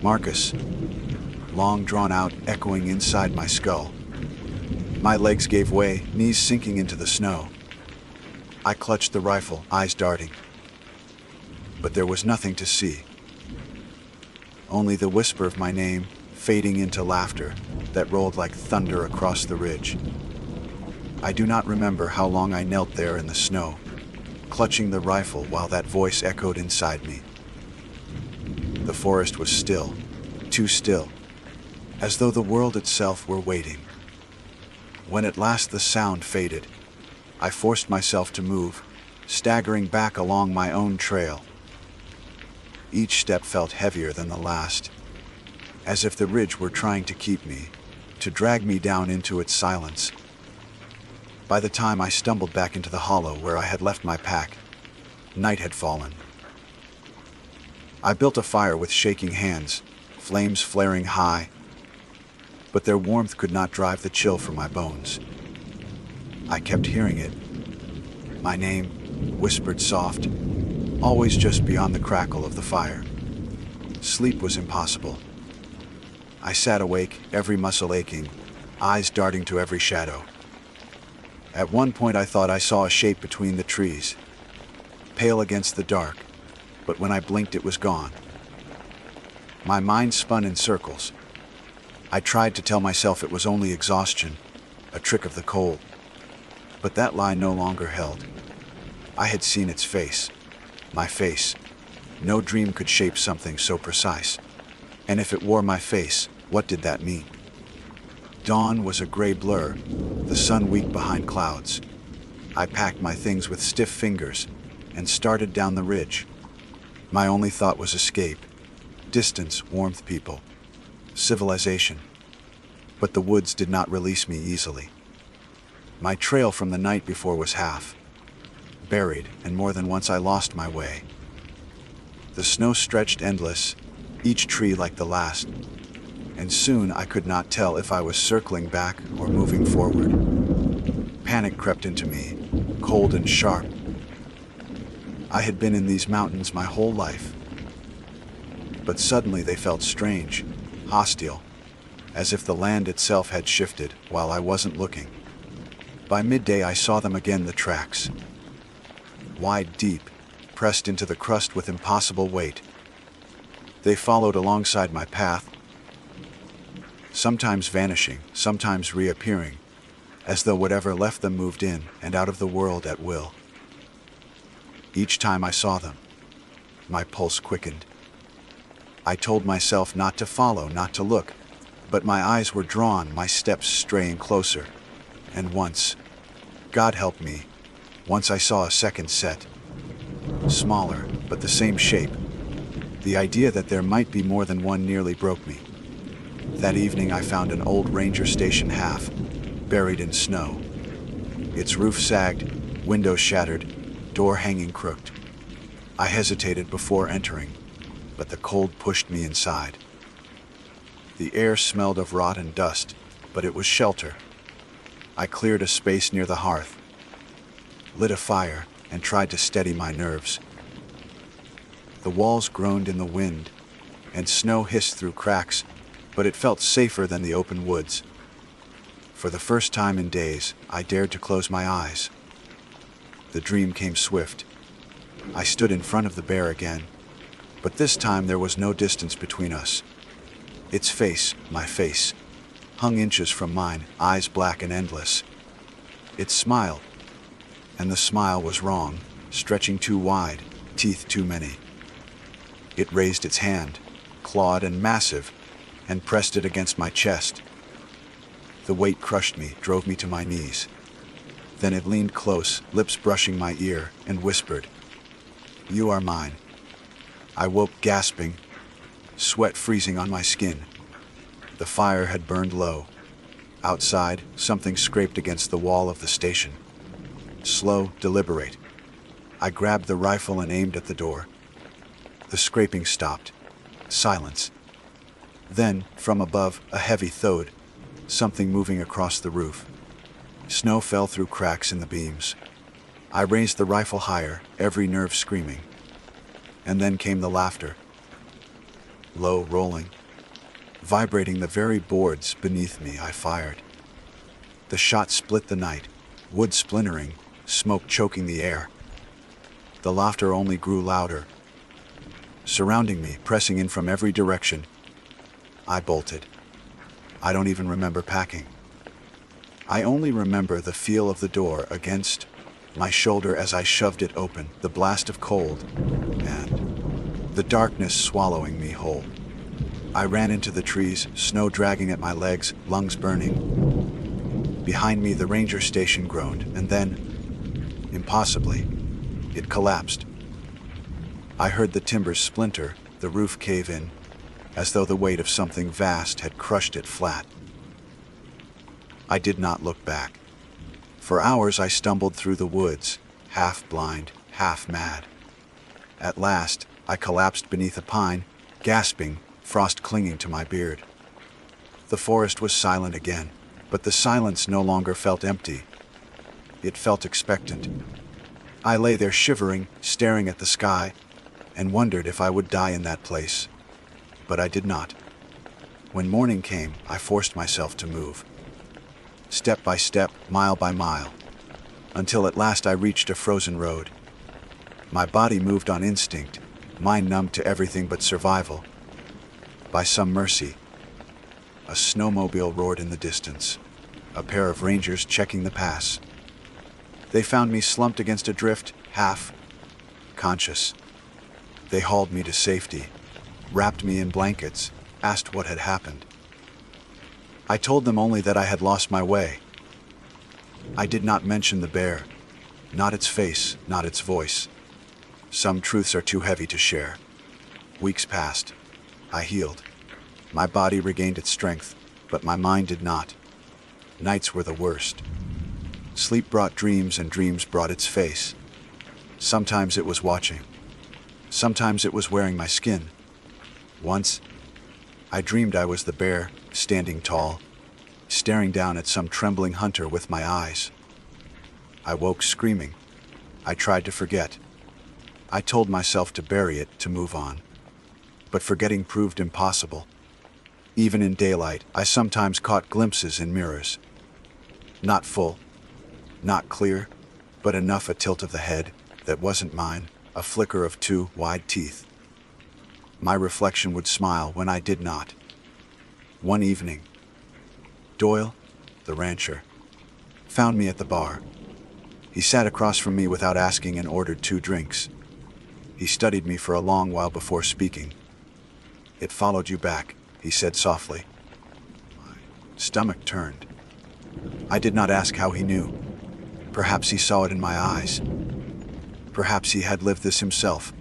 Marcus. Long drawn out, echoing inside my skull. My legs gave way, knees sinking into the snow. I clutched the rifle, eyes darting. But there was nothing to see. Only the whisper of my name, fading into laughter, that rolled like thunder across the ridge. I do not remember how long I knelt there in the snow. clutching the rifle while that voice echoed inside me. The forest was still, too still, as though the world itself were waiting. When at last the sound faded, I forced myself to move, staggering back along my own trail. Each step felt heavier than the last, as if the ridge were trying to keep me, to drag me down into its silence. By the time I stumbled back into the hollow where I had left my pack, night had fallen. I built a fire with shaking hands, flames flaring high, but their warmth could not drive the chill from my bones. I kept hearing it. My name, whispered soft, always just beyond the crackle of the fire. Sleep was impossible. I sat awake, every muscle aching, eyes darting to every shadow. At one point I thought I saw a shape between the trees, pale against the dark, but when I blinked it was gone. My mind spun in circles. I tried to tell myself it was only exhaustion, a trick of the cold. But that lie no longer held. I had seen its face, my face. No dream could shape something so precise. And if it wore my face, what did that mean? Dawn was a gray blur, the sun weak behind clouds. I packed my things with stiff fingers and started down the ridge. My only thought was escape, distance, warmth, people, civilization. But the woods did not release me easily. My trail from the night before was half buried, and more than once I lost my way. The snow stretched endless, each tree like the last, and soon I could not tell if I was circling back or moving forward. Panic crept into me, cold and sharp. I had been in these mountains my whole life, but suddenly they felt strange, hostile, as if the land itself had shifted while I wasn't looking. By midday I saw them again, the tracks. Wide, deep, pressed into the crust with impossible weight. They followed alongside my path, sometimes vanishing, sometimes reappearing, as though whatever left them moved in and out of the world at will. Each time I saw them, my pulse quickened. I told myself not to follow, not to look, but my eyes were drawn, my steps straying closer. And once, God help me, once I saw a second set. Smaller, but the same shape. The idea that there might be more than one nearly broke me. That evening I found an old ranger station half, buried in snow. Its roof sagged, windows shattered, door hanging crooked. I hesitated before entering, but the cold pushed me inside. The air smelled of rot and dust, but it was shelter. I cleared a space near the hearth, lit a fire, and tried to steady my nerves. The walls groaned in the wind, and snow hissed through cracks, but it felt safer than the open woods. For the first time in days, I dared to close my eyes. The dream came swift. I stood in front of the bear again, but this time there was no distance between us. Its face, my face, hung inches from mine, eyes black and endless. It smiled, and the smile was wrong, stretching too wide, teeth too many. It raised its hand, clawed and massive, and pressed it against my chest. The weight crushed me, drove me to my knees. Then it leaned close, lips brushing my ear, and whispered, "You are mine." I woke gasping, sweat freezing on my skin. The fire had burned low. Outside, something scraped against the wall of the station. Slow, deliberate. I grabbed the rifle and aimed at the door. The scraping stopped. Silence. Then, from above, a heavy thud, something moving across the roof. Snow fell through cracks in the beams. I raised the rifle higher, every nerve screaming. And then came the laughter. Low, rolling, vibrating the very boards beneath me. I fired. The shot split the night, wood splintering, smoke choking the air. The laughter only grew louder, surrounding me, pressing in from every direction. I bolted. I don't even remember packing. I only remember the feel of the door against my shoulder as I shoved it open, the blast of cold, and the darkness swallowing me whole. I ran into the trees, snow dragging at my legs, lungs burning. Behind me, the ranger station groaned, and then, impossibly, it collapsed. I heard the timbers splinter, the roof cave in, as though the weight of something vast had crushed it flat. I did not look back. For hours I stumbled through the woods, half blind, half mad. At last, I collapsed beneath a pine, gasping, frost clinging to my beard. The forest was silent again, but the silence no longer felt empty. It felt expectant. I lay there shivering, staring at the sky, and wondered if I would die in that place. But I did not. When morning came, I forced myself to move. Step by step, mile by mile, until at last I reached a frozen road. My body moved on instinct, mind numb to everything but survival. By some mercy, a snowmobile roared in the distance, a pair of rangers checking the pass. They found me slumped against a drift, half conscious. They hauled me to safety, wrapped me in blankets, asked what had happened. I told them only that I had lost my way. I did not mention the bear, not its face, not its voice. Some truths are too heavy to share. Weeks passed. I healed. My body regained its strength, but my mind did not. Nights were the worst. Sleep brought dreams, and dreams brought its face. Sometimes it was watching. Sometimes it was wearing my skin. Once, I dreamed I was the bear, standing tall, staring down at some trembling hunter with my eyes. I woke screaming. I tried to forget. I told myself to bury it, to move on. But forgetting proved impossible. Even in daylight, I sometimes caught glimpses in mirrors. Not full, not clear, but enough, a tilt of the head that wasn't mine, a flicker of two wide teeth. My reflection would smile when I did not. One evening, Doyle, the rancher, found me at the bar. He sat across from me without asking and ordered 2 drinks. He studied me for a long while before speaking. "It followed you back," he said softly. My stomach turned. I did not ask how he knew. Perhaps he saw it in my eyes. Perhaps he had lived this himself.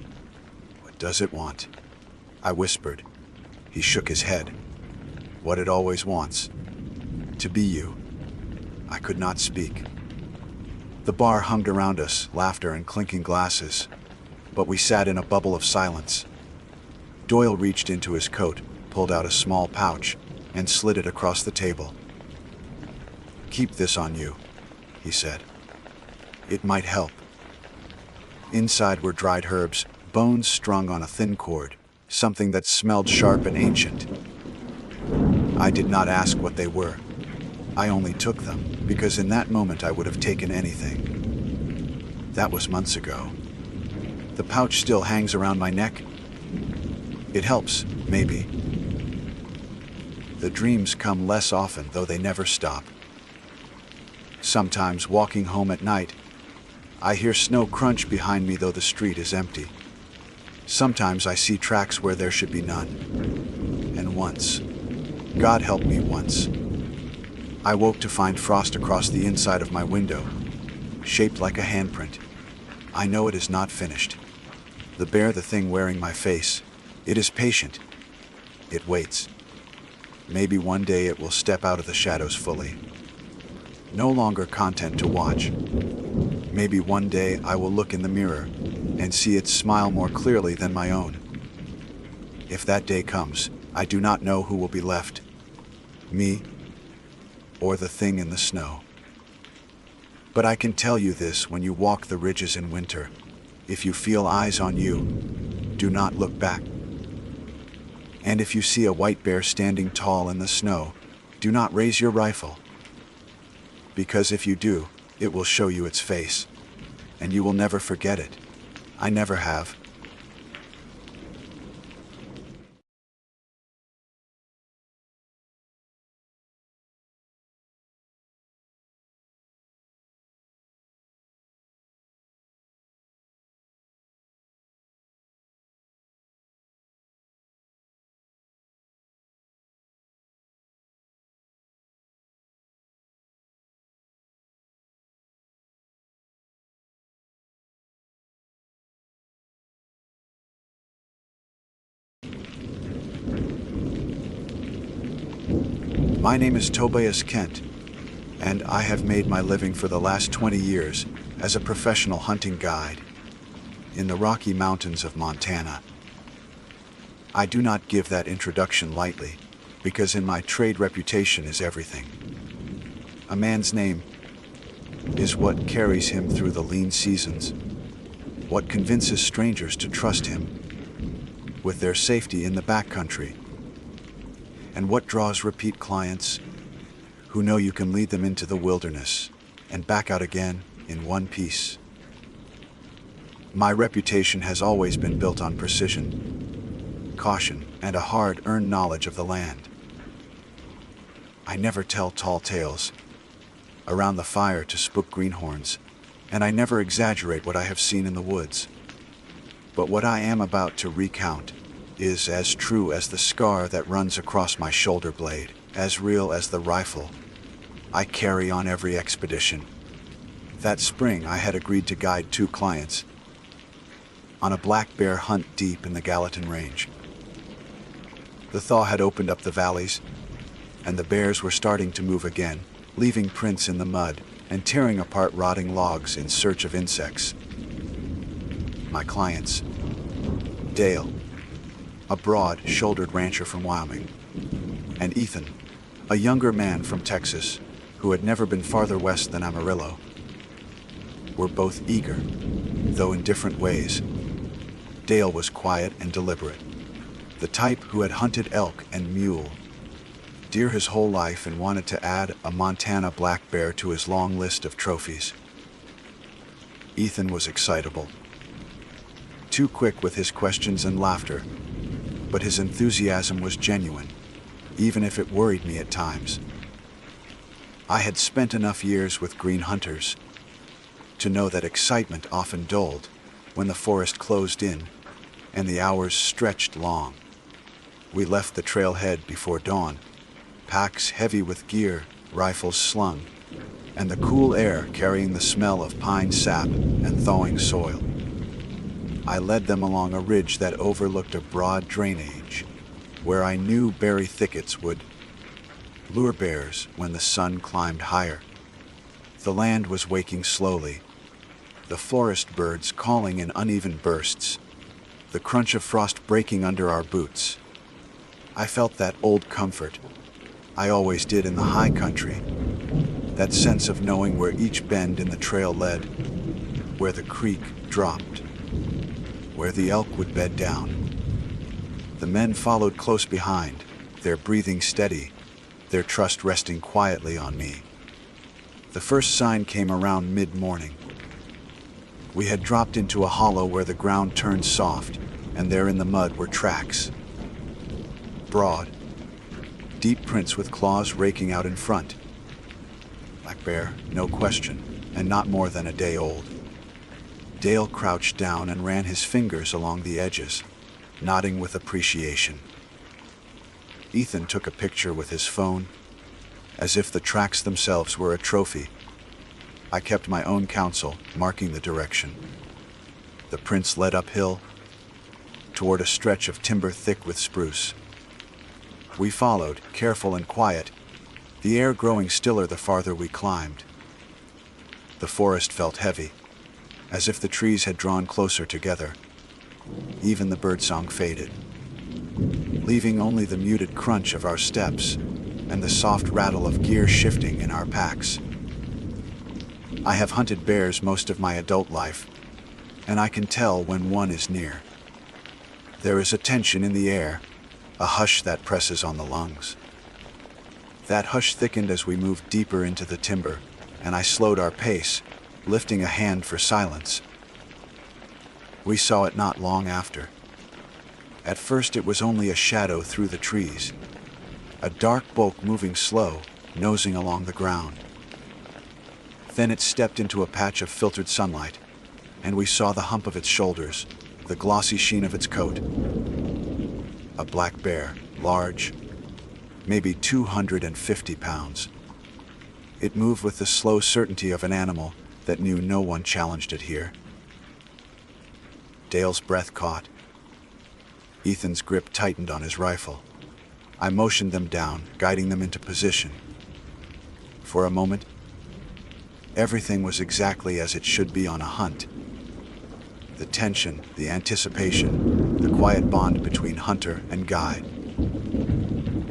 "What does it want?" I whispered. He shook his head. "What it always wants. To be you." I could not speak. The bar hummed around us, laughter and clinking glasses, but we sat in a bubble of silence. Doyle reached into his coat, pulled out a small pouch, and slid it across the table. "Keep this on you," he said. "It might help." Inside were dried herbs, bones strung on a thin cord, something that smelled sharp and ancient. I did not ask what they were. I only took them, because in that moment I would have taken anything. That was months ago. The pouch still hangs around my neck. It helps, maybe. The dreams come less often, though they never stop. Sometimes, walking home at night, I hear snow crunch behind me, though the street is empty. Sometimes I see tracks where there should be none. And once, God help me, once, I woke to find frost across the inside of my window, shaped like a handprint. I know it is not finished. The bear, the thing wearing my face, it is patient. It waits. Maybe one day it will step out of the shadows fully. No longer content to watch. Maybe one day I will look in the mirror and see its smile more clearly than my own. If that day comes, I do not know who will be left. Me, or the thing in the snow. But I can tell you this: when you walk the ridges in winter, if you feel eyes on you, do not look back. And if you see a white bear standing tall in the snow, do not raise your rifle. Because if you do, it will show you its face, and you will never forget it. I never have. My name is Tobias Kent, and I have made my living for the last 20 years as a professional hunting guide in the Rocky Mountains of Montana. I do not give that introduction lightly, because in my trade reputation is everything. A man's name is what carries him through the lean seasons, what convinces strangers to trust him with their safety in the backcountry, and what draws repeat clients who know you can lead them into the wilderness and back out again in one piece. My reputation has always been built on precision, caution, and a hard-earned knowledge of the land. I never tell tall tales around the fire to spook greenhorns, and I never exaggerate what I have seen in the woods. But what I am about to recount is as true as the scar that runs across my shoulder blade, as real as the rifle I carry on every expedition. That spring, I had agreed to guide 2 clients on a black bear hunt deep in the Gallatin Range. The thaw had opened up the valleys, and the bears were starting to move again, leaving prints in the mud and tearing apart rotting logs in search of insects. My clients: Dale, a broad-shouldered rancher from Wyoming, and Ethan, a younger man from Texas who had never been farther west than Amarillo, were both eager, though in different ways. Dale was quiet and deliberate, the type who had hunted elk and mule deer his whole life and wanted to add a Montana black bear to his long list of trophies. Ethan was excitable, too quick with his questions and laughter, but his enthusiasm was genuine, even if it worried me at times. I had spent enough years with green hunters to know that excitement often dulled when the forest closed in and the hours stretched long. We left the trailhead before dawn, packs heavy with gear, rifles slung, and the cool air carrying the smell of pine sap and thawing soil. I led them along a ridge that overlooked a broad drainage, where I knew berry thickets would lure bears when the sun climbed higher. The land was waking slowly, the forest birds calling in uneven bursts, the crunch of frost breaking under our boots. I felt that old comfort I always did in the high country, that sense of knowing where each bend in the trail led, where the creek dropped, where the elk would bed down. The men followed close behind, their breathing steady, their trust resting quietly on me. The first sign came around mid-morning. We had dropped into a hollow where the ground turned soft, and there in the mud were tracks. Broad, deep prints with claws raking out in front. Black bear, no question, and not more than a day old. Dale crouched down and ran his fingers along the edges, nodding with appreciation. Ethan took a picture with his phone, as if the tracks themselves were a trophy. I kept my own counsel, marking the direction. The prints led uphill, toward a stretch of timber thick with spruce. We followed, careful and quiet, the air growing stiller the farther we climbed. The forest felt heavy, as if the trees had drawn closer together. Even the birdsong faded, leaving only the muted crunch of our steps and the soft rattle of gear shifting in our packs. I have hunted bears most of my adult life, and I can tell when one is near. There is a tension in the air, a hush that presses on the lungs. That hush thickened as we moved deeper into the timber, and I slowed our pace, lifting a hand for silence. We saw it not long after. At first it was only a shadow through the trees, a dark bulk moving slow, nosing along the ground. Then it stepped into a patch of filtered sunlight, and we saw the hump of its shoulders, the glossy sheen of its coat. A black bear, large, maybe 250 pounds. It moved with the slow certainty of an animal that knew no one challenged it here. Dale's breath caught. Ethan's grip tightened on his rifle. I motioned them down, guiding them into position. For a moment, everything was exactly as it should be on a hunt. The tension, the anticipation, the quiet bond between hunter and guide.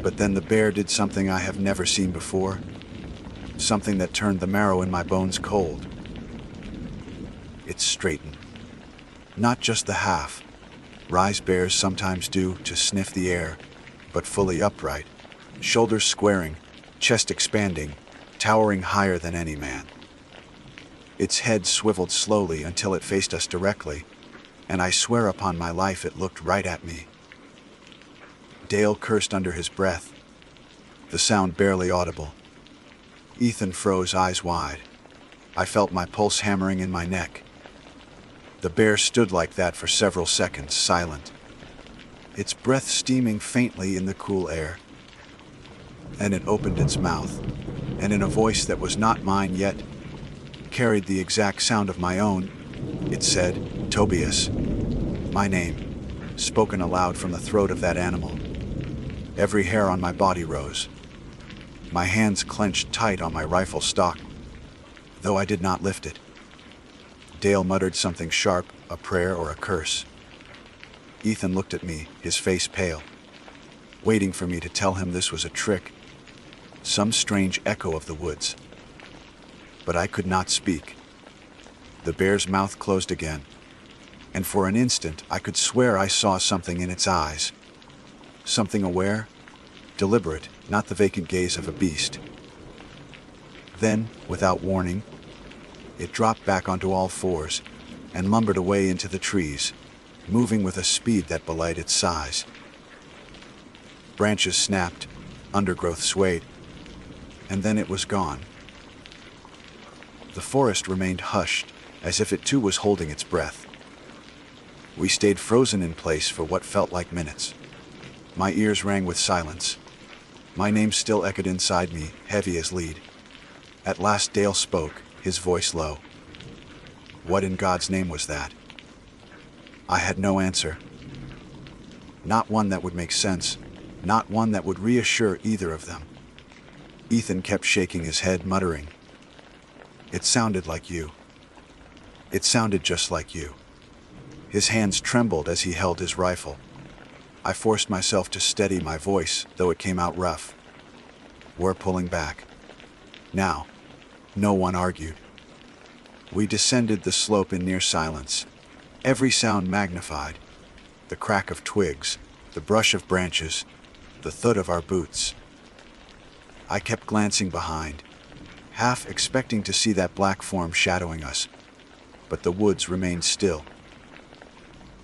But then the bear did something I have never seen before, something that turned the marrow in my bones cold. It straightened. Not just the half, rise bears sometimes do to sniff the air, but fully upright, shoulders squaring, chest expanding, towering higher than any man. Its head swiveled slowly until it faced us directly, and I swear upon my life it looked right at me. Dale cursed under his breath, the sound barely audible. Ethan froze, eyes wide. I felt my pulse hammering in my neck. The bear stood like that for several seconds, silent, its breath steaming faintly in the cool air. And it opened its mouth, and in a voice that was not mine yet, carried the exact sound of my own, it said, "Tobias." My name, spoken aloud from the throat of that animal. Every hair on my body rose. My hands clenched tight on my rifle stock, though I did not lift it. Dale muttered something sharp, a prayer or a curse. Ethan looked at me, his face pale, waiting for me to tell him this was a trick, some strange echo of the woods. But I could not speak. The bear's mouth closed again, and for an instant I could swear I saw something in its eyes. Something aware, deliberate, not the vacant gaze of a beast. Then, without warning, it dropped back onto all fours and lumbered away into the trees, moving with a speed that belied its size. Branches snapped, undergrowth swayed, and then it was gone. The forest remained hushed, as if it too was holding its breath. We stayed frozen in place for what felt like minutes. My ears rang with silence. My name still echoed inside me, heavy as lead. At last Dale spoke, his voice low. What in God's name was that? I had no answer. Not one that would make sense, not one that would reassure either of them. Ethan kept shaking his head, muttering, "It sounded like you. It sounded just like you." His hands trembled as he held his rifle. I forced myself to steady my voice, though it came out rough. We're pulling back. Now. No one argued. We descended the slope in near silence, every sound magnified. The crack of twigs, the brush of branches, the thud of our boots. I kept glancing behind, half expecting to see that black form shadowing us, but the woods remained still.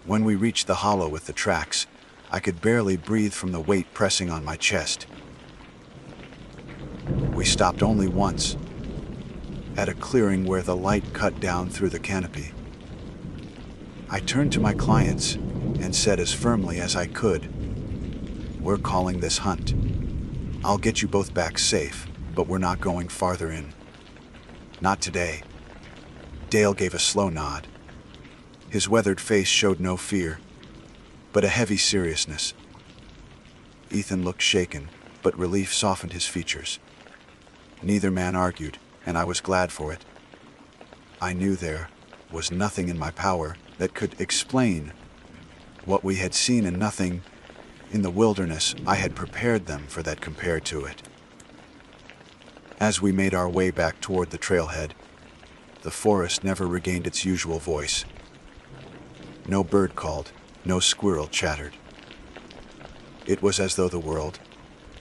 When we reached the hollow with the tracks, I could barely breathe from the weight pressing on my chest. We stopped only once, at a clearing where the light cut down through the canopy. I turned to my clients and said as firmly as I could, "We're calling this hunt. I'll get you both back safe, but we're not going farther in. Not today." Dale gave a slow nod. His weathered face showed no fear, but a heavy seriousness. Ethan looked shaken, but relief softened his features. Neither man argued, and I was glad for it. I knew there was nothing in my power that could explain what we had seen, and nothing in the wilderness I had prepared them for that compared to it. As we made our way back toward the trailhead, the forest never regained its usual voice. No bird called, no squirrel chattered. It was as though the world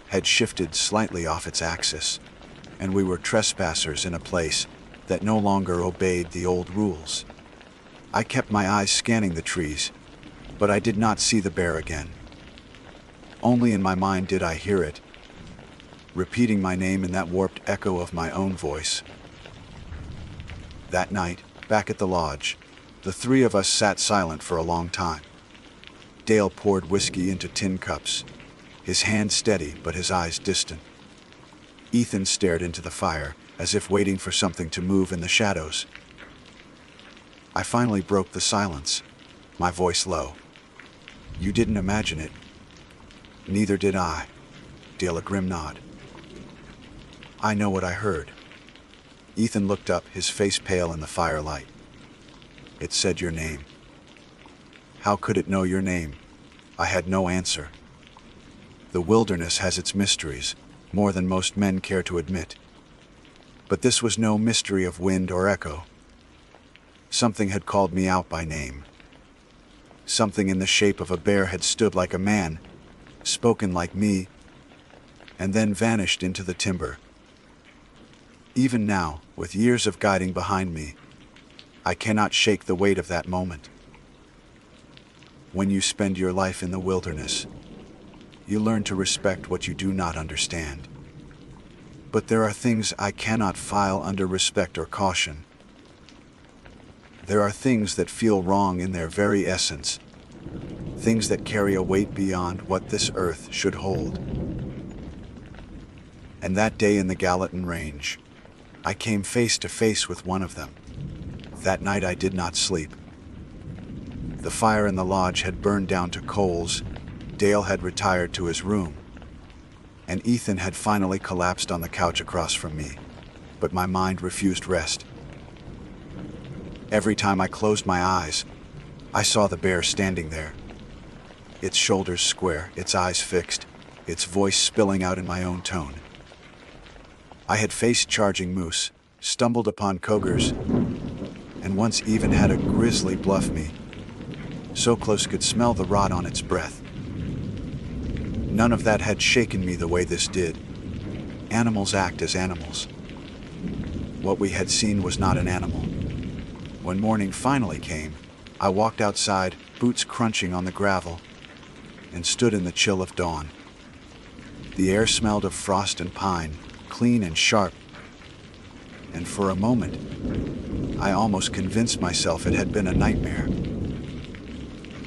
had shifted slightly off its axis, and we were trespassers in a place that no longer obeyed the old rules. I kept my eyes scanning the trees, but I did not see the bear again. Only in my mind did I hear it, repeating my name in that warped echo of my own voice. That night, back at the lodge, the three of us sat silent for a long time. Dale poured whiskey into tin cups, his hand steady but his eyes distant. Ethan stared into the fire, as if waiting for something to move in the shadows. I finally broke the silence, my voice low. "You didn't imagine it. Neither did I. Dale a grim nod. I know what I heard. Ethan looked up, his face pale in the firelight. It said your name. How could it know your name? I had no answer. The wilderness has its mysteries, more than most men care to admit. But this was no mystery of wind or echo. Something had called me out by name. Something in the shape of a bear had stood like a man, spoken like me, and then vanished into the timber. Even now, with years of guiding behind me, I cannot shake the weight of that moment. When you spend your life in the wilderness, you learn to respect what you do not understand. But there are things I cannot file under respect or caution. There are things that feel wrong in their very essence, things that carry a weight beyond what this earth should hold. And that day in the Gallatin Range, I came face to face with one of them. That night I did not sleep. The fire in the lodge had burned down to coals, Dale had retired to his room, and Ethan had finally collapsed on the couch across from me, but my mind refused rest. Every time I closed my eyes, I saw the bear standing there, its shoulders square, its eyes fixed, its voice spilling out in my own tone. I had faced charging moose, stumbled upon cougars, and once even had a grizzly bluff me, so close could smell the rot on its breath. None of that had shaken me the way this did. Animals act as animals. What we had seen was not an animal. When morning finally came, I walked outside, boots crunching on the gravel, and stood in the chill of dawn. The air smelled of frost and pine, clean and sharp, and for a moment, I almost convinced myself it had been a nightmare.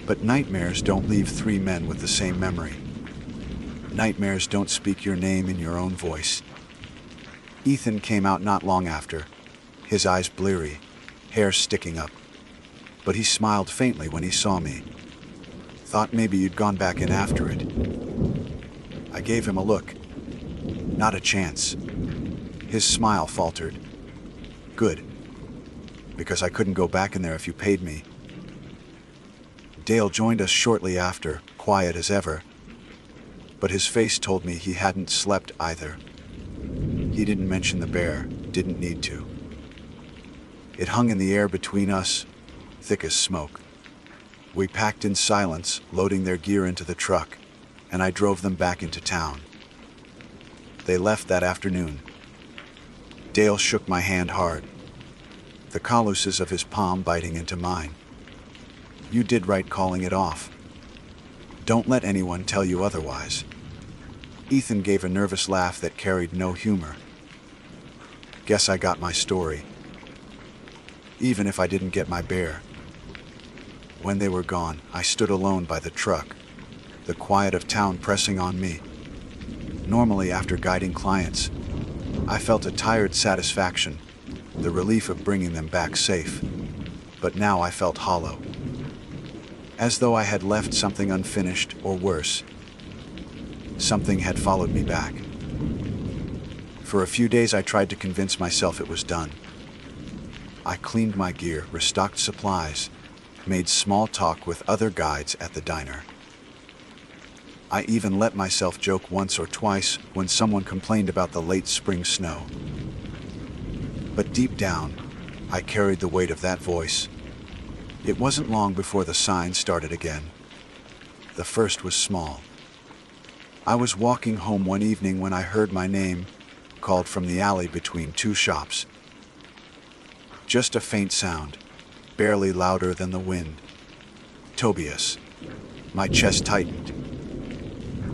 But nightmares don't leave three men with the same memory. Nightmares don't speak your name in your own voice. Ethan came out not long after, his eyes bleary, hair sticking up. But he smiled faintly when he saw me. Thought maybe you'd gone back in after it. I gave him a look. Not a chance. His smile faltered. Good. Because I couldn't go back in there if you paid me. Dale joined us shortly after, quiet as ever. But his face told me he hadn't slept either. He didn't mention the bear, didn't need to. It hung in the air between us, thick as smoke. We packed in silence, loading their gear into the truck, and I drove them back into town. They left that afternoon. Dale shook my hand hard, the calluses of his palm biting into mine. You did right calling it off. Don't let anyone tell you otherwise. Ethan gave a nervous laugh that carried no humor. Guess I got my story. Even if I didn't get my bear. When they were gone, I stood alone by the truck, the quiet of town pressing on me. Normally, after guiding clients, I felt a tired satisfaction, the relief of bringing them back safe. But now I felt hollow, as though I had left something unfinished, or worse, something had followed me back. For a few days I tried to convince myself it was done. I cleaned my gear, restocked supplies, made small talk with other guides at the diner. I even let myself joke once or twice when someone complained about the late spring snow. But deep down, I carried the weight of that voice. It wasn't long before the signs started again. The first was small. I was walking home one evening when I heard my name called from the alley between two shops. Just a faint sound, barely louder than the wind. Tobias. My chest tightened.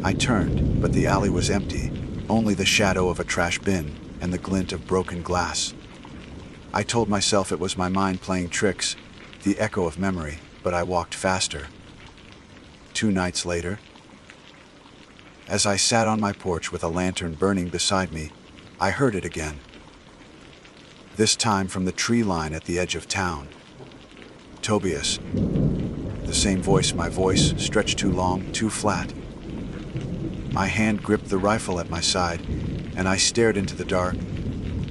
I turned, but the alley was empty, only the shadow of a trash bin and the glint of broken glass. I told myself it was my mind playing tricks, the echo of memory, but I walked faster. 2 nights later, as I sat on my porch with a lantern burning beside me, I heard it again. This time from the tree line at the edge of town. Tobias. The same voice, my voice, stretched too long, too flat. My hand gripped the rifle at my side, and I stared into the dark,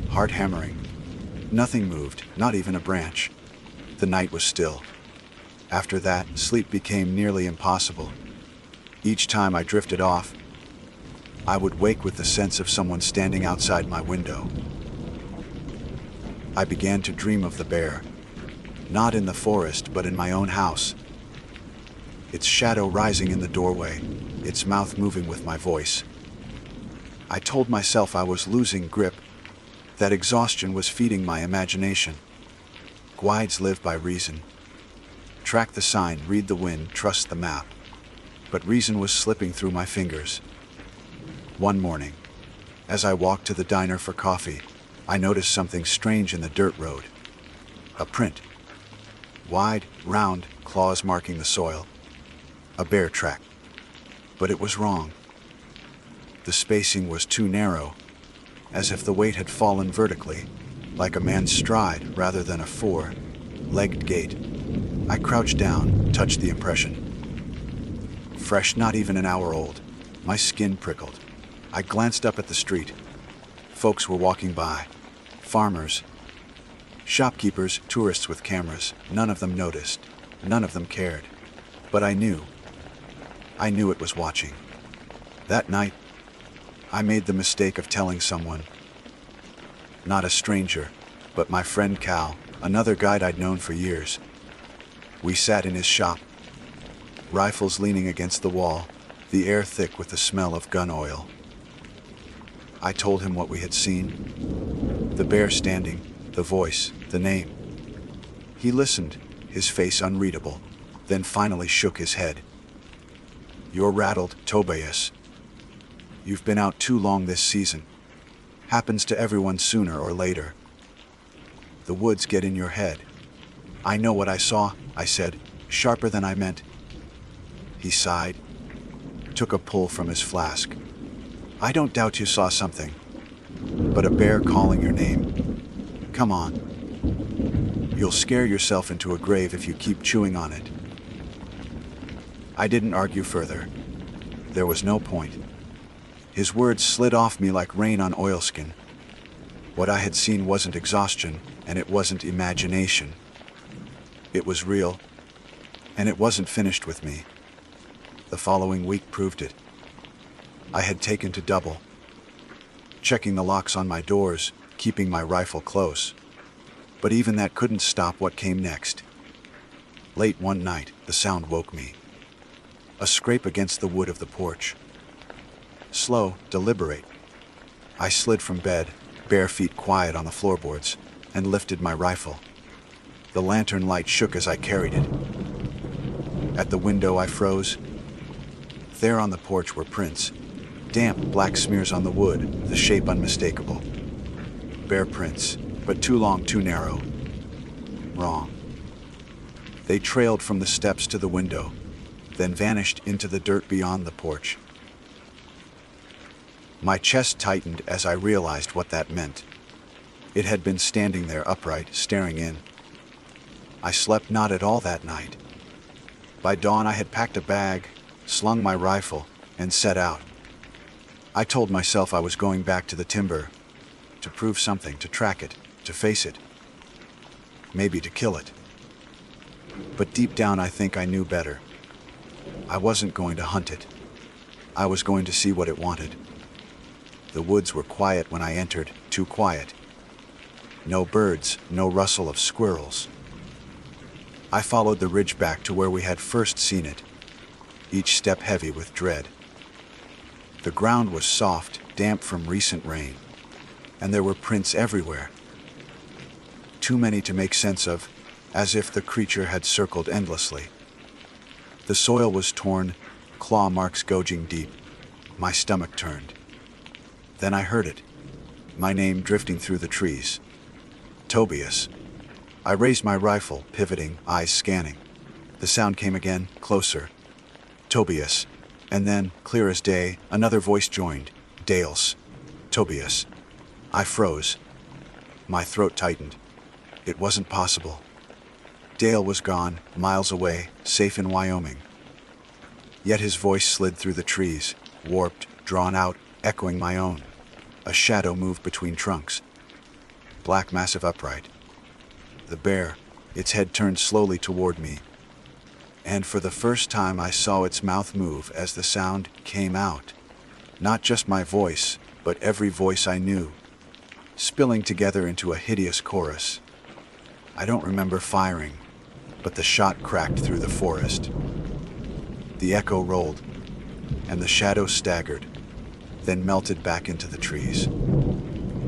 heart hammering. Nothing moved, not even a branch. The night was still. After that, sleep became nearly impossible. Each time I drifted off, I would wake with the sense of someone standing outside my window. I began to dream of the bear, not in the forest, but in my own house. Its shadow rising in the doorway, its mouth moving with my voice. I told myself I was losing grip, that exhaustion was feeding my imagination. Guides live by reason. Track the sign, read the wind, trust the map. But reason was slipping through my fingers. One morning, as I walked to the diner for coffee, I noticed something strange in the dirt road. A print. Wide, round, claws marking the soil. A bear track. But it was wrong. The spacing was too narrow, as if the weight had fallen vertically, like a man's stride rather than a four-legged gait. I crouched down, touched the impression. Fresh, not even an hour old. My skin prickled. I glanced up at the street. Folks were walking by. Farmers, shopkeepers, tourists with cameras. None of them noticed. None of them cared. But I knew it was watching. That night, I made the mistake of telling someone. Not a stranger, but my friend Cal, another guide I'd known for years. We sat in his shop, rifles leaning against the wall, the air thick with the smell of gun oil. I told him what we had seen. The bear standing, the voice, the name. He listened, his face unreadable, then finally shook his head. "You're rattled, Tobias. You've been out too long this season. Happens to everyone sooner or later. The woods get in your head." "I know what I saw," I said, sharper than I meant. He sighed, took a pull from his flask. "I don't doubt you saw something, but a bear calling your name? Come on. You'll scare yourself into a grave if you keep chewing on it." I didn't argue further. There was no point. His words slid off me like rain on oilskin. What I had seen wasn't exhaustion, and it wasn't imagination. It was real, and it wasn't finished with me. The following week proved it. I had taken to double, checking the locks on my doors, keeping my rifle close. But even that couldn't stop what came next. Late one night, the sound woke me. A scrape against the wood of the porch. Slow, deliberate. I slid from bed, bare feet quiet on the floorboards, and lifted my rifle. The lantern light shook as I carried it. At the window I froze. There on the porch were prints. Damp, black smears on the wood, the shape unmistakable. Bear prints, but too long, too narrow. Wrong. They trailed from the steps to the window, then vanished into the dirt beyond the porch. My chest tightened as I realized what that meant. It had been standing there upright, staring in. I slept not at all that night. By dawn I had packed a bag, slung my rifle, and set out. I told myself I was going back to the timber, to prove something, to track it, to face it. Maybe to kill it. But deep down I think I knew better. I wasn't going to hunt it. I was going to see what it wanted. The woods were quiet when I entered, too quiet. No birds, no rustle of squirrels. I followed the ridge back to where we had first seen it, each step heavy with dread. The ground was soft, damp from recent rain, and there were prints everywhere. Too many to make sense of, as if the creature had circled endlessly. The soil was torn, claw marks gouging deep. My stomach turned. Then I heard it, my name drifting through the trees. Tobias. I raised my rifle, pivoting, eyes scanning. The sound came again, closer. Tobias. And then, clear as day, another voice joined. Dale's. Tobias. I froze. My throat tightened. It wasn't possible. Dale was gone, miles away, safe in Wyoming. Yet his voice slid through the trees, warped, drawn out, echoing my own. A shadow moved between trunks. Black, massive, upright. The bear, its head turned slowly toward me. And for the first time I saw its mouth move as the sound came out. Not just my voice, but every voice I knew, spilling together into a hideous chorus. I don't remember firing, but the shot cracked through the forest. The echo rolled, and the shadow staggered, then melted back into the trees.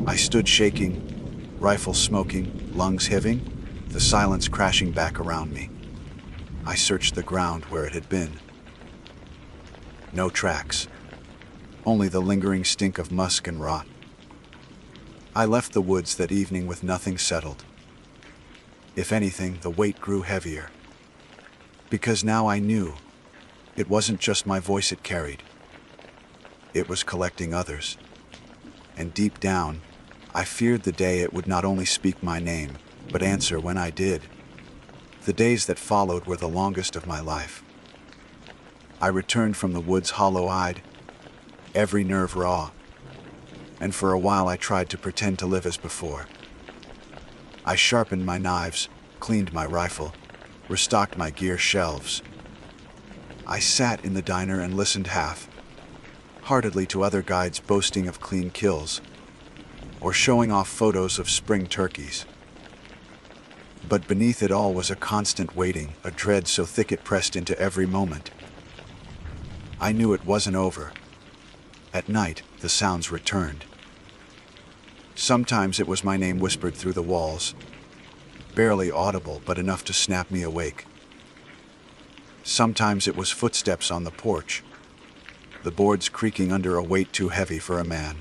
I stood shaking, rifle smoking, lungs heaving, the silence crashing back around me. I searched the ground where it had been. No tracks, only the lingering stink of musk and rot. I left the woods that evening with nothing settled. If anything, the weight grew heavier. Because now I knew it wasn't just my voice it carried. It was collecting others. And deep down, I feared the day it would not only speak my name, but answer when I did. The days that followed were the longest of my life. I returned from the woods hollow-eyed, every nerve raw, and for a while I tried to pretend to live as before. I sharpened my knives, cleaned my rifle, restocked my gear shelves. I sat in the diner and listened half-heartedly to other guides boasting of clean kills, or showing off photos of spring turkeys. But beneath it all was a constant waiting, a dread so thick it pressed into every moment. I knew it wasn't over. At night, the sounds returned. Sometimes it was my name whispered through the walls, barely audible but enough to snap me awake. Sometimes it was footsteps on the porch, the boards creaking under a weight too heavy for a man.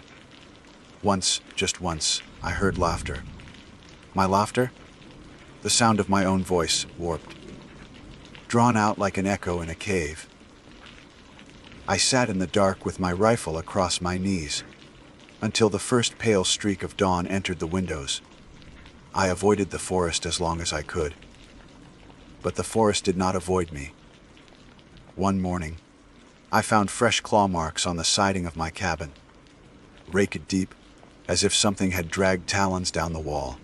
Once, just once, I heard laughter. My laughter? The sound of my own voice, warped, drawn out like an echo in a cave. I sat in the dark with my rifle across my knees, until the first pale streak of dawn entered the windows. I avoided the forest as long as I could. But the forest did not avoid me. One morning, I found fresh claw marks on the siding of my cabin, raked deep, as if something had dragged talons down the wall.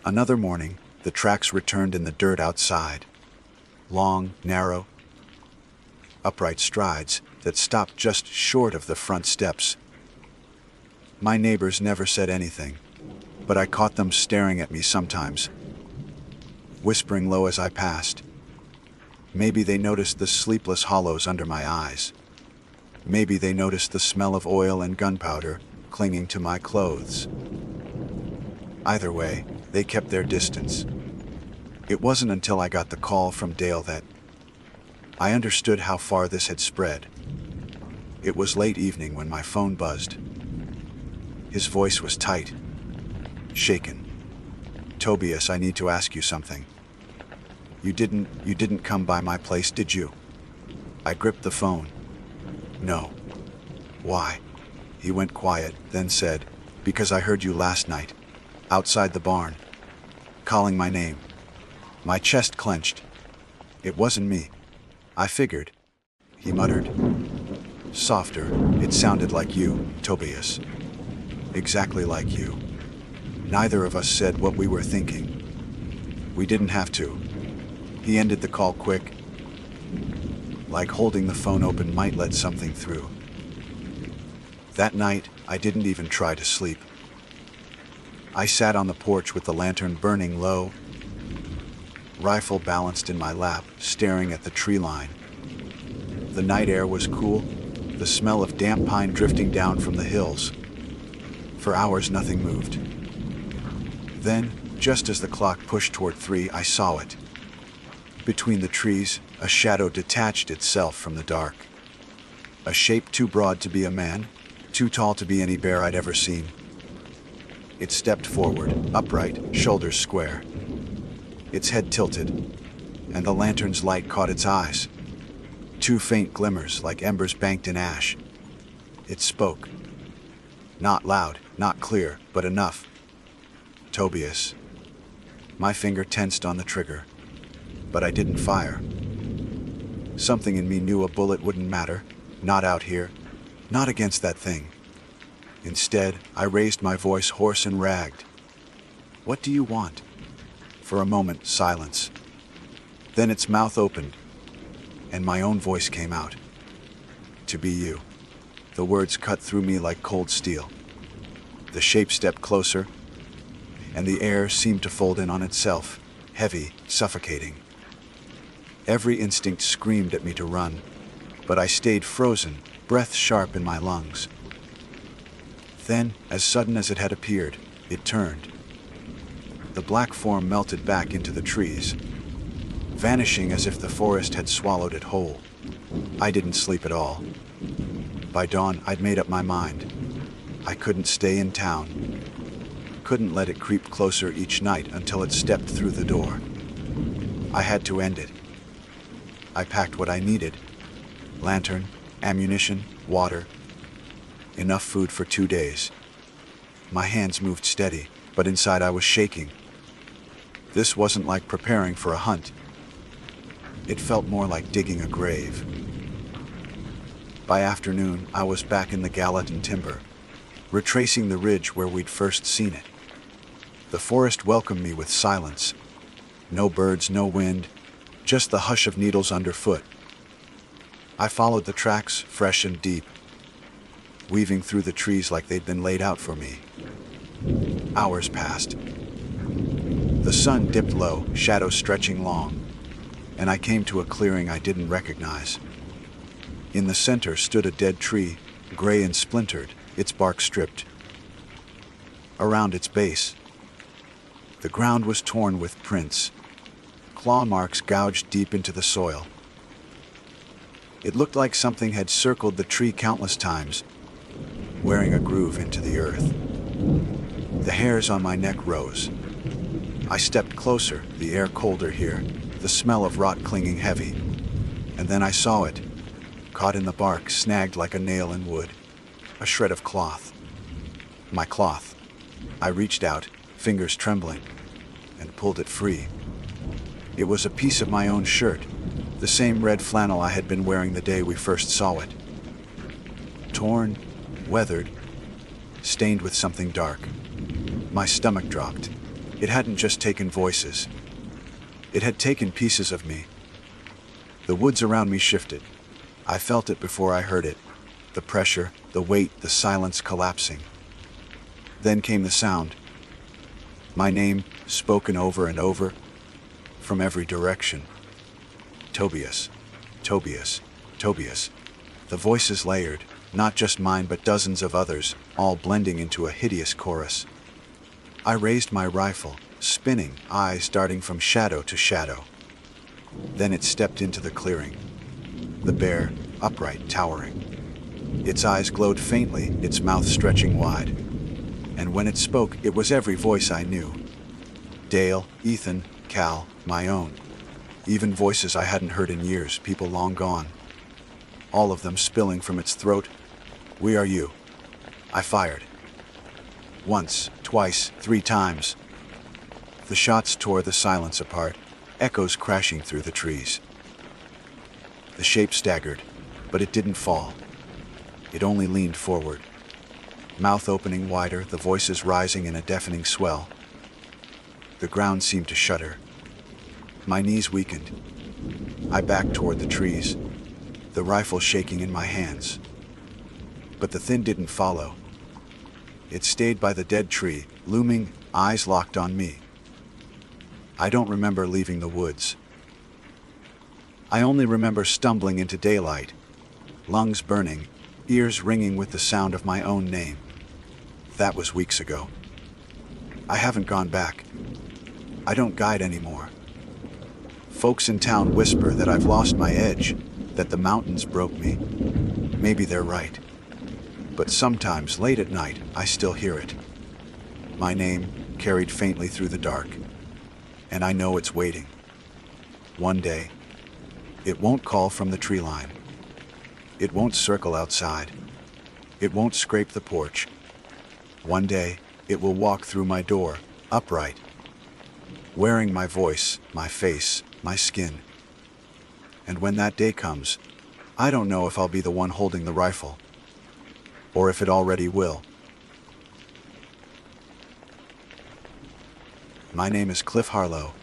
Another morning, the tracks returned in the dirt outside. Long, narrow, upright strides that stopped just short of the front steps. My neighbors never said anything, but I caught them staring at me sometimes, whispering low as I passed. Maybe they noticed the sleepless hollows under my eyes. Maybe they noticed the smell of oil and gunpowder clinging to my clothes. Either way, they kept their distance. It wasn't until I got the call from Dale that I understood how far this had spread. It was late evening when my phone buzzed. His voice was tight, shaken. "Tobias, I need to ask you something. You didn't come by my place, did you?" I gripped the phone. "No." "Why?" He went quiet, then said, "Because I heard you last night, outside the barn, calling my name." My chest clenched. "It wasn't me. I figured." He muttered. Softer, "It sounded like you, Tobias. Exactly like you. Neither of us said what we were thinking. We didn't have to." He ended the call quick, like holding the phone open might let something through. That night, I didn't even try to sleep. I sat on the porch with the lantern burning low, rifle balanced in my lap, staring at the tree line. The night air was cool, the smell of damp pine drifting down from the hills. For hours, nothing moved. Then, just as the clock pushed toward 3, I saw it. Between the trees, a shadow detached itself from the dark. A shape too broad to be a man, too tall to be any bear I'd ever seen. It stepped forward, upright, shoulders square. Its head tilted, and the lantern's light caught its eyes. Two faint glimmers like embers banked in ash. It spoke. Not loud, not clear, but enough. "Tobias." My finger tensed on the trigger, but I didn't fire. Something in me knew a bullet wouldn't matter. Not out here. Not against that thing. Instead, I raised my voice hoarse and ragged. What do you want? For a moment, silence. Then its mouth opened, and my own voice came out. To be you. The words cut through me like cold steel. The shape stepped closer, and the air seemed to fold in on itself, heavy, suffocating. Every instinct screamed at me to run, but I stayed frozen, breath sharp in my lungs. Then, as sudden as it had appeared, it turned. The black form melted back into the trees, vanishing as if the forest had swallowed it whole. I didn't sleep at all. By dawn, I'd made up my mind. I couldn't stay in town. Couldn't let it creep closer each night until it stepped through the door. I had to end it. I packed what I needed: lantern, ammunition, water. Enough food for 2 days. My hands moved steady, but inside I was shaking. This wasn't like preparing for a hunt. It felt more like digging a grave. By afternoon, I was back in the Gallatin timber, retracing the ridge where we'd first seen it. The forest welcomed me with silence. No birds, no wind, just the hush of needles underfoot. I followed the tracks, fresh and deep, weaving through the trees like they'd been laid out for me. Hours passed. The sun dipped low, shadows stretching long, and I came to a clearing I didn't recognize. In the center stood a dead tree, gray and splintered, its bark stripped. Around its base, the ground was torn with prints, claw marks gouged deep into the soil. It looked like something had circled the tree countless times, wearing a groove into the earth. The hairs on my neck rose. I stepped closer, the air colder here, the smell of rot clinging heavy. And then I saw it, caught in the bark, snagged like a nail in wood. A shred of cloth. My cloth. I reached out, fingers trembling, and pulled it free. It was a piece of my own shirt, the same red flannel I had been wearing the day we first saw it. Torn, weathered, stained with something dark. My stomach dropped. It hadn't just taken voices. It had taken pieces of me. The woods around me shifted. I felt it before I heard it. The pressure, the weight, the silence collapsing. Then came the sound. My name, spoken over and over, from every direction. Tobias, Tobias, Tobias. The voices layered, not just mine but dozens of others, all blending into a hideous chorus. I raised my rifle, spinning, eyes darting from shadow to shadow. Then it stepped into the clearing. The bear, upright, towering. Its eyes glowed faintly, its mouth stretching wide. And when it spoke, it was every voice I knew. Dale, Ethan, Cal, my own. Even voices I hadn't heard in years, people long gone. All of them spilling from its throat. We are you. I fired. Once, twice, 3 times. The shots tore the silence apart, echoes crashing through the trees. The shape staggered, but it didn't fall. It only leaned forward. Mouth opening wider, the voices rising in a deafening swell. The ground seemed to shudder. My knees weakened. I backed toward the trees, the rifle shaking in my hands. But the thing didn't follow. It stayed by the dead tree, looming, eyes locked on me. I don't remember leaving the woods. I only remember stumbling into daylight, lungs burning, ears ringing with the sound of my own name. That was weeks ago. I haven't gone back. I don't guide anymore. Folks in town whisper that I've lost my edge, that the mountains broke me. Maybe they're right. But sometimes, late at night, I still hear it. My name carried faintly through the dark. And I know it's waiting. One day, it won't call from the tree line. It won't circle outside. It won't scrape the porch. One day, it will walk through my door, upright, wearing my voice, my face, my skin. And when that day comes, I don't know if I'll be the one holding the rifle, or if it already will. My name is Cliff Harlow,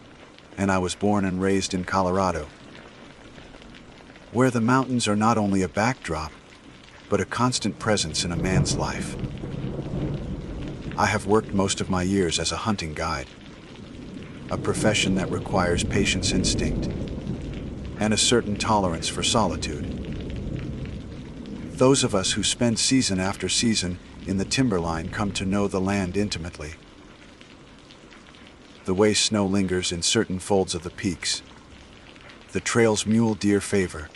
and I was born and raised in Colorado, where the mountains are not only a backdrop, but a constant presence in a man's life. I have worked most of my years as a hunting guide, a profession that requires patience, instinct, and a certain tolerance for solitude. Those of us who spend season after season in the timberline come to know the land intimately. The way snow lingers in certain folds of the peaks, the trails mule deer favor,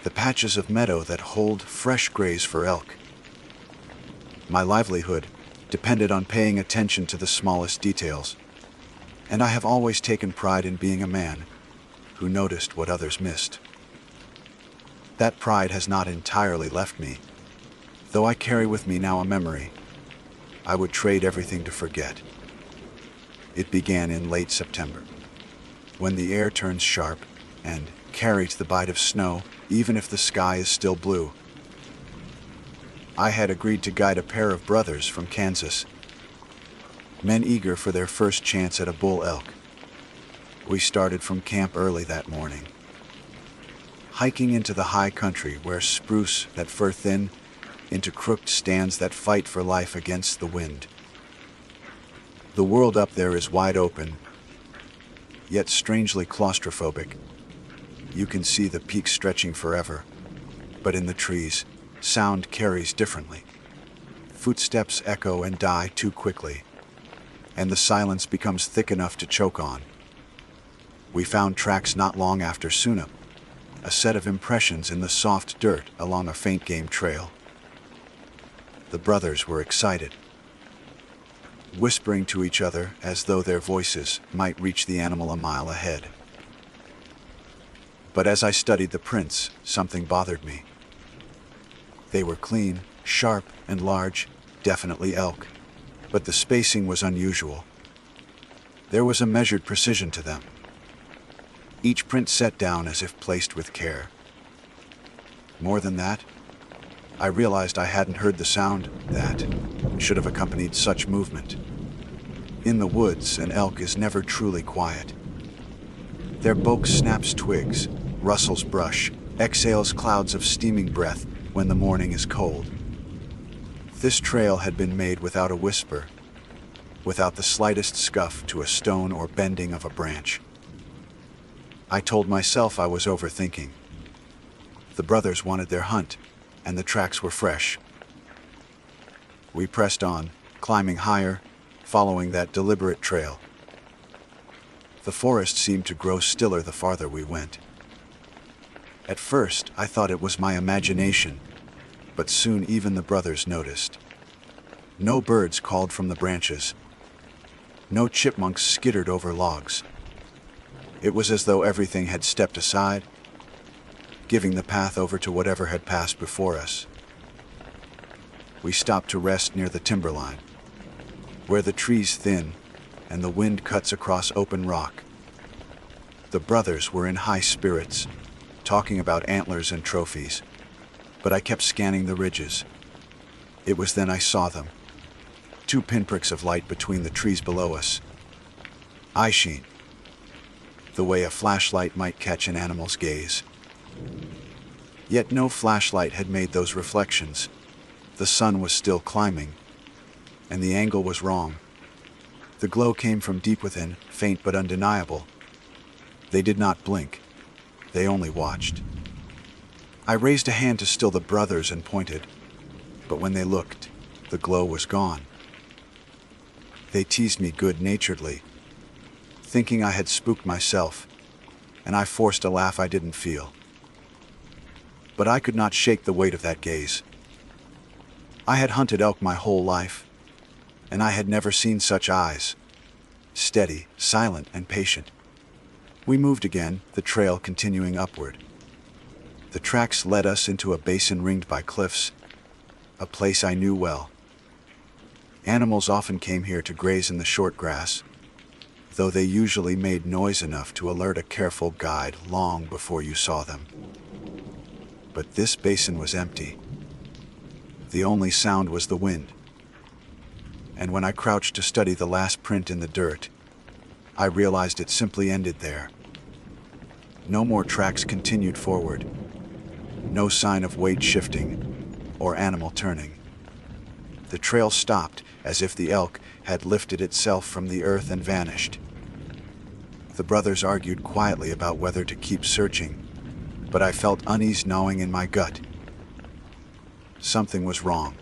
the patches of meadow that hold fresh graze for elk. My livelihood depended on paying attention to the smallest details, and I have always taken pride in being a man who noticed what others missed. That pride has not entirely left me, though I carry with me now a memory I would trade everything to forget. It began in late September, when the air turns sharp and carries the bite of snow, even if the sky is still blue. I had agreed to guide a pair of brothers from Kansas, men eager for their first chance at a bull elk. We started from camp early that morning, hiking into the high country where spruce that fur thin into crooked stands that fight for life against the wind. The world up there is wide open, yet strangely claustrophobic. You can see the peaks stretching forever, but in the trees, sound carries differently. Footsteps echo and die too quickly, and the silence becomes thick enough to choke on. We found tracks not long after sunup, a set of impressions in the soft dirt along a faint game trail. The brothers were excited, whispering to each other as though their voices might reach the animal a mile ahead. But as I studied the prints, something bothered me. They were clean, sharp, and large, definitely elk, but the spacing was unusual. There was a measured precision to them, each print set down as if placed with care. More than that, I realized I hadn't heard the sound that should have accompanied such movement. In the woods, an elk is never truly quiet. Their bulk snaps twigs, rustles brush, exhales clouds of steaming breath when the morning is cold. This trail had been made without a whisper, without the slightest scuff to a stone or bending of a branch. I told myself I was overthinking. The brothers wanted their hunt, and the tracks were fresh. We pressed on, climbing higher, following that deliberate trail. The forest seemed to grow stiller the farther we went. At first, I thought it was my imagination, but soon even the brothers noticed. No birds called from the branches. No chipmunks skittered over logs. It was as though everything had stepped aside, giving the path over to whatever had passed before us. We stopped to rest near the timberline, where the trees thin and the wind cuts across open rock. The brothers were in high spirits, talking about antlers and trophies, but I kept scanning the ridges. It was then I saw them, two pinpricks of light between the trees below us. Eye sheen, the way a flashlight might catch an animal's gaze. Yet no flashlight had made those reflections. The sun was still climbing, and the angle was wrong. The glow came from deep within, faint but undeniable. They did not blink. They only watched. I raised a hand to still the brothers and pointed, but when they looked, the glow was gone. They teased me good-naturedly, thinking I had spooked myself, and I forced a laugh I didn't feel. But I could not shake the weight of that gaze. I had hunted elk my whole life, and I had never seen such eyes. Steady, silent, and patient. We moved again, the trail continuing upward. The tracks led us into a basin ringed by cliffs, a place I knew well. Animals often came here to graze in the short grass, though they usually made noise enough to alert a careful guide long before you saw them. But this basin was empty. The only sound was the wind. And when I crouched to study the last print in the dirt, I realized it simply ended there. No more tracks continued forward. No sign of weight shifting or animal turning. The trail stopped as if the elk had lifted itself from the earth and vanished. The brothers argued quietly about whether to keep searching, but I felt unease gnawing in my gut. Something was wrong.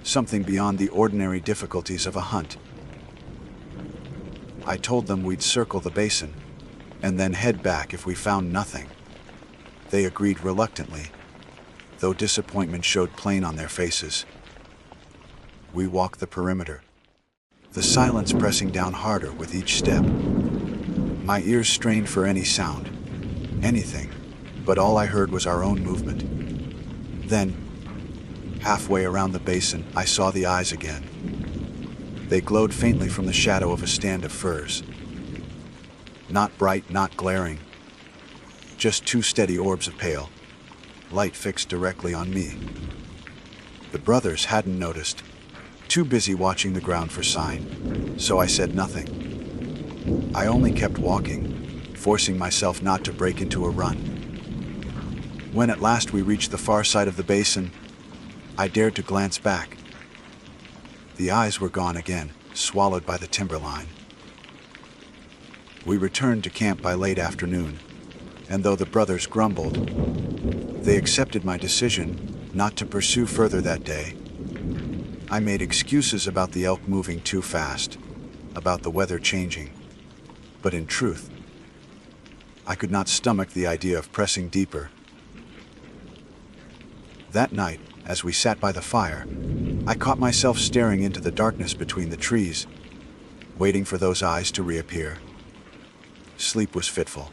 Something beyond the ordinary difficulties of a hunt. I told them we'd circle the basin and then head back if we found nothing. They agreed reluctantly, though disappointment showed plain on their faces. We walked the perimeter, the silence pressing down harder with each step. My ears strained for any sound, anything, but all I heard was our own movement. Then, halfway around the basin, I saw the eyes again. They glowed faintly from the shadow of a stand of firs. Not bright, not glaring. Just two steady orbs of pale light fixed directly on me. The brothers hadn't noticed, too busy watching the ground for sign, so I said nothing. I only kept walking, forcing myself not to break into a run. When at last we reached the far side of the basin, I dared to glance back. The eyes were gone again, swallowed by the timberline. We returned to camp by late afternoon, and though the brothers grumbled, they accepted my decision not to pursue further that day. I made excuses about the elk moving too fast, about the weather changing, but in truth, I could not stomach the idea of pressing deeper. That night, as we sat by the fire, I caught myself staring into the darkness between the trees, waiting for those eyes to reappear. Sleep was fitful.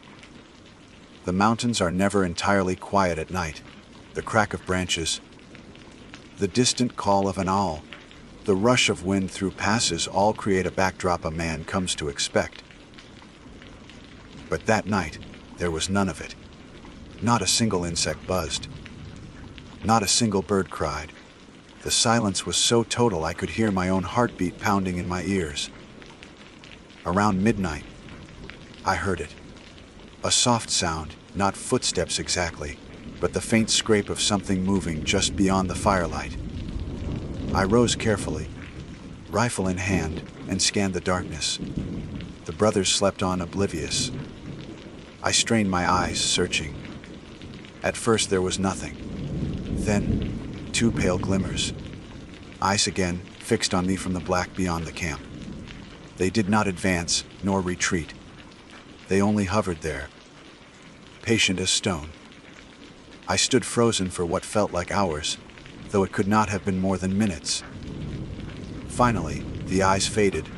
The mountains are never entirely quiet at night. The crack of branches, the distant call of an owl, the rush of wind through passes all create a backdrop a man comes to expect. But that night, there was none of it. Not a single insect buzzed. Not a single bird cried. The silence was so total I could hear my own heartbeat pounding in my ears. Around midnight, I heard it. A soft sound, not footsteps exactly, but the faint scrape of something moving just beyond the firelight. I rose carefully, rifle in hand, and scanned the darkness. The brothers slept on oblivious. I strained my eyes, searching. At first there was nothing. Then, two pale glimmers. Eyes again, fixed on me from the black beyond the camp. They did not advance, nor retreat. They only hovered there, patient as stone. I stood frozen for what felt like hours, though it could not have been more than minutes. Finally, the eyes faded,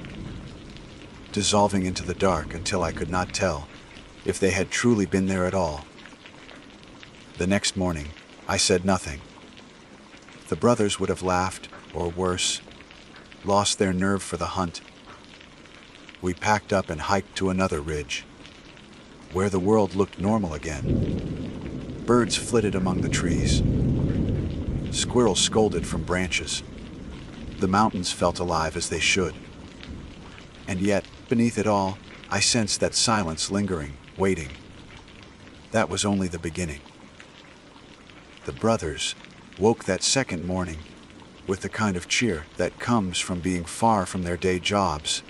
dissolving into the dark until I could not tell if they had truly been there at all. The next morning, I said nothing. The brothers would have laughed, or worse, lost their nerve for the hunt. We packed up and hiked to another ridge, where the world looked normal again. Birds flitted among the trees. Squirrels scolded from branches. The mountains felt alive as they should. And yet, beneath it all, I sensed that silence lingering, waiting. That was only the beginning. The brothers woke that second morning with the kind of cheer that comes from being far from their day jobs,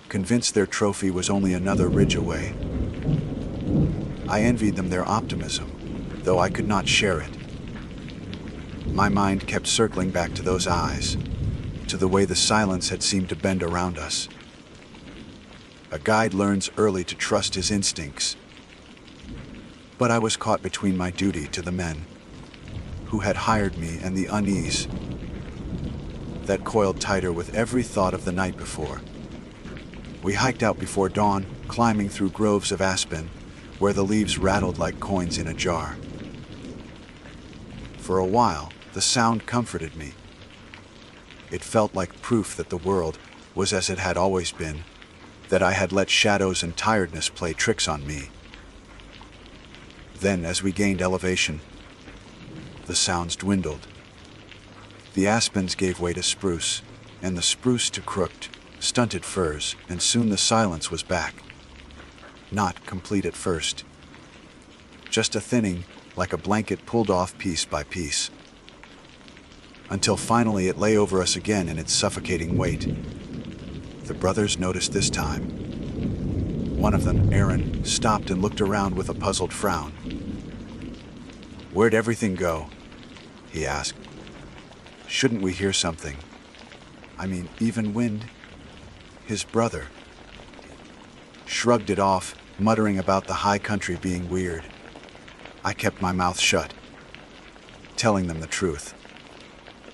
convinced their trophy was only another ridge away. I envied them their optimism, though I could not share it. My mind kept circling back to those eyes, to the way the silence had seemed to bend around us. A guide learns early to trust his instincts. But I was caught between my duty to the men who had hired me and the unease that coiled tighter with every thought of the night before. We hiked out before dawn, climbing through groves of aspen, where the leaves rattled like coins in a jar. For a while, the sound comforted me. It felt like proof that the world was as it had always been, that I had let shadows and tiredness play tricks on me. Then, as we gained elevation, the sounds dwindled. The aspens gave way to spruce, and the spruce to crooked, stunted firs, and soon the silence was back. Not complete at first. Just a thinning, like a blanket pulled off piece by piece. Until finally it lay over us again in its suffocating weight. The brothers noticed this time. One of them, Aaron, stopped and looked around with a puzzled frown. "Where'd everything go?" he asked. "Shouldn't we hear something? I mean, even wind?" His brother shrugged it off, muttering about the high country being weird. I kept my mouth shut, telling them the truth.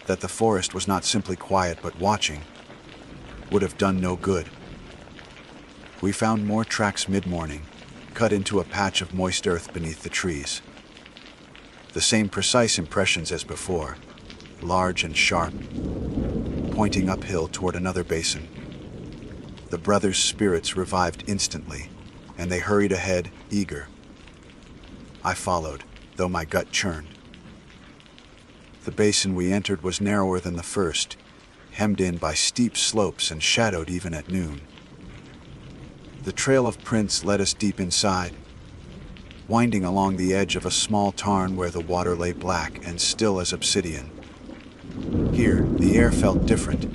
That the forest was not simply quiet but watching would have done no good. We found more tracks mid-morning, cut into a patch of moist earth beneath the trees. The same precise impressions as before, large and sharp, pointing uphill toward another basin. The brothers' spirits revived instantly, and they hurried ahead, eager. I followed, though my gut churned. The basin we entered was narrower than the first, hemmed in by steep slopes and shadowed even at noon. The trail of prints led us deep inside, winding along the edge of a small tarn where the water lay black and still as obsidian. Here, the air felt different,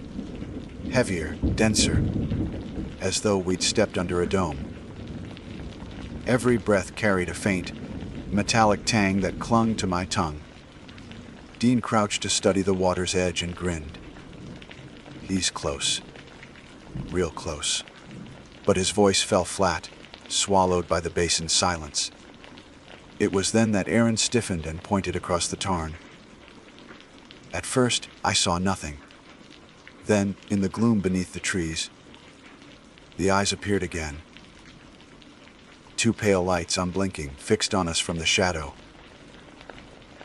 heavier, denser, as though we'd stepped under a dome. Every breath carried a faint, metallic tang that clung to my tongue. Dean crouched to study the water's edge and grinned. He's close. Real close. But his voice fell flat, swallowed by the basin's silence. It was then that Aaron stiffened and pointed across the tarn. At first, I saw nothing. Then, in the gloom beneath the trees, the eyes appeared again. Two pale lights, unblinking, fixed on us from the shadow.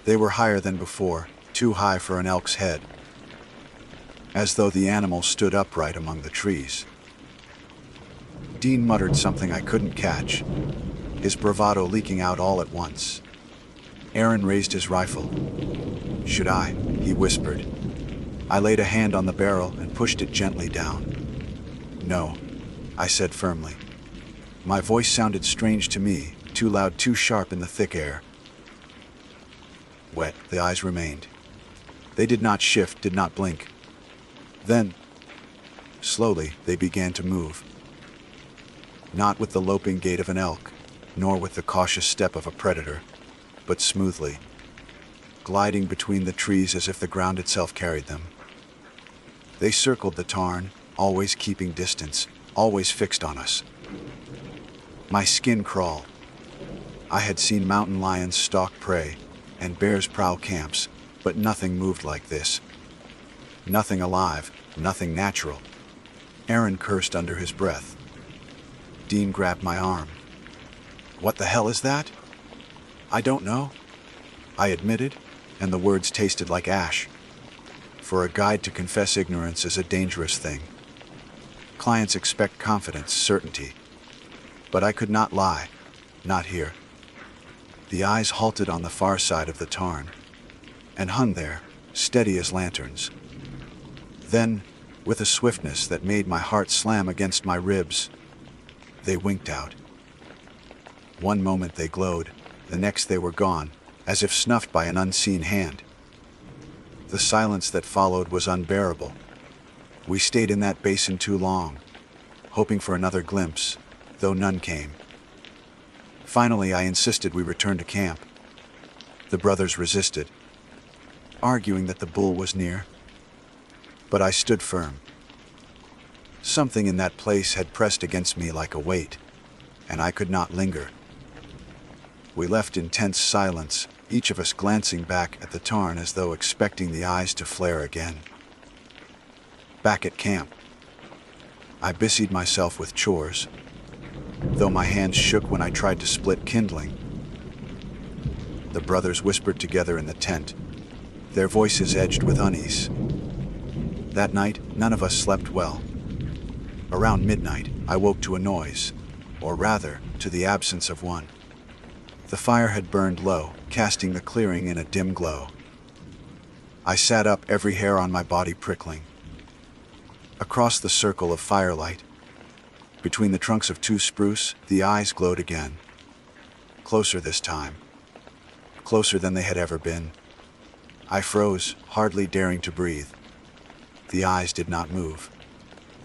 They were higher than before, too high for an elk's head, as though the animal stood upright among the trees. Dean muttered something I couldn't catch, his bravado leaking out all at once. Aaron raised his rifle. "Should I?" he whispered. I laid a hand on the barrel and pushed it gently down. "No," I said firmly. My voice sounded strange to me, too loud, too sharp in the thick air. Wet, the eyes remained. They did not shift, did not blink. Then, slowly, they began to move. Not with the loping gait of an elk, nor with the cautious step of a predator, but smoothly, gliding between the trees as if the ground itself carried them. They circled the tarn, always keeping distance, always fixed on us. My skin crawled. I had seen mountain lions stalk prey and bears prowl camps, but nothing moved like this. Nothing alive, nothing natural. Aaron cursed under his breath. Dean grabbed my arm. "What the hell is that?" "I don't know," I admitted, and the words tasted like ash. For a guide to confess ignorance is a dangerous thing. Clients expect confidence, certainty. But I could not lie, not here. The eyes halted on the far side of the tarn, and hung there, steady as lanterns. Then, with a swiftness that made my heart slam against my ribs, they winked out. One moment they glowed, the next they were gone, as if snuffed by an unseen hand. The silence that followed was unbearable. We stayed in that basin too long, hoping for another glimpse, though none came. Finally, I insisted we return to camp. The brothers resisted, arguing that the bull was near. But I stood firm. Something in that place had pressed against me like a weight, and I could not linger. We left in tense silence, each of us glancing back at the tarn as though expecting the eyes to flare again. Back at camp, I busied myself with chores, though my hands shook when I tried to split kindling. The brothers whispered together in the tent, their voices edged with unease. That night, none of us slept well. Around midnight, I woke to a noise, or rather, to the absence of one. The fire had burned low, casting the clearing in a dim glow. I sat up, every hair on my body prickling. Across the circle of firelight, between the trunks of two spruce, the eyes glowed again. Closer this time. Closer than they had ever been. I froze, hardly daring to breathe. The eyes did not move.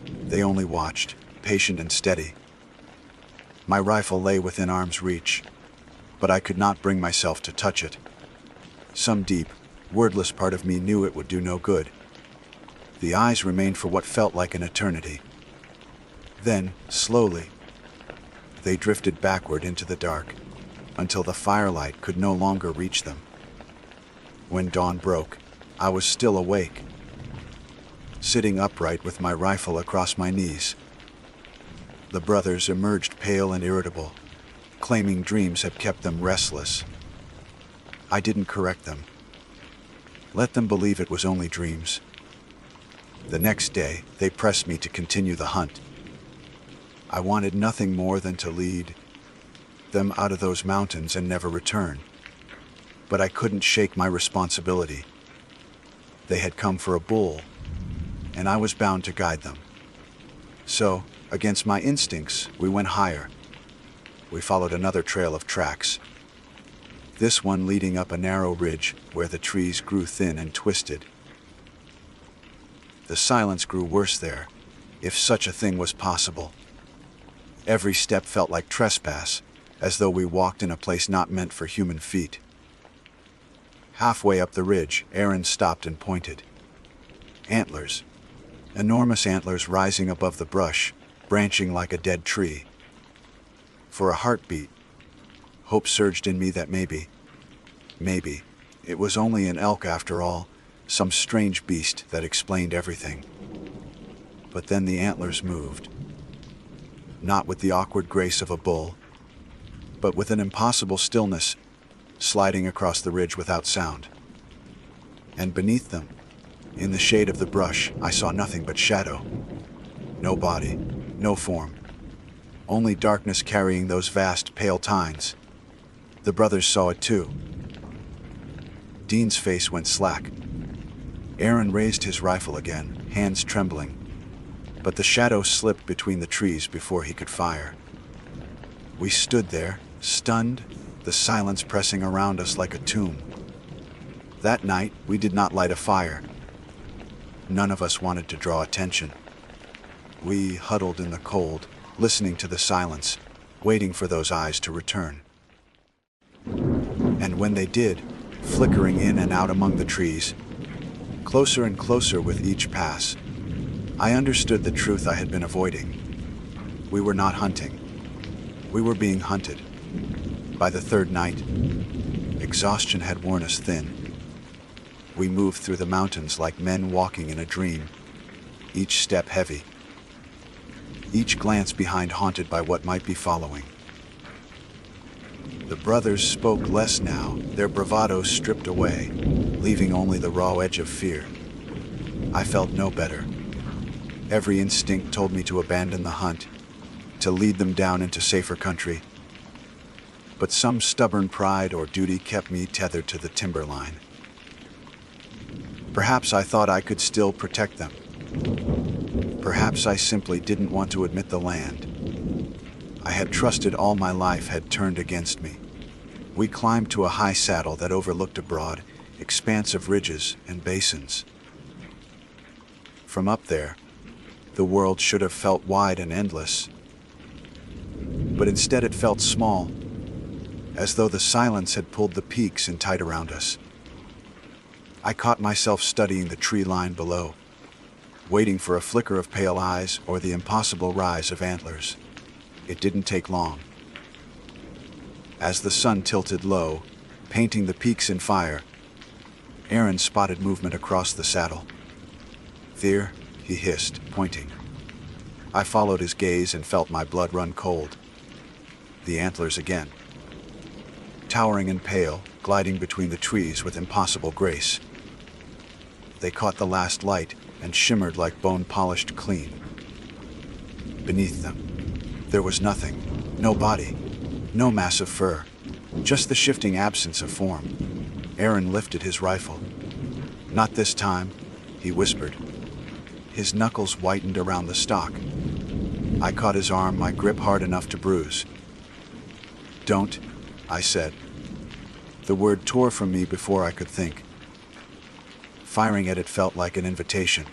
They only watched, patient and steady. My rifle lay within arm's reach, but I could not bring myself to touch it. Some deep, wordless part of me knew it would do no good. The eyes remained for what felt like an eternity. Then, slowly, they drifted backward into the dark, until the firelight could no longer reach them. When dawn broke, I was still awake, sitting upright with my rifle across my knees. The brothers emerged pale and irritable, claiming dreams had kept them restless. I didn't correct them. Let them believe it was only dreams. The next day, they pressed me to continue the hunt. I wanted nothing more than to lead them out of those mountains and never return. But I couldn't shake my responsibility. They had come for a bull, and I was bound to guide them. So, against my instincts, we went higher. We followed another trail of tracks, this one leading up a narrow ridge where the trees grew thin and twisted. The silence grew worse there, if such a thing was possible. Every step felt like trespass, as though we walked in a place not meant for human feet. Halfway up the ridge, Aaron stopped and pointed. Antlers. Enormous antlers rising above the brush, branching like a dead tree. For a heartbeat, hope surged in me that maybe, it was only an elk after all, some strange beast that explained everything. But then the antlers moved. Not with the awkward grace of a bull, but with an impossible stillness, sliding across the ridge without sound. And beneath them, in the shade of the brush, I saw nothing but shadow. No body, no form. Only darkness carrying those vast, pale tines. The brothers saw it too. Dean's face went slack. Aaron raised his rifle again, hands trembling. But the shadow slipped between the trees before he could fire. We stood there, stunned, the silence pressing around us like a tomb. That night, we did not light a fire. None of us wanted to draw attention. We huddled in the cold, listening to the silence, waiting for those eyes to return. And when they did, flickering in and out among the trees, closer and closer with each pass, I understood the truth I had been avoiding. We were not hunting. We were being hunted. By the third night, exhaustion had worn us thin. We moved through the mountains like men walking in a dream, each step heavy, each glance behind haunted by what might be following. The brothers spoke less now, their bravado stripped away, leaving only the raw edge of fear. I felt no better. Every instinct told me to abandon the hunt, to lead them down into safer country. But some stubborn pride or duty kept me tethered to the timberline. Perhaps I thought I could still protect them. Perhaps I simply didn't want to admit the land I had trusted all my life had turned against me. We climbed to a high saddle that overlooked a broad expanse of ridges and basins. From up there, the world should have felt wide and endless. But instead it felt small, as though the silence had pulled the peaks in tight around us. I caught myself studying the tree line below, waiting for a flicker of pale eyes or the impossible rise of antlers. It didn't take long. As the sun tilted low, painting the peaks in fire, Aaron spotted movement across the saddle. "There," he hissed, pointing. I followed his gaze and felt my blood run cold. The antlers again. Towering and pale, gliding between the trees with impossible grace. They caught the last light and shimmered like bone polished clean. Beneath them, there was nothing, no body, no mass of fur, just the shifting absence of form. Aaron lifted his rifle. "Not this time," he whispered. His knuckles whitened around the stock. I caught his arm, my grip hard enough to bruise. "Don't," I said. The word tore from me before I could think. Firing at it felt like an invitation,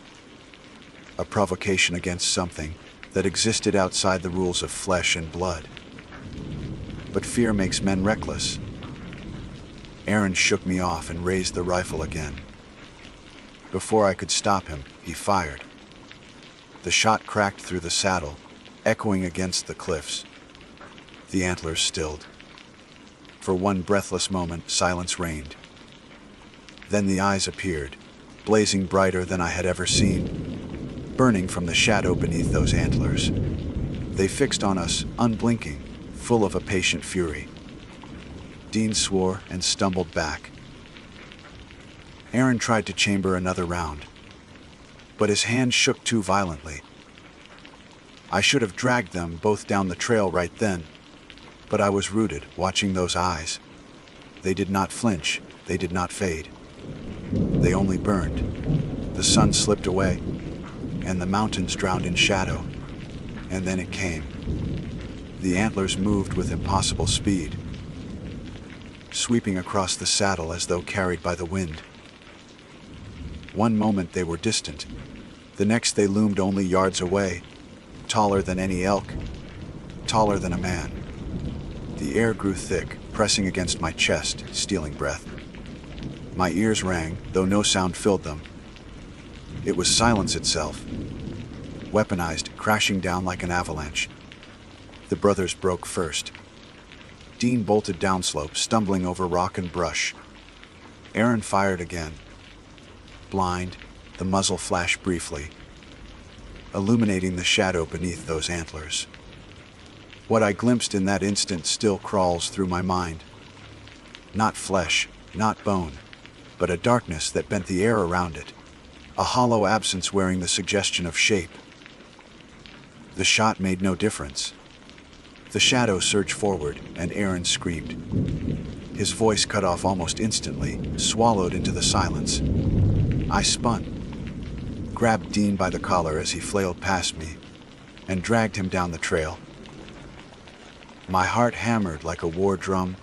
a provocation against something that existed outside the rules of flesh and blood. But fear makes men reckless. Aaron shook me off and raised the rifle again. Before I could stop him, he fired. The shot cracked through the saddle, echoing against the cliffs. The antlers stilled. For one breathless moment, silence reigned. Then the eyes appeared, blazing brighter than I had ever seen, burning from the shadow beneath those antlers. They fixed on us, unblinking, full of a patient fury. Dean swore and stumbled back. Aaron tried to chamber another round, but his hand shook too violently. I should have dragged them both down the trail right then, but I was rooted, watching those eyes. They did not flinch, they did not fade. They only burned. The sun slipped away, and the mountains drowned in shadow. And then it came. The antlers moved with impossible speed, sweeping across the saddle as though carried by the wind. One moment they were distant. The next they loomed only yards away, taller than any elk, taller than a man. The air grew thick, pressing against my chest, stealing breath. My ears rang, though no sound filled them. It was silence itself, weaponized, crashing down like an avalanche. The brothers broke first. Dean bolted downslope, stumbling over rock and brush. Aaron fired again. Blind, the muzzle flashed briefly, illuminating the shadow beneath those antlers. What I glimpsed in that instant still crawls through my mind. Not flesh, not bone, but a darkness that bent the air around it, a hollow absence wearing the suggestion of shape. The shot made no difference. The shadow surged forward, and Aaron screamed. His voice cut off almost instantly, swallowed into the silence. I spun, grabbed Dean by the collar as he flailed past me, and dragged him down the trail. My heart hammered like a war drum,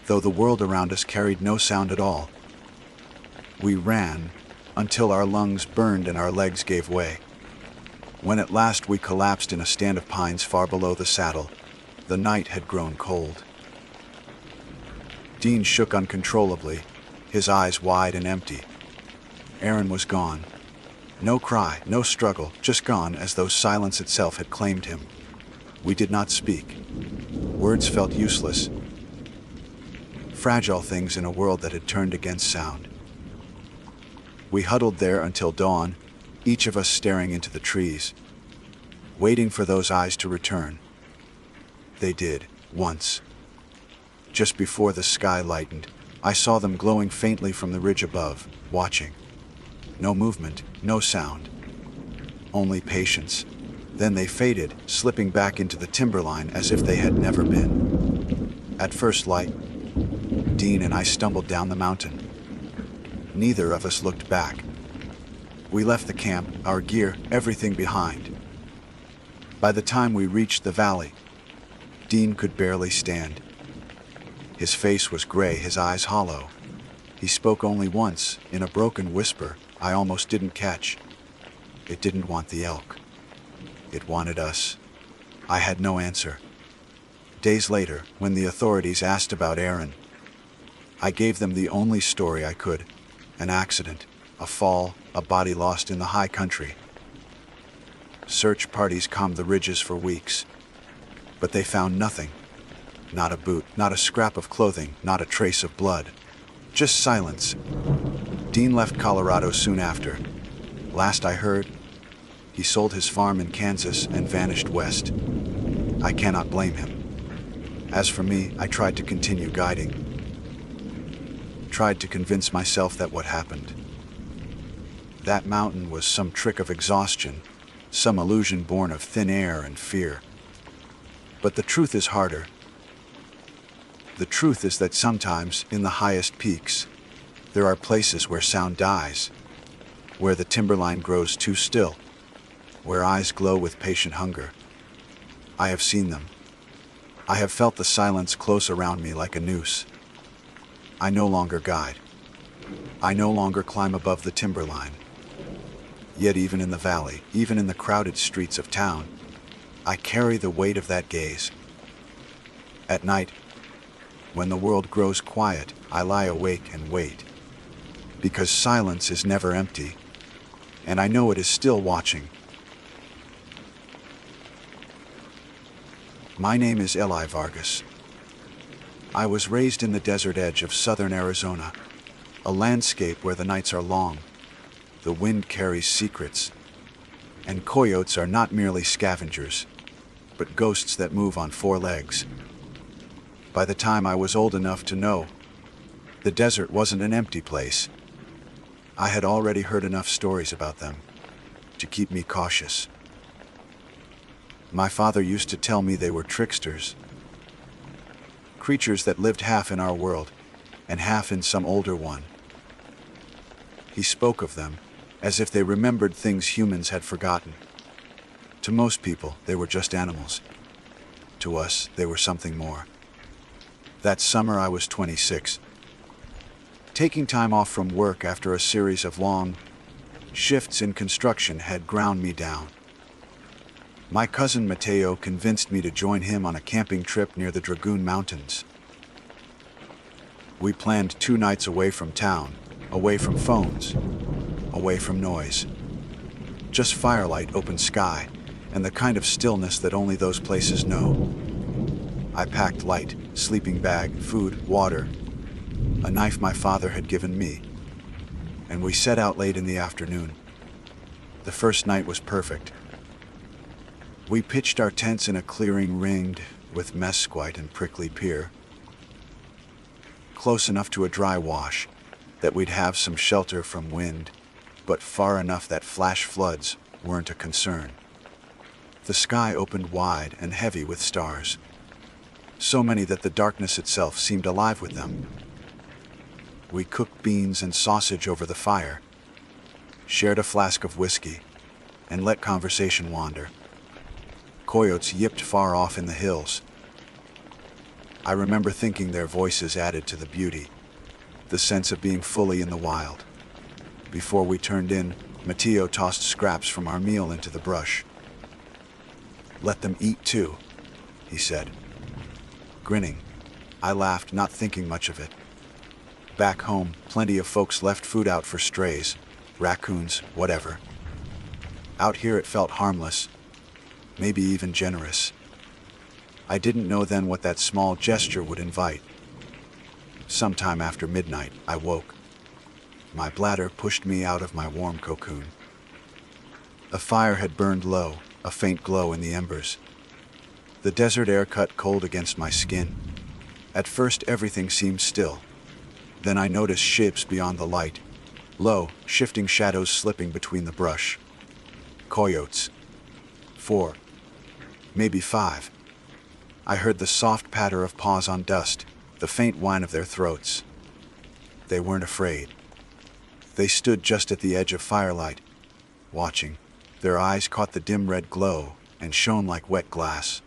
though the world around us carried no sound at all. We ran until our lungs burned and our legs gave way. When at last we collapsed in a stand of pines far below the saddle, the night had grown cold. Dean shook uncontrollably, his eyes wide and empty. Aaron was gone. No cry, no struggle, just gone as though silence itself had claimed him. We did not speak. Words felt useless, fragile things in a world that had turned against sound. We huddled there until dawn, each of us staring into the trees, waiting for those eyes to return. They did, once. Just before the sky lightened, I saw them glowing faintly from the ridge above, watching. No movement, no sound. Only patience. Then they faded, slipping back into the timberline as if they had never been. At first light, Dean and I stumbled down the mountain. Neither of us looked back. We left the camp, our gear, everything behind. By the time we reached the valley, Dean could barely stand. His face was gray, his eyes hollow. He spoke only once, in a broken whisper I almost didn't catch. It didn't want the elk. It wanted us. I had no answer. Days later, when the authorities asked about Aaron, I gave them the only story I could. An accident, a fall, a body lost in the high country. Search parties combed the ridges for weeks, but they found nothing. Not a boot, not a scrap of clothing, not a trace of blood. Just silence. Dean left Colorado soon after. Last I heard, he sold his farm in Kansas and vanished west. I cannot blame him. As for me, I tried to continue guiding. Tried to convince myself that what happened, that mountain was some trick of exhaustion, some illusion born of thin air and fear. But the truth is harder. The truth is that sometimes, in the highest peaks, there are places where sound dies, where the timberline grows too still, where eyes glow with patient hunger. I have seen them. I have felt the silence close around me like a noose. I no longer guide. I no longer climb above the timberline. Yet even in the valley, even in the crowded streets of town, I carry the weight of that gaze. At night, when the world grows quiet, I lie awake and wait. Because silence is never empty, and I know it is still watching. My name is Eli Vargas. I was raised in the desert edge of southern Arizona, a landscape where the nights are long, the wind carries secrets, and coyotes are not merely scavengers, but ghosts that move on four legs. By the time I was old enough to know, the desert wasn't an empty place. I had already heard enough stories about them to keep me cautious. My father used to tell me they were tricksters, creatures that lived half in our world and half in some older one. He spoke of them as if they remembered things humans had forgotten. To most people, they were just animals. To us, they were something more. That summer, I was 26. Taking time off from work after a series of long shifts in construction had ground me down. My cousin Mateo convinced me to join him on a camping trip near the Dragoon Mountains. We planned 2 nights away from town, away from phones, away from noise. Just firelight, open sky, and the kind of stillness that only those places know. I packed light, sleeping bag, food, water, a knife my father had given me, and we set out late in the afternoon. The first night was perfect. We pitched our tents in a clearing ringed with mesquite and prickly pear, close enough to a dry wash that we'd have some shelter from wind, but far enough that flash floods weren't a concern. The sky opened wide and heavy with stars, so many that the darkness itself seemed alive with them. We cooked beans and sausage over the fire, shared a flask of whiskey, and let conversation wander. Coyotes yipped far off in the hills. I remember thinking their voices added to the beauty, the sense of being fully in the wild. Before we turned in, Mateo tossed scraps from our meal into the brush. "Let them eat too," he said. Grinning, I laughed, not thinking much of it. Back home, plenty of folks left food out for strays, raccoons, whatever. Out here it felt harmless, maybe even generous. I didn't know then what that small gesture would invite. Sometime after midnight, I woke. My bladder pushed me out of my warm cocoon. A fire had burned low, a faint glow in the embers. The desert air cut cold against my skin. At first, everything seemed still. Then I noticed shapes beyond the light, low, shifting shadows slipping between the brush. Coyotes. 4. Maybe 5. I heard the soft patter of paws on dust, the faint whine of their throats. They weren't afraid. They stood just at the edge of firelight, watching. Their eyes caught the dim red glow and shone like wet glass.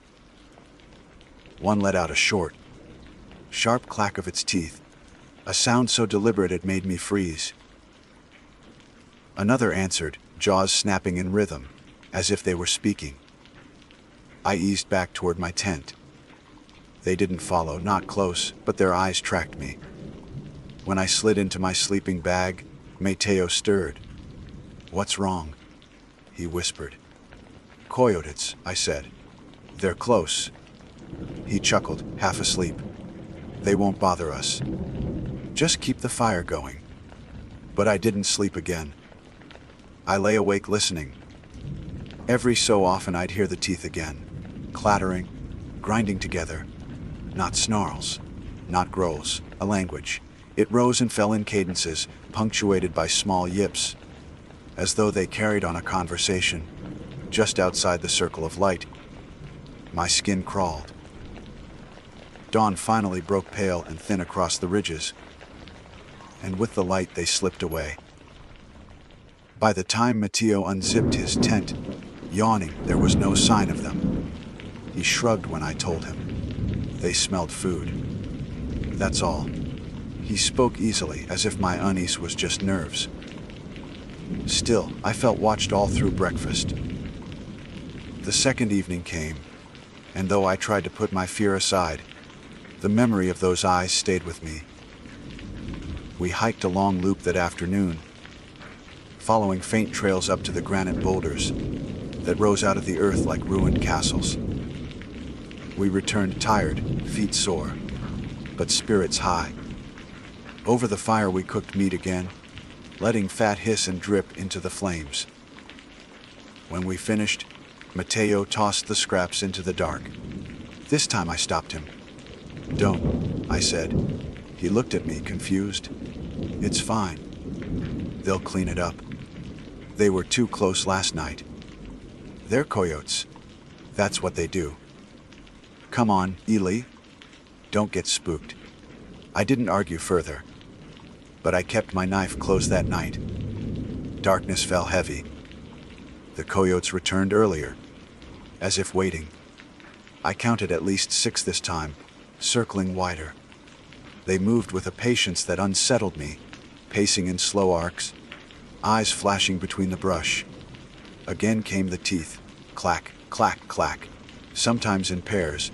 One let out a short, sharp clack of its teeth, a sound so deliberate it made me freeze. Another answered, jaws snapping in rhythm, as if they were speaking. I eased back toward my tent. They didn't follow, not close, but their eyes tracked me. When I slid into my sleeping bag, Mateo stirred. "What's wrong?" he whispered. "Coyotes," I said. "They're close." He chuckled, half asleep. "They won't bother us. Just keep the fire going." But I didn't sleep again. I lay awake listening. Every so often I'd hear the teeth again, clattering, grinding together. Not snarls, not growls, a language. It rose and fell in cadences, punctuated by small yips, as though they carried on a conversation. Just outside the circle of light, my skin crawled. Dawn finally broke pale and thin across the ridges, and with the light they slipped away. By the time Mateo unzipped his tent, yawning, there was no sign of them. He shrugged when I told him. They smelled food. That's all. He spoke easily, as if my unease was just nerves. Still, I felt watched all through breakfast. The second evening came, and though I tried to put my fear aside, the memory of those eyes stayed with me. We hiked a long loop that afternoon, following faint trails up to the granite boulders that rose out of the earth like ruined castles. We returned tired, feet sore, but spirits high. Over the fire we cooked meat again, letting fat hiss and drip into the flames. When we finished, Mateo tossed the scraps into the dark. This time I stopped him. "Don't," I said. He looked at me, confused. "It's fine. They'll clean it up. They were too close last night. They're coyotes. That's what they do. Come on, Ely. Don't get spooked." I didn't argue further, but I kept my knife close that night. Darkness fell heavy. The coyotes returned earlier, as if waiting. I counted at least 6 this time, circling wider. They moved with a patience that unsettled me, pacing in slow arcs, eyes flashing between the brush. Again came the teeth, clack, clack, clack, sometimes in pairs,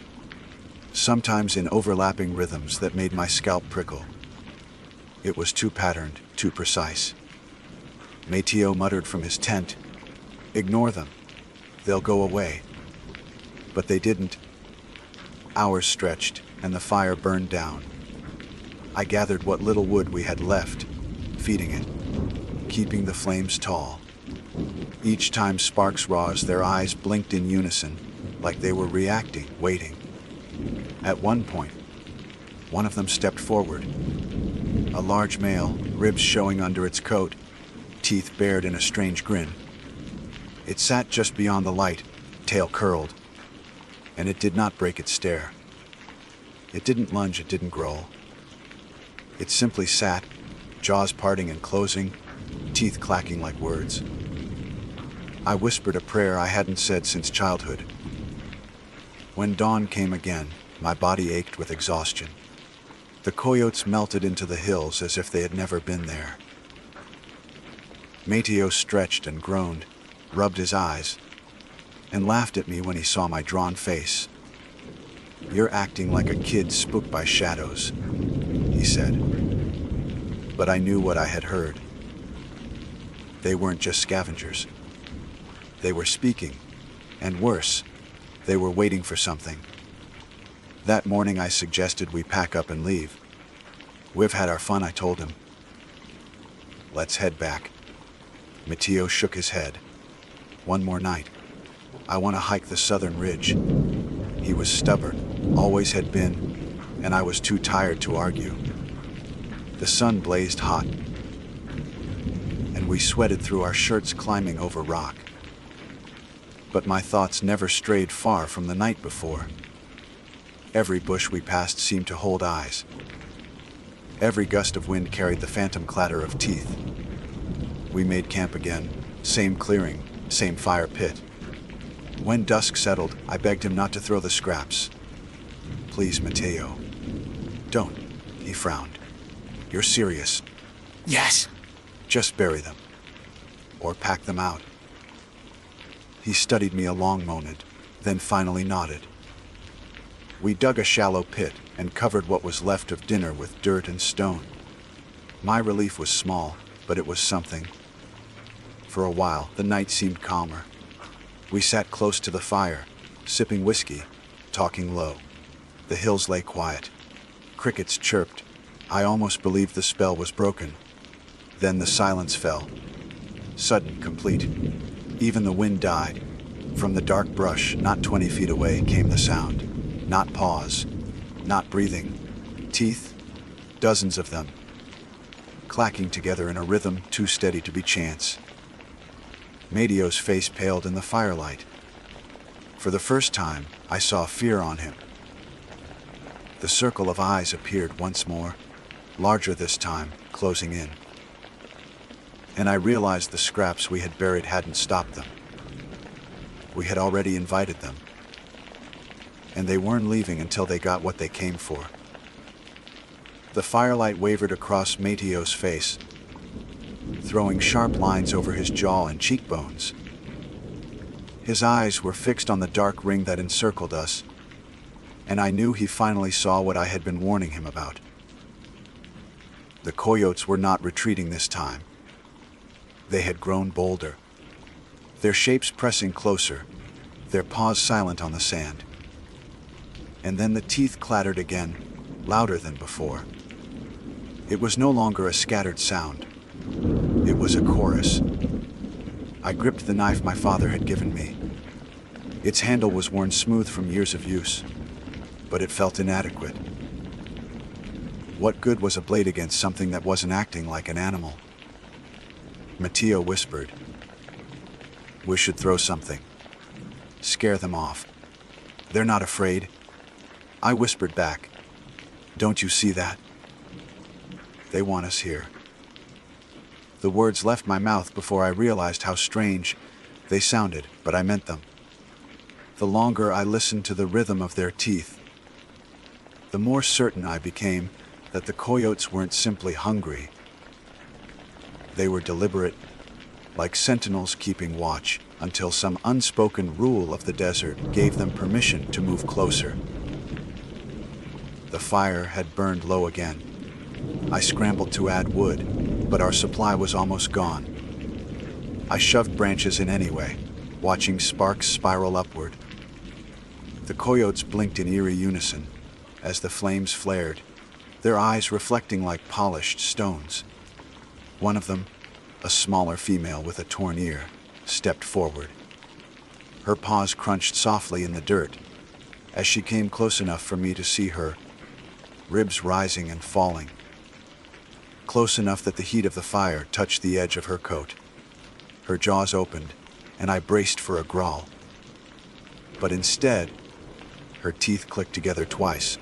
sometimes in overlapping rhythms that made my scalp prickle. It was too patterned, too precise. Mateo muttered from his tent, "Ignore them. They'll go away." But they didn't. Hours stretched, and the fire burned down. I gathered what little wood we had left, feeding it, keeping the flames tall. Each time sparks rose, their eyes blinked in unison, like they were reacting, waiting. At one point, one of them stepped forward. A large male, ribs showing under its coat, teeth bared in a strange grin. It sat just beyond the light, tail curled, and it did not break its stare. It didn't lunge, it didn't growl. It simply sat, jaws parting and closing, teeth clacking like words. I whispered a prayer I hadn't said since childhood. When dawn came again, my body ached with exhaustion. The coyotes melted into the hills as if they had never been there. Mateo stretched and groaned, rubbed his eyes, and laughed at me when he saw my drawn face. "You're acting like a kid spooked by shadows," he said. But I knew what I had heard. They weren't just scavengers. They were speaking, and worse, they were waiting for something. That morning I suggested we pack up and leave. "We've had our fun," I told him. "Let's head back." Mateo shook his head. "One more night. I want to hike the southern ridge." He was stubborn, always had been, and I was too tired to argue. The sun blazed hot, and we sweated through our shirts climbing over rock. But my thoughts never strayed far from the night before. Every bush we passed seemed to hold eyes. Every gust of wind carried the phantom clatter of teeth. We made camp again, same clearing, same fire pit. When dusk settled, I begged him not to throw the scraps. "Please, Mateo." "Don't," he frowned. "You're serious. Yes. Just bury them. Or pack them out." He studied me a long moment, then finally nodded. We dug a shallow pit and covered what was left of dinner with dirt and stone. My relief was small, but it was something. For a while, the night seemed calmer. We sat close to the fire, sipping whiskey, talking low. The hills lay quiet. Crickets chirped. I almost believed the spell was broken. Then the silence fell. Sudden, complete. Even the wind died. From the dark brush, not 20 feet away, came the sound. Not pause. Not breathing. Teeth. Dozens of them. Clacking together in a rhythm too steady to be chance. Mateo's face paled in the firelight. For the first time, I saw fear on him. The circle of eyes appeared once more, larger this time, closing in. And I realized the scraps we had buried hadn't stopped them. We had already invited them. And they weren't leaving until they got what they came for. The firelight wavered across Mateo's face, throwing sharp lines over his jaw and cheekbones. His eyes were fixed on the dark ring that encircled us, and I knew he finally saw what I had been warning him about. The coyotes were not retreating this time. They had grown bolder, their shapes pressing closer, their paws silent on the sand. And then the teeth clattered again, louder than before. It was no longer a scattered sound. It was a chorus. I gripped the knife my father had given me. Its handle was worn smooth from years of use, but it felt inadequate. What good was a blade against something that wasn't acting like an animal? Mateo whispered, "We should throw something. Scare them off. They're not afraid." I whispered back, "Don't you see that? They want us here." The words left my mouth before I realized how strange they sounded, but I meant them. The longer I listened to the rhythm of their teeth, the more certain I became that the coyotes weren't simply hungry. They were deliberate, like sentinels keeping watch, until some unspoken rule of the desert gave them permission to move closer. The fire had burned low again. I scrambled to add wood, but our supply was almost gone. I shoved branches in anyway, watching sparks spiral upward. The coyotes blinked in eerie unison as the flames flared, their eyes reflecting like polished stones. One of them, a smaller female with a torn ear, stepped forward. Her paws crunched softly in the dirt as she came close enough for me to see her, ribs rising and falling, close enough that the heat of the fire touched the edge of her coat. Her jaws opened, and I braced for a growl. But instead, her teeth clicked together twice.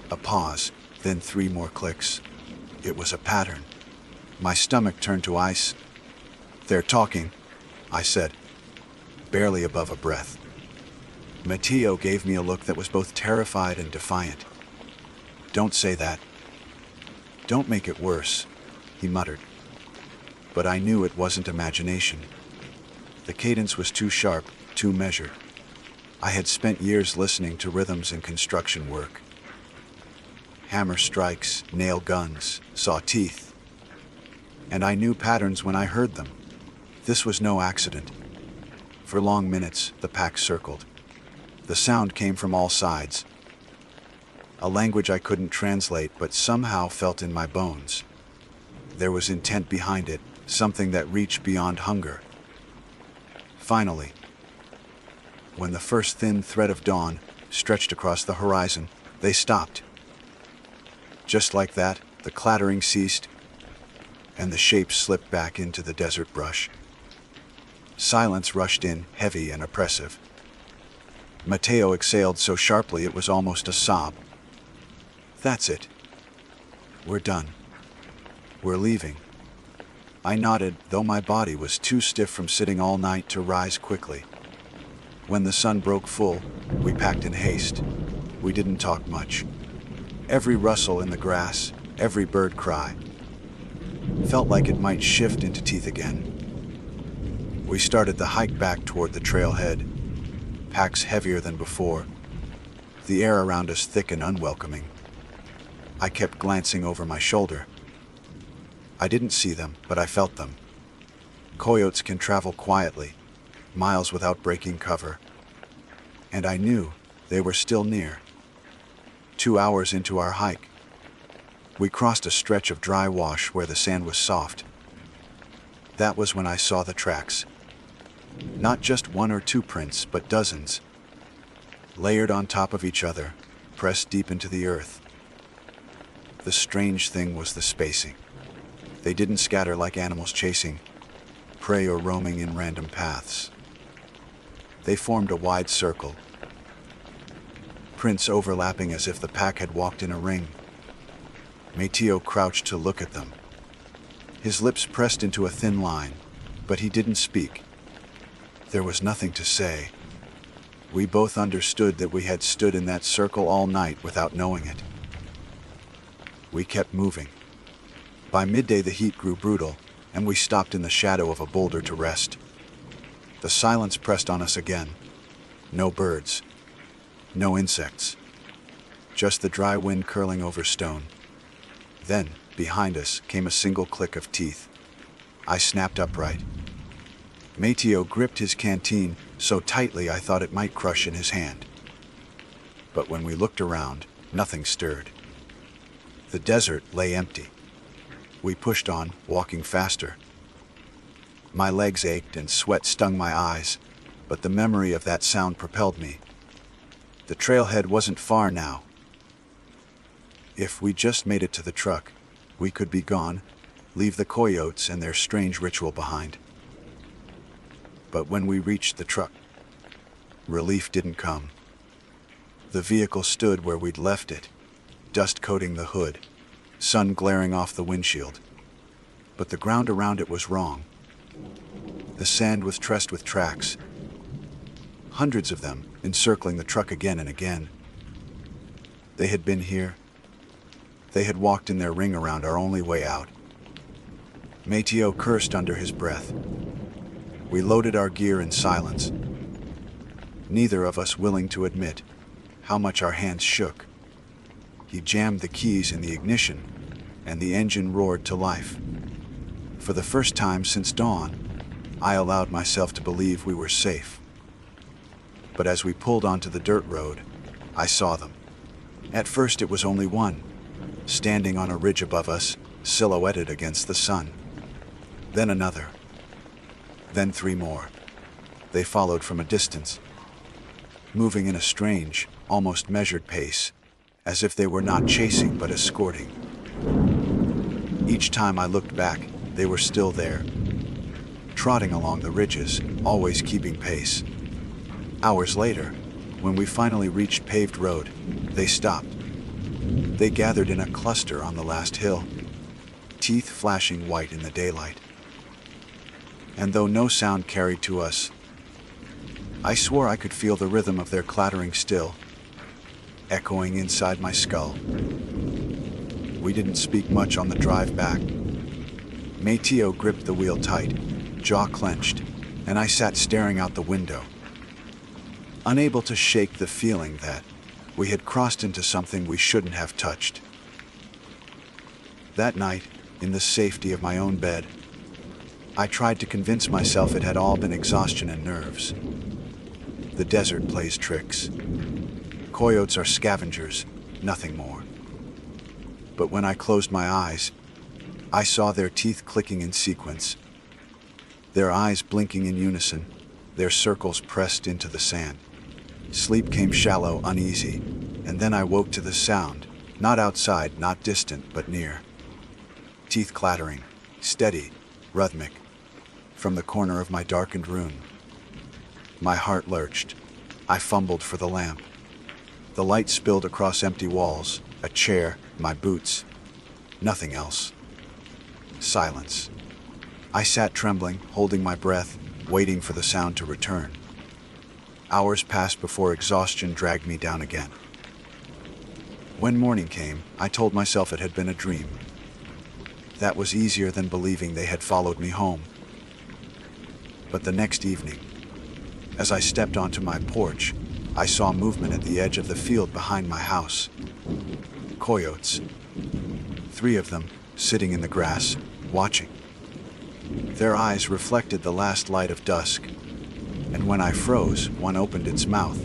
A pause, then 3 more clicks. It was a pattern. My stomach turned to ice. "They're talking," I said, barely above a breath. Mateo gave me a look that was both terrified and defiant. "Don't say that. Don't make it worse," he muttered. But I knew it wasn't imagination. The cadence was too sharp, too measured. I had spent years listening to rhythms in construction work. Hammer strikes, nail guns, saw teeth. And I knew patterns when I heard them. This was no accident. For long minutes, the pack circled. The sound came from all sides. A language I couldn't translate, but somehow felt in my bones. There was intent behind it, something that reached beyond hunger. Finally, when the first thin thread of dawn stretched across the horizon, they stopped. Just like that, the clattering ceased, and the shapes slipped back into the desert brush. Silence rushed in, heavy and oppressive. Mateo exhaled so sharply it was almost a sob. "That's it. We're done. We're leaving." I nodded, though my body was too stiff from sitting all night to rise quickly. When the sun broke full, we packed in haste. We didn't talk much. Every rustle in the grass, every bird cry, felt like it might shift into teeth again. We started the hike back toward the trailhead, packs heavier than before, the air around us thick and unwelcoming. I kept glancing over my shoulder. I didn't see them, but I felt them. Coyotes can travel quietly, miles without breaking cover. And I knew they were still near. 2 hours into our hike, we crossed a stretch of dry wash where the sand was soft. That was when I saw the tracks. Not just 1 or 2 prints, but dozens, layered on top of each other, pressed deep into the earth. The strange thing was the spacing. They didn't scatter like animals chasing prey or roaming in random paths. They formed a wide circle, prints overlapping as if the pack had walked in a ring. Mateo crouched to look at them. His lips pressed into a thin line, but he didn't speak. There was nothing to say. We both understood that we had stood in that circle all night without knowing it. We kept moving. By midday the heat grew brutal, and we stopped in the shadow of a boulder to rest. The silence pressed on us again. No birds. No insects. Just the dry wind curling over stone. Then, behind us, came a single click of teeth. I snapped upright. Mateo gripped his canteen so tightly I thought it might crush in his hand. But when we looked around, nothing stirred. The desert lay empty. We pushed on, walking faster. My legs ached and sweat stung my eyes, but the memory of that sound propelled me. The trailhead wasn't far now. If we just made it to the truck, we could be gone, leave the coyotes and their strange ritual behind. But when we reached the truck, relief didn't come. The vehicle stood where we'd left it, dust coating the hood, sun glaring off the windshield. But the ground around it was wrong. The sand was tressed with tracks, hundreds of them encircling the truck again and again. They had been here. They had walked in their ring around our only way out. Mateo cursed under his breath. We loaded our gear in silence, neither of us willing to admit how much our hands shook. He jammed the keys in the ignition, and the engine roared to life. For the first time since dawn, I allowed myself to believe we were safe. But as we pulled onto the dirt road, I saw them. At first it was only one, standing on a ridge above us, silhouetted against the sun. Then another. Then three more. They followed from a distance, moving in a strange, almost measured pace, as if they were not chasing but escorting. Each time I looked back, they were still there, trotting along the ridges, always keeping pace. Hours later, when we finally reached paved road, they stopped. They gathered in a cluster on the last hill, teeth flashing white in the daylight. And though no sound carried to us, I swore I could feel the rhythm of their clattering still, echoing inside my skull. We didn't speak much on the drive back. Mateo gripped the wheel tight, jaw clenched, and I sat staring out the window, unable to shake the feeling that we had crossed into something we shouldn't have touched. That night, in the safety of my own bed, I tried to convince myself it had all been exhaustion and nerves. The desert plays tricks. Coyotes are scavengers, nothing more. But when I closed my eyes, I saw their teeth clicking in sequence, their eyes blinking in unison, their circles pressed into the sand. Sleep came shallow, uneasy, and then I woke to the sound, not outside, not distant, but near. Teeth clattering, steady, rhythmic, from the corner of my darkened room. My heart lurched. I fumbled for the lamp. The light spilled across empty walls, a chair, my boots. Nothing else. Silence. I sat trembling, holding my breath, waiting for the sound to return. Hours passed before exhaustion dragged me down again. When morning came, I told myself it had been a dream. That was easier than believing they had followed me home. But the next evening, as I stepped onto my porch, I saw movement at the edge of the field behind my house. Coyotes. 3 of them, sitting in the grass, watching. Their eyes reflected the last light of dusk, and when I froze, one opened its mouth.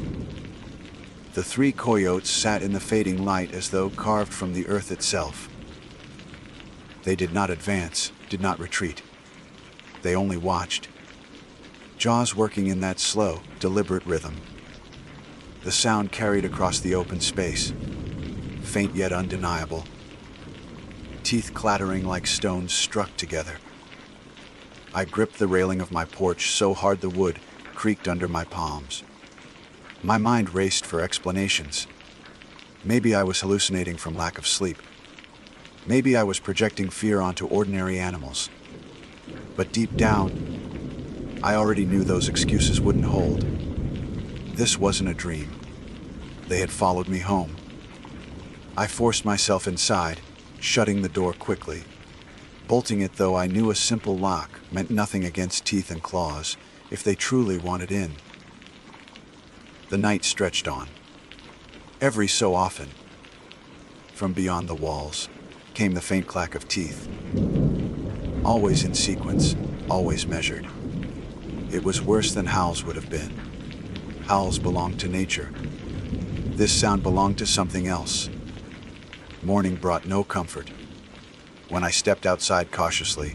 The 3 coyotes sat in the fading light as though carved from the earth itself. They did not advance, did not retreat. They only watched, jaws working in that slow, deliberate rhythm. The sound carried across the open space, faint yet undeniable. Teeth clattering like stones struck together. I gripped the railing of my porch so hard the wood creaked under my palms. My mind raced for explanations, Maybe I was hallucinating from lack of sleep. Maybe I was projecting fear onto ordinary animals. But deep down, I already knew those excuses wouldn't hold. This wasn't a dream. They had followed me home. I forced myself inside, shutting the door quickly, bolting it though I knew a simple lock meant nothing against teeth and claws if they truly wanted in. The night stretched on. Every so often, from beyond the walls, came the faint clack of teeth. Always in sequence, always measured. It was worse than howls would have been. Howls belonged to nature. This sound belonged to something else. Morning brought no comfort. When I stepped outside cautiously,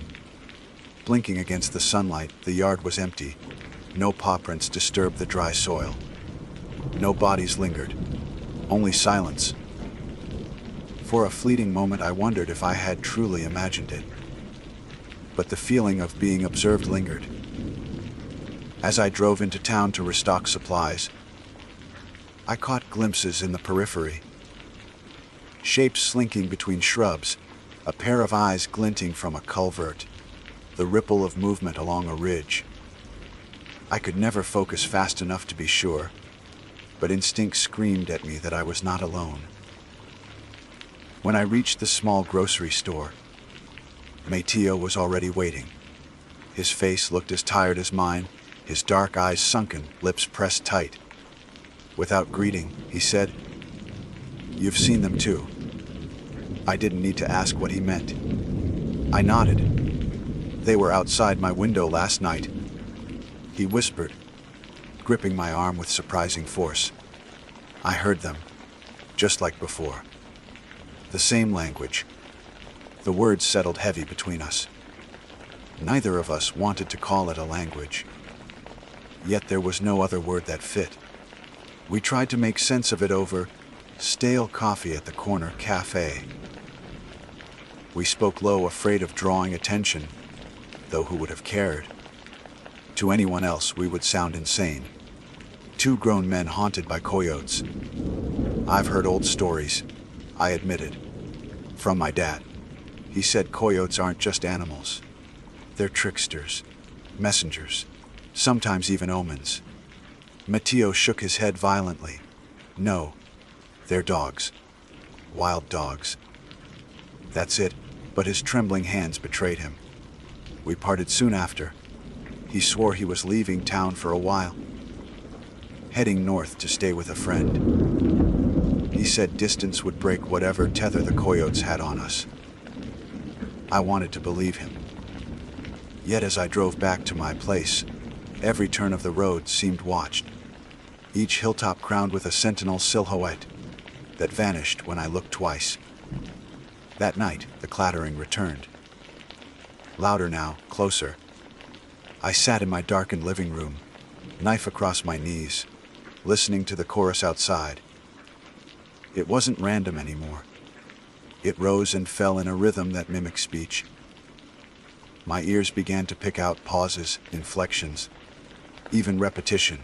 blinking against the sunlight, the yard was empty. No paw prints disturbed the dry soil. No bodies lingered. Only silence. For a fleeting moment I wondered if I had truly imagined it. But the feeling of being observed lingered. As I drove into town to restock supplies, I caught glimpses in the periphery. Shapes slinking between shrubs, a pair of eyes glinting from a culvert, the ripple of movement along a ridge. I could never focus fast enough to be sure, but instinct screamed at me that I was not alone. When I reached the small grocery store, Mateo was already waiting. His face looked as tired as mine, his dark eyes sunken, lips pressed tight. Without greeting, he said, "You've seen them too." I didn't need to ask what he meant. I nodded. "They were outside my window last night," he whispered, gripping my arm with surprising force. I heard them, just like before. The same language. The words settled heavy between us. Neither of us wanted to call it a language. Yet there was no other word that fit. We tried to make sense of it over stale coffee at the corner cafe. We spoke low, afraid of drawing attention, though who would have cared? To anyone else, we would sound insane. Two grown men haunted by coyotes. I've heard old stories, I admitted, from my dad. He said coyotes aren't just animals. They're tricksters, messengers, sometimes even omens. Mateo shook his head violently. No, they're dogs. Wild dogs. That's it, but his trembling hands betrayed him. We parted soon after. He swore he was leaving town for a while, heading north to stay with a friend. He said distance would break whatever tether the coyotes had on us. I wanted to believe him. Yet as I drove back to my place, every turn of the road seemed watched, each hilltop crowned with a sentinel silhouette that vanished when I looked twice. That night, the clattering returned. Louder now, closer. I sat in my darkened living room, knife across my knees, listening to the chorus outside. It wasn't random anymore. It rose and fell in a rhythm that mimicked speech. My ears began to pick out pauses, inflections, even repetition,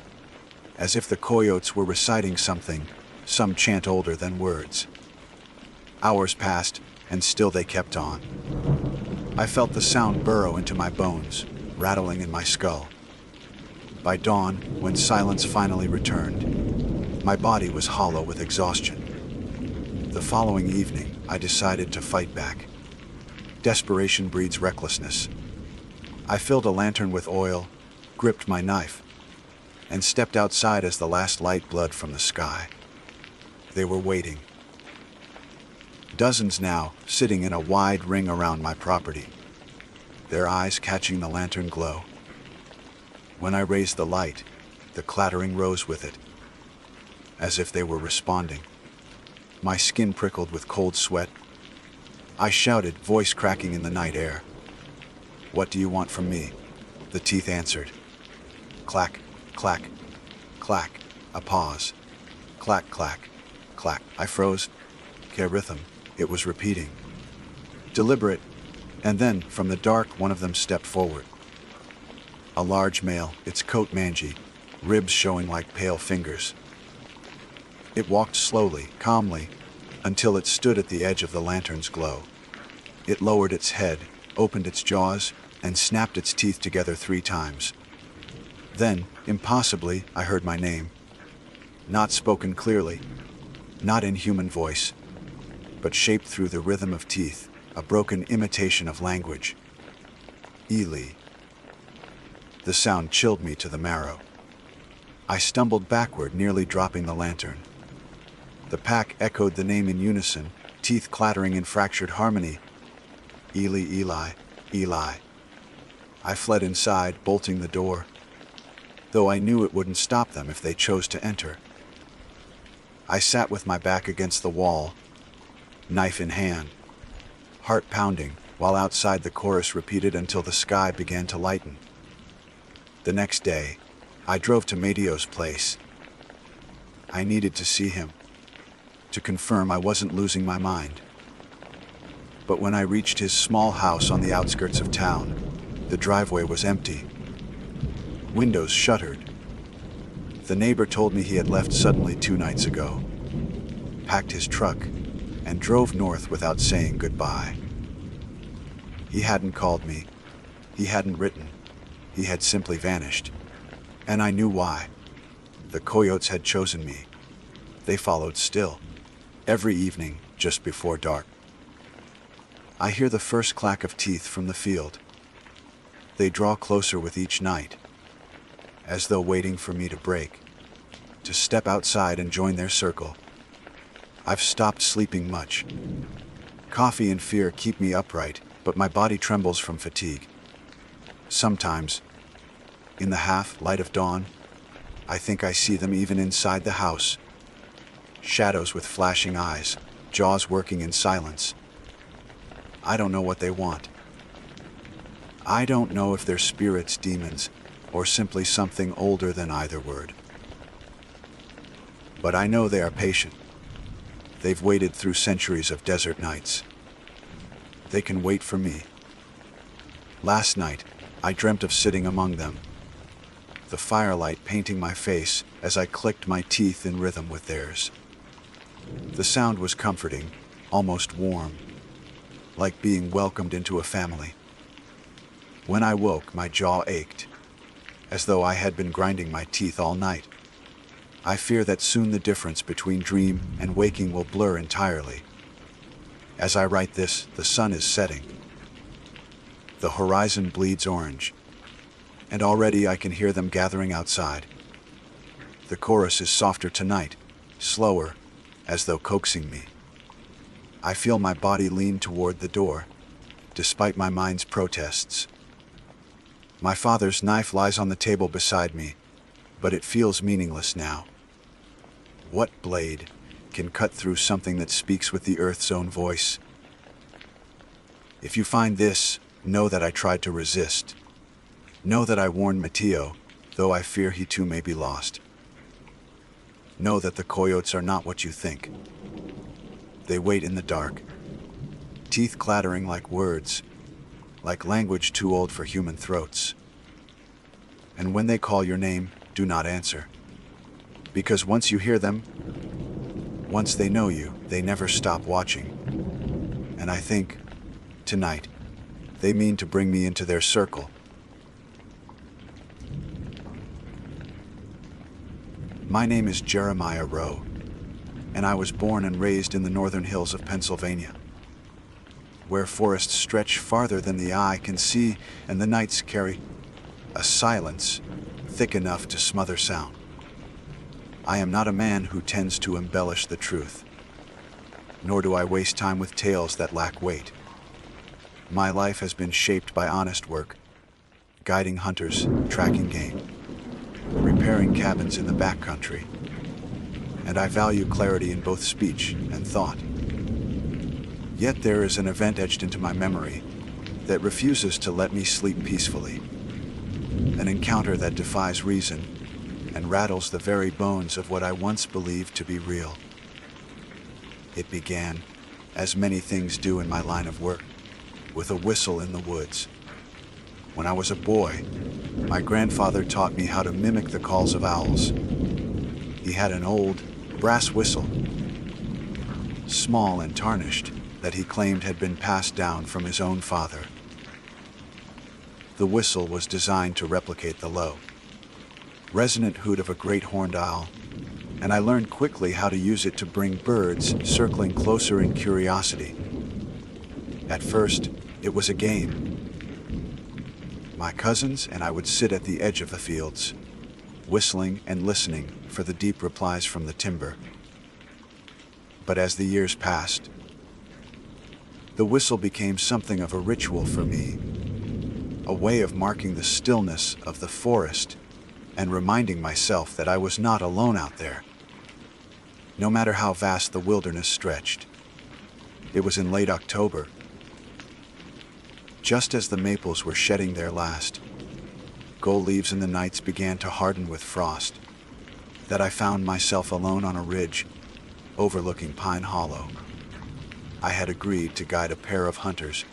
as if the coyotes were reciting something, some chant older than words. Hours passed, and still they kept on. I felt the sound burrow into my bones, rattling in my skull. By dawn, when silence finally returned, my body was hollow with exhaustion. The following evening, I decided to fight back. Desperation breeds recklessness. I filled a lantern with oil, gripped my knife, and stepped outside as the last light bled from the sky. They were waiting. Dozens now, sitting in a wide ring around my property, their eyes catching the lantern glow. When I raised the light, the clattering rose with it, as if they were responding. My skin prickled with cold sweat. I shouted, voice cracking in the night air. "What do you want from me?" The teeth answered. Clack, clack, clack. A pause. Clack, clack, clack. I froze. Care rhythm. It was repeating. Deliberate. And then, from the dark, one of them stepped forward. A large male, its coat mangy, ribs showing like pale fingers. It walked slowly, calmly, until it stood at the edge of the lantern's glow. It lowered its head, opened its jaws, and snapped its teeth together 3 times. Then, impossibly, I heard my name. Not spoken clearly, not in human voice, but shaped through the rhythm of teeth, a broken imitation of language. Eli. The sound chilled me to the marrow. I stumbled backward, nearly dropping the lantern. The pack echoed the name in unison, teeth clattering in fractured harmony. Eli, Eli, Eli. I fled inside, bolting the door, though I knew it wouldn't stop them if they chose to enter. I sat with my back against the wall, knife in hand, heart pounding, while outside the chorus repeated until the sky began to lighten. The next day, I drove to Mateo's place. I needed to see him, to confirm I wasn't losing my mind. But when I reached his small house on the outskirts of town, the driveway was empty. Windows shuttered. The neighbor told me he had left suddenly 2 nights ago, packed his truck, and drove north without saying goodbye. He hadn't called me. He hadn't written. He had simply vanished. And I knew why. The coyotes had chosen me. They followed still, every evening just before dark. I hear the first clack of teeth from the field. They draw closer with each night, as though waiting for me to break, to step outside and join their circle. I've stopped sleeping much. Coffee and fear keep me upright, but my body trembles from fatigue. Sometimes, in the half-light of dawn, I think I see them even inside the house. Shadows with flashing eyes, jaws working in silence. I don't know what they want. I don't know if they're spirits, demons, or simply something older than either word. But I know they are patient. They've waited through centuries of desert nights. They can wait for me. Last night, I dreamt of sitting among them, the firelight painting my face as I clicked my teeth in rhythm with theirs. The sound was comforting, almost warm, like being welcomed into a family. When I woke, my jaw ached, as though I had been grinding my teeth all night. I fear that soon the difference between dream and waking will blur entirely. As I write this, the sun is setting. The horizon bleeds orange, and already I can hear them gathering outside. The chorus is softer tonight, slower, as though coaxing me. I feel my body lean toward the door, despite my mind's protests. My father's knife lies on the table beside me, but it feels meaningless now. What blade can cut through something that speaks with the earth's own voice? If you find this, know that I tried to resist. Know that I warned Mateo, though I fear he too may be lost. Know that the coyotes are not what you think. They wait in the dark, teeth clattering like words, like language too old for human throats. And when they call your name, do not answer. Because once you hear them, once they know you, they never stop watching. And I think, tonight, they mean to bring me into their circle. My name is Jeremiah Rowe, and I was born and raised in the northern hills of Pennsylvania, where forests stretch farther than the eye can see, and the nights carry a silence thick enough to smother sound. I am not a man who tends to embellish the truth, nor do I waste time with tales that lack weight. My life has been shaped by honest work, guiding hunters, tracking game, repairing cabins in the backcountry, and I value clarity in both speech and thought. Yet there is an event etched into my memory that refuses to let me sleep peacefully, an encounter that defies reason and rattles the very bones of what I once believed to be real. It began, as many things do in my line of work, with a whistle in the woods. When I was a boy, my grandfather taught me how to mimic the calls of owls. He had an old, brass whistle, small and tarnished, that he claimed had been passed down from his own father. The whistle was designed to replicate the low, resonant hoot of a great horned owl, and I learned quickly how to use it to bring birds circling closer in curiosity. At first, it was a game. My cousins and I would sit at the edge of the fields, whistling and listening for the deep replies from the timber. But as the years passed, the whistle became something of a ritual for me, a way of marking the stillness of the forest and reminding myself that I was not alone out there, no matter how vast the wilderness stretched. It was in late October, just as the maples were shedding their last gold leaves and the nights began to harden with frost, that I found myself alone on a ridge overlooking Pine Hollow. I had agreed to guide a pair of hunters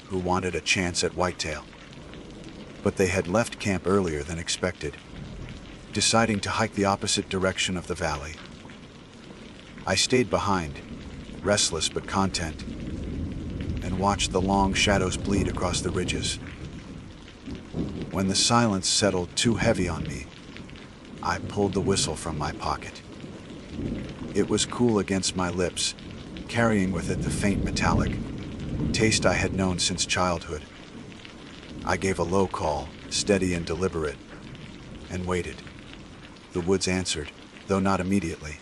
who wanted a chance at whitetail, but they had left camp earlier than expected, deciding to hike the opposite direction of the valley. I stayed behind, restless but content, and watched the long shadows bleed across the ridges. When the silence settled too heavy on me, I pulled the whistle from my pocket. It was cool against my lips, carrying with it the faint metallic taste I had known since childhood. I gave a low call, steady and deliberate, and waited. The woods answered, though not immediately.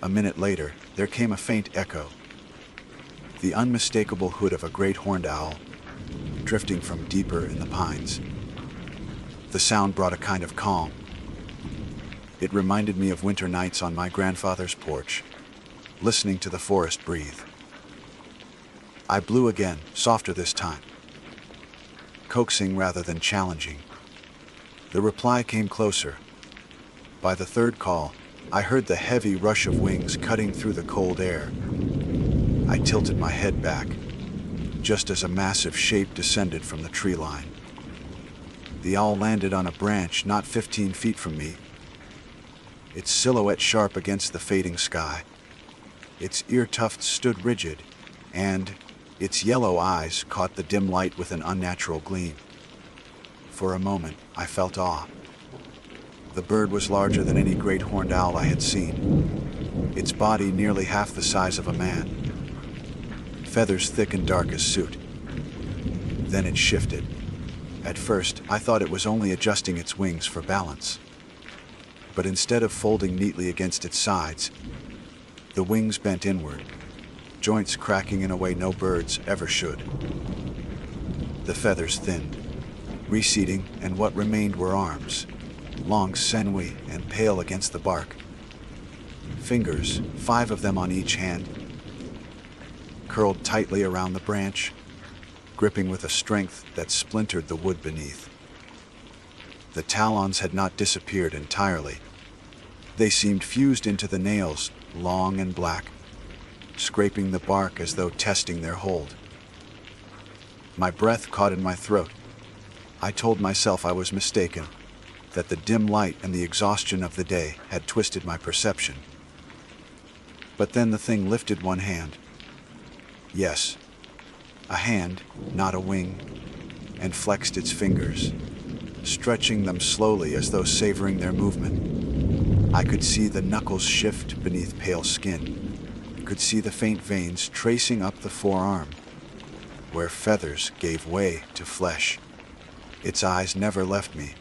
A minute later, there came a faint echo, the unmistakable hoot of a great horned owl, drifting from deeper in the pines. The sound brought a kind of calm. It reminded me of winter nights on my grandfather's porch, listening to the forest breathe. I blew again, softer this time, coaxing rather than challenging. The reply came closer. By the third call, I heard the heavy rush of wings cutting through the cold air. I tilted my head back, just as a massive shape descended from the tree line. The owl landed on a branch not 15 feet from me, its silhouette sharp against the fading sky. Its ear tufts stood rigid, and its yellow eyes caught the dim light with an unnatural gleam. For a moment, I felt awe. The bird was larger than any great horned owl I had seen, its body nearly half the size of a man, feathers thick and dark as soot. Then it shifted. At first, I thought it was only adjusting its wings for balance. But instead of folding neatly against its sides, the wings bent inward, joints cracking in a way no birds ever should. The feathers thinned, receding, and what remained were arms, long, sinewy, and pale against the bark. Fingers, 5 of them on each hand, curled tightly around the branch, gripping with a strength that splintered the wood beneath. The talons had not disappeared entirely. They seemed fused into the nails, long and black, scraping the bark as though testing their hold. My breath caught in my throat. I told myself I was mistaken, that the dim light and the exhaustion of the day had twisted my perception. But then the thing lifted one hand. Yes, a hand, not a wing, and flexed its fingers, stretching them slowly as though savoring their movement. I could see the knuckles shift beneath pale skin, could see the faint veins tracing up the forearm, where feathers gave way to flesh. Its eyes never left me.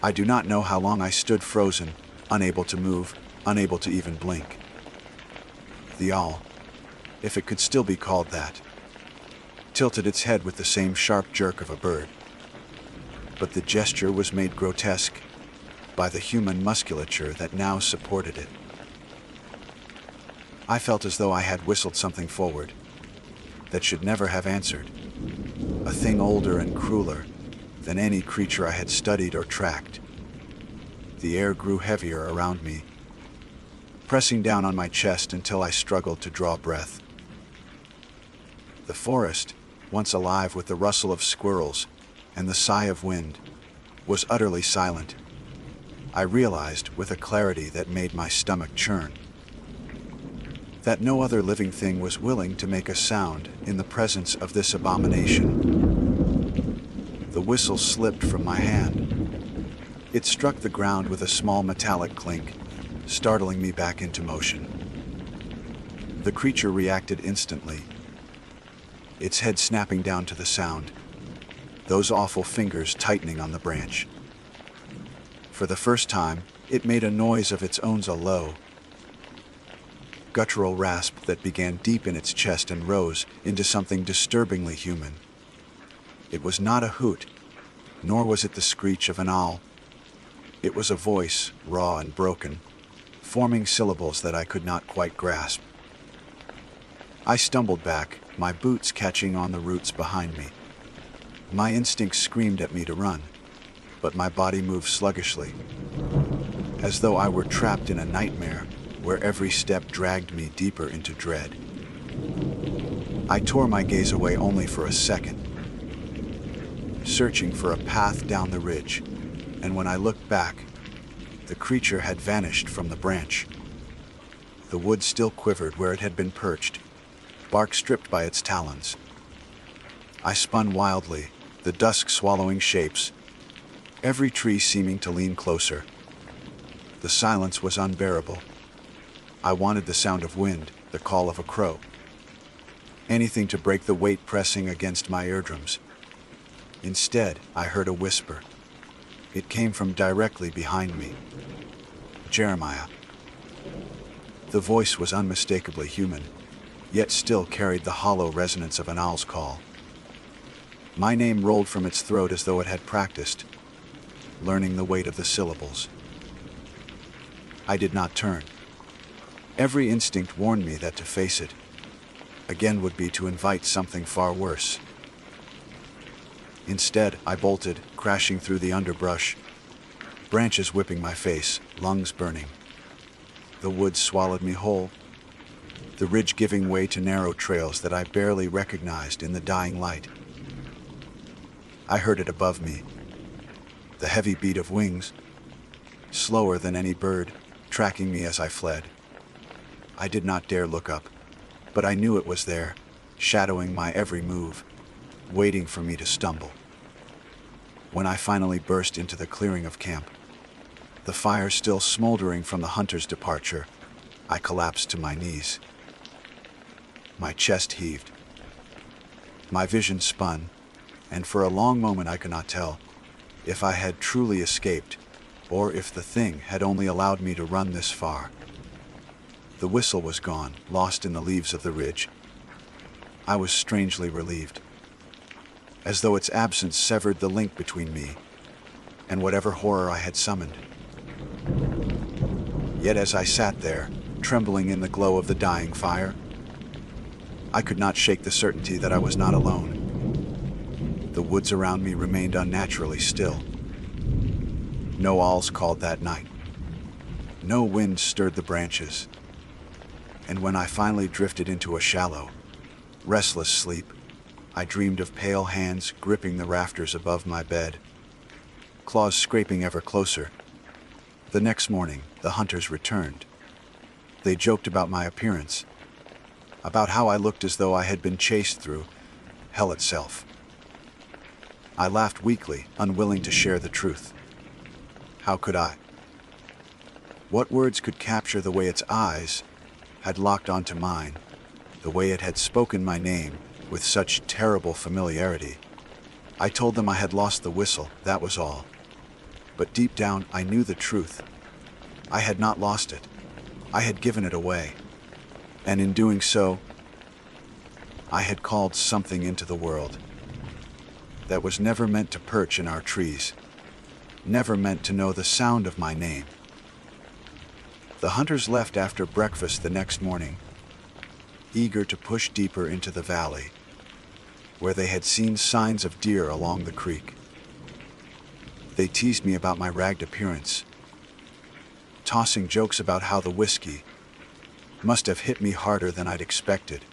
I do not know how long I stood frozen, unable to move, unable to even blink. The owl, if it could still be called that, tilted its head with the same sharp jerk of a bird. But the gesture was made grotesque by the human musculature that now supported it. I felt as though I had whistled something forward that should never have answered, a thing older and crueler than any creature I had studied or tracked. The air grew heavier around me, pressing down on my chest until I struggled to draw breath. The forest, once alive with the rustle of squirrels and the sigh of wind, was utterly silent. I realized with a clarity that made my stomach churn that no other living thing was willing to make a sound in the presence of this abomination. The whistle slipped from my hand. It struck the ground with a small metallic clink, startling me back into motion. The creature reacted instantly, its head snapping down to the sound, those awful fingers tightening on the branch. For the first time, it made a noise of its own, a low, guttural rasp that began deep in its chest and rose into something disturbingly human. It was not a hoot, nor was it the screech of an owl. It was a voice, raw and broken, forming syllables that I could not quite grasp. I stumbled back, my boots catching on the roots behind me. My instincts screamed at me to run, but my body moved sluggishly, as though I were trapped in a nightmare where every step dragged me deeper into dread. I tore my gaze away only for a second, searching for a path down the ridge, and when I looked back, the creature had vanished from the branch. The wood still quivered where it had been perched, bark stripped by its talons. I spun wildly, the dusk swallowing shapes, every tree seeming to lean closer. The silence was unbearable. I wanted the sound of wind, the call of a crow. Anything to break the weight pressing against my eardrums. Instead, I heard a whisper. It came from directly behind me. Jeremiah. The voice was unmistakably human, yet still carried the hollow resonance of an owl's call. My name rolled from its throat as though it had practiced, learning the weight of the syllables. I did not turn. Every instinct warned me that to face it again would be to invite something far worse. Instead, I bolted, crashing through the underbrush, branches whipping my face, lungs burning. The woods swallowed me whole, the ridge giving way to narrow trails that I barely recognized in the dying light. I heard it above me, the heavy beat of wings, slower than any bird, tracking me as I fled. I did not dare look up, but I knew it was there, shadowing my every move, waiting for me to stumble. When I finally burst into the clearing of camp, the fire still smoldering from the hunter's departure, I collapsed to my knees. My chest heaved. My vision spun, and for a long moment I could not tell if I had truly escaped, or if the thing had only allowed me to run this far. The whistle was gone, lost in the leaves of the ridge. I was strangely relieved, as though its absence severed the link between me and whatever horror I had summoned. Yet as I sat there, trembling in the glow of the dying fire, I could not shake the certainty that I was not alone. The woods around me remained unnaturally still. No owls called that night. No wind stirred the branches. And when I finally drifted into a shallow, restless sleep, I dreamed of pale hands gripping the rafters above my bed, claws scraping ever closer. The next morning, the hunters returned. They joked about my appearance, about how I looked as though I had been chased through hell itself. I laughed weakly, unwilling to share the truth. How could I? What words could capture the way its eyes had locked onto mine, the way it had spoken my name with such terrible familiarity? I told them I had lost the whistle, that was all. But deep down, I knew the truth. I had not lost it. I had given it away. And in doing so, I had called something into the world that was never meant to perch in our trees, never meant to know the sound of my name. The hunters left after breakfast the next morning, eager to push deeper into the valley, where they had seen signs of deer along the creek. They teased me about my ragged appearance, tossing jokes about how the whiskey must have hit me harder than I'd expected,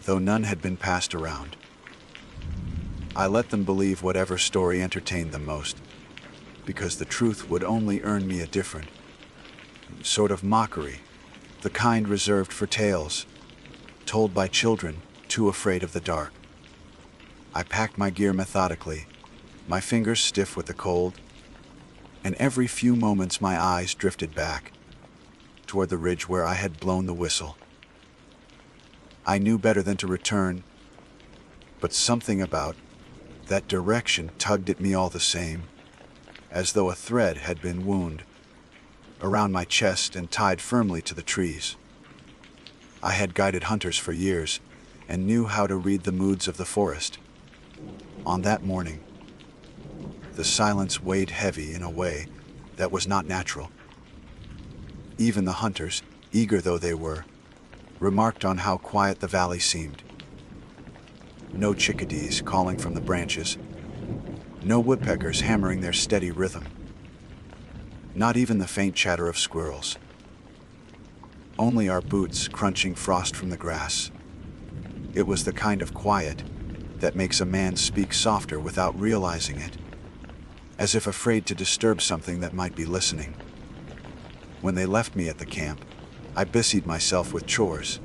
though none had been passed around. I let them believe whatever story entertained them most. because the truth would only earn me a different sort of mockery, the kind reserved for tales told by children too afraid of the dark. I packed my gear methodically, my fingers stiff with the cold, and every few moments my eyes drifted back toward the ridge where I had blown the whistle. I knew better than to return, but something about that direction tugged at me all the same, as though a thread had been wound around my chest and tied firmly to the trees. I had guided hunters for years and knew how to read the moods of the forest. On that morning, the silence weighed heavy in a way that was not natural. Even the hunters, eager though they were, remarked on how quiet the valley seemed. No chickadees calling from the branches, no woodpeckers hammering their steady rhythm, not even the faint chatter of squirrels. Only our boots crunching frost from the grass. It was the kind of quiet that makes a man speak softer without realizing it, as if afraid to disturb something that might be listening. When they left me at the camp, I busied myself with chores.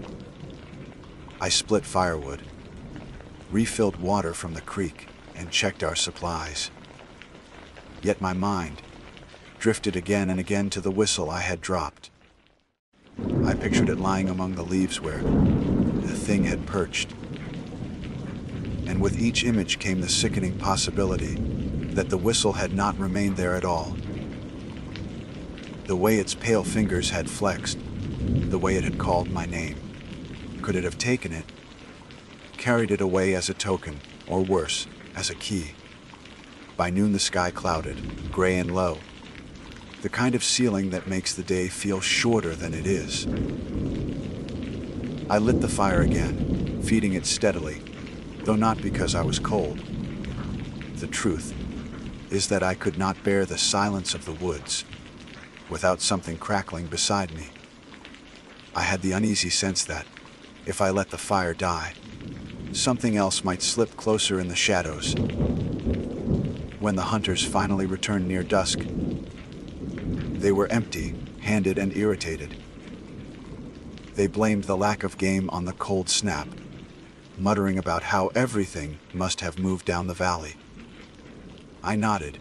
I split firewood, refilled water from the creek, and checked our supplies. Yet my mind drifted again and again to the whistle I had dropped. I pictured it lying among the leaves where the thing had perched. And with each image came the sickening possibility that the whistle had not remained there at all. The way its pale fingers had flexed, the way it had called my name. Could it have taken it, carried it away as a token, or worse, as a key? By noon the sky clouded, gray and low, the kind of ceiling that makes the day feel shorter than it is. I lit the fire again, feeding it steadily, though not because I was cold. The truth is that I could not bear the silence of the woods without something crackling beside me. I had the uneasy sense that, if I let the fire die, something else might slip closer in the shadows. When the hunters finally returned near dusk, they were empty-handed and irritated. They blamed the lack of game on the cold snap, muttering about how everything must have moved down the valley. I nodded.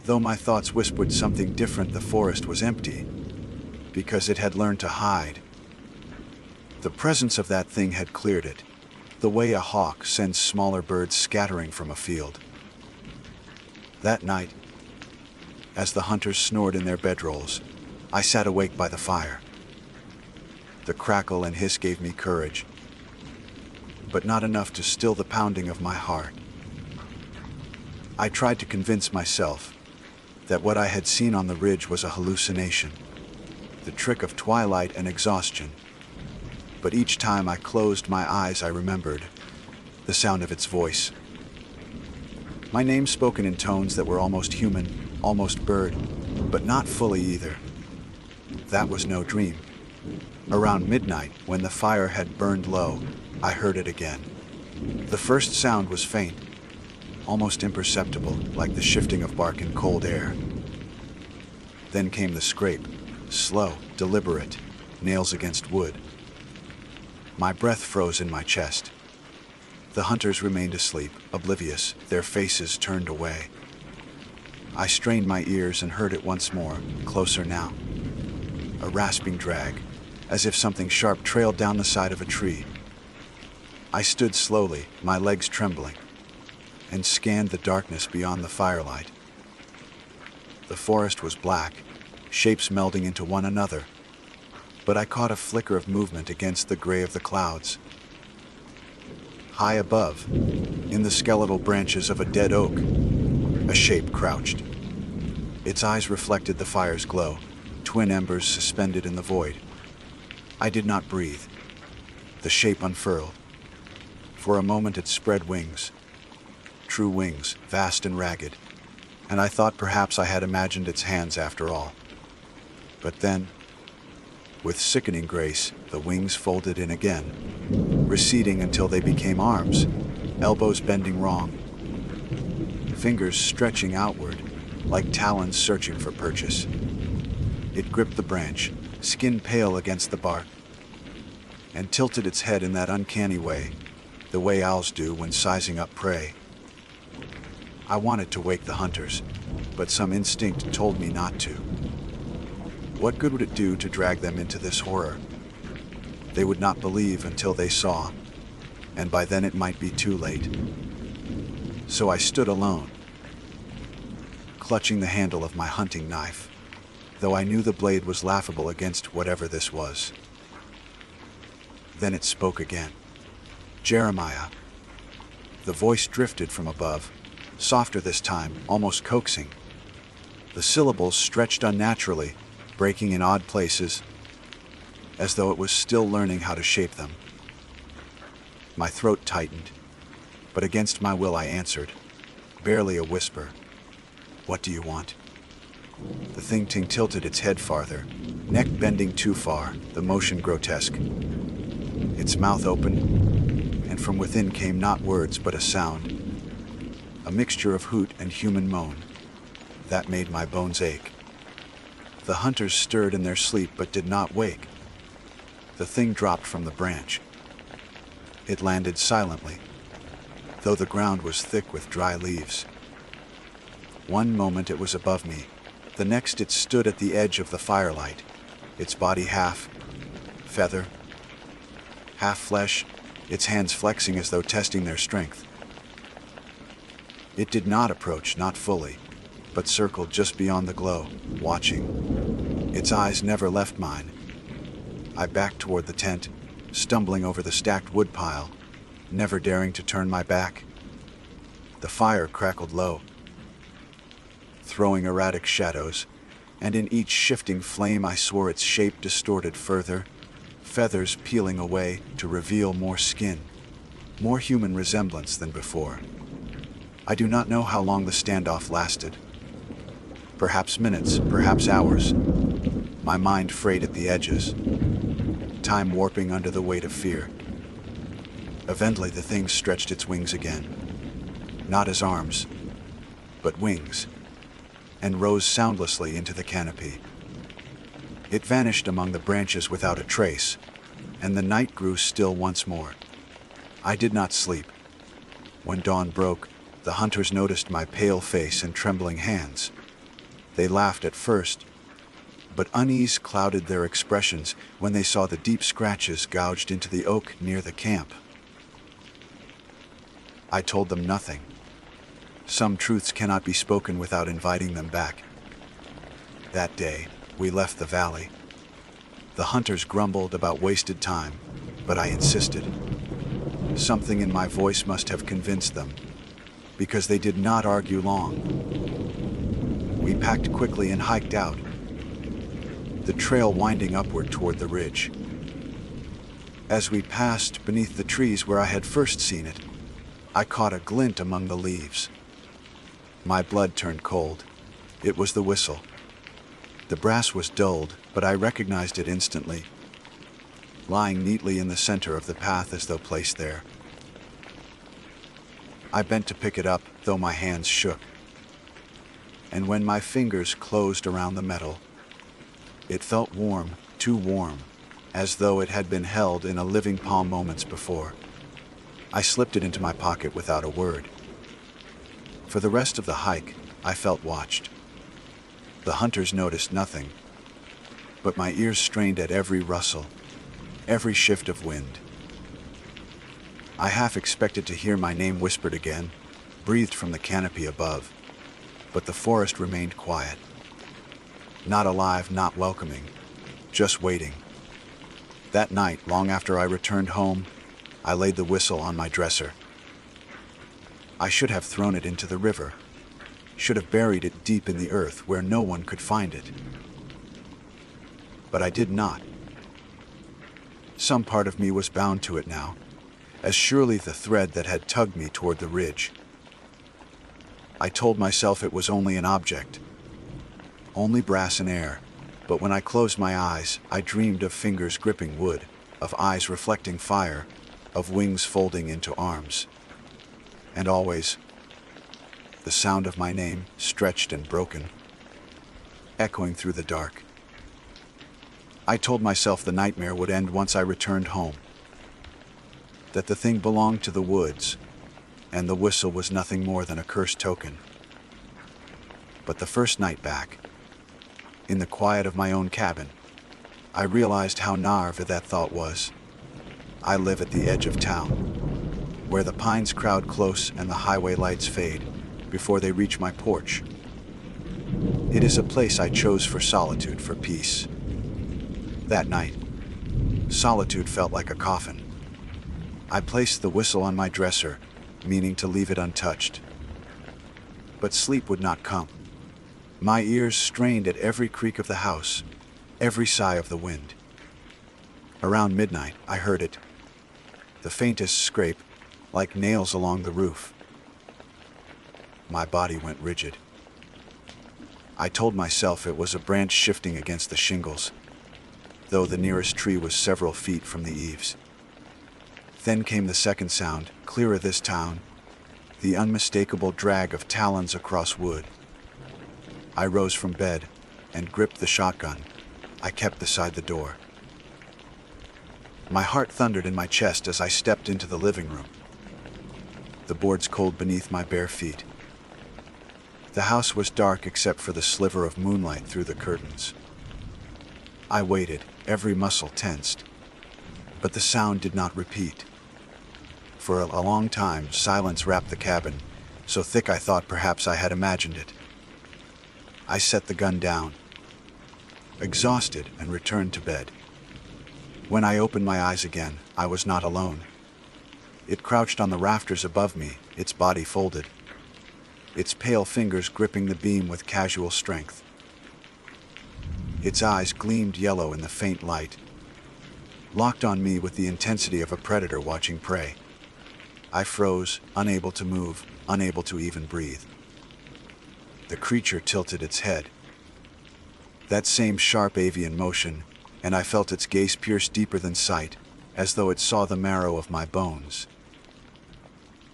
Though my thoughts whispered something different, the forest was empty, because it had learned to hide. The presence of that thing had cleared it, the way a hawk sends smaller birds scattering from a field. That night, as the hunters snored in their bedrolls, I sat awake by the fire. The crackle and hiss gave me courage, but not enough to still the pounding of my heart. I tried to convince myself that what I had seen on the ridge was a hallucination, the trick of twilight and exhaustion. But each time I closed my eyes, I remembered the sound of its voice. My name spoken in tones that were almost human, almost bird, but not fully either. That was no dream. Around midnight, when the fire had burned low, I heard it again. The first sound was faint, almost imperceptible, like the shifting of bark in cold air. Then came the scrape, slow, deliberate, nails against wood. My breath froze in my chest. The hunters remained asleep, oblivious, their faces turned away. I strained my ears and heard it once more, closer now. A rasping drag, as if something sharp trailed down the side of a tree. I stood slowly, my legs trembling, and scanned the darkness beyond the firelight. The forest was black, shapes melding into one another, but I caught a flicker of movement against the gray of the clouds. High above, in the skeletal branches of a dead oak, a shape crouched. Its eyes reflected the fire's glow, twin embers suspended in the void. I did not breathe. The shape unfurled. For a moment it spread wings, true wings, vast and ragged, and I thought perhaps I had imagined its hands after all. But then, with sickening grace, the wings folded in again, receding until they became arms, elbows bending wrong, fingers stretching outward, like talons searching for purchase. It gripped the branch, skin pale against the bark, and tilted its head in that uncanny way, the way owls do when sizing up prey. I wanted to wake the hunters, but some instinct told me not to. What good would it do to drag them into this horror? They would not believe until they saw, and by then it might be too late. So I stood alone, clutching the handle of my hunting knife, though I knew the blade was laughable against whatever this was. Then it spoke again. Jeremiah. The voice drifted from above, softer this time, almost coaxing. The syllables stretched unnaturally, breaking in odd places, as though it was still learning how to shape them. My throat tightened, but against my will I answered, barely a whisper. What do you want? The thing tilted its head farther, neck bending too far, the motion grotesque. Its mouth opened, and from within came not words but a sound, a mixture of hoot and human moan. That made my bones ache. The hunters stirred in their sleep but did not wake. The thing dropped from the branch. It landed silently, though the ground was thick with dry leaves. One moment it was above me, the next it stood at the edge of the firelight, its body half feather, half flesh, its hands flexing as though testing their strength. It did not approach, not fully, but circled just beyond the glow, watching. Its eyes never left mine. I backed toward the tent, stumbling over the stacked wood pile, never daring to turn my back. The fire crackled low, throwing erratic shadows, and in each shifting flame I swore its shape distorted further, feathers peeling away to reveal more skin, more human resemblance than before. I do not know how long the standoff lasted. Perhaps minutes, perhaps hours. My mind frayed at the edges, time warping under the weight of fear. Eventually the thing stretched its wings again, not as arms, but wings, and rose soundlessly into the canopy. It vanished among the branches without a trace, and the night grew still once more. I did not sleep. When dawn broke, the hunters noticed my pale face and trembling hands. They laughed at first, but unease clouded their expressions when they saw the deep scratches gouged into the oak near the camp. I told them nothing. Some truths cannot be spoken without inviting them back. That day, we left the valley. The hunters grumbled about wasted time, but I insisted. Something in my voice must have convinced them, because they did not argue long. We packed quickly and hiked out, the trail winding upward toward the ridge. As we passed beneath the trees where I had first seen it, I caught a glint among the leaves. My blood turned cold. It was the whistle. The brass was dulled, but I recognized it instantly, lying neatly in the center of the path as though placed there. I bent to pick it up, though my hands shook. And when my fingers closed around the metal, it felt warm, too warm, as though it had been held in a living palm moments before. I slipped it into my pocket without a word. For the rest of the hike, I felt watched. The hunters noticed nothing, but my ears strained at every rustle, every shift of wind. I half expected to hear my name whispered again, breathed from the canopy above, but the forest remained quiet. Not alive, not welcoming, just waiting. That night, long after I returned home, I laid the whistle on my dresser. I should have thrown it into the river, should have buried it deep in the earth where no one could find it. But I did not. Some part of me was bound to it now, as surely the thread that had tugged me toward the ridge. I told myself it was only an object, only brass and air, but when I closed my eyes, I dreamed of fingers gripping wood, of eyes reflecting fire, of wings folding into arms. And always, the sound of my name, stretched and broken, echoing through the dark. I told myself the nightmare would end once I returned home, that the thing belonged to the woods, and the whistle was nothing more than a cursed token. But the first night back, in the quiet of my own cabin, I realized how naïve that thought was. I live at the edge of town, where the pines crowd close and the highway lights fade before they reach my porch. It is a place I chose for solitude, for peace. That night, solitude felt like a coffin. I placed the whistle on my dresser, meaning to leave it untouched. But sleep would not come. My ears strained at every creak of the house, every sigh of the wind. Around midnight, I heard it, the faintest scrape, like nails along the roof. My body went rigid. I told myself it was a branch shifting against the shingles, though the nearest tree was several feet from the eaves. Then came the second sound, clearer this time, the unmistakable drag of talons across wood. I rose from bed and gripped the shotgun I kept beside the door. My heart thundered in my chest as I stepped into the living room, the boards cold beneath my bare feet. The house was dark except for the sliver of moonlight through the curtains. I waited, every muscle tensed, but the sound did not repeat. For a long time, silence wrapped the cabin, so thick I thought perhaps I had imagined it. I set the gun down, exhausted, and returned to bed. When I opened my eyes again, I was not alone. It crouched on the rafters above me, its body folded, its pale fingers gripping the beam with casual strength. Its eyes gleamed yellow in the faint light, locked on me with the intensity of a predator watching prey. I froze, unable to move, unable to even breathe. The creature tilted its head. That same sharp avian motion, and I felt its gaze pierce deeper than sight, as though it saw the marrow of my bones.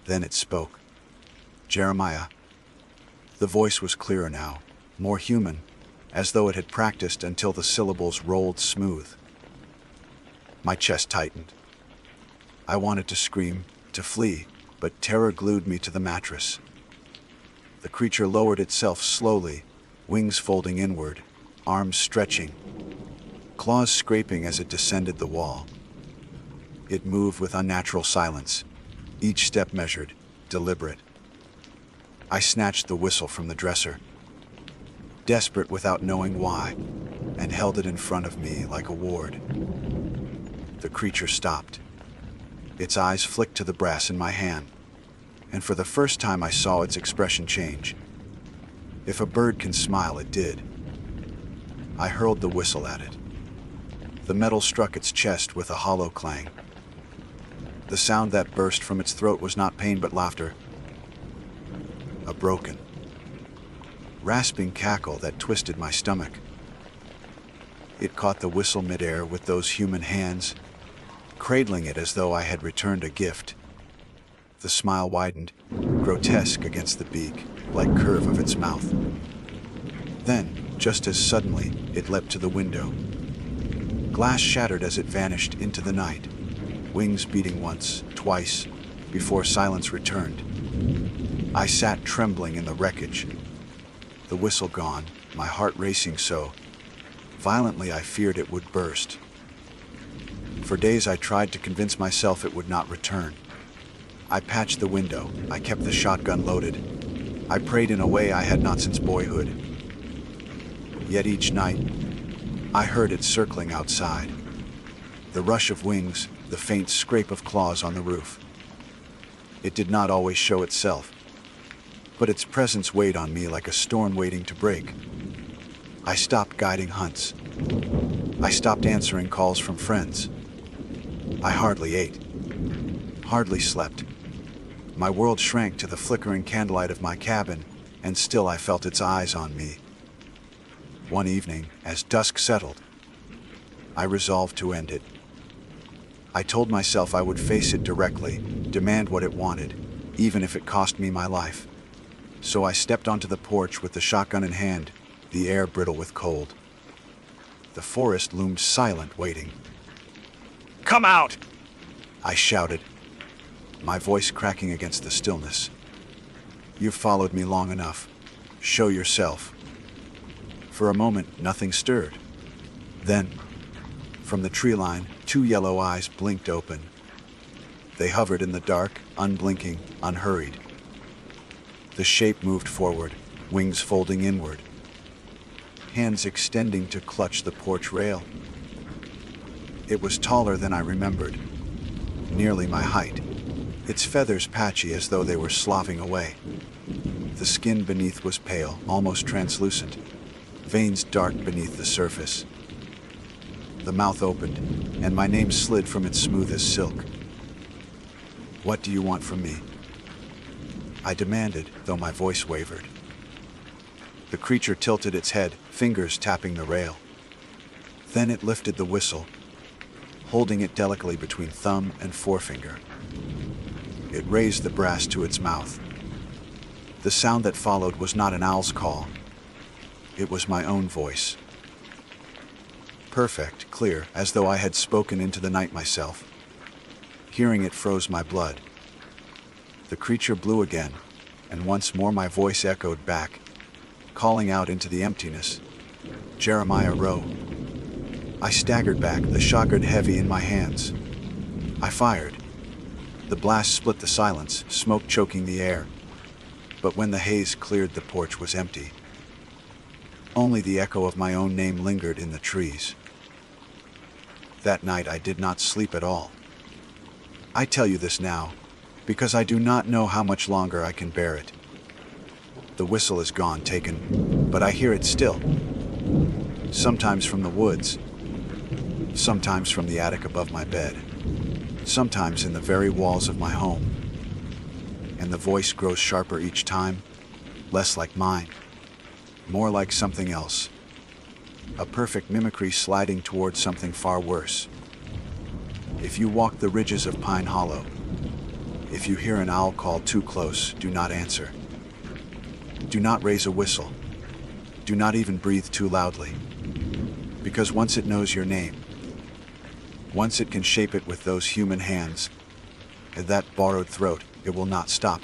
Then it spoke. Jeremiah. The voice was clearer now, more human, as though it had practiced until the syllables rolled smooth. My chest tightened. I wanted to scream, to flee, but terror glued me to the mattress. The creature lowered itself slowly, wings folding inward, arms stretching, claws scraping as it descended the wall. It moved with unnatural silence, each step measured, deliberate. I snatched the whistle from the dresser, desperate without knowing why, and held it in front of me like a ward. The creature stopped. Its eyes flicked to the brass in my hand, and for the first time I saw its expression change. If a bird can smile, it did. I hurled the whistle at it. The metal struck its chest with a hollow clang. The sound that burst from its throat was not pain but laughter. A broken, rasping cackle that twisted my stomach. It caught the whistle midair with those human hands, cradling it as though I had returned a gift. The smile widened, grotesque against the beak, like curve of its mouth. Then, just as suddenly, it leapt to the window. Glass shattered as it vanished into the night, wings beating once, twice, before silence returned. I sat trembling in the wreckage, the whistle gone, my heart racing so violently I feared it would burst. For days I tried to convince myself it would not return. I patched the window, I kept the shotgun loaded. I prayed in a way I had not since boyhood. Yet each night, I heard it circling outside. The rush of wings, the faint scrape of claws on the roof. It did not always show itself, but its presence weighed on me like a storm waiting to break. I stopped guiding hunts. I stopped answering calls from friends. I hardly ate, hardly slept. My world shrank to the flickering candlelight of my cabin, and still I felt its eyes on me. One evening, as dusk settled, I resolved to end it. I told myself I would face it directly, demand what it wanted, even if it cost me my life. So I stepped onto the porch with the shotgun in hand, the air brittle with cold. The forest loomed silent, waiting. Come out! I shouted, my voice cracking against the stillness. You've followed me long enough. Show yourself. For a moment, nothing stirred. Then, from the tree line, two yellow eyes blinked open. They hovered in the dark, unblinking, unhurried. The shape moved forward, wings folding inward, hands extending to clutch the porch rail. It was taller than I remembered, nearly my height, its feathers patchy as though they were sloughing away. The skin beneath was pale, almost translucent, veins dark beneath the surface. The mouth opened, and my name slid from it smooth as silk. What do you want from me? I demanded, though my voice wavered. The creature tilted its head, fingers tapping the rail. Then it lifted the whistle, holding it delicately between thumb and forefinger. It raised the brass to its mouth. The sound that followed was not an owl's call. It was my own voice. Perfect, clear, as though I had spoken into the night myself. Hearing it froze my blood. The creature blew again, and once more my voice echoed back, calling out into the emptiness. Jeremiah Rowe. I staggered back, the shotgun heavy in my hands. I fired. The blast split the silence, smoke choking the air. But when the haze cleared, the porch was empty. Only the echo of my own name lingered in the trees. That night I did not sleep at all. I tell you this now, because I do not know how much longer I can bear it. The whistle is gone, taken, but I hear it still. Sometimes from the woods, sometimes from the attic above my bed, sometimes in the very walls of my home. And the voice grows sharper each time, less like mine, more like something else. A perfect mimicry sliding towards something far worse. If you walk the ridges of Pine Hollow, if you hear an owl call too close, do not answer. Do not raise a whistle. Do not even breathe too loudly. Because once it knows your name, once it can shape it with those human hands, and that borrowed throat, it will not stop.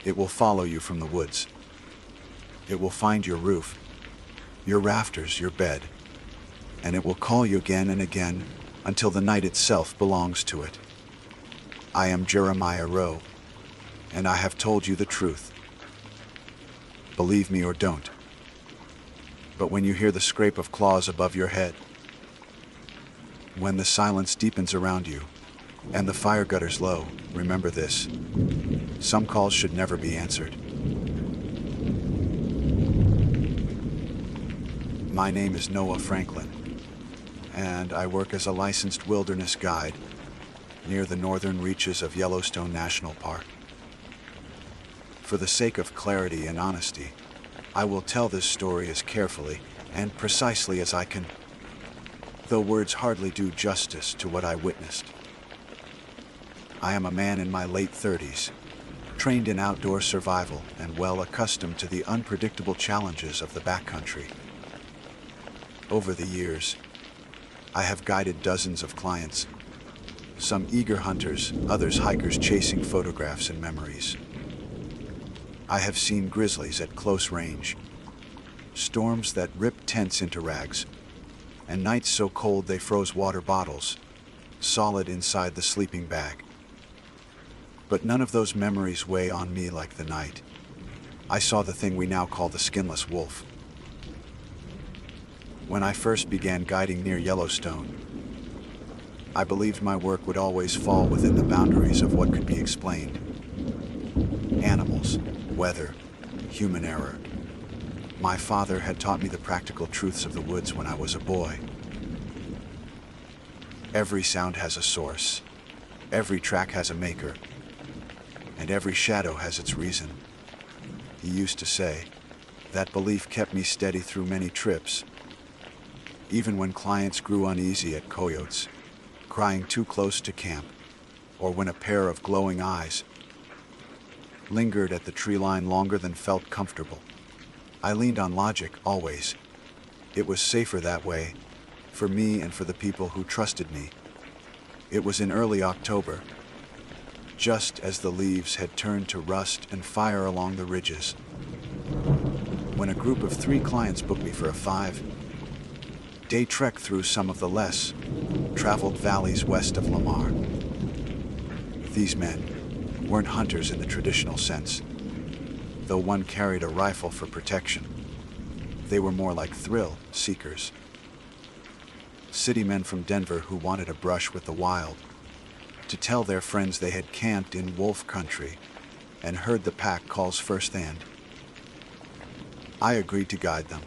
It will follow you from the woods. It will find your roof, your rafters, your bed, and it will call you again and again until the night itself belongs to it. I am Jeremiah Rowe, and I have told you the truth. Believe me or don't. But when you hear the scrape of claws above your head, when the silence deepens around you, and the fire gutters low, remember this. Some calls should never be answered. My name is Noah Franklin, and I work as a licensed wilderness guide near the northern reaches of Yellowstone National Park. For the sake of clarity and honesty, I will tell this story as carefully and precisely as I can, though words hardly do justice to what I witnessed. I am a man in my late 30s, trained in outdoor survival and well accustomed to the unpredictable challenges of the backcountry. Over the years, I have guided dozens of clients, some eager hunters, others hikers chasing photographs and memories. I have seen grizzlies at close range, storms that ripped tents into rags, and nights so cold they froze water bottles, solid inside the sleeping bag. But none of those memories weigh on me like the night I saw the thing we now call the skinless wolf. When I first began guiding near Yellowstone, I believed my work would always fall within the boundaries of what could be explained. Animals, weather, human error. My father had taught me the practical truths of the woods when I was a boy. Every sound has a source, every track has a maker, and every shadow has its reason. He used to say, that belief kept me steady through many trips, even when clients grew uneasy at coyotes, crying too close to camp, or when a pair of glowing eyes lingered at the tree line longer than felt comfortable. I leaned on logic, always. It was safer that way, for me and for the people who trusted me. It was in early October, just as the leaves had turned to rust and fire along the ridges, when a group of 3 clients booked me for a 5-day trek through some of the less traveled valleys west of Lamar. These men weren't hunters in the traditional sense, though one carried a rifle for protection. They were more like thrill seekers. City men from Denver who wanted a brush with the wild, to tell their friends they had camped in wolf country and heard the pack calls firsthand. I agreed to guide them,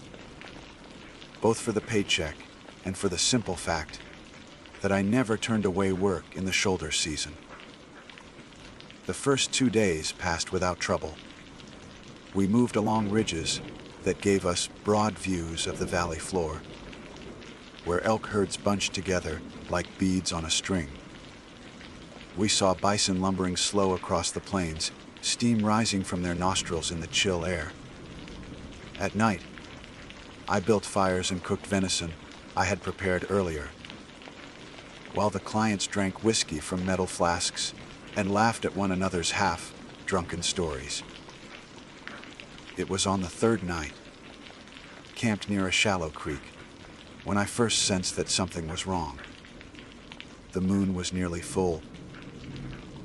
both for the paycheck and for the simple fact that I never turned away work in the shoulder season. The first 2 days passed without trouble. We moved along ridges that gave us broad views of the valley floor, where elk herds bunched together like beads on a string. We saw bison lumbering slow across the plains, steam rising from their nostrils in the chill air. At night, I built fires and cooked venison I had prepared earlier, while the clients drank whiskey from metal flasks and laughed at one another's half-drunken stories. It was on the 3rd night, camped near a shallow creek, when I first sensed that something was wrong. The moon was nearly full,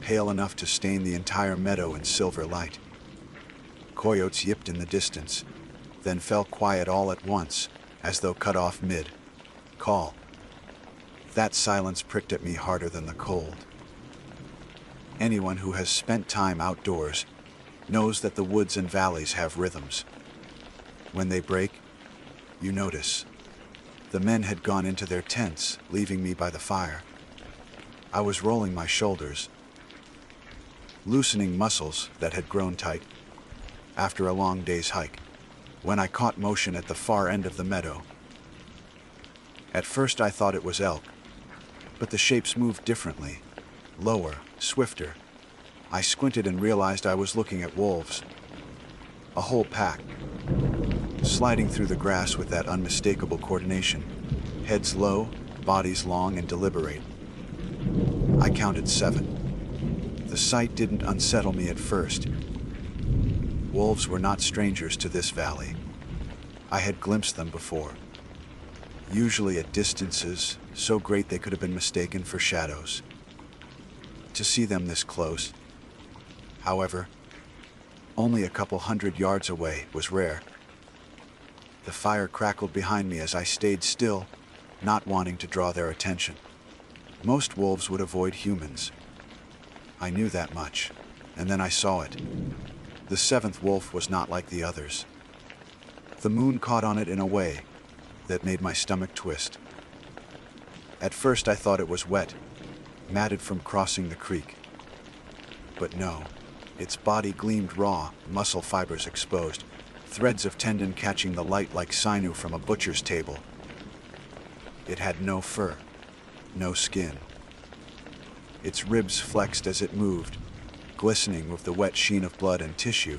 pale enough to stain the entire meadow in silver light. Coyotes yipped in the distance, then fell quiet all at once, as though cut off mid-call. That silence pricked at me harder than the cold. Anyone who has spent time outdoors knows that the woods and valleys have rhythms. When they break, you notice. The men had gone into their tents, leaving me by the fire. I was rolling my shoulders, loosening muscles that had grown tight after a long day's hike, when I caught motion at the far end of the meadow. At first I thought it was elk, but the shapes moved differently, lower, swifter. I squinted and realized I was looking at wolves. A whole pack, sliding through the grass with that unmistakable coordination, heads low, bodies long and deliberate. I counted 7. The sight didn't unsettle me at first. Wolves were not strangers to this valley. I had glimpsed them before, usually at distances so great they could have been mistaken for shadows. To see them this close, however, only a couple 100 yards away, was rare. The fire crackled behind me as I stayed still, not wanting to draw their attention. Most wolves would avoid humans. I knew that much, and then I saw it. The 7th wolf was not like the others. The moon caught on it in a way that made my stomach twist. At first I thought it was wet, matted from crossing the creek. But no, its body gleamed raw, muscle fibers exposed, threads of tendon catching the light like sinew from a butcher's table. It had no fur, no skin. Its ribs flexed as it moved, glistening with the wet sheen of blood and tissue,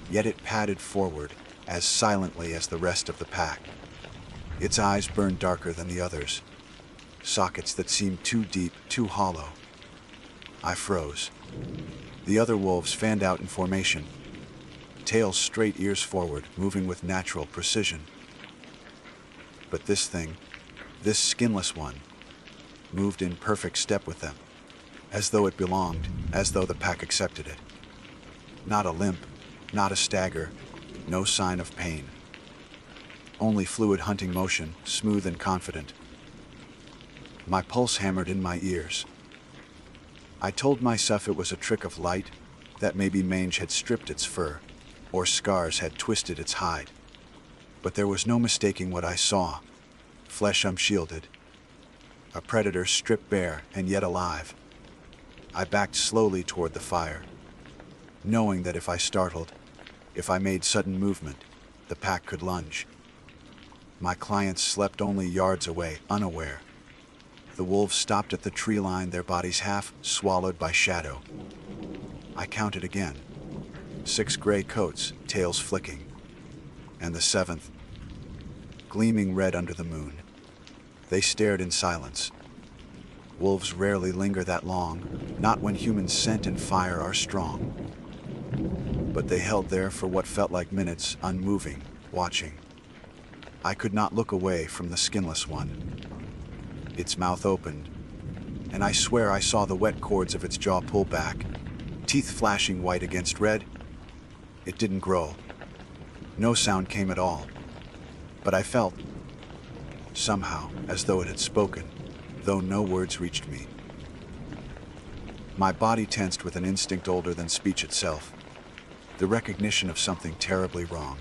yet it padded forward as silently as the rest of the pack. Its eyes burned darker than the others, sockets that seemed too deep, too hollow. I froze. The other wolves fanned out in formation, tails straight, ears forward, moving with natural precision. But this thing, this skinless one, moved in perfect step with them, as though it belonged, as though the pack accepted it. Not a limp, not a stagger, no sign of pain. Only fluid hunting motion, smooth and confident. My pulse hammered in my ears. I told myself it was a trick of light, that maybe mange had stripped its fur, or scars had twisted its hide. But there was no mistaking what I saw. Flesh unshielded. A predator stripped bare and yet alive. I backed slowly toward the fire, knowing that if I startled, if I made sudden movement, the pack could lunge. My clients slept only yards away, unaware. The wolves stopped at the tree line, their bodies half swallowed by shadow. I counted again. 6 gray coats, tails flicking. And the 7th, gleaming red under the moon. They stared in silence. Wolves rarely linger that long, not when human scent and fire are strong. But they held there for what felt like minutes, unmoving, watching. I could not look away from the skinless one. Its mouth opened, and I swear I saw the wet cords of its jaw pull back, teeth flashing white against red. It didn't growl. No sound came at all. But I felt, somehow, as though it had spoken, though no words reached me. My body tensed with an instinct older than speech itself, the recognition of something terribly wrong.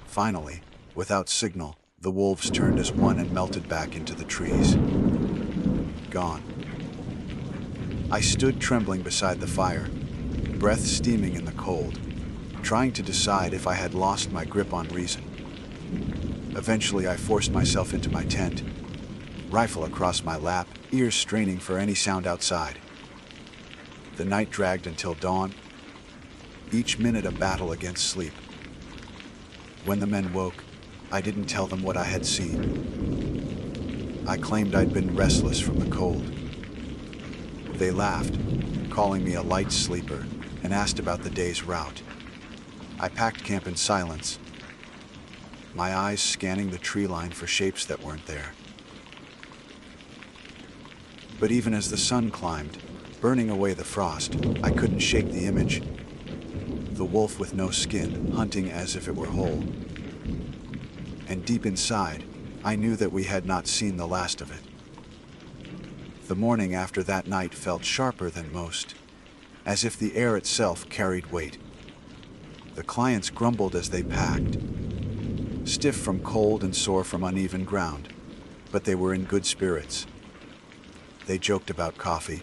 Finally, without signal, the wolves turned as one and melted back into the trees. Gone. I stood trembling beside the fire, breath steaming in the cold, trying to decide if I had lost my grip on reason. Eventually, I forced myself into my tent, rifle across my lap, ears straining for any sound outside. The night dragged until dawn, each minute a battle against sleep. When the men woke, I didn't tell them what I had seen. I claimed I'd been restless from the cold. They laughed, calling me a light sleeper, and asked about the day's route. I packed camp in silence, my eyes scanning the tree line for shapes that weren't there. But even as the sun climbed, burning away the frost, I couldn't shake the image. The wolf with no skin, hunting as if it were whole. And deep inside, I knew that we had not seen the last of it. The morning after that night felt sharper than most, as if the air itself carried weight. The clients grumbled as they packed, stiff from cold and sore from uneven ground, but they were in good spirits. They joked about coffee,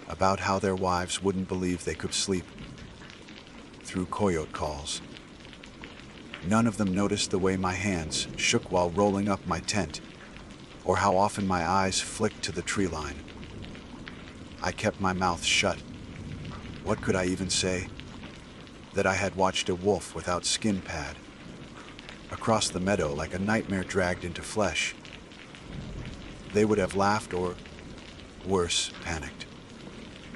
about how their wives wouldn't believe they could sleep through coyote calls. None of them noticed the way my hands shook while rolling up my tent, or how often my eyes flicked to the tree line. I kept my mouth shut. What could I even say? That I had watched a wolf without skin pad, across the meadow like a nightmare dragged into flesh. They would have laughed or, worse, panicked.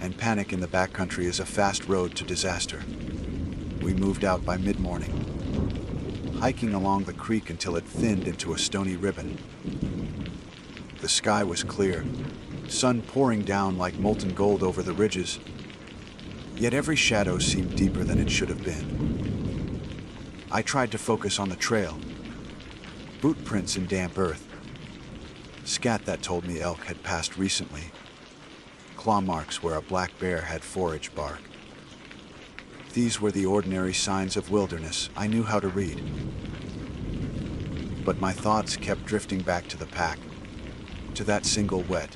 And panic in the backcountry is a fast road to disaster. We moved out by mid-morning, hiking along the creek until it thinned into a stony ribbon. The sky was clear, sun pouring down like molten gold over the ridges, yet every shadow seemed deeper than it should have been. I tried to focus on the trail, boot prints in damp earth, scat that told me elk had passed recently, claw marks where a black bear had forage bark. These were the ordinary signs of wilderness I knew how to read. But my thoughts kept drifting back to the pack, to that single wet,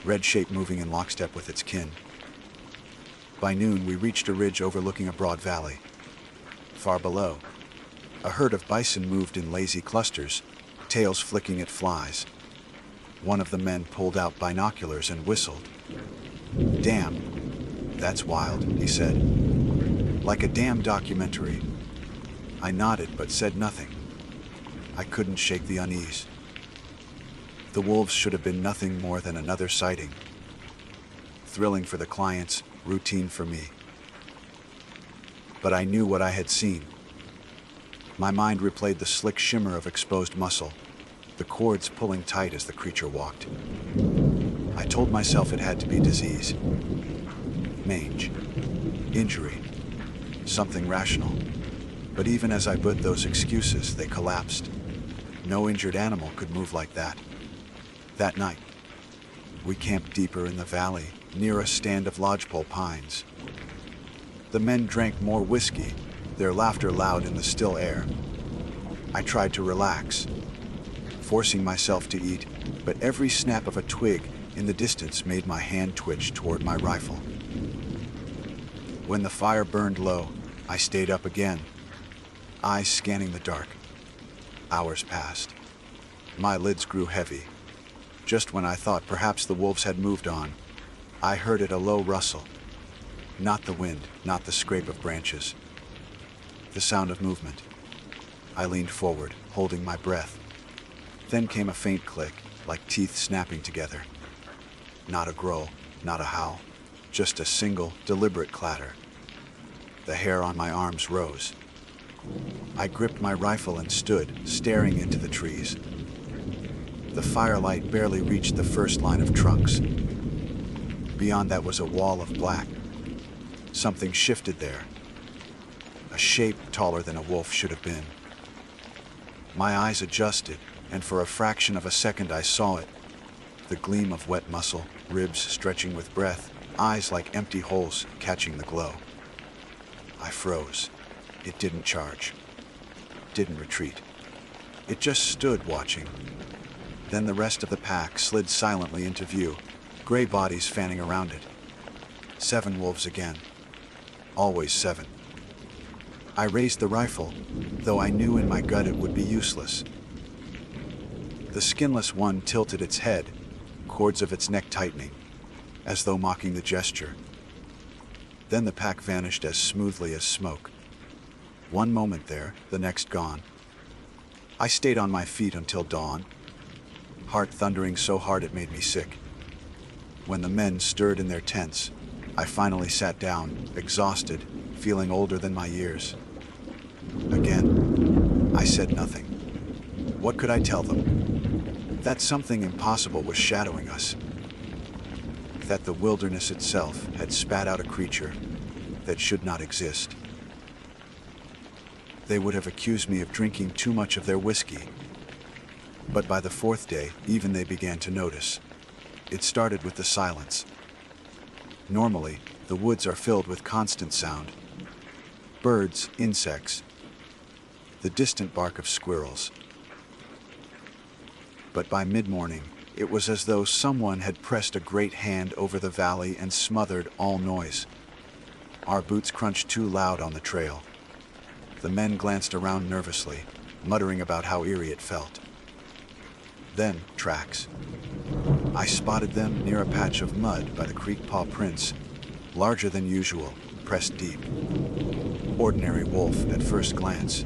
red shape moving in lockstep with its kin. By noon, we reached a ridge overlooking a broad valley. Far below, a herd of bison moved in lazy clusters, tails flicking at flies. One of the men pulled out binoculars and whistled. "Damn, that's wild," he said. "Like a damn documentary." I nodded but said nothing. I couldn't shake the unease. The wolves should have been nothing more than another sighting. Thrilling for the clients, routine for me. But I knew what I had seen. My mind replayed the slick shimmer of exposed muscle, the cords pulling tight as the creature walked. I told myself it had to be disease, mange, injury, something rational. But even as I put those excuses, they collapsed. No injured animal could move like that. That night, we camped deeper in the valley, near a stand of lodgepole pines. The men drank more whiskey, their laughter loud in the still air. I tried to relax, forcing myself to eat, but every snap of a twig in the distance made my hand twitch toward my rifle. When the fire burned low, I stayed up again, eyes scanning the dark. Hours passed. My lids grew heavy. Just when I thought perhaps the wolves had moved on, I heard a low rustle. Not the wind, not the scrape of branches. The sound of movement. I leaned forward, holding my breath. Then came a faint click, like teeth snapping together. Not a growl, not a howl, just a single, deliberate clatter. The hair on my arms rose. I gripped my rifle and stood, staring into the trees. The firelight barely reached the first line of trunks. Beyond that was a wall of black. Something shifted there. A shape taller than a wolf should have been. My eyes adjusted, and for a fraction of a second I saw it. The gleam of wet muscle, ribs stretching with breath, eyes like empty holes catching the glow. I froze. It didn't charge. Didn't retreat. It just stood watching. Then the rest of the pack slid silently into view, gray bodies fanning around it. 7 wolves again. Always 7. I raised the rifle, though I knew in my gut it would be useless. The skinless one tilted its head, cords of its neck tightening, as though mocking the gesture. Then the pack vanished as smoothly as smoke. One moment there, the next gone. I stayed on my feet until dawn, heart thundering so hard it made me sick. When the men stirred in their tents, I finally sat down, exhausted, feeling older than my years. Again, I said nothing. What could I tell them? That something impossible was shadowing us. That the wilderness itself had spat out a creature that should not exist. They would have accused me of drinking too much of their whiskey. But by the 4th day, even they began to notice. It started with the silence. Normally, the woods are filled with constant sound. Birds, insects, the distant bark of squirrels. But by mid-morning, it was as though someone had pressed a great hand over the valley and smothered all noise. Our boots crunched too loud on the trail. The men glanced around nervously, muttering about how eerie it felt. Then, tracks. I spotted them near a patch of mud by the creek paw prints, larger than usual, pressed deep. Ordinary wolf at first glance,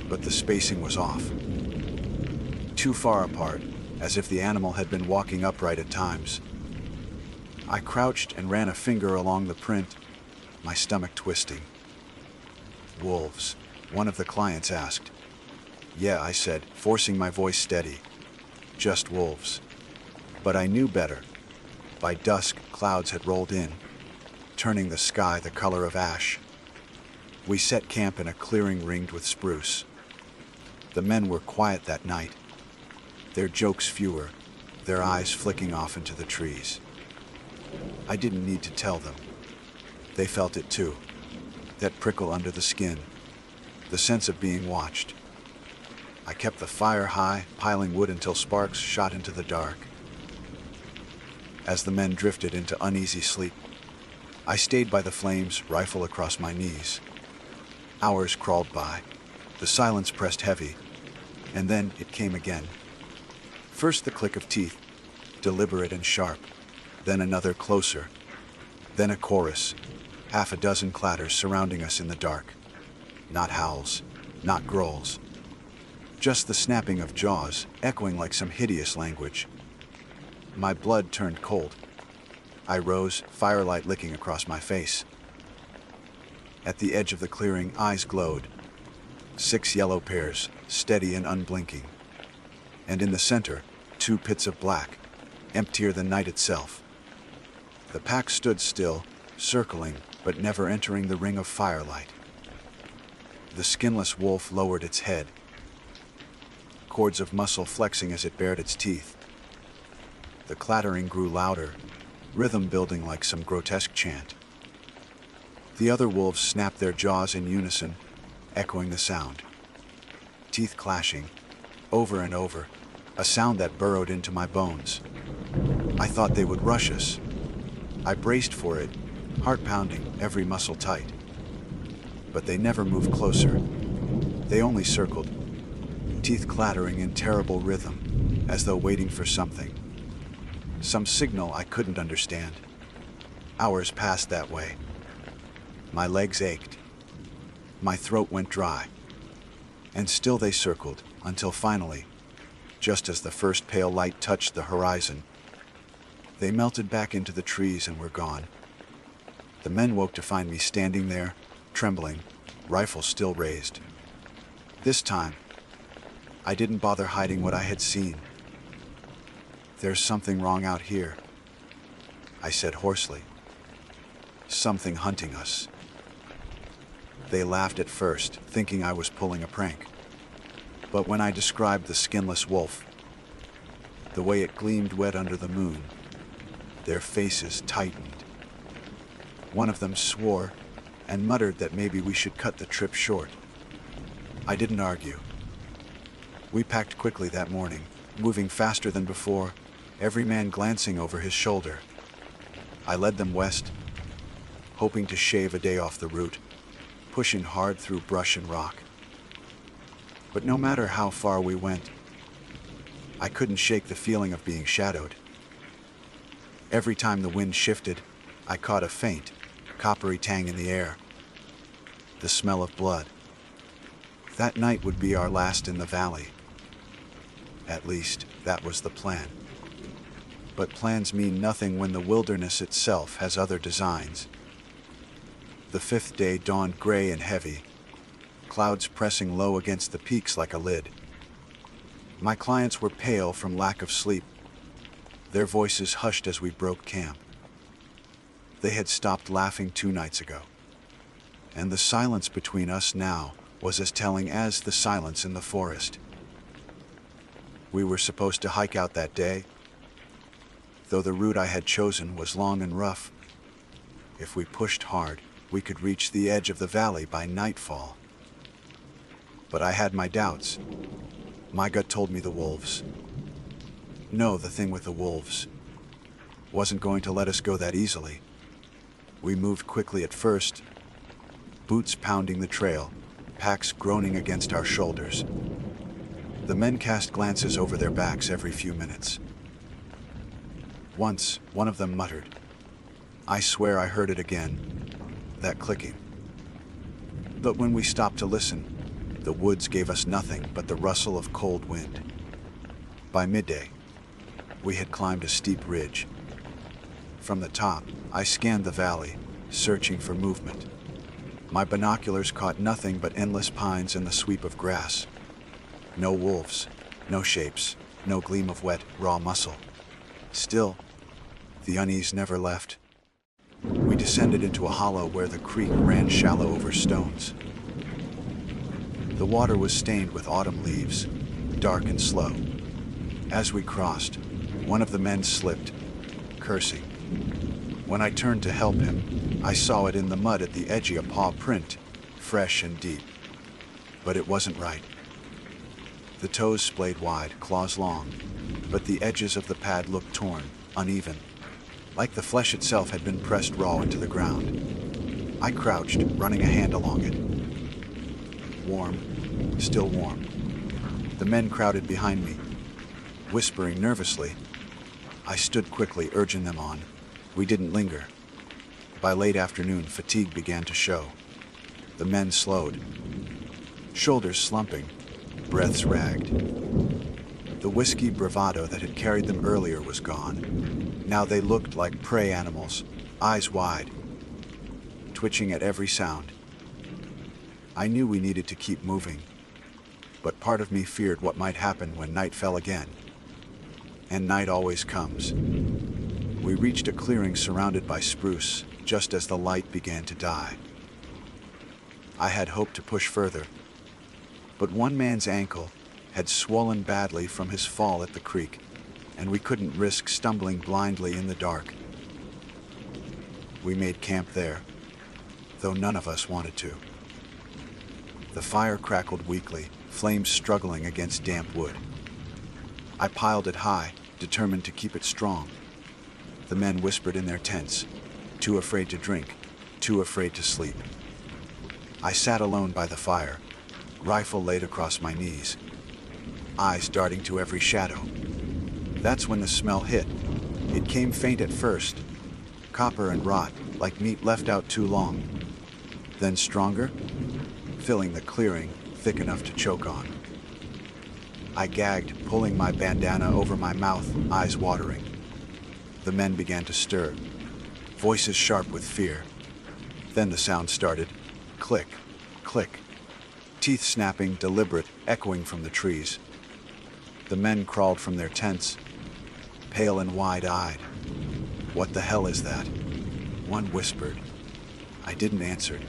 but the spacing was off. Too far apart, as if the animal had been walking upright at times. I crouched and ran a finger along the print, my stomach twisting. Wolves, one of the clients asked. Yeah, I said, forcing my voice steady. Just wolves. But I knew better. By dusk, clouds had rolled in, turning the sky the color of ash. We set camp in a clearing ringed with spruce. The men were quiet that night, their jokes fewer, their eyes flicking off into the trees. I didn't need to tell them. They felt it too, that prickle under the skin, the sense of being watched. I kept the fire high, piling wood until sparks shot into the dark. As the men drifted into uneasy sleep, I stayed by the flames, rifle across my knees. Hours crawled by. The silence pressed heavy, and then it came again. First the click of teeth, deliberate and sharp, then another closer, then a chorus, half a dozen clatters surrounding us in the dark. Not howls, not growls, just the snapping of jaws, echoing like some hideous language. My blood turned cold. I rose, firelight licking across my face. At the edge of the clearing, eyes glowed. 6 yellow pairs, steady and unblinking. And in the center, 2 pits of black, emptier than night itself. The pack stood still, circling, but never entering the ring of firelight. The skinless wolf lowered its head, cords of muscle flexing as it bared its teeth. The clattering grew louder, rhythm building like some grotesque chant. The other wolves snapped their jaws in unison, echoing the sound. Teeth clashing, over and over, a sound that burrowed into my bones. I thought they would rush us. I braced for it, heart pounding, every muscle tight. But they never moved closer. They only circled, teeth clattering in terrible rhythm, as though waiting for something. Some signal I couldn't understand. Hours passed that way, My legs ached. My throat went dry. And still they circled, until finally, just as the first pale light touched the horizon, they melted back into the trees and were gone. The men woke to find me standing there, trembling, rifle still raised. This time, I didn't bother hiding what I had seen. "There's something wrong out here," I said hoarsely. "Something hunting us." They laughed at first, thinking I was pulling a prank. But when I described the skinless wolf, the way it gleamed wet under the moon, their faces tightened. One of them swore and muttered that maybe we should cut the trip short. I didn't argue. We packed quickly that morning, moving faster than before, every man glancing over his shoulder. I led them west, hoping to shave a day off the route, pushing hard through brush and rock. But no matter how far we went, I couldn't shake the feeling of being shadowed. Every time the wind shifted, I caught a faint, coppery tang in the air. The smell of blood. That night would be our last in the valley. At least, that was the plan. But plans mean nothing when the wilderness itself has other designs. The fifth day dawned gray and heavy, clouds pressing low against the peaks like a lid. My clients were pale from lack of sleep, their voices hushed as we broke camp. They had stopped laughing 2 nights ago, and the silence between us now was as telling as the silence in the forest. We were supposed to hike out that day, though the route I had chosen was long and rough. If we pushed hard, we could reach the edge of the valley by nightfall. But I had my doubts. My gut told me the wolves. No, the thing with the wolves wasn't going to let us go that easily. We moved quickly at first, boots pounding the trail, packs groaning against our shoulders. The men cast glances over their backs every few minutes. Once, one of them muttered. I swear I heard it again, that clicking. But when we stopped to listen, the woods gave us nothing but the rustle of cold wind. By midday, we had climbed a steep ridge. From the top, I scanned the valley, searching for movement. My binoculars caught nothing but endless pines and the sweep of grass. No wolves, no shapes, no gleam of wet, raw muscle. Still, the unease never left. We descended into a hollow where the creek ran shallow over stones. The water was stained with autumn leaves, dark and slow. As we crossed, one of the men slipped, cursing. When I turned to help him, I saw it in the mud at the edge, a paw print, fresh and deep. But it wasn't right. The toes splayed wide, claws long, but the edges of the pad looked torn, uneven, like the flesh itself had been pressed raw into the ground. I crouched, running a hand along it. Warm, still warm. The men crowded behind me, whispering nervously. I stood quickly, urging them on. We didn't linger. By late afternoon, fatigue began to show. The men slowed, shoulders slumping, breaths ragged. The whiskey bravado that had carried them earlier was gone. Now they looked like prey animals, eyes wide, twitching at every sound. I knew we needed to keep moving, but part of me feared what might happen when night fell again. And night always comes. We reached a clearing surrounded by spruce, just as the light began to die. I had hoped to push further, but one man's ankle had swollen badly from his fall at the creek, and we couldn't risk stumbling blindly in the dark. We made camp there, though none of us wanted to. The fire crackled weakly, flames struggling against damp wood. I piled it high, determined to keep it strong. The men whispered in their tents, too afraid to drink, too afraid to sleep. I sat alone by the fire, rifle laid across my knees, eyes darting to every shadow. That's when the smell hit. It came faint at first, copper and rot, like meat left out too long. then stronger, filling the clearing thick enough to choke on. I gagged, pulling my bandana over my mouth, eyes watering. The men began to stir, voices sharp with fear. Then the sound started. Click, click. Teeth snapping, deliberate, echoing from the trees. The men crawled from their tents, pale and wide-eyed. "What the hell is that?" one whispered. I didn't answer.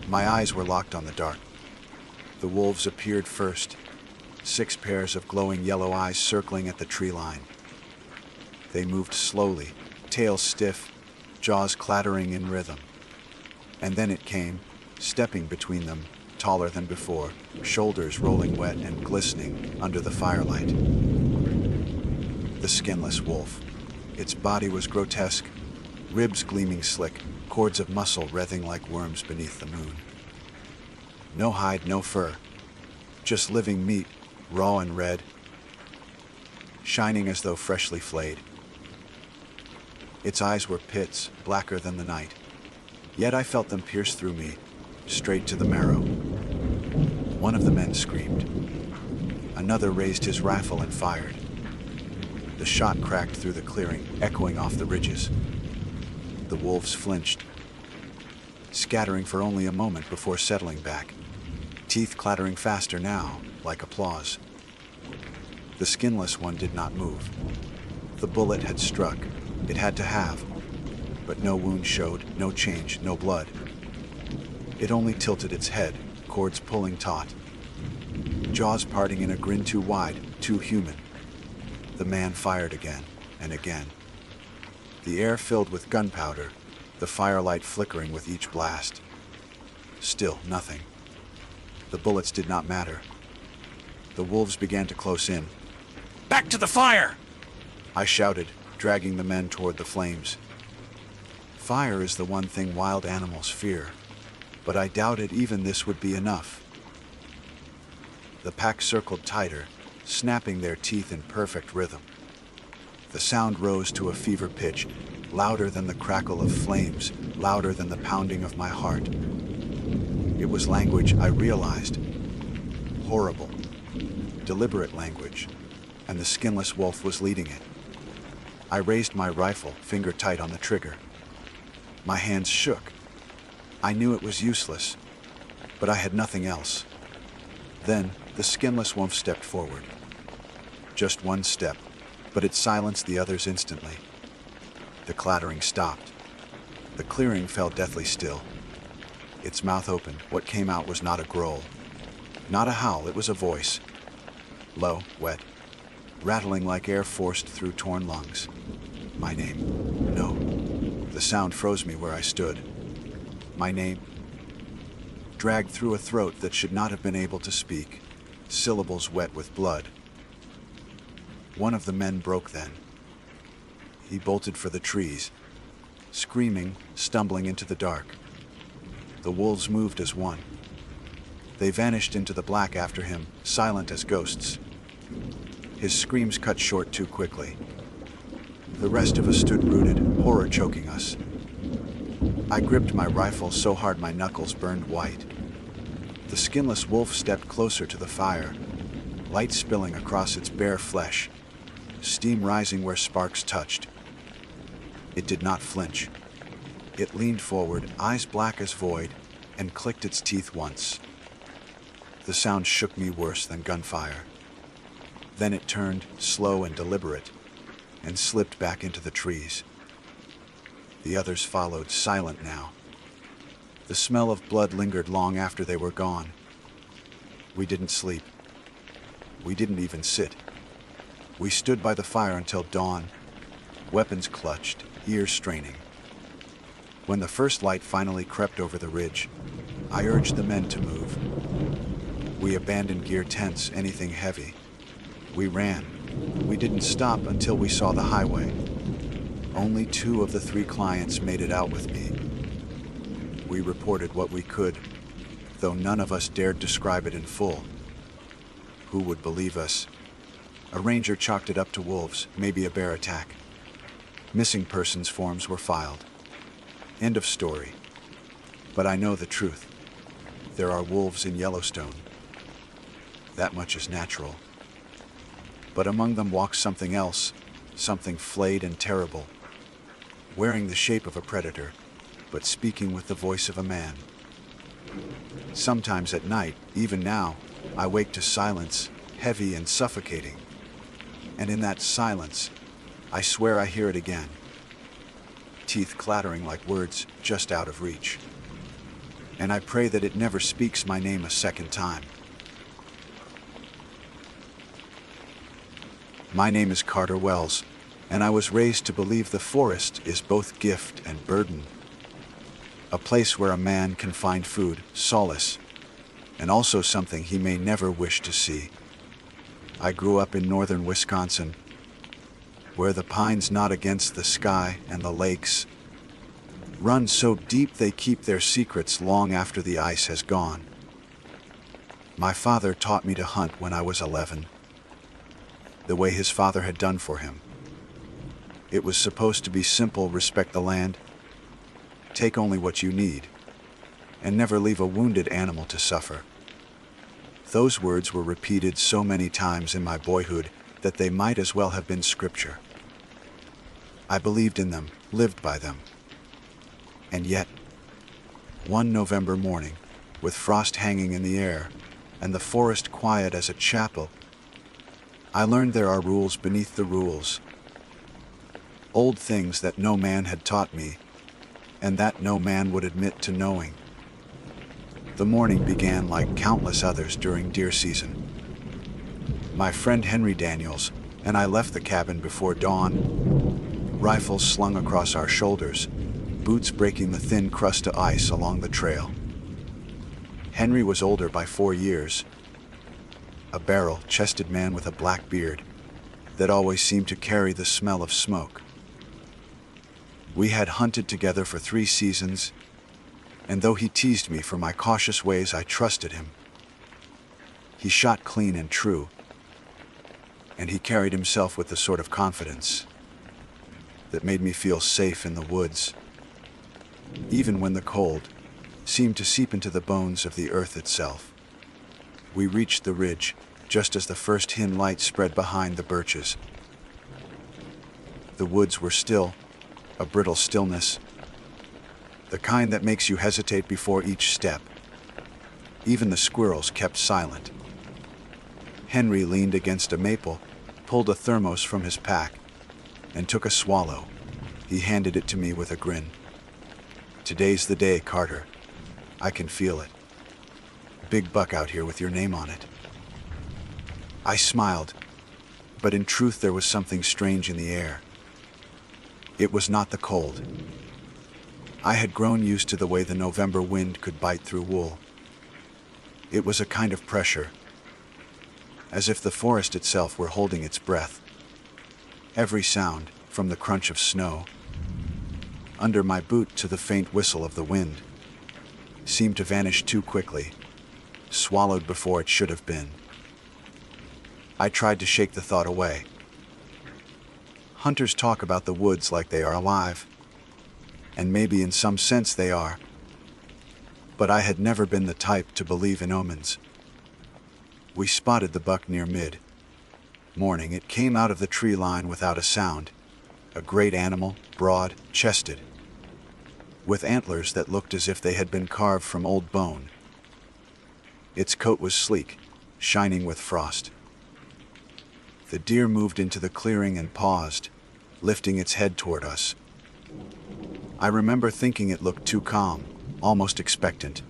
My eyes were locked on the dark. The wolves appeared first, 6 pairs of glowing yellow eyes circling at the tree line. They moved slowly, tails stiff, jaws clattering in rhythm. And then it came, stepping between them, taller than before, shoulders rolling wet and glistening under the firelight. The skinless wolf. Its body was grotesque, ribs gleaming slick, cords of muscle writhing like worms beneath the moon. No hide, no fur, just living meat, raw and red, shining as though freshly flayed. Its eyes were pits, blacker than the night, yet I felt them pierce through me, straight to the marrow. One of the men screamed. Another raised his rifle and fired. The shot cracked through the clearing, echoing off the ridges. The wolves flinched, scattering for only a moment before settling back, teeth clattering faster now, like applause. The skinless one did not move. The bullet had struck. It had to have. But no wound showed, no change, no blood. It only tilted its head, cords pulling taut. Jaws parting in a grin too wide, too human. The man fired again and again. The air filled with gunpowder, the firelight flickering with each blast. Still nothing. The bullets did not matter. The wolves began to close in. "Back to the fire!" I shouted, dragging the men toward the flames. Fire is the one thing wild animals fear, but I doubted even this would be enough. The pack circled tighter, snapping their teeth in perfect rhythm. The sound rose to a fever pitch, louder than the crackle of flames, louder than the pounding of my heart. It was language, I realized. Horrible, deliberate language, and the skinless wolf was leading it. I raised my rifle, finger tight on the trigger. My hands shook. I knew it was useless, but I had nothing else. Then the skinless wolf stepped forward. Just one step, but it silenced the others instantly. The clattering stopped. The clearing fell deathly still. Its mouth opened. What came out was not a growl, not a howl, it was a voice. Low, wet, rattling like air forced through torn lungs. My name. No. The sound froze me where I stood. My name, dragged through a throat that should not have been able to speak, syllables wet with blood. One of the men broke then. He bolted for the trees, screaming, stumbling into the dark. The wolves moved as one. They vanished into the black after him, silent as ghosts. His screams cut short too quickly. The rest of us stood rooted, horror choking us. I gripped my rifle so hard my knuckles burned white. The skinless wolf stepped closer to the fire, light spilling across its bare flesh, steam rising where sparks touched. It did not flinch. It leaned forward, eyes black as void, and clicked its teeth once. The sound shook me worse than gunfire. Then it turned, slow and deliberate, and slipped back into the trees. The others followed, silent now. The smell of blood lingered long after they were gone. We didn't sleep. We didn't even sit. We stood by the fire until dawn, weapons clutched, ears straining. When the first light finally crept over the ridge, I urged the men to move. We abandoned gear, tents, anything heavy. We ran. We didn't stop until we saw the highway. Only 2 of the 3 clients made it out with me. We reported what we could, though none of us dared describe it in full. Who would believe us? A ranger chalked it up to wolves, maybe a bear attack. Missing persons forms were filed. End of story. But I know the truth. There are wolves in Yellowstone. That much is natural. But among them walks something else, something flayed and terrible, wearing the shape of a predator, but speaking with the voice of a man. Sometimes at night, even now, I wake to silence, heavy and suffocating. And in that silence, I swear I hear it again. Teeth clattering like words just out of reach. And I pray that it never speaks my name a second time. My name is Carter Wells, and I was raised to believe the forest is both gift and burden. A place where a man can find food, solace, and also something he may never wish to see. I grew up in northern Wisconsin, where the pines nod against the sky and the lakes run so deep they keep their secrets long after the ice has gone. My father taught me to hunt when I was 11, the way his father had done for him. It was supposed to be simple: respect the land, take only what you need, and never leave a wounded animal to suffer. Those words were repeated so many times in my boyhood that they might as well have been scripture. I believed in them, lived by them. And yet, one November morning, with frost hanging in the air and the forest quiet as a chapel, I learned there are rules beneath the rules. Old things that no man had taught me, and that no man would admit to knowing. The morning began like countless others during deer season. My friend Henry Daniels and I left the cabin before dawn, rifles slung across our shoulders, boots breaking the thin crust of ice along the trail. Henry was older by 4 years, a barrel-chested man with a black beard that always seemed to carry the smell of smoke. We had hunted together for 3 seasons, and though he teased me for my cautious ways, I trusted him. He shot clean and true, and he carried himself with the sort of confidence that made me feel safe in the woods, even when the cold seemed to seep into the bones of the earth itself. We reached the ridge just as the first hint light spread behind the birches. The woods were still, a brittle stillness, the kind that makes you hesitate before each step. Even the squirrels kept silent. Henry leaned against a maple, pulled a thermos from his pack, and took a swallow. He handed it to me with a grin. "Today's the day, Carter. I can feel it. Big buck out here with your name on it." I smiled, but in truth there was something strange in the air. It was not the cold. I had grown used to the way the November wind could bite through wool. It was a kind of pressure, as if the forest itself were holding its breath. Every sound, from the crunch of snow under my boot to the faint whistle of the wind, seemed to vanish too quickly, swallowed before it should have been. I tried to shake the thought away. Hunters talk about the woods like they are alive, and maybe in some sense they are, but I had never been the type to believe in omens. We spotted the buck near mid-morning. It came out of the tree line without a sound, a great animal, broad-chested, with antlers that looked as if they had been carved from old bone. Its coat was sleek, shining with frost. The deer moved into the clearing and paused, lifting its head toward us. I remember thinking it looked too calm, almost expectant,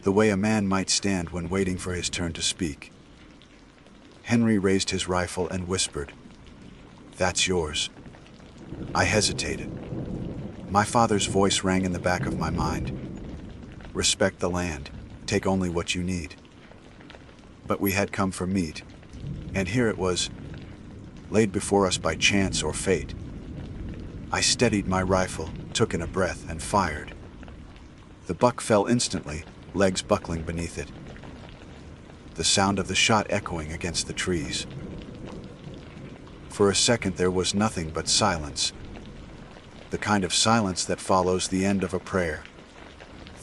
the way a man might stand when waiting for his turn to speak. Henry raised his rifle and whispered, "That's yours." I hesitated. My father's voice rang in the back of my mind. "Respect the land, take only what you need." But we had come for meat, and here it was, laid before us by chance or fate. I steadied my rifle, took in a breath, and fired. The buck fell instantly, legs buckling beneath it, the sound of the shot echoing against the trees. For a second there was nothing but silence, the kind of silence that follows the end of a prayer.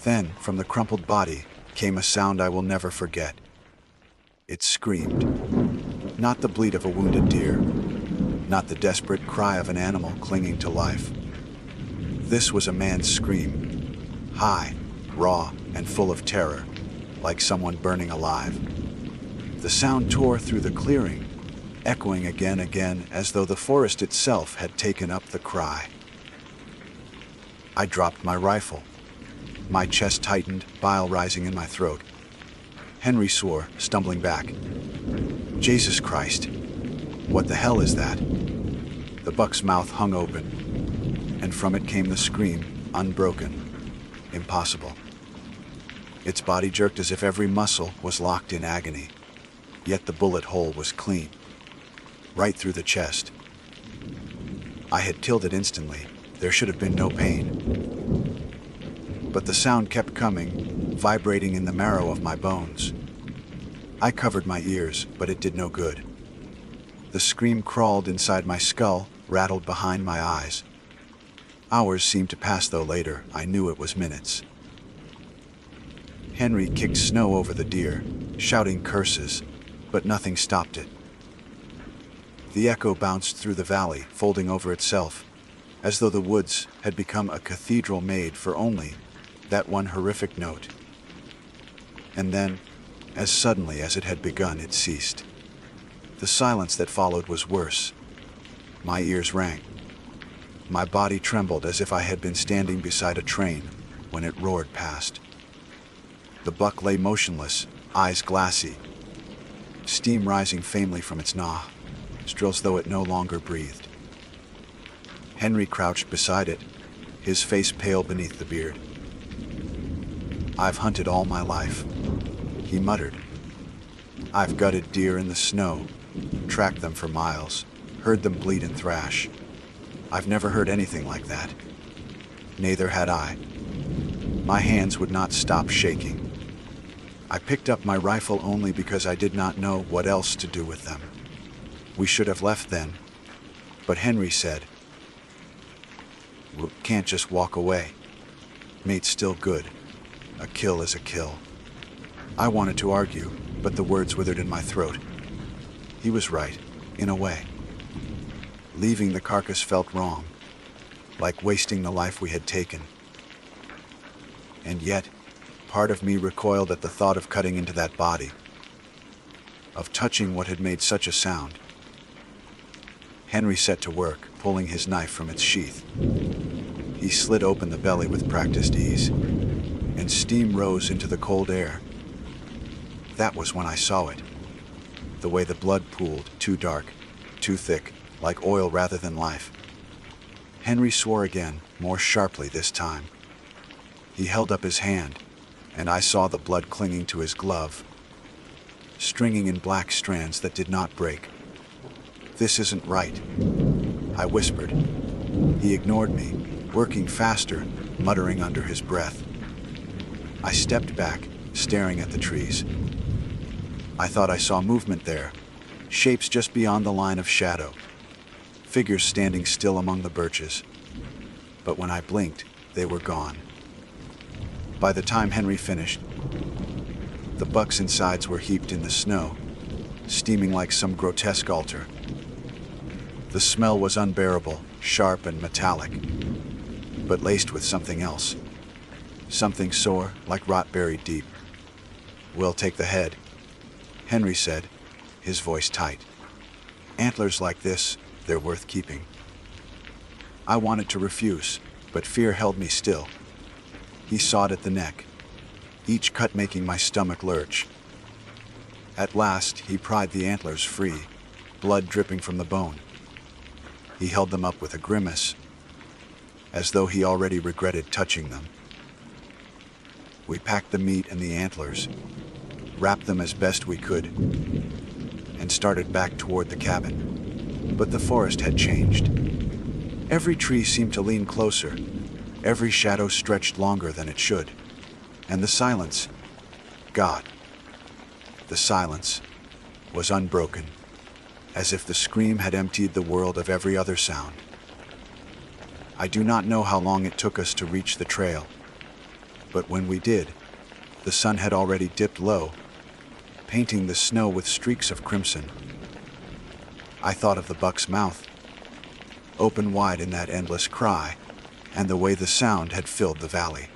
Then, from the crumpled body, came a sound I will never forget. It screamed. Not the bleat of a wounded deer, not the desperate cry of an animal clinging to life. This was a man's scream, high, raw, and full of terror, like someone burning alive. The sound tore through the clearing, echoing again, as though the forest itself had taken up the cry. I dropped my rifle. My chest tightened, bile rising in my throat. Henry swore, stumbling back. Jesus Christ, what the hell is that? The buck's mouth hung open, and from it came the scream, unbroken, impossible. Its body jerked as if every muscle was locked in agony, yet the bullet hole was clean, right through the chest. I had killed it instantly. There should have been no pain. But the sound kept coming, vibrating in the marrow of my bones. I covered my ears, but it did no good. The scream crawled inside my skull, rattled behind my eyes. Hours seemed to pass, though later I knew it was minutes. Henry kicked snow over the deer, shouting curses, but nothing stopped it. The echo bounced through the valley, folding over itself, as though the woods had become a cathedral made for only that one horrific note. And then, as suddenly as it had begun, it ceased. The silence that followed was worse. My ears rang. My body trembled as if I had been standing beside a train when it roared past. The buck lay motionless, eyes glassy, steam rising faintly from its nostrils, though it no longer breathed. Henry crouched beside it, his face pale beneath the beard. "I've hunted all my life," he muttered. "I've gutted deer in the snow, tracked them for miles, heard them bleat and thrash. I've never heard anything like that. Neither had I." My hands would not stop shaking. I picked up my rifle only because I did not know what else to do with them. We should have left then, but Henry said, "We can't just walk away. Mate's still good. A kill is a kill." I wanted to argue, but the words withered in my throat. He was right, in a way. Leaving the carcass felt wrong, like wasting the life we had taken. And yet, part of me recoiled at the thought of cutting into that body, of touching what had made such a sound. Henry set to work, pulling his knife from its sheath. He slid open the belly with practiced ease, and steam rose into the cold air. That was when I saw it. The way the blood pooled, too dark, too thick, like oil rather than life. Henry swore again, more sharply this time. He held up his hand, and I saw the blood clinging to his glove, stringing in black strands that did not break. "This isn't right," I whispered. He ignored me, working faster, muttering under his breath. I stepped back, staring at the trees. I thought I saw movement there, shapes just beyond the line of shadow, figures standing still among the birches. But when I blinked, they were gone. By the time Henry finished, the buck's insides were heaped in the snow, steaming like some grotesque altar. The smell was unbearable, sharp and metallic, but laced with something else. Something sore, like rot buried deep. "We'll take the head," Henry said, his voice tight. "Antlers like this, they're worth keeping." I wanted to refuse, but fear held me still. He sawed at the neck, each cut making my stomach lurch. At last, he pried the antlers free, blood dripping from the bone. He held them up with a grimace, as though he already regretted touching them. We packed the meat and the antlers, wrapped them as best we could, and started back toward the cabin. But the forest had changed. Every tree seemed to lean closer, every shadow stretched longer than it should, and the silence, God, the silence, was unbroken, as if the scream had emptied the world of every other sound. I do not know how long it took us to reach the trail. But when we did, the sun had already dipped low, painting the snow with streaks of crimson. I thought of the buck's mouth, open wide in that endless cry, and the way the sound had filled the valley.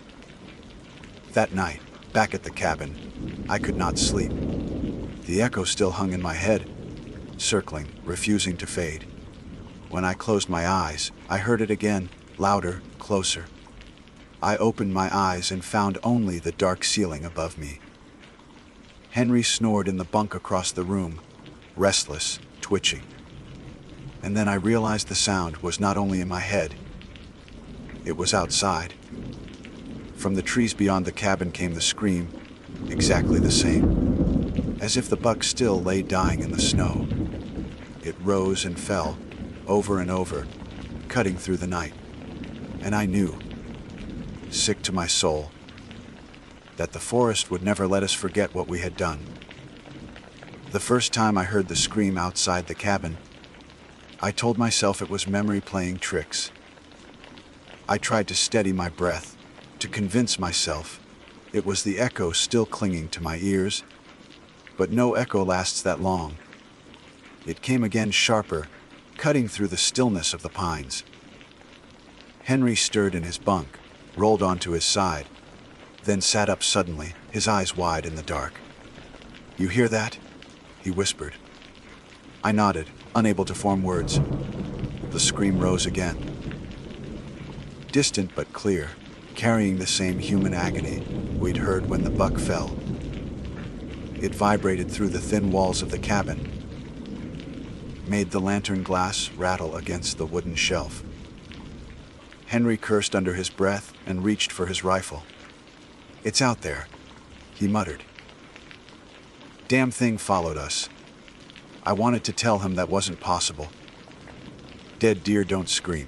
That night, back at the cabin, I could not sleep. The echo still hung in my head, circling, refusing to fade. When I closed my eyes, I heard it again, louder, closer. I opened my eyes and found only the dark ceiling above me. Henry snored in the bunk across the room, restless, twitching. And then I realized the sound was not only in my head, it was outside. From the trees beyond the cabin came the scream, exactly the same, as if the buck still lay dying in the snow. It rose and fell, over and over, cutting through the night. And I knew, sick to my soul, that the forest would never let us forget what we had done. The first time I heard the scream outside the cabin, I told myself it was memory playing tricks. I tried to steady my breath, to convince myself it was the echo still clinging to my ears, but no echo lasts that long. It came again sharper, cutting through the stillness of the pines. Henry stirred in his bunk, rolled onto his side, then sat up suddenly, his eyes wide in the dark. "You hear that?" he whispered. I nodded, unable to form words. The scream rose again. Distant but clear, carrying the same human agony we'd heard when the buck fell. It vibrated through the thin walls of the cabin, made the lantern glass rattle against the wooden shelf. Henry cursed under his breath and reached for his rifle. "It's out there," he muttered. Damn thing followed us. I wanted to tell him that wasn't possible. Dead deer don't scream,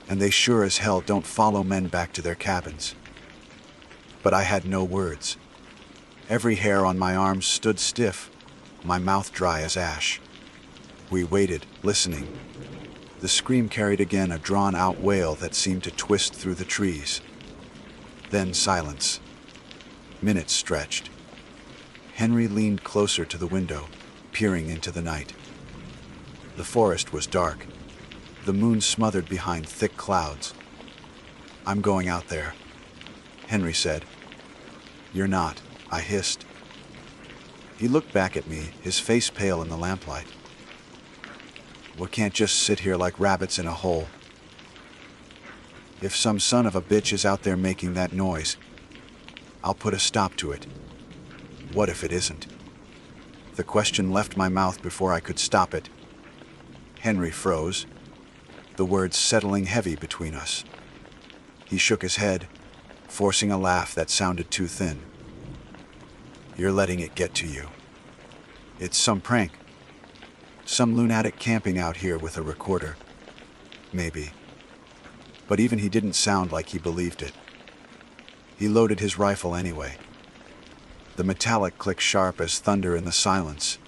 and they sure as hell don't follow men back to their cabins. But I had no words. Every hair on my arms stood stiff, my mouth dry as ash. We waited, listening. The scream carried again a drawn-out wail that seemed to twist through the trees. Then silence. Minutes stretched. Henry leaned closer to the window, peering into the night. The forest was dark, the moon smothered behind thick clouds. "I'm going out there," Henry said. "You're not," I hissed. He looked back at me, his face pale in the lamplight. "We can't just sit here like rabbits in a hole. If some son of a bitch is out there making that noise, I'll put a stop to it. What if it isn't?" The question left my mouth before I could stop it. Henry froze, the words settling heavy between us. He shook his head, forcing a laugh that sounded too thin. "You're letting it get to you. It's some prank. Some lunatic camping out here with a recorder. Maybe." But even he didn't sound like he believed it. He loaded his rifle anyway. The metallic clicked sharp as thunder in the silence.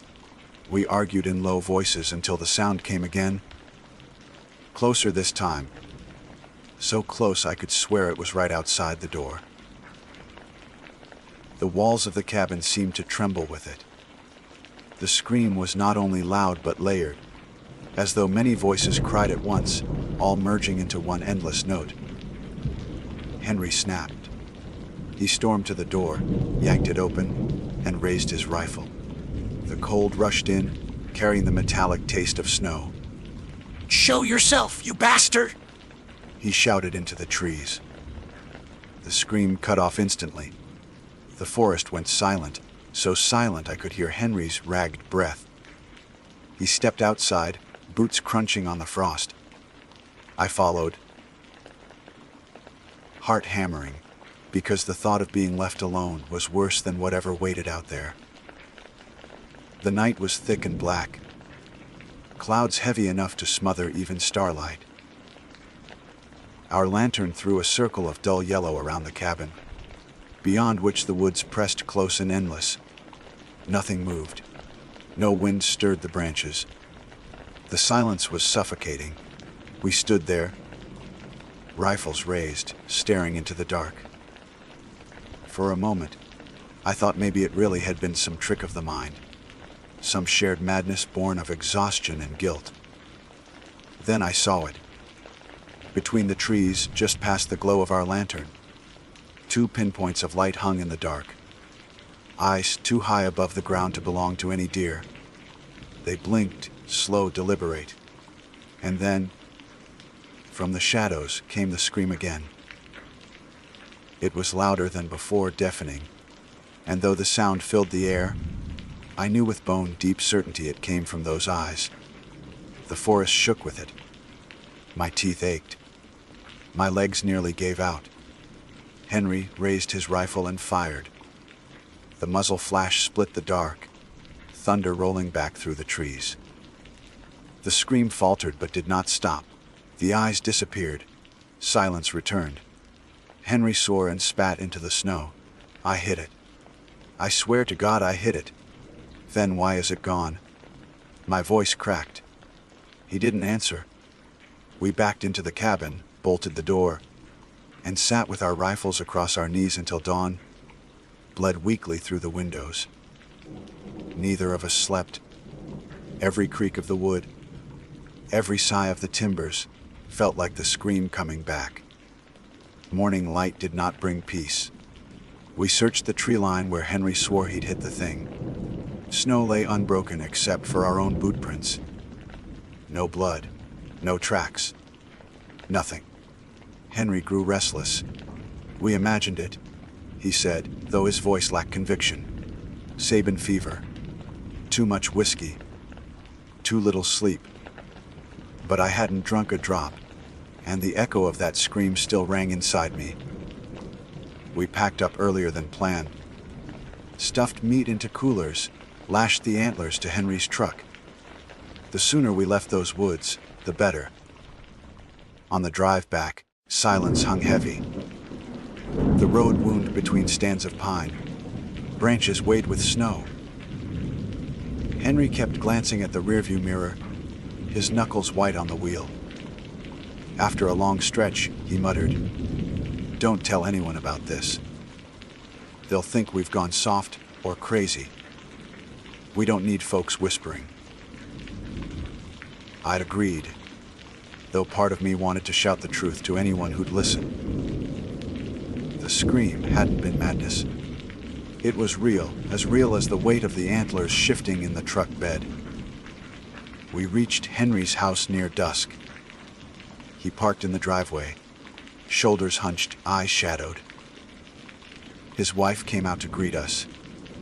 We argued in low voices until the sound came again. Closer this time. So close I could swear it was right outside the door. The walls of the cabin seemed to tremble with it. The scream was not only loud but layered, as though many voices cried at once, all merging into one endless note. Henry snapped. He stormed to the door, yanked it open, and raised his rifle. The cold rushed in, carrying the metallic taste of snow. "Show yourself, you bastard!" He shouted into the trees. The scream cut off instantly. The forest went silent, so silent I could hear Henry's ragged breath. He stepped outside, boots crunching on the frost. I followed, heart hammering, because the thought of being left alone was worse than whatever waited out there. The night was thick and black, clouds heavy enough to smother even starlight. Our lantern threw a circle of dull yellow around the cabin, beyond which the woods pressed close and endless. Nothing moved. No wind stirred the branches. The silence was suffocating. We stood there, rifles raised, staring into the dark. For a moment, I thought maybe it really had been some trick of the mind, some shared madness born of exhaustion and guilt. Then I saw it. Between the trees, just past the glow of our lantern, two pinpoints of light hung in the dark. Eyes too high above the ground to belong to any deer. They blinked, slow, deliberate. And then, from the shadows, came the scream again. It was louder than before, deafening, and though the sound filled the air, I knew with bone-deep certainty it came from those eyes. The forest shook with it. My teeth ached. My legs nearly gave out. Henry raised his rifle and fired. The muzzle flash split the dark, thunder rolling back through the trees. The scream faltered but did not stop. The eyes disappeared. Silence returned. Henry swore and spat into the snow. I hit it. I swear to God I hit it. Then why is it gone? My voice cracked. He didn't answer. We backed into the cabin, bolted the door, and sat with our rifles across our knees until dawn bled weakly through the windows. Neither of us slept. Every creak of the wood, every sigh of the timbers felt like the scream coming back. Morning light did not bring peace. We searched the tree line where Henry swore he'd hit the thing. Snow lay unbroken except for our own boot prints. No blood, no tracks, nothing. Henry grew restless. We imagined it, he said, though his voice lacked conviction. Sabin fever. Too much whiskey. Too little sleep. But I hadn't drunk a drop, and the echo of that scream still rang inside me. We packed up earlier than planned, stuffed meat into coolers, lashed the antlers to Henry's truck. The sooner we left those woods, the better. On the drive back, silence hung heavy. The road wound between stands of pine. Branches weighed with snow. Henry kept glancing at the rearview mirror, his knuckles white on the wheel. After a long stretch, he muttered, "Don't tell anyone about this. They'll think we've gone soft or crazy. We don't need folks whispering." I'd agreed, though part of me wanted to shout the truth to anyone who'd listen. The scream hadn't been madness. It was real as the weight of the antlers shifting in the truck bed. We reached Henry's house near dusk. He parked in the driveway, shoulders hunched, eyes shadowed. His wife came out to greet us,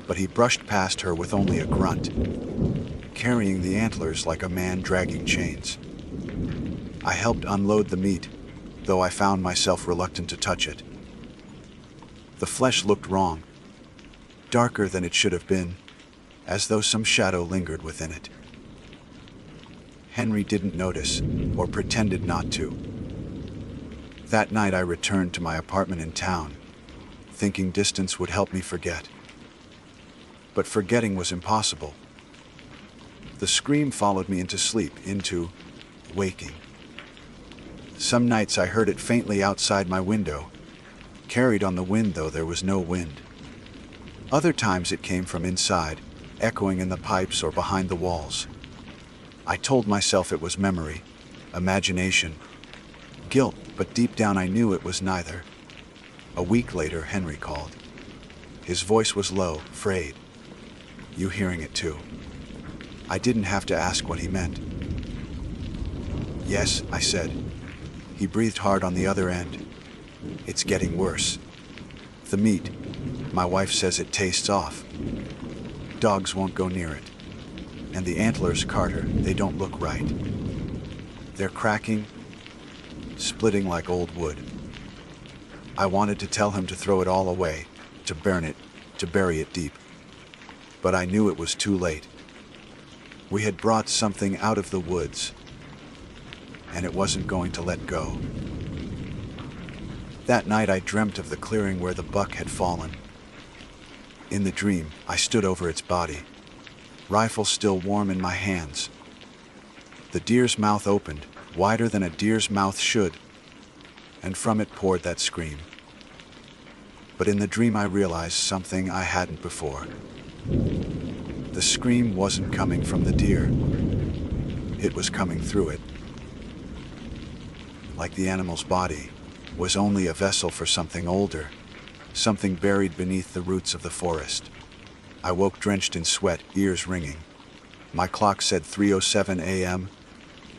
but he brushed past her with only a grunt, carrying the antlers like a man dragging chains. I helped unload the meat, though I found myself reluctant to touch it. The flesh looked wrong, darker than it should have been, as though some shadow lingered within it. Henry didn't notice, or pretended not to. That night I returned to my apartment in town, thinking distance would help me forget. But forgetting was impossible. The scream followed me into sleep, into waking. Some nights I heard it faintly outside my window, carried on the wind though there was no wind. Other times it came from inside, echoing in the pipes or behind the walls. I told myself it was memory, imagination, guilt, but deep down I knew it was neither. A week later, Henry called. His voice was low, frayed. "You hearing it too?" I didn't have to ask what he meant. "Yes," I said. He breathed hard on the other end. "It's getting worse. The meat, my wife says it tastes off. Dogs won't go near it. And the antlers, Carter, they don't look right. They're cracking, splitting like old wood." I wanted to tell him to throw it all away, to burn it, to bury it deep. But I knew it was too late. We had brought something out of the woods, and it wasn't going to let go. That night I dreamt of the clearing where the buck had fallen. In the dream, I stood over its body, rifle still warm in my hands. The deer's mouth opened, wider than a deer's mouth should, and from it poured that scream. But in the dream I realized something I hadn't before. The scream wasn't coming from the deer. It was coming through it. Like the animal's body was only a vessel for something older, something buried beneath the roots of the forest. I woke drenched in sweat, ears ringing. My clock said 3:07 a.m.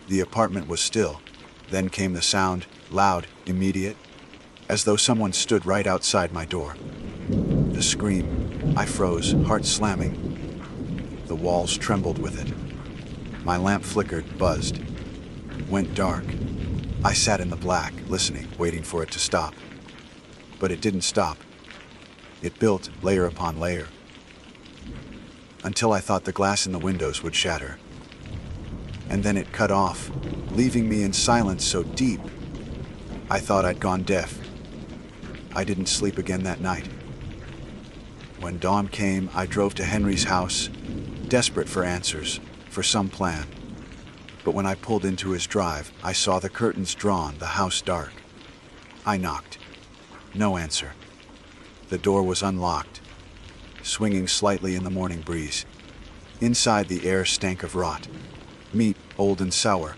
The apartment was still. Then came the sound, loud, immediate, as though someone stood right outside my door. The scream. I froze, heart slamming. The walls trembled with it. My lamp flickered, buzzed, went dark. I sat in the black, listening, waiting for it to stop. But it didn't stop. It built, layer upon layer, until I thought the glass in the windows would shatter. And then it cut off, leaving me in silence so deep, I thought I'd gone deaf. I didn't sleep again that night. When dawn came, I drove to Henry's house, desperate for answers, for some plan. But when I pulled into his drive, I saw the curtains drawn, the house dark. I knocked. No answer. The door was unlocked, swinging slightly in the morning breeze. Inside, the air stank of rot, meat, old and sour.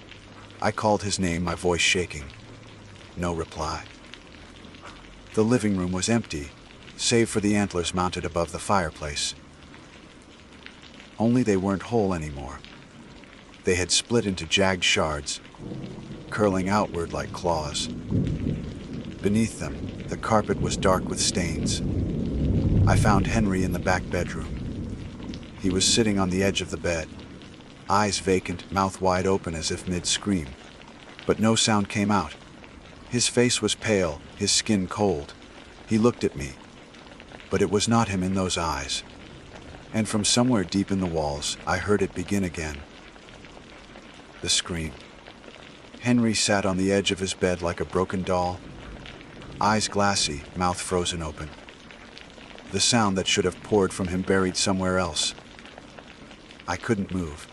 I called his name, my voice shaking. No reply. The living room was empty, save for the antlers mounted above the fireplace. Only they weren't whole anymore. They had split into jagged shards, curling outward like claws. Beneath them, the carpet was dark with stains. I found Henry in the back bedroom. He was sitting on the edge of the bed, eyes vacant, mouth wide open as if mid-scream. But no sound came out. His face was pale, his skin cold. He looked at me, but it was not him in those eyes. And from somewhere deep in the walls, I heard it begin again. The scream. Henry sat on the edge of his bed like a broken doll, eyes glassy, mouth frozen open. The sound that should have poured from him buried somewhere else. I couldn't move.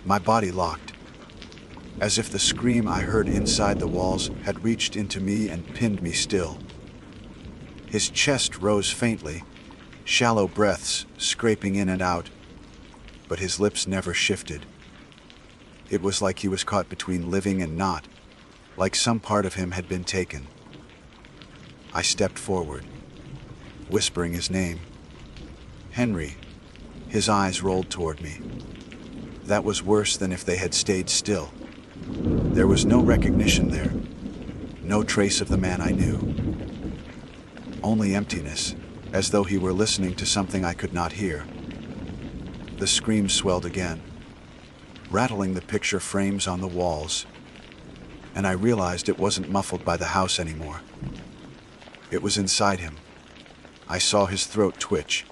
My body locked, as if the scream I heard inside the walls had reached into me and pinned me still. His chest rose faintly, shallow breaths scraping in and out, but his lips never shifted. It was like he was caught between living and not, like some part of him had been taken. I stepped forward, whispering his name. Henry. His eyes rolled toward me. That was worse than if they had stayed still. There was no recognition there, no trace of the man I knew. Only emptiness, as though he were listening to something I could not hear. The scream swelled again, rattling the picture frames on the walls, and I realized it wasn't muffled by the house anymore. It was inside him. I saw his throat twitch,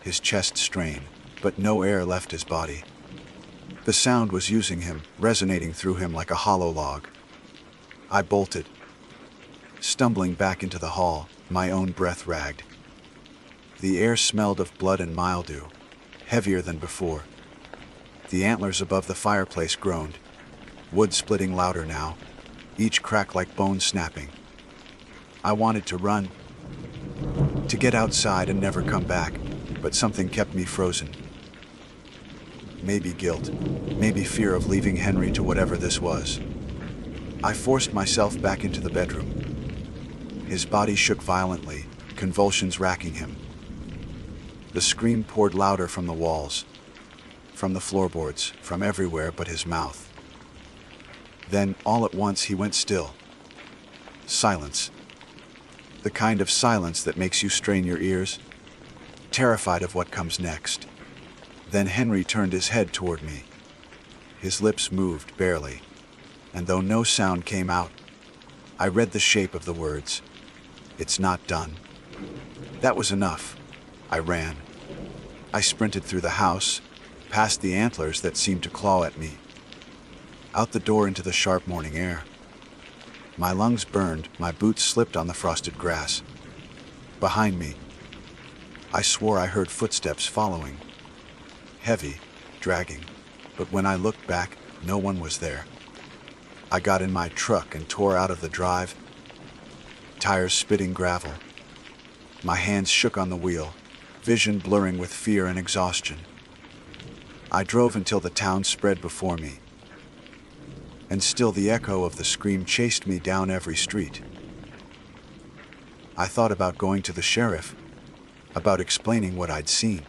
his chest strain, but no air left his body. The sound was using him, resonating through him like a hollow log. I bolted, stumbling back into the hall, my own breath ragged. The air smelled of blood and mildew, heavier than before. The antlers above the fireplace groaned, wood splitting louder now, each crack like bone snapping. I wanted to run, to get outside and never come back, but something kept me frozen. Maybe guilt, maybe fear of leaving Henry to whatever this was. I forced myself back into the bedroom. His body shook violently, convulsions racking him. The scream poured louder from the walls, from the floorboards, from everywhere but his mouth. Then, all at once, he went still. Silence. The kind of silence that makes you strain your ears, terrified of what comes next. Then Henry turned his head toward me. His lips moved barely, and though no sound came out, I read the shape of the words. It's not done. That was enough. I ran. I sprinted through the house, past the antlers that seemed to claw at me, out the door into the sharp morning air. My lungs burned, my boots slipped on the frosted grass. Behind me, I swore I heard footsteps following. Heavy, dragging, but when I looked back, no one was there. I got in my truck and tore out of the drive, tires spitting gravel. My hands shook on the wheel, vision blurring with fear and exhaustion. I drove until the town spread before me, and still the echo of the scream chased me down every street. I thought about going to the sheriff, about explaining what I'd seen.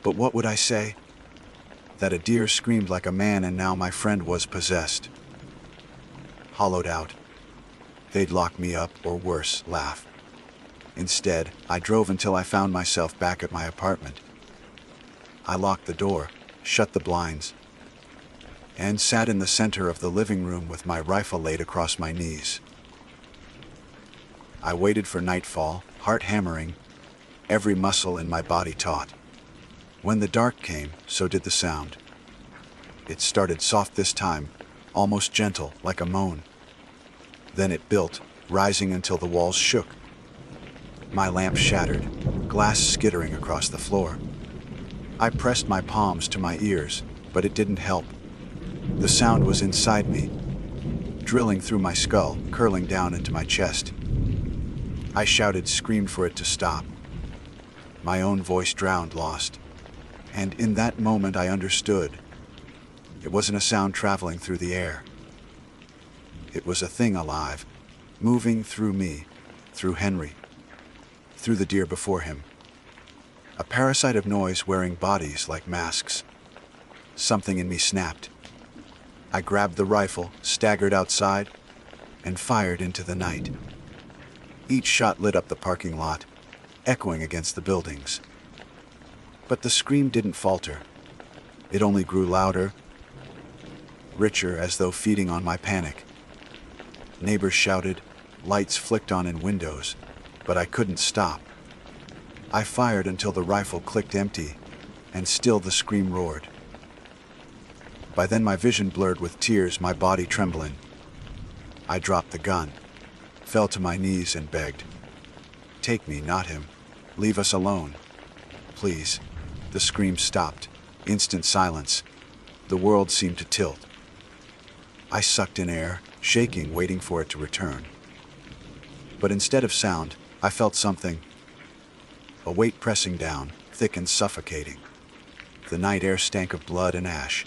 But what would I say? That a deer screamed like a man and now my friend was possessed. Hollowed out. They'd lock me up or worse, laugh. Instead, I drove until I found myself back at my apartment. I locked the door, shut the blinds, and sat in the center of the living room with my rifle laid across my knees. I waited for nightfall, heart hammering, every muscle in my body taut. When the dark came, so did the sound. It started soft this time, almost gentle, like a moan. Then it built, rising until the walls shook. My lamp shattered, glass skittering across the floor. I pressed my palms to my ears, but it didn't help. The sound was inside me, drilling through my skull, curling down into my chest. I shouted, screamed for it to stop. My own voice drowned, lost. And in that moment I understood. It wasn't a sound traveling through the air. It was a thing alive, moving through me, through Henry, through the deer before him. A parasite of noise wearing bodies like masks. Something in me snapped. I grabbed the rifle, staggered outside, and fired into the night. Each shot lit up the parking lot, echoing against the buildings. But the scream didn't falter. It only grew louder, richer, as though feeding on my panic. Neighbors shouted, lights flicked on in windows, but I couldn't stop. I fired until the rifle clicked empty, and still the scream roared. By then my vision blurred with tears, my body trembling. I dropped the gun, fell to my knees and begged. Take me, not him. Leave us alone. Please. The scream stopped. Instant silence. The world seemed to tilt. I sucked in air, shaking, waiting for it to return. But instead of sound, I felt something. A weight pressing down, thick and suffocating. The night air stank of blood and ash.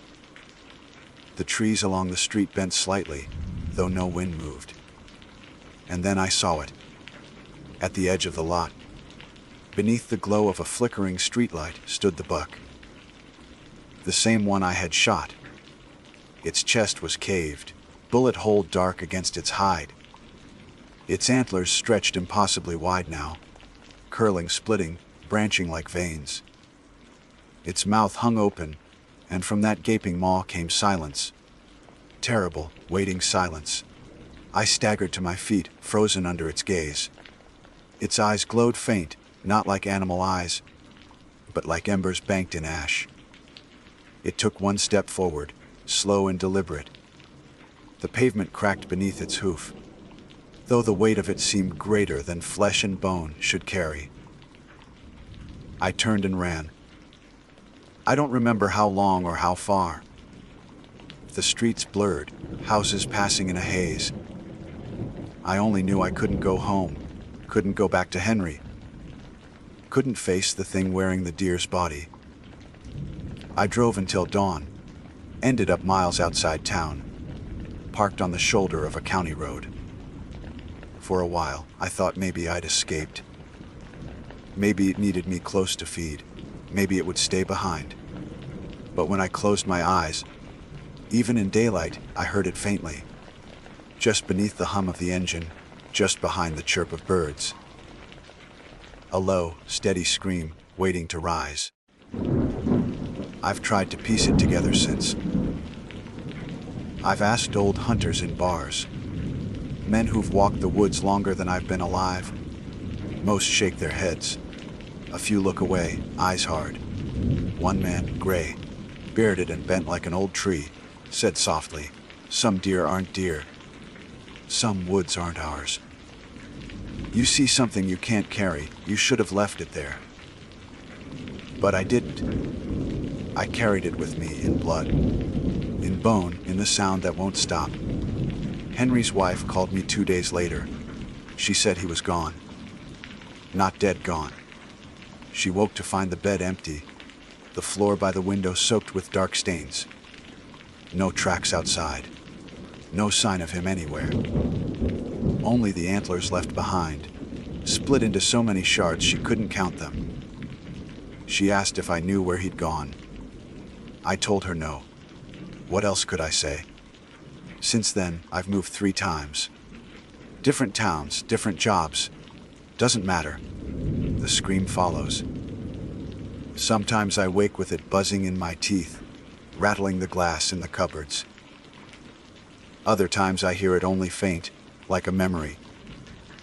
The trees along the street bent slightly, though no wind moved. And then I saw it. At the edge of the lot, beneath the glow of a flickering streetlight, stood the buck. The same one I had shot. Its chest was caved, bullet hole dark against its hide. Its antlers stretched impossibly wide now, curling, splitting, branching like veins. Its mouth hung open, and from that gaping maw came silence. Terrible, waiting silence. I staggered to my feet, frozen under its gaze. Its eyes glowed faint, not like animal eyes, but like embers banked in ash. It took one step forward, slow and deliberate. The pavement cracked beneath its hoof, though the weight of it seemed greater than flesh and bone should carry. I turned and ran. I don't remember how long or how far. The streets blurred, houses passing in a haze. I only knew I couldn't go home, couldn't go back to Henry, couldn't face the thing wearing the deer's body. I drove until dawn, ended up miles outside town, parked on the shoulder of a county road. For a while, I thought maybe I'd escaped. Maybe it needed me close to feed. Maybe it would stay behind. But when I closed my eyes, even in daylight, I heard it faintly. Just beneath the hum of the engine, just behind the chirp of birds. A low, steady scream, waiting to rise. I've tried to piece it together since. I've asked old hunters in bars, men who've walked the woods longer than I've been alive. Most shake their heads. A few look away, eyes hard. One man, gray, bearded and bent like an old tree, said softly, "Some deer aren't deer. Some woods aren't ours. You see something you can't carry, you should have left it there." But I didn't. I carried it with me in blood, in bone, in the sound that won't stop. Henry's wife called me 2 days later. She said he was gone. not dead, gone. She woke to find the bed empty, the floor by the window soaked with dark stains. No tracks outside. No sign of him anywhere. Only the antlers left behind, split into so many shards she couldn't count them. She asked if I knew where he'd gone. I told her no. What else could I say? Since then, I've moved 3 times. Different towns, different jobs. Doesn't matter. The scream follows. Sometimes I wake with it buzzing in my teeth, rattling the glass in the cupboards. Other times I hear it only faint, like a memory.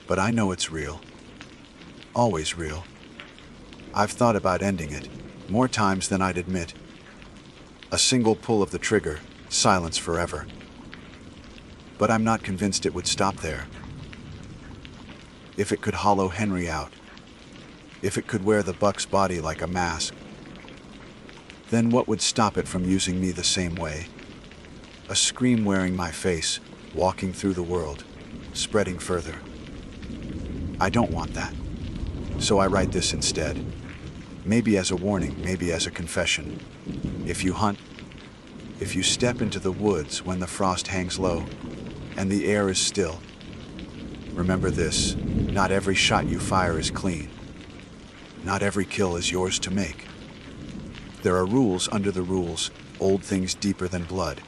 But I know it's real. Always real. I've thought about ending it, more times than I'd admit. A single pull of the trigger, silence forever. But I'm not convinced it would stop there. If it could hollow Henry out, if it could wear the Buck's body like a mask, then what would stop it from using me the same way? A scream wearing my face, walking through the world, spreading further. I don't want that. So I write this instead. Maybe as a warning, maybe as a confession. If you hunt, if you step into the woods when the frost hangs low and the air is still, remember this: not every shot you fire is clean. Not every kill is yours to make. There are rules under the rules, old things deeper than blood.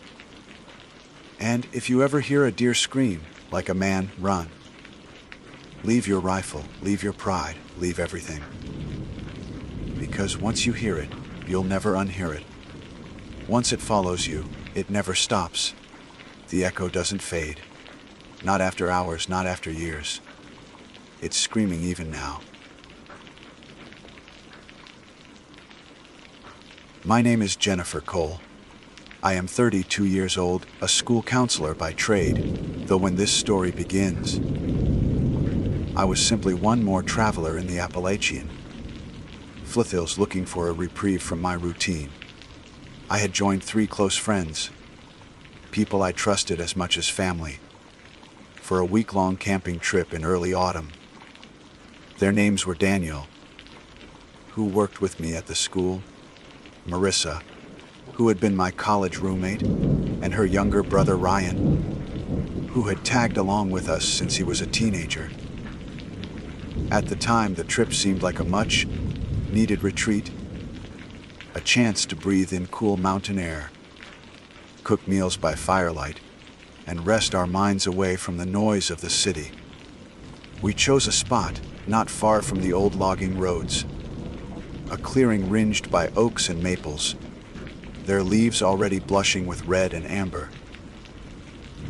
And if you ever hear a deer scream, like a man, run. Leave your rifle, leave your pride, leave everything. Because once you hear it, you'll never unhear it. Once it follows you, it never stops. The echo doesn't fade. Not after hours, not after years. It's screaming even now. My name is Jennifer Cole. I am 32 years old, a school counselor by trade, though when this story begins, I was simply one more traveler in the Appalachian, foothills looking for a reprieve from my routine. I had joined 3 close friends, people I trusted as much as family, for a week-long camping trip in early autumn. Their names were Daniel, who worked with me at the school, Marissa, who had been my college roommate, and her younger brother Ryan, who had tagged along with us since he was a teenager. At the time, the trip seemed like a much-needed retreat, a chance to breathe in cool mountain air, cook meals by firelight, and rest our minds away from the noise of the city. We chose a spot not far from the old logging roads, a clearing ringed by oaks and maples, their leaves already blushing with red and amber.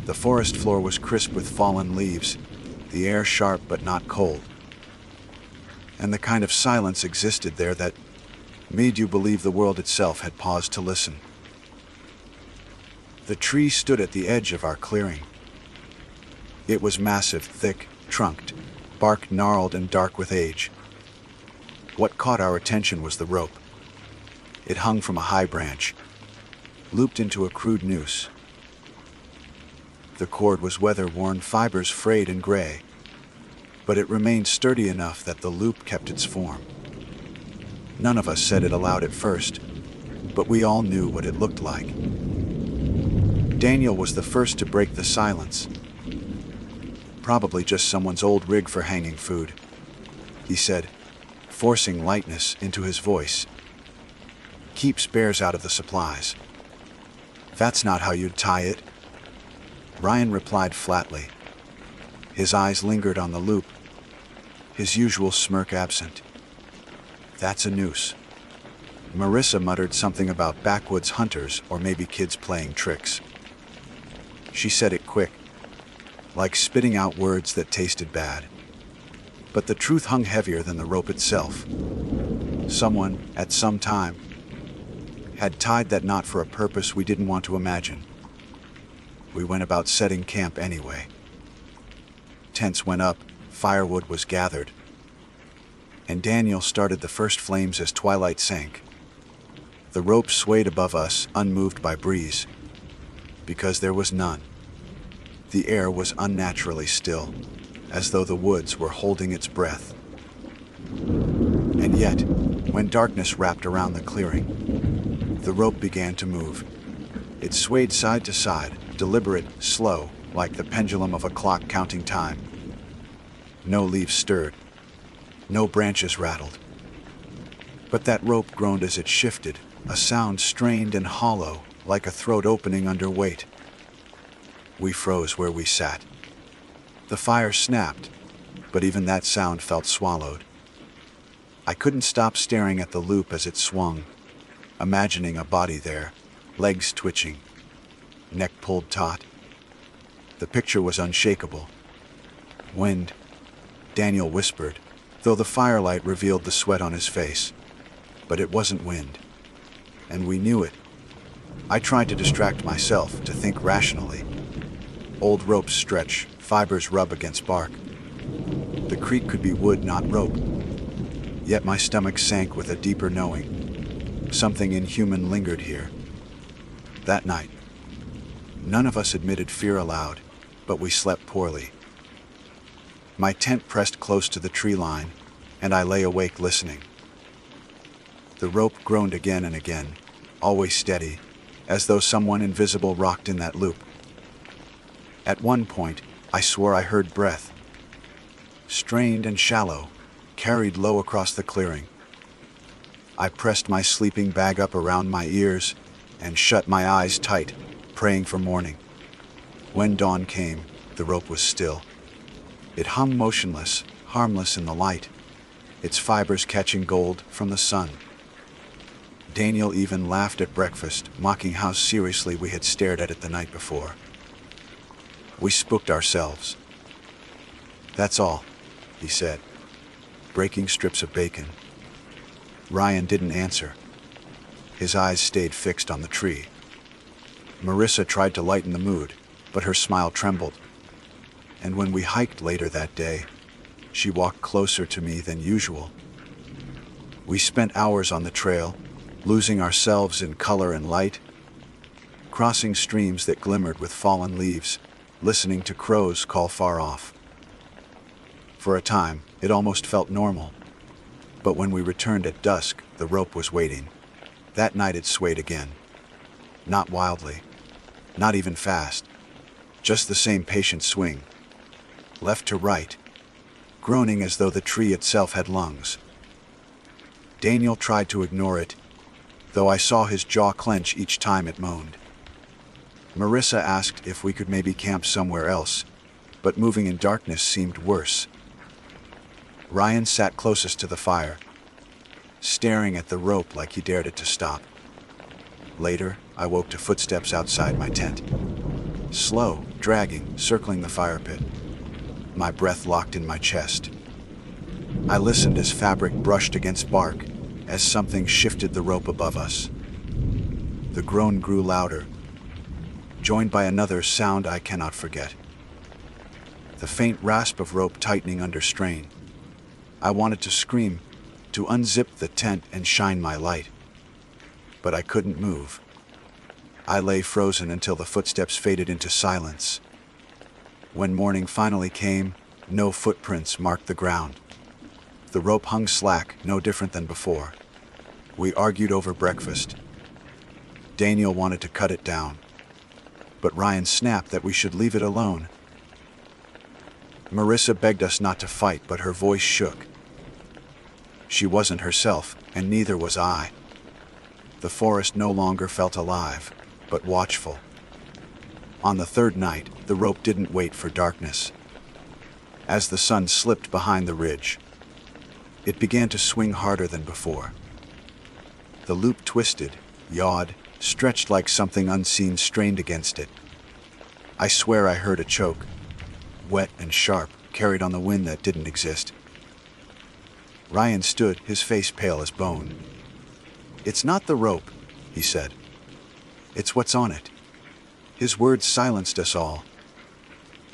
The forest floor was crisp with fallen leaves, the air sharp but not cold. And the kind of silence existed there that made you believe the world itself had paused to listen. The tree stood at the edge of our clearing. It was massive, thick, trunked, bark gnarled and dark with age. What caught our attention was the rope. It hung from a high branch, looped into a crude noose. The cord was weather-worn, fibers frayed and gray, but it remained sturdy enough that the loop kept its form. None of us said it aloud at first, but we all knew what it looked like. Daniel was the first to break the silence. Probably just someone's old rig for hanging food, he said, forcing lightness into his voice. Keep spares out of the supplies. That's not how you'd tie it. Ryan replied flatly. His eyes lingered on the loop, his usual smirk absent. That's a noose. Marissa muttered something about backwoods hunters or maybe kids playing tricks. She said it quick, like spitting out words that tasted bad. But the truth hung heavier than the rope itself. Someone, at some time, had tied that knot for a purpose we didn't want to imagine. We went about setting camp anyway. Tents went up, firewood was gathered, and Daniel started the first flames as twilight sank. The rope swayed above us, unmoved by breeze, because there was none. The air was unnaturally still, as though the woods were holding its breath. And yet, when darkness wrapped around the clearing, the rope began to move. It swayed side to side, deliberate, slow, like the pendulum of a clock counting time. No leaves stirred. No branches rattled. But that rope groaned as it shifted, a sound strained and hollow, like a throat opening under weight. We froze where we sat. The fire snapped, but even that sound felt swallowed. I couldn't stop staring at the loop as it swung, imagining a body there, legs twitching, neck pulled taut. The picture was unshakable. Wind, Daniel whispered, though the firelight revealed the sweat on his face. But it wasn't wind. And we knew it. I tried to distract myself, to think rationally. Old ropes stretch, fibers rub against bark. The creek could be wood, not rope. Yet my stomach sank with a deeper knowing. Something inhuman lingered here. That night, none of us admitted fear aloud, but we slept poorly. My tent pressed close to the tree line, and I lay awake listening. The rope groaned again and again, always steady, as though someone invisible rocked in that loop. At one point, I swore I heard breath. Strained and shallow, carried low across the clearing. I pressed my sleeping bag up around my ears and shut my eyes tight, praying for morning. When dawn came, the rope was still. It hung motionless, harmless in the light, its fibers catching gold from the sun. Daniel even laughed at breakfast, mocking how seriously we had stared at it the night before. We spooked ourselves. "That's all," he said, breaking strips of bacon. Ryan didn't answer. His eyes stayed fixed on the tree. Marissa tried to lighten the mood, but her smile trembled. And when we hiked later that day, she walked closer to me than usual. We spent hours on the trail, losing ourselves in color and light, crossing streams that glimmered with fallen leaves, listening to crows call far off. For a time, it almost felt normal. But when we returned at dusk, the rope was waiting. That night it swayed again. Not wildly, not even fast, just the same patient swing, left to right, groaning as though the tree itself had lungs. Daniel tried to ignore it, though I saw his jaw clench each time it moaned. Marissa asked if we could maybe camp somewhere else, but moving in darkness seemed worse. Ryan sat closest to the fire, staring at the rope like he dared it to stop. Later, I woke to footsteps outside my tent. Slow, dragging, circling the fire pit. My breath locked in my chest. I listened as fabric brushed against bark, as something shifted the rope above us. The groan grew louder, joined by another sound I cannot forget. The faint rasp of rope tightening under strain. I wanted to scream, to unzip the tent and shine my light. But I couldn't move. I lay frozen until the footsteps faded into silence. When morning finally came, no footprints marked the ground. The rope hung slack, no different than before. We argued over breakfast. Daniel wanted to cut it down, but Ryan snapped that we should leave it alone. Marissa begged us not to fight, but her voice shook. She wasn't herself, and neither was I. The forest no longer felt alive, but watchful. On the third night, the rope didn't wait for darkness. As the sun slipped behind the ridge, it began to swing harder than before. The loop twisted, yawed, stretched like something unseen strained against it. I swear I heard a choke, wet and sharp, carried on the wind that didn't exist. Ryan stood, his face pale as bone. "It's not the rope," he said. "It's what's on it." His words silenced us all.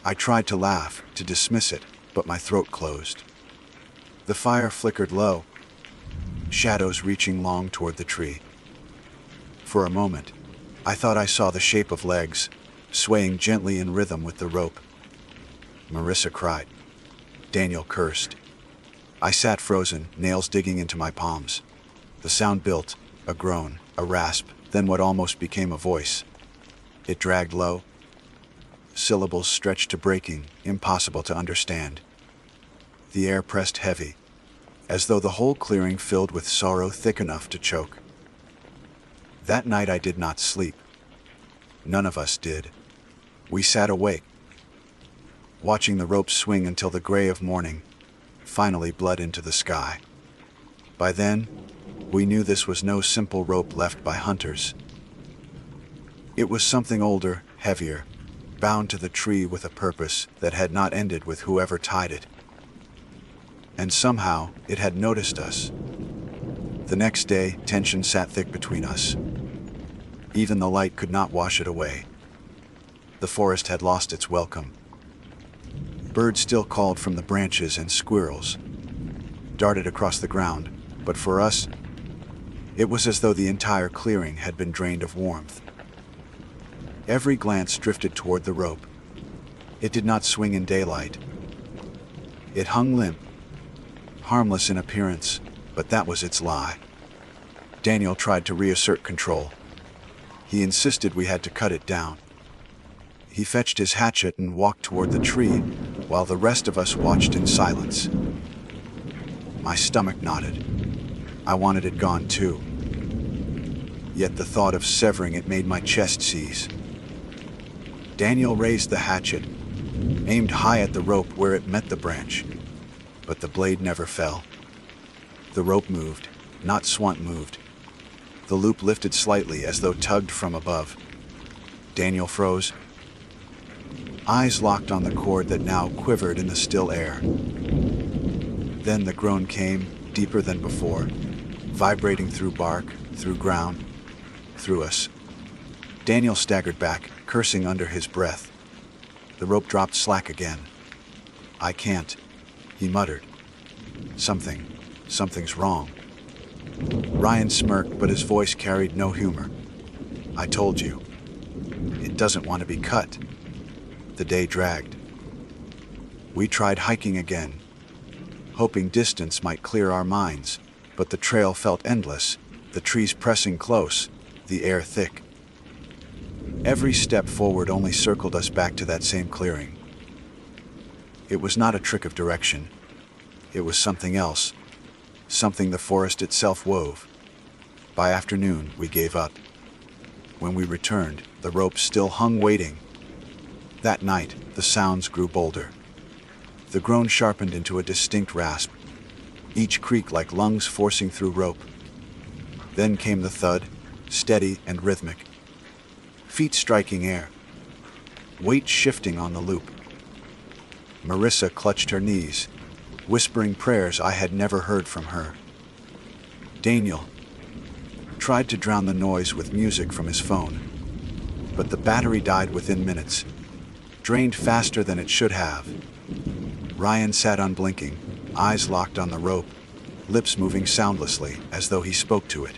I tried to laugh, to dismiss it, but my throat closed. The fire flickered low, shadows reaching long toward the tree. For a moment, I thought I saw the shape of legs, swaying gently in rhythm with the rope. Marissa cried. Daniel cursed. I sat frozen, nails digging into my palms. The sound built, a groan, a rasp, then what almost became a voice. It dragged low. Syllables stretched to breaking, impossible to understand. The air pressed heavy, as though the whole clearing filled with sorrow thick enough to choke. That night I did not sleep. None of us did. We sat awake, watching the ropes swing until the gray of morning finally bled into the sky. By then, we knew this was no simple rope left by hunters. It was something older, heavier, bound to the tree with a purpose that had not ended with whoever tied it. And somehow, it had noticed us. The next day, tension sat thick between us. Even the light could not wash it away. The forest had lost its welcome. Birds still called from the branches and squirrels darted across the ground, but for us, it was as though the entire clearing had been drained of warmth. Every glance drifted toward the rope. It did not swing in daylight. It hung limp, harmless in appearance, but that was its lie. Daniel tried to reassert control. He insisted we had to cut it down. He fetched his hatchet and walked toward the tree, while the rest of us watched in silence. My stomach knotted. I wanted it gone too. Yet the thought of severing it made my chest seize. Daniel raised the hatchet, aimed high at the rope where it met the branch, but the blade never fell. The rope moved, not Swant moved. The loop lifted slightly as though tugged from above. Daniel froze. Eyes locked on the cord that now quivered in the still air. Then the groan came, deeper than before, vibrating through bark, through ground, through us. Daniel staggered back, cursing under his breath. The rope dropped slack again. "I can't," he muttered. Something's wrong." Ryan smirked, but his voice carried no humor. "I told you. It doesn't want to be cut." The day dragged. We tried hiking again, hoping distance might clear our minds, but the trail felt endless, the trees pressing close, the air thick. Every step forward only circled us back to that same clearing. It was not a trick of direction. It was something else, something the forest itself wove. By afternoon, we gave up. When we returned, the rope still hung waiting. That night, the sounds grew bolder. The groan sharpened into a distinct rasp, each creak like lungs forcing through rope. Then came the thud, steady and rhythmic. Feet striking air, weight shifting on the loop. Marissa clutched her knees, whispering prayers I had never heard from her. Daniel tried to drown the noise with music from his phone, but the battery died within minutes, drained faster than it should have. Ryan sat unblinking, eyes locked on the rope, lips moving soundlessly as though he spoke to it.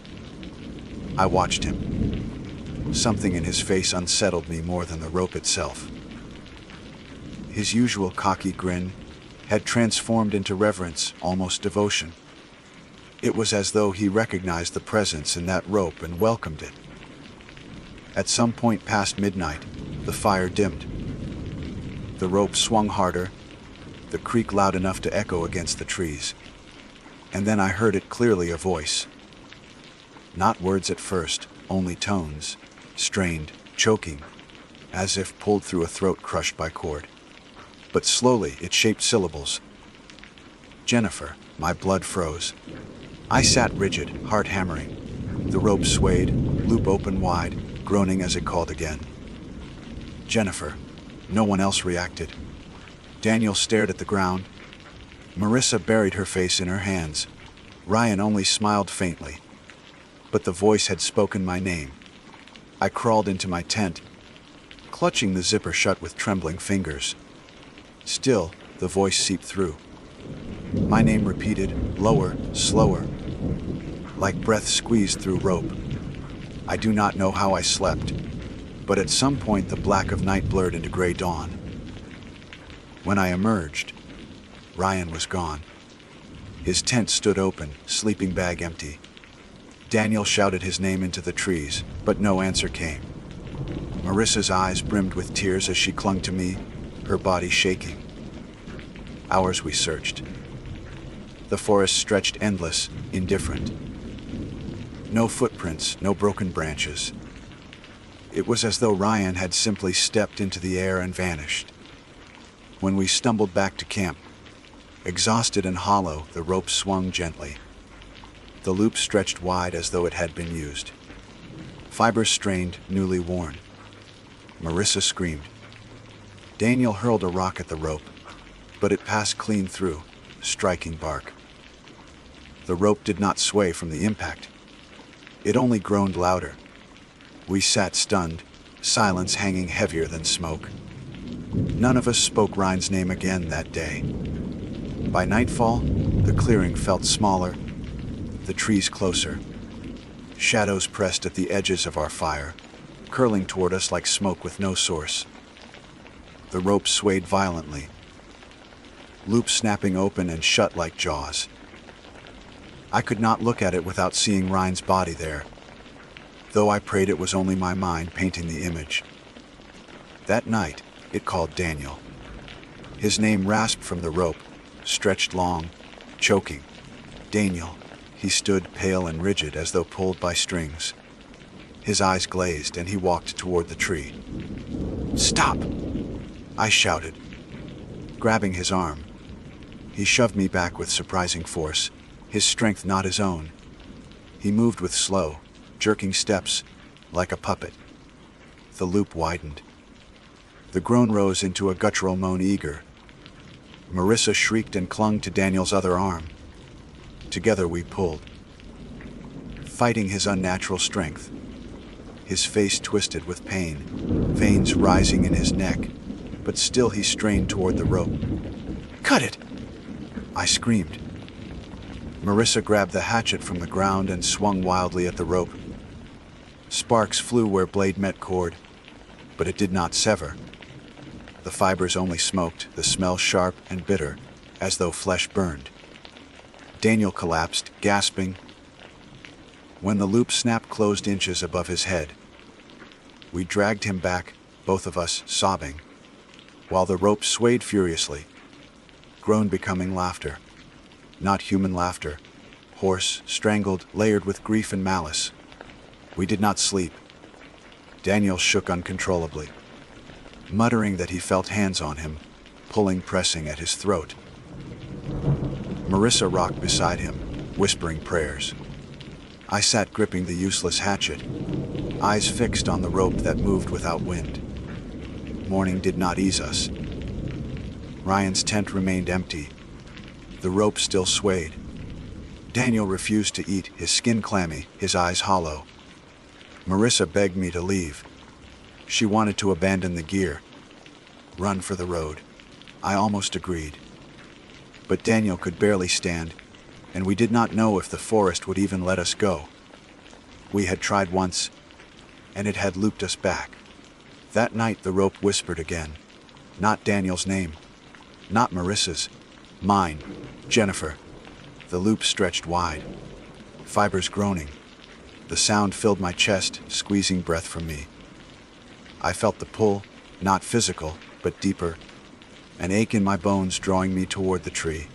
I watched him. Something in his face unsettled me more than the rope itself. His usual cocky grin had transformed into reverence, almost devotion. It was as though he recognized the presence in that rope and welcomed it. At some point past midnight, the fire dimmed. The rope swung harder, the creak loud enough to echo against the trees. And then I heard it clearly, a voice. Not words at first, only tones, strained, choking, as if pulled through a throat crushed by cord. But slowly it shaped syllables. Jennifer. My blood froze. I sat rigid, heart hammering. The rope swayed, loop open wide, groaning as it called again. Jennifer. No one else reacted. Daniel stared at the ground. Marissa buried her face in her hands. Ryan only smiled faintly. But the voice had spoken my name. I crawled into my tent, clutching the zipper shut with trembling fingers. Still, the voice seeped through. My name repeated, lower, slower, like breath squeezed through rope. I do not know how I slept, but at some point the black of night blurred into gray dawn. When I emerged, Ryan was gone. His tent stood open, sleeping bag empty. Daniel shouted his name into the trees, but no answer came. Marissa's eyes brimmed with tears as she clung to me, her body shaking. Hours we searched. The forest stretched endless, indifferent. No footprints, no broken branches. It was as though Ryan had simply stepped into the air and vanished. When we stumbled back to camp, exhausted and hollow, the rope swung gently. The loop stretched wide as though it had been used. Fibers strained, newly worn. Marissa screamed. Daniel hurled a rock at the rope, but it passed clean through, striking bark. The rope did not sway from the impact. It only groaned louder. We sat stunned, silence hanging heavier than smoke. None of us spoke Ryan's name again that day. By nightfall, the clearing felt smaller, the trees closer. Shadows pressed at the edges of our fire, curling toward us like smoke with no source. The rope swayed violently, loops snapping open and shut like jaws. I could not look at it without seeing Ryan's body there, though I prayed it was only my mind painting the image. That night, it called Daniel. His name rasped from the rope, stretched long, choking. Daniel. He stood pale and rigid as though pulled by strings. His eyes glazed and he walked toward the tree. "Stop!" I shouted, grabbing his arm. He shoved me back with surprising force, his strength not his own. He moved with slow, jerking steps, like a puppet. The loop widened. The groan rose into a guttural moan eager. Marissa shrieked and clung to Daniel's other arm. Together we pulled, fighting his unnatural strength. His face twisted with pain, veins rising in his neck, but still he strained toward the rope. "Cut it!" I screamed. Marissa grabbed the hatchet from the ground and swung wildly at the rope. Sparks flew where blade met cord, but it did not sever. The fibers only smoked, the smell sharp and bitter, as though flesh burned. Daniel collapsed, gasping. When the loop snapped closed inches above his head, we dragged him back, both of us sobbing, while the rope swayed furiously, groan becoming laughter. Not human laughter, hoarse, strangled, layered with grief and malice. We did not sleep. Daniel shook uncontrollably, muttering that he felt hands on him, pulling, pressing at his throat. Marissa rocked beside him, whispering prayers. I sat gripping the useless hatchet, eyes fixed on the rope that moved without wind. Morning did not ease us. Ryan's tent remained empty. The rope still swayed. Daniel refused to eat, his skin clammy, his eyes hollow. Marissa begged me to leave. She wanted to abandon the gear, run for the road. I almost agreed. But Daniel could barely stand, and we did not know if the forest would even let us go. We had tried once, and it had looped us back. That night the rope whispered again. Not Daniel's name, not Marissa's, mine, Jennifer. The loop stretched wide, fibers groaning. The sound filled my chest, squeezing breath from me. I felt the pull, not physical, but deeper, an ache in my bones drawing me toward the tree.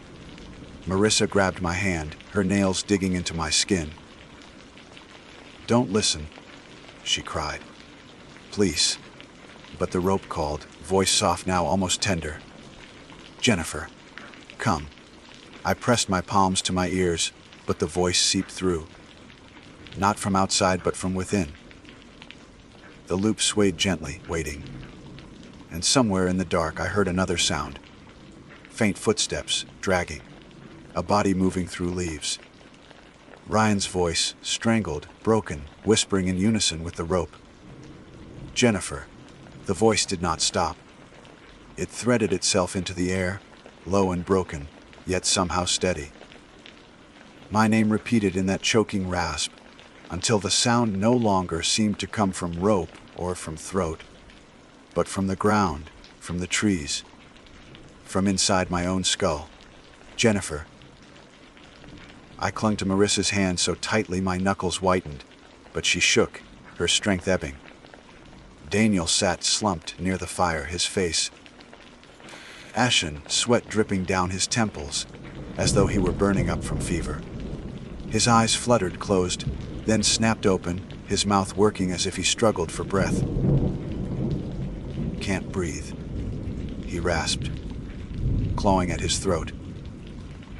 Marissa grabbed my hand, her nails digging into my skin. "Don't listen," she cried. "Please." But the rope called, voice soft now, almost tender. "Jennifer, come." I pressed my palms to my ears, but the voice seeped through. Not from outside, but from within. The loop swayed gently, waiting. And somewhere in the dark I heard another sound. Faint footsteps, dragging. A body moving through leaves. Ryan's voice, strangled, broken, whispering in unison with the rope. "Jennifer." The voice did not stop. It threaded itself into the air, low and broken, yet somehow steady. My name repeated in that choking rasp, until the sound no longer seemed to come from rope or from throat, but from the ground, from the trees, from inside my own skull. "Jennifer." I clung to Marissa's hand so tightly my knuckles whitened, but she shook, her strength ebbing. Daniel sat slumped near the fire, his face ashen, sweat dripping down his temples, as though he were burning up from fever. His eyes fluttered closed, then snapped open, his mouth working as if he struggled for breath. "Can't breathe," he rasped, clawing at his throat.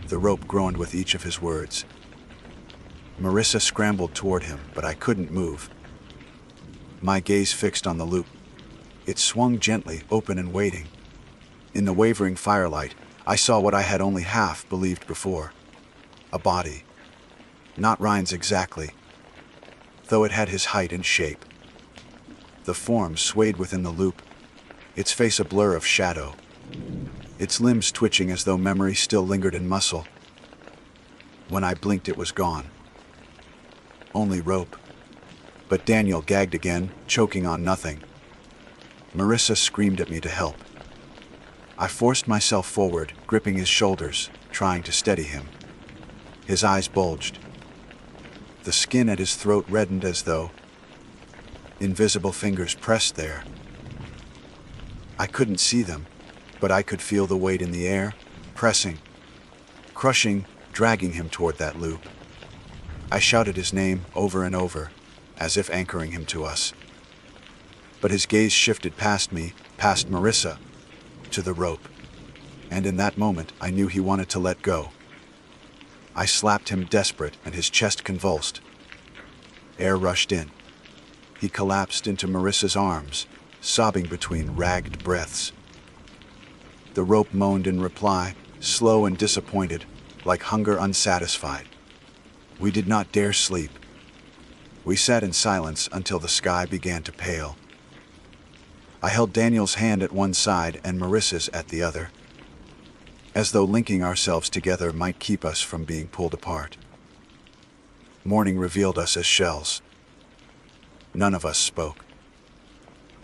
The rope groaned with each of his words. Marissa scrambled toward him, but I couldn't move. My gaze fixed on the loop. It swung gently, open and waiting. In the wavering firelight, I saw what I had only half believed before. A body. Not Ryan's exactly, though it had his height and shape. The form swayed within the loop, its face a blur of shadow, its limbs twitching as though memory still lingered in muscle. When I blinked, it was gone. Only rope. But Daniel gagged again, choking on nothing. Marissa screamed at me to help. I forced myself forward, gripping his shoulders, trying to steady him. His eyes bulged. The skin at his throat reddened as though invisible fingers pressed there. I couldn't see them, but I could feel the weight in the air, pressing, crushing, dragging him toward that loop. I shouted his name over and over, as if anchoring him to us. But his gaze shifted past me, past Marissa, to the rope, and in that moment I knew he wanted to let go. I slapped him desperate, and his chest convulsed. Air rushed in. He collapsed into Marissa's arms, sobbing between ragged breaths. The rope moaned in reply, slow and disappointed, like hunger unsatisfied. We did not dare sleep. We sat in silence until the sky began to pale. I held Daniel's hand at one side and Marissa's at the other, as though linking ourselves together might keep us from being pulled apart. Morning revealed us as shells. None of us spoke.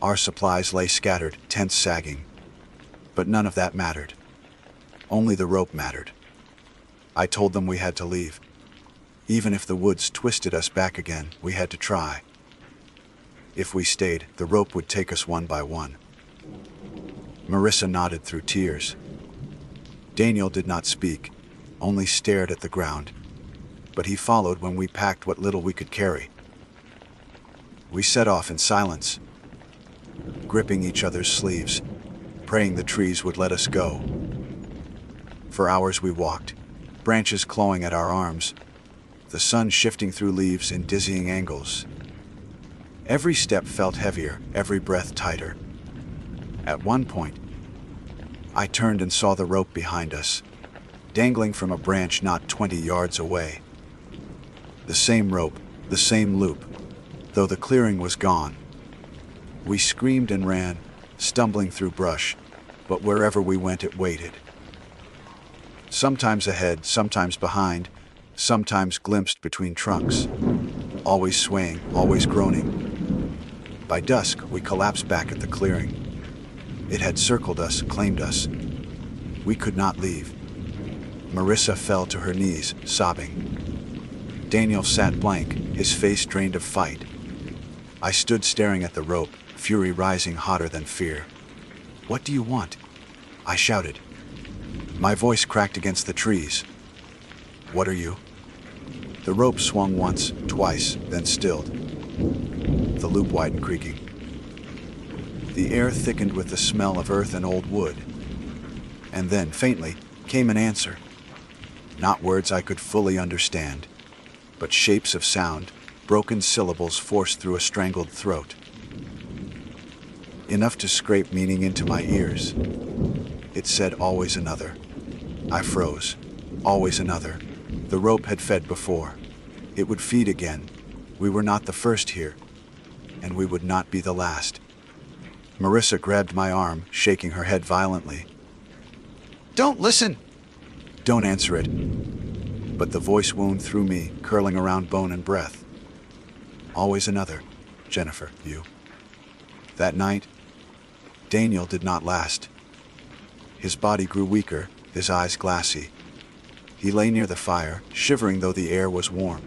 Our supplies lay scattered, tents sagging. But none of that mattered. Only the rope mattered. I told them we had to leave. Even if the woods twisted us back again, we had to try. If we stayed, the rope would take us one by one. Marissa nodded through tears. Daniel did not speak, only stared at the ground, but he followed when we packed what little we could carry. We set off in silence, gripping each other's sleeves, praying the trees would let us go. For hours we walked, branches clawing at our arms, the sun shifting through leaves in dizzying angles. Every step felt heavier, every breath tighter. At one point, I turned and saw the rope behind us, dangling from a branch not 20 yards away. The same rope, the same loop, though the clearing was gone. We screamed and ran, stumbling through brush, but wherever we went it waited. Sometimes ahead, sometimes behind, sometimes glimpsed between trunks, always swaying, always groaning. By dusk, we collapsed back at the clearing. It had circled us, claimed us. We could not leave. Marissa fell to her knees, sobbing. Daniel sat blank, his face drained of fight. I stood staring at the rope, fury rising hotter than fear. "What do you want?" I shouted. My voice cracked against the trees. "What are you?" The rope swung once, twice, then stilled. The loop widened, creaking. The air thickened with the smell of earth and old wood. And then, faintly, came an answer. Not words I could fully understand, but shapes of sound, broken syllables forced through a strangled throat. Enough to scrape meaning into my ears. It said, "Always another." I froze. Always another. The rope had fed before. It would feed again. We were not the first here, and we would not be the last. Marissa grabbed my arm, shaking her head violently. "Don't listen!" "Don't answer it." But the voice wound through me, curling around bone and breath. "Always another, Jennifer, you." That night, Daniel did not last. His body grew weaker, his eyes glassy. He lay near the fire, shivering though the air was warm.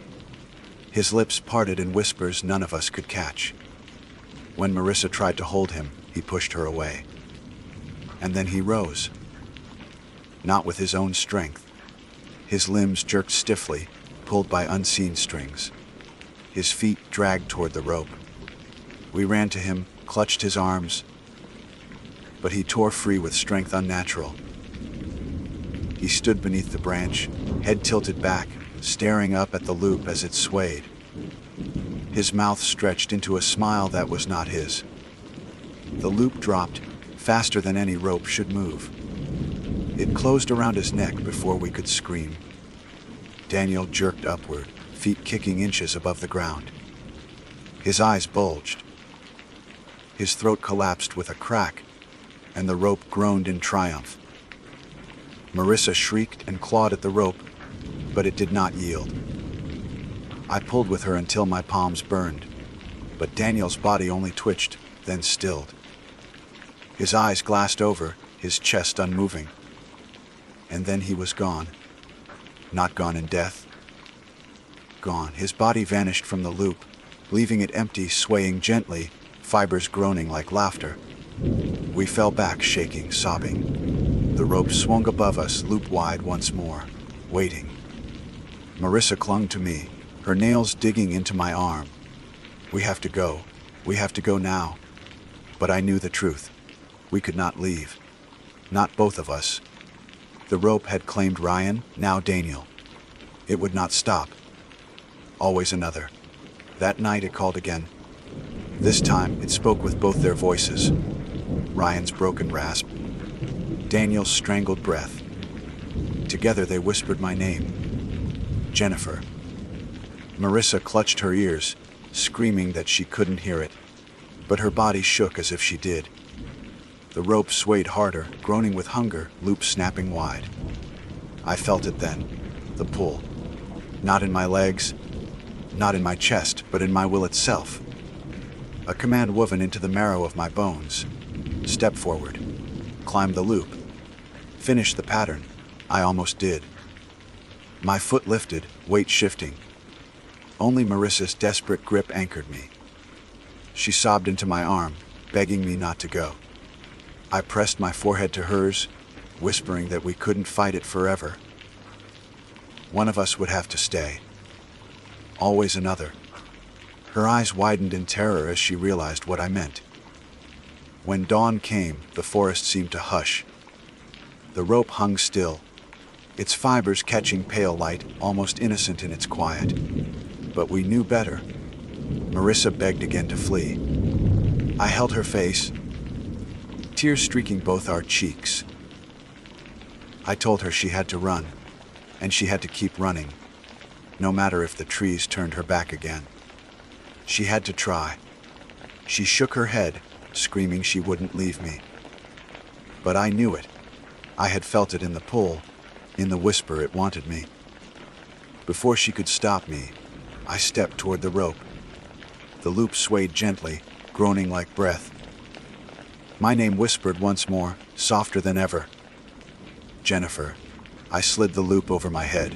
His lips parted in whispers none of us could catch. When Marissa tried to hold him, he pushed her away. And then he rose. Not with his own strength. His limbs jerked stiffly, pulled by unseen strings. His feet dragged toward the rope. We ran to him, clutched his arms, but he tore free with strength unnatural. He stood beneath the branch, head tilted back, staring up at the loop as it swayed. His mouth stretched into a smile that was not his. The loop dropped, faster than any rope should move. It closed around his neck before we could scream. Daniel jerked upward, feet kicking inches above the ground. His eyes bulged. His throat collapsed with a crack, and the rope groaned in triumph. Marissa shrieked and clawed at the rope, but it did not yield. I pulled with her until my palms burned, but Daniel's body only twitched, then stilled. His eyes glassed over, his chest unmoving. And then he was gone. Not gone in death. Gone. His body vanished from the loop, leaving it empty, swaying gently, fibers groaning like laughter. We fell back, shaking, sobbing. The rope swung above us, loop-wide once more, waiting. Marissa clung to me, her nails digging into my arm. We have to go. We have to go now. But I knew the truth. We could not leave. Not both of us. The rope had claimed Ryan, now Daniel. It would not stop. Always another. That night it called again. This time it spoke with both their voices. Ryan's broken rasp, Daniel's strangled breath. Together they whispered my name. Jennifer. Marissa clutched her ears, screaming that she couldn't hear it, but her body shook as if she did. The rope swayed harder, groaning with hunger, loop snapping wide. I felt it then, the pull. Not in my legs, not in my chest, but in my will itself. A command woven into the marrow of my bones. Step forward. Climb the loop. Finish the pattern. I almost did. My foot lifted, weight shifting. Only Marissa's desperate grip anchored me. She sobbed into my arm, begging me not to go. I pressed my forehead to hers, whispering that we couldn't fight it forever. One of us would have to stay. Always another. Her eyes widened in terror as she realized what I meant. When dawn came, the forest seemed to hush. The rope hung still, its fibers catching pale light, almost innocent in its quiet. But we knew better. Marissa begged again to flee. I held her face, tears streaking both our cheeks. I told her she had to run, and she had to keep running, no matter if the trees turned her back again. She had to try. She shook her head, screaming she wouldn't leave me. But I knew it. I had felt it in the pull, in the whisper it wanted me. Before she could stop me, I stepped toward the rope. The loop swayed gently, groaning like breath. My name whispered once more, softer than ever. Jennifer. I slid the loop over my head.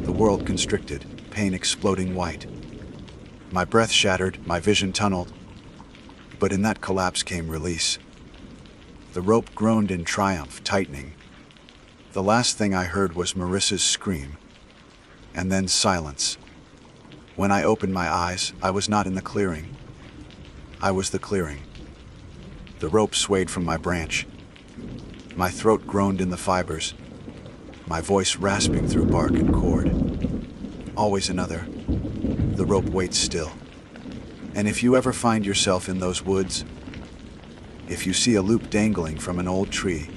The world constricted, pain exploding white. My breath shattered, my vision tunneled. But in that collapse came release. The rope groaned in triumph, tightening. The last thing I heard was Marissa's scream, and then silence. When I opened my eyes, I was not in the clearing. I was the clearing. The rope swayed from my branch. My throat groaned in the fibers, my voice rasping through bark and cord. Always another. The rope waits still. And if you ever find yourself in those woods, if you see a loop dangling from an old tree,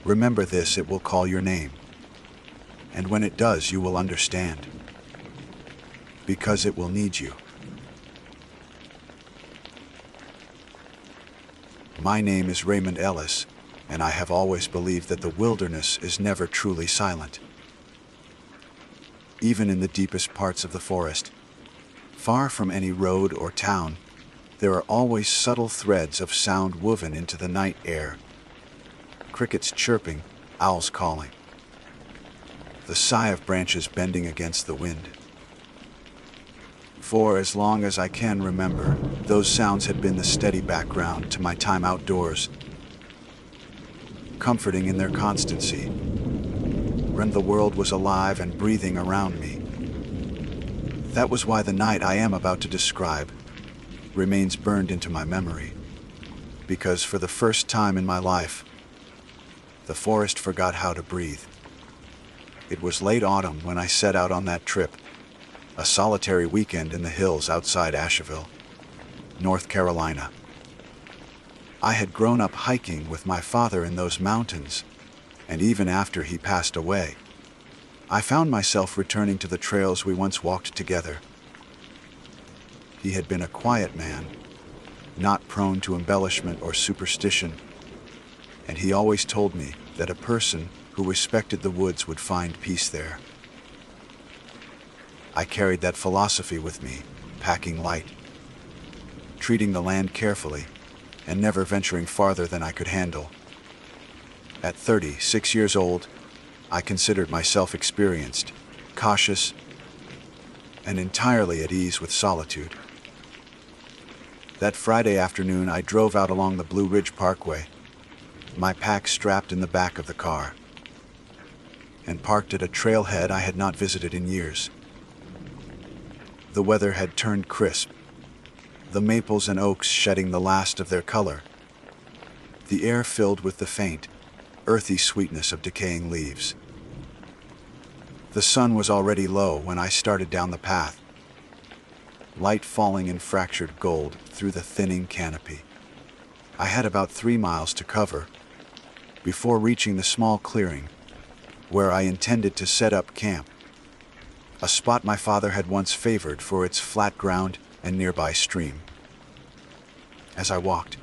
remember this, it will call your name. And when it does, you will understand. Because it will need you. My name is Raymond Ellis, and I have always believed that the wilderness is never truly silent. Even in the deepest parts of the forest, far from any road or town, there are always subtle threads of sound woven into the night air. Crickets chirping, owls calling. the sigh of branches bending against the wind. For as long as I can remember, those sounds had been the steady background to my time outdoors, comforting in their constancy, when the world was alive and breathing around me. That was why the night I am about to describe remains burned into my memory, because for the first time in my life, the forest forgot how to breathe. It was late autumn when I set out on that trip, a solitary weekend in the hills outside Asheville, North Carolina. I had grown up hiking with my father in those mountains, and even after he passed away, I found myself returning to the trails we once walked together. He had been a quiet man, not prone to embellishment or superstition, and he always told me that a person who respected the woods would find peace there. I carried that philosophy with me, packing light, treating the land carefully, and never venturing farther than I could handle. At 36 years old, I considered myself experienced, cautious, and entirely at ease with solitude. That Friday afternoon, I drove out along the Blue Ridge Parkway, my pack strapped in the back of the car, and parked at a trailhead I had not visited in years. The weather had turned crisp, the maples and oaks shedding the last of their color, the air filled with the faint, earthy sweetness of decaying leaves. The sun was already low when I started down the path, light falling in fractured gold through the thinning canopy. I had about 3 miles to cover before reaching the small clearing where I intended to set up camp, a spot my father had once favored for its flat ground and nearby stream. As I walked,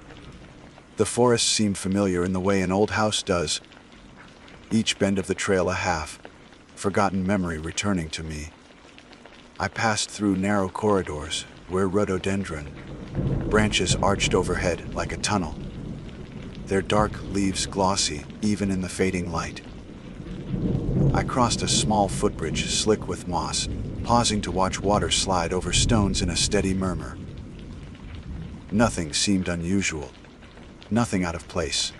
the forest seemed familiar in the way an old house does, each bend of the trail a half-forgotten memory returning to me. I passed through narrow corridors where rhododendron branches arched overhead like a tunnel, their dark leaves glossy even in the fading light. I crossed a small footbridge slick with moss, pausing to watch water slide over stones in a steady murmur. Nothing seemed unusual, nothing out of place.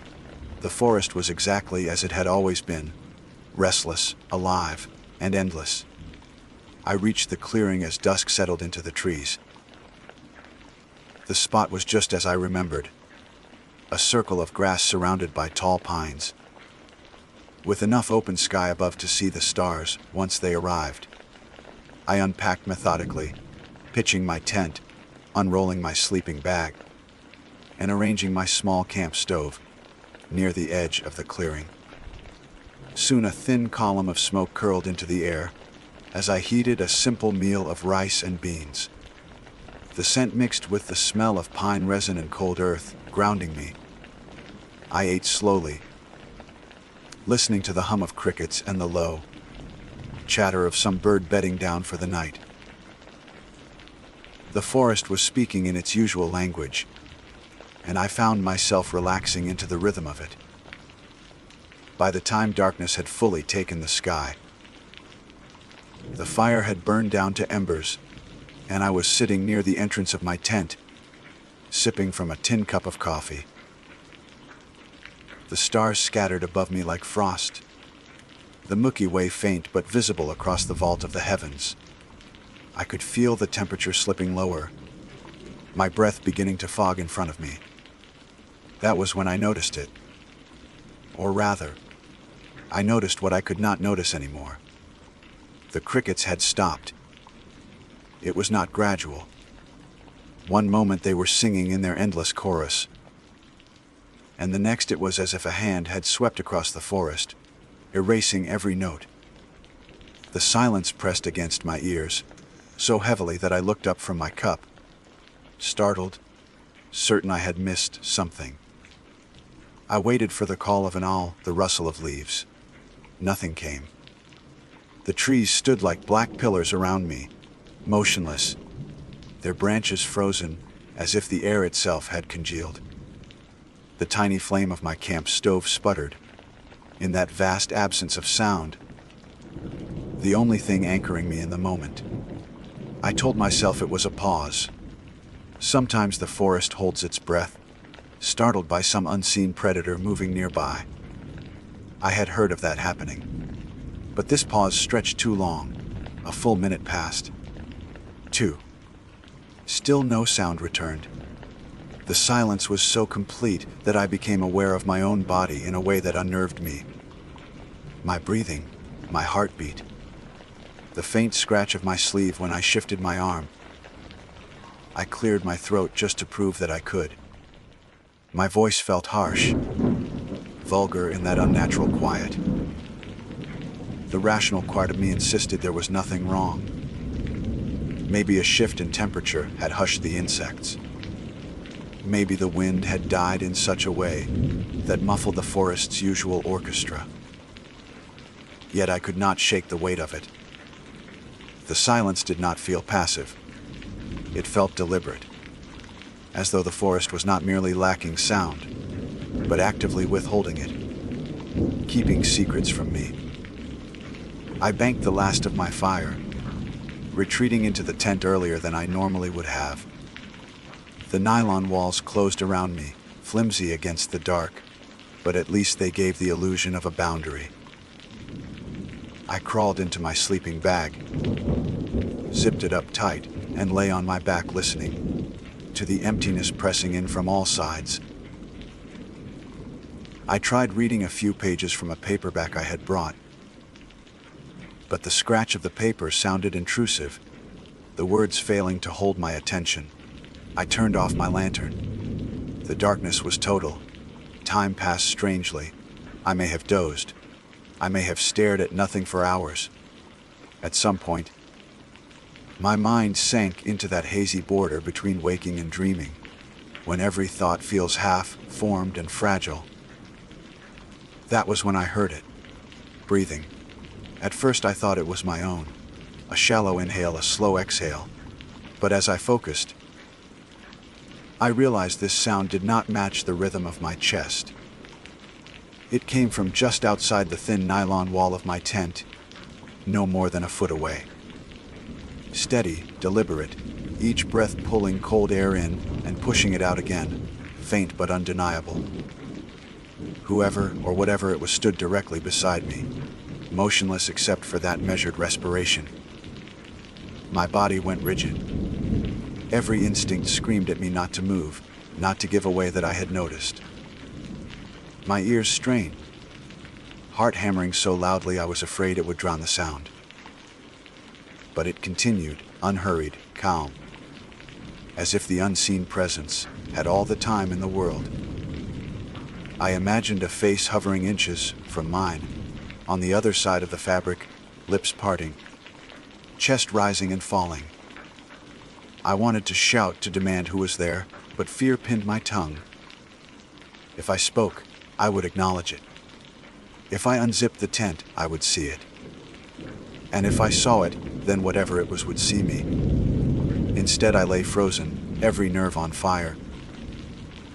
The forest was exactly as it had always been, restless, alive, and endless. I reached the clearing as dusk settled into the trees. The spot was just as I remembered, a circle of grass surrounded by tall pines, with enough open sky above to see the stars once they arrived. I unpacked methodically, pitching my tent, unrolling my sleeping bag, and arranging my small camp stove near the edge of the clearing. Soon a thin column of smoke curled into the air as I heated a simple meal of rice and beans. The scent mixed with the smell of pine resin and cold earth, grounding me. I ate slowly, listening to the hum of crickets and the low chatter of some bird bedding down for the night. The forest was speaking in its usual language, and I found myself relaxing into the rhythm of it. By the time darkness had fully taken the sky, the fire had burned down to embers, and I was sitting near the entrance of my tent, sipping from a tin cup of coffee. The stars scattered above me like frost, the Milky Way faint but visible across the vault of the heavens. I could feel the temperature slipping lower, my breath beginning to fog in front of me. That was when I noticed it. Or rather, I noticed what I could not notice anymore. The crickets had stopped. It was not gradual. One moment they were singing in their endless chorus, and the next it was as if a hand had swept across the forest, erasing every note. The silence pressed against my ears, so heavily that I looked up from my cup, startled, certain I had missed something. I waited for the call of an owl, the rustle of leaves. Nothing came. The trees stood like black pillars around me, motionless, their branches frozen as if the air itself had congealed. The tiny flame of my camp stove sputtered. In that vast absence of sound, the only thing anchoring me in the moment. I told myself it was a pause. Sometimes the forest holds its breath, startled by some unseen predator moving nearby. I had heard of that happening. But this pause stretched too long. A full minute passed. 2. Still no sound returned. The silence was so complete that I became aware of my own body in a way that unnerved me. My breathing, my heartbeat, the faint scratch of my sleeve when I shifted my arm. I cleared my throat just to prove that I could. My voice felt harsh, vulgar in that unnatural quiet. The rational part of me insisted there was nothing wrong. Maybe a shift in temperature had hushed the insects. Maybe the wind had died in such a way that muffled the forest's usual orchestra. Yet I could not shake the weight of it. The silence did not feel passive. It felt deliberate, as though the forest was not merely lacking sound, but actively withholding it, keeping secrets from me. I banked the last of my fire, retreating into the tent earlier than I normally would have. The nylon walls closed around me, flimsy against the dark, but at least they gave the illusion of a boundary. I crawled into my sleeping bag, zipped it up tight, and lay on my back listening to the emptiness pressing in from all sides. I tried reading a few pages from a paperback I had brought, but the scratch of the paper sounded intrusive, the words failing to hold my attention. I turned off my lantern. The darkness was total. Time passed strangely. I may have dozed. I may have stared at nothing for hours. At some point, my mind sank into that hazy border between waking and dreaming, when every thought feels half-formed and fragile. That was when I heard it, breathing. At first I thought it was my own, a shallow inhale, a slow exhale. But as I focused, I realized this sound did not match the rhythm of my chest. It came from just outside the thin nylon wall of my tent, no more than a foot away. Steady, deliberate, each breath pulling cold air in and pushing it out again, faint but undeniable. Whoever or whatever it was stood directly beside me, motionless except for that measured respiration. My body went rigid. Every instinct screamed at me not to move, not to give away that I had noticed. My ears strained, heart hammering so loudly I was afraid it would drown the sound. But it continued, unhurried, calm, as if the unseen presence had all the time in the world. I imagined a face hovering inches from mine, on the other side of the fabric, lips parting, chest rising and falling. I wanted to shout to demand who was there, but fear pinned my tongue. If I spoke, I would acknowledge it. If I unzipped the tent, I would see it. And if I saw it, then whatever it was would see me. Instead, I lay frozen, every nerve on fire,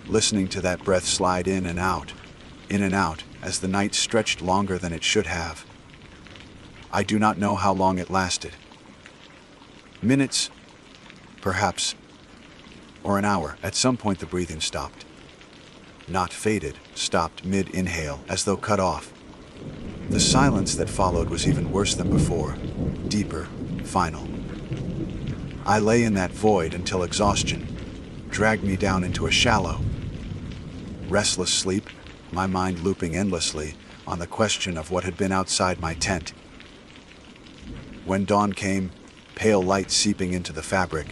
listening to that breath slide in and out, as the night stretched longer than it should have. I do not know how long it lasted. Minutes, perhaps, or an hour. At some point the breathing stopped. Not faded, stopped mid-inhale, as though cut off. The silence that followed was even worse than before, deeper, final. I lay in that void until exhaustion dragged me down into a shallow, restless sleep, my mind looping endlessly on the question of what had been outside my tent. When dawn came, pale light seeping into the fabric,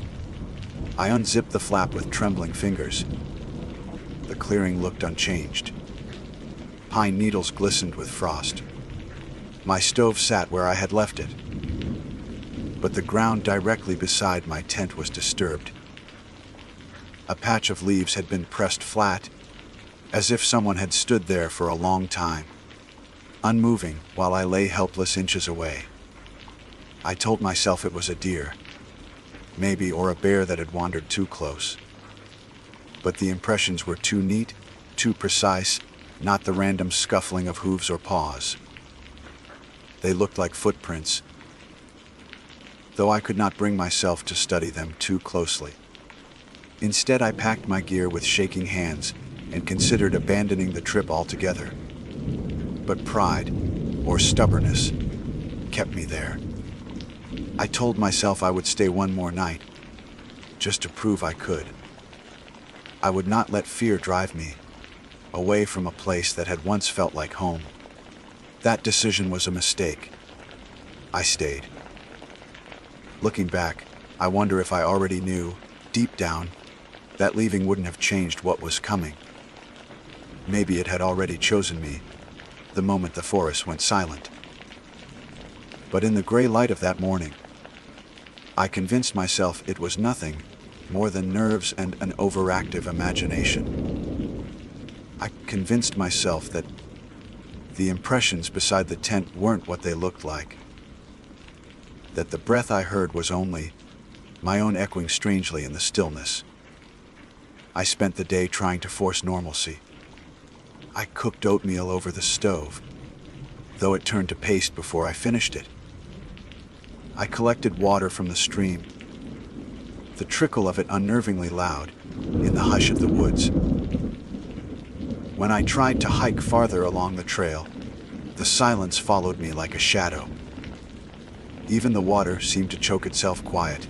I unzipped the flap with trembling fingers. The clearing looked unchanged. Pine needles glistened with frost. My stove sat where I had left it, but the ground directly beside my tent was disturbed. A patch of leaves had been pressed flat, as if someone had stood there for a long time, unmoving while I lay helpless inches away. I told myself it was a deer, maybe, or a bear that had wandered too close. But the impressions were too neat, too precise, not the random scuffling of hooves or paws. They looked like footprints, though I could not bring myself to study them too closely. Instead, I packed my gear with shaking hands and considered abandoning the trip altogether. But pride, or stubbornness, kept me there. I told myself I would stay one more night, just to prove I could. I would not let fear drive me away from a place that had once felt like home. That decision was a mistake. I stayed. Looking back, I wonder if I already knew, deep down, that leaving wouldn't have changed what was coming. Maybe it had already chosen me the moment the forest went silent. But in the gray light of that morning, I convinced myself it was nothing more than nerves and an overactive imagination. I convinced myself that the impressions beside the tent weren't what they looked like, that the breath I heard was only my own echoing strangely in the stillness. I spent the day trying to force normalcy. I cooked oatmeal over the stove, though it turned to paste before I finished it. I collected water from the stream, the trickle of it unnervingly loud in the hush of the woods. When I tried to hike farther along the trail, the silence followed me like a shadow. Even the water seemed to choke itself quiet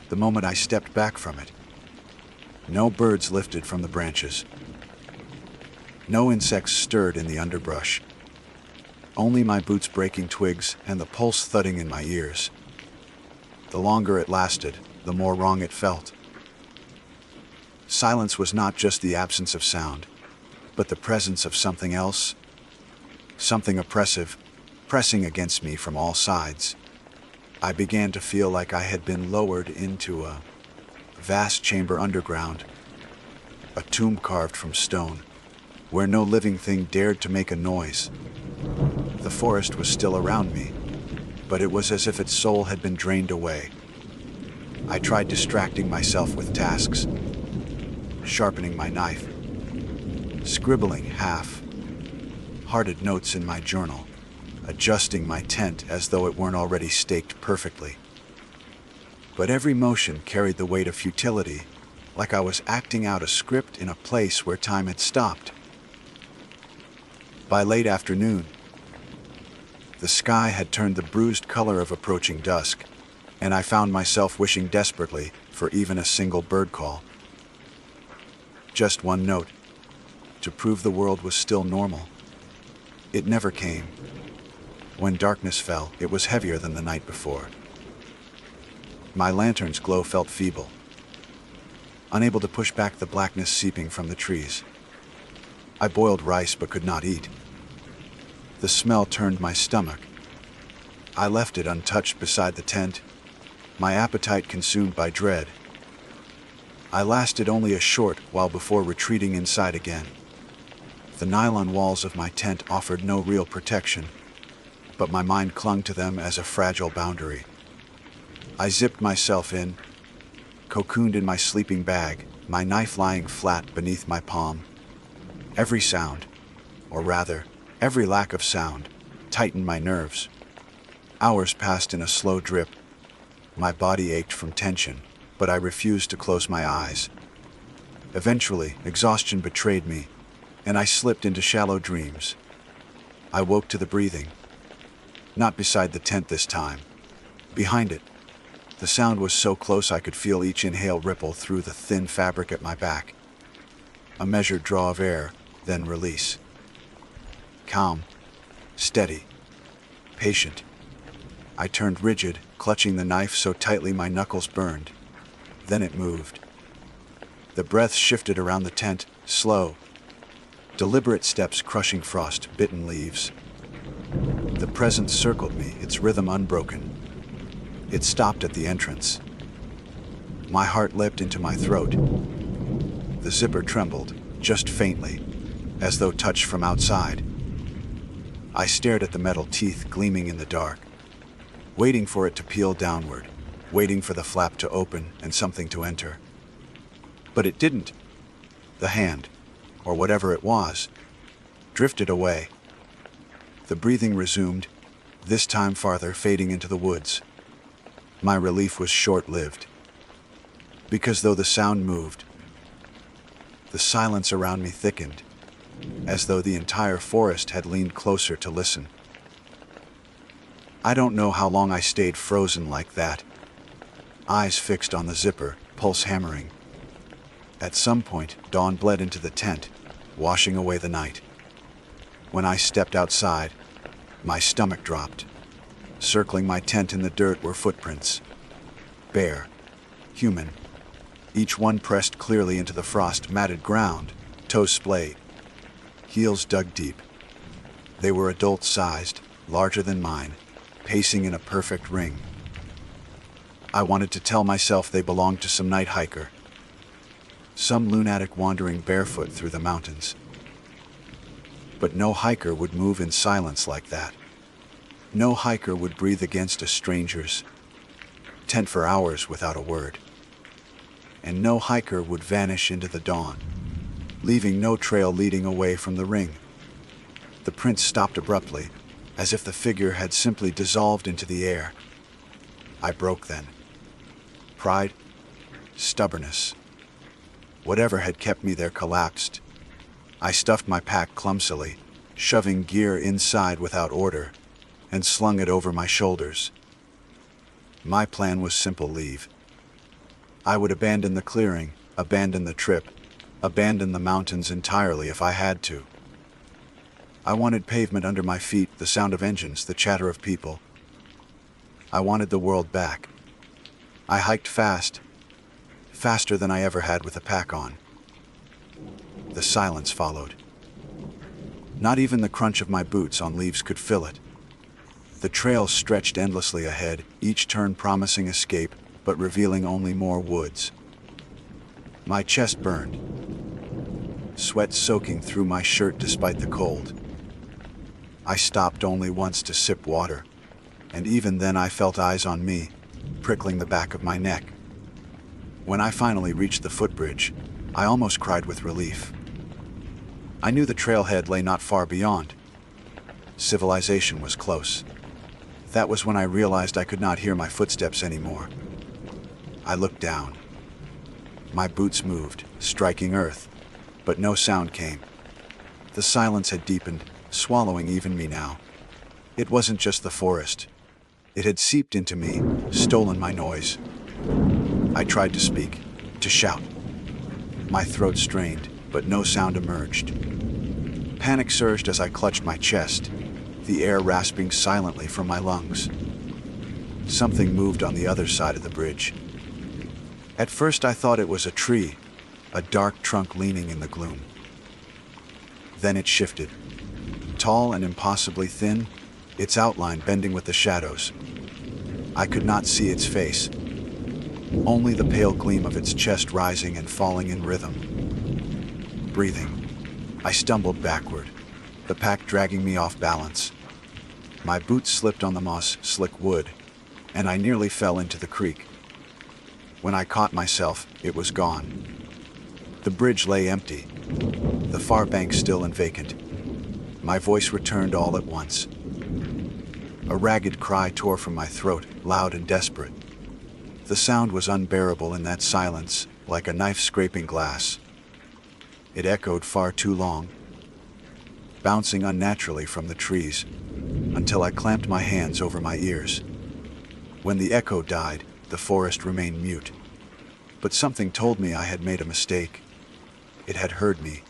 the moment I stepped back from it. No birds lifted from the branches. No insects stirred in the underbrush. Only my boots breaking twigs and the pulse thudding in my ears. The longer it lasted, the more wrong it felt. Silence was not just the absence of sound, but the presence of something else, something oppressive, pressing against me from all sides. I began to feel like I had been lowered into a vast chamber underground, a tomb carved from stone, where no living thing dared to make a noise. The forest was still around me, but it was as if its soul had been drained away. I tried distracting myself with tasks, sharpening my knife, scribbling half-hearted notes in my journal, adjusting my tent as though it weren't already staked perfectly. But every motion carried the weight of futility, like I was acting out a script in a place where time had stopped. By late afternoon, the sky had turned the bruised color of approaching dusk, and I found myself wishing desperately for even a single bird call. Just one note, to prove the world was still normal. It never came. When darkness fell, it was heavier than the night before. My lantern's glow felt feeble, unable to push back the blackness seeping from the trees. I boiled rice but could not eat. The smell turned my stomach. I left it untouched beside the tent, my appetite consumed by dread. I lasted only a short while before retreating inside again. The nylon walls of my tent offered no real protection, but my mind clung to them as a fragile boundary. I zipped myself in, cocooned in my sleeping bag, my knife lying flat beneath my palm. Every sound, or rather, every lack of sound, tightened my nerves. Hours passed in a slow drip. My body ached from tension, but I refused to close my eyes. Eventually, exhaustion betrayed me, and I slipped into shallow dreams. I woke to the breathing. Not beside the tent this time. Behind it. The sound was so close I could feel each inhale ripple through the thin fabric at my back. A measured draw of air, then release. Calm, steady, patient. I turned rigid, clutching the knife so tightly my knuckles burned. Then it moved. The breath shifted around the tent, slow, deliberate steps crushing frost-bitten leaves. The presence circled me, its rhythm unbroken. It stopped at the entrance. My heart leapt into my throat. The zipper trembled, just faintly, as though touched from outside. I stared at the metal teeth gleaming in the dark, waiting for it to peel downward, waiting for the flap to open and something to enter. But it didn't. The hand, or whatever it was, drifted away. The breathing resumed, this time farther, fading into the woods. My relief was short-lived, because though the sound moved, the silence around me thickened, as though the entire forest had leaned closer to listen. I don't know how long I stayed frozen like that, eyes fixed on the zipper, pulse hammering. At some point, dawn bled into the tent, washing away the night. When I stepped outside, my stomach dropped. Circling my tent in the dirt were footprints. Bare, human, each one pressed clearly into the frost-matted ground, toes splayed, heels dug deep. They were adult-sized, larger than mine, pacing in a perfect ring. I wanted to tell myself they belonged to some night hiker, some lunatic wandering barefoot through the mountains. But no hiker would move in silence like that. No hiker would breathe against a stranger's tent for hours without a word. And no hiker would vanish into the dawn, leaving no trail leading away from the ring. The prince stopped abruptly, as if the figure had simply dissolved into the air. I broke then. Pride, stubbornness, whatever had kept me there collapsed. I stuffed my pack clumsily, shoving gear inside without order, and slung it over my shoulders. My plan was simple: leave. I would abandon the clearing, abandon the trip, abandon the mountains entirely if I had to. I wanted pavement under my feet, the sound of engines, the chatter of people. I wanted the world back. I hiked fast, faster than I ever had with a pack on. The silence followed. Not even the crunch of my boots on leaves could fill it. The trail stretched endlessly ahead, each turn promising escape, but revealing only more woods. My chest burned, sweat soaking through my shirt despite the cold. I stopped only once to sip water, and even then I felt eyes on me, prickling the back of my neck. When I finally reached the footbridge, I almost cried with relief. I knew the trailhead lay not far beyond. Civilization was close. That was when I realized I could not hear my footsteps anymore. I looked down. My boots moved, striking earth, but no sound came. The silence had deepened, swallowing even me now. It wasn't just the forest. It had seeped into me, stolen my noise. I tried to speak, to shout. My throat strained, but no sound emerged. Panic surged as I clutched my chest, the air rasping silently from my lungs. Something moved on the other side of the bridge. At first I thought it was a tree, a dark trunk leaning in the gloom. Then it shifted. Tall and impossibly thin, its outline bending with the shadows. I could not see its face, only the pale gleam of its chest rising and falling in rhythm. Breathing, I stumbled backward, the pack dragging me off balance. My boots slipped on the moss-slick wood, and I nearly fell into the creek. When I caught myself, it was gone. The bridge lay empty, the far bank still and vacant. My voice returned all at once. A ragged cry tore from my throat, loud and desperate. The sound was unbearable in that silence, like a knife scraping glass. It echoed far too long, bouncing unnaturally from the trees, until I clamped my hands over my ears. When the echo died, the forest remained mute. But something told me I had made a mistake. It had heard me.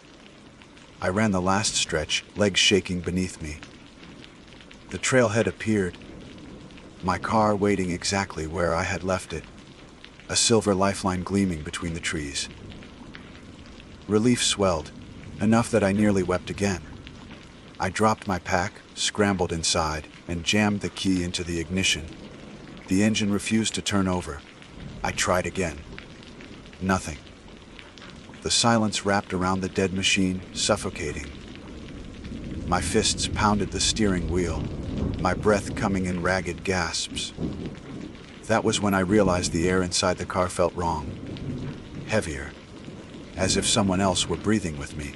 I ran the last stretch, legs shaking beneath me. The trailhead appeared, my car waiting exactly where I had left it, a silver lifeline gleaming between the trees. Relief swelled, enough that I nearly wept again. I dropped my pack, scrambled inside, and jammed the key into the ignition. The engine refused to turn over. I tried again. Nothing. The silence wrapped around the dead machine, suffocating. My fists pounded the steering wheel, my breath coming in ragged gasps. That was when I realized the air inside the car felt wrong. Heavier, as if someone else were breathing with me.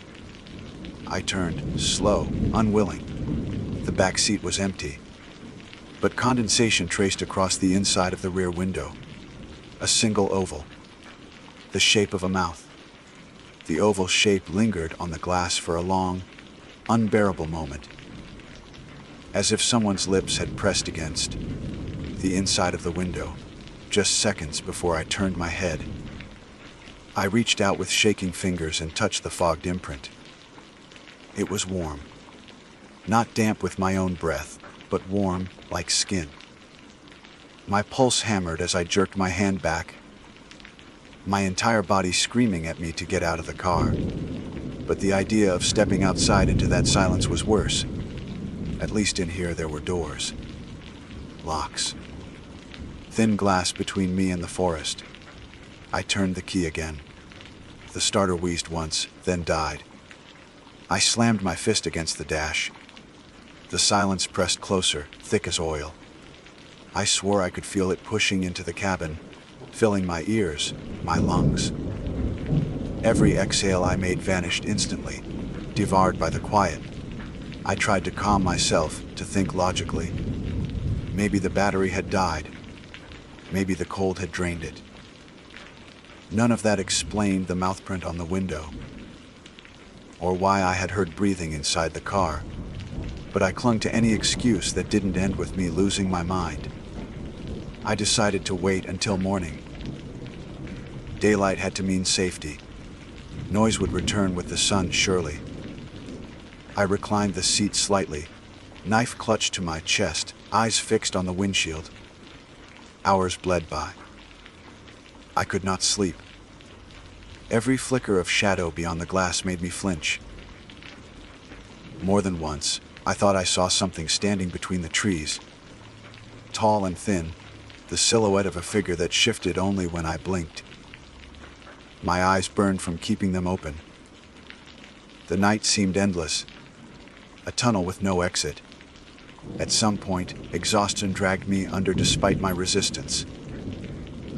I turned, slow, unwilling. The back seat was empty. but condensation traced across the inside of the rear window. A single oval, the shape of a mouth. The oval shape lingered on the glass for a long, unbearable moment, as if someone's lips had pressed against the inside of the window, just seconds before I turned my head. I reached out with shaking fingers and touched the fogged imprint. It was warm. Not damp with my own breath, but warm like skin. My pulse hammered as I jerked my hand back, my entire body screaming at me to get out of the car. But the idea of stepping outside into that silence was worse. At least in here there were doors, locks, thin glass between me and the forest. I turned the key again. The starter wheezed once, then died. I slammed my fist against the dash. The silence pressed closer, thick as oil. I swore I could feel it pushing into the cabin, filling my ears, my lungs. Every exhale I made vanished instantly, devoured by the quiet. I tried to calm myself, to think logically. Maybe the battery had died. Maybe the cold had drained it. None of that explained the mouthprint on the window, or why I had heard breathing inside the car. But I clung to any excuse that didn't end with me losing my mind. I decided to wait until morning. Daylight had to mean safety. Noise would return with the sun, surely. I reclined the seat slightly, knife clutched to my chest, eyes fixed on the windshield. Hours bled by. I could not sleep. Every flicker of shadow beyond the glass made me flinch. More than once, I thought I saw something standing between the trees. Tall and thin, the silhouette of a figure that shifted only when I blinked. My eyes burned from keeping them open. The night seemed endless, a tunnel with no exit. At some point, exhaustion dragged me under despite my resistance.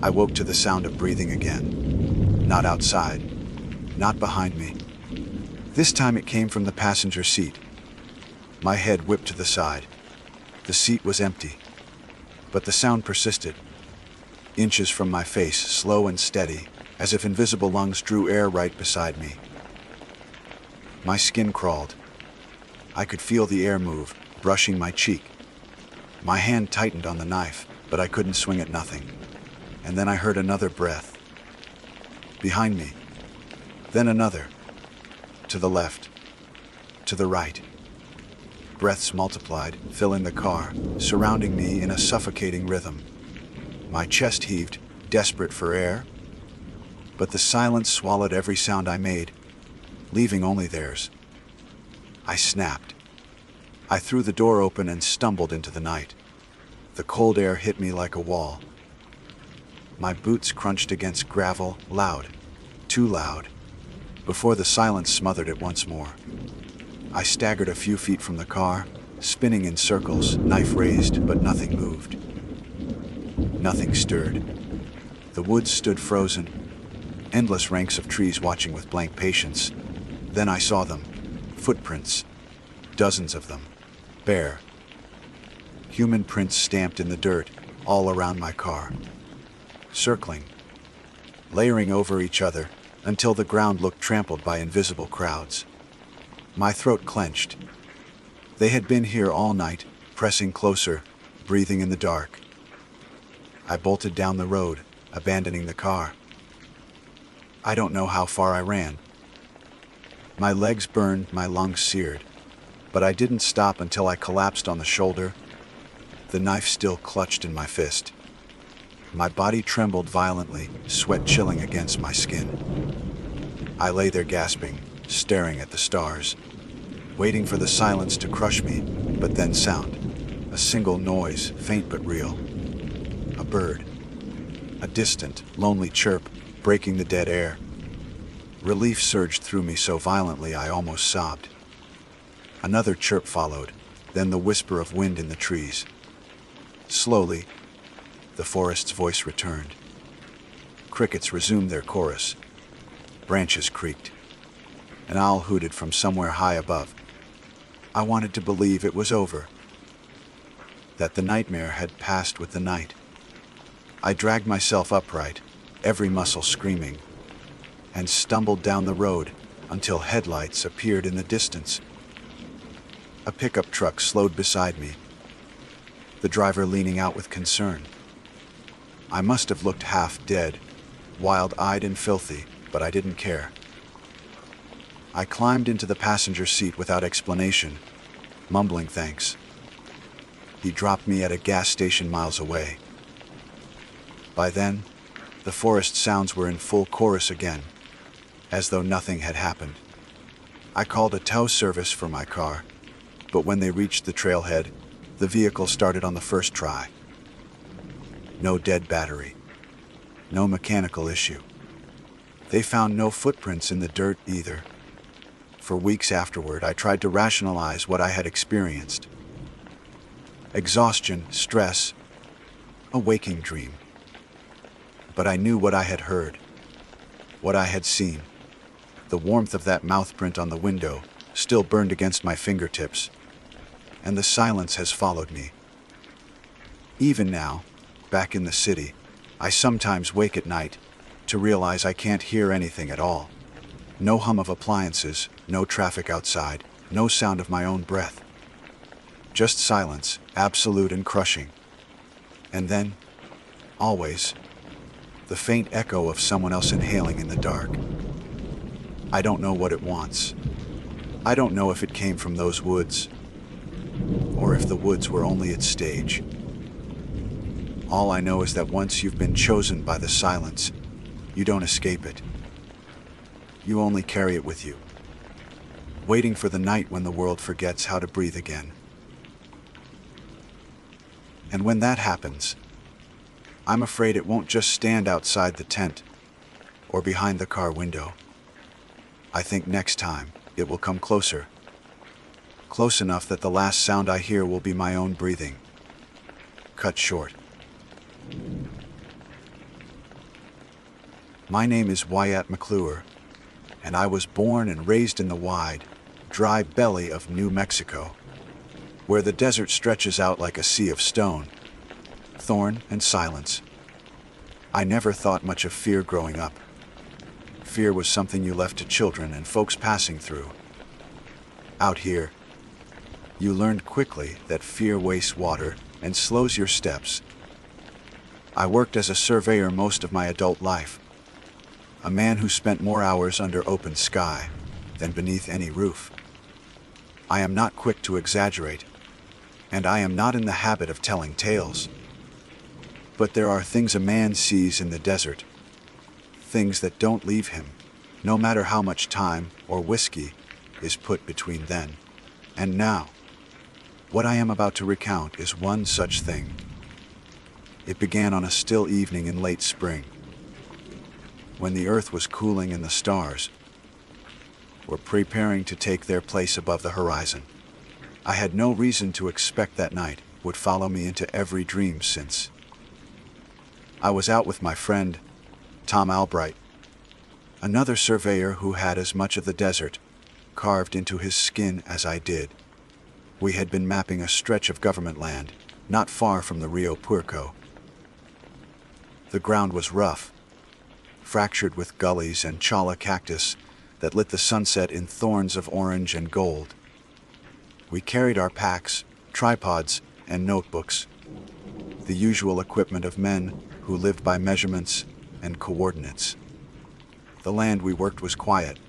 I woke to the sound of breathing again. Not outside, not behind me. This time it came from the passenger seat. My head whipped to the side. The seat was empty, but the sound persisted. Inches from my face, slow and steady, as if invisible lungs drew air right beside me. My skin crawled. I could feel the air move, brushing my cheek. My hand tightened on the knife, but I couldn't swing at nothing. And then I heard another breath. Behind me. Then another. To the left. To the right. Breaths multiplied, filling the car, surrounding me in a suffocating rhythm. My chest heaved, desperate for air. But the silence swallowed every sound I made, leaving only theirs. I snapped. I threw the door open and stumbled into the night. The cold air hit me like a wall. My boots crunched against gravel, loud, too loud, before the silence smothered it once more. I staggered a few feet from the car, spinning in circles, knife raised, but nothing moved. Nothing stirred. The woods stood frozen, endless ranks of trees watching with blank patience. Then I saw them. Footprints. Dozens of them. Bare. Human prints stamped in the dirt, all around my car. Circling. Layering over each other, until the ground looked trampled by invisible crowds. My throat clenched. They had been here all night, pressing closer, breathing in the dark. I bolted down the road, abandoning the car. I don't know how far I ran. My legs burned, my lungs seared, but I didn't stop until I collapsed on the shoulder, the knife still clutched in my fist. My body trembled violently, sweat chilling against my skin. I lay there gasping, staring at the stars, waiting for the silence to crush me, but then sound. A single noise, faint but real. A bird. A distant, lonely chirp, breaking the dead air. Relief surged through me so violently I almost sobbed. Another chirp followed, then the whisper of wind in the trees. Slowly, the forest's voice returned. Crickets resumed their chorus. Branches creaked. An owl hooted from somewhere high above. I wanted to believe it was over. that the nightmare had passed with the night. I dragged myself upright, every muscle screaming, and stumbled down the road until headlights appeared in the distance. A pickup truck slowed beside me, the driver leaning out with concern. I must have looked half dead, wild-eyed and filthy, but I didn't care. I climbed into the passenger seat without explanation, mumbling thanks. He dropped me at a gas station miles away. By then, the forest sounds were in full chorus again, as though nothing had happened. I called a tow service for my car, but when they reached the trailhead, the vehicle started on the first try. No dead battery, no mechanical issue. They found no footprints in the dirt either. For weeks afterward, I tried to rationalize what I had experienced. Exhaustion, stress, a waking dream. But I knew what I had heard, what I had seen. The warmth of that mouthprint on the window still burned against my fingertips, and the silence has followed me. Even now, back in the city, I sometimes wake at night to realize I can't hear anything at all. No hum of appliances, no traffic outside, no sound of my own breath. Just silence, absolute and crushing. And then, always, the faint echo of someone else inhaling in the dark. I don't know what it wants. I don't know if it came from those woods, or if the woods were only its stage. All I know is that once you've been chosen by the silence, you don't escape it. You only carry it with you, waiting for the night when the world forgets how to breathe again. And when that happens, I'm afraid it won't just stand outside the tent or behind the car window. I think next time it will come closer, close enough that the last sound I hear will be my own breathing, cut short. My name is Wyatt McClure, and I was born and raised in the wide, dry belly of New Mexico, where the desert stretches out like a sea of stone, thorn and silence. I never thought much of fear growing up. Fear was something you left to children and folks passing through. Out here, you learned quickly that fear wastes water and slows your steps. I worked as a surveyor most of my adult life, a man who spent more hours under open sky than beneath any roof. I am not quick to exaggerate, and I am not in the habit of telling tales. But there are things a man sees in the desert, things that don't leave him, no matter how much time or whiskey is put between then and now. What I am about to recount is one such thing. It began on a still evening in late spring, when the earth was cooling and the stars were preparing to take their place above the horizon. I had no reason to expect that night would follow me into every dream since. I was out with my friend, Tom Albright, another surveyor who had as much of the desert carved into his skin as I did. We had been mapping a stretch of government land not far from the Rio Puerco. The ground was rough, fractured with gullies and chala cactus that lit the sunset in thorns of orange and gold. We carried our packs, tripods, and notebooks, the usual equipment of men who lived by measurements and coordinates. The land we worked was quiet,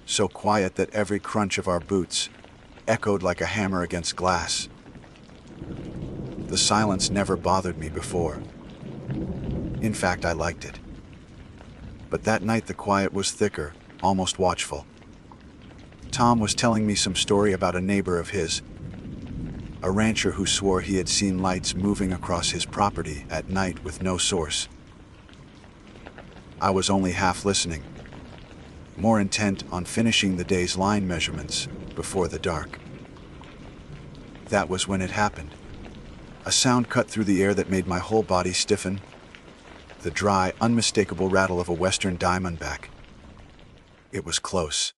so quiet that every crunch of our boots echoed like a hammer against glass. The silence never bothered me before. In fact, I liked it. But that night the quiet was thicker, almost watchful. Tom was telling me some story about a neighbor of his, a rancher who swore he had seen lights moving across his property at night with no source. I was only half listening, more intent on finishing the day's line measurements before the dark. That was when it happened. A sound cut through the air that made my whole body stiffen, the dry, unmistakable rattle of a western diamondback. It was close.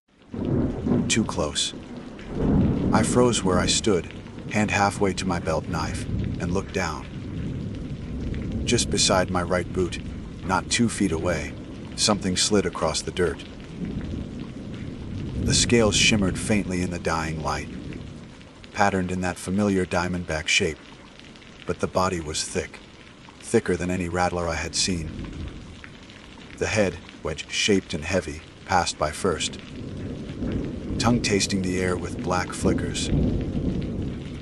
Too close. I froze where I stood, hand halfway to my belt knife, and looked down. Just beside my right boot, not 2 feet away, something slid across the dirt. The scales shimmered faintly in the dying light, patterned in that familiar diamondback shape, but the body was thick, thicker than any rattler I had seen. The head, wedge-shaped and heavy, passed by first, tongue tasting the air with black flickers.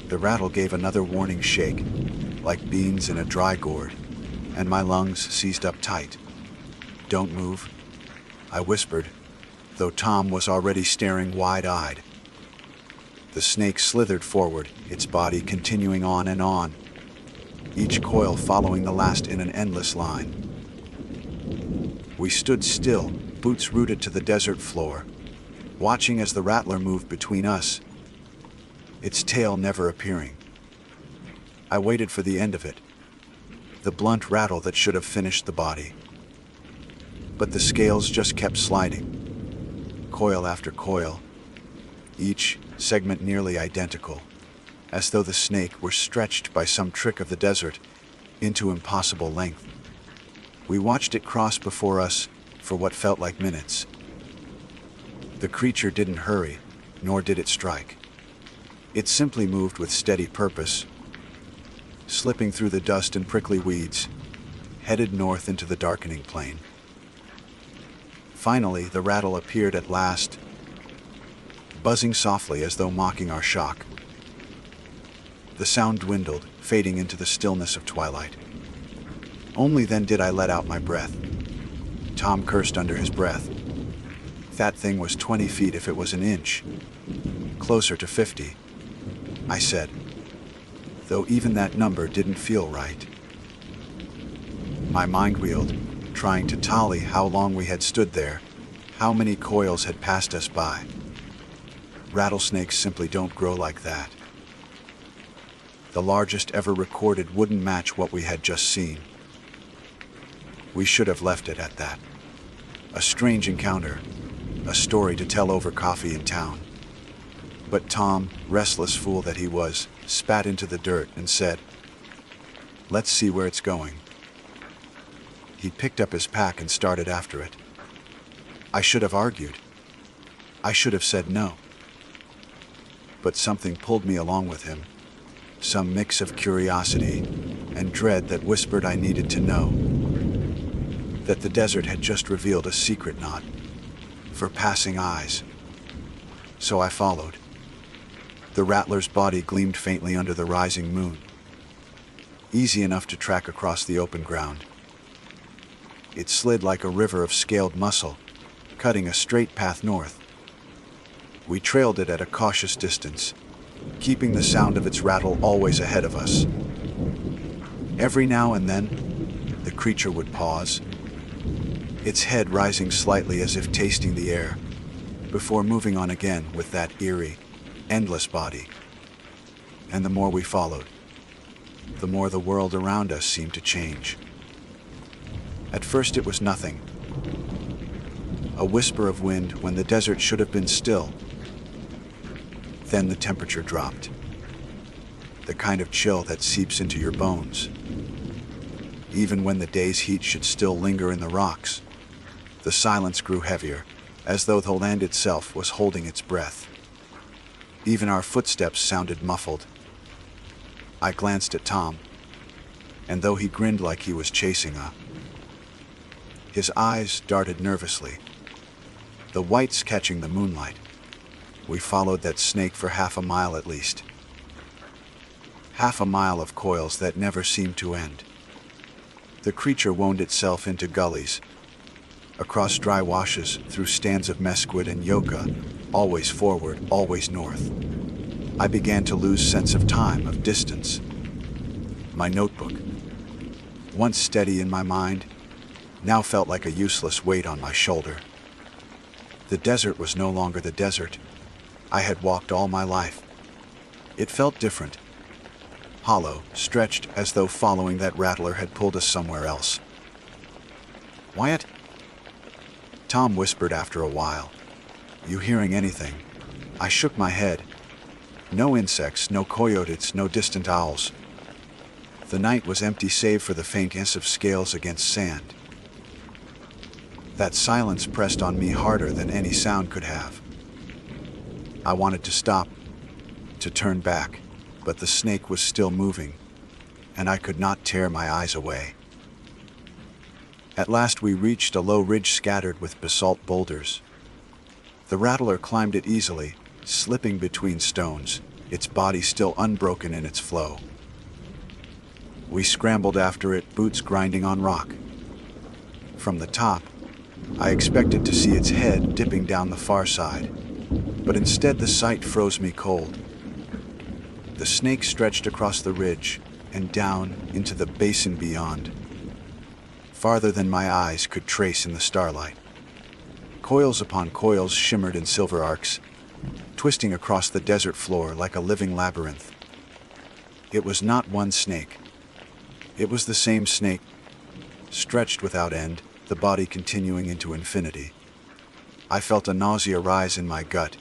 The rattle gave another warning shake, like beans in a dry gourd, and my lungs seized up tight. "Don't move," I whispered, though Tom was already staring wide-eyed. The snake slithered forward, its body continuing on and on, each coil following the last in an endless line. We stood still, boots rooted to the desert floor, watching as the rattler moved between us, its tail never appearing. I waited for the end of it, the blunt rattle that should have finished the body. But the scales just kept sliding, coil after coil, each segment nearly identical, as though the snake were stretched by some trick of the desert into impossible length. We watched it cross before us for what felt like minutes. The creature didn't hurry, nor did it strike. It simply moved with steady purpose, slipping through the dust and prickly weeds, headed north into the darkening plain. Finally, the rattle appeared at last, buzzing softly as though mocking our shock. The sound dwindled, fading into the stillness of twilight. Only then did I let out my breath. Tom cursed under his breath. That thing was 20 feet if it was an inch. Closer to 50, I said, though even that number didn't feel right. My mind wheeled, trying to tally how long we had stood there, how many coils had passed us by. Rattlesnakes simply don't grow like that. The largest ever recorded wouldn't match what we had just seen. We should have left it at that. A strange encounter, a story to tell over coffee in town. But Tom, restless fool that he was, spat into the dirt and said, "Let's see where it's going." He picked up his pack and started after it. I should have argued. I should have said no. But something pulled me along with him, some mix of curiosity and dread that whispered I needed to know, that the desert had just revealed a secret not for passing eyes. So I followed. The rattler's body gleamed faintly under the rising moon, easy enough to track across the open ground. It slid like a river of scaled muscle, cutting a straight path north. We trailed it at a cautious distance, keeping the sound of its rattle always ahead of us. Every now and then, the creature would pause, its head rising slightly as if tasting the air, before moving on again with that eerie, endless body. And the more we followed, the more the world around us seemed to change. At first it was nothing, a whisper of wind when the desert should have been still. Then the temperature dropped, the kind of chill that seeps into your bones. Even when the day's heat should still linger in the rocks, the silence grew heavier, as though the land itself was holding its breath. Even our footsteps sounded muffled. I glanced at Tom, and though he grinned like he was chasing his eyes darted nervously, the whites catching the moonlight. We followed that snake for half a mile at least. Half a mile of coils that never seemed to end. The creature wound itself into gullies, across dry washes, through stands of mesquite and yucca, always forward, always north. I began to lose sense of time, of distance. My notebook, once steady in my mind, now felt like a useless weight on my shoulder. The desert was no longer the desert I had walked all my life. It felt different, hollow, stretched as though following that rattler had pulled us somewhere else. "Wyatt?" Tom whispered after a while. "You hearing anything?" I shook my head. No insects, no coyotes, no distant owls. The night was empty save for the faint hiss of scales against sand. That silence pressed on me harder than any sound could have. I wanted to stop, to turn back, but the snake was still moving, and I could not tear my eyes away. At last we reached a low ridge scattered with basalt boulders. The rattler climbed it easily, slipping between stones, its body still unbroken in its flow. We scrambled after it, boots grinding on rock. From the top, I expected to see its head dipping down the far side, but instead the sight froze me cold. The snake stretched across the ridge and down into the basin beyond, farther than my eyes could trace in the starlight. Coils upon coils shimmered in silver arcs, twisting across the desert floor like a living labyrinth. It was not one snake. It was the same snake, stretched without end, the body continuing into infinity. I felt a nausea rise in my gut,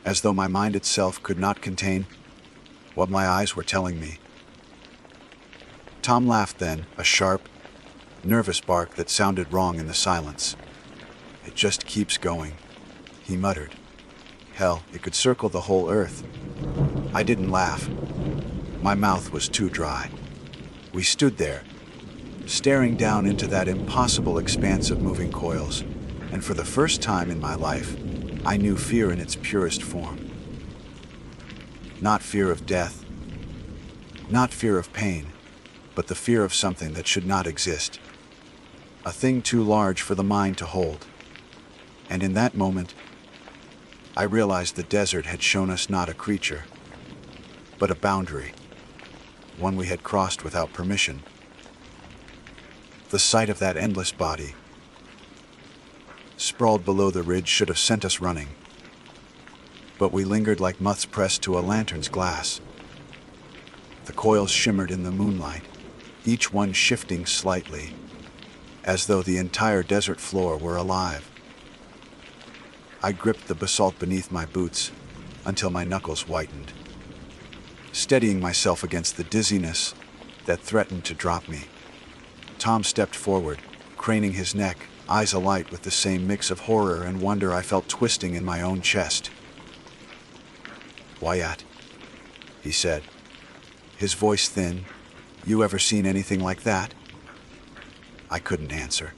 as though my mind itself could not contain what my eyes were telling me. Tom laughed then, a sharp, nervous bark that sounded wrong in the silence. "It just keeps going," he muttered. "Hell, it could circle the whole earth." I didn't laugh. My mouth was too dry. We stood there, staring down into that impossible expanse of moving coils, and for the first time in my life, I knew fear in its purest form. Not fear of death, not fear of pain, but the fear of something that should not exist. A thing too large for the mind to hold. And in that moment, I realized the desert had shown us not a creature, but a boundary, one we had crossed without permission. The sight of that endless body, sprawled below the ridge, should have sent us running. But we lingered like moths pressed to a lantern's glass. The coils shimmered in the moonlight, each one shifting slightly, as though the entire desert floor were alive. I gripped the basalt beneath my boots until my knuckles whitened, steadying myself against the dizziness that threatened to drop me. Tom stepped forward, craning his neck, eyes alight with the same mix of horror and wonder I felt twisting in my own chest. "Wyatt," he said, his voice thin, "you ever seen anything like that?" I couldn't answer.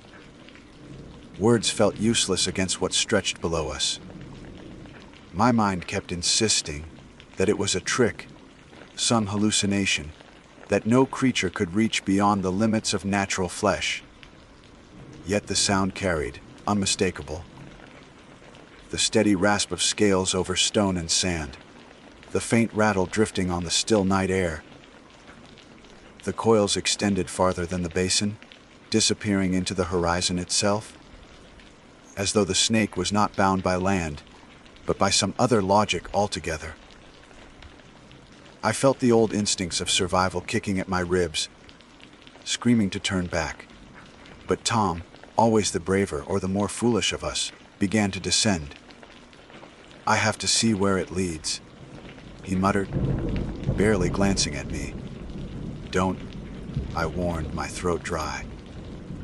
Words felt useless against what stretched below us. My mind kept insisting that it was a trick, some hallucination, that no creature could reach beyond the limits of natural flesh. Yet the sound carried, unmistakable. The steady rasp of scales over stone and sand, the faint rattle drifting on the still night air. The coils extended farther than the basin, disappearing into the horizon itself, as though the snake was not bound by land, but by some other logic altogether. I felt the old instincts of survival kicking at my ribs, screaming to turn back. But Tom, always the braver or the more foolish of us, began to descend. "I have to see where it leads," he muttered, barely glancing at me. "Don't," I warned, my throat dry.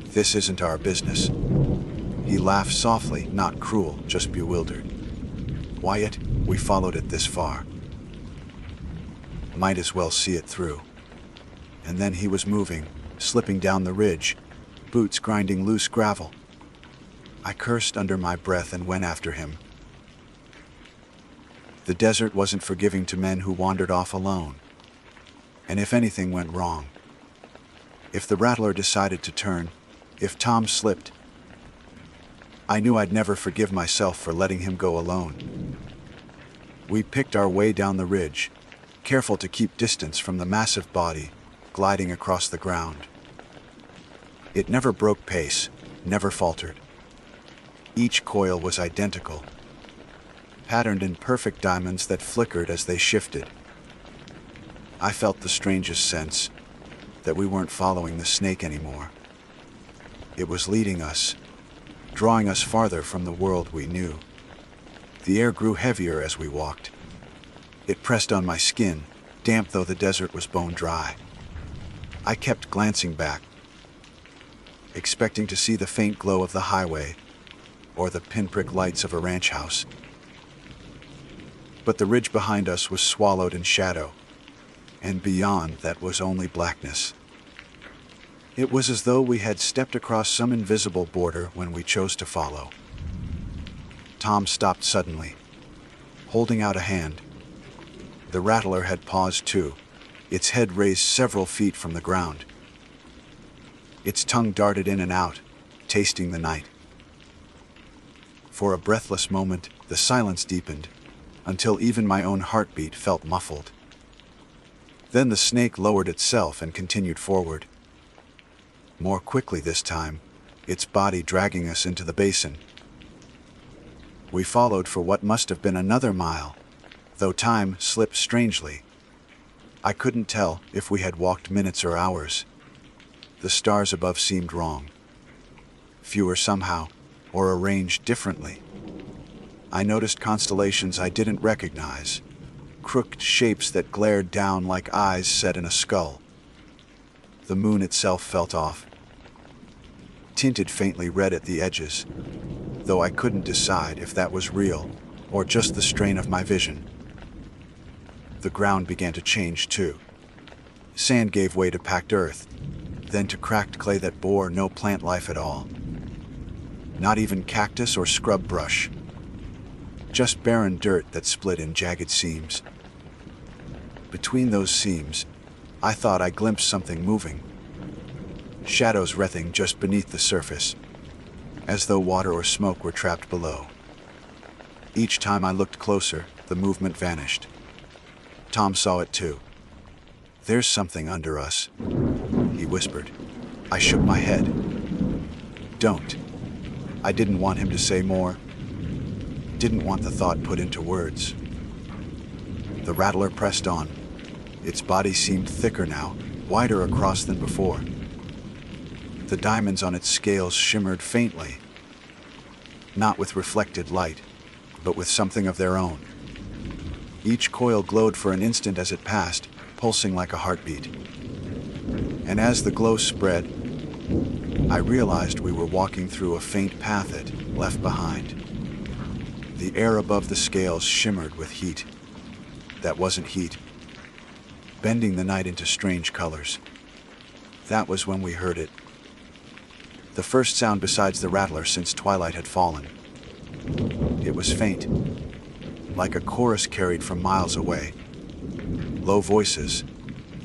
"This isn't our business." He laughed softly, not cruel, just bewildered. "Wyatt, we followed it this far. Might as well see it through." And then he was moving, slipping down the ridge, boots grinding loose gravel. I cursed under my breath and went after him. The desert wasn't forgiving to men who wandered off alone. And if anything went wrong, if the rattler decided to turn, if Tom slipped, I knew I'd never forgive myself for letting him go alone. We picked our way down the ridge, careful to keep distance from the massive body gliding across the ground. It never broke pace, never faltered. Each coil was identical, patterned in perfect diamonds that flickered as they shifted. I felt the strangest sense that we weren't following the snake anymore. It was leading us, drawing us farther from the world we knew. The air grew heavier as we walked, It pressed on my skin, damp though the desert was bone dry. I kept glancing back, expecting to see the faint glow of the highway or the pinprick lights of a ranch house. But the ridge behind us was swallowed in shadow, and beyond that was only blackness. It was as though we had stepped across some invisible border when we chose to follow. Tom stopped suddenly, holding out a hand. The rattler had paused too, its head raised several feet from the ground. Its tongue darted in and out, tasting the night. For a breathless moment, the silence deepened, until even my own heartbeat felt muffled. Then the snake lowered itself and continued forward. More quickly this time, its body dragging us into the basin. We followed for what must have been another mile, though time slipped strangely. I couldn't tell if we had walked minutes or hours. The stars above seemed wrong, fewer somehow, or arranged differently. I noticed constellations I didn't recognize, crooked shapes that glared down like eyes set in a skull. The moon itself felt off, tinted faintly red at the edges, though I couldn't decide if that was real or just the strain of my vision. The ground began to change too. Sand gave way to packed earth, then to cracked clay that bore no plant life at all. Not even cactus or scrub brush. Just barren dirt that split in jagged seams. Between those seams, I thought I glimpsed something moving. Shadows writhing just beneath the surface, as though water or smoke were trapped below. Each time I looked closer, the movement vanished. Tom saw it too. "There's something under us," he whispered. I shook my head. "Don't." I didn't want him to say more. Didn't want the thought put into words. The rattler pressed on. Its body seemed thicker now, wider across than before. The diamonds on its scales shimmered faintly, not with reflected light, but with something of their own. Each coil glowed for an instant as it passed, pulsing like a heartbeat. And as the glow spread, I realized we were walking through a faint path it left behind. The air above the scales shimmered with heat. That wasn't heat, bending the night into strange colors. That was when we heard it. The first sound besides the rattler since twilight had fallen. It was faint, like a chorus carried from miles away. Low voices,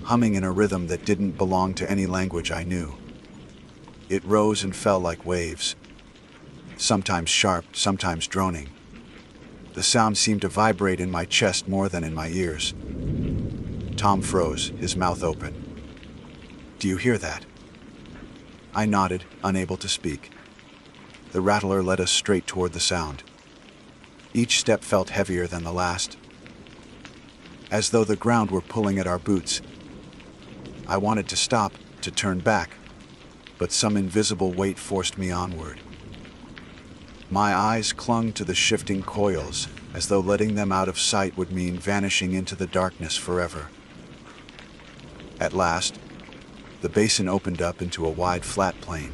humming in a rhythm that didn't belong to any language I knew. It rose and fell like waves, sometimes sharp, sometimes droning. The sound seemed to vibrate in my chest more than in my ears. Tom froze, his mouth open. "Do you hear that?" I nodded, unable to speak. The rattler led us straight toward the sound. Each step felt heavier than the last, as though the ground were pulling at our boots. I wanted to stop, to turn back, but some invisible weight forced me onward. My eyes clung to the shifting coils, as though letting them out of sight would mean vanishing into the darkness forever. At last, the basin opened up into a wide flat plain.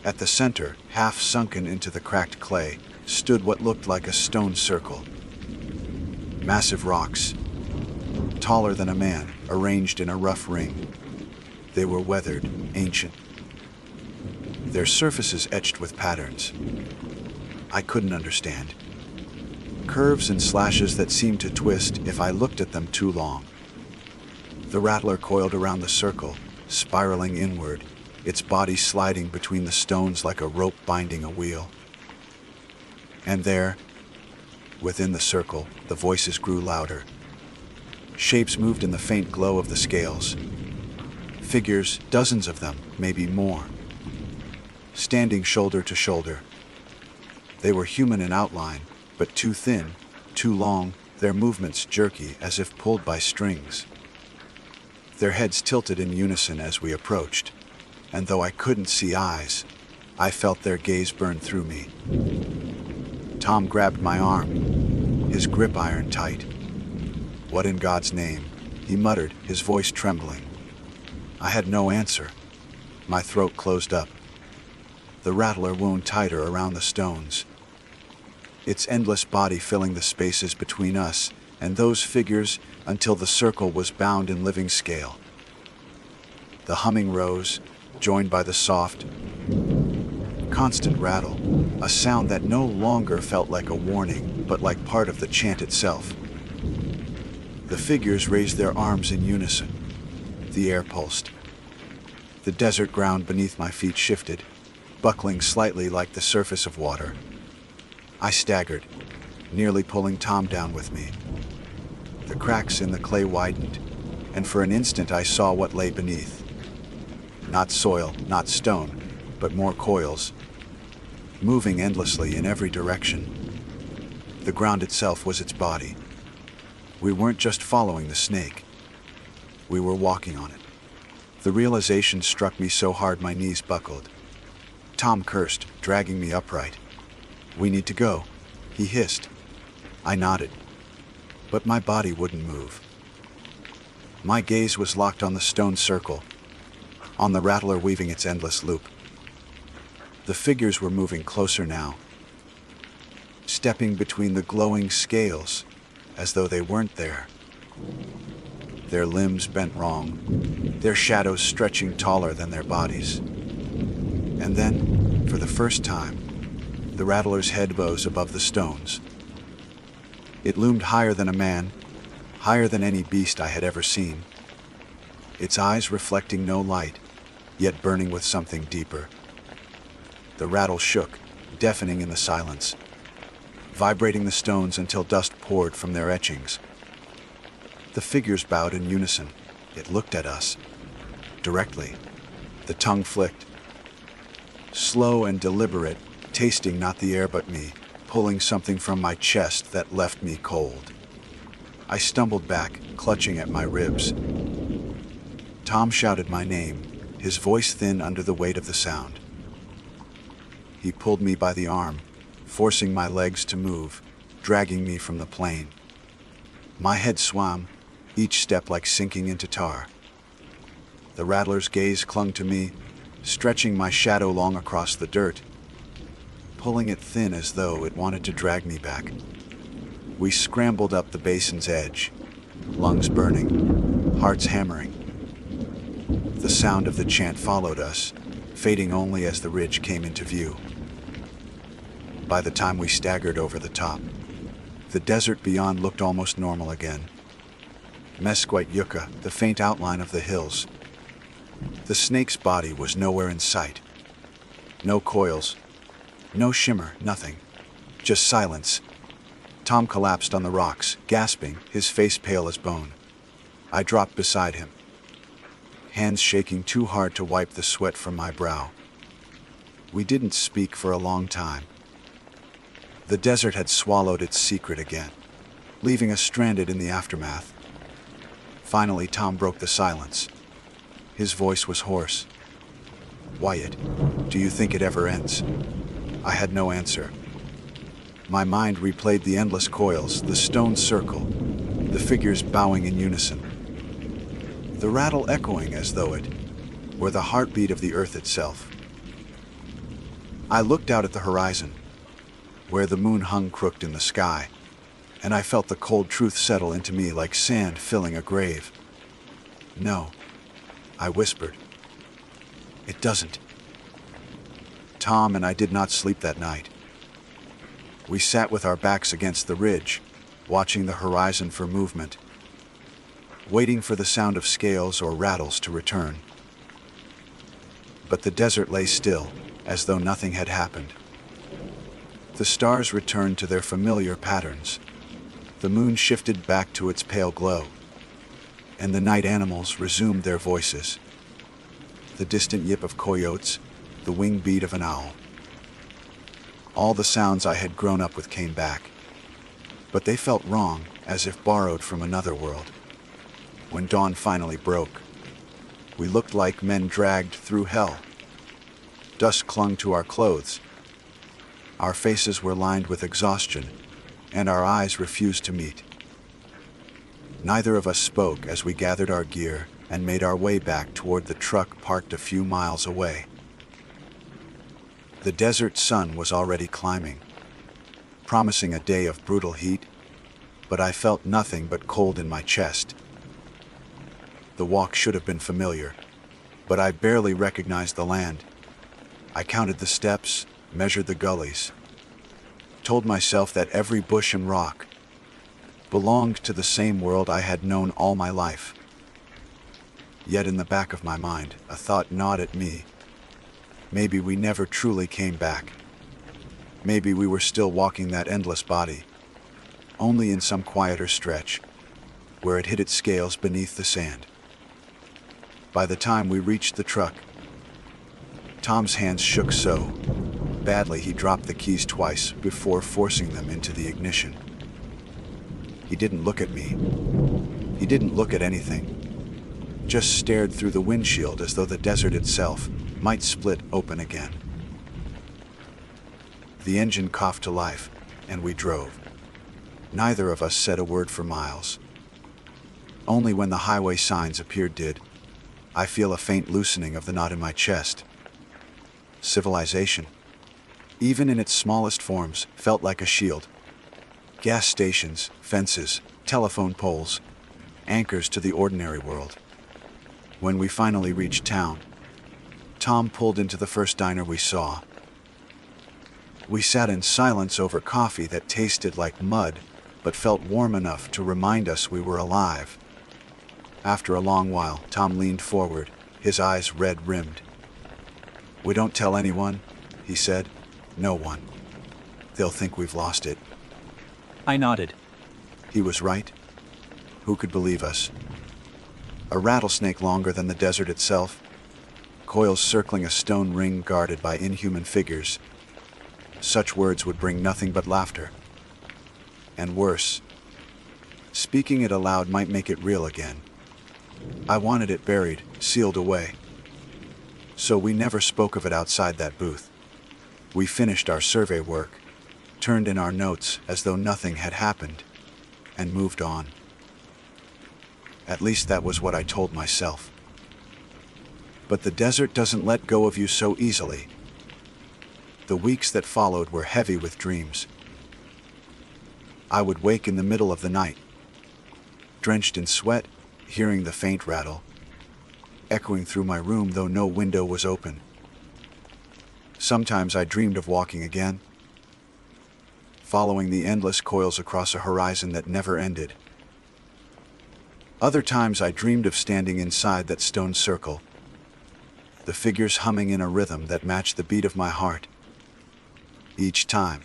At the center, half sunken into the cracked clay, stood what looked like a stone circle. Massive rocks, taller than a man, arranged in a rough ring. They were weathered, ancient, their surfaces etched with patterns I couldn't understand. Curves and slashes that seemed to twist if I looked at them too long. The rattler coiled around the circle, spiraling inward, its body sliding between the stones like a rope binding a wheel. And there, within the circle, the voices grew louder. Shapes moved in the faint glow of the scales. Figures, dozens of them, maybe more, standing shoulder to shoulder. They were human in outline, but too thin, too long, their movements jerky as if pulled by strings. Their heads tilted in unison as we approached, and though I couldn't see eyes, I felt their gaze burn through me. Tom grabbed my arm, his grip iron tight. "What in God's name?" he muttered, his voice trembling. I had no answer. My throat closed up. The rattler wound tighter around the stones, its endless body filling the spaces between us and those figures until the circle was bound in living scale. The humming rose, joined by the soft, constant rattle, a sound that no longer felt like a warning, but like part of the chant itself. The figures raised their arms in unison. The air pulsed. The desert ground beneath my feet shifted, buckling slightly like the surface of water. I staggered, nearly pulling Tom down with me. The cracks in the clay widened, and for an instant I saw what lay beneath. Not soil, not stone, but more coils, moving endlessly in every direction. The ground itself was its body. We weren't just following the snake. We were walking on it. The realization struck me so hard my knees buckled. Tom cursed, dragging me upright. "We need to go," he hissed. I nodded, but my body wouldn't move. My gaze was locked on the stone circle, on the rattler weaving its endless loop. The figures were moving closer now, stepping between the glowing scales as though they weren't there. Their limbs bent wrong, their shadows stretching taller than their bodies. And then, for the first time, the rattler's head rose above the stones. It loomed higher than a man, higher than any beast I had ever seen. Its eyes reflecting no light, yet burning with something deeper. The rattle shook, deafening in the silence, vibrating the stones until dust poured from their etchings. The figures bowed in unison. It looked at us, directly. The tongue flicked, slow and deliberate, tasting not the air but me, pulling something from my chest that left me cold. I stumbled back, clutching at my ribs. Tom shouted my name, his voice thin under the weight of the sound. He pulled me by the arm, forcing my legs to move, dragging me from the plain. My head swam, each step like sinking into tar. The rattler's gaze clung to me, stretching my shadow long across the dirt, pulling it thin as though it wanted to drag me back. We scrambled up the basin's edge, lungs burning, hearts hammering. The sound of the chant followed us, fading only as the ridge came into view. By the time we staggered over the top, the desert beyond looked almost normal again. Mesquite yucca, the faint outline of the hills. The snake's body was nowhere in sight. No coils, no shimmer, nothing. Just silence. Tom collapsed on the rocks, gasping, his face pale as bone. I dropped beside him, hands shaking too hard to wipe the sweat from my brow. We didn't speak for a long time. The desert had swallowed its secret again, leaving us stranded in the aftermath. Finally, Tom broke the silence. His voice was hoarse. "Wyatt, do you think it ever ends?" I had no answer. My mind replayed the endless coils, the stone circle, the figures bowing in unison, the rattle echoing as though it were the heartbeat of the earth itself. I looked out at the horizon, where the moon hung crooked in the sky, and I felt the cold truth settle into me like sand filling a grave. "No," I whispered. "It doesn't." Tom and I did not sleep that night. We sat with our backs against the ridge, watching the horizon for movement, waiting for the sound of scales or rattles to return. But the desert lay still, as though nothing had happened. The stars returned to their familiar patterns. The moon shifted back to its pale glow, and the night animals resumed their voices. The distant yip of coyotes, the wing beat of an owl. All the sounds I had grown up with came back, but they felt wrong, as if borrowed from another world. When dawn finally broke, we looked like men dragged through hell. Dust clung to our clothes. Our faces were lined with exhaustion, and our eyes refused to meet. Neither of us spoke as we gathered our gear and made our way back toward the truck parked a few miles away. The desert sun was already climbing, promising a day of brutal heat, but I felt nothing but cold in my chest. The walk should have been familiar, but I barely recognized the land. I counted the steps, measured the gullies, told myself that every bush and rock belonged to the same world I had known all my life. Yet in the back of my mind, a thought gnawed at me. Maybe we never truly came back. Maybe we were still walking that endless body, only in some quieter stretch, where it hid its scales beneath the sand. By the time we reached the truck, Tom's hands shook so badly he dropped the keys twice before forcing them into the ignition. He didn't look at me. He didn't look at anything. Just stared through the windshield as though the desert itself might split open again. The engine coughed to life, and we drove. Neither of us said a word for miles. Only when the highway signs appeared did I feel a faint loosening of the knot in my chest. Civilization, even in its smallest forms, felt like a shield. Gas stations, fences, telephone poles, anchors to the ordinary world. When we finally reached town, Tom pulled into the first diner we saw. We sat in silence over coffee that tasted like mud, but felt warm enough to remind us we were alive. After a long while, Tom leaned forward, his eyes red-rimmed. "We don't tell anyone," he said. "No one. They'll think we've lost it." I nodded. He was right. Who could believe us? A rattlesnake longer than the desert itself, coils circling a stone ring guarded by inhuman figures. Such words would bring nothing but laughter. And worse, speaking it aloud might make it real again. I wanted it buried, sealed away. So we never spoke of it outside that booth. We finished our survey work, turned in our notes as though nothing had happened, and moved on. At least that was what I told myself. But the desert doesn't let go of you so easily. The weeks that followed were heavy with dreams. I would wake in the middle of the night, drenched in sweat, hearing the faint rattle, echoing through my room though no window was open. Sometimes I dreamed of walking again, following the endless coils across a horizon that never ended. Other times I dreamed of standing inside that stone circle, the figures humming in a rhythm that matched the beat of my heart. Each time,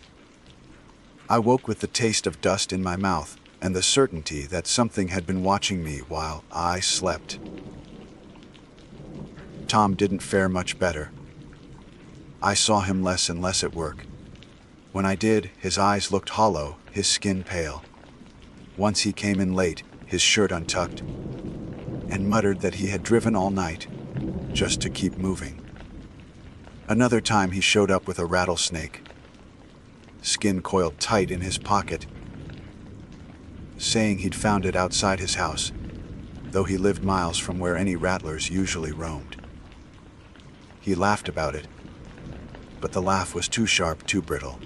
I woke with the taste of dust in my mouth and the certainty that something had been watching me while I slept. Tom didn't fare much better. I saw him less and less at work. When I did, his eyes looked hollow, his skin pale. Once he came in late, his shirt untucked, and muttered that he had driven all night just to keep moving. Another time he showed up with a rattlesnake, skin coiled tight in his pocket, saying he'd found it outside his house, though he lived miles from where any rattlers usually roamed. He laughed about it, but the laugh was too sharp, too brittle.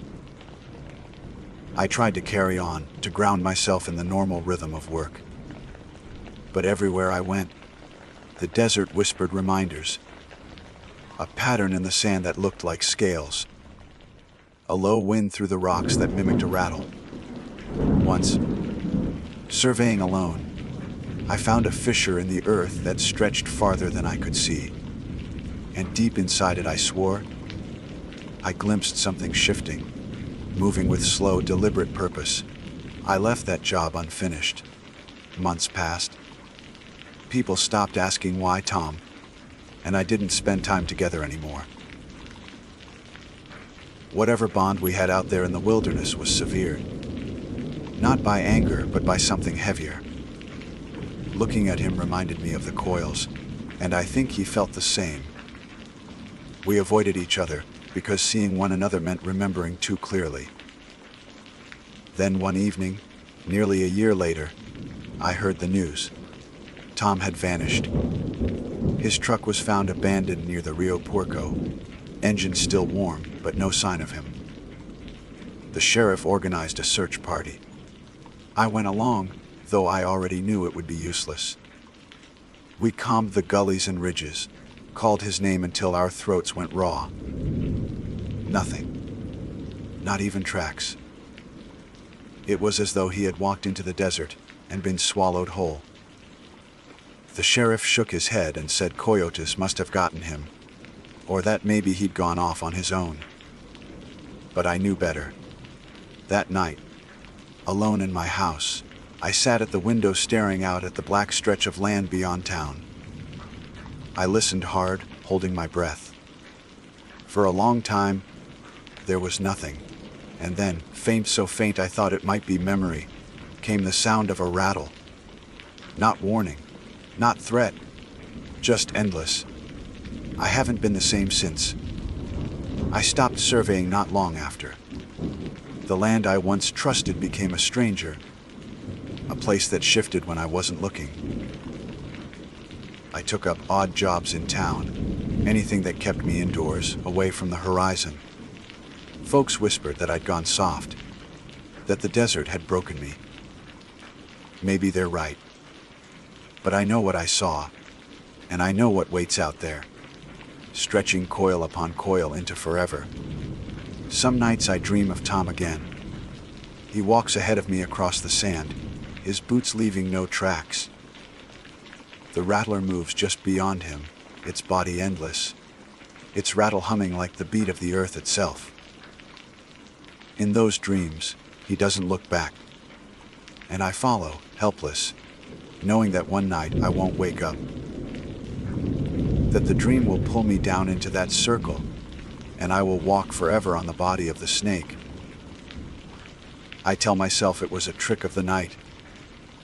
I tried to carry on, to ground myself in the normal rhythm of work. But everywhere I went, the desert whispered reminders. A pattern in the sand that looked like scales. A low wind through the rocks that mimicked a rattle. Once, surveying alone, I found a fissure in the earth that stretched farther than I could see. And deep inside it, I swore, I glimpsed something shifting, moving with slow, deliberate purpose. I left that job unfinished. Months passed. People stopped asking why Tom, and I didn't spend time together anymore. Whatever bond we had out there in the wilderness was severed. Not by anger, but by something heavier. Looking at him reminded me of the coils, and I think he felt the same. We avoided each other, because seeing one another meant remembering too clearly. Then one evening, nearly a year later, I heard the news. Tom had vanished. His truck was found abandoned near the Rio Porco. Engine still warm, but no sign of him. The sheriff organized a search party. I went along, though I already knew it would be useless. We combed the gullies and ridges, called his name until our throats went raw. Nothing. Not even tracks. It was as though he had walked into the desert and been swallowed whole. The sheriff shook his head and said coyotes must have gotten him, or that maybe he'd gone off on his own. But I knew better. That night, alone in my house, I sat at the window staring out at the black stretch of land beyond town. I listened hard, holding my breath. For a long time, there was nothing, and then, faint so faint I thought it might be memory, came the sound of a rattle. Not warning, not threat, just endless. I haven't been the same since. I stopped surveying not long after. The land I once trusted became a stranger, a place that shifted when I wasn't looking. I took up odd jobs in town, anything that kept me indoors, away from the horizon. Folks whispered that I'd gone soft, that the desert had broken me. Maybe they're right. But I know what I saw, and I know what waits out there, stretching coil upon coil into forever. Some nights I dream of Tom again. He walks ahead of me across the sand, his boots leaving no tracks. The rattler moves just beyond him, its body endless, its rattle humming like the beat of the earth itself. In those dreams, he doesn't look back, and I follow, helpless, knowing that one night I won't wake up, that the dream will pull me down into that circle, and I will walk forever on the body of the snake. I tell myself it was a trick of the night,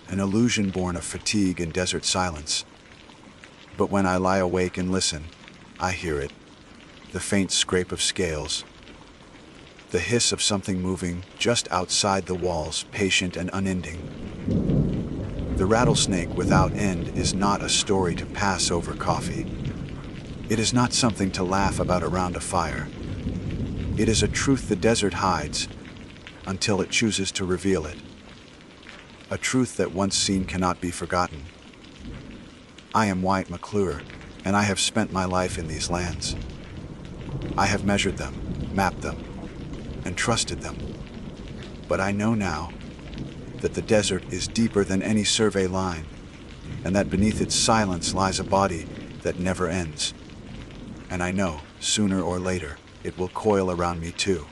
an illusion born of fatigue and desert silence. But when I lie awake and listen, I hear it, the faint scrape of scales, the hiss of something moving just outside the walls, patient and unending. The rattlesnake without end is not a story to pass over coffee. It is not something to laugh about around a fire. It is a truth the desert hides until it chooses to reveal it. A truth that once seen cannot be forgotten. I am Wyatt McClure, and I have spent my life in these lands. I have measured them, mapped them, and trusted them. But I know now that the desert is deeper than any survey line, and that beneath its silence lies a body that never ends. And I know, sooner or later, it will coil around me too.